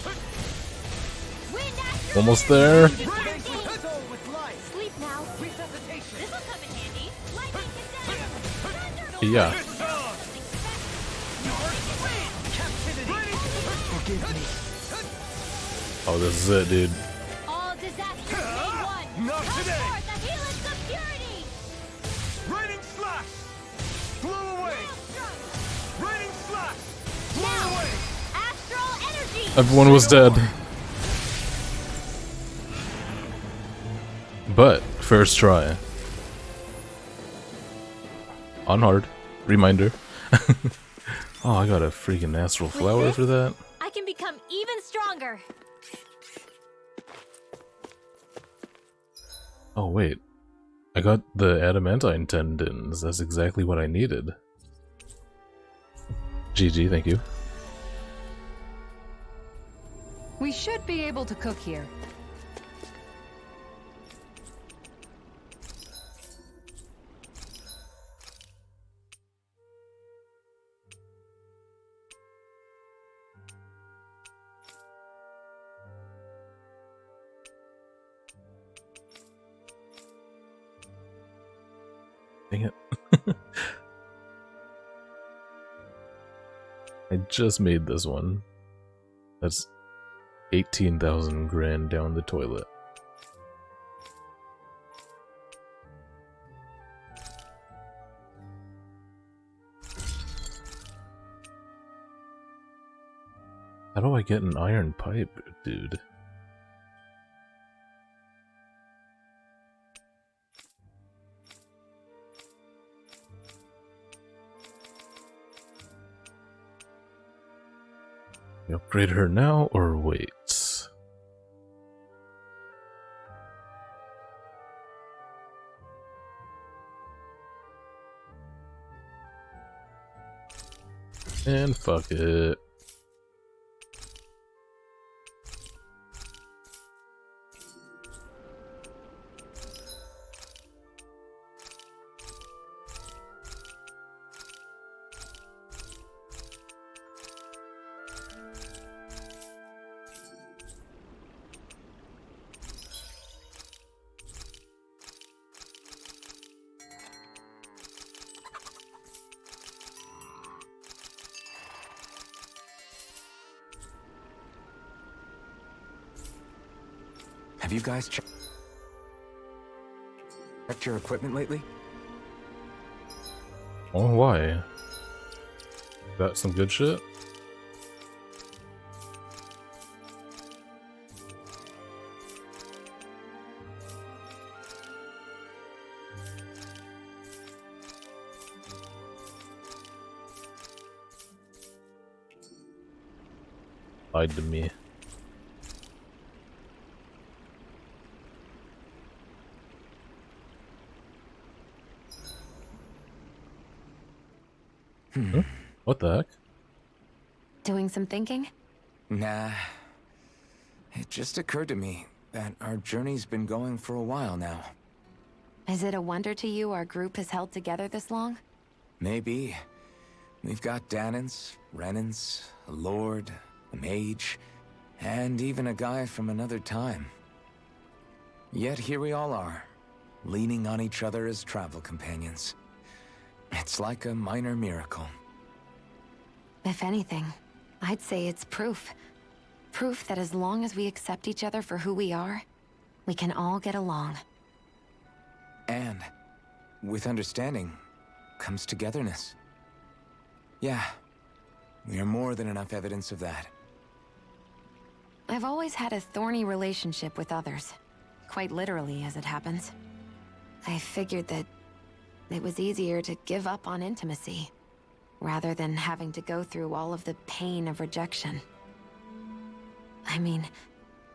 Wind astral. Almost there. Soul with life. Sleep now. Resuscitation. This will come in handy. Lightning condemned. Yeah. Forgive me. Oh, this is it, dude. All disasters made one. Not Come today. forth, the helix of purity. Raining slash. Blow away. Raining slash. Blow Now. away. Astral energy. Everyone was dead. But, first try. On hard. Reminder. Oh, I got a freaking astral flower for that. I can become even stronger. Oh, wait. I got the adamantine tendons. That's exactly what I needed. GG, thank you. We should be able to cook here. Dang it. I just made this one. That's 18,000 grand down the toilet. How do I get an iron pipe, dude? Upgrade her now or wait? And fuck it. Have you guys checked your equipment lately? Oh, why? Got some good shit? Lied to me. Huh? What the heck? Doing some thinking? Nah. It just occurred to me that our journey's been going for a while now. Is it a wonder to you our group has held together this long? Maybe. We've got Danans, Renans, a lord, a mage, and even a guy from another time. Yet here we all are, leaning on each other as travel companions. It's like a minor miracle. If anything, I'd say it's proof. Proof that as long as we accept each other for who we are, we can all get along. And with understanding comes togetherness. Yeah, we are more than enough evidence of that. I've always had a thorny relationship with others. Quite literally, as it happens. I figured that it was easier to give up on intimacy, rather than having to go through all of the pain of rejection. I mean,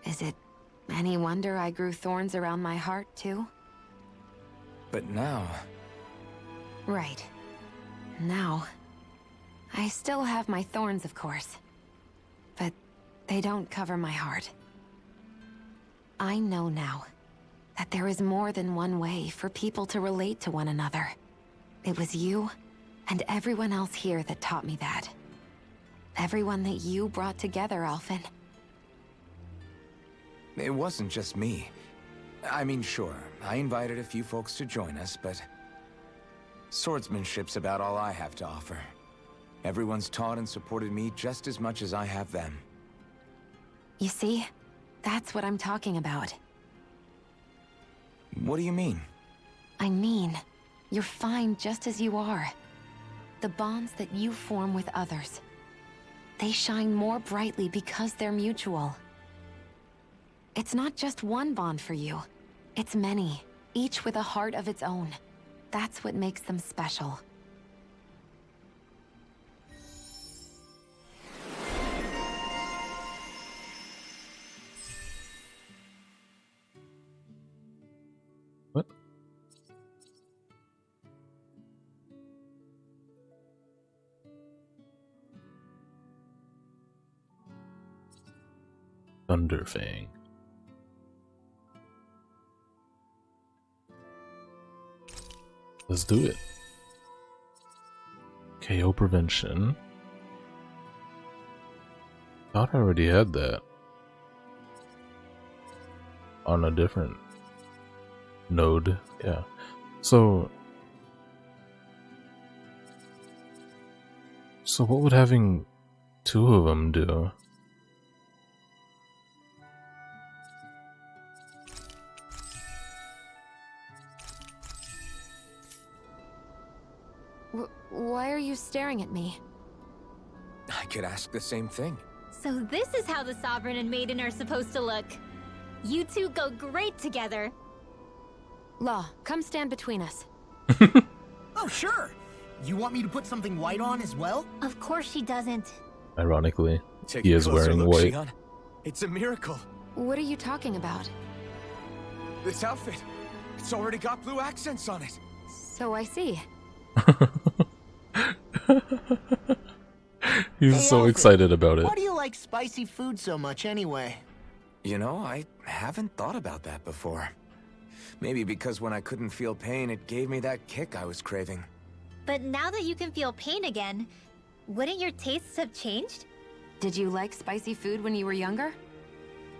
is it any wonder I grew thorns around my heart, too? But now... Right. Now... I still have my thorns, of course. But they don't cover my heart. I know now that there is more than one way for people to relate to one another. It was you and everyone else here that taught me that. Everyone that you brought together, Alphen. It wasn't just me. I mean, sure, I invited a few folks to join us, but... swordsmanship's about all I have to offer. Everyone's taught and supported me just as much as I have them. You see? That's what I'm talking about. What do you mean? I mean, you're fine just as you are. The bonds that you form with others, they shine more brightly because they're mutual. It's not just one bond for you. It's many, each with a heart of its own. That's what makes them special. What? Thunderfang. Let's do it. KO prevention. Thought I already had that on a different node. Yeah. So what would having two of them do? Why are you staring at me? I could ask the same thing. So this is how the Sovereign and Maiden are supposed to look. You two go great together. Law, come stand between us. Oh, sure. You want me to put something white on as well? Of course she doesn't. Ironically, Take he a is closer wearing look, white. Shion. It's a miracle. What are you talking about? This outfit, it's already got blue accents on it. So I see. He's Hey, so Alfred, excited about it. Why do you like spicy food so much anyway? You know, I haven't thought about that before. Maybe because when I couldn't feel pain, it gave me that kick I was craving. But now that you can feel pain again, wouldn't your tastes have changed? Did you like spicy food when you were younger?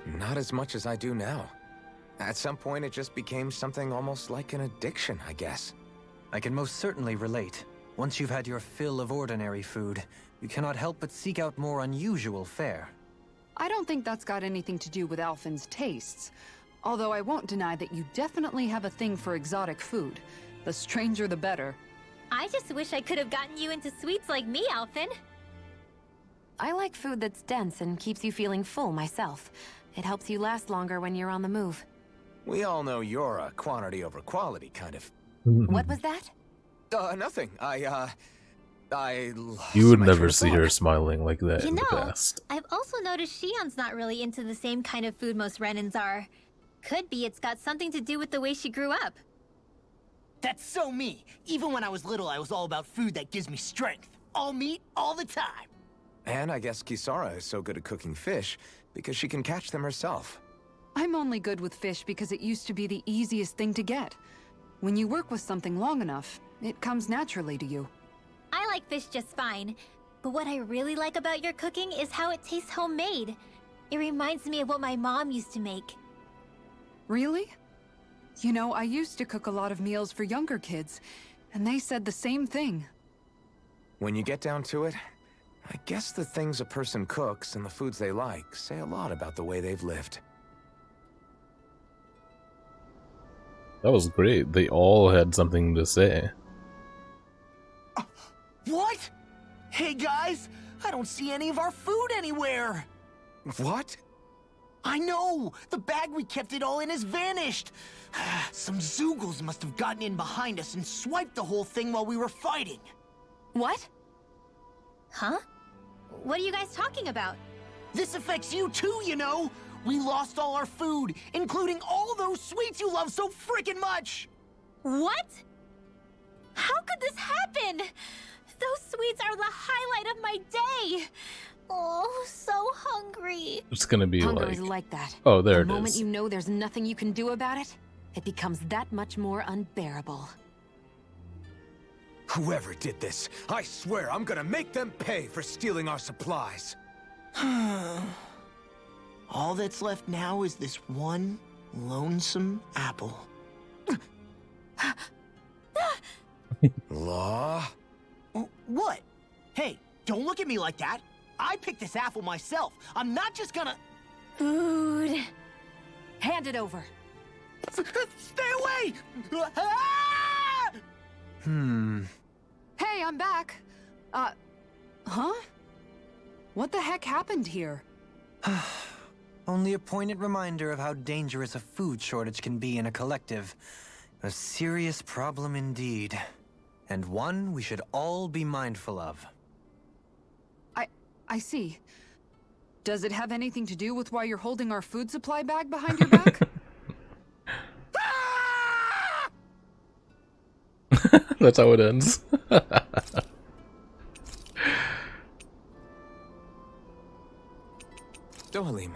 Not as much as I do now. At some point, it just became something almost like an addiction, I guess. I can most certainly relate. Once you've had your fill of ordinary food, you cannot help but seek out more unusual fare. I don't think that's got anything to do with Alphen's tastes. Although I won't deny that you definitely have a thing for exotic food. The stranger the better. I just wish I could have gotten you into sweets like me, Alphen. I like food that's dense and keeps you feeling full myself. It helps you last longer when you're on the move. We all know you're a quantity over quality kind of... What was that? Nothing. You would never see her smiling like that You in the know, past. I've also noticed Shion's not really into the same kind of food most Renans are. Could be it's got something to do with the way she grew up. That's so me. Even when I was little, I was all about food that gives me strength. All meat, all the time. And I guess Kisara is so good at cooking fish because she can catch them herself. I'm only good with fish because it used to be the easiest thing to get. When you work with something long enough, it comes naturally to you. I like fish just fine, but what I really like about your cooking is how it tastes homemade. It reminds me of what my mom used to make. Really? You know, I used to cook a lot of meals for younger kids, and they said the same thing. When you get down to it, I guess the things a person cooks and the foods they like say a lot about the way they've lived. That was great. They all had something to say. What? Hey guys, I don't see any of our food anywhere. What? I know! The bag we kept it all in has vanished! Some Zoogles must have gotten in behind us and swiped the whole thing while we were fighting. What? Huh? What are you guys talking about? This affects you too, you know! We lost all our food, including all those sweets you love so frickin' much! What? How could this happen? Those sweets are the highlight of my day! Oh, so hungry. It's gonna be Hunger like... is like that. Oh, there it The moment is. you know there's nothing you can do about it, it becomes that much more unbearable. Whoever did this, I swear I'm gonna make them pay for stealing our supplies. All that's left now is this one lonesome apple. Law? What? Hey, don't look at me like that. I picked this apple myself. I'm not just gonna... Food. Hand it over. Stay away! Hey, I'm back. Huh? What the heck happened here? Only a poignant reminder of how dangerous a food shortage can be in a collective. A serious problem indeed. And one we should all be mindful of. I see. Does it have anything to do with why you're holding our food supply bag behind your back? That's how it ends. Dohalim,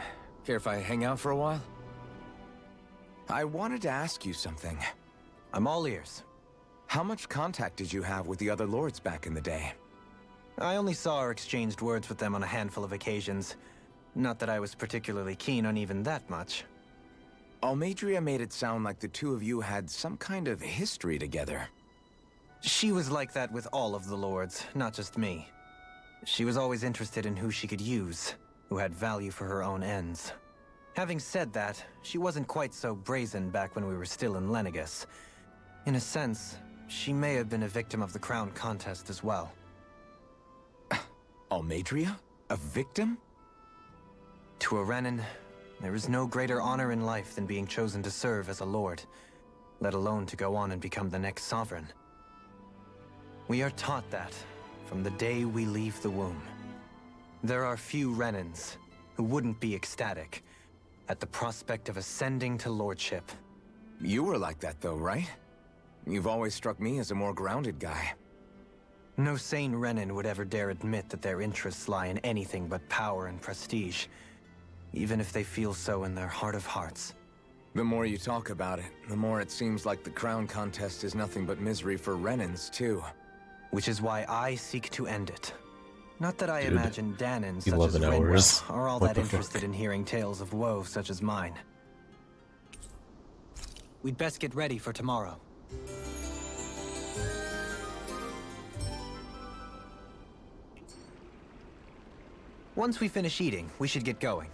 care if I hang out for a while? I wanted to ask you something. I'm all ears. How much contact did you have with the other lords back in the day? I only saw or exchanged words with them on a handful of occasions. Not that I was particularly keen on even that much. Almeidrea made it sound like the two of you had some kind of history together. She was like that with all of the lords, not just me. She was always interested in who she could use, who had value for her own ends. Having said that, she wasn't quite so brazen back when we were still in Lenegus. In a sense, she may have been a victim of the crown contest as well. Almeidrea? A victim? To a Renan, there is no greater honor in life than being chosen to serve as a lord, let alone to go on and become the next sovereign. We are taught that from the day we leave the womb. There are few Renans who wouldn't be ecstatic at the prospect of ascending to lordship. You were like that though, right? You've always struck me as a more grounded guy. No sane Renan would ever dare admit that their interests lie in anything but power and prestige, even if they feel so in their heart of hearts. The more you talk about it, the more it seems like the crown contest is nothing but misery for Renans, too. Which is why I seek to end it. Not that I imagine Danans such 11 as hours. Rinwell are all What that the fuck? interested in hearing tales of woe such as mine. We'd best get ready for tomorrow. Once we finish eating, we should get going.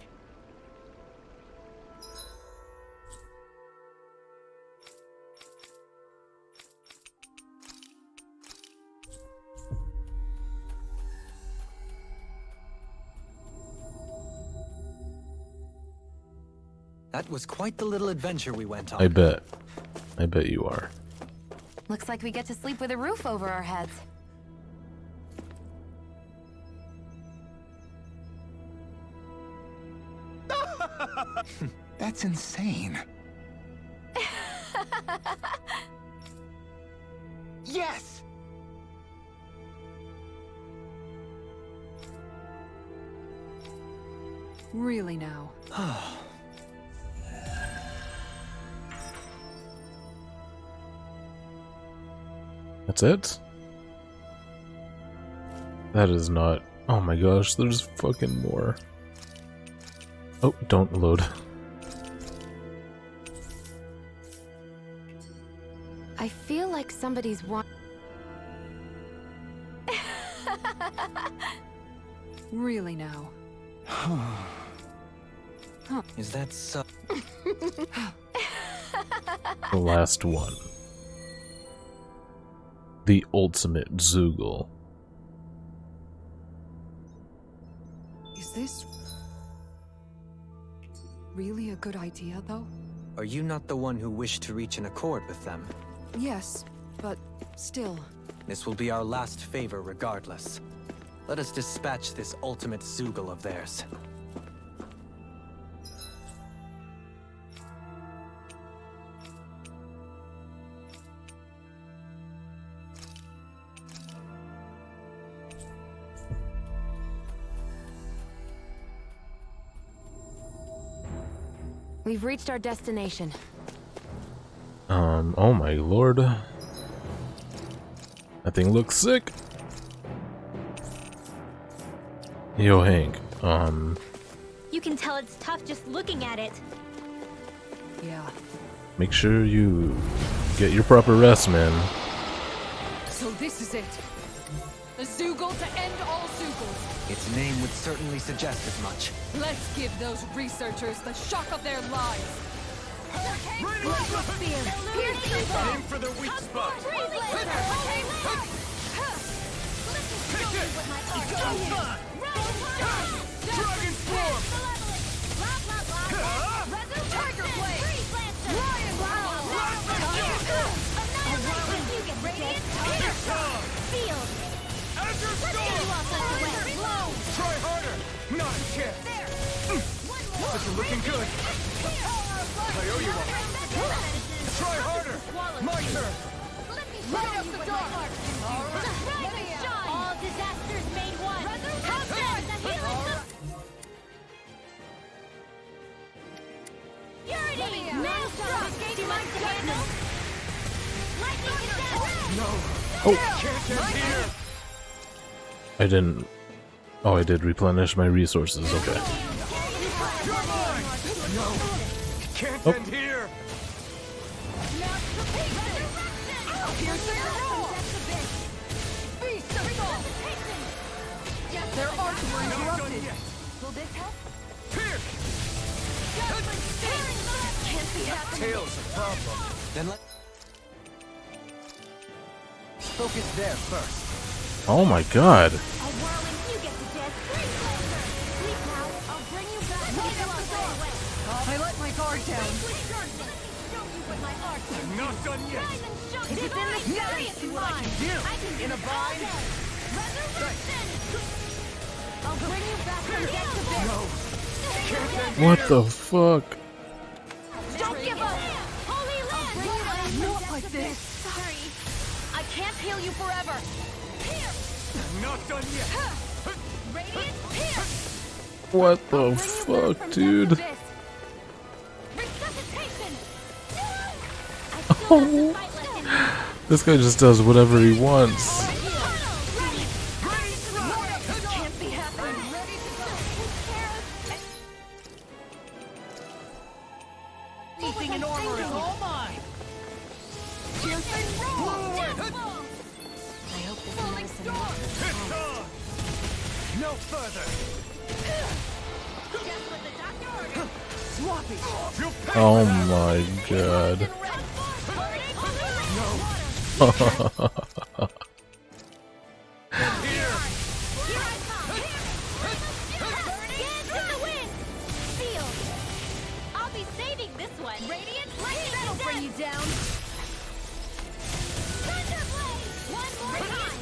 That was quite the little adventure we went on. I bet. I bet you are. Looks like we get to sleep with a roof over our heads. That's insane. Yes! Really now. That's it? That is not... Oh my gosh, there's fucking more. Oh, don't load. I feel like somebody's Really now. Is that so? The last one. The ultimate Zoogle. Is this really a good idea, though? Are you not the one who wished to reach an accord with them? Yes, but still. This will be our last favor regardless. Let us dispatch this ultimate Zoogle of theirs. We've reached our destination. Oh my lord. That thing looks sick. Yo, Hank, You can tell it's tough just looking at it. Yeah. make sure you get your proper rest, man. So this is it. The Zoogle to end all Zoogles. Its name would certainly suggest as much. Let's give those researchers the shock of their lives. Aim for the weak spot. Dragon Storm! Tiger Blade! Lion Field! Azure Storm! Try harder! Not a chance! This is looking good! I owe you one! Try harder! My turn! Light up the dark! All disasters made one! Come back! The healing Purity! Maelstrom! Do you mind to handle? Lightning attack! No! Oh. Can't end here! I didn't... Oh, I did replenish my resources, okay. You're mine! No! Can't Oh. end here! Their arcs were Not done interrupted. yet! Will this help? Pierce! Can't be happening. Tail's a problem. Then let... Focus there first. Oh my god. A whirling, you get to death. Sleep now. I'll bring you back. Light up the door. I let my guard down. Show you what my art can I'm not done yet! Rise and show If it's in the sky, it's mine. I can In a bind? Resurrection! I'll bring you back from death to bed. No! Can't end What here! the fuck? Don't give up! Holy land! Not like this. Sorry. I can't heal you forever. I'm not done yet! Radiant Pierce! What the fuck, dude? Resuscitation! Oh. This guy just does whatever he wants. Can't be happening. Ready to go. Anything in armor is all mine! Piercing roar! I hope this medicine works. It's on! No further! Just what the doctor ordered. Swappy! You Oh my god. Here I come. Get in the wind. Sealed. I'll be saving this one. Radiant lightning. That'll bring you down. Thunderblade. One more time.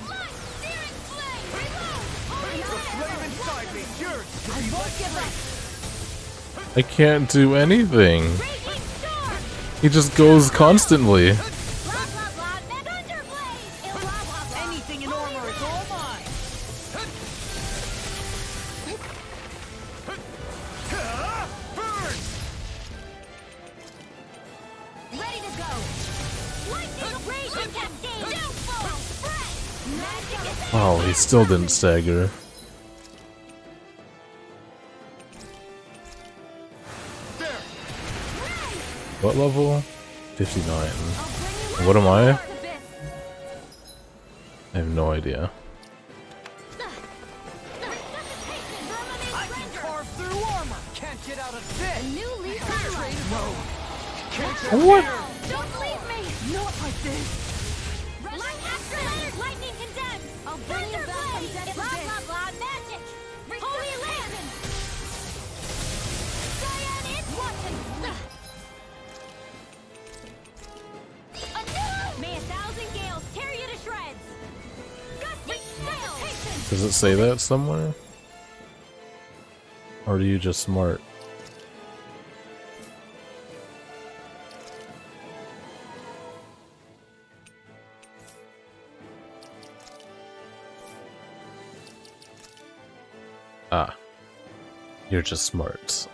Searing flame. Reload. The flame inside me yearns to I be won't let give free. up. I can't do anything. He just goes constantly. Anything in armor is all mine. Burn! Ready to go. Lightning raging cascade. Down full. Spread. Magic is Oh, he still didn't stagger. What level? 59. What am I? I have no idea. I can carve through armor. Can't get out of this. a new leaf on life. What? Don't leave me. Not like this. Light accelerated. Lightning condemned. I'll bring you back from death. Blah blah blah. Magic. Holy Lantern. Cyanid. Watching. May 1,000 gales tear you to shreds. Gusty sail. Does it say that somewhere? Or are you just smart? Ah. You're just smart.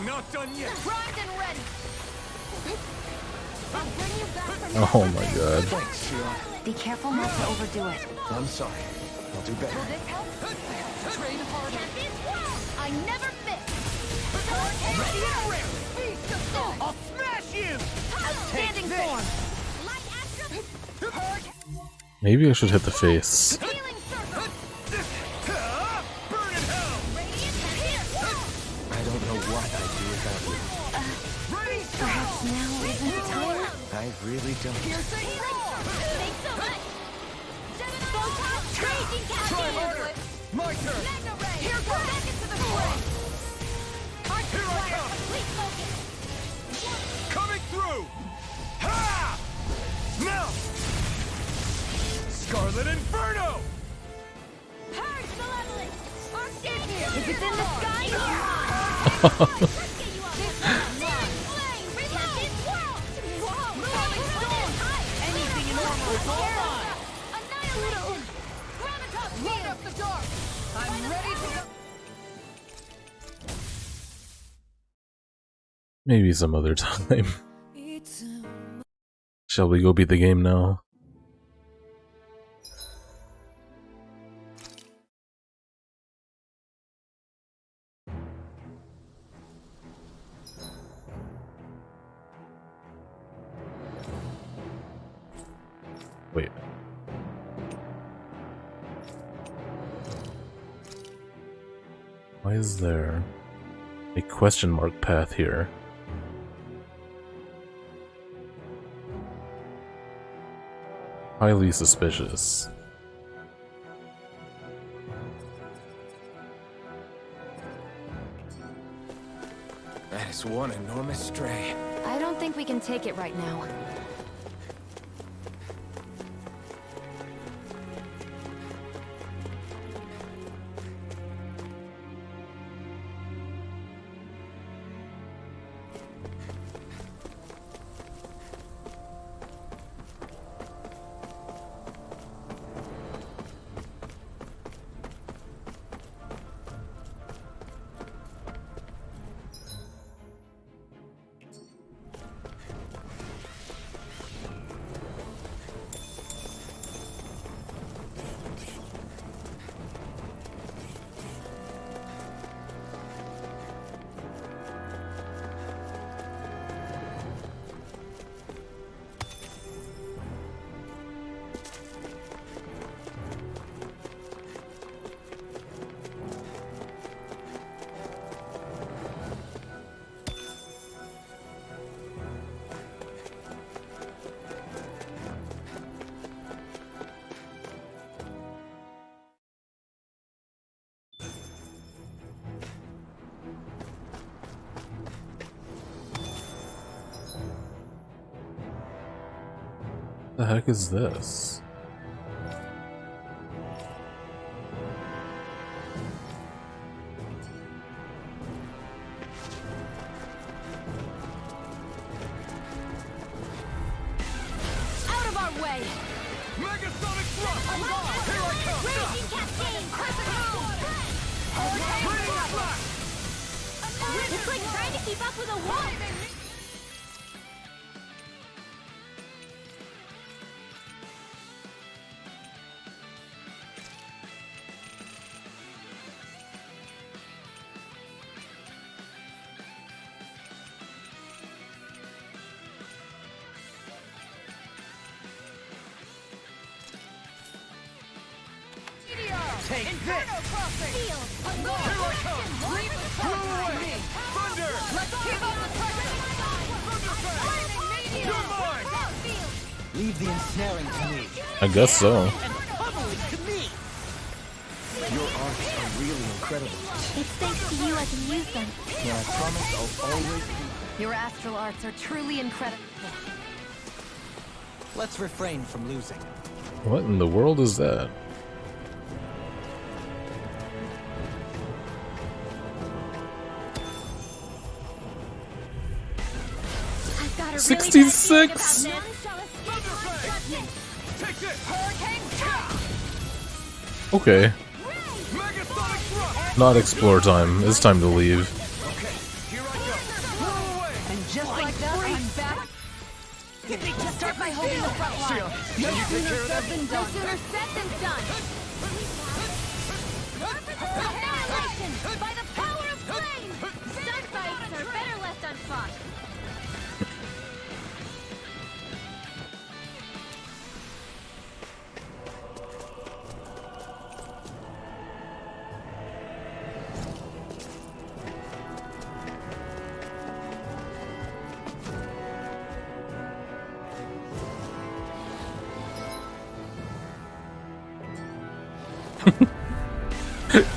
Not done yet. Primed and ready. I'll bring you back from Oh my god. Thanks, Sheila. Be careful not to overdo it. I'm sorry. I'll do better. Will this help? Train harder. I never miss. Ready and ready. Feast of thought. I'll smash you. Outstanding Take this. form. Light astral. Purge. Maybe I should hit the face. Healing circle. Burn in hell! Radiant here. I don't know what I'd do without you. Perhaps now isn't the time? I really don't. Piercing roar. Thanks so much. Photon raging Try cascade. harder! My turn! Mega ray. Here goes. Back into the fray. Arc Here I fire. come. Complete focus. Coming through! Ha! Now! Scarlet Inferno! Purge malevolence. Arc here. If it's in the sky, Anything in armor is all mine. Annihilation. Light up the dark. I'm ready to go. Maybe some other time. Shall we go beat the game now? Wait. Why is there a question mark path here? Highly suspicious. That is one enormous stray. I don't think we can take it right now. The heck is this? keep up with a wolf! Take this! Here I come! Blow away! Thunder! Let's keep up the pressure! You're mine! Leave the ensnaring to me. I guess so. And pummeling to me! Your arts are really incredible. It's thanks to you I can use them. Yeah, I promise I'll always be... Your astral arts are truly incredible. Let's refrain from losing. What in the world is that? I've got a really 66. bad feeling about Take this! Okay. Megasonic thrust! Not explore time. It's time to leave. Okay, here I go. Blow away! And just like that, I'm back. Start by holding the front line. Can you take care of that? no sooner said than done! Annihilation! By the power of flame! Stun fights are better left unfought!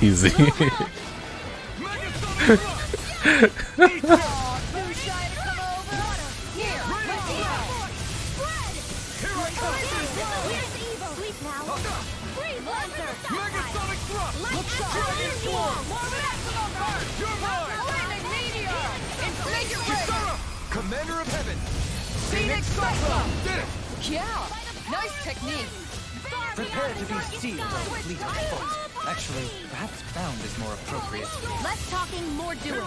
Easy. Commander of Heaven! Phoenix Cyclone! Did it! Yeah, nice technique. Prepare to be sealed, O fleet of foot. Actually, perhaps bound is more appropriate. Less talking, more doing.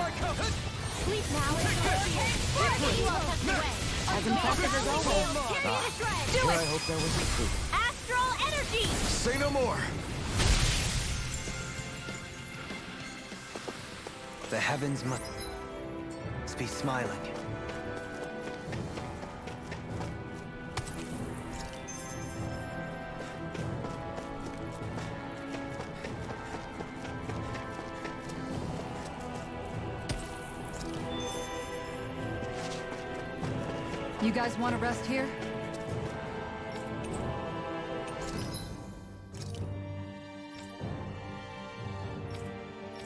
Sleep now is As impressive as always. Here I hope there was a proof. Astral energy! Say no more! The heavens must be smiling. You guys want to rest here?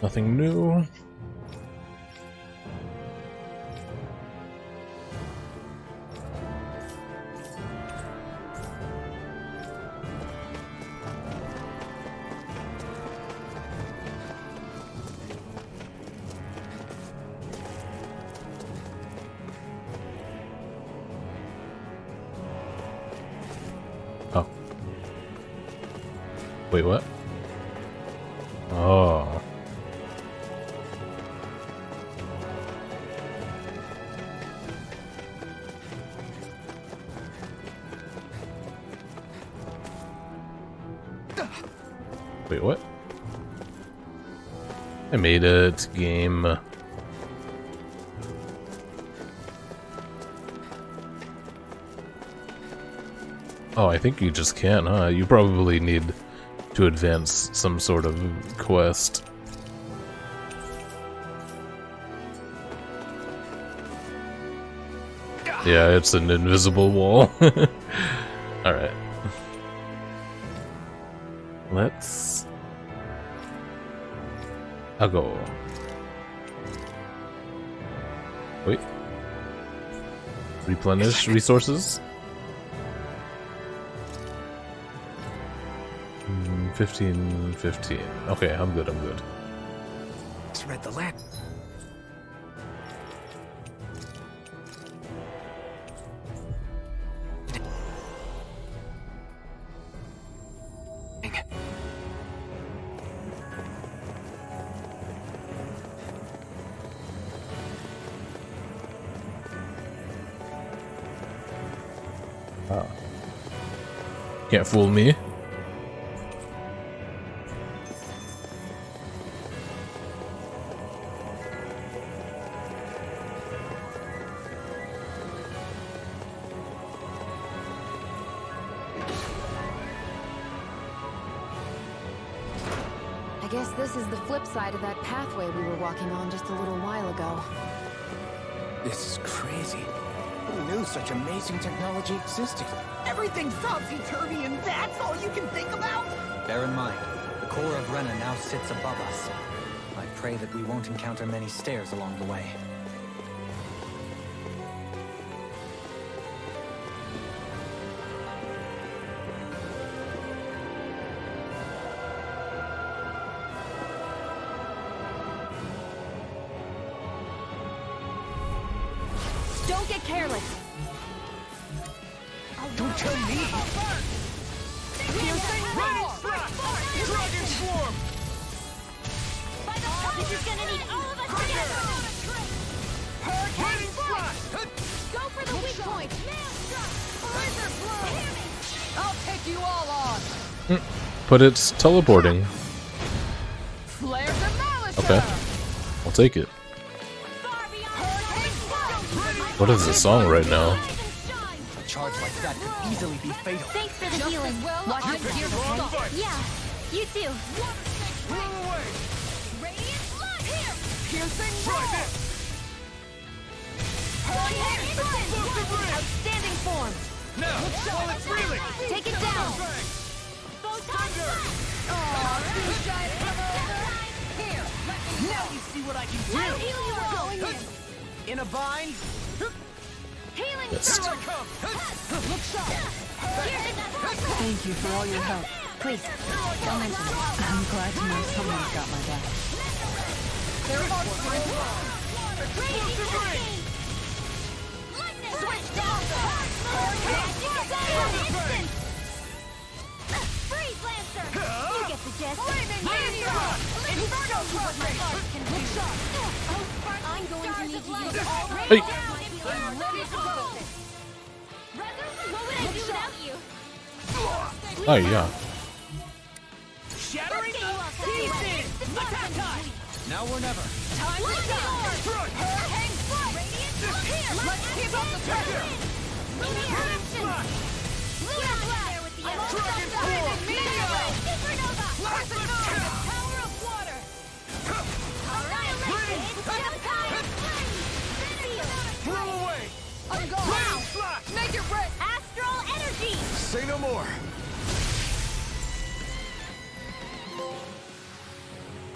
Nothing new. Oh. Wait, what? Oh. Wait, what? I made it, game. Oh, I think you just can, huh? You probably need to advance some sort of quest. Yeah, it's an invisible wall. Alright. Let's... I'll go. Wait. Replenish resources? 15. Okay, I'm good. Let's read the land. Can't fool me. I guess this is the flip side of that pathway we were walking on just a little while ago. This is crazy. Who knew such amazing technology existed? Everything's topsy-turvy and that's all you can think about? Bear in mind, the core of Rena now sits above us. I pray that we won't encounter many stairs along the way. Don't get careless. Don't tell me! Running slash! Dragon swarm! This is gonna need all of us together! Running slash! Go for the weak point! I'll take you all on! But it's teleporting. Flares of malice! Okay. I'll take it. What is the song right now? A charge like that could easily be fatal. Thanks for the healing. Watch I'm your here, wrong okay? foot. Yeah, you too. Roll away! Radiant flood here! Piercing Try roar! this! Outstanding form! Now, while it's reeling! Take it down! Thunder! Here! Now you see what I can I'll do! heal you all! In a bind? Healing Yes. circle! Look sharp! Thank you for all your help. Please, don't mention it. I'm glad to know someone's got my back. Explosive ring! Switch down! Freeze Lancer! You get the gist. Inferno I'm going to need to use all my Hey. I'm ready to go. What would I do without you? Oh yeah. Shattering pieces! Attack time! Now or never. Time to shine! Hurricane Strike! Radiant Flood here! Let's keep up the pressure! Lunar Blast! Dragon Swarm! Supernova! Power of water! Annihilation! Throw away! I'm gone! Running slash! Make it red! Astral Energy! Say no more!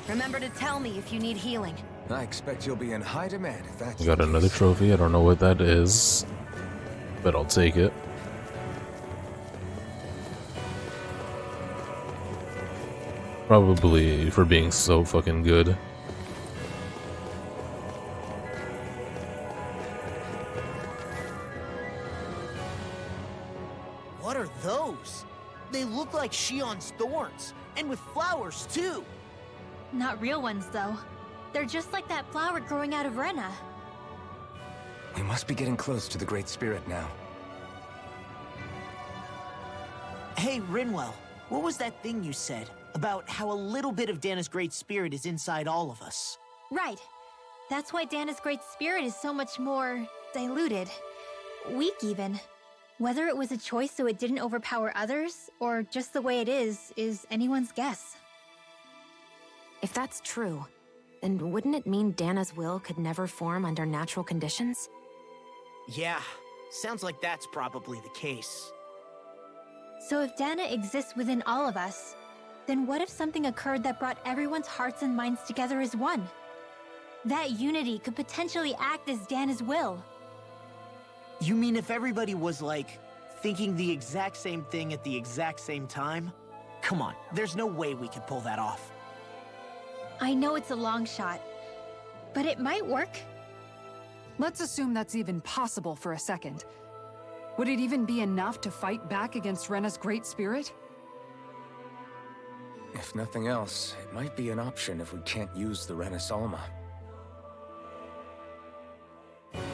Remember to tell me if you need healing. I expect you'll be in high demand if that's I got another trophy. I don't know what that is, but I'll take it. Probably for being so fucking good. What are those? They look like Shion's thorns, and with flowers too. Not real ones, though. They're just like that flower growing out of Rena. We must be getting close to the Great Spirit now. Hey, Rinwell, what was that thing you said about how a little bit of Dana's Great Spirit is inside all of us? Right. That's why Dana's Great Spirit is so much more diluted. Weak, even. Whether it was a choice so it didn't overpower others, or just the way it is anyone's guess. If that's true, then wouldn't it mean Dana's will could never form under natural conditions? Yeah, sounds like that's probably the case. So if Dana exists within all of us, then what if something occurred that brought everyone's hearts and minds together as one? That unity could potentially act as Dana's will. You mean if everybody was, like, thinking the exact same thing at the exact same time? Come on, there's no way we could pull that off. I know it's a long shot, but it might work. Let's assume that's even possible for a second. Would it even be enough to fight back against Rena's Great Spirit? If nothing else, it might be an option if we can't use the Renasalma.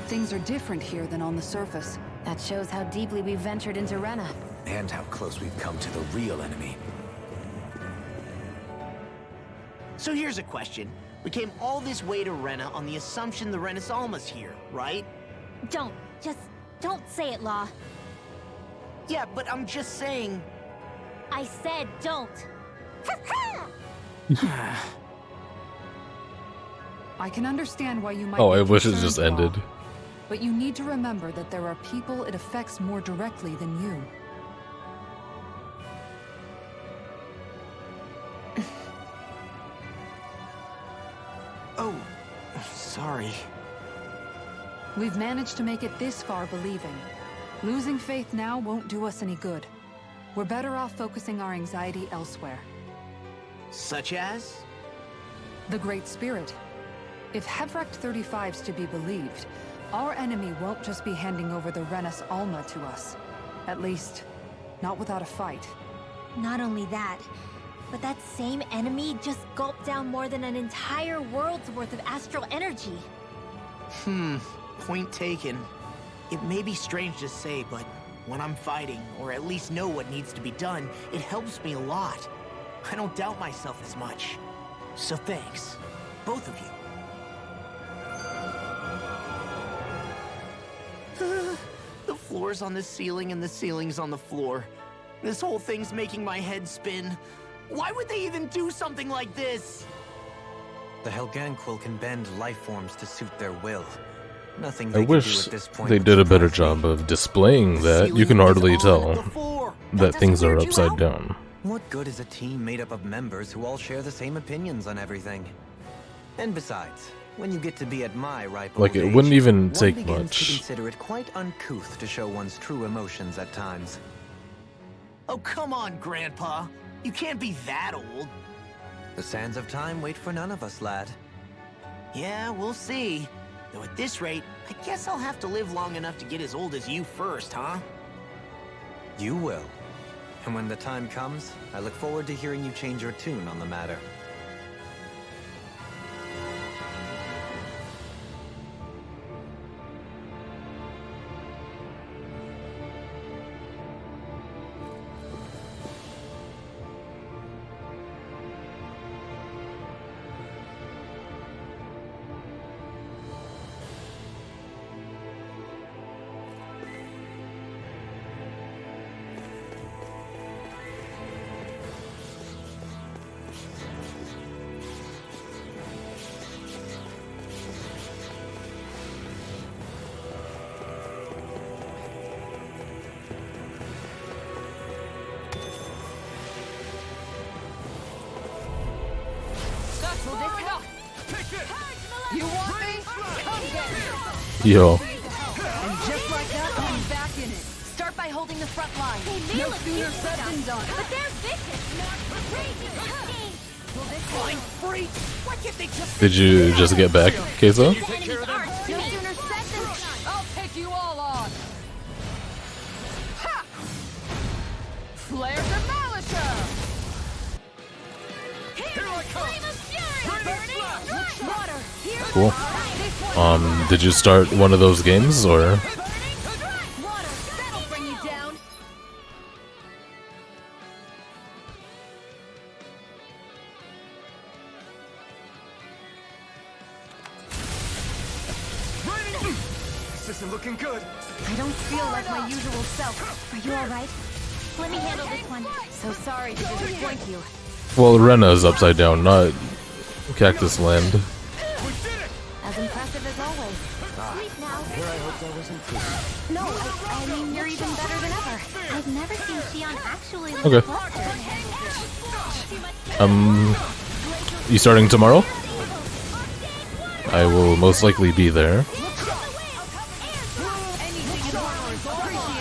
Things are different here than on the surface. That shows how deeply we've ventured into Rena. and how close we've come to the real enemy. So here's a question. We came all this way to Rena on the assumption the Renis Alma's here, right? Just don't say it, Law. Yeah, but I'm just saying... I said don't. I can understand why you might Oh, be I wish it concerned, just Law, ended. but you need to remember that there are people it affects more directly than you. Oh, sorry. We've managed to make it this far believing. Losing faith now won't do us any good. We're better off focusing our anxiety elsewhere. Such as? The Great Spirit. If Hevrecht 35's to be believed, our enemy won't just be handing over the Renis Alma to us. At least, not without a fight. Not only that, but that same enemy just gulped down more than an entire world's worth of astral energy. Point taken. It may be strange to say, but when I'm fighting, or at least know what needs to be done, it helps me a lot. I don't doubt myself as much. So thanks, both of you. The floor's on the ceiling and the ceiling's on the floor. This whole thing's making my head spin. Why would they even do something like this? The Helganquil can bend life forms to suit their will. Nothing I they can do wish at this point they would did a better surprise me. job of displaying that. You can hardly tell that things are upside down. What good is a team made up of members who all share the same opinions on everything? And besides, when you get to be at my ripe Like, old it wouldn't age, even one take begins much. to consider it quite uncouth to show one's true emotions at times. Oh, come on, Grandpa. You can't be that old. The sands of time wait for none of us, lad. Yeah, we'll see. Though at this rate, I guess I'll have to live long enough to get as old as you first, huh? You will. And when the time comes, I look forward to hearing you change your tune on the matter. You want me? Come get it! Yo. And just like that, I'm back in it. Start by holding the front line. No sooner said than done. But they're vicious, not crazy. Flying free! Why can't they just... Did you just get back, Keizo? No sooner said than done. I'll take you all on. Ha! Flare the Malachor! Here I come! Flame of fury! Burning water! Here Cool. Did you start one of those games, or? water! That'll bring you down! This isn't looking good. I don't feel like my usual self. Are you alright? Let me handle this one. So sorry to disappoint you. Well, Rena's upside down, not Cactus Land. As impressive as always. Sleep now. Here I hoped I was improving. No, I mean, you're even better than ever. I've never seen Xion actually look Okay. flustered. You starting tomorrow? I will most likely be there.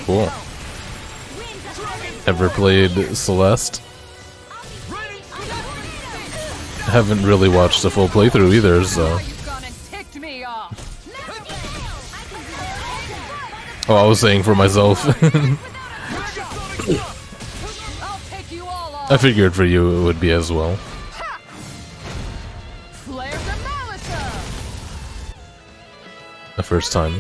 Cool. Ever played Celeste? Haven't really watched the full playthrough either, so. Oh, I was saying for myself. I figured for you it would be as well. The first time.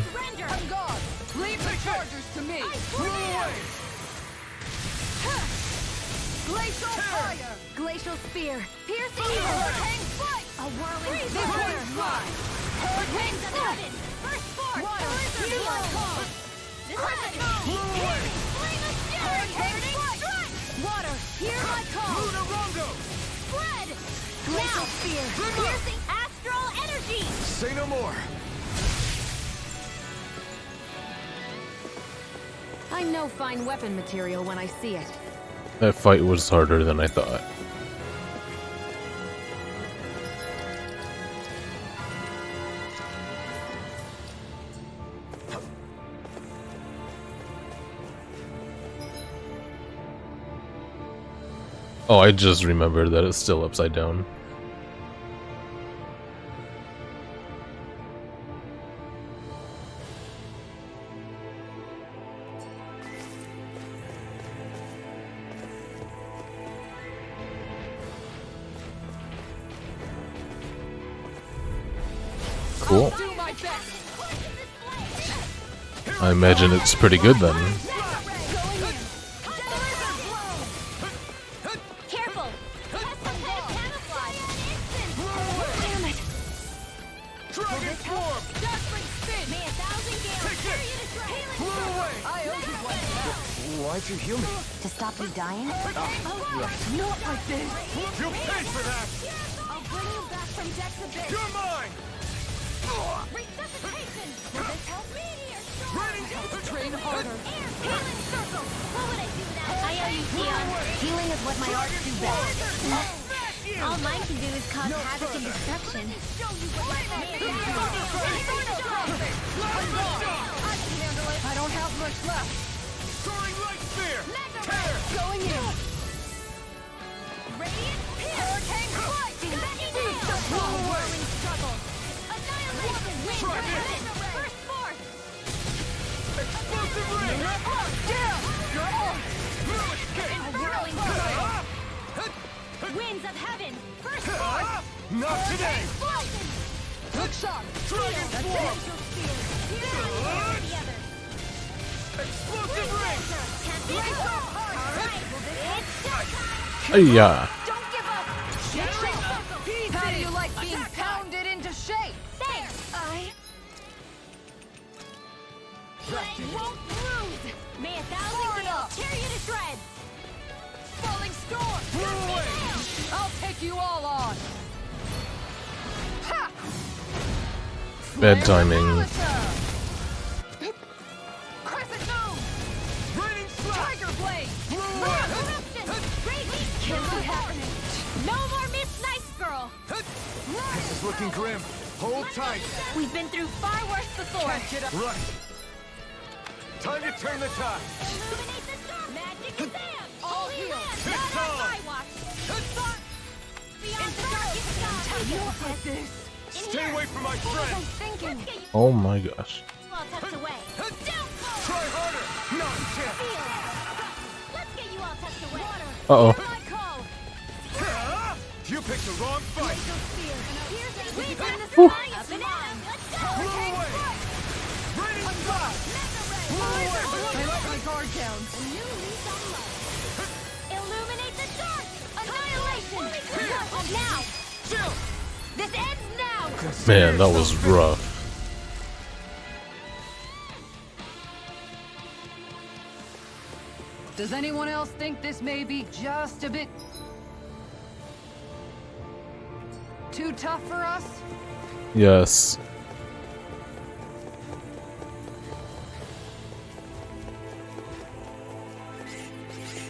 Glacial fire! Glacial spear! Piercing evil! Hurricane flight! A whirling fire! Winds of heaven! First force! Water! Heal my call! Healing! Flame of fury! Hurricane strike! Water! Hear my call! Lunarongo! Spread! Glacial spear! Piercing astral energy! Say no more! I know fine weapon material when I see it. That fight was harder than I thought. Oh, I just remembered that it's still upside down. Cool. I imagine it's pretty good then. Careful! Damn it! Dragon form! Darkling spin! May a thousand gales carry you to healing away! I owe you one. Why'd you heal me? To stop you dying? Not like this! You'll pay for that! I'll bring you back from Death's Abyss! You're mine! Resuscitation! Will this help? Meteor storm! Raining Train harder! Air! Healing circle! What would I do now? I owe you, Tion. Healing is what my arts do best. All mine can do is cause havoc and destruction. I don't have much left. Soaring light spear! Tear! Going in. Radiant hurricane flight! Whirling struggle! Annihilation! Wind! First force! Explosive ring! Down! You're on! Escape! A whirling struggle! Winds of heaven! First force! Not today! Hook shot. Dragon form! The other! Explosive ring! Hey-ya. Don't give up! How do you like being pounded into shape? Thanks! I won't lose! May a thousand gales tear you to shreds! Falling storm. I'll take you all on. Ha! Bad timing. Crescent moon. Raining slash! Tiger blade. Eruption! Raging! Can't be happening. No more Miss Nice Girl! This is looking grim. Hold tight. We've been through far worse before! Right. Time to turn the tide. Illuminate the dark! Magic Sam! Holy land! It's Not on on. my watch! Beyond the darkest sky! Not like this. Stay away from my friend. Thinking. Oh my gosh. All tucked away. Down call! Try harder. Not a chance. Feel it. Let's get you all tucked away. Uh-oh. My call! You picked the wrong fight. We've got the Whew. sky up and down! Let's go! Blow away. Raining slash! I let my guard down. A new lease on life. Illuminate the dark! Annihilation! Now! Chill. This ends now! Man, that was rough. Does anyone else think this may be just a bit too tough for us? Yes.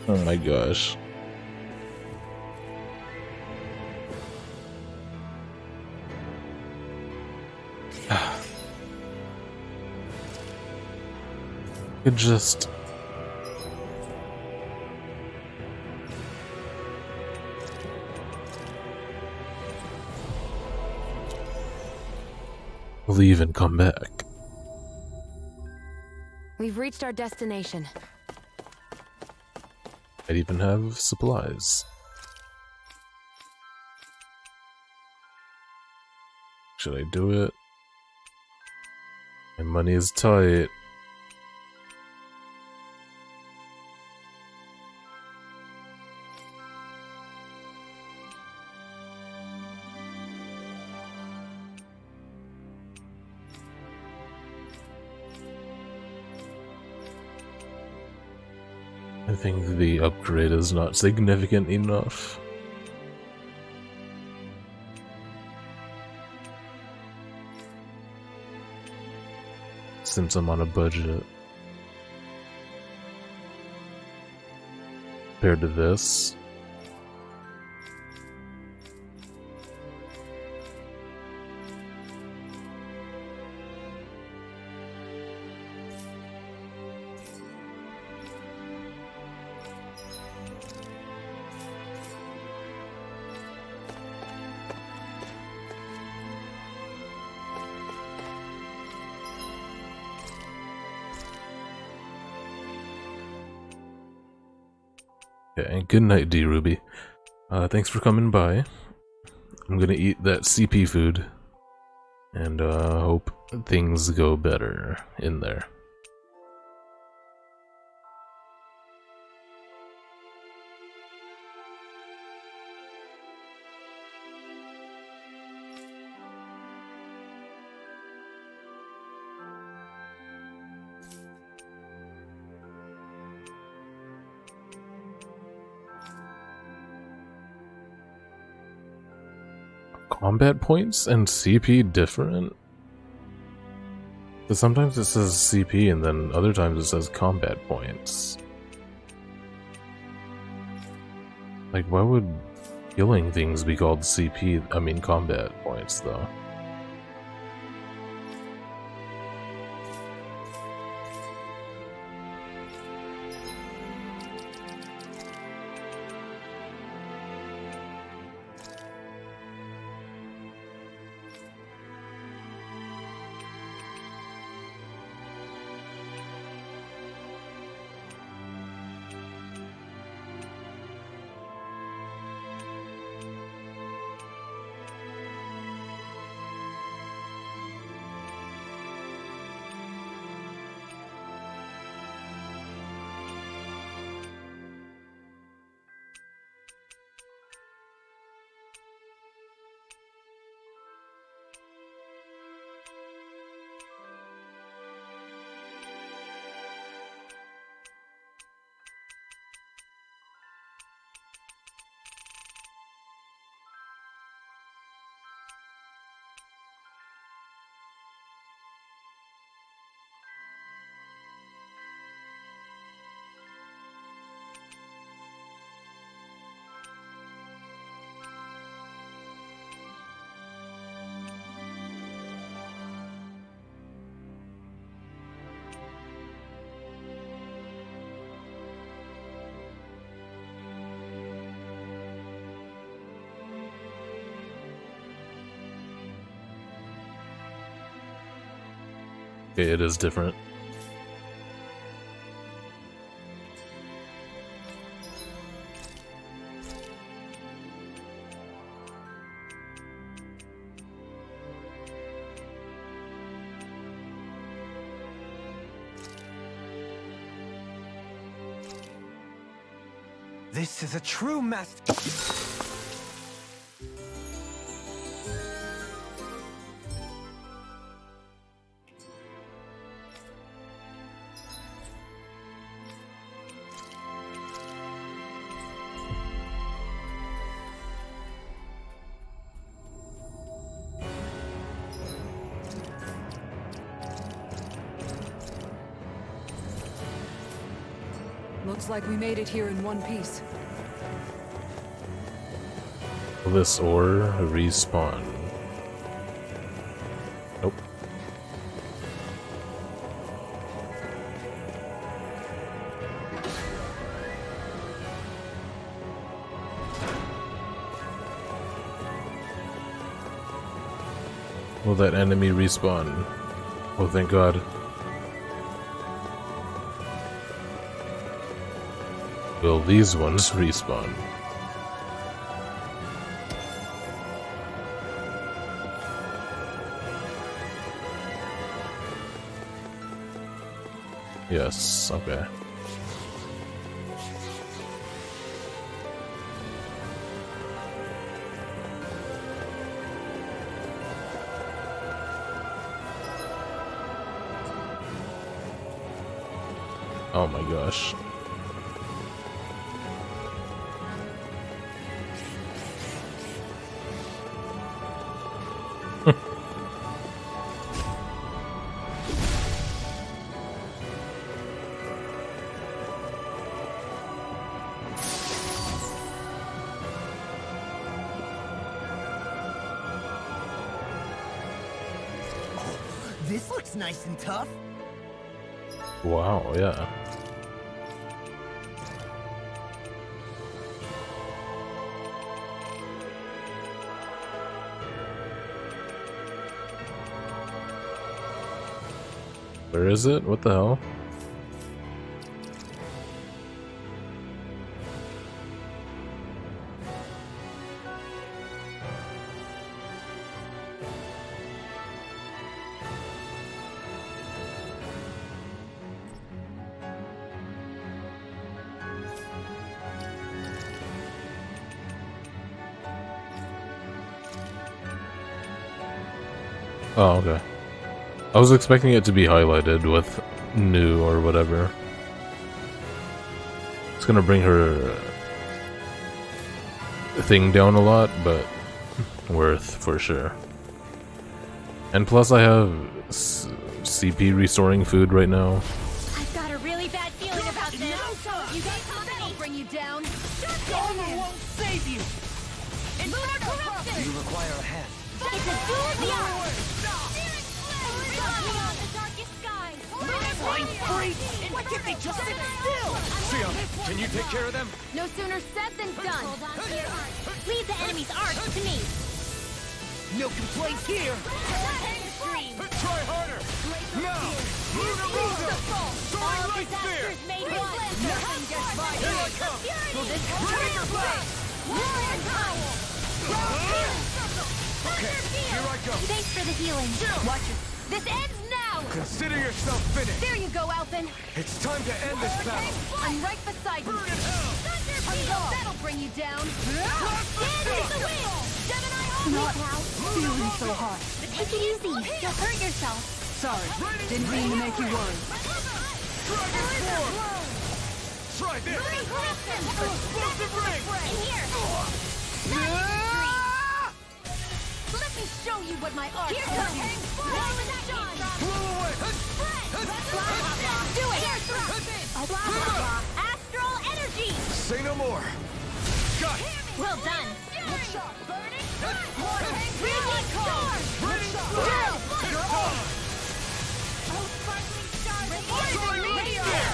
Oh my gosh. It just... leave and come back. We've reached our destination. I'd even have supplies. Should I do it? My money is tight. I think the upgrade is not significant enough. Since I'm on a budget. Compared to this. Okay, good night, D Ruby. Thanks for coming by. I'm gonna eat that CP food, and hope things go better in there. Combat points and CP different? Because sometimes it says CP and then other times it says combat points. Like, why would killing things be called CP? I mean combat points, though. Okay, it is different. This is a true master. Looks like we made it here in one piece. Will this ore respawn? Nope. Will that enemy respawn? Oh, thank God. Will these ones respawn? Yes, okay. Oh my gosh. This looks nice and tough. Wow, yeah. Where is it? What the hell? Oh, okay. I was expecting it to be highlighted with new or whatever. It's gonna bring her thing down a lot, but worth for sure. And plus I have CP restoring food right now. I've got a really bad feeling about this. You got company. Bring you down. Armor won't save you. Lunar corruption. You require a hand. It's a duel of the arts. Beyond the darkest skies. Flying free. Why can't they just sit still? Xion, can you take care of them? No sooner said than done. Leave the enemy's arcs to me. No complaints here. Try harder! Now! Lunar Rosa! Soaring Light Spear! Nothing gets by Here I come! Will this Trigger Blast! Warrior power! Okay, here I go! Thanks for the healing. Watch it. This ends now! Consider yourself finished! There you go, Alphen. It's time to end this battle! I'm right beside you. Burn in hell! That'll bring you down. Stand in the wind! Gemini Not feeling so hot. Take it easy. You'll hurt yourself. Sorry, didn't mean to make you worry. Try this! Explosive ring! In here. Let me show you what my art Here can do. Blow away! Do it. Blah, blah, blah. Astral energy. Say no more! Got it! Well done. Radiant Storm. Radiant Drill. You're on! Soaring Meteor.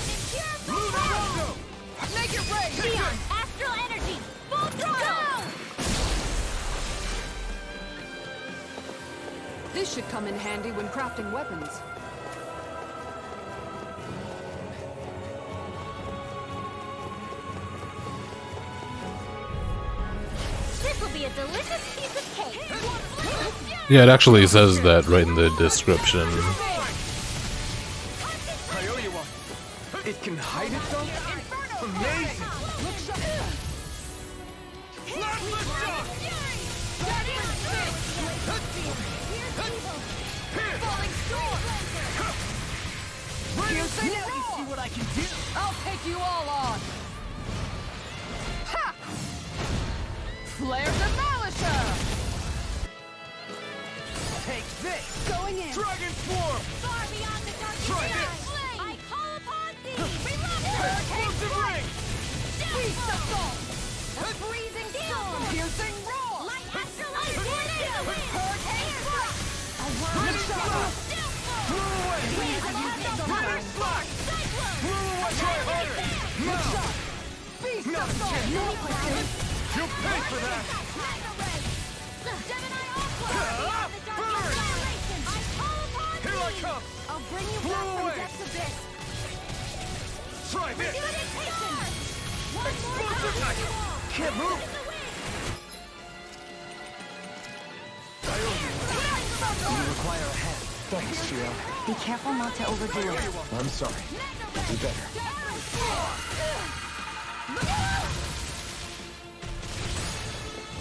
Lunar Rondo! Make it rain. Xion, astral energy. Full throttle. This should come in handy when crafting weapons. This will be a delicious piece of cake. Yeah, it actually says that right in the description. I owe you one. It can hide itself? Amazing! Last lift shot! Falling storm. Now you see what I can do. I'll take you all on. Ha! Flare Demolisher! Take this. Going in. Dragon Swarm! Far beyond the dark Try sky. this. I call upon thee. Explosive ring! Beast of Salt. A freezing storm. Piercing roar! Light astral energy. Hurricane Thrust! A wild shot. Blow away! Running slack! Blow away! Try harder! Now! Beast Not of a Salt! chance! You'll pay for that! Gemini Aqua. Burn! I call upon thee. Here I come! I'll bring you Blow back from away. depths abyss. Try this! Mutation. Explosive knife! Can't move! You require a hand. Thanks, Xion. Be careful not to overdo it. I'm sorry. I'll do better.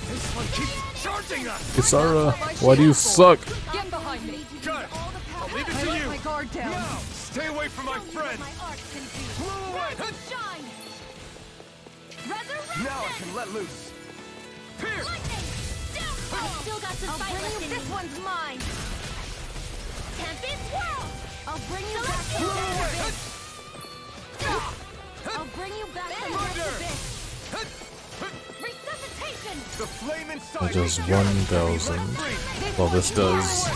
This one keeps charging us! Kisara, why do you suck? Get behind me! Got it! I'll leave it I to let you! my guard down. Now! Stay away from my friends! Blow away! Shine. Now I can let loose! Pierce! I've still got some fight left in me. This one's mine. Tempest Whirl. I'll bring you back from Blow away! depths. I'll bring you back from depths abyss. Resuscitation. The flame inside That does me yearns to be 1,000. let free. Well, this does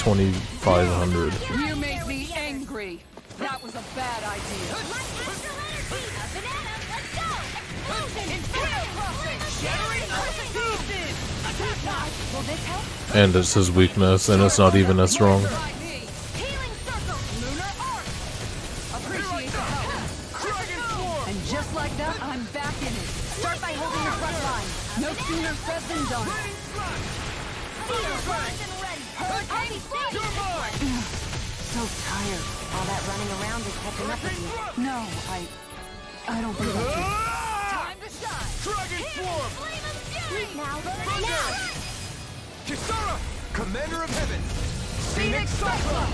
2500. You made me angry. That was a bad idea. And it's his weakness, and it's not even as strong. And just like that, I'm back in it. Start by holding the front line. No sooner said than done. So tired. All that running around is catching up with you. No, I don't think that's it. Time to shine! Dragon Swarm! Now! Kisara! Commander of Heaven! Phoenix Cyclone!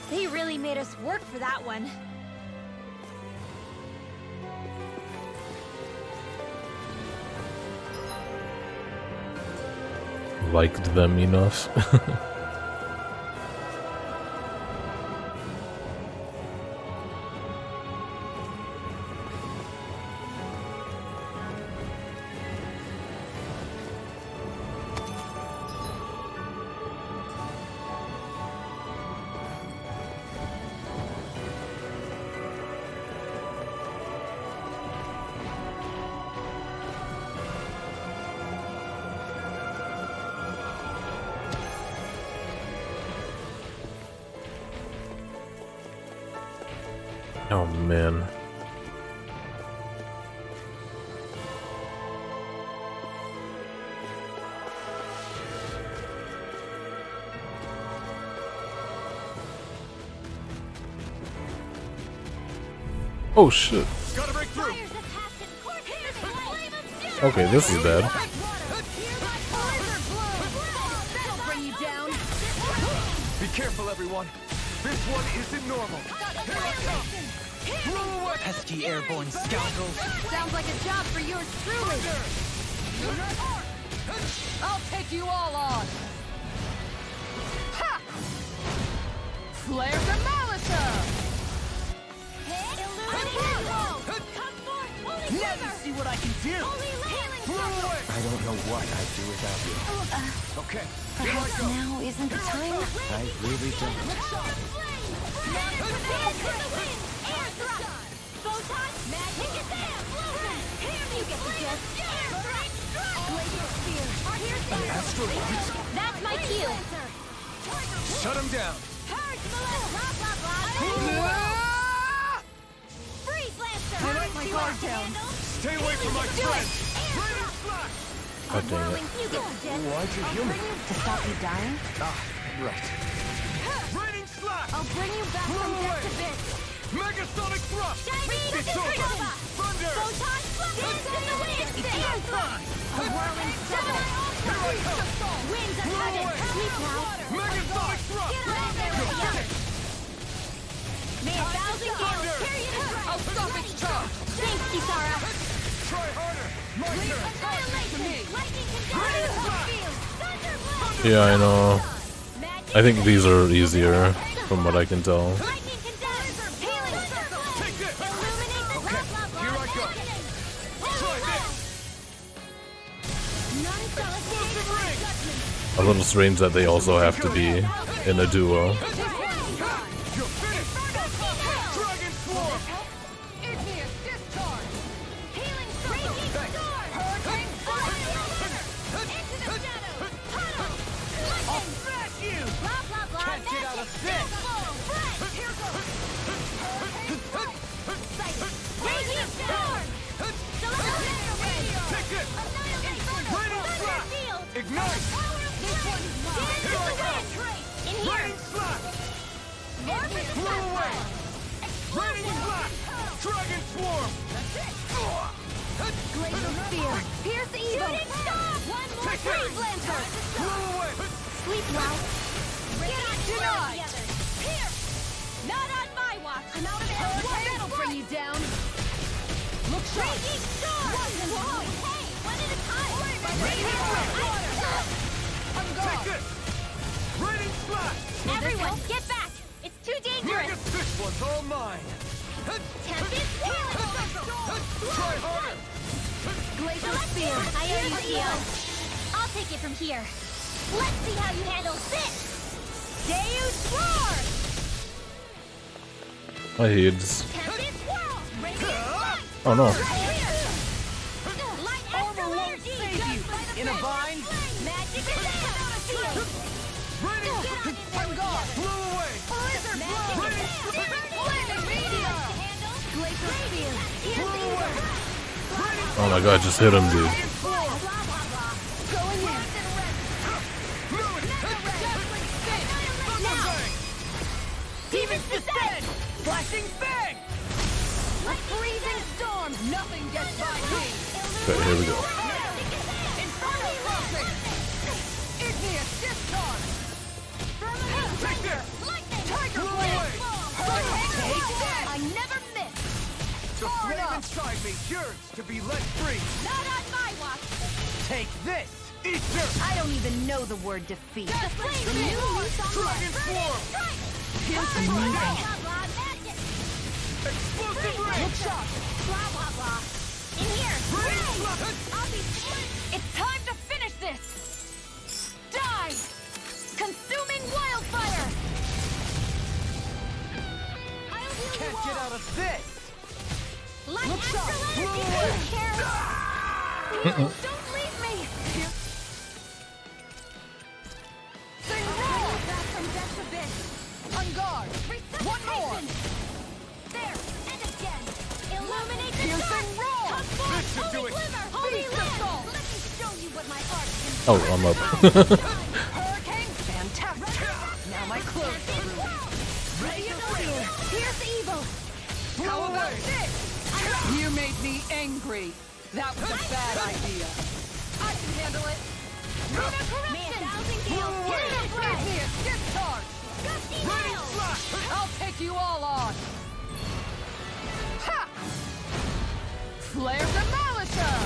They really made us work for that one. Liked them enough. Oh man. Oh shit. Okay, this is bad. Be careful, everyone. This one isn't normal. Pesky airborne scoundrels. Sounds like a job for yours truly. I'll take you all on. Ha! Flare the Malisa! Let me see what I can do. I don't know what I'd do without you. Okay, Perhaps now isn't the time? I really don't. That's my cue. Shut him down. I let my guard down. Stay away from my friend. God dang it. Why'd you heal me? To stop you dying? Ah, right. Raining slash. I'll bring you back from death to bits. Megasonic thrust. It's over. Thunder. Dance in the wind. A whirling circle. Winds are tugging. Sleep now. Megasonic thrust. Get on there with the others. May a thousand gales carry you to I'll stop its charge. Thanks, Kisara. Try harder. My turn. Lightning can Yeah, I know. I think these are easier, from what I can tell. A little strange that they also have to be in a duo. Ignite! Raining slap! Blow away! Raining slap! Dragon swarm! Glacial spear! Pierce evil! Shooting star! One more freeze lancer! Blow away! Sleep now! Get on denied! Here! Not on my watch! I'm out of hell! That'll bring you down! Look sharp! Raging star! Whoa! Hey! One at a time! Raging water! I'm Take gone! this! Raining slash! Everyone, get back! It's too dangerous! This one's all mine! Tempest healing! Try harder! Glacial spear! I owe you, Dio. I'll take it from here. Let's see how you handle this! Deus Roar! My heads. Tempest Whirl! Radiant Light! Oh no. Light Astral Energy! In a bind? Magic is out! On guard! Blow away! Blizzard Blow! Flaming Meteor! Glacial Spear! Blow away! Oh my god, just hit him, dude. Going in! Demons descend! Flashing bang! Freezing Storm! Nothing gets by me! Okay, here we go. Inferno Crossing! Igneous Discharge! Tiger! Tiger Blade! Take that! I never miss! The flame inside me yearns to be let free. Not on my watch! Take this! Eat dirt! I don't even know the word defeat. The flame Dragon leash on Dragon Swarm! Explosive ray! Look shot! Blah, blah, blah. In here! Rain! I'll be split! It's time to finish this! Die! Consuming wildfire! I'll heal Can't you get all. out of this! Light Look shot! Astral Blow Energy! away! Carol! Don't leave me! Sing roll! Back from Death's Abyss! On guard! One more! There! And again! Illuminate the Piercing dark! roll! Come forth! This should do Holy it. Glimmer! Holy Beast Lamb! assault! Let me show you what my heart can do! Oh, I'm up. Hurricane! Fantastic! Now my clothes are ruined. Radiant Spear! Pierce evil! How about this? You made me angry. That was a bad idea. I can handle it. Lunar Corruption! May a thousand gales carry the breath! Igneous Discharge! Gusty Miles! I'll take you all on. Ha! Flare Demolisher!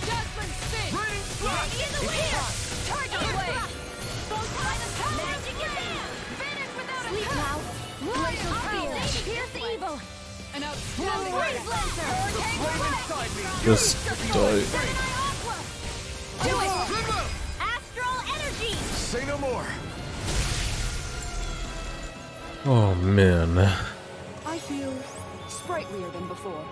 Jasmine Sting! Radiant Spear! Tiger Blade! Magic is there! Finish without a Sleep cut! now! Glacial Spear! Pierce evil! An outstanding Freeze Lancer! Just die. Do it! Astral Energy! Say no more! Oh man. I feel sprightlier than before.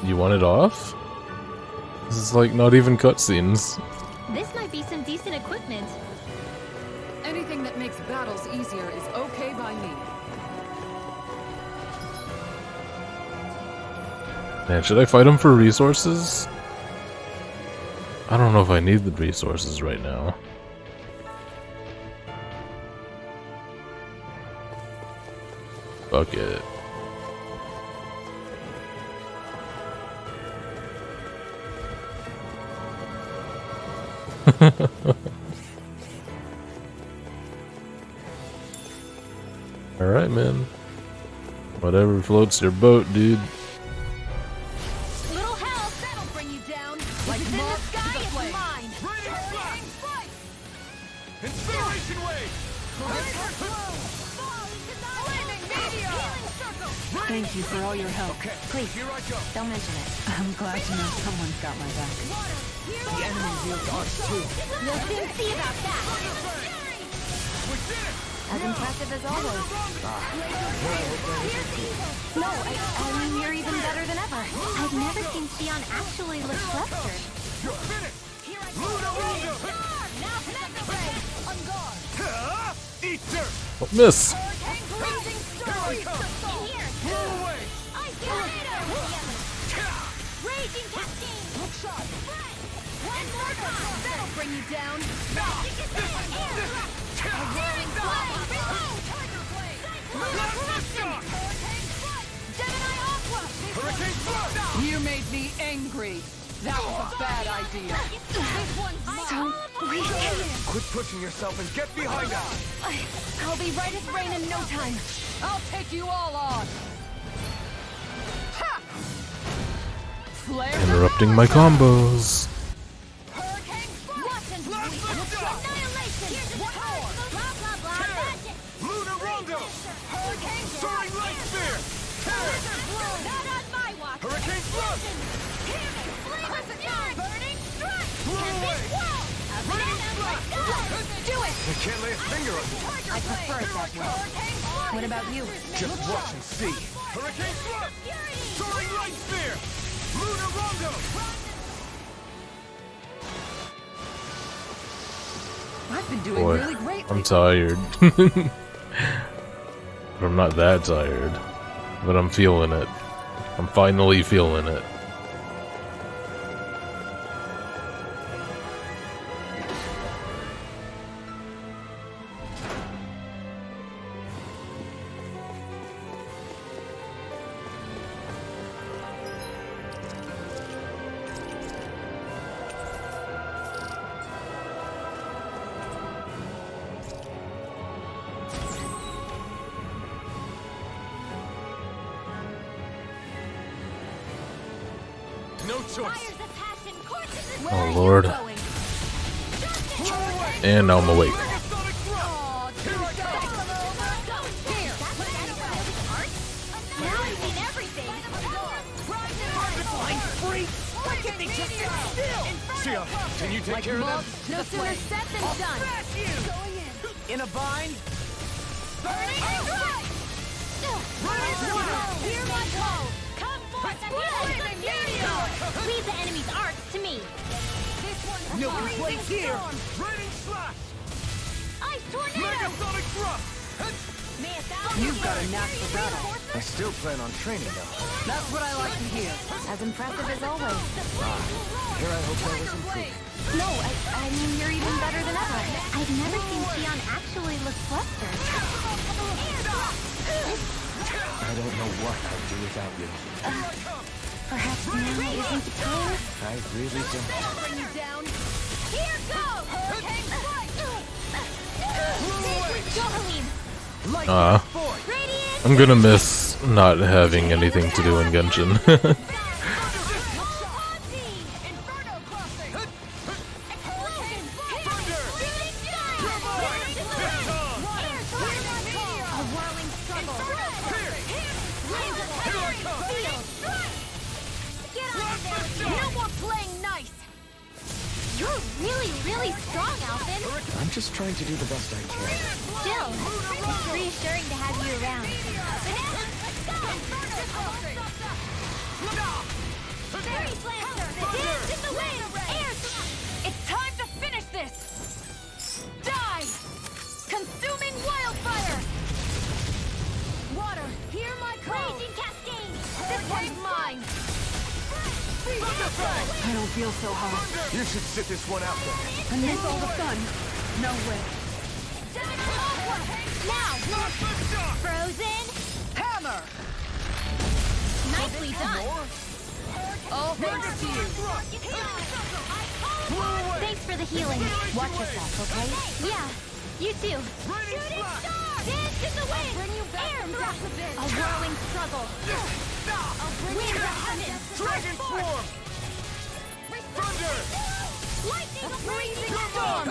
You want it off? This is like not even cutscenes. This might be some decent equipment. Anything that makes battles easier is okay by me. Man, should I fight him for resources? I don't know if I need the resources right now. Fuck it. Alright, man. Whatever floats your boat, dude. Little hell, that'll bring you down. Like in the sky, it's mine. Radiant Flash! Incineration Wave! Flaming Meteor! Healing Circle! Thank you for all your help. Please, Here I go! don't mention it. I'm glad to know someone's got my back. The enemy wields ours too. We'll soon see about that. We did it! As impressive as always. No, I mean, you're even better than ever. I've never seen Xion actually look flustered. You're finished! Luna Rondo! Now connect the ray! On guard! Eat dirt! Oh, miss! Freezing Storm! In here! Blow away! Ice Tornado! Raging Cascade! Look shot! One more time! That'll bring you down. Magic is in air! A roaring flame! Tiger Blade! Lunar Corruption! Hurricane Strike! Gemini Aqua! Hurricane Flood! You made me angry. That was a bad idea. This one's mine! So weak. Quit pushing yourself and get behind us! I'll be right as rain in no time. I'll take you all on. Ha! Flare Interrupting my combos. Hurricane Annihilation! Here's the card! Blah, blah, blah! Magic! Luna Rondo! Hurricane Soaring Light Spear! Blizzard Blow! I can't lay a finger on you. I prefer it that way. What about you? Just watch and see. Hurricane Thrust! Soaring Light Spear! Lunar Rondo! I've been doing Boy, really great. I'm tired. But I'm not that tired. But I'm feeling it. I'm finally feeling it. No choice. Oh Lord. And now I'm awake. Sia, can you take care of them? No sooner said than done. In a bind? Hear my call. Come forth and leave the enemy's arts to me. No complaints here. Raining Slash! Ice tornado. Megasonic Thrust! You've got a knack for battle. I still plan on training though. That's what I like to hear. As impressive as always. Here I hope I was improving. No, I mean, you're even better than ever. I've never seen Xion actually look flustered. I don't know what I'd do without you. Perhaps now isn't the time? I really don't. Bring you down. Here goes. Hurricane strike. I'm gonna miss not having anything to do in Genshin. You're really, really strong, Alvin. I'm just trying to do the best I can. Still, it's reassuring to have you around. Fairy Slancer! Dance in the wind! Air! It's time to finish this! Die! Consuming wildfire! Water, hear my call! Raging Cascade! This one's mine! I don't feel so hot. You should sit this one out then. And miss all the fun. No way. Now! Frozen! Hammer! Nicely done! All thanks to you. Thanks for the healing. Watch yourself, okay? Yeah, you too. Dance in the wind! Bring you back Air thrust. thrust. A whirling struggle. I'll bring you back. Dragon Form! Thunder! Lightning freezing storm!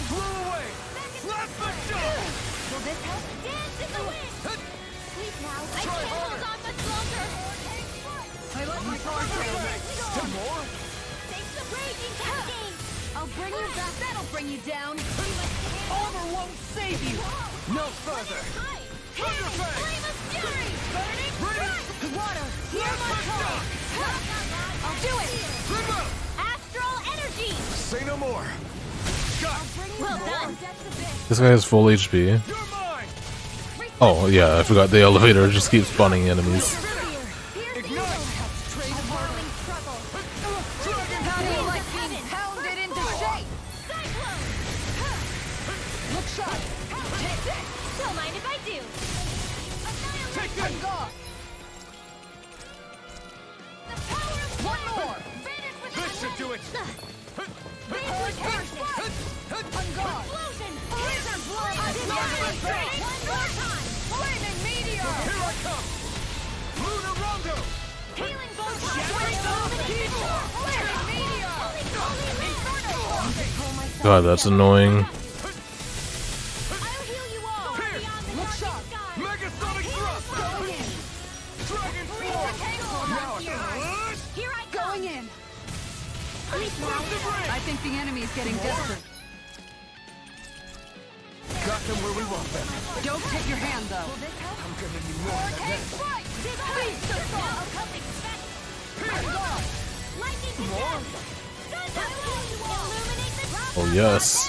Blew away! Slap the shot! Will this help? Dance in the wind! Sleep now. I can't hold on much longer. I let my guard down. Some more? Take the raging cascade. I'll bring you back. That'll bring you down. Armor won't save you. No further! Thunderfang! Flame of fury! Burning strike! Water, hear my call! I'll do it! Astral energy! Say no more! Well done! This guy has full HP. Oh yeah, I forgot the elevator just keeps spawning enemies. How do you like being pounded into shape? Look sharp. Don't mind if I do. On guard. One more. This should do it! On guard. Laser blow! One more time! Flaming meteor. Here I come! Lunar Rondo! Healing bolt! God, that's annoying. I'll heal you all! Look sharp. Megasonic Thrust! Here I come. Going in. I think the enemy is getting desperate. Got them where we want them. Don't take your hand, though. I'm gonna need more than that. Oh yes.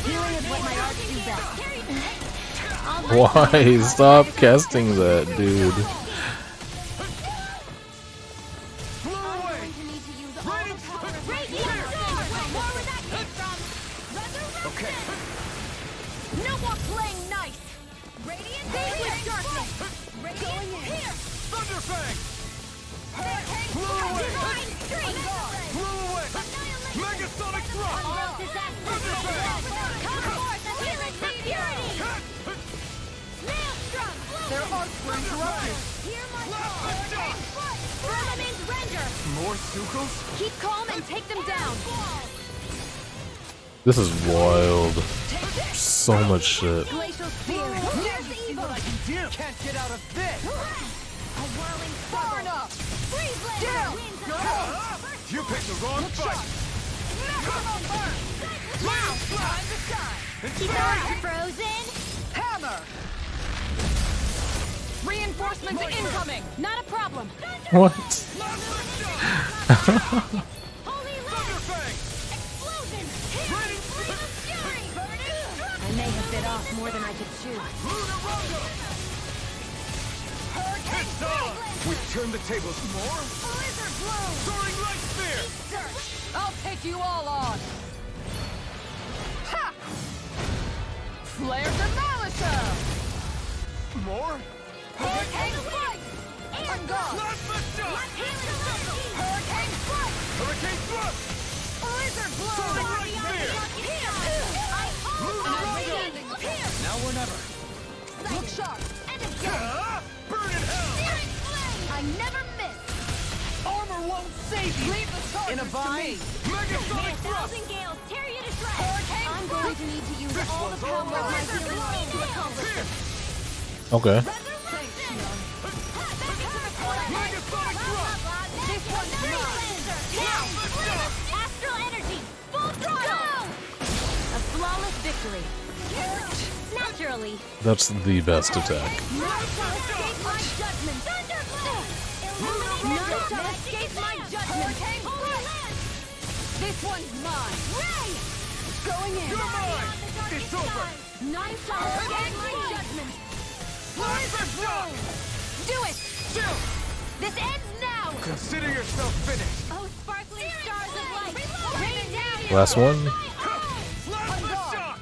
Healing is what my arts do best. Why? Stop casting that, dude. Okay. No more playing nice. Radiant darkness. Going in. Here. Thunderfang! Hurricane Divine Streak. Blew away! Megasonic Thrust! Thunderfang! Come forth and healing for purity. Maelstrom. Their arts were interrupted. Hear my call. Firmament render. More Sukos? Keep calm and take them down. This is wild. So much shit. Glacial spear. There's evil. Can't get out of this! A whirling Far enough. Freeze Down. You picked the wrong fight! Now, time to shine. Keep our eyes frozen. Hammer. Reinforcements incoming. Not a problem. What? Holy Thunderfang. Explosion. Raining flame of fury. I may have bit off more than I could chew. It's on! We've turned the tables more! Blizzard blow. Soaring Light Spear! I'll take you all on. Ha! Flare Demolisher. More? Hurricane Strike. I'm gone. Plasma Shock! Hurricane Strike. Hurricane Thrust! Blizzard Blow. Soaring Light Spear! Now or never. Look sharp. Burn in hell! I never miss. Armor won't save you! Leave the charges In a to vine? me. Megasonic Thrust! Gales tear you to shreds. Hurricane I'm going to need to use This all the one's power all of my mine. healing beam to accomplish this. Okay. Megasonic Thrust! This one's mine. Now, astral energy, full throttle. A flawless victory. Naturally. That's the best attack. None shall escape my judgment. None shall escape my judgment. Holy Lance. This one's mine. Ray. Going in. You're mine! It's over! None shall escape my judgment. Laser Shock! Do it. Still! This ends now. Consider yourself finished! Oh, sparkling stars of light. Rain down. Last one. Plasma Shock!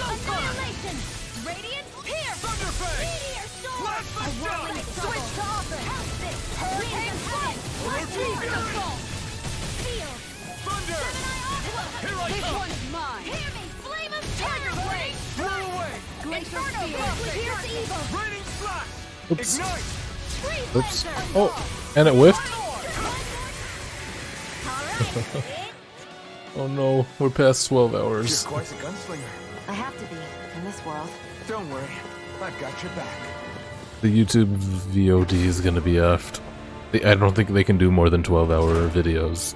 Annihilation. Radiant Pierce. Thunderfang! Meteor Sword. Plasma A whirling Shock! switch to offense. House this. Hurricane Strike. Lightning Assault. Field. Thunder! Here I This come! one's mine. Hear me. Flame of Tiger Blade. Blow away! Glacial Spear. Here's evil. Raining Slash! Oops. Ignite! Freeze Oops. Lancer. Oh, and it whiffed. Alright. Oh no, we're past 12 hours. You're quite a gunslinger. I have to be, in this world. Don't worry, I've got your back. The YouTube VOD is gonna be effed. I don't think they can do more than 12-hour videos.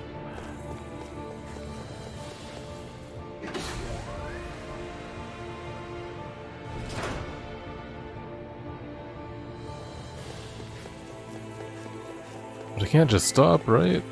But I can't just stop, right?